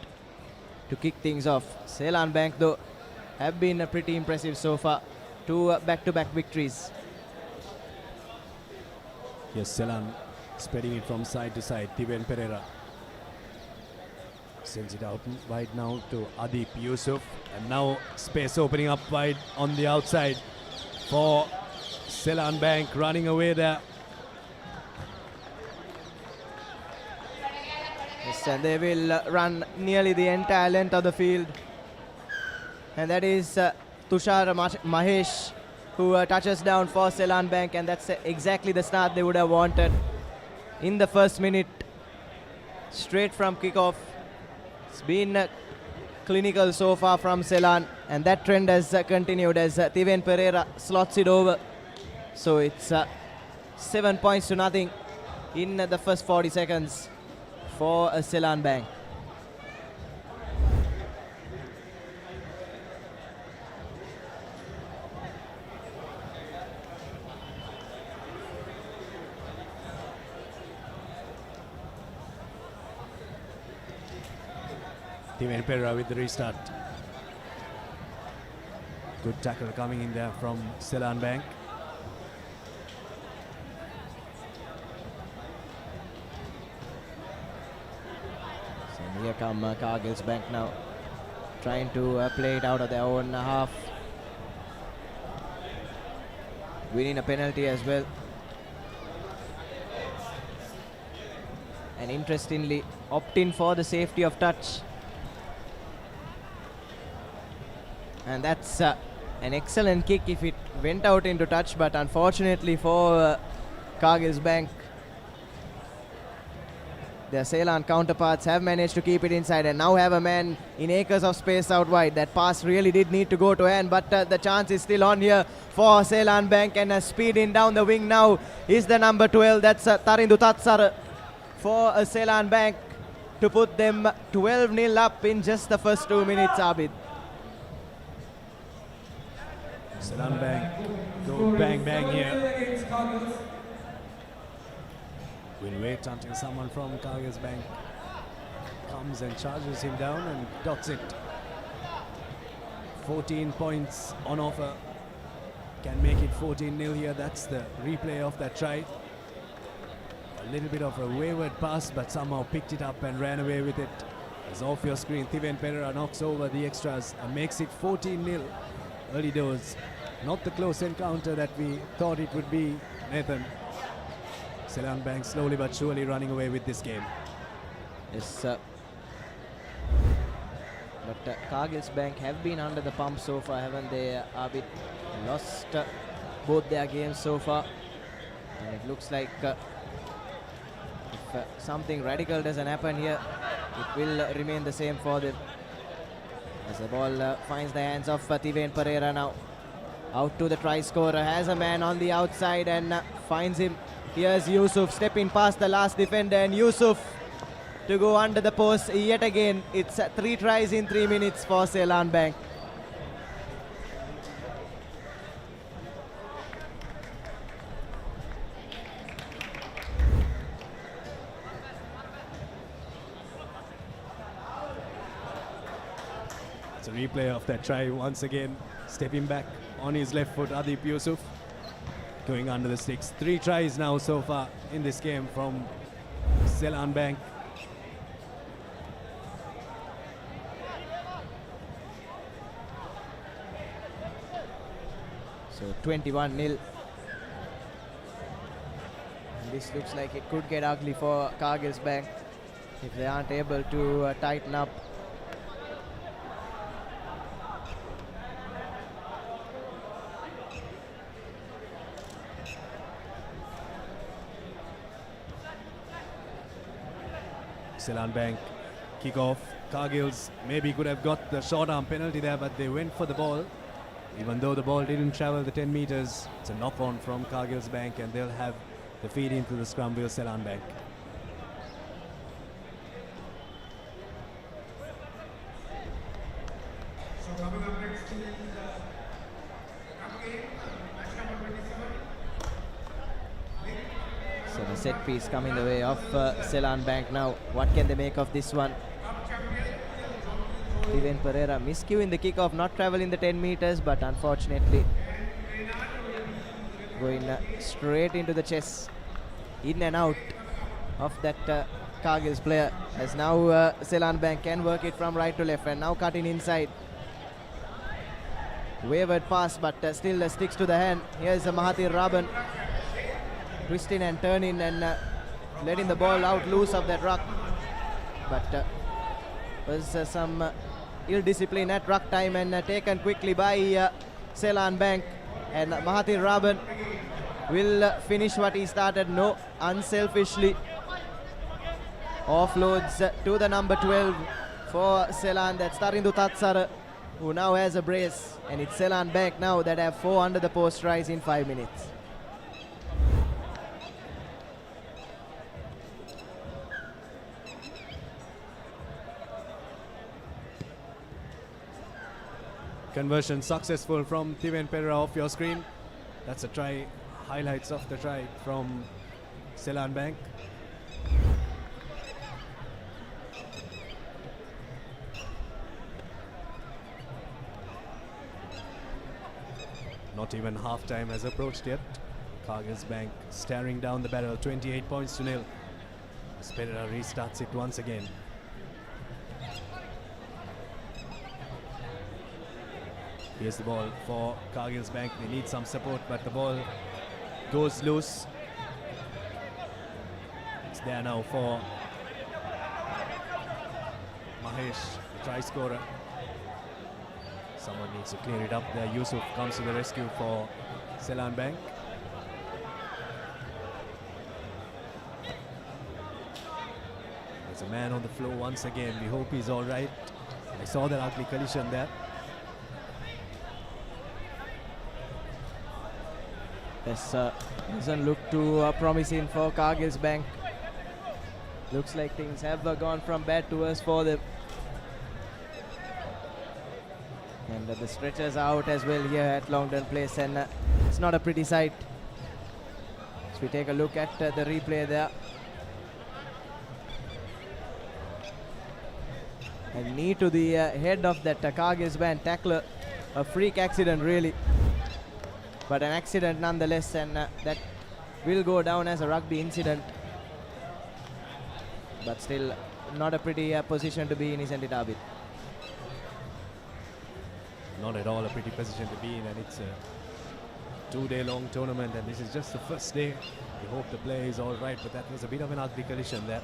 Speaker 10: to kick things off. Seylan Bank, though, have been pretty impressive so far. 2 back-to-back victories.
Speaker 14: Yes, Seylan spreading it from side to side. Tiven Pereira sends it out wide now to Adip Yusuf. And now space opening up wide on the outside for Seylan Bank, running away there.
Speaker 10: Yes, and they will run nearly the entire length of the field. And that is Tushar Mahesh, who touches down for Seylan Bank, and that's exactly the start they would have wanted. In the first minute, straight from kickoff. It's been clinical so far from Seylan, and that trend has continued as Tiven Pereira slots it over. So it's 7 points to nothing in the first 40 seconds for Seylan Bank.
Speaker 14: Tiven Pereira with the restart. Good tackle coming in there from Seylan Bank.
Speaker 10: So here come Kaggles Bank now, trying to play it out of their own half. Winning a penalty as well. And interestingly, opting for the safety of touch. And that's an excellent kick if it went out into touch, but unfortunately for Kaggles Bank, their Seylan counterparts have managed to keep it inside and now have a man in acres of space out wide. That pass really did need to go to hand, but the chance is still on here for Seylan Bank, and speeding down the wing now is the number 12. That's Tarindu Tatsar for Seylan Bank to put them 12-0 up in just the first 2 minutes, Abid.
Speaker 14: Seylan Bank go bang here. We'll wait until someone from Kaggles Bank comes and charges him down and dots it. 14 points on offer. Can make it 14-0 here. That's the replay of that try. A little bit of a wayward pass, but somehow picked it up and ran away with it. As off your screen, ThePapare knocks over the extras and makes it 14-0. Early doors. Not the close encounter that we thought it would be, Nathan. Seylan Bank slowly but surely running away with this game.
Speaker 10: Yes, but Kaggles Bank have been under the pump so far, haven't they? Abid lost both their games so far. And it looks like if something radical doesn't happen here, it will remain the same for them. As the ball finds the hands of ThePapare now. Out to the try scorer, has a man on the outside and finds him. Here's Yusuf stepping past the last defender, and Yusuf to go under the post yet again. It's 3 tries in 3 minutes for Seylan Bank.
Speaker 14: It's a replay of that try once again. Stepping back on his left foot, Adib Yusuf going under the sticks. 3 tries now so far in this game from Seylan Bank.
Speaker 10: So 21-0. This looks like it could get ugly for Kaggles Bank if they aren't able to tighten up.
Speaker 14: Seylan Bank kick off. Kaggles maybe could have got the short arm penalty there, but they went for the ball. Even though the ball didn't travel the 10 meters, it's a knock on from Kaggles Bank, and they'll have the feed into the scrum wheel, Seylan Bank.
Speaker 10: So the set piece coming the way of Seylan Bank now. What can they make of this one? ThePapare miscuing the kickoff, not traveling the 10 meters, but unfortunately going straight into the chest, in and out of that Kaggles player. As now Seylan Bank can work it from right to left, and now cutting inside. Wavered pass, but still sticks to the hand. Here's Mahathir Raban twisting and turning and letting the ball out loose of that ruck, but was some ill discipline at ruck time and taken quickly by Seylan Bank, and Mahathir Raban will finish what he started. No, unselfishly offloads to the number 12 for Seylan. That's Tarindu Tatsara, who now has a brace, and it's Seylan Bank now that have 4 under the post tries in 5 minutes.
Speaker 14: Conversion successful from ThePapare off your screen. That's a try. Highlights of the try from Seylan Bank. Not even half time has approached yet. Kaggles Bank staring down the barrel, 28 points to 0. Pereira restarts it once again. Here's the ball for Kaggles Bank. They need some support, but the ball goes loose. It's there now for Mahesh, the try scorer. Someone needs to clear it up there. Yusuf comes to the rescue for Seylan Bank. There's a man on the floor once again. We hope he's all right. I saw that ugly collision there.
Speaker 10: This doesn't look too promising for Kaggles Bank. Looks like things have gone from bad to worse for them. And the stretchers out as well here at Longdon Place, and it's not a pretty sight. So we take a look at the replay there. A knee to the head of that Kaggles band tackler. A freak accident really, but an accident nonetheless, and that will go down as a rugby incident. But still not a pretty position to be in, isn't it, Abid?
Speaker 14: Not at all a pretty position to be in, and it's a 2-day long tournament, and this is just the first day. We hope the play is all right, but that was a bit of an ugly collision there.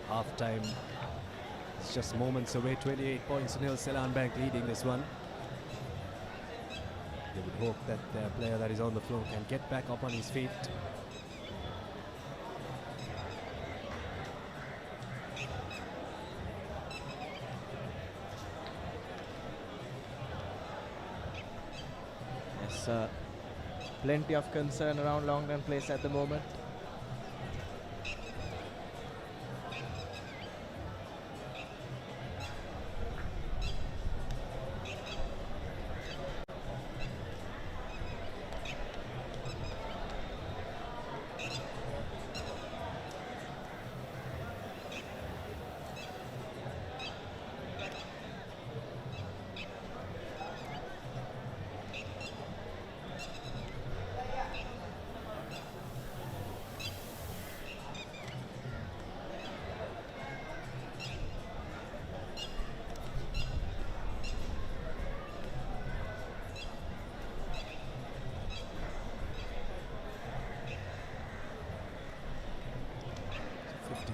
Speaker 14: Half time, it's just moments away. 28 points to nil. Seylan Bank leading this one. They would hope that their player that is on the floor can get back up on his feet.
Speaker 10: Yes, plenty of concern around Longdon Place at the moment.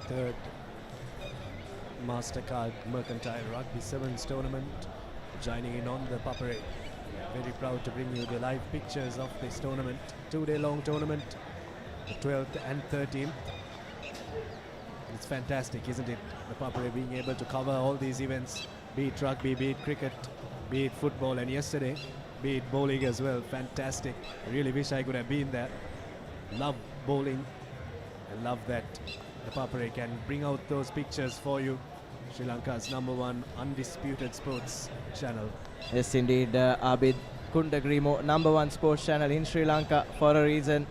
Speaker 14: Third Mastercard Mercantile Rugby Sevens tournament, joining in on the Papare. Very proud to bring you the live pictures of this tournament. 2-day long tournament, the 12th and 13th. It's fantastic, isn't it? The Papare being able to cover all these events, be it rugby, be it cricket, be it football, and yesterday, be it bowling as well. Fantastic. I really wish I could have been there. Love bowling. I love that the Papare can bring out those pictures for you. Sri Lanka's #1 undisputed sports channel.
Speaker 10: Yes, indeed, Abid. Couldn't agree more. #1 sports channel in Sri Lanka for a reason.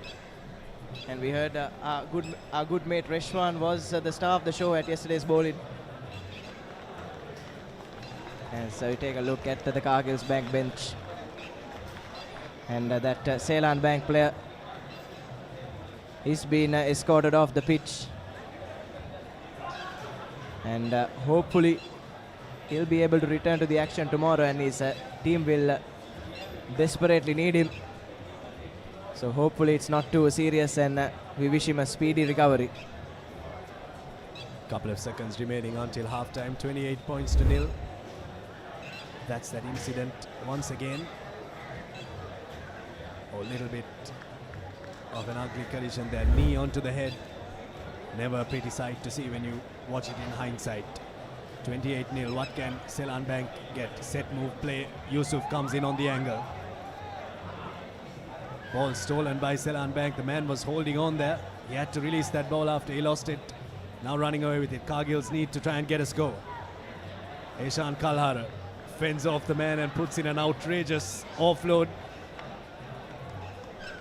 Speaker 10: And we heard our good mate Reshwan was the star of the show at yesterday's bowling. And so we take a look at the Kaggles Bank bench. And that Seylan Bank player is being escorted off the pitch. And hopefully he'll be able to return to the action tomorrow, and his team will desperately need him. So hopefully it's not too serious, and we wish him a speedy recovery.
Speaker 14: Couple of seconds remaining until halftime. 28 points to nil. That's that incident once again. A little bit of an ugly collision there. Knee onto the head. Never a pretty sight to see when you watch it in hindsight. 28-0. What can Seylan Bank get? Set move play. Yusuf comes in on the angle. Ball stolen by Seylan Bank. The man was holding on there. He had to release that ball after he lost it. Now running away with it. Kaggles need to try and get a score. Eshan Kalhara fends off the man and puts in an outrageous offload.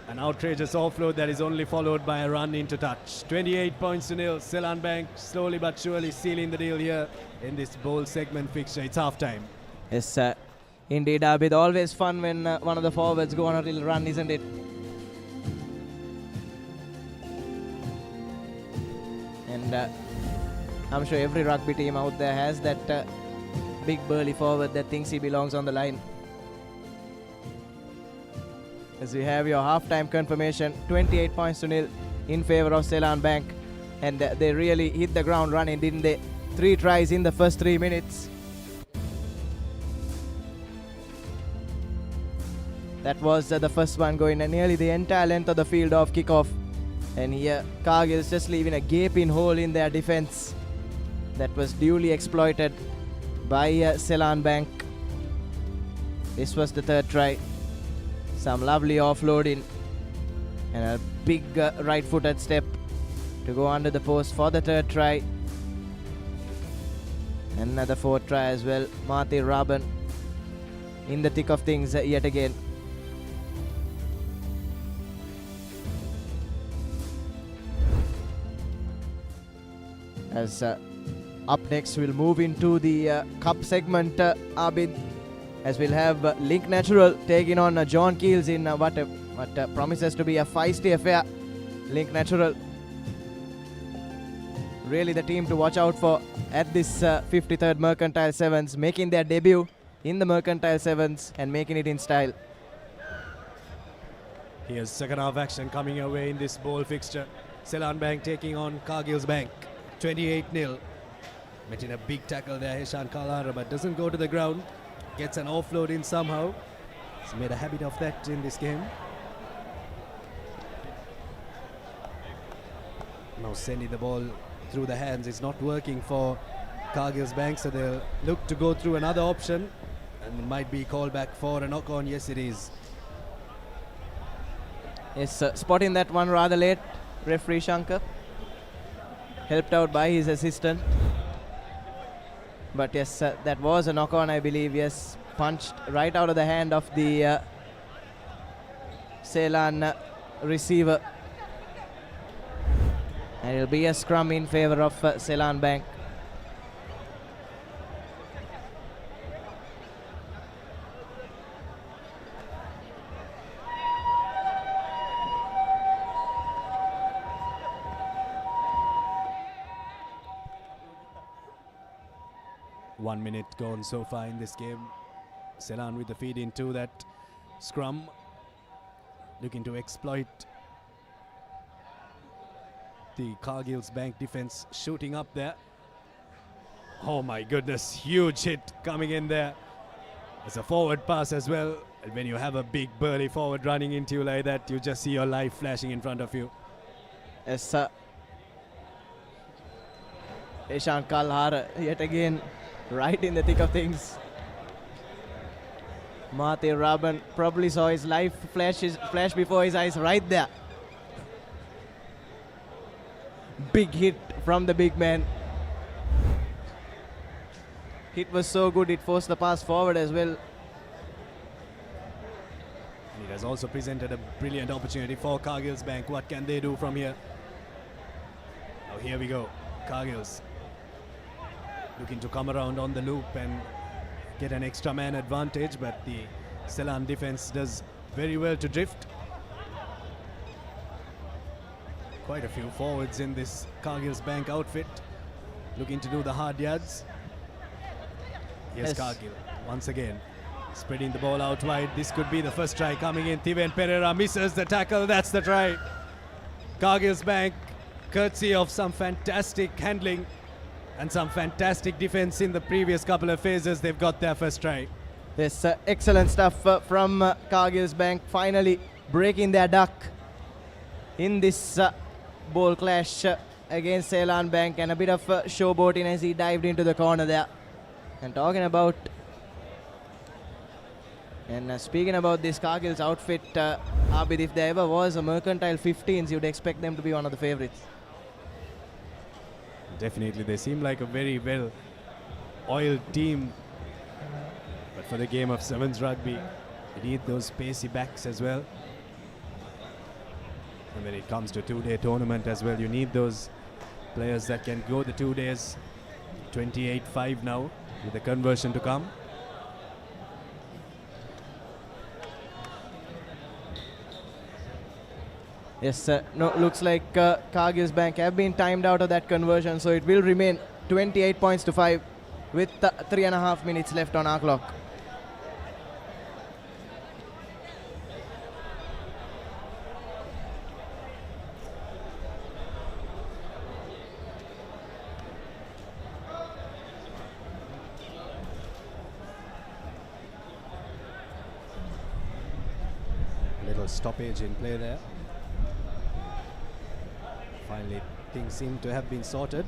Speaker 14: An outrageous offload that is only followed by a run into touch. 28 points to nil. Seylan Bank slowly but surely sealing the deal here in this bowl segment fixture. It's halftime.
Speaker 10: Yes, indeed, Abid. Always fun when one of the forwards go on a little run, isn't it? And I'm sure every rugby team out there has that big burly forward that thinks he belongs on the line. As we have your halftime confirmation, 28 points to nil in favor of Seylan Bank. And they really hit the ground running, didn't they? 3 tries in the first 3 minutes. That was the first one going nearly the entire length of the field of kickoff. And here, Kaggles just leaving a gaping hole in their defense. That was duly exploited by Seylan Bank. This was the 3rd try. Some lovely offloading. And a big right-footed step to go under the post for the third try. Another fourth try as well. Marty Raban in the thick of things yet again. As up next we'll move into the cup segment, Abid, as we'll have Link Natural taking on John Keells in what promises to be a feisty affair. Link Natural, really the team to watch out for at this 53rd Mercantile Sevens, making their debut in the Mercantile Sevens and making it in style.
Speaker 14: Here's second half action coming away in this bowl fixture. Seylan Bank taking on Kaggles Bank. 28-0. Met in a big tackle there, Heshan Kalara, but doesn't go to the ground. Gets an offload in somehow. He's made a habit of that in this game. Now sending the ball through the hands is not working for Kaggles Bank, so they'll look to go through another option, and it might be called back for a knock-on. Yes, it is.
Speaker 10: Yes, spotting that one rather late, referee Shankar. Helped out by his assistant. But yes, that was a knock-on, I believe. Yes, punched right out of the hand of the Seylan receiver. And it'll be a scrum in favor of Seylan Bank.
Speaker 14: One minute gone so far in this game. Seylan with the feed into that scrum, looking to exploit the Kaggles Bank defense, shooting up there. Oh my goodness, huge hit coming in there. It's a forward pass as well, and when you have a big burly forward running into you like that, you just see your life flashing in front of you.
Speaker 10: Yes, sir. Heshan Kalara yet again right in the thick of things. Marty Raban probably saw his life flash before his eyes right there. Big hit from the big man. Hit was so good it forced the pass forward as well.
Speaker 14: And it has also presented a brilliant opportunity for Kaggles Bank. What can they do from here? Now here we go. Kaggles looking to come around on the loop and get an extra man advantage, but the Seylan defense does very well to drift. Quite a few forwards in this Kaggles Bank outfit, looking to do the hard yards. Here's Cargill once again, spreading the ball out wide. This could be the first try coming in. Tiven Pereira misses the tackle. That's the try. Kaggles Bank, courtesy of some fantastic handling and some fantastic defense in the previous couple of phases, they've got their first try.
Speaker 10: Yes, excellent stuff from Kaggles Bank, finally breaking their duck in this ball clash against Seylan Bank, and a bit of showboating as he dived into the corner there. And talking about and speaking about this Kaggles outfit, Abid, if there ever was a Mercantile 15s, you'd expect them to be one of the favorites.
Speaker 14: Definitely, they seem like a very well-oiled team. But for the game of sevens rugby, you need those pacey backs as well. And when it comes to two-day tournament as well, you need those players that can go the 2 days. 28-5 now, with the conversion to come.
Speaker 10: Yes, no, looks like Kaggles Bank have been timed out of that conversion, so it will remain 28 points to 5 with 3.5 minutes left on our clock.
Speaker 14: Little stoppage in play there. Finally, things seem to have been sorted.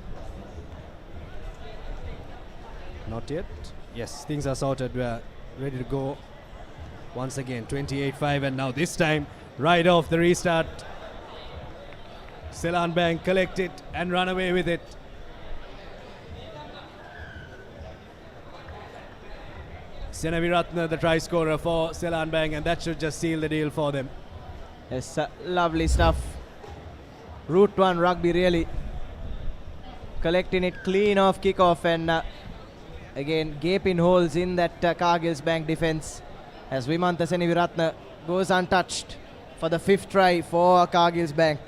Speaker 14: Not yet. Yes, things are sorted. We are ready to go once again. 28-5, and now this time, right off the restart, Seylan Bank collect it and run away with it. Senaviratne, the try scorer for Seylan Bank, and that should just seal the deal for them.
Speaker 10: Yes, lovely stuff. Route 1 rugby really collecting it clean off kickoff, and again gaping holes in that Kaggles Bank defense as Vimantha Senaviratne goes untouched for the 5th try for Kaggles Bank.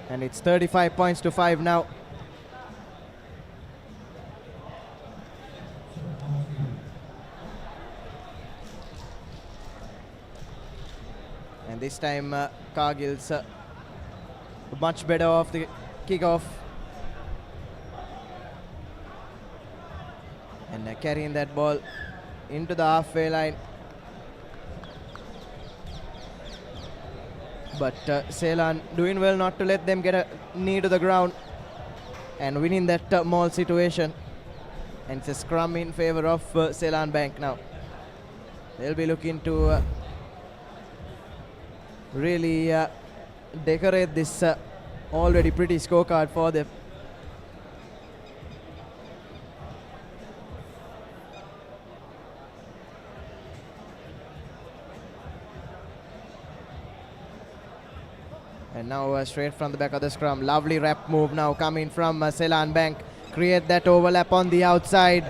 Speaker 10: And it's 35 points to 5 now. And this time Kaggles much better off the kickoff. And carrying that ball into the halfway line. But Seylan doing well not to let them get a knee to the ground and winning that maul situation. And it's a scrum in favor of Seylan Bank now. They'll be looking to really decorate this already pretty scorecard for them. And now straight from the back of the scrum, lovely wrap move now coming from Seylan Bank. Create that overlap on the outside.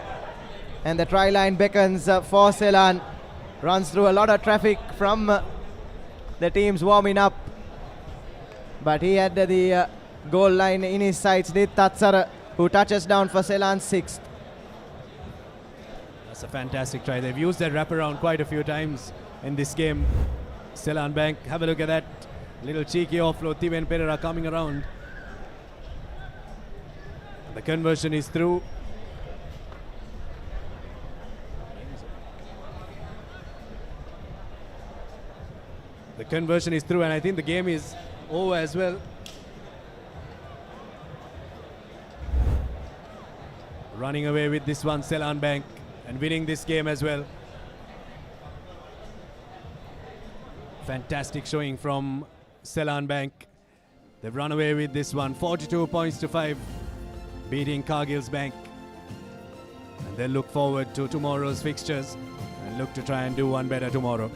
Speaker 10: And the try line beckons for Seylan. Runs through a lot of traffic from the teams warming up. But he had the goal line in his sights. Nit Tatsara, who touches down for Seylan's 6th.
Speaker 14: That's a fantastic try. They've used that wraparound quite a few times in this game. Seylan Bank, have a look at that. Little cheeky offload, Tiven Pereira coming around. The conversion is through. The conversion is through, and I think the game is over as well. Running away with this one, Seylan Bank, and winning this game as well. Fantastic showing from Seylan Bank. They've run away with this one, 42 points to 5, beating Kaggles Bank. And they'll look forward to tomorrow's fixtures and look to try and do one better tomorrow.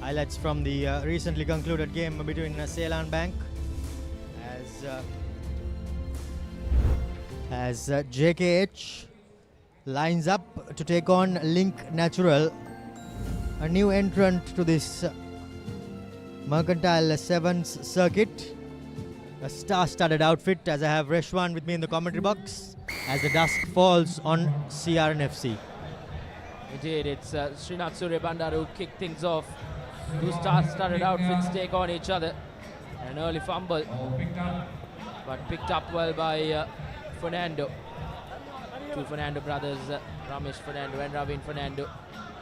Speaker 7: Highlights from the recently concluded game between Seylan Bank as JKH lines up to take on Link Natural, a new entrant to this Mercantile Sevens circuit, a star-studded outfit, as I have Reshwan with me in the commentary box as the dusk falls on CRNFC.
Speaker 16: Indeed, it's Srinath Surya Bandara who kicked things off. Two star-studded outfits take on each other. An early fumble, but picked up well by Fernando. Two Fernando brothers, Ramesh Fernando and Ravin Fernando,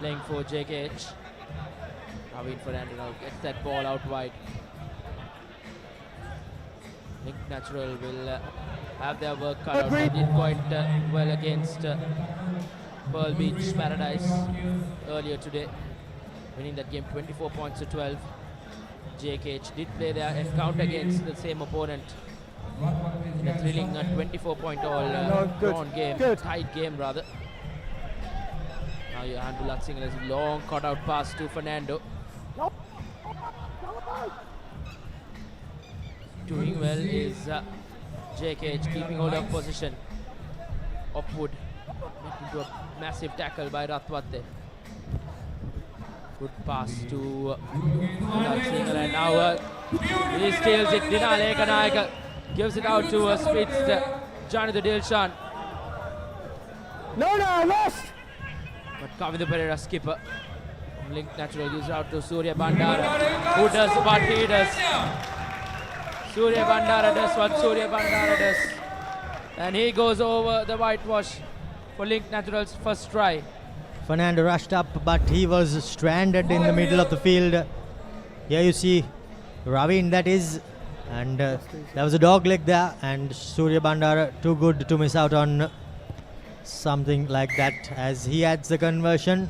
Speaker 16: playing for JKH. Ravin Fernando now gets that ball out wide. Link Natural will have their work cut out. They did quite well against Pearl Beach Paradise earlier today, winning that game 24 points to 12. JKH did play their encounter against the same opponent in a thrilling 24-point drawn game, tight game rather. Now Handul Singh long cut out pass to Fernando. Doing well is JKH, keeping hold of position. Upwood met into a massive tackle by Ratwate. Good pass to Singh, and now he steals it. Dina Lekanayaka gives it out to Spitz, Johnny the Dilshan.
Speaker 6: No, I lost!
Speaker 16: But Kavindu Pereira, skipper from Link Natural, gives it out to Surya Bandara. Who does what he does? Surya Bandara does what Surya Bandara does. And he goes over the whitewash for Link Natural's first try.
Speaker 7: Fernando rushed up, but he was stranded in the middle of the field. Here you see Ravin, that is, and there was a dog leg there, and Surya Bandara too good to miss out on something like that, as he adds the conversion.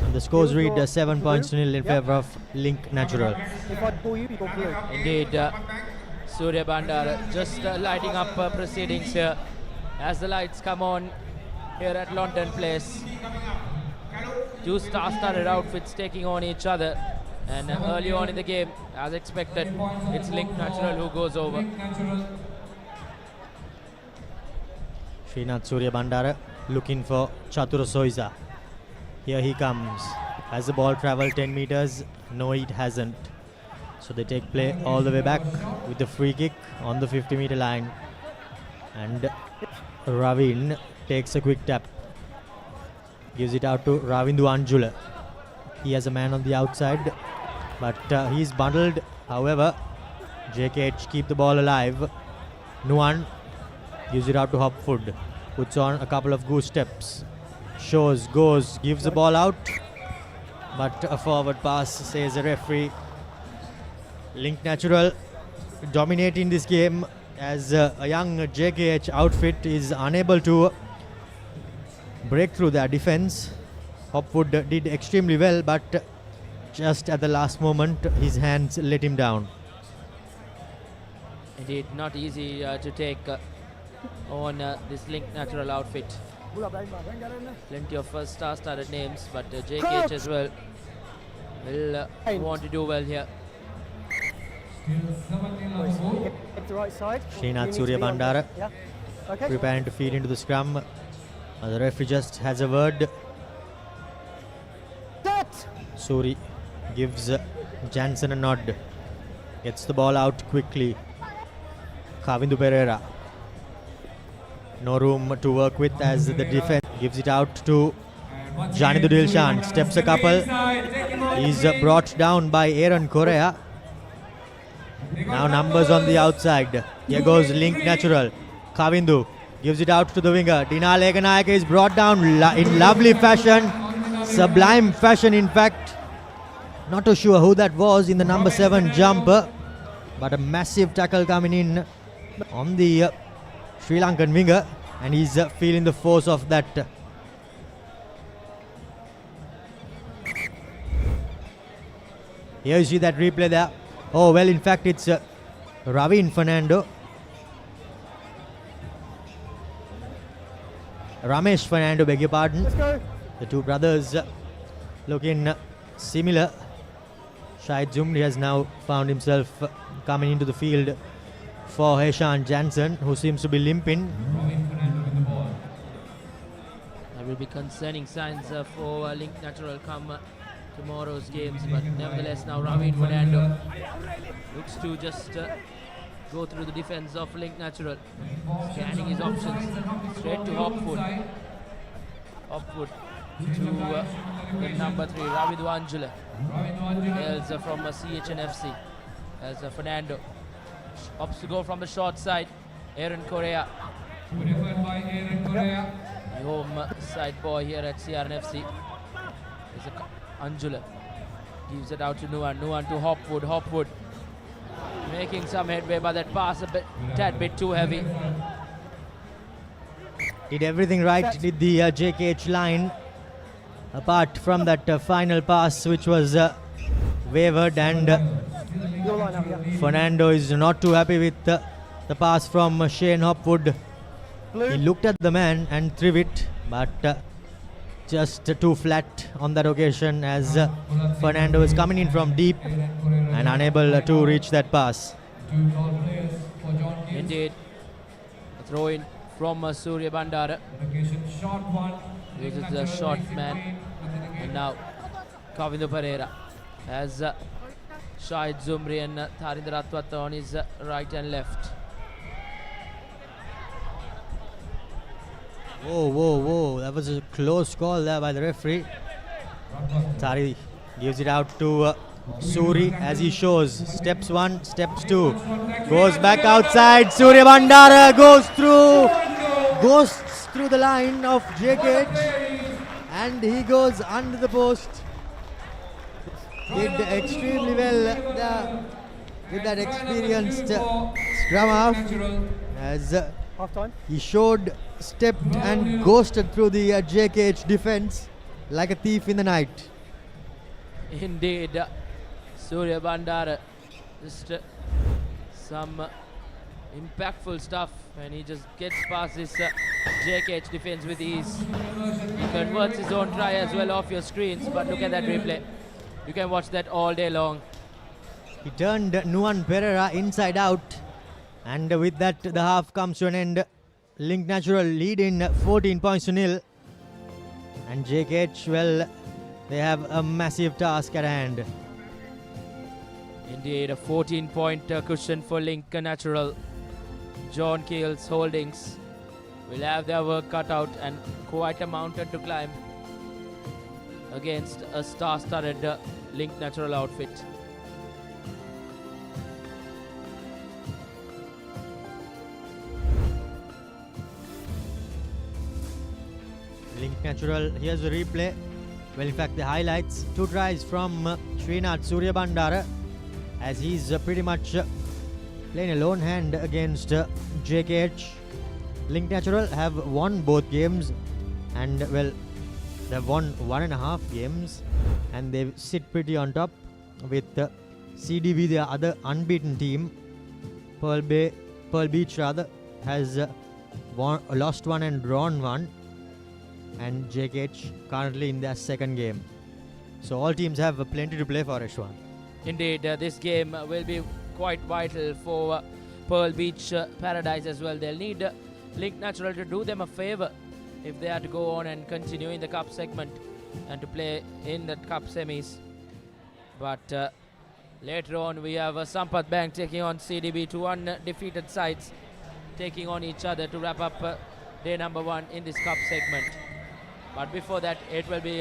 Speaker 7: And the scores read 7 points to 0 in favour of Link Natural.
Speaker 16: Indeed, Surya Bandara just lighting up proceedings here as the lights come on here at London Place. Two star-studded outfits taking on each other, and early on in the game, as expected, it's Link Natural who goes over.
Speaker 7: Srinath Surya Bandara looking for Chatura Soiza. Here he comes. Has the ball travelled 10 meters? No, it hasn't. So they take play all the way back with the free kick on the 50-meter line. And Ravin takes a quick tap. Gives it out to Ravindu Anjula. He has a man on the outside, but he's bundled. However, JKH keep the ball alive. Nuan gives it out to Hopwood. Puts on a couple of goose steps. Shows, goes, gives the ball out. But a forward pass, says the referee. Link Natural dominating this game, as a young JKH outfit is unable to break through their defense. Hopwood did extremely well, but just at the last moment his hands let him down.
Speaker 16: Indeed, not easy to take on this Link Natural outfit. Plenty of star-studded names, but JKH as well will want to do well here.
Speaker 7: Srinath Surya Bandara preparing to feed into the scrum. The referee just has a word. Suri gives Jansen a nod. Gets the ball out quickly. Kavindu Pereira. No room to work with as the defense gives it out to Janidu Dilshan. Steps a couple. He's brought down by Aaron Correa. Now numbers on the outside. Here goes Link Natural. Kavindu gives it out to the winger. Dinal Eganayaka is brought down in lovely fashion. Sublime fashion, in fact. Not too sure who that was in the number 7 jump. But a massive tackle coming in on the Sri Lankan winger. And he's feeling the force of that. Here you see that replay there. Oh, well, in fact, it's Ravin Fernando. Ramesh Fernando, beg your pardon. The two brothers looking similar. Shahid Zumri has now found himself coming into the field for Heshan Jansen, who seems to be limping.
Speaker 16: There will be concerning signs for Link Natural come tomorrow's games, but nevertheless now Ravin Fernando looks to just go through the defense of Link Natural, scanning his options straight to Hopwood. Hopwood to the number 3 Ravidu Anjula. Keells from CHNFC as Fernando opts to go from the short side. Aaron Correa, the home side boy here at CRNFC, is Anjula. Gives it out to Nuan. Nuan to Hopwood. Hopwood making some headway, but that pass a tad bit too heavy.
Speaker 7: Did everything right, did the JKH line, apart from that final pass which was wavered, and Fernando is not too happy with the pass from Shane Hopwood. He looked at the man and threw it, but just too flat on that occasion, as Fernando is coming in from deep and unable to reach that pass.
Speaker 16: Indeed, a throw in from Surya Bandara. Uses the short man, and now Kavindu Pereira has Shahid Zumri and Tharindra Atwat on his right and left.
Speaker 7: Whoa, whoa, whoa. That was a close call there by the referee. Thari gives it out to Suri as he shows. Steps 1, steps 2. Goes back outside. Surya Bandara goes through the line of JKH. And he goes under the post. Did extremely well with that experienced scrum half, as he showed, stepped and ghosted through the JKH defense like a thief in the night.
Speaker 16: Indeed, Surya Bandara, just some impactful stuff, and he just gets past this JKH defense with ease. He converts his own try as well off your screens, but look at that replay. You can watch that all day long.
Speaker 7: He turned Nuan Pereira inside out, and with that the half comes to an end. Link Natural lead in 14 points to nil, and JKH, well, they have a massive task at hand.
Speaker 16: Indeed, a 14-point cushion for Link Natural. John Keells Holdings will have their work cut out, and quite a mountain to climb against a star-studded Link Natural outfit.
Speaker 7: Link Natural, here's the replay. Well, in fact, the highlights. 2 tries from Srinath Surya Bandara, as he's pretty much playing a lone hand against JKH. Link Natural have won both games, and well, they've won 1.5 games, and they sit pretty on top with CDV, the other unbeaten team. Pearl Beach rather has lost 1 and drawn 1, and JKH currently in their second game. So all teams have plenty to play for, Ashwan.
Speaker 16: Indeed, this game will be quite vital for Pearl Beach Paradise as well. They'll need Link Natural to do them a favor if they are to go on and continue in the cup segment and to play in the cup semis. But later on we have Sampath Bank taking on CDB, 2 undefeated sides taking on each other to wrap up day number 1 in this cup segment. But before that, it will be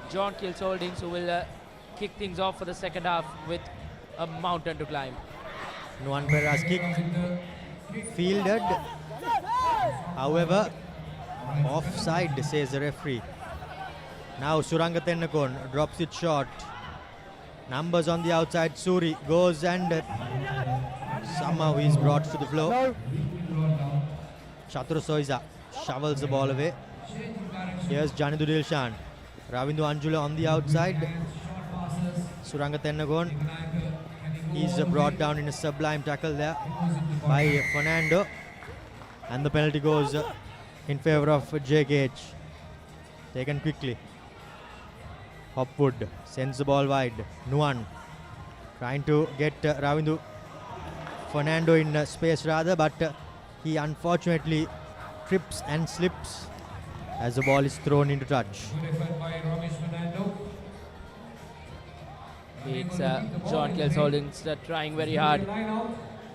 Speaker 16: John Keells Holdings who will kick things off for the second half with a mountain to climb.
Speaker 7: Nuan Pereira's kick fielded, however offside, says the referee. Now Suranga Tennakon drops it short. Numbers on the outside. Suri goes and somehow he's brought to the floor. Chatura Soiza shovels the ball away. Here's Janidu Dilshan. Ravindu Anjula on the outside. Suranga Tennakon. He's brought down in a sublime tackle there by Fernando. And the penalty goes in favor of JKH. Taken quickly. Hopwood sends the ball wide. Nuan trying to get Ravindu Fernando in space rather, but he unfortunately trips and slips as the ball is thrown into touch.
Speaker 16: It's John Keells Holdings trying very hard,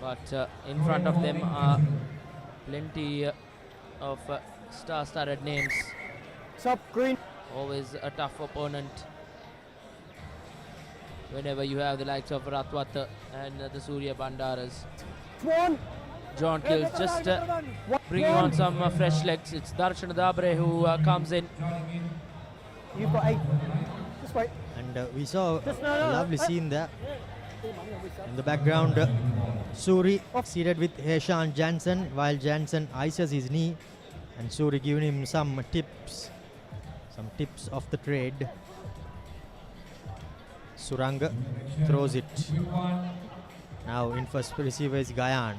Speaker 16: but in front of them are plenty of star-studded names.
Speaker 6: Sup, Green?
Speaker 16: Always a tough opponent whenever you have the likes of Ratwata and the Surya Bandaras. John Keells just bringing on some fresh legs. It's Darshan Dabre who comes in.
Speaker 6: You've got 8. Just wait.
Speaker 7: And we saw a lovely scene there. In the background, Suri seated with Heshan Jansen, while Jansen ices his knee, and Suri giving him some tips of the trade. Suranga throws it. Now in first receiver is Gayan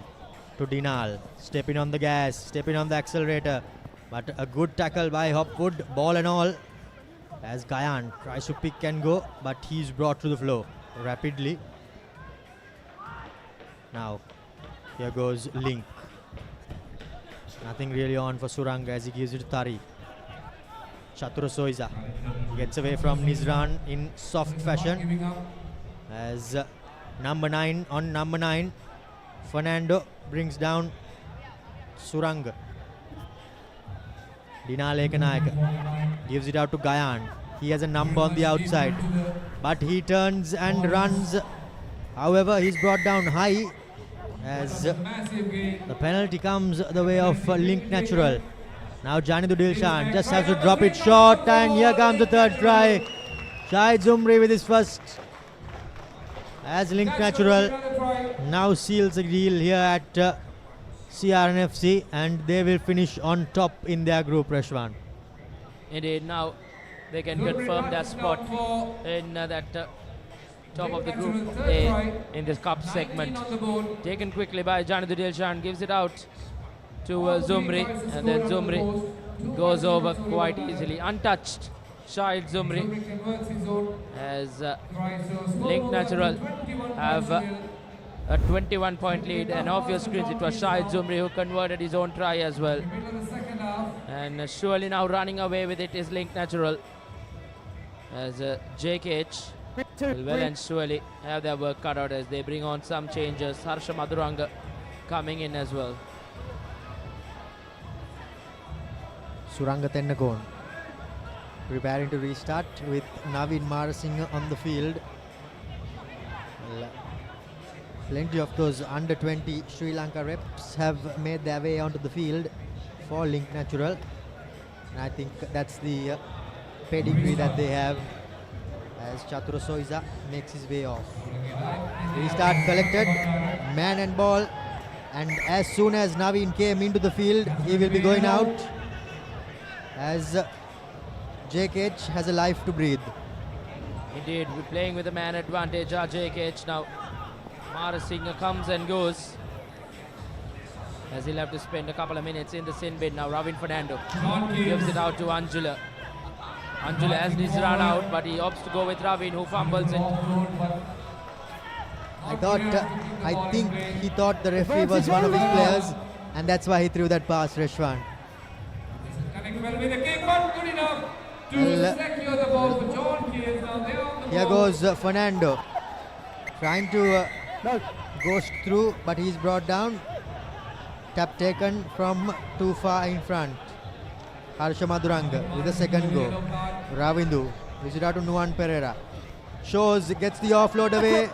Speaker 7: to Dinal, stepping on the gas, stepping on the accelerator, but a good tackle by Hopwood, ball and all, as Gayan tries to pick and go, but he's brought to the floor rapidly. Now here goes Link. Nothing really on for Suranga as he gives it to Tari. Chatura Soiza gets away from Nizran in soft fashion, as number 9 on number 9 Fernando brings down Suranga. Dinal Ekanayaka gives it out to Gayan. He has a number on the outside, but he turns and runs. However, he's brought down high as the penalty comes the way of Link Natural. Now Janidu Dilshan just has to drop it short, and here comes the third try. Shahid Zumri with his first as Link Natural now seals the deal here at CRNFC, and they will finish on top in their group, Reshwan.
Speaker 16: Indeed, now they can confirm their spot in that top of the group A in this cup segment. Taken quickly by Janidu Dilshan, gives it out to Zumri, and then Zumri goes over quite easily, untouched. Shahid Zumri, as Link Natural have a 21-point lead, and off your screens it was Shahid Zumri who converted his own try as well. And surely now running away with it is Link Natural, as JKH will well and surely have their work cut out as they bring on some changes. Harsha Maduranga coming in as well.
Speaker 7: Suranga Tennakon preparing to restart with Naveen Marasinghe on the field. Plenty of those under 20 Sri Lanka reps have made their way onto the field for Link Natural, and I think that's the pedigree that they have, as Chatura Soiza makes his way off. Restart collected, man and ball, and as soon as Naveen came into the field, he will be going out, as JKH has a life to breathe.
Speaker 16: Indeed, we're playing with a man advantage. JKH now. Marasinghe comes and goes, as he'll have to spend a couple of minutes in the sin bin. Now Ravin Fernando gives it out to Anjula. Anjula has his run out, but he opts to go with Ravin, who fumbles it.
Speaker 7: I think he thought the referee was one of his players, and that's why he threw that pass, Reshwan. Here goes Fernando, trying to go through, but he's brought down. Tap taken from too far in front. Harsha Maduranga with the second go. Ravindu gives it out to Nuwan Pereira. Shows, gets the offload away.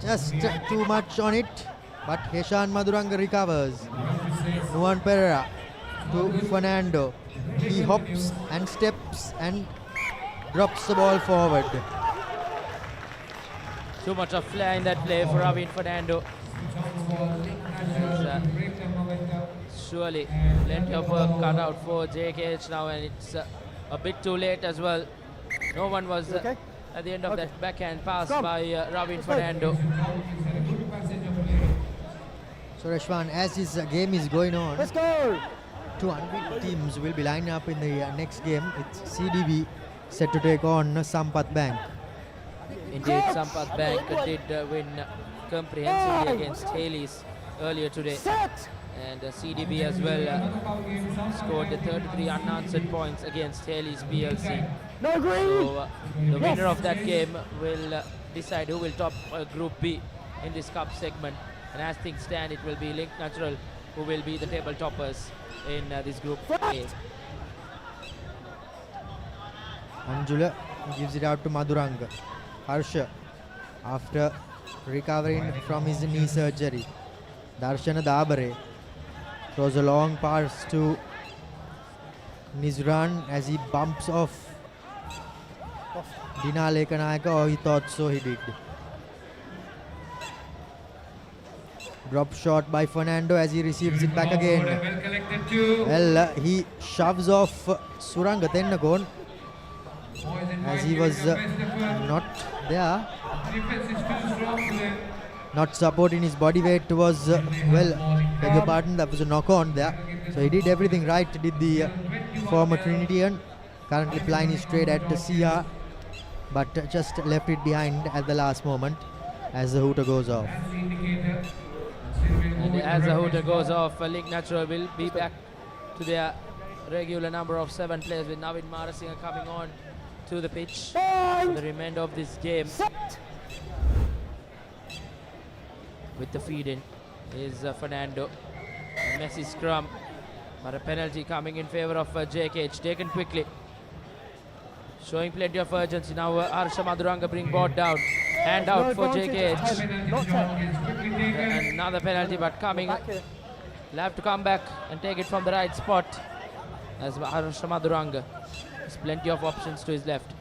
Speaker 7: Just too much on it, but Heshan Maduranga recovers. Nuwan Pereira to Fernando. He hops and steps and drops the ball forward.
Speaker 16: Too much of flair in that play for Ravin Fernando. Surely plenty of work cut out for JKH now, and it's a bit too late as well. No one was at the end of that backhand pass by Ravin Fernando.
Speaker 7: So Reshwan, as this game is going on,
Speaker 6: let's go!
Speaker 7: Two unbeaten teams will be lining up in the next game. It's CDB set to take on Sampath Bank.
Speaker 16: Indeed, Sampath Bank did win comprehensively against Hayleys earlier today. And CDB as well scored 33 unanswered points against Hayleys PLC. So the winner of that game will decide who will top Group B in this cup segment. And as things stand, it will be Link Natural who will be the table toppers in this Group A.
Speaker 7: Anjula gives it out to Maduranga. Harsha, after recovering from his knee surgery. Darshana Dabare throws a long pass to Nizran as he bumps off Dina Lekanayaka, or he thought so he did. Drop shot by Fernando as he receives it back again. Well, he shoves off Suranga Tennakon as he was not there. Not supporting his body weight was, well, beg your pardon, that was a knock on there. So he did everything right, did the former Trinitian, currently flying his straight at the CR, but just left it behind at the last moment as the hooter goes off.
Speaker 16: And as the hooter goes off, Link Natural will be back to their regular number of 7 players, with Naveen Marasinghe coming on to the pitch for the remainder of this game. With the feed in is Fernando. A messy scrum, but a penalty coming in favor of JKH, taken quickly. Showing plenty of urgency now. Harsha Maduranga being brought down. Hand out for JKH. Another penalty, but coming. They'll have to come back and take it from the right spot. as Harsha Maduranga. There's plenty of options to his left.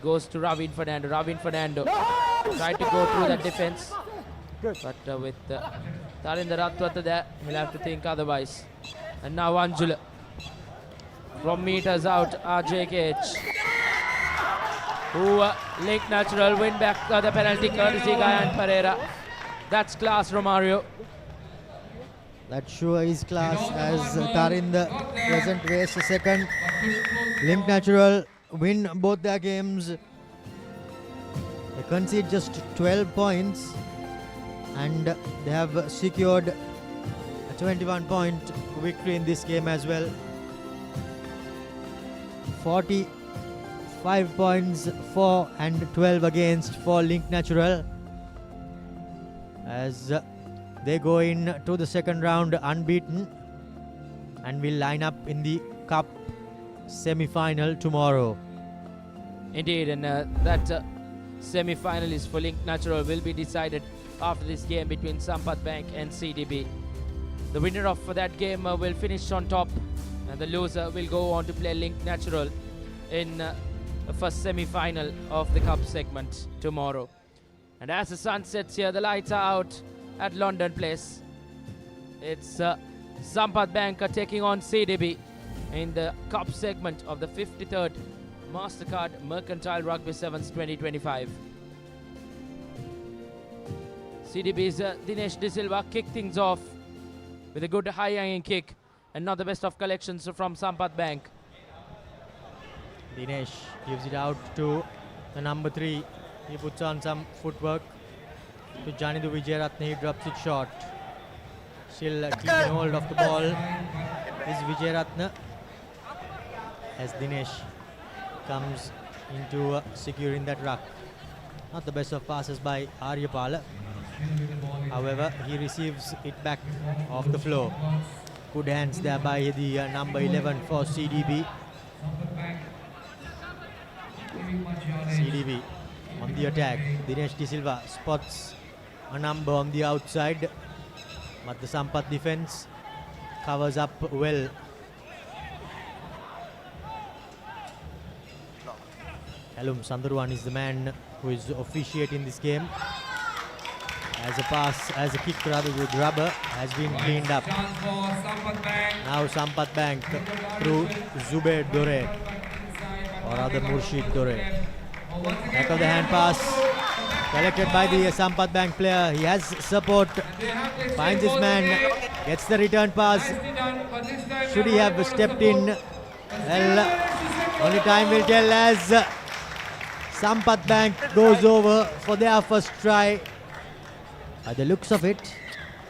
Speaker 16: Goes to Ravin Fernando. Ravin Fernando tried to go through that defense. But with Tarinder Ratwata there, he'll have to think otherwise. And now Anjula. From meters out, RJKH. Who Lake Natural win back the penalty courtesy Gayan Pereira. That's class, Romario.
Speaker 7: That sure is class as Tarinder doesn't waste a second. Link Natural win both their games. They concede just 12 points and they have secured a 21-point victory in this game as well. 45 points for and 12 against for Link Natural as they go in to the second round unbeaten and will line up in the Cup semi-final tomorrow.
Speaker 16: Indeed, and that semi-final is for Link Natural will be decided after this game between Sampath Bank and CDB. The winner of that game will finish on top, and the loser will go on to play Link Natural in the first semi-final of the Cup segment tomorrow. And as the sun sets here, the lights are out at London Place. It's Sampath Bank taking on CDB in the Cup segment of the 53rd Mastercard Mercantile Rugby Sevens 2025. CDB's Dinesh De Silva kicked things off with a good high-hanging kick and not the best of collections from Sampath Bank.
Speaker 7: Dinesh gives it out to the number 3. He puts on some footwork to Janidu Vijayaratne. He drops it short. Still keeping hold of the ball is Vijayaratne as Dinesh comes into securing that ruck. Not the best of passes by Aryapala. However, he receives it back off the floor. Good hands there by the number 11 for CDB. CDB on the attack. Dinesh De Silva spots a number on the outside, but the Sampath defense covers up well. Kalum Sandurwan is the man who is officiating this game. As a kick rather with rubber has been cleaned up. Now Sampath Bank through Zubair Dore, or rather Murshid Dore. Back of the hand pass collected by the Sampath Bank player. He has support, finds his man, gets the return pass. Should he have stepped in? Well, only time will tell as Sampath Bank goes over for their first try. By the looks of it,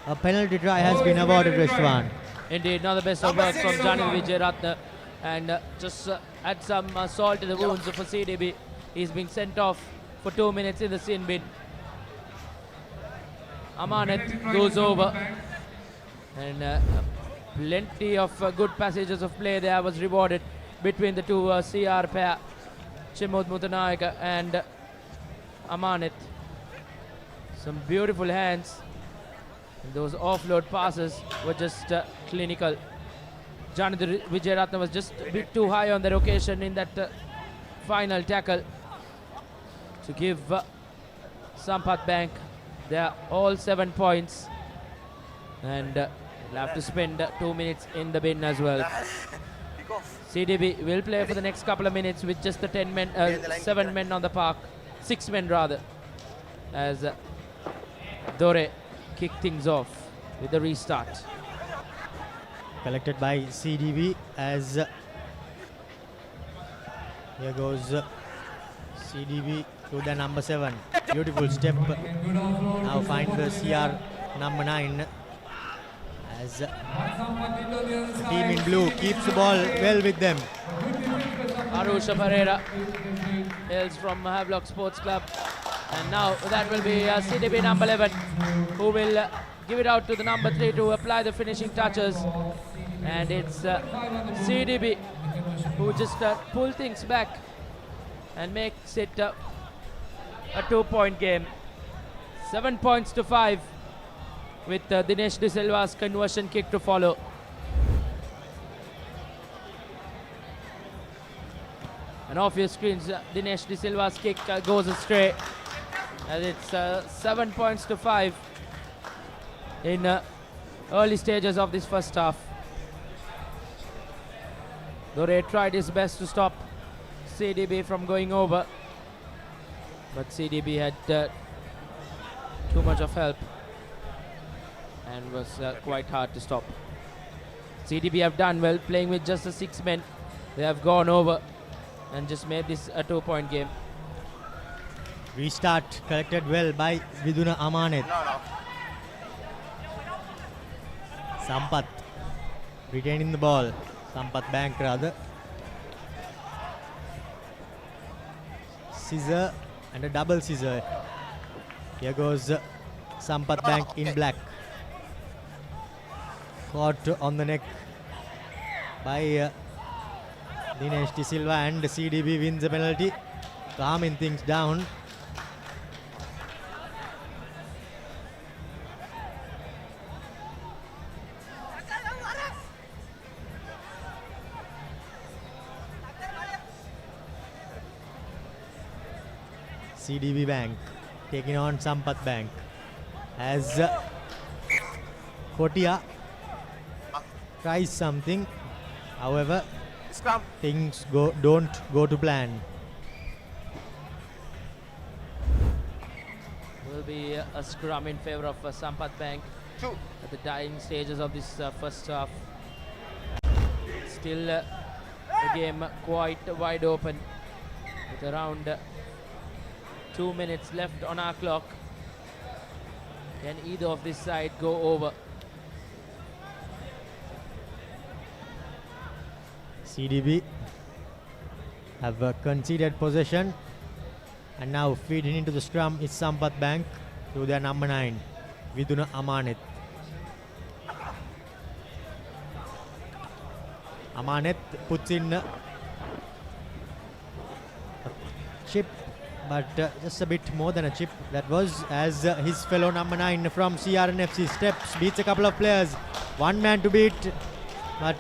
Speaker 7: a penalty try has been awarded, Rishwan.
Speaker 16: Indeed, not the best of work from Janidu Vijayaratne, and just add some salt to the wounds for CDB. He's been sent off for 2 minutes in the sin bin. Amanet goes over, and plenty of good passages of play there was rewarded between the two CR pair, Chimod Mutanayaka and Amanet. Some beautiful hands, and those offload passes were just clinical. Janidu Vijayaratne was just a bit too high on that occasion in that final tackle to give Sampath Bank their all 7 points, and they'll have to spend 2 minutes in the bin as well. CDB will play for the next couple of minutes with just the 7 men on the park, 6 men rather, as Dore kicked things off with the restart.
Speaker 7: Collected by CDB as here goes CDB to the number 7. Beautiful step. Now find the CR number 9 as the team in blue keeps the ball well with them.
Speaker 16: Arusha Pereira hails from Havelock Sports Club, and now that will be CDB number 11 who will give it out to the number 3 to apply the finishing touches, and it's CDB who just pull things back and makes it a 2-point game. 7 points to 5 with Dinesh De Silva's conversion kick to follow. And off your screens, Dinesh De Silva's kick goes astray. And it's 7 points to 5 in early stages of this first half. Dore tried his best to stop CDB from going over, but CDB had too much of help and was quite hard to stop. CDB have done well playing with just the 6 men. They have gone over and just made this a 2-point game.
Speaker 7: Restart collected well by Viduna Amanet. Sampath retaining the ball. Sampath Bank rather. Scissor and a double scissor. Here goes Sampath Bank in black. Caught on the neck by Dinesh De Silva, and CDB wins the penalty, calming things down. CDB Bank taking on Sampath Bank as Kotia tries something. However, things don't go to plan.
Speaker 16: Will be a scrum in favor of Sampath Bank at the dying stages of this first half. Still the game quite wide open with around 2 minutes left on our clock. Can either of this side go over?
Speaker 7: CDB have conceded possession, and now feeding into the scrum is Sampath Bank to their number 9, Viduna Amanet. Amanet puts in a chip, but just a bit more than a chip that was, as his fellow number 9 from CRNFC steps, beats a couple of players. One man to beat, but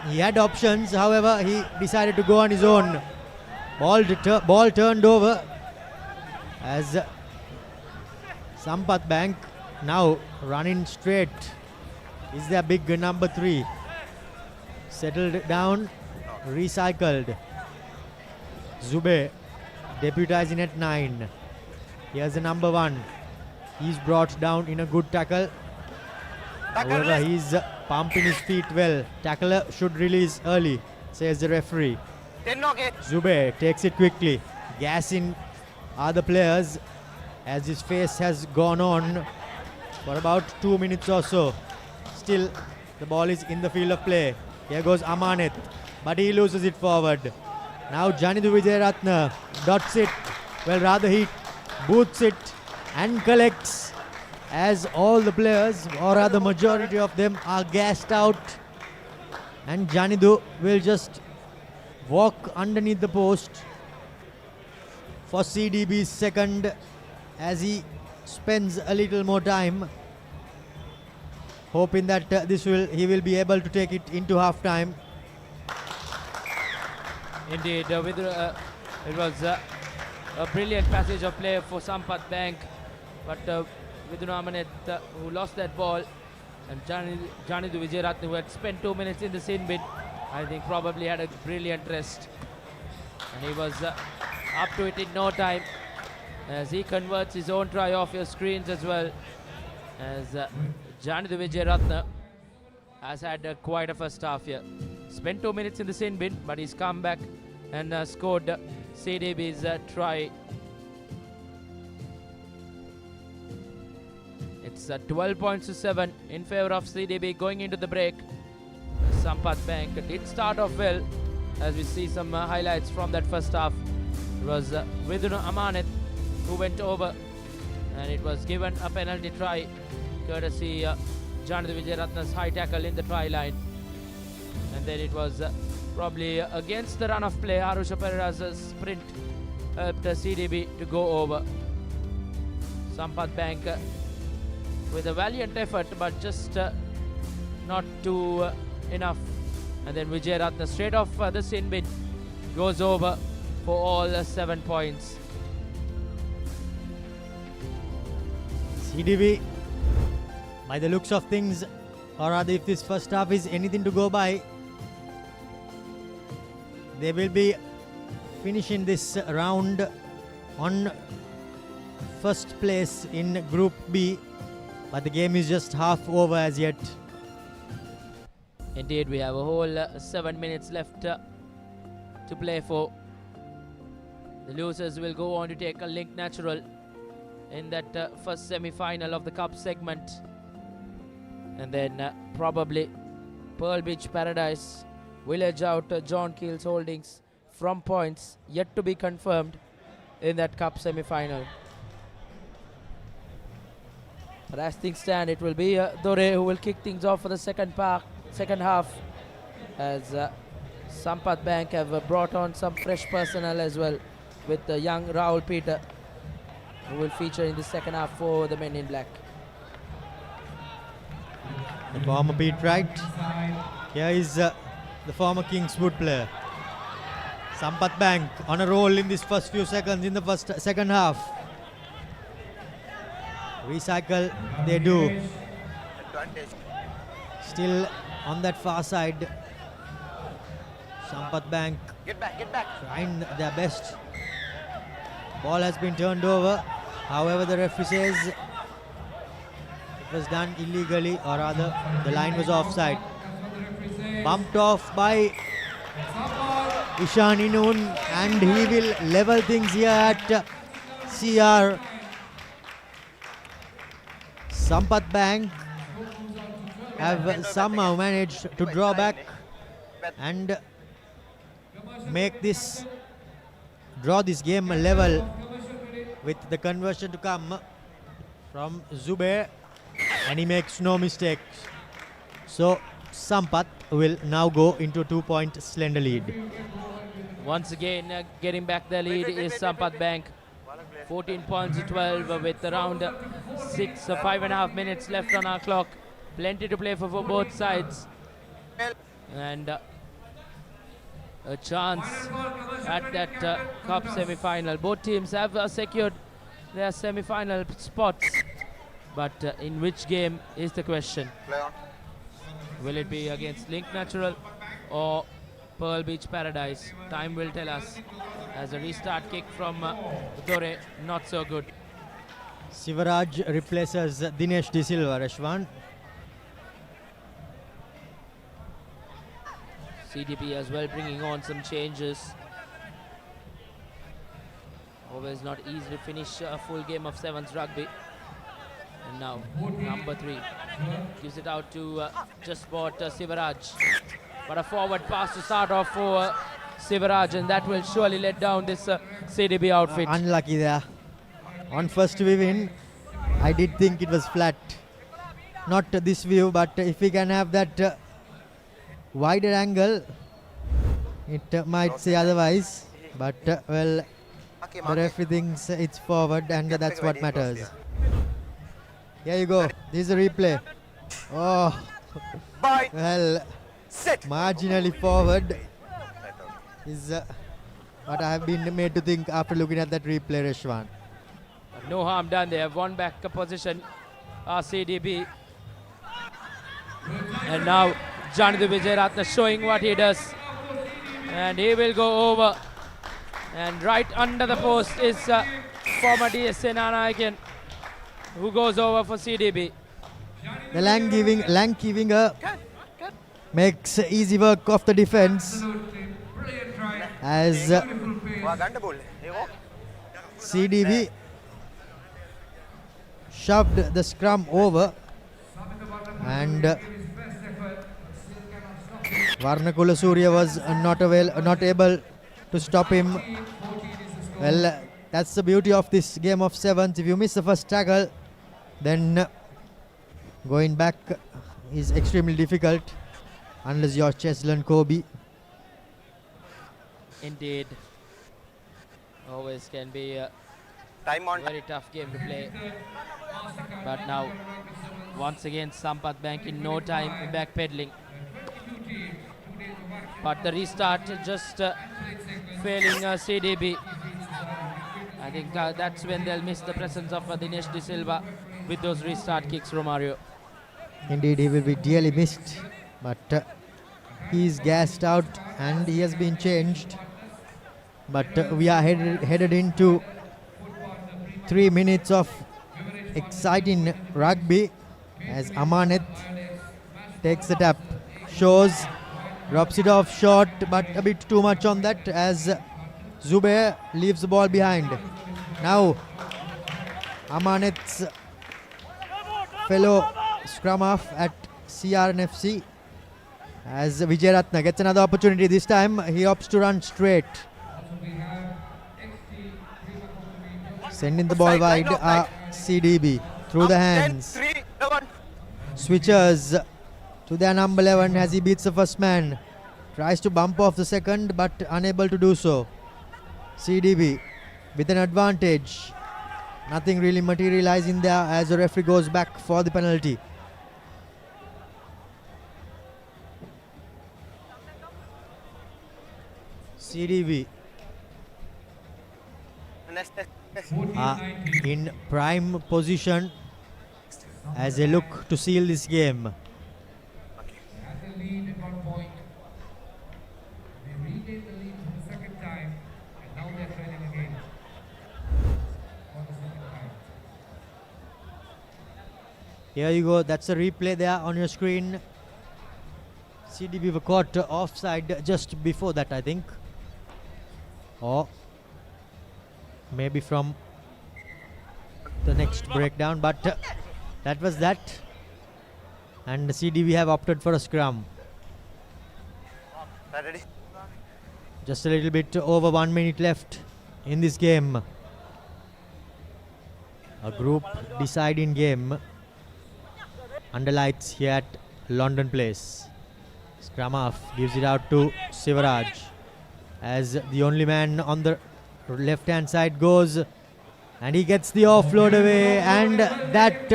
Speaker 7: he had options. However, he decided to go on his own. Ball turned over as Sampath Bank now running straight is their big number 3. Settled down, recycled. Zube deputizing at 9. Here's the number 1. He's brought down in a good tackle. However, he's pumping his feet well. Tackler should release early, says the referee. Zube takes it quickly. Gassing other players as his face has gone on for about 2 minutes or so. Still, the ball is in the field of play. Here goes Amanet, but he loses it forward. Now Janidu Vijayaratne dots it, well rather he boots it and collects, as all the players, or rather majority of them, are gassed out, and Janidu will just walk underneath the post for CDB's second, as he spends a little more time, hoping that he will be able to take it into half time.
Speaker 16: Indeed, it was a brilliant passage of play for Sampath Bank, but Viduna Amanet who lost that ball, and Janidu Vijayaratne, who had spent 2 minutes in the sin bin, I think probably had a brilliant rest, and he was up to it in no time, as he converts his own try off your screens as well, as Janidu Vijayaratne has had quite a first half here. Spent 2 minutes in the sin bin, but he's come back and scored CDB's try. It's 12 points to 7 in favor of CDB going into the break. Sampath Bank did start off well, as we see some highlights from that first half. It was Viduna Amanet who went over, and it was given a penalty try courtesy Janidu Vijayaratne's high tackle in the try line. And then it was probably against the run of play. Arusha Pereira's sprint helped CDB to go over. Sampath Bank with a valiant effort, but just not too enough. And then Vijayaratne straight off the sin bin goes over for all 7 points.
Speaker 7: CDV, by the looks of things, or rather if this first half is anything to go by, they will be finishing this round on first place in Group B, but the game is just half over as yet.
Speaker 16: Indeed, we have a whole 7 minutes left to play for. The losers will go on to take a Link Natural in that first semi-final of the Cup segment. And then probably Pearl Beach Paradise will edge out John Keells Holdings from points yet to be confirmed in that Cup semi-final. But as things stand, it will be Dore who will kick things off for the second half, as Sampath Bank have brought on some fresh personnel as well, with the young Rahul Peter, who will feature in the second half for the men in black.
Speaker 7: The former Pete Wright. Here is the former Kingswood player. Sampath Bank on a roll in this first few seconds in the second half. Recycle they do. Still on that far side. Sampath Bank trying their best. Ball has been turned over. However, the referee says it was done illegally, or rather the line was offside. Bumped off by Ishan Inun, and he will level things here at CR. Sampath Bank have somehow managed to draw back and draw this game level, with the conversion to come from Zubair, and he makes no mistakes. So Sampath will now go into 2-point slender lead.
Speaker 16: Once again, getting back the lead is Sampath Bank. 14 points to 12 with around 5.5 minutes left on our clock. Plenty to play for both sides. And a chance at that Cup semi-final. Both teams have secured their semi-final spots. But in which game is the question? Will it be against Link Natural or Pearl Beach Paradise? Time will tell us, as a restart kick from Dore, not so good.
Speaker 7: Sivaraj replaces Dinesh De Silva. Rashwan.
Speaker 16: CDP as well bringing on some changes. Always not easy to finish a full game of sevens rugby. And now number 3 gives it out to just bought Sivaraj. But a forward pass to start off for Sivaraj, and that will surely let down this CDB outfit.
Speaker 7: Unlucky there. On first win, I did think it was flat. Not this view, but if we can have that wider angle, it might say otherwise. But well, the referee thinks it's forward, and that's what matters. Here you go. This is a replay. Oh, well, marginally forward is what I have been made to think after looking at that replay, Reshwan.
Speaker 16: No harm done. They have won back a position, CDB. And now Janadu Vijayaratna showing what he does. And he will go over. And right under the post is former DSA Nanayakan, who goes over for CDB.
Speaker 7: The Lang giving makes easy work of the defense, as CDB shoved the scrum over, and Varnakula Surya was not able to stop him. Well, that's the beauty of this game of sevens. If you miss the first tackle, then going back is extremely difficult, unless you're Cheslin Kobe.
Speaker 16: Indeed. Always can be a very tough game to play. But now, once again, Sampath Bank in no time backpedaling. But the restart just failing CDB. I think that's when they'll miss the presence of Dinesh De Silva with those restart kicks, Romario.
Speaker 7: Indeed, he will be dearly missed, but he's gassed out and he has been changed. But we are headed into 3 minutes of exciting rugby as Amanat takes the tap, shows, drops it off short, but a bit too much on that as Zubair leaves the ball behind. Now Amanat's fellow scrum half at CRNFC as Vijayaratna gets another opportunity. This time he opts to run straight. Sending the ball wide, CDB through the hands. Switchers to their number 11 as he beats the first man. Tries to bump off the second but unable to do so. CDB with an advantage. Nothing really materializing there as the referee goes back for the penalty. CDB in prime position as they look to seal this game. Here you go, that's a replay there on your screen. CDB were caught offside just before that, I think. Or maybe from the next breakdown, but that was that. And CDB have opted for a scrum. Just a little bit over 1 minute left in this game. A group deciding game under lights here at London Place. Scrum half gives it out to Sivaraj as the only man on the left hand side goes, and he gets the offload away, and that,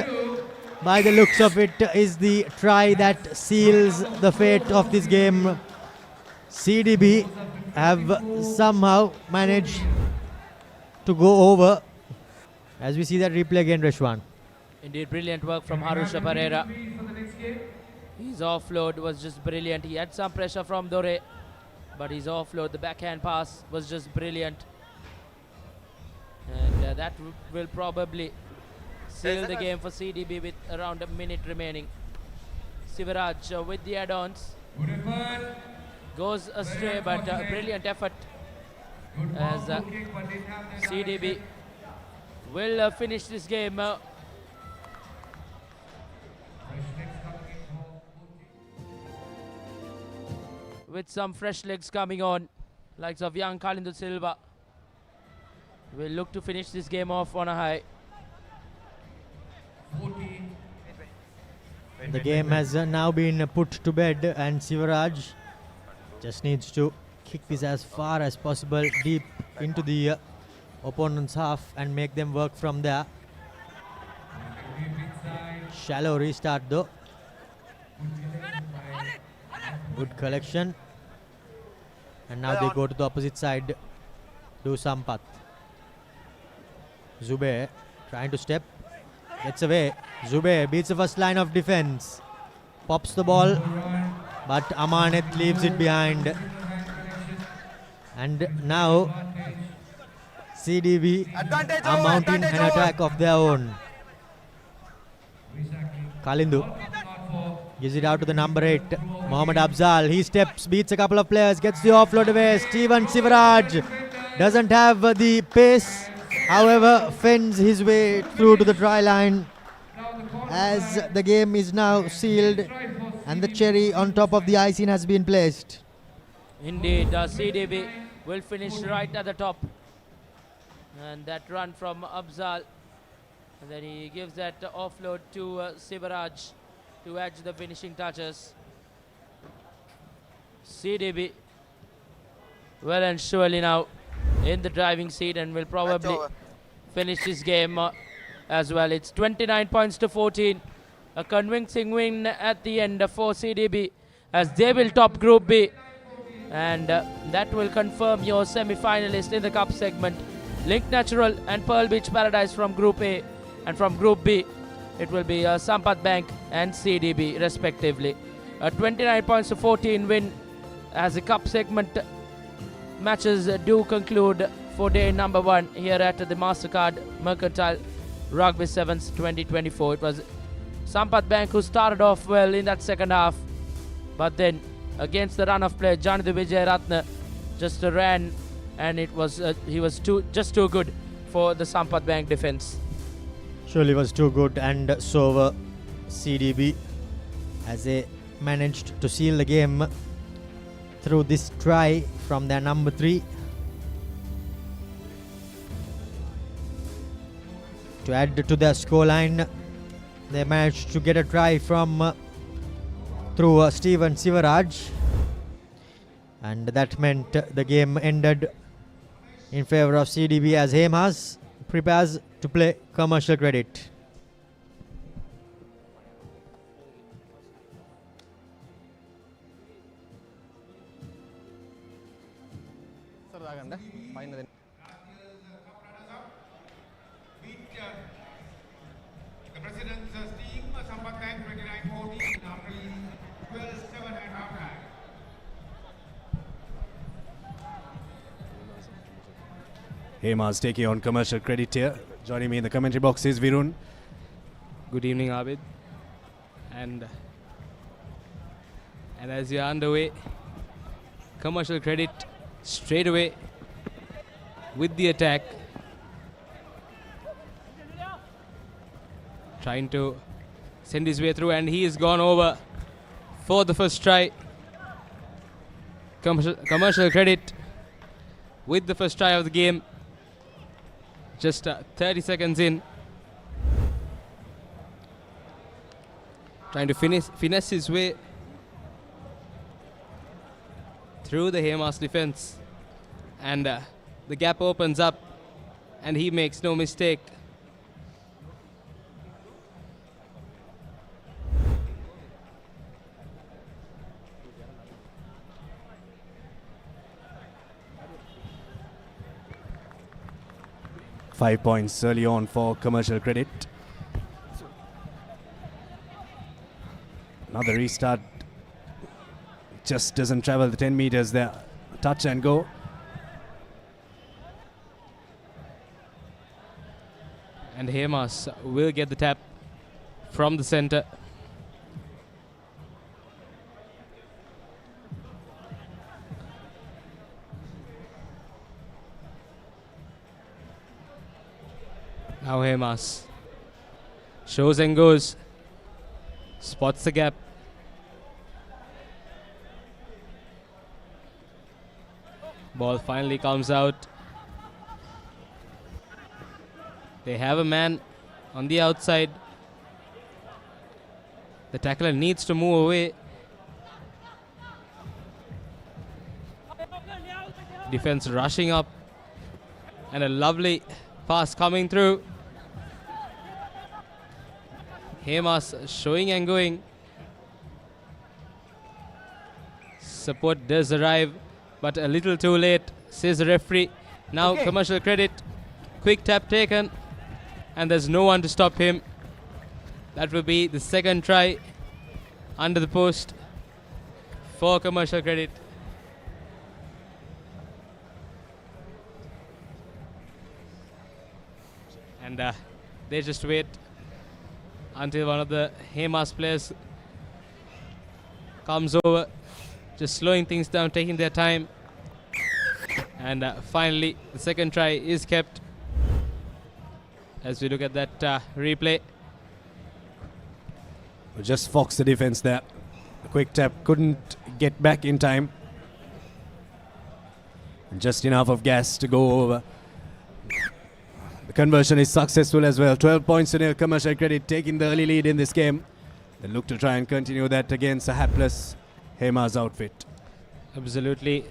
Speaker 7: by the looks of it, is the try that seals the fate of this game. CDB have somehow managed to go over, as we see that replay again, Reshwan.
Speaker 16: Indeed, brilliant work from Harusha Pereira. His offload was just brilliant. He had some pressure from Dore, but his offload, the backhand pass, was just brilliant. And that will probably seal the game for CDB with around a minute remaining. Sivaraj with the add-ons. Goes astray, but a brilliant effort as CDB will finish this game. With some fresh legs coming on, likes of young Kalindu Silva, will look to finish this game off on a high.
Speaker 7: The game has now been put to bed, and Sivaraj just needs to kick this as far as possible deep into the opponent's half and make them work from there. Shallow restart though. Good collection. And now they go to the opposite side. Do Sampath. Zubair trying to step. Gets away. Zubair beats the first line of defense. Pops the ball. But Amanat leaves it behind. And now CDB are mounting an attack of their own. Kalindu gives it out to the number 8, Mohammad Afzal. He steps, beats a couple of players, gets the offload away. Steven Sivaraj doesn't have the pace, however, fends his way through to the try line as the game is now sealed and the cherry on top of the icing has been placed.
Speaker 16: Indeed, CDB will finish right at the top. And that run from Afzal. And then he gives that offload to Sivaraj to edge the finishing touches. CDB well and surely now in the driving seat and will probably finish this game as well. It's 29 points to 14. A convincing win at the end for CDB as they will top Group B And that will confirm your semi-finalist in the cup segment. Link Natural and Pearl Beach Paradise from Group A, and from Group B it will be Sampath Bank and CDB respectively. A 29 points to 14 win as the cup segment matches do conclude for day number 1 here at the Mastercard Mercantile Rugby Sevens 2024. It was Sampath Bank who started off well in that second half, but then against the run of play, Janitha Vijayaratne just ran, and it was he was just too good for the Sampath Bank defense.
Speaker 7: Surely was too good, and so were CDB as they managed to seal the game through this try from their number 3. To add to their scoreline, they managed to get a try from through Stephen Sivaraj, and that meant the game ended in favor of CDB as Hamas prepares to play commercial credit.
Speaker 14: Hamas taking on commercial credit here. Joining me in the commentary box is Virun.
Speaker 8: Good evening, Abid. And as you're underway, commercial credit straight away with the attack. Trying to send his way through, and he has gone over for the first try. Commercial credit with the first try of the game. Just 30 seconds in. Trying to finesse his way through the Hamas defense. And the gap opens up, and he makes no mistake.
Speaker 14: Five points early on for commercial credit. Another restart. Just doesn't travel the 10 meters there. Touch and go.
Speaker 8: And Hamas will get the tap from the center. Now Hamas shows and goes, spots the gap. Ball finally comes out. They have a man on the outside. The tackler needs to move away. Defense rushing up, and a lovely pass coming through. Hamas showing and going. Support does arrive, but a little too late, says the referee. Now commercial credit. Quick tap taken, and there's no one to stop him. That will be the second try under the post for commercial credit. And they just wait until one of the Hamas players comes over, just slowing things down, taking their time. And finally, the second try is kept. As we look at that replay.
Speaker 14: Just fox the defense there. A quick tap, couldn't get back in time. Just enough of gas to go over. The conversion is successful as well. 12 points to nil. Commercial credit taking the early lead in this game. They look to try and continue that against a hapless Hamas outfit.
Speaker 8: Absolutely.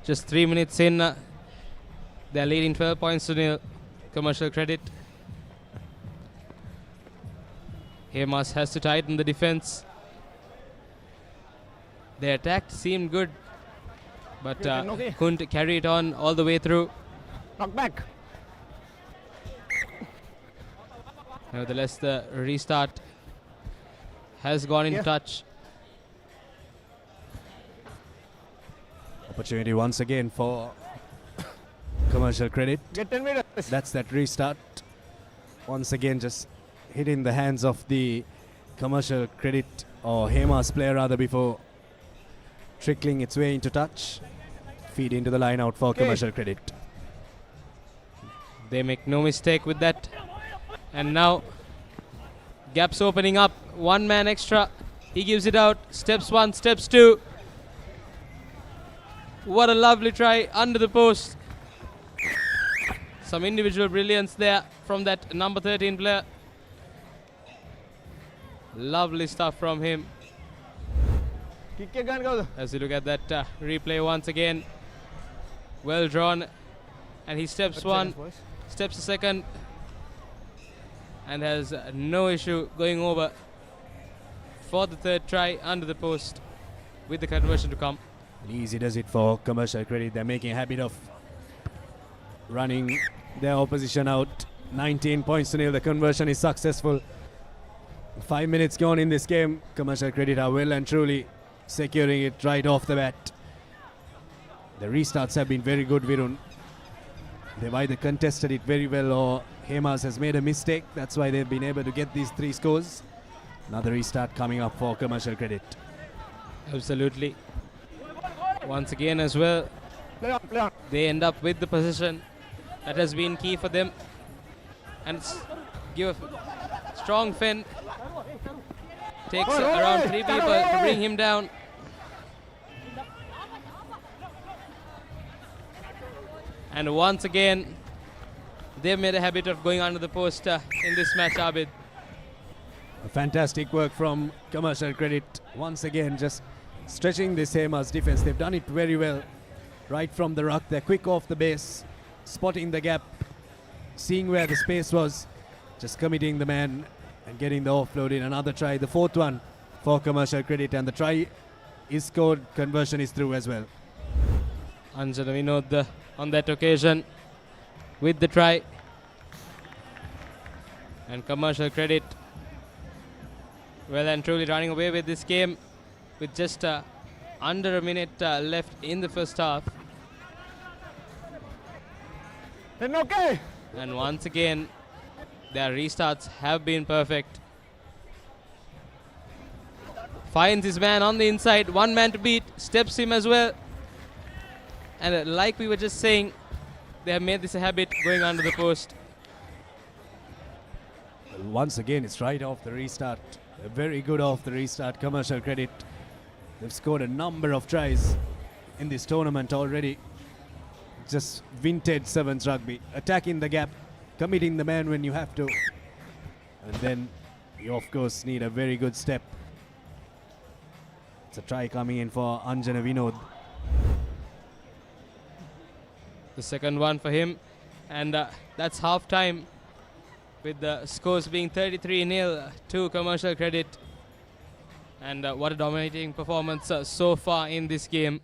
Speaker 8: Just 3 minutes in, they're leading 12 points to nil. Commercial credit. Hamas has to tighten the defense. The attack seemed good but couldn't carry it on all the way through.
Speaker 6: Knock back.
Speaker 8: Nevertheless, the restart has gone into touch.
Speaker 14: Opportunity once again for Commercial Credit.
Speaker 6: Get 10 meters.
Speaker 14: That's that restart. Once again, just hitting the hands of the Commercial Credit or Hamas player rather before trickling its way into touch. Feed into the line out for Commercial Credit.
Speaker 8: They make no mistake with that. And now, gaps opening up. One man extra. He gives it out. Steps one, steps two. What a lovely try under the post. Some individual brilliance there from that number 13 player. Lovely stuff from him. As you look at that replay once again. Well drawn. And he steps one, steps a second. And has no issue going over for the third try under the post with the conversion to come.
Speaker 14: Easy does it for Commercial Credit. They're making a habit of running their opposition out. 19 points to nil. The conversion is successful. 5 minutes gone in this game. Commercial Credit are well and truly securing it right off the bat. The restarts have been very good, Virun. They've either contested it very well or Hamas has made a mistake. That's why they've been able to get these 3 scores. Another restart coming up for Commercial Credit.
Speaker 8: Absolutely. Once again as well, they end up with the possession. That has been key for them. And give a strong fend. Takes around 3 people to bring him down. And once again, they've made a habit of going under the post in this match, Abid.
Speaker 14: Fantastic work from Commercial Credit. Once again, just stretching this Hamas defense. They've done it very well. Right from the ruck, they're quick off the base, spotting the gap, seeing where the space was, just committing the man and getting the offload in. Another try, the 4th one for Commercial Credit, and the try is scored. Conversion is through as well.
Speaker 8: Anjana Vinod on that occasion with the try. And Commercial Credit well and truly running away with this game with just under a minute left in the first half. And once again, their restarts have been perfect. Finds his man on the inside, one man to beat, steps him as well. And like we were just saying, they have made this a habit going under the post.
Speaker 14: Well, once again, it's right off the restart. Very good off the restart. Commercial Credit. They've scored a number of tries in this tournament already. Just vintage sevens rugby. Attacking the gap, committing the man when you have to. And then you, of course, need a very good step. It's a try coming in for Anjana Vinod.
Speaker 8: The second one for him. And that's half time, with the scores being 33-0 to Commercial Credit. And what a dominating performance so far in this game.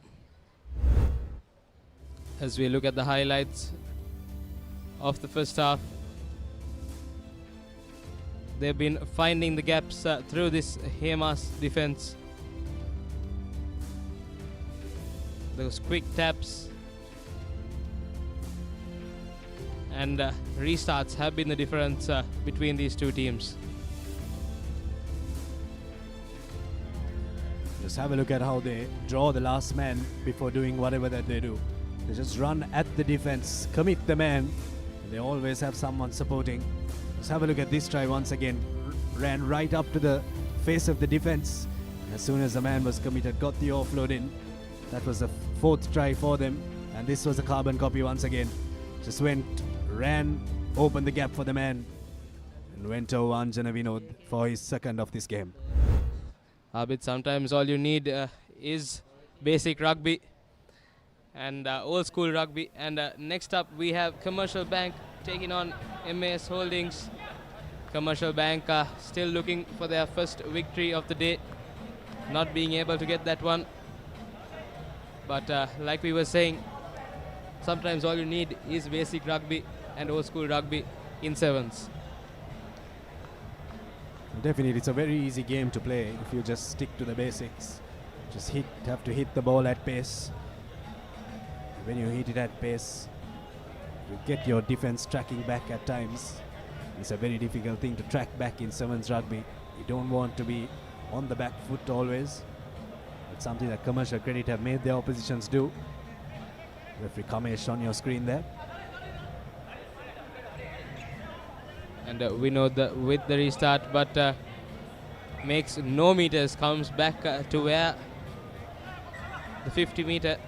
Speaker 8: As we look at the highlights of the first half, they've been finding the gaps through this Hamas defense. Those quick taps and restarts have been the difference between these two teams.
Speaker 14: Just have a look at how they draw the last man before doing whatever that they do. They just run at the defense, commit the man. They always have someone supporting. Just have a look at this try once again. Ran right up to the face of the defense. As soon as the man was committed, got the offload in. That was the 4th try for them. And this was a carbon copy once again. Just went, ran, opened the gap for the man, and went over Anjana Vinod for his second of this game.
Speaker 8: Abid, sometimes all you need is basic rugby and old school rugby. And next up we have Commercial Bank taking on MAS Holdings. Commercial Bank still looking for their first victory of the day, not being able to get that one. But like we were saying, sometimes all you need is basic rugby and old school rugby in sevens.
Speaker 14: Definitely, it's a very easy game to play if you just stick to the basics. Just have to hit the ball at pace. When you hit it at pace, you get your defense tracking back at times. It's a very difficult thing to track back in sevens rugby. You don't want to be on the back foot always. It's something that Commercial Credit have made their oppositions do. Referee Kamesh on your screen there.
Speaker 8: And we know that with the restart, but makes no meters, comes back to where the 50 meter.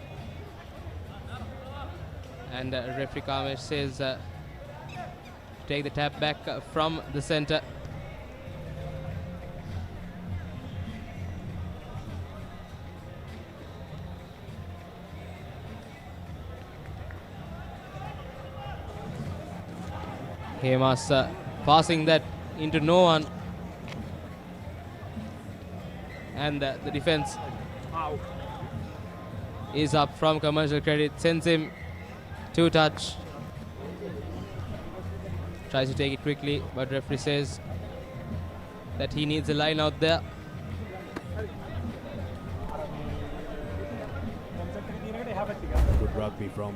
Speaker 8: And referee Kamesh says take the tap back from the center. Hayleys passing that into no one. And the defense is up from Commercial Credit, sends him to touch. Tries to take it quickly, but referee says that he needs a line out there.
Speaker 14: Good rugby from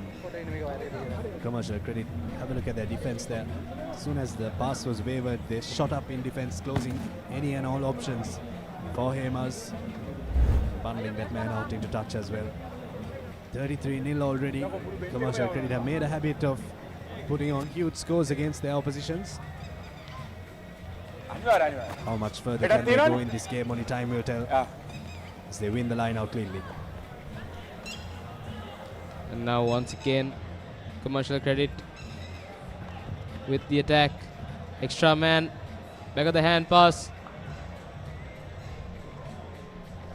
Speaker 14: Commercial Credit. Have a look at their defense there. As soon as the pass was wavered, they shot up in defense, closing any and all options for Hayleys. Bundling that man out into touch as well. 33-0 already. Commercial Credit have made a habit of putting on huge scores against their oppositions. How much further can they go in this game, only time will tell, as they win the line out cleanly.
Speaker 8: And now once again, Commercial Credit with the attack. Extra man, back of the hand pass.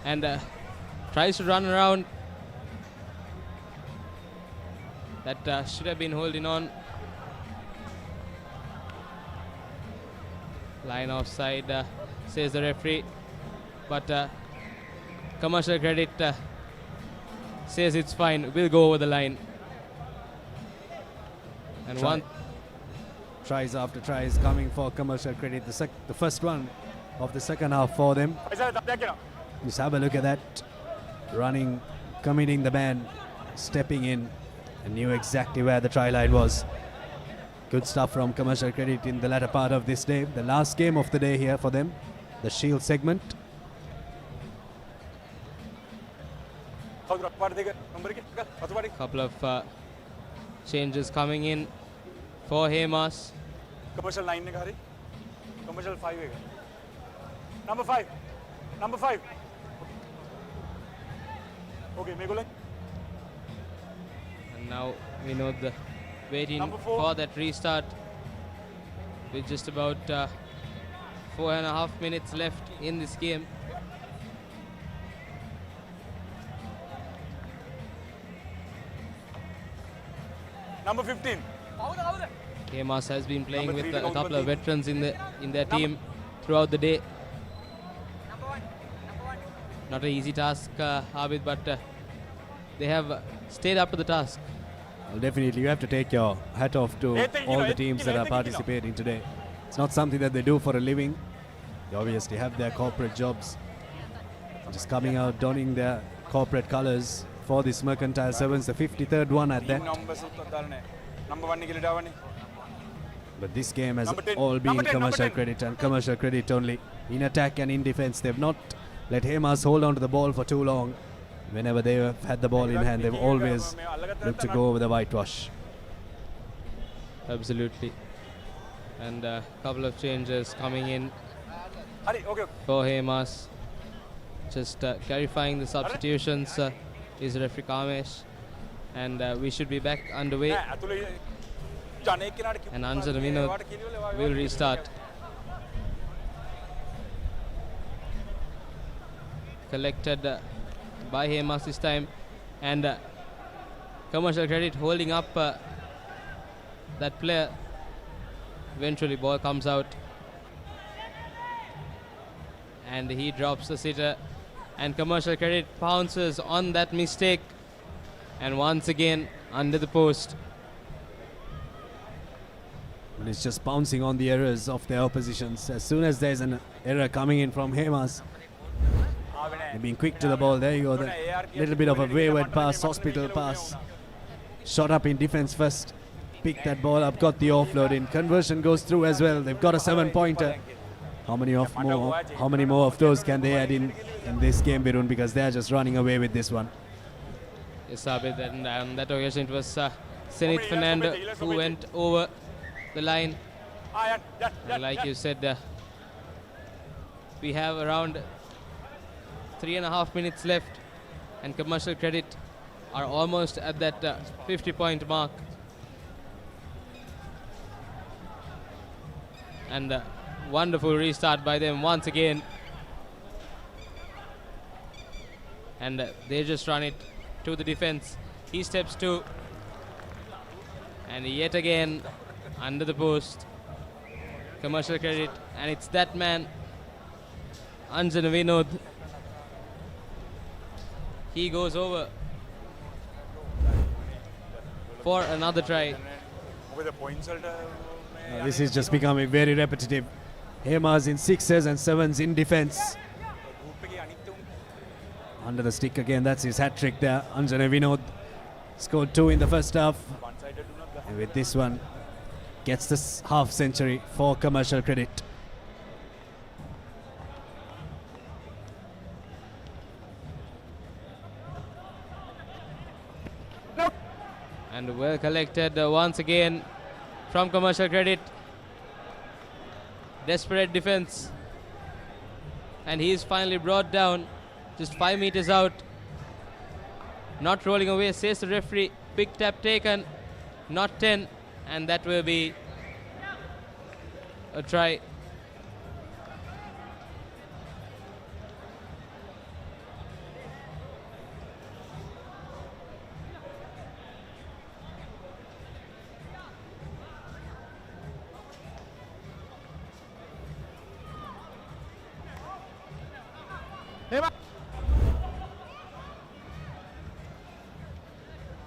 Speaker 8: And tries to run around. That should have been holding on. Line offside, says the referee. But Commercial Credit says it's fine, we'll go over the line. And one
Speaker 14: tries after tries coming for Commercial Credit. The first one of the second half for them. Just have a look at that. Running, committing the man, stepping in, and knew exactly where the try line was. Good stuff from Commercial Credit in the latter part of this day. The last game of the day here for them, the Shield segment.
Speaker 8: Couple of changes coming in for Hayleys.
Speaker 9: Commercial 9 ne kha Commercial 5 hai. Number 5. Number 5. Okay, make a
Speaker 8: And now we know the waiting for that restart with just about 4.5 minutes left in this game.
Speaker 9: Number 15.
Speaker 8: Hayleys has been playing with a couple of veterans in their team throughout the day. Not an easy task, Abid, but they have stayed up to the task.
Speaker 14: Well, definitely, you have to take your hat off to all the teams that are participating today. It's not something that they do for a living. They obviously have their corporate jobs. Just coming out, donning their corporate colors for this Mercantile Sevens, the 53rd one at that. But this game has all been Commercial Credit and Commercial Credit only. In attack and in defense, they've not let Hayleys hold on to the ball for too long. Whenever they have had the ball in hand, they've always looked to go over the whitewash.
Speaker 8: Absolutely. And a couple of changes coming in for Hayleys. Just clarifying the substitutions is referee Kamesh. And we should be back underway. And Anjan Vinod will restart. Collected by Hayleys this time, and Commercial Credit holding up that player. Eventually ball comes out and he drops the sitter, and Commercial Credit pounces on that mistake And once again, under the post.
Speaker 14: And it's just bouncing on the errors of their oppositions. As soon as there's an error coming in from Hamas, they're being quick to the ball. There you go. The little bit of a wayward pass, hospital pass. Shot up in defense first. Picked that ball up, got the offload in. Conversion goes through as well. They've got a 7-pointer. How many more of those can they add in this game, Birun? Because they're just running away with this one.
Speaker 8: Yes, Abid, and on that occasion it was Zenith Fernando who went over the line. And like you said, we have around 3.5 minutes left, and Commercial Credit are almost at that 50-point mark. And wonderful restart by them once again. And they just run it to the defense. He steps to, and yet again under the post. Commercial Credit, and it's that man, Anjana Vinod. He goes over for another try.
Speaker 14: This is just becoming very repetitive. Hamas in 6s and 7s in defense. Under the stick again, that's his hat-trick there. Anjana Vinod scored 2 in the first half. And with this one, gets this half century for Commercial Credit.
Speaker 8: And well collected once again from Commercial Credit. Desperate defense. And he is finally brought down just 5 meters out. Not rolling away, says the referee. Big tap taken, not 10. And that will be a try.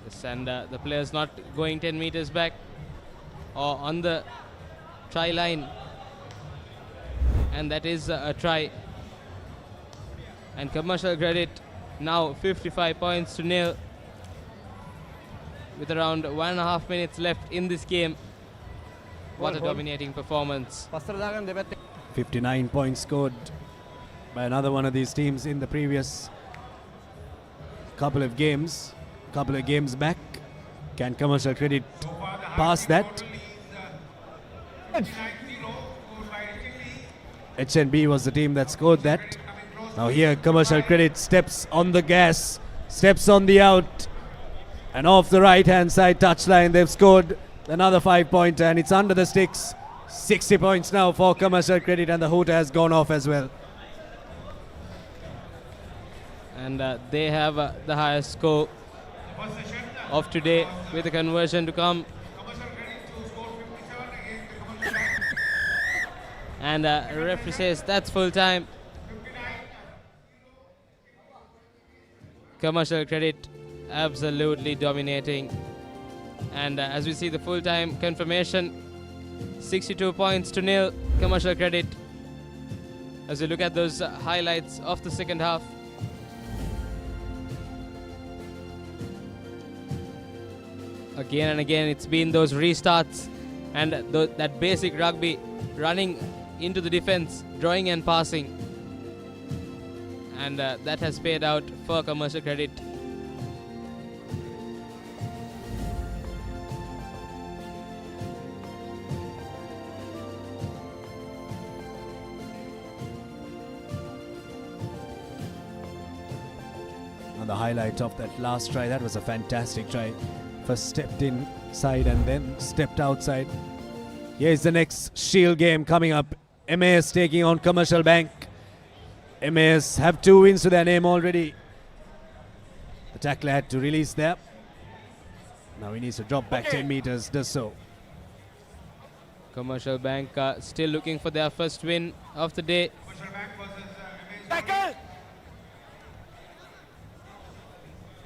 Speaker 8: Yes, and the players not going 10 meters back or on the try line, and that is a try. And Commercial Credit now 55 points to nil with around 1.5 minutes left in this game. What a dominating performance.
Speaker 14: 59 points scored by another one of these teams in the previous couple of games back. Can Commercial Credit pass that? HNB was the team that scored that. Now here Commercial Credit steps on the gas, steps on the out, and off the right hand side touchline they've scored another 5-pointer, and it's under the sticks. 60 points now for Commercial Credit, and the hooter has gone off as well.
Speaker 8: And they have the highest score of today with a conversion to come. And referee says that's full time. Commercial Credit absolutely dominating. And as we see the full time confirmation, 62 points to nil, Commercial Credit. As we look at those highlights of the second half. Again and again, it's been those restarts and that basic rugby, running into the defense, drawing and passing. And that has paid out for Commercial Credit.
Speaker 14: And the highlight of that last try, that was a fantastic try. First stepped inside and then stepped outside. Here's the next Shield game coming up. MAS taking on Commercial Bank. MAS have 2 wins to their name already. The tackler had to release there. Now he needs to drop back 10 meters, does so.
Speaker 8: Commercial Bank still looking for their first win of the day.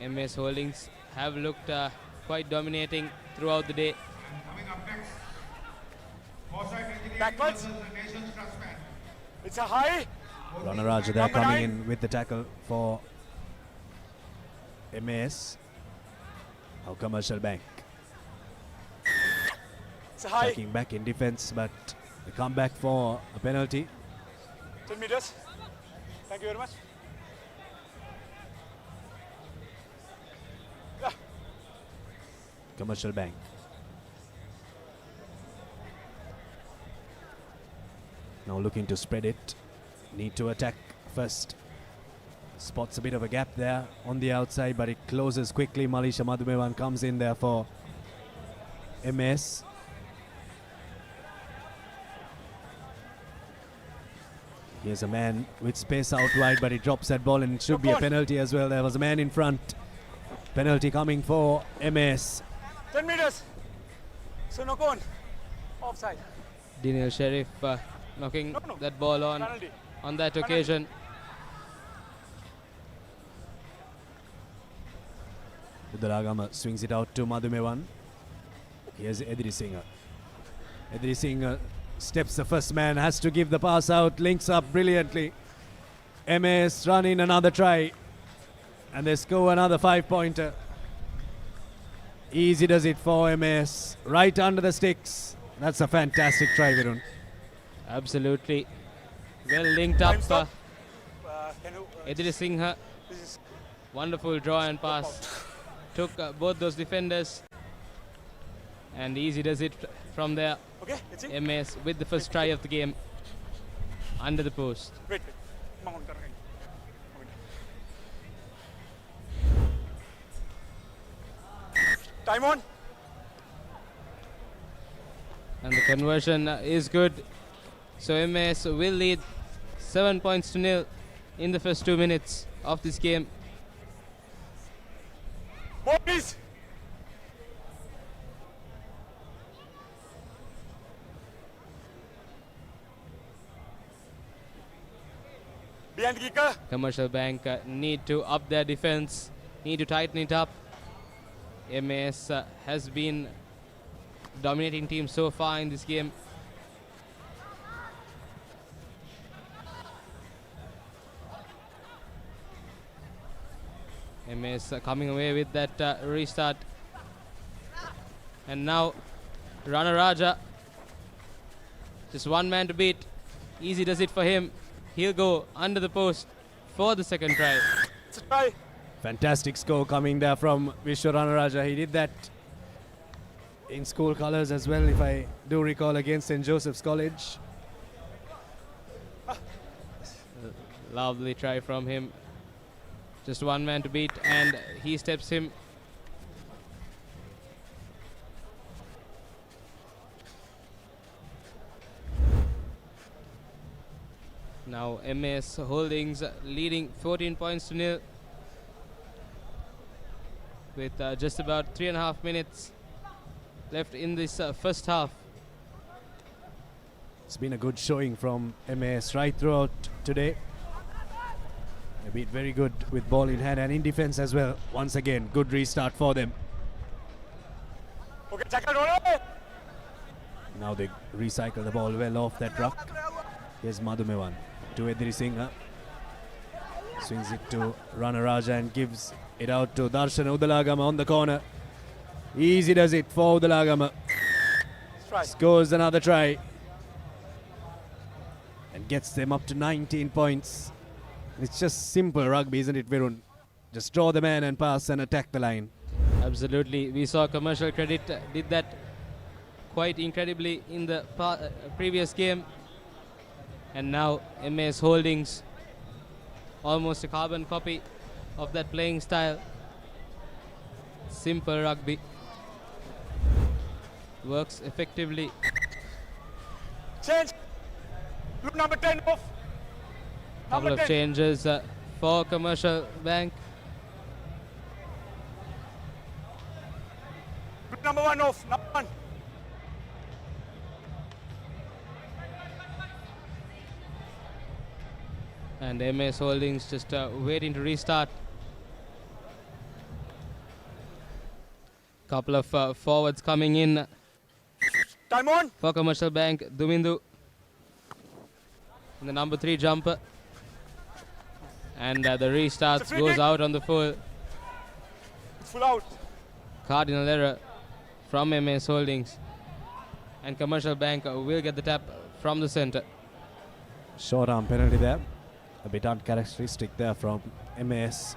Speaker 8: MAS Holdings have looked quite dominating throughout the day.
Speaker 9: Backwards. It's a high.
Speaker 14: Ranaraja there coming in with the tackle for MAS. Now Commercial Bank.
Speaker 9: It's a high.
Speaker 14: Checking back in defense, but they come back for a penalty.
Speaker 9: 10 meters. Thank you very much. Yeah.
Speaker 14: Commercial Bank. Now looking to spread it. Need to attack first. Spots a bit of a gap there on the outside, but it closes quickly. Malisha Madhumewan comes in there for MS. Here's a man with space out wide, but he drops that ball and it should be a penalty as well. There was a man in front. Penalty coming for MS.
Speaker 9: 10 meters. So no cone. Offside.
Speaker 8: Daniel Sheriff knocking that ball on that occasion.
Speaker 14: Udalagama swings it out to Madhumewan. Here's Edri Singh. Edri Singh steps the first man, has to give the pass out, links up brilliantly. MS run in another try. And they score another 5-pointer. Easy does it for MS. Right under the sticks. That's a fantastic try, Virun.
Speaker 8: Absolutely. Well linked up. Edri Singh. Wonderful draw and pass. Took both those defenders. And easy does it from there.
Speaker 9: Okay,
Speaker 8: MS with the first try of the game. Under the post.
Speaker 9: Wait. Time on.
Speaker 8: And the conversion is good. So MS will lead 7 points to nil in the first 2 minutes of this game.
Speaker 9: Ball, please. Behind kicker.
Speaker 8: Commercial Bank need to up their defense, need to tighten it up. MS has been dominating team so far in this game. MS coming away with that restart. And now Ranaraja, just one man to beat. Easy does it for him. He'll go under the post for the second try.
Speaker 9: It's a try.
Speaker 14: Fantastic score coming there from Vishwa Ranaraja. He did that in school colours as well, if I do recall, against St. Joseph's College.
Speaker 8: Lovely try from him. Just one man to beat, and he steps him. Now MS Holdings leading 14 points to nil with just about 3.5 minutes left in this first half.
Speaker 14: It's been a good showing from MAS right throughout today. They beat very good with ball in hand and in defense as well. Once again, good restart for them.
Speaker 9: Okay, tackle, roll.
Speaker 14: Now they recycle the ball well off that ruck. Here's Madhumewan to Edri Singh. Swings it to Ranaraja and gives it out to Darshan Udalagama on the corner. Easy does it for Udalagama. Scores another try. And gets them up to 19 points. It's just simple rugby, isn't it, Virun? Just draw the man and pass and attack the line.
Speaker 8: Absolutely. We saw Commercial Credit did that quite incredibly in the previous game. And now MS Holdings, almost a carbon copy of that playing style. Simple rugby. Works effectively.
Speaker 9: Change. Look, number 10 off.
Speaker 8: Couple of changes for Commercial Bank.
Speaker 9: Number 1 off. Number 1.
Speaker 8: And MS Holdings just waiting to restart. Couple of forwards coming in.
Speaker 9: Time on.
Speaker 8: For Commercial Bank, Dumindu. And the number 3 jumper. And the restart goes out on the full.
Speaker 9: It's full out.
Speaker 8: Cardinal error from MAS Holdings. And Commercial Bank will get the tap from the center.
Speaker 14: Short arm penalty there. A bit uncharacteristic there from MAS,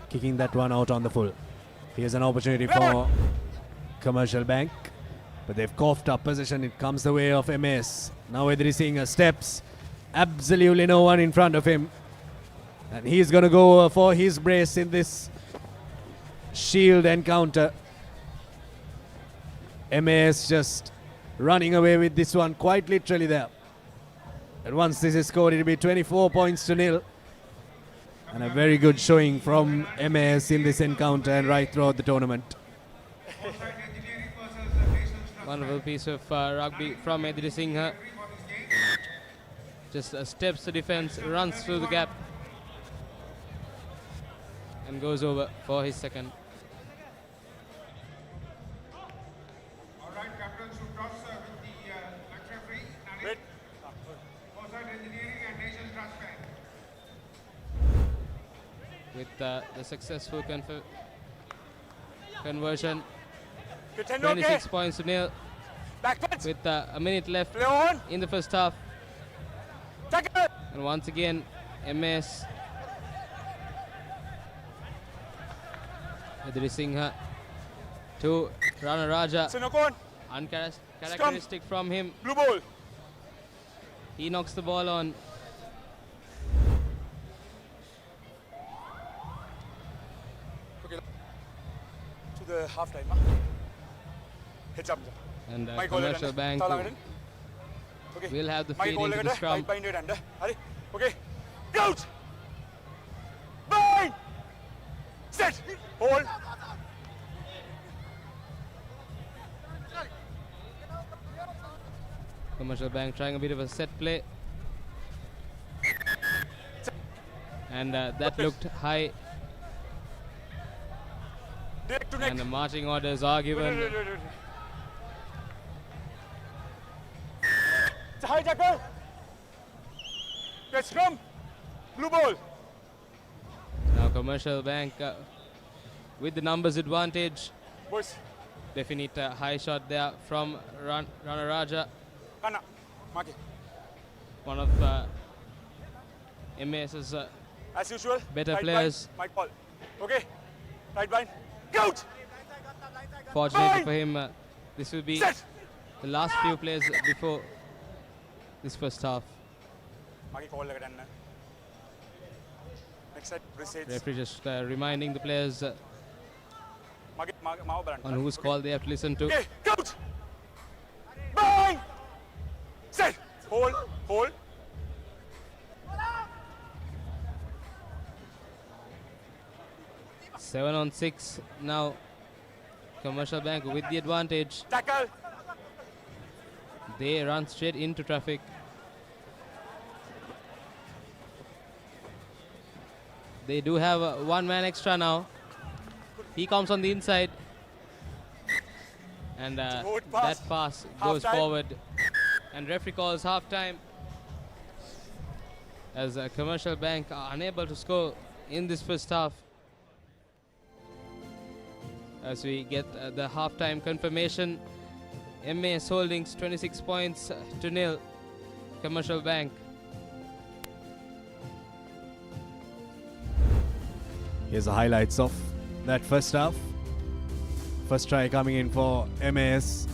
Speaker 14: kicking that one out on the full. Here's an opportunity for Commercial Bank, but they've coughed up possession. It comes the way of MAS. Now Edrising steps. Absolutely no one in front of him. And he's going to go for his brace in this shield encounter. MAS just running away with this one quite literally there. And once this is scored, it'll be 24 points to 0. And a very good showing from MAS in this encounter and right throughout the tournament.
Speaker 8: Wonderful piece of rugby from Edrising. Just steps the defense, runs through the gap, and goes over for his second. With the successful conversion, 26 points to 0. With a minute left in the first half. And once again, MAS Edrising to Rana Raja. Uncharacteristic from him.
Speaker 9: Blue ball.
Speaker 8: He knocks the ball on.
Speaker 9: To the half time. Heads up.
Speaker 8: And Commercial Bank will have the feed into the scrum.
Speaker 9: Okay. Out. Bind. Set. Hold.
Speaker 8: Commercial Bank trying a bit of a set play. And that looked high. And the marching orders are given.
Speaker 9: It's a hijacker. Get scrum. Blue ball.
Speaker 8: Now Commercial Bank with the numbers advantage.
Speaker 9: Boys.
Speaker 8: Definite high shot there from Rana Raja. One of MAS's
Speaker 9: as usual,
Speaker 8: better
Speaker 9: right
Speaker 8: players.
Speaker 9: Blind, my call. Okay. Right blind. Out.
Speaker 8: Fortunately for him, this will be the last few plays before this first half. Referee just reminding the players on whose call they have to listen to.
Speaker 9: Okay, out. Bang. Set. Hold. Hold.
Speaker 8: Seven on 6 now. Commercial Bank with the advantage.
Speaker 9: Tackle.
Speaker 8: They run straight into traffic. They do have one man extra now. He comes on the inside. And that pass goes forward. And referee calls half time. As Commercial Bank are unable to score in this first half. As we get the halftime confirmation, MAS Holdings 26 points to 0. Commercial Bank.
Speaker 14: Here's the highlights of that first half. First try coming in for MAS,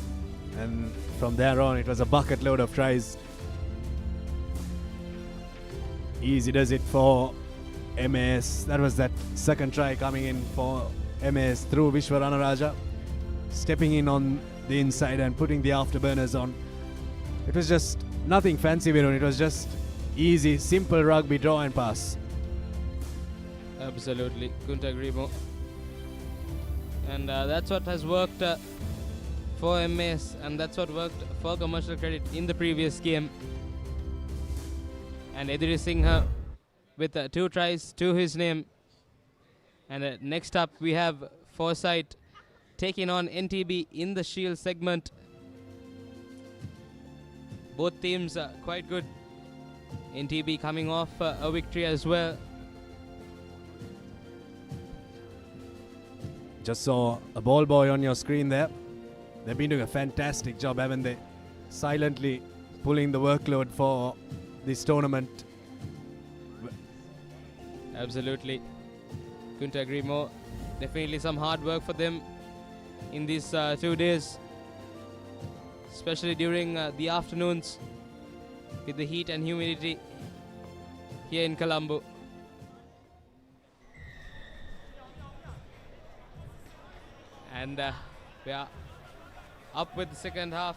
Speaker 14: and from there on it was a bucket load of tries. Easy does it for MAS. That was that second try coming in for MAS through Vishwa Ranaraja, stepping in on the inside and putting the afterburners on. It was just nothing fancy, Virun. It was just easy, simple rugby, draw and pass.
Speaker 8: Absolutely, couldn't agree more. And that's what has worked for MAS, and that's what worked for Commercial Credit in the previous game. And Edrising with 2 tries to his name. And next up we have Foresight taking on NTB in the Shield segment. Both teams are quite good. NTB coming off a victory as well.
Speaker 14: Just saw a ball boy on your screen there. They've been doing a fantastic job, haven't they? Silently pulling the workload for this tournament.
Speaker 8: Absolutely. Couldn't agree more. Definitely some hard work for them in these 2 days, especially during the afternoons with the heat and humidity here in Colombo. And we are up with the second half.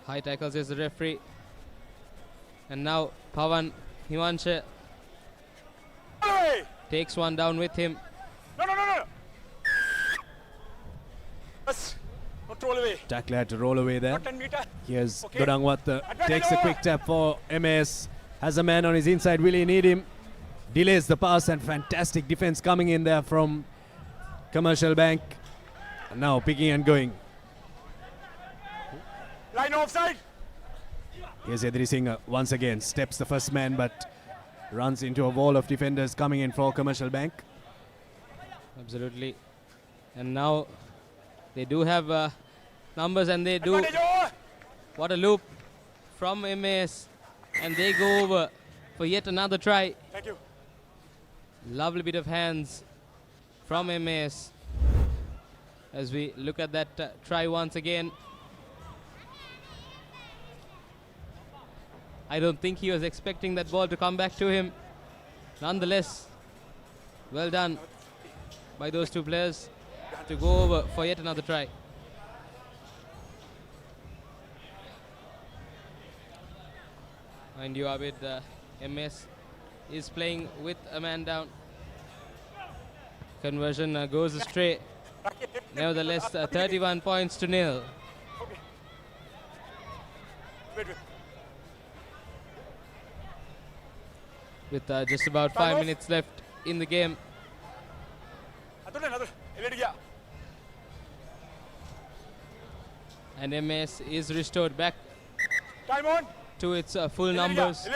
Speaker 8: High tackles is the referee. And now Pavan Himansha takes one down with him.
Speaker 9: No. Not roll away.
Speaker 14: Tackler had to roll away there.
Speaker 9: 10 meter.
Speaker 14: Here's
Speaker 9: Okay.
Speaker 14: Godangwatha. Takes a quick tap for MAS. Has a man on his inside. Will he need him? Delays the pass, and fantastic defense coming in there from Commercial Bank. And now picking and going.
Speaker 9: Line offside.
Speaker 14: Here's Edri Singh once again. Steps the first man, but runs into a wall of defenders coming in for Commercial Bank.
Speaker 8: Absolutely. And now they do have numbers, and they do. What a loop from MAS. And they go over for yet another try.
Speaker 9: Thank you.
Speaker 8: Lovely bit of hands from MAS as we look at that try once again. I don't think he was expecting that ball to come back to him. Nonetheless, well done by those two players to go over for yet another try. Mind you, Abid, MS is playing with a man down. Conversion goes astray. Nevertheless, 31 points to nil.
Speaker 9: Wait.
Speaker 8: With just about 5 minutes left in the game. And MS is restored back
Speaker 9: Time on.
Speaker 8: to its full numbers.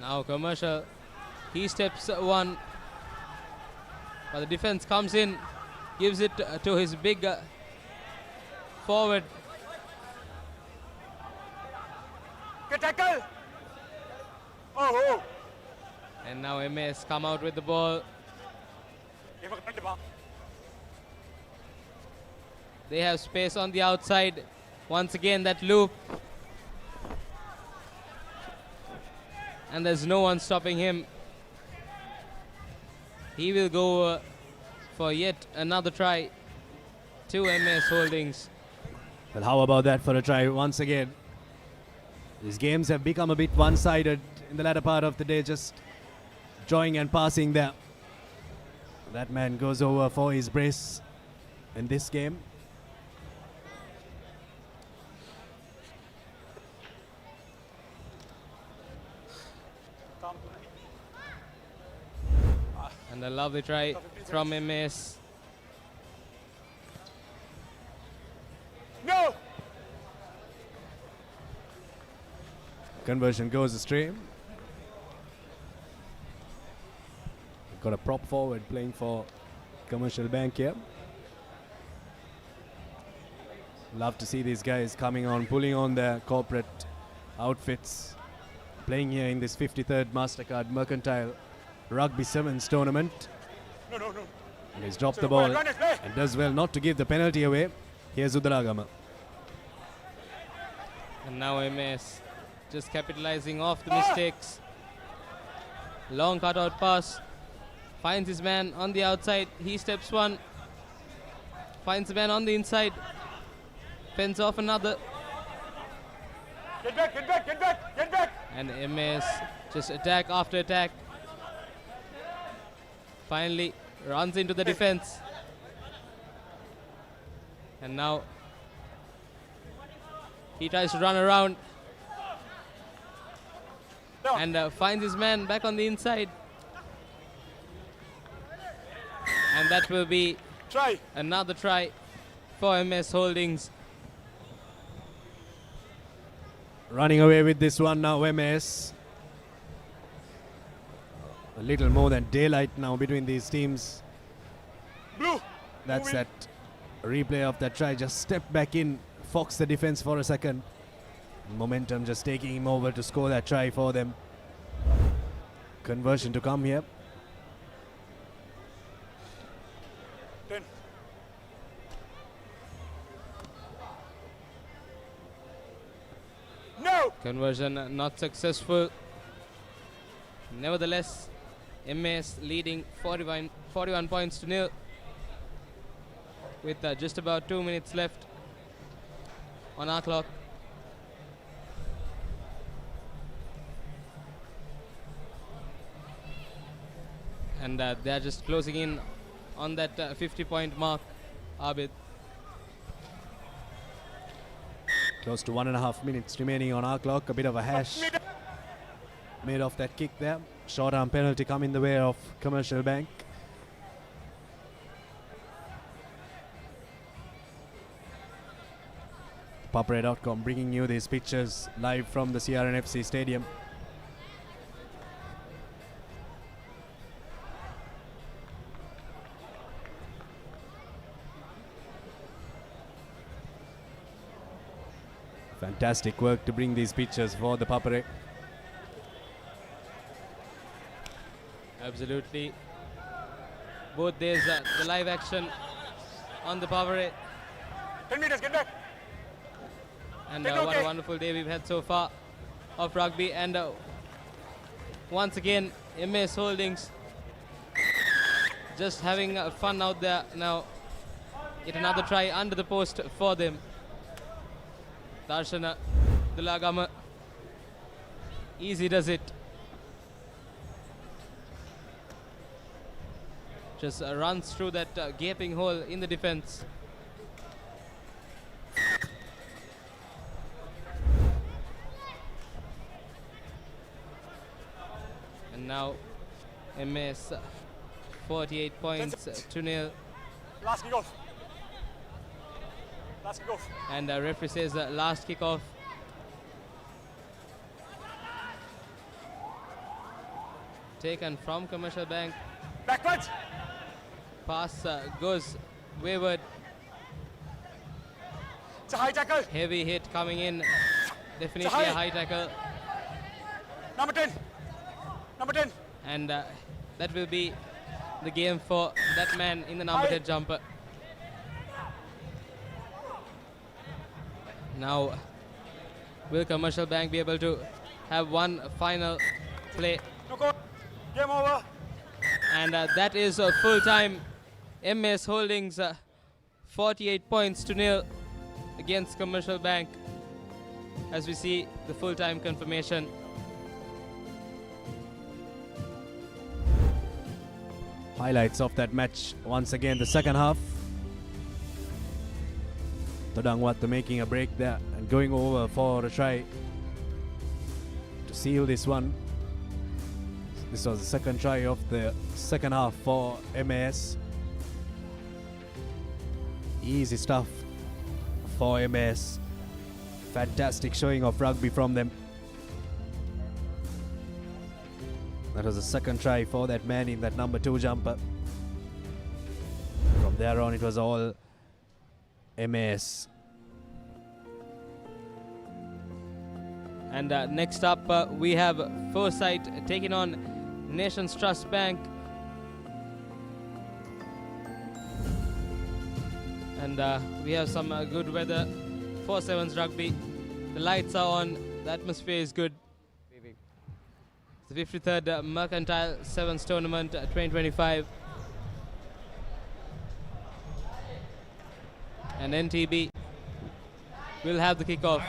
Speaker 8: Now Commercial, he steps one, but the defense comes in, gives it to his big forward.
Speaker 9: Get tackle. Oh.
Speaker 8: And now MS come out with the ball. They have space on the outside. Once again that loop. And there's no one stopping him. He will go for yet another try. 2 MS holdings.
Speaker 14: Well, how about that for a try once again? These games have become a bit one-sided in the latter part of the day, just drawing and passing there. That man goes over for his brace in this game.
Speaker 8: And a lovely try from MS.
Speaker 9: No.
Speaker 14: Conversion goes astray. Got a prop forward playing for Commercial Bank here. Love to see these guys coming on, pulling on their corporate outfits, playing here in this 53rd Mastercard Mercantile Rugby Sevens tournament.
Speaker 9: No.
Speaker 14: And he's dropped the ball and does well not to give the penalty away. Here's Udaragama.
Speaker 8: And now MS just capitalizing off the mistakes. Long cutout pass. Finds his man on the outside. He steps one. Finds the man on the inside. Fends off another.
Speaker 9: Get back.
Speaker 8: And MS just attack after attack. Finally runs into the defense. And now He tries to run around and finds his man back on the inside. And that will be another try for MS Holdings.
Speaker 14: Running away with this one now, MS. A little more than daylight now between these teams.
Speaker 9: Blue.
Speaker 14: That's that replay of that try. Just step back in, fox the defense for a second. Momentum just taking him over to score that try for them. Conversion to come here.
Speaker 9: 10. No!
Speaker 8: Conversion not successful. Nevertheless, MS leading 41 points to nil with just about 2 minutes left on our clock. And they're just closing in on that 50-point mark, Abid.
Speaker 14: Close to 1.5 minutes remaining on our clock. A bit of a hash made off that kick there. Short arm penalty come in the way of Commercial Bank. Papare.com bringing you these pictures live from the CRNFC Stadium. Fantastic work to bring these pictures for the Papare.
Speaker 8: Absolutely. Both days, the live action on the Papare.
Speaker 9: 10 meters, get back.
Speaker 8: And what a wonderful day we've had so far of rugby. And once again, MS Holdings just having fun out there now. Yet another try under the post for them. Darshana Dulagama easy does it. Just runs through that gaping hole in the defense. And now MS 48 points to nil.
Speaker 9: Last kick off. Last kick off.
Speaker 8: And referee says last kick off. Taken from Commercial Bank.
Speaker 9: Backwards.
Speaker 8: Pass goes wayward.
Speaker 9: It's a high tackle.
Speaker 8: Heavy hit coming in. Definitely a high tackle.
Speaker 9: Number 10. Number 10.
Speaker 8: And that will be the game for that man in the number 10 jumper. Now, will Commercial Bank be able to have one final play?
Speaker 9: No call. Game over.
Speaker 8: And that is full time. MS Holdings 48 points to nil against Commercial Bank. As we see the full time confirmation.
Speaker 14: Highlights of that match once again, the second half. Todangwat making a break there and going over for a try to seal this one. This was the second try of the second half for MAS. Easy stuff for MAS. Fantastic showing of rugby from them. That was the second try for that man in that number 2 jumper. From there on, it was all MAS.
Speaker 8: And next up, we have Foresight taking on Nations Trust Bank. And we have some good weather for Sevens rugby. The lights are on, the atmosphere is good. The 53rd Mercantile Sevens Tournament 2025. And NTB will have the kickoff.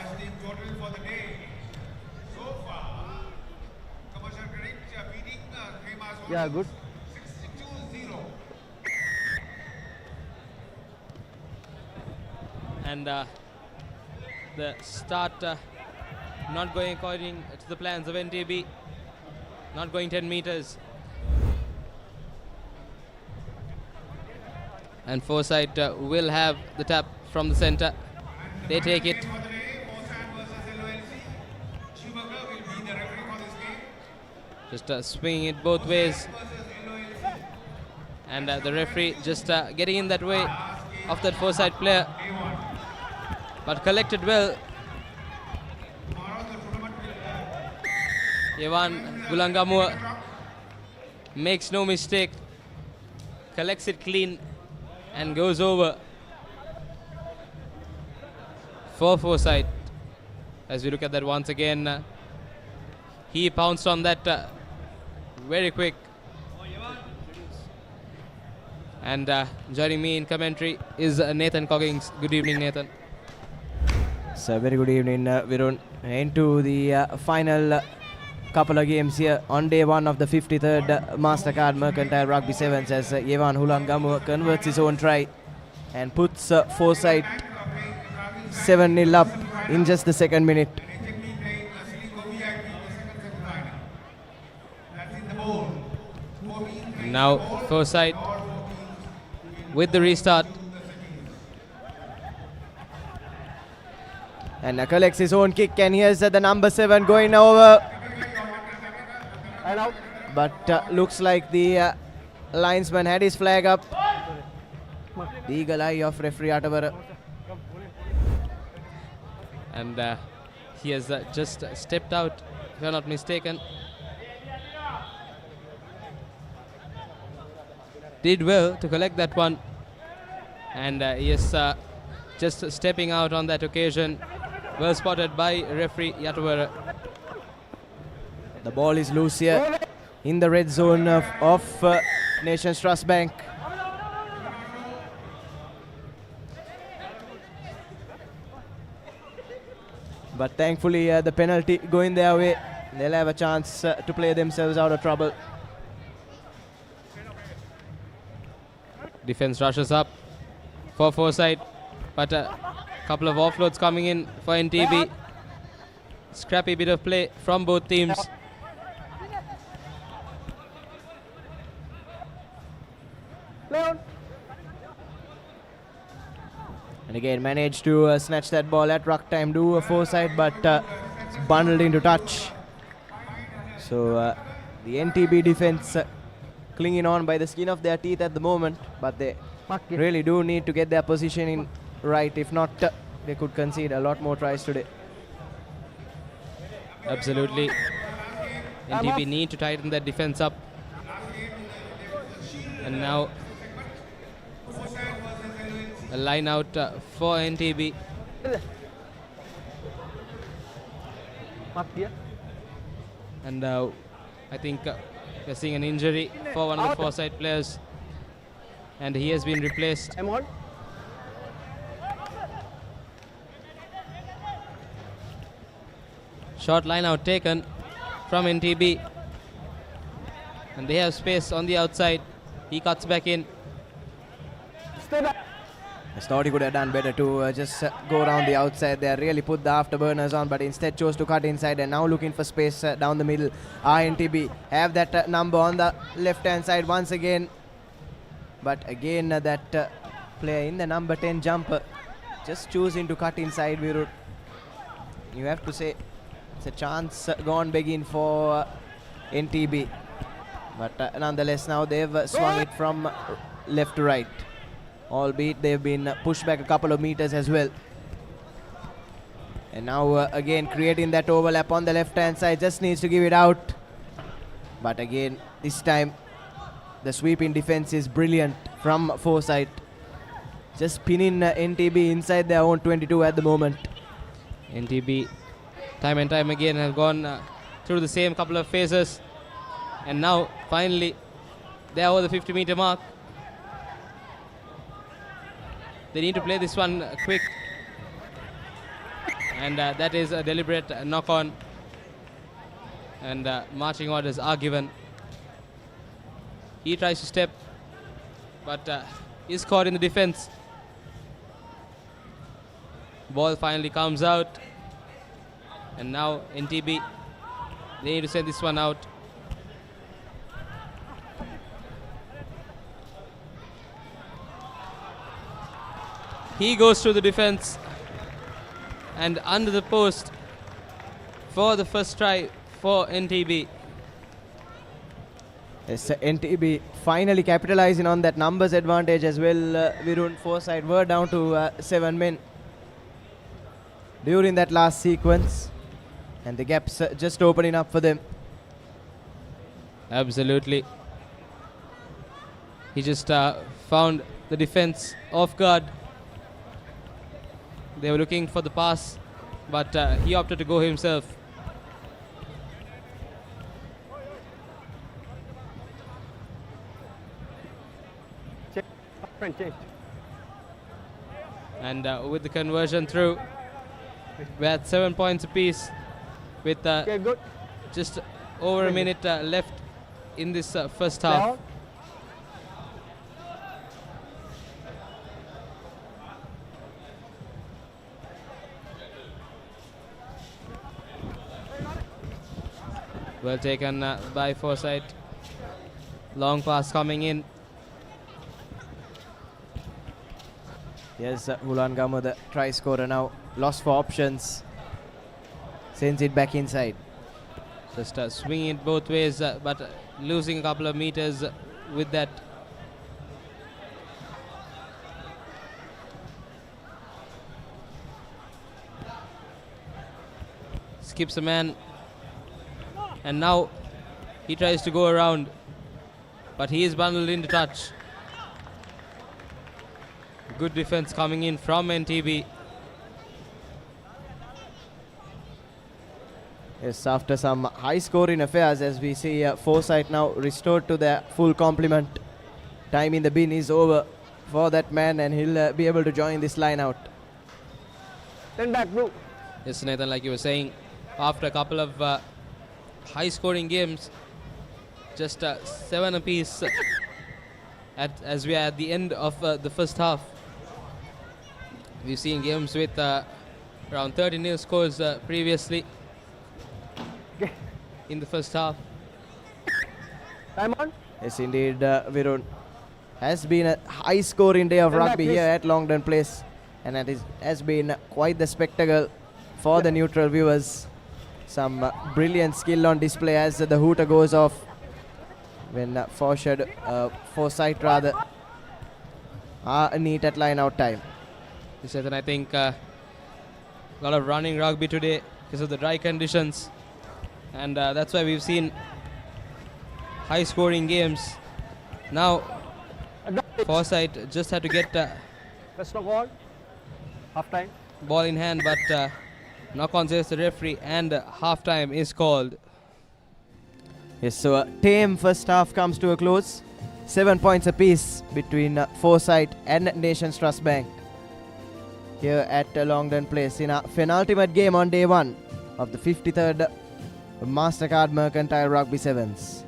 Speaker 6: Yeah, good.
Speaker 8: And The start not going according to the plans of NTB. Not going 10 meters. And Foresight will have the tap from the center. They take it. Just swinging it both ways. And the referee just getting in that way of that Foresight player. But collected well. Evan Gulangamua makes no mistake, collects it clean and goes over for Foresight. As we look at that once again, he pounced on that very quick. And joining me in commentary is Nathan Coggins. Good evening, Nathan.
Speaker 10: So very good evening, Virun. Into the final couple of games here on day one of the 53rd Mastercard Mercantile Rugby Sevens, as Evan Hulangamu converts his own try and puts Foresight 7-0 up in just the second minute.
Speaker 8: Now Foresight with the restart.
Speaker 10: And collects his own kick, and here's the number 7 going over. But looks like the linesman had his flag up. The eagle eye of referee Atavara.
Speaker 8: And he has just stepped out, if I'm not mistaken. Did well to collect that one. And he is just stepping out on that occasion. Well spotted by referee Yatavara.
Speaker 10: The ball is loose here in the red zone of Nations Trust Bank. But thankfully the penalty going their way. They'll have a chance to play themselves out of trouble.
Speaker 8: Defense rushes up for Foresight, but a couple of offloads coming in for NTB. Scrappy bit of play from both teams.
Speaker 10: And again managed to snatch that ball at ruck time, do a Foresight, but it's bundled into touch. So the NTB defense clinging on by the skin of their teeth at the moment, but they really do need to get their positioning right. If not, they could concede a lot more tries today.
Speaker 8: Absolutely. NTB need to tighten that defense up. And now a line out for NTB. And I think we're seeing an injury for one of the Foresight players. And he has been replaced. Short line out taken from NTB. And they have space on the outside. He cuts back in.
Speaker 10: I thought he could have done better to just go around the outside there, really put the afterburners on, but instead chose to cut inside, and now looking for space down the middle. NTB have that number on the left-hand side once again. But again, that player in the number 10 jumper just choosing to cut inside. Virud, you have to say it's a chance gone begging for NTB. But nonetheless, now they've swung it from left to right. Albeit they've been pushed back a couple of meters as well. And now again creating that overlap on the left-hand side. Just needs to give it out. But again, this time the sweeping defense is brilliant from Foresight. Just pinning NTB inside their own 22 at the moment.
Speaker 8: NTB time and time again have gone through the same couple of phases. And now finally they're over the 50-meter mark. They need to play this one quick. And that is a deliberate knock-on. And marching orders are given. He tries to step, but is caught in the defense. Ball finally comes out. And now NTB, they need to send this one out. He goes through the defense and under the post for the first try for NTB.
Speaker 10: Yes, NTB finally capitalizing on that numbers advantage as well. Virun, Foresight were down to 7 men during that last sequence, and the gaps just opening up for them.
Speaker 8: Absolutely. He just found the defense off guard. They were looking for the pass, but he opted to go himself. And with the conversion through, we're at 7 points apiece with just over a minute left in this first half. Well taken by Foresight. Long pass coming in.
Speaker 10: Yes, Hulangama, the try scorer, now lost for options. Sends it back inside.
Speaker 8: Just swinging it both ways, but losing a couple of meters with that. Skips a man. And now he tries to go around, but he is bundled into touch. Good defense coming in from NTB.
Speaker 10: Yes, after some high scoring affairs, as we see Foresight now restored to their full complement. Time in the bin is over for that man, and he'll be able to join this line out.
Speaker 6: Then back, bro.
Speaker 8: Yes, Nathan, like you were saying, after a couple of high scoring games, just 7 apiece as we are at the end of the first half. We've seen games with around 30-0 scores previously in the first half.
Speaker 6: Time on.
Speaker 10: Yes, indeed, Virun. Has been a high scoring day of rugby here at Longdon Place, and it has been quite the spectacle for the neutral viewers. Some brilliant skill on display as the hooter goes off when Foresight rather are neat at line out time.
Speaker 8: He said that I think a lot of running rugby today because of the dry conditions, and that's why we've seen high scoring games. Now Foresight just had to get
Speaker 6: half time.
Speaker 8: Ball in hand, but knock-on says the referee, and half-time is called.
Speaker 10: Yes, so a tame first half comes to a close. 7 points apiece between Foresight and Nations Trust Bank here at Longdon Place in a penultimate game on day 1 of the 53rd Mastercard Mercantile Rugby Sevens.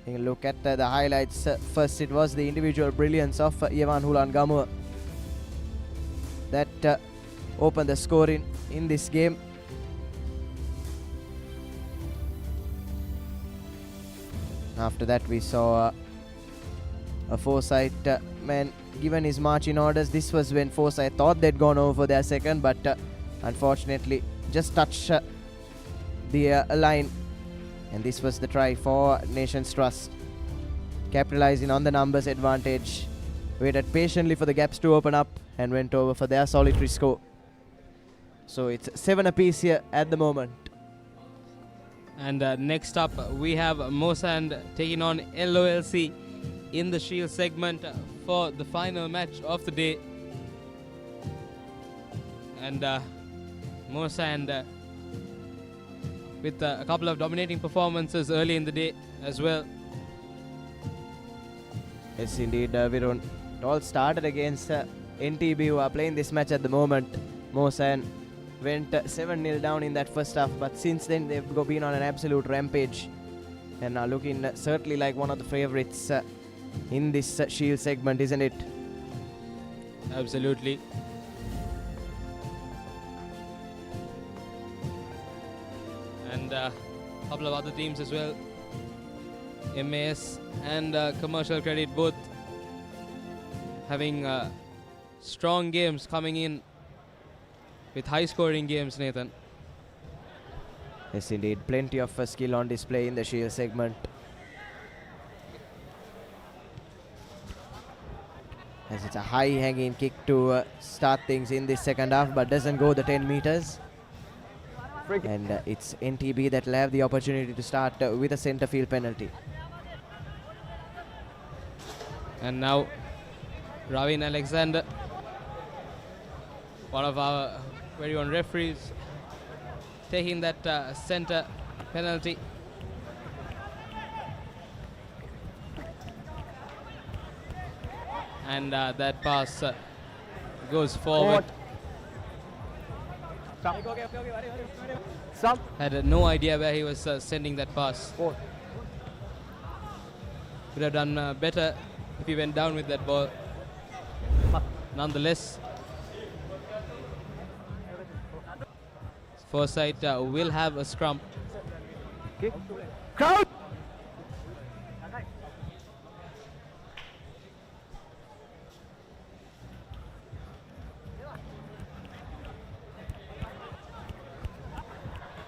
Speaker 10: Taking a look at the highlights. First, it was the individual brilliance of Yevan Hulangamur that opened the scoring in this game. After that, we saw a Foresight man given his marching orders. This was when Foresight thought they'd gone over their second, but unfortunately just touched the line, and this was the try for Nations Trust. Capitalizing on the numbers advantage, waited patiently for the gaps to open up and went over for their solitary score. So it's 7 apiece here at the moment.
Speaker 8: And next up, we have Masand taking on LOLC in the Shield segment for the final match of the day. And Masand with a couple of dominating performances early in the day as well.
Speaker 10: Yes, indeed, Virun. It all started against NTB, who are playing this match at the moment. Masand went 7-0 down in that first half, but since then they've been on an absolute rampage and are looking certainly like one of the favorites in this Shield segment, isn't it?
Speaker 8: Absolutely. and a couple of other teams as well. MAS and Commercial Credit both having strong games coming in with high-scoring games, Nathan.
Speaker 10: Yes, indeed. Plenty of skill on display in the shield segment. As it's a high-hanging kick to start things in this second half, but doesn't go the 10 meters. And it's NTB that will have the opportunity to start with a centre field penalty.
Speaker 8: And now Ravin Alexander, one of our very own referees, taking that centre penalty. And that pass goes forward. Had no idea where he was sending that pass. Could have done better if he went down with that ball. Nonetheless, Foresight will have a scrum.
Speaker 6: Crowd!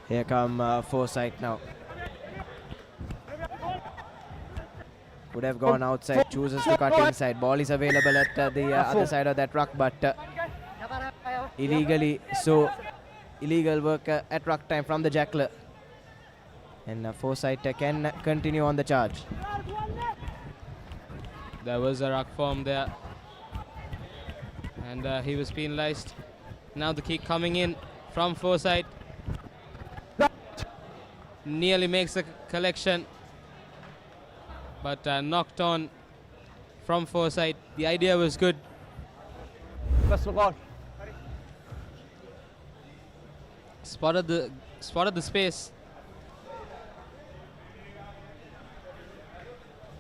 Speaker 10: Here come Foresight now. Could have gone outside, chooses to cut inside. Ball is available at the other side of that ruck, but illegal work at ruck time from the jackler. And Foresight can continue on the charge.
Speaker 8: There was a ruck form there. And he was penalized. Now the kick coming in from Foresight. Nearly makes a collection, but knocked on from Foresight. The idea was good. Spotted the space,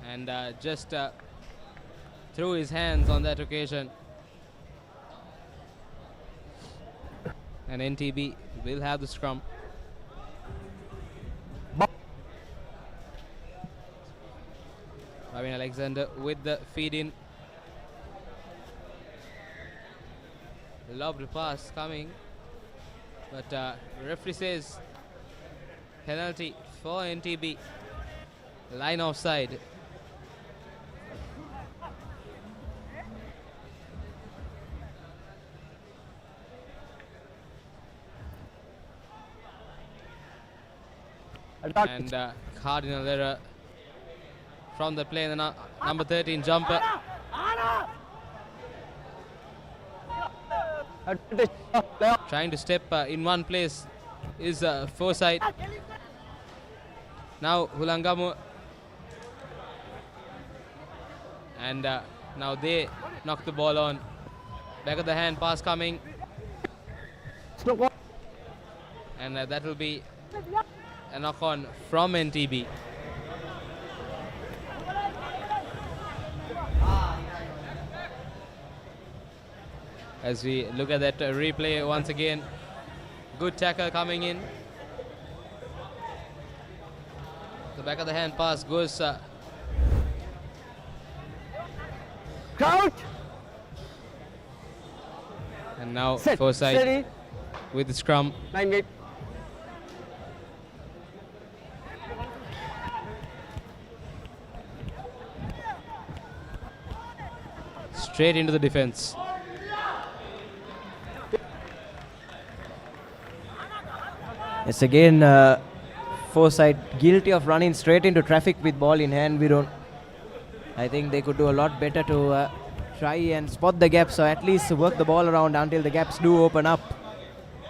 Speaker 8: and just threw his hands on that occasion. And NTB will have the scrum. Ravin Alexander with the feed in. Lovely pass coming, but referee says penalty for NTB. Line offside. And cardinal error from the play, the number 13 jumper. Trying to step in one place is Foresight. Now Hulangamu. And now they knock the ball on. Back of the hand pass coming. And that will be a knock on from NTB. As we look at that replay once again, good tackle coming in. The back of the hand pass goes
Speaker 6: Crouch!
Speaker 8: And now
Speaker 6: Set.
Speaker 8: Foresight
Speaker 6: Steady.
Speaker 8: with the scrum.
Speaker 6: 9 8.
Speaker 8: Straight into the defense.
Speaker 10: Yes, again, Foresight guilty of running straight into traffic with ball in hand. I think they could do a lot better to try and spot the gaps, or at least work the ball around until the gaps do open up.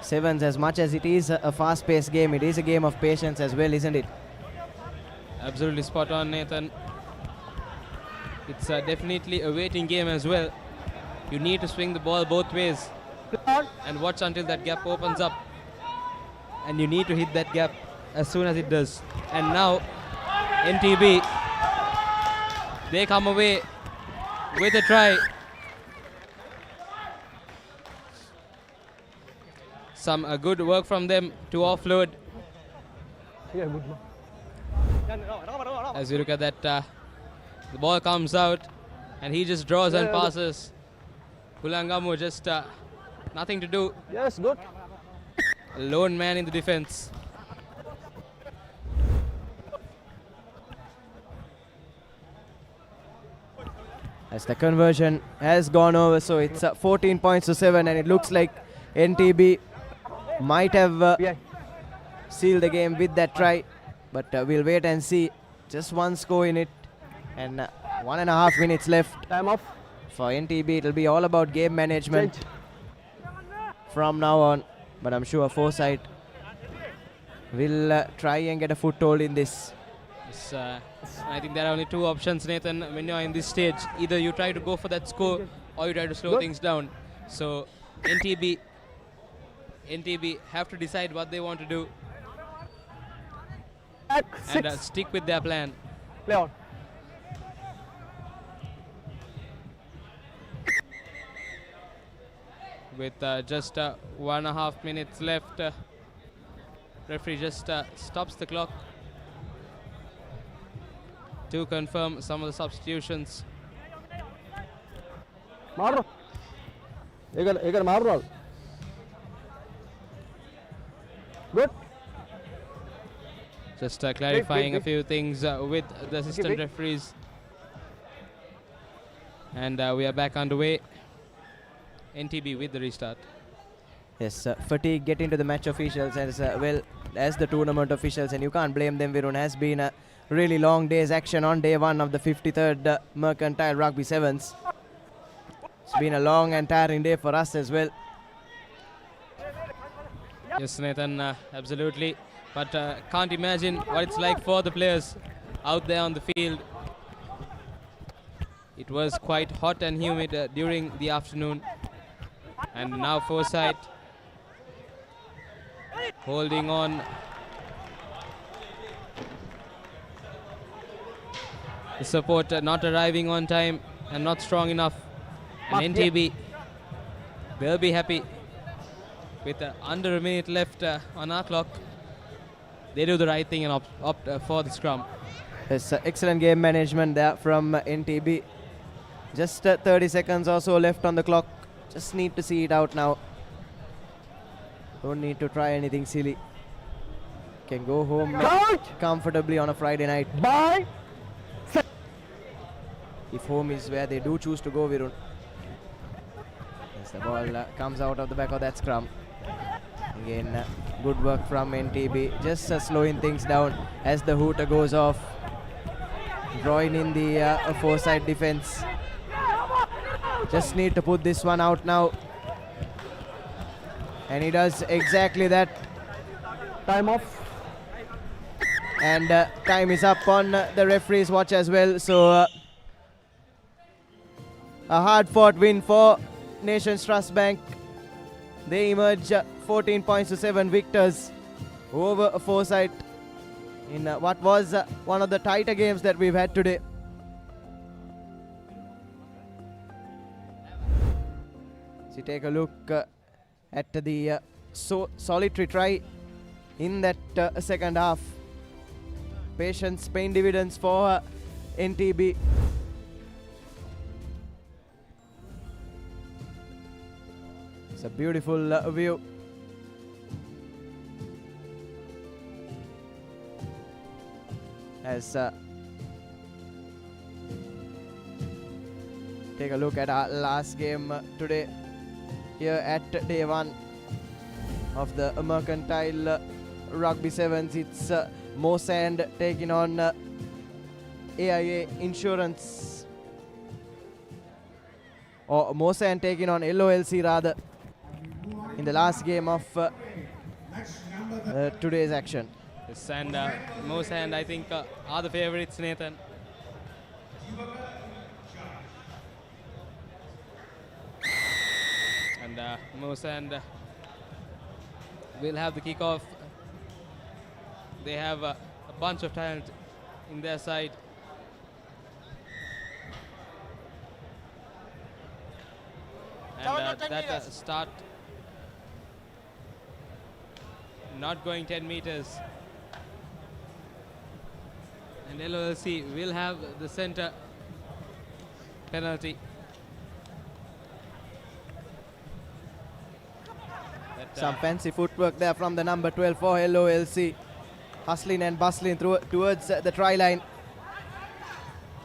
Speaker 10: Sevens, as much as it is a fast-paced game, it is a game of patience as well, isn't it?
Speaker 8: Absolutely spot on, Nathan. It's definitely a waiting game as well. You need to swing the ball both ways and watch until that gap opens up. And you need to hit that gap as soon as it does. And now NTB, they come away with a try. Some good work from them to offload
Speaker 6: Yeah, good.
Speaker 8: As you look at that, the ball comes out and he just draws and passes. Kulangamu just nothing to do.
Speaker 6: Yes, good.
Speaker 8: A lone man in the defense.
Speaker 10: As the conversion has gone over, so it's 14 points to 7, and it looks like NTB might have sealed the game with that try, but we'll wait and see. Just one score in it, and 1.5 minutes left.
Speaker 6: Time off.
Speaker 10: For NTB, it'll be all about game management from now on, but I'm sure Foresight will try and get a foothold in this.
Speaker 8: Yes, I think there are only two options, Nathan, when you're in this stage. Either you try to go for that score or you try to slow things down. So NTB have to decide what they want to do and stick with their plan.
Speaker 6: Play on.
Speaker 8: With just 1.5 minutes left, referee just stops the clock to confirm some of the substitutions.
Speaker 6: Marro. Egar Marro. Good.
Speaker 8: Just clarifying a few things with the assistant referees. And we are back underway. NTB with the restart.
Speaker 10: Yes, fatigue getting to the match officials as well as the tournament officials, and you can't blame them. Virun has been a really long day's action on day one of the 53rd Mercantile Rugby Sevens. It's been a long and tiring day for us as well.
Speaker 8: Yes, Nathan, absolutely. But can't imagine what it's like for the players out there on the field. It was quite hot and humid during the afternoon. And now Foresight holding on. The support not arriving on time and not strong enough. And NTB, they'll be happy with under a minute left on our clock. They do the right thing and opt for the scrum.
Speaker 10: Yes, excellent game management there from NTB. Just 30 seconds or so left on the clock. Just need to see it out now. Don't need to try anything silly. Can go home comfortably on a Friday night.
Speaker 6: Bye.
Speaker 10: If home is where they do choose to go, Virun. Yes, the ball comes out of the back of that scrum. Again, good work from NTB. Just slowing things down as the hooter goes off. Drawing in the Foresight defense. Just need to put this one out now. And he does exactly that.
Speaker 6: Time off.
Speaker 10: And time is up on the referee's watch as well. So a hard-fought win for Nations Trust Bank. They emerge 14 points to 7 victors over Foresight in what was one of the tighter games that we've had today. So you take a look at the solitary try in that second half. Patience paying dividends for NTB. It's a beautiful view. As take a look at our last game today here at day one of the Mercantile Rugby Sevens. It's Masand taking on AIA Insurance, or Masand taking on LOLC rather, in the last game of today's action.
Speaker 8: Yes, and Masand, I think, are the favorites, Nathan. And Masand will have the kickoff. They have a bunch of talent in their side. And that start not going 10 meters. And LOLC will have the center penalty.
Speaker 10: Some fancy footwork there from the number 12 for LOLC. Hustling and bustling towards the try line.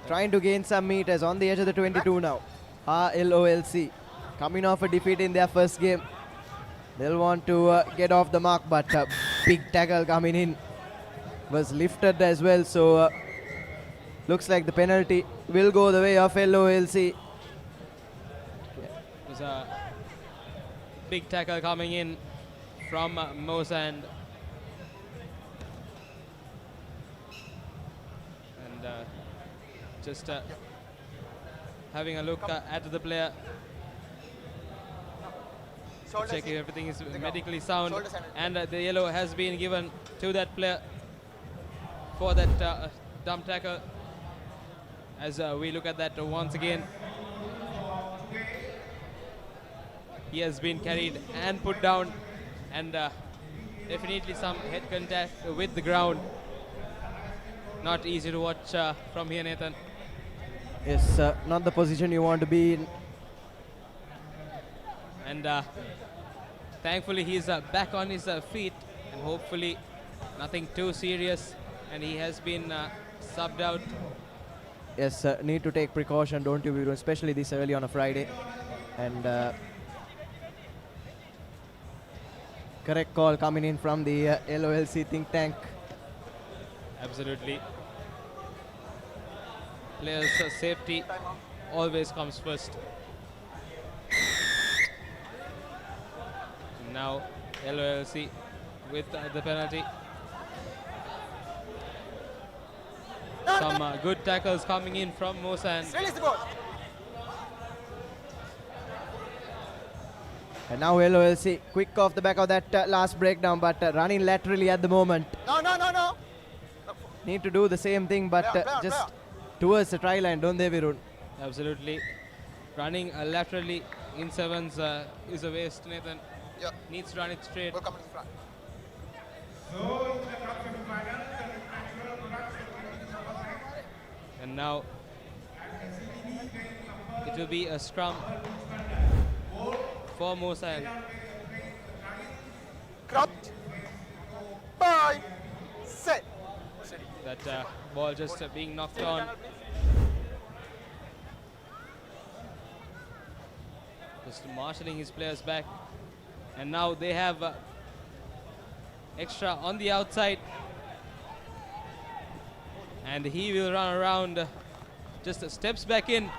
Speaker 10: Trying to gain some meters on the edge of the 22 now. LOLC coming off a defeat in their first game. They'll want to get off the mark, but big tackle coming in was lifted as well. So looks like the penalty will go the way of LOLC.
Speaker 8: It was a big tackle coming in from Masand. And just having a look at the player, checking everything is medically sound, and the yellow has been given to that player for that dumb tackle. As we look at that once again, he has been carried and put down, and definitely some head contact with the ground. Not easy to watch from here, Nathan.
Speaker 10: Yes, not the position you want to be in.
Speaker 8: And thankfully he's back on his feet, and hopefully nothing too serious, and he has been subbed out.
Speaker 10: Yes, need to take precaution, don't you, especially this early on a Friday. And correct call coming in from the LOLC think tank.
Speaker 8: Absolutely. Players' safety always comes first. Now LOLC with the penalty. Some good tackles coming in from Masand.
Speaker 10: And now LOLC quick off the back of that last breakdown, but running laterally at the moment.
Speaker 6: No.
Speaker 10: Need to do the same thing, but just towards the try line, don't they, Virun?
Speaker 8: Absolutely. Running laterally in sevens is a waste, Nathan. Needs to run it straight.
Speaker 6: We'll come to the front.
Speaker 8: And now it will be a scrum for Masand.
Speaker 6: Cropped. Bye. Set.
Speaker 8: That ball just being knocked on. Just marshalling his players back. And now they have extra on the outside. And he will run around, just steps back in.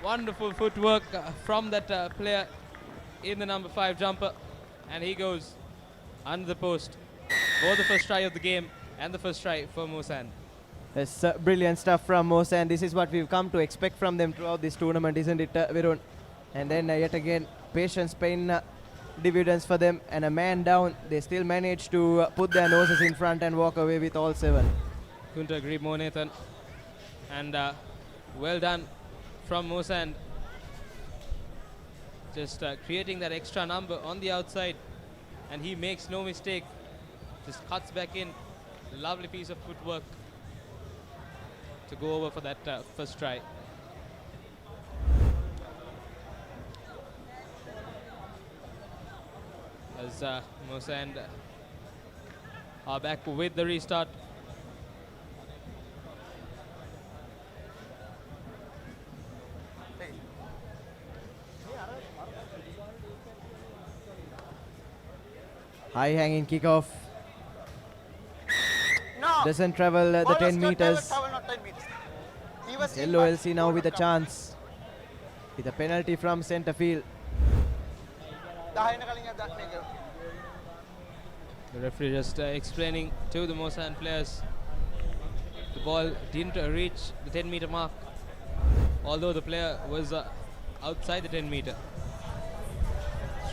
Speaker 8: Wonderful footwork from that player in the number 5 jumper. And he goes under the post for the first try of the game and the first try for Masand.
Speaker 10: Yes, brilliant stuff from Masand. This is what we've come to expect from them throughout this tournament, isn't it, Virun? And then yet again, patience paying dividends for them, and a man down, they still manage to put their noses in front and walk away with all 7.
Speaker 8: Couldn't agree more, Nathan. And well done from Masand. Just creating that extra number on the outside, and he makes no mistake. Just cuts back in. Lovely piece of footwork to go over for that first try. As Masand are back with the restart.
Speaker 10: High hanging kickoff.
Speaker 6: No.
Speaker 10: Doesn't travel the 10 meters.
Speaker 6: Travel not 10 meters. He was
Speaker 10: LOLC now with a chance. With a penalty from centre field.
Speaker 8: The referee just explaining to the Masand players the ball didn't reach the 10-meter mark, although the player was outside the 10-meter.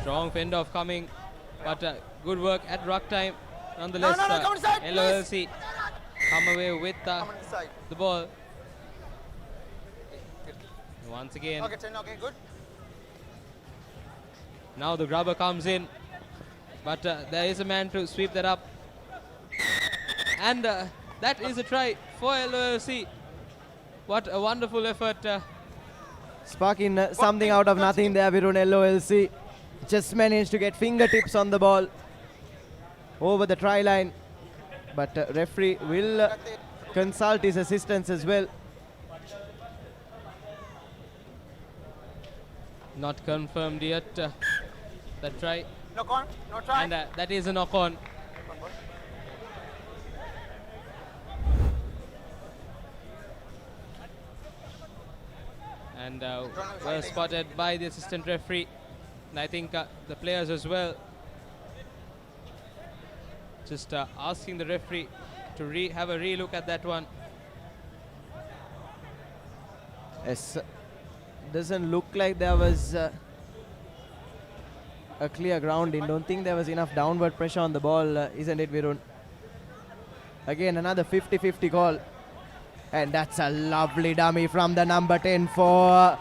Speaker 8: Strong fend off coming, but good work at ruck time. Nonetheless, LOLC come away with the ball. Once again.
Speaker 6: Okay, 10, okay, good.
Speaker 8: Now the grubber comes in, but there is a man to sweep that up. And the that is a try for LOLC. What a wonderful effort.
Speaker 10: Sparking something out of nothing there, Virun. LOLC just managed to get fingertips on the ball over the try line. But referee will consult his assistants as well.
Speaker 8: Not confirmed yet. That try.
Speaker 6: Knock on, no try.
Speaker 8: And that is a knock on. And well spotted by the assistant referee. And I think the players as well. Just asking the referee to have a re-look at that one.
Speaker 10: Yes, doesn't look like there was a clear grounding. Don't think there was enough downward pressure on the ball, isn't it, Virun? Again, another 50-50 call. And that's a lovely dummy from the number 10 for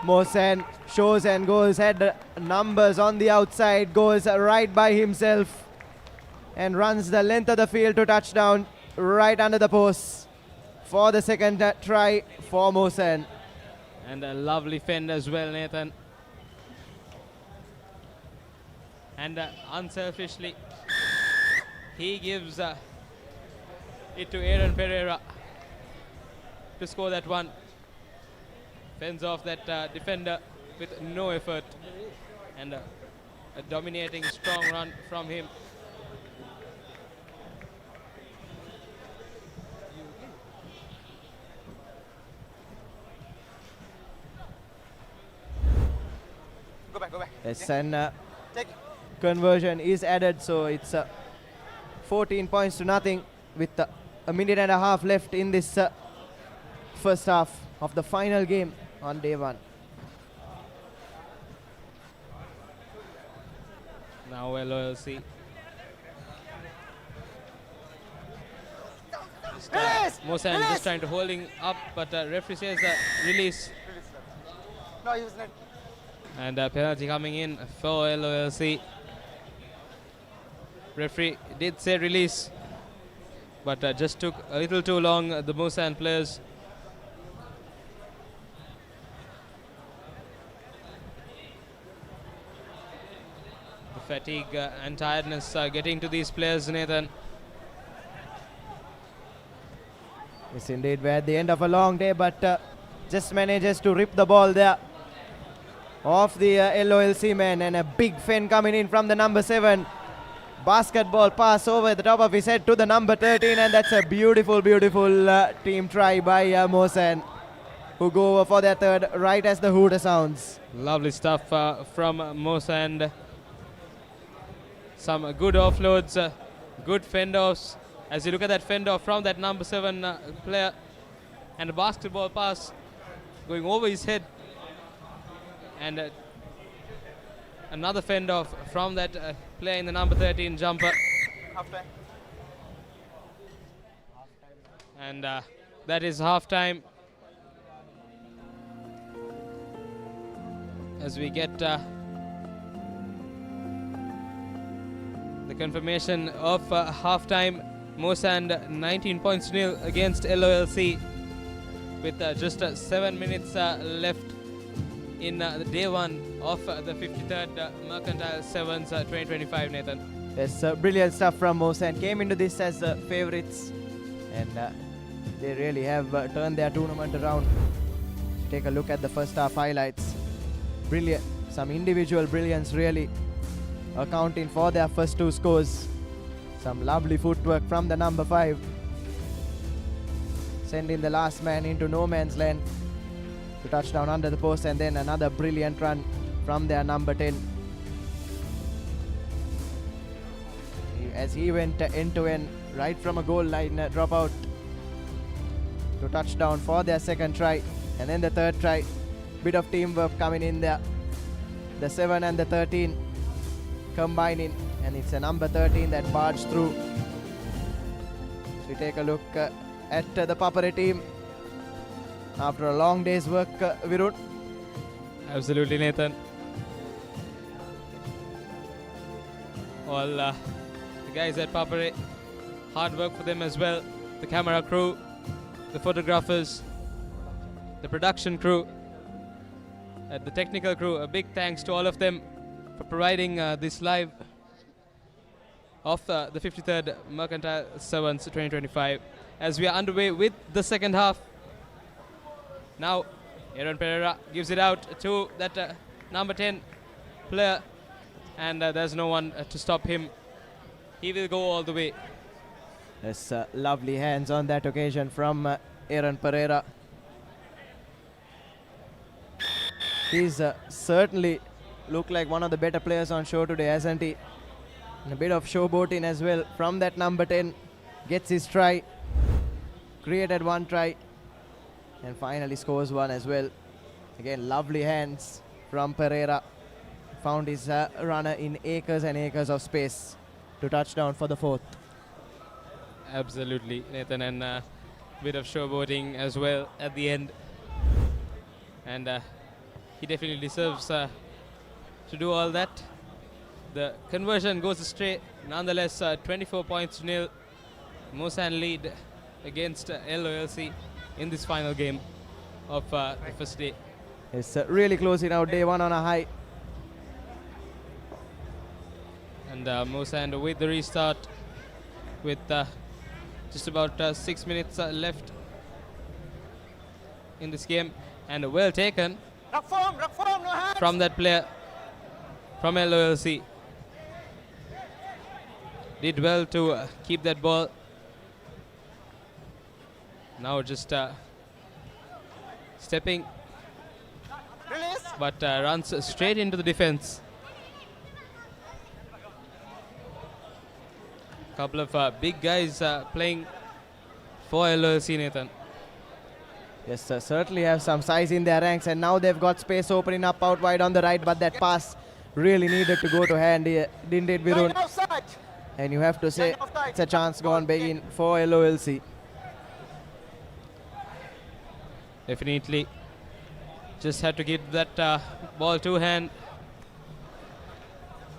Speaker 10: Masand. Shows and goes, had numbers on the outside, goes right by himself and runs the length of the field to touchdown right under the post for the second try for Masand.
Speaker 8: And a lovely fend as well, Nathan. And unselfishly, he gives it to Aaron Pereira to score that one. Fends off that defender with no effort. And a dominating, strong run from him.
Speaker 6: Go back.
Speaker 10: Yes, and conversion is added, so it's 14 points to nothing with a minute and a half left in this first half of the final game on day one.
Speaker 8: Now LOLC. Masand just trying to holding up, but referee says release.
Speaker 6: No, he was not.
Speaker 8: And penalty coming in for LOLC. Referee did say release, but just took a little too long, the Masand players. The fatigue and tiredness getting to these players, Nathan.
Speaker 10: Yes, indeed, we're at the end of a long day, but just manages to rip the ball there off the LOLC man, and a big fend coming in from the number 7. Basketball pass over the top of his head to the number 13, and that's a beautiful, beautiful team try by Masand, who go over for their third right as the hooter sounds.
Speaker 8: Lovely stuff from Masand. Some good offloads, good fend-offs. As you look at that fend-off from that number 7 player, and a basketball pass going over his head, and another fend-off from that player in the number 13 jumper. And that is half-time. As we get the confirmation of half-time, Masand 19 points to nil against LOLC with just 7 minutes left in day one of the 53rd Mercantile Sevens 2025, Nathan.
Speaker 10: Yes, brilliant stuff from Masand. Came into this as favourites, and they really have turned their tournament around. Take a look at the first half highlights. Brilliant, some individual brilliance really accounting for their first 2 scores. Some lovely footwork from the number 5, sending the last man into no man's land to touchdown under the post, and then another brilliant run from their number 10. As he went end to end right from a goal line dropout to touchdown for their second try, and then the third try. Bit of teamwork coming in there. The 7 and the 13 combining, and it's a number 13 that barged through. We take a look at the Papare team after a long day's work, Virun.
Speaker 8: Absolutely, Nathan. All the guys at Papare, hard work for them as well. the camera crew, the photographers, the production crew, the technical crew. A big thanks to all of them for providing this live of the 53rd Mercantile Sevens 2025 as we are underway with the second half. Now Aaron Pereira gives it out to that number 10 player, and there's no one to stop him. He will go all the way.
Speaker 10: Yes, lovely hands on that occasion from Aaron Pereira. He's certainly looked like one of the better players on show today, hasn't he? And a bit of showboating as well from that number 10. Gets his try, created one try, and finally scores one as well. Again, lovely hands from Pereira. Found his runner in acres and acres of space to touchdown for the fourth.
Speaker 8: Absolutely, Nathan, and a bit of showboating as well at the end. And he definitely deserves to do all that. The conversion goes astray. Nonetheless, 24 points to nil. Masand lead against LOLC in this final game of the first day.
Speaker 10: It's really closing out day one on a high.
Speaker 8: And Masand with the restart with just about 6 minutes left in this game, and well taken from that player from LOLC. Did well to keep that ball. Now just stepping, but runs straight into the defense. Couple of big guys playing for LOLC, Nathan.
Speaker 10: Yes, sir, certainly have some size in their ranks, and now they've got space opening up out wide on the right, but that pass really needed to go to hand here, didn't it, Virun? And you have to say it's a chance gone begging for LOLC.
Speaker 8: Definitely. Just had to give that ball to hand.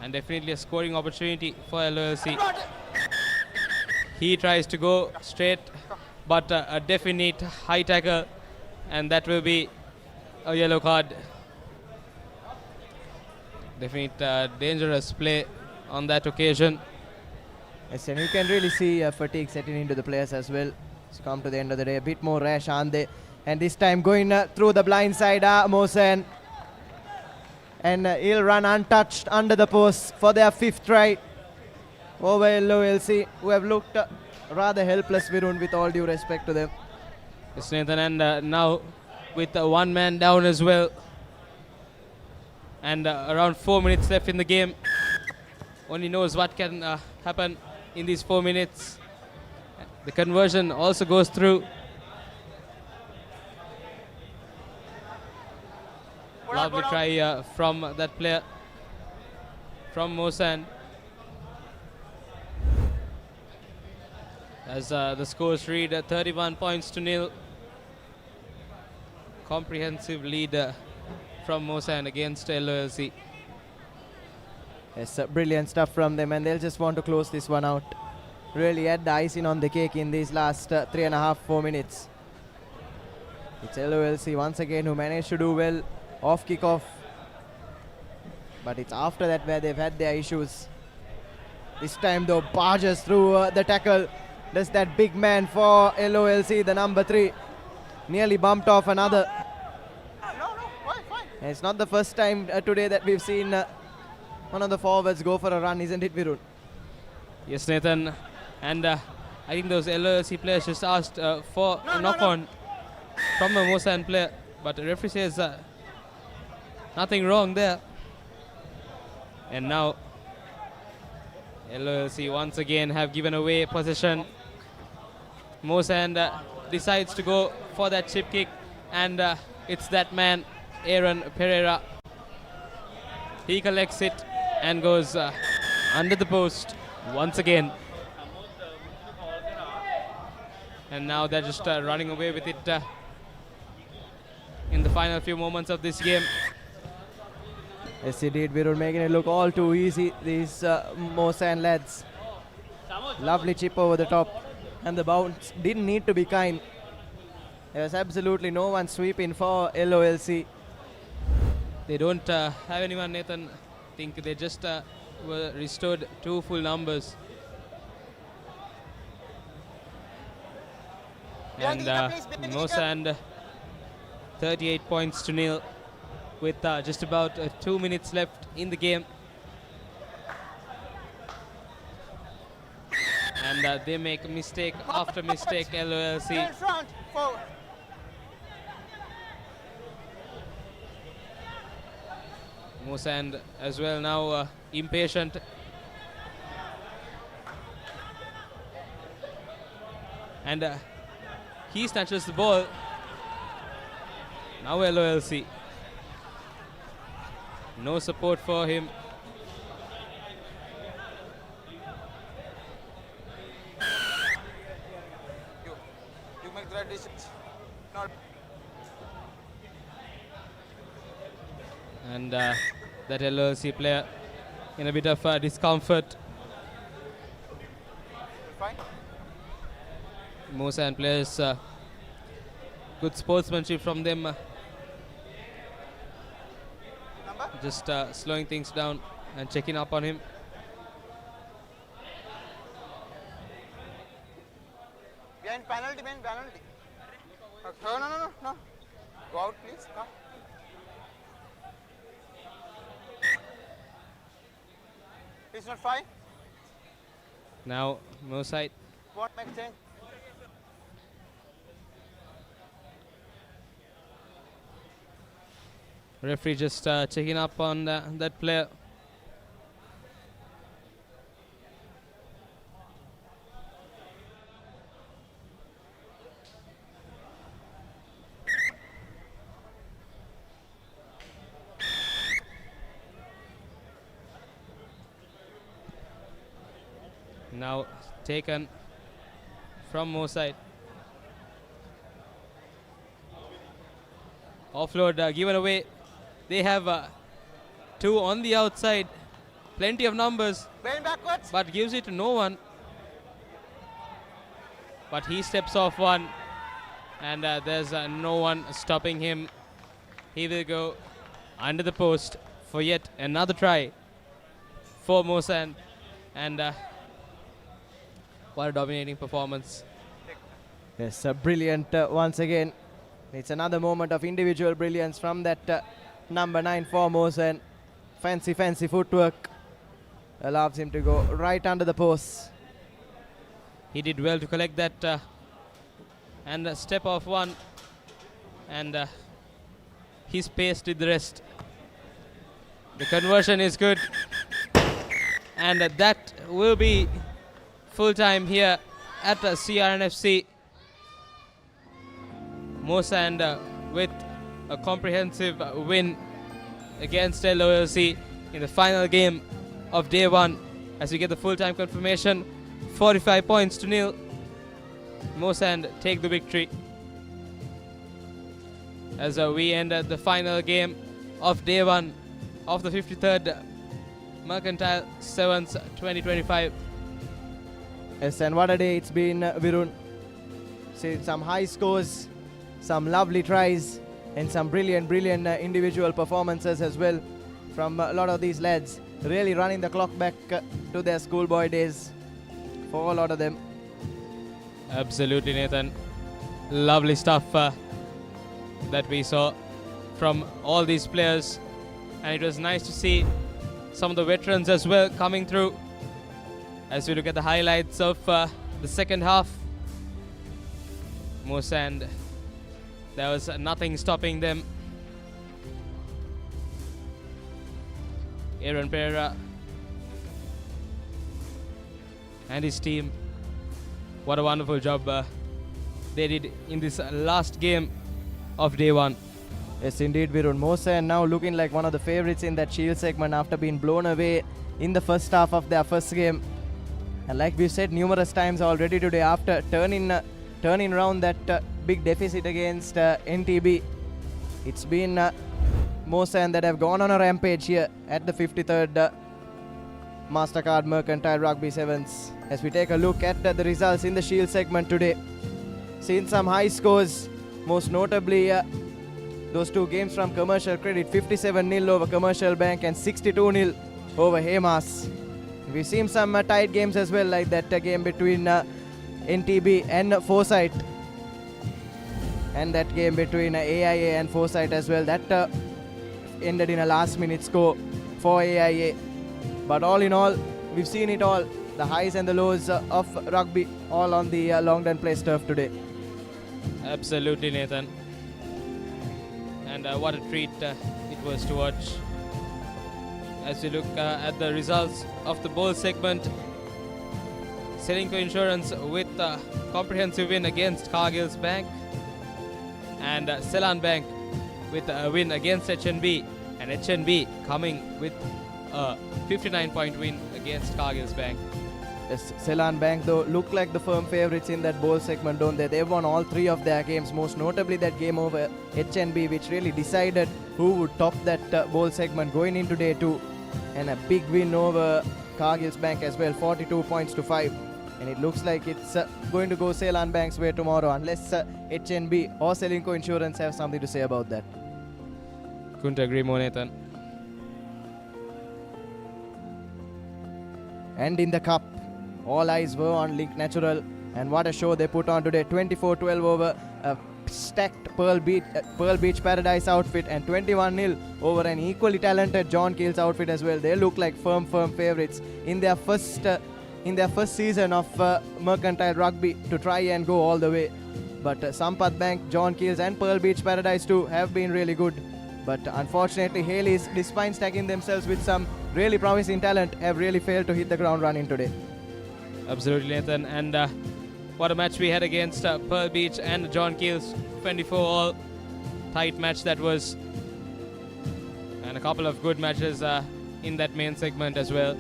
Speaker 8: And definitely a scoring opportunity for LOLC. He tries to go straight, but a definite high tackle, and that will be a yellow card. Definite dangerous play on that occasion.
Speaker 10: Yes, and you can really see fatigue setting into the players as well. It's come to the end of the day, a bit more rash, aren't they? And this time going through the blind side, Masand. And he'll run untouched under the post for their fifth try over LOLC, who have looked rather helpless, Virun, with all due respect to them.
Speaker 8: Yes, Nathan, and now with one man down as well. And around 4 minutes left in the game. Only knows what can happen in these 4 minutes. The conversion also goes through. Lovely try from that player, from Masand. As the scores read 31 points to nil. Comprehensive lead from Masand against LOLC.
Speaker 10: Yes, brilliant stuff from them, and they'll just want to close this one out. Really add the icing on the cake in these last 3.5-4 minutes. It's LOLC once again who managed to do well off kickoff, but it's after that where they've had their issues. This time though, barges through the tackle. Does that big man for LOLC, the number 3. Nearly bumped off another. And it's not the first time today that we've seen one of the forwards go for a run, isn't it, Virun?
Speaker 8: Yes, Nathan. And I think those LOLC players just asked for a knock-on from the Masand player, but the referee says nothing wrong there. And now LOLC once again have given away possession. Masand decides to go for that chip kick, and it's that man, Aaron Pereira. He collects it and goes under the post once again. And now they're just running away with it in the final few moments of this game.
Speaker 10: Yes, indeed, Virun, making it look all too easy, these Masand lads. Lovely chip over the top. And the bounce didn't need to be kind. There was absolutely no one sweeping for LOLC.
Speaker 8: They don't have anyone, Nathan. I think they just were restored 2 full numbers. And Masand 38 points to nil with just about 2 minutes left in the game. And they make mistake after mistake, LOLC. Masand as well now impatient. And he snatches the ball. Now LOLC. No support for him.
Speaker 6: You make the right decision. Not.
Speaker 8: And that LOLC player in a bit of discomfort.
Speaker 6: Fine.
Speaker 8: Masand players, good sportsmanship from them. Just slowing things down and checking up on him.
Speaker 6: Behind penalty. No. Go out, please. Come. It's not fine.
Speaker 8: Now, Foresight.
Speaker 6: Won't make change.
Speaker 8: Referee just checking up on that player. Now taken from Foresight. Offload given away. They have 2 on the outside. Plenty of numbers. But gives it to no one. But he steps off one. And there's no one stopping him. He will go under the post for yet another try for Masand. And what a dominating performance.
Speaker 10: Yes, brilliant once again. It's another moment of individual brilliance from that number 9 for Masand. Fancy footwork allows him to go right under the post.
Speaker 8: He did well to collect that and step off one. And he's paced with the rest. The conversion is good. And that will be full time here at CRNFC. Masand with a comprehensive win against LOLC in the final game of day 1. As we get the full-time confirmation, 45 points to nil. Masand take the victory. As we end the final game of day 1 of the 53rd Mercantile Sevens 2025.
Speaker 10: Yes, and what a day it's been, Virun. See some high scores, some lovely tries, and some brilliant individual performances as well from a lot of these lads. Really running the clock back to their schoolboy days for a lot of them.
Speaker 8: Absolutely, Nathan. Lovely stuff that we saw from all these players. And it was nice to see some of the veterans as well coming through. As we look at the highlights of the second half, Masand, there was nothing stopping them. Aaron Pereira and his team, what a wonderful job they did in this last game of day 1.
Speaker 10: Yes, indeed, Virun. Masand now looking like one of the favorites in that Shield segment after being blown away in the first half of their first game. And like we said numerous times already today, after turning around that big deficit against NTB, it's been Masand that have gone on a rampage here at the 53rd Mastercard Mercantile Rugby Sevens. As we take a look at the results in the Shield segment today. Seen some high scores, most notably those two games from Commercial Credit, 57-0 over Commercial Bank and 62-0 over Hamas. We've seen some tight games as well, like that game between NTB and Foresight, and that game between AIA and Foresight as well. That ended in a last-minute score for AIA. But all in all, we've seen it all, the highs and the lows of rugby, all on the Longdon Place turf today.
Speaker 8: Absolutely, Nathan. And what a treat it was to watch. As you look at the results of the bowl segment, Celinko Insurance with a comprehensive win against Kaggles Bank, and Seylan Bank with a win against HNB, and HNB coming with a 59-point win against Kaggles Bank.
Speaker 10: Yes, Seylan Bank though look like the firm favourites in that bowl segment, don't they? They've won all three of their games, most notably that game over HNB, which really decided who would top that bowl segment going into day 2. And a big win over Kaggles Bank as well, 42 points to 5. And it looks like it's going to go Seylan Bank's way tomorrow, unless HNB or Celinko Insurance have something to say about that.
Speaker 8: Couldn't agree more, Nathan.
Speaker 10: And in the cup, all eyes were on Link Natural, and what a show they put on today. 24-12 over a stacked Pearl Beach Paradise outfit, and 21-0 over an equally talented John Keells outfit as well. They look like firm favourites in their first season of Mercantile Rugby to try and go all the way. But Sampath Bank, John Keells and Pearl Beach Paradise too have been really good. But unfortunately, Hayleys, despite stacking themselves with some really promising talent, have really failed to hit the ground running today.
Speaker 8: Absolutely, Nathan. And what a match we had against Pearl Beach and John Keells. 24-all. Tight match that was. And a couple of good matches in that main segment as well.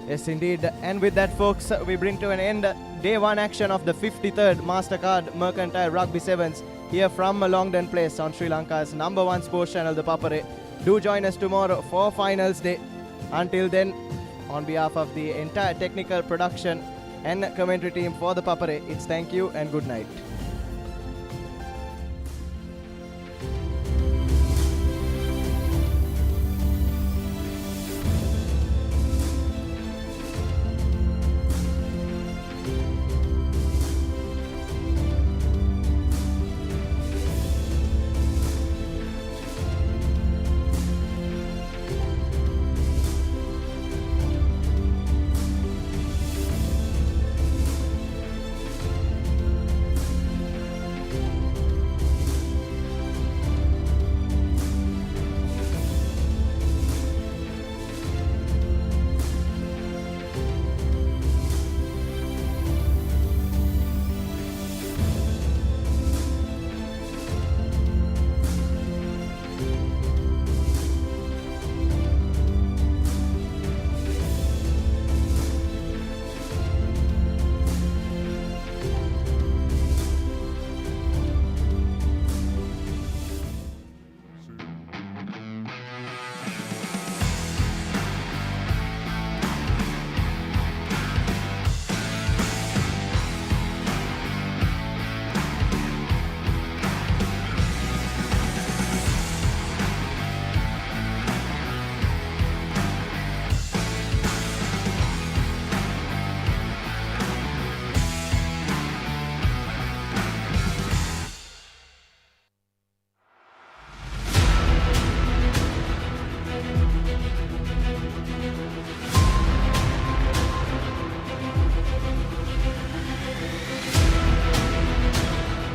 Speaker 10: Yes, indeed. And with that, folks, we bring to an end day 1 action of the 53rd Mastercard Mercantile Rugby Sevens here from Longdon Place on Sri Lanka's #1 sports channel, ThePapare. Do join us tomorrow for finals day. Until then, on behalf of the entire technical production and commentary team for ThePapare, it's thank you and good night.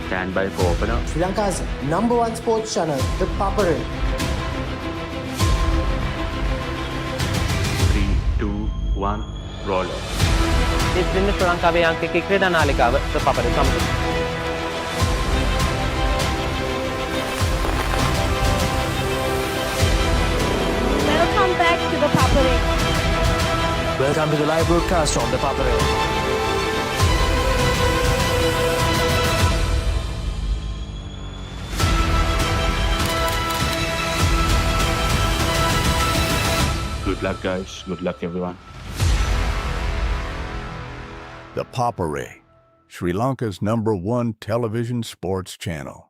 Speaker 11: Stand by for opener.
Speaker 6: Sri Lanka's #1 sports channel, ThePapare.
Speaker 11: 3, 2, 1, roll.
Speaker 12: ඉතින් ශ්‍රී ලංකාවේ අංකික ක්‍රීඩා නාලිකාව ThePapare සමග.
Speaker 5: Welcome back to ThePapare.
Speaker 12: Welcome to the live broadcast on ThePapare.
Speaker 11: Good Good luck, guys. Good luck, everyone.
Speaker 13: The Papare, Sri Lanka's #1 television sports channel.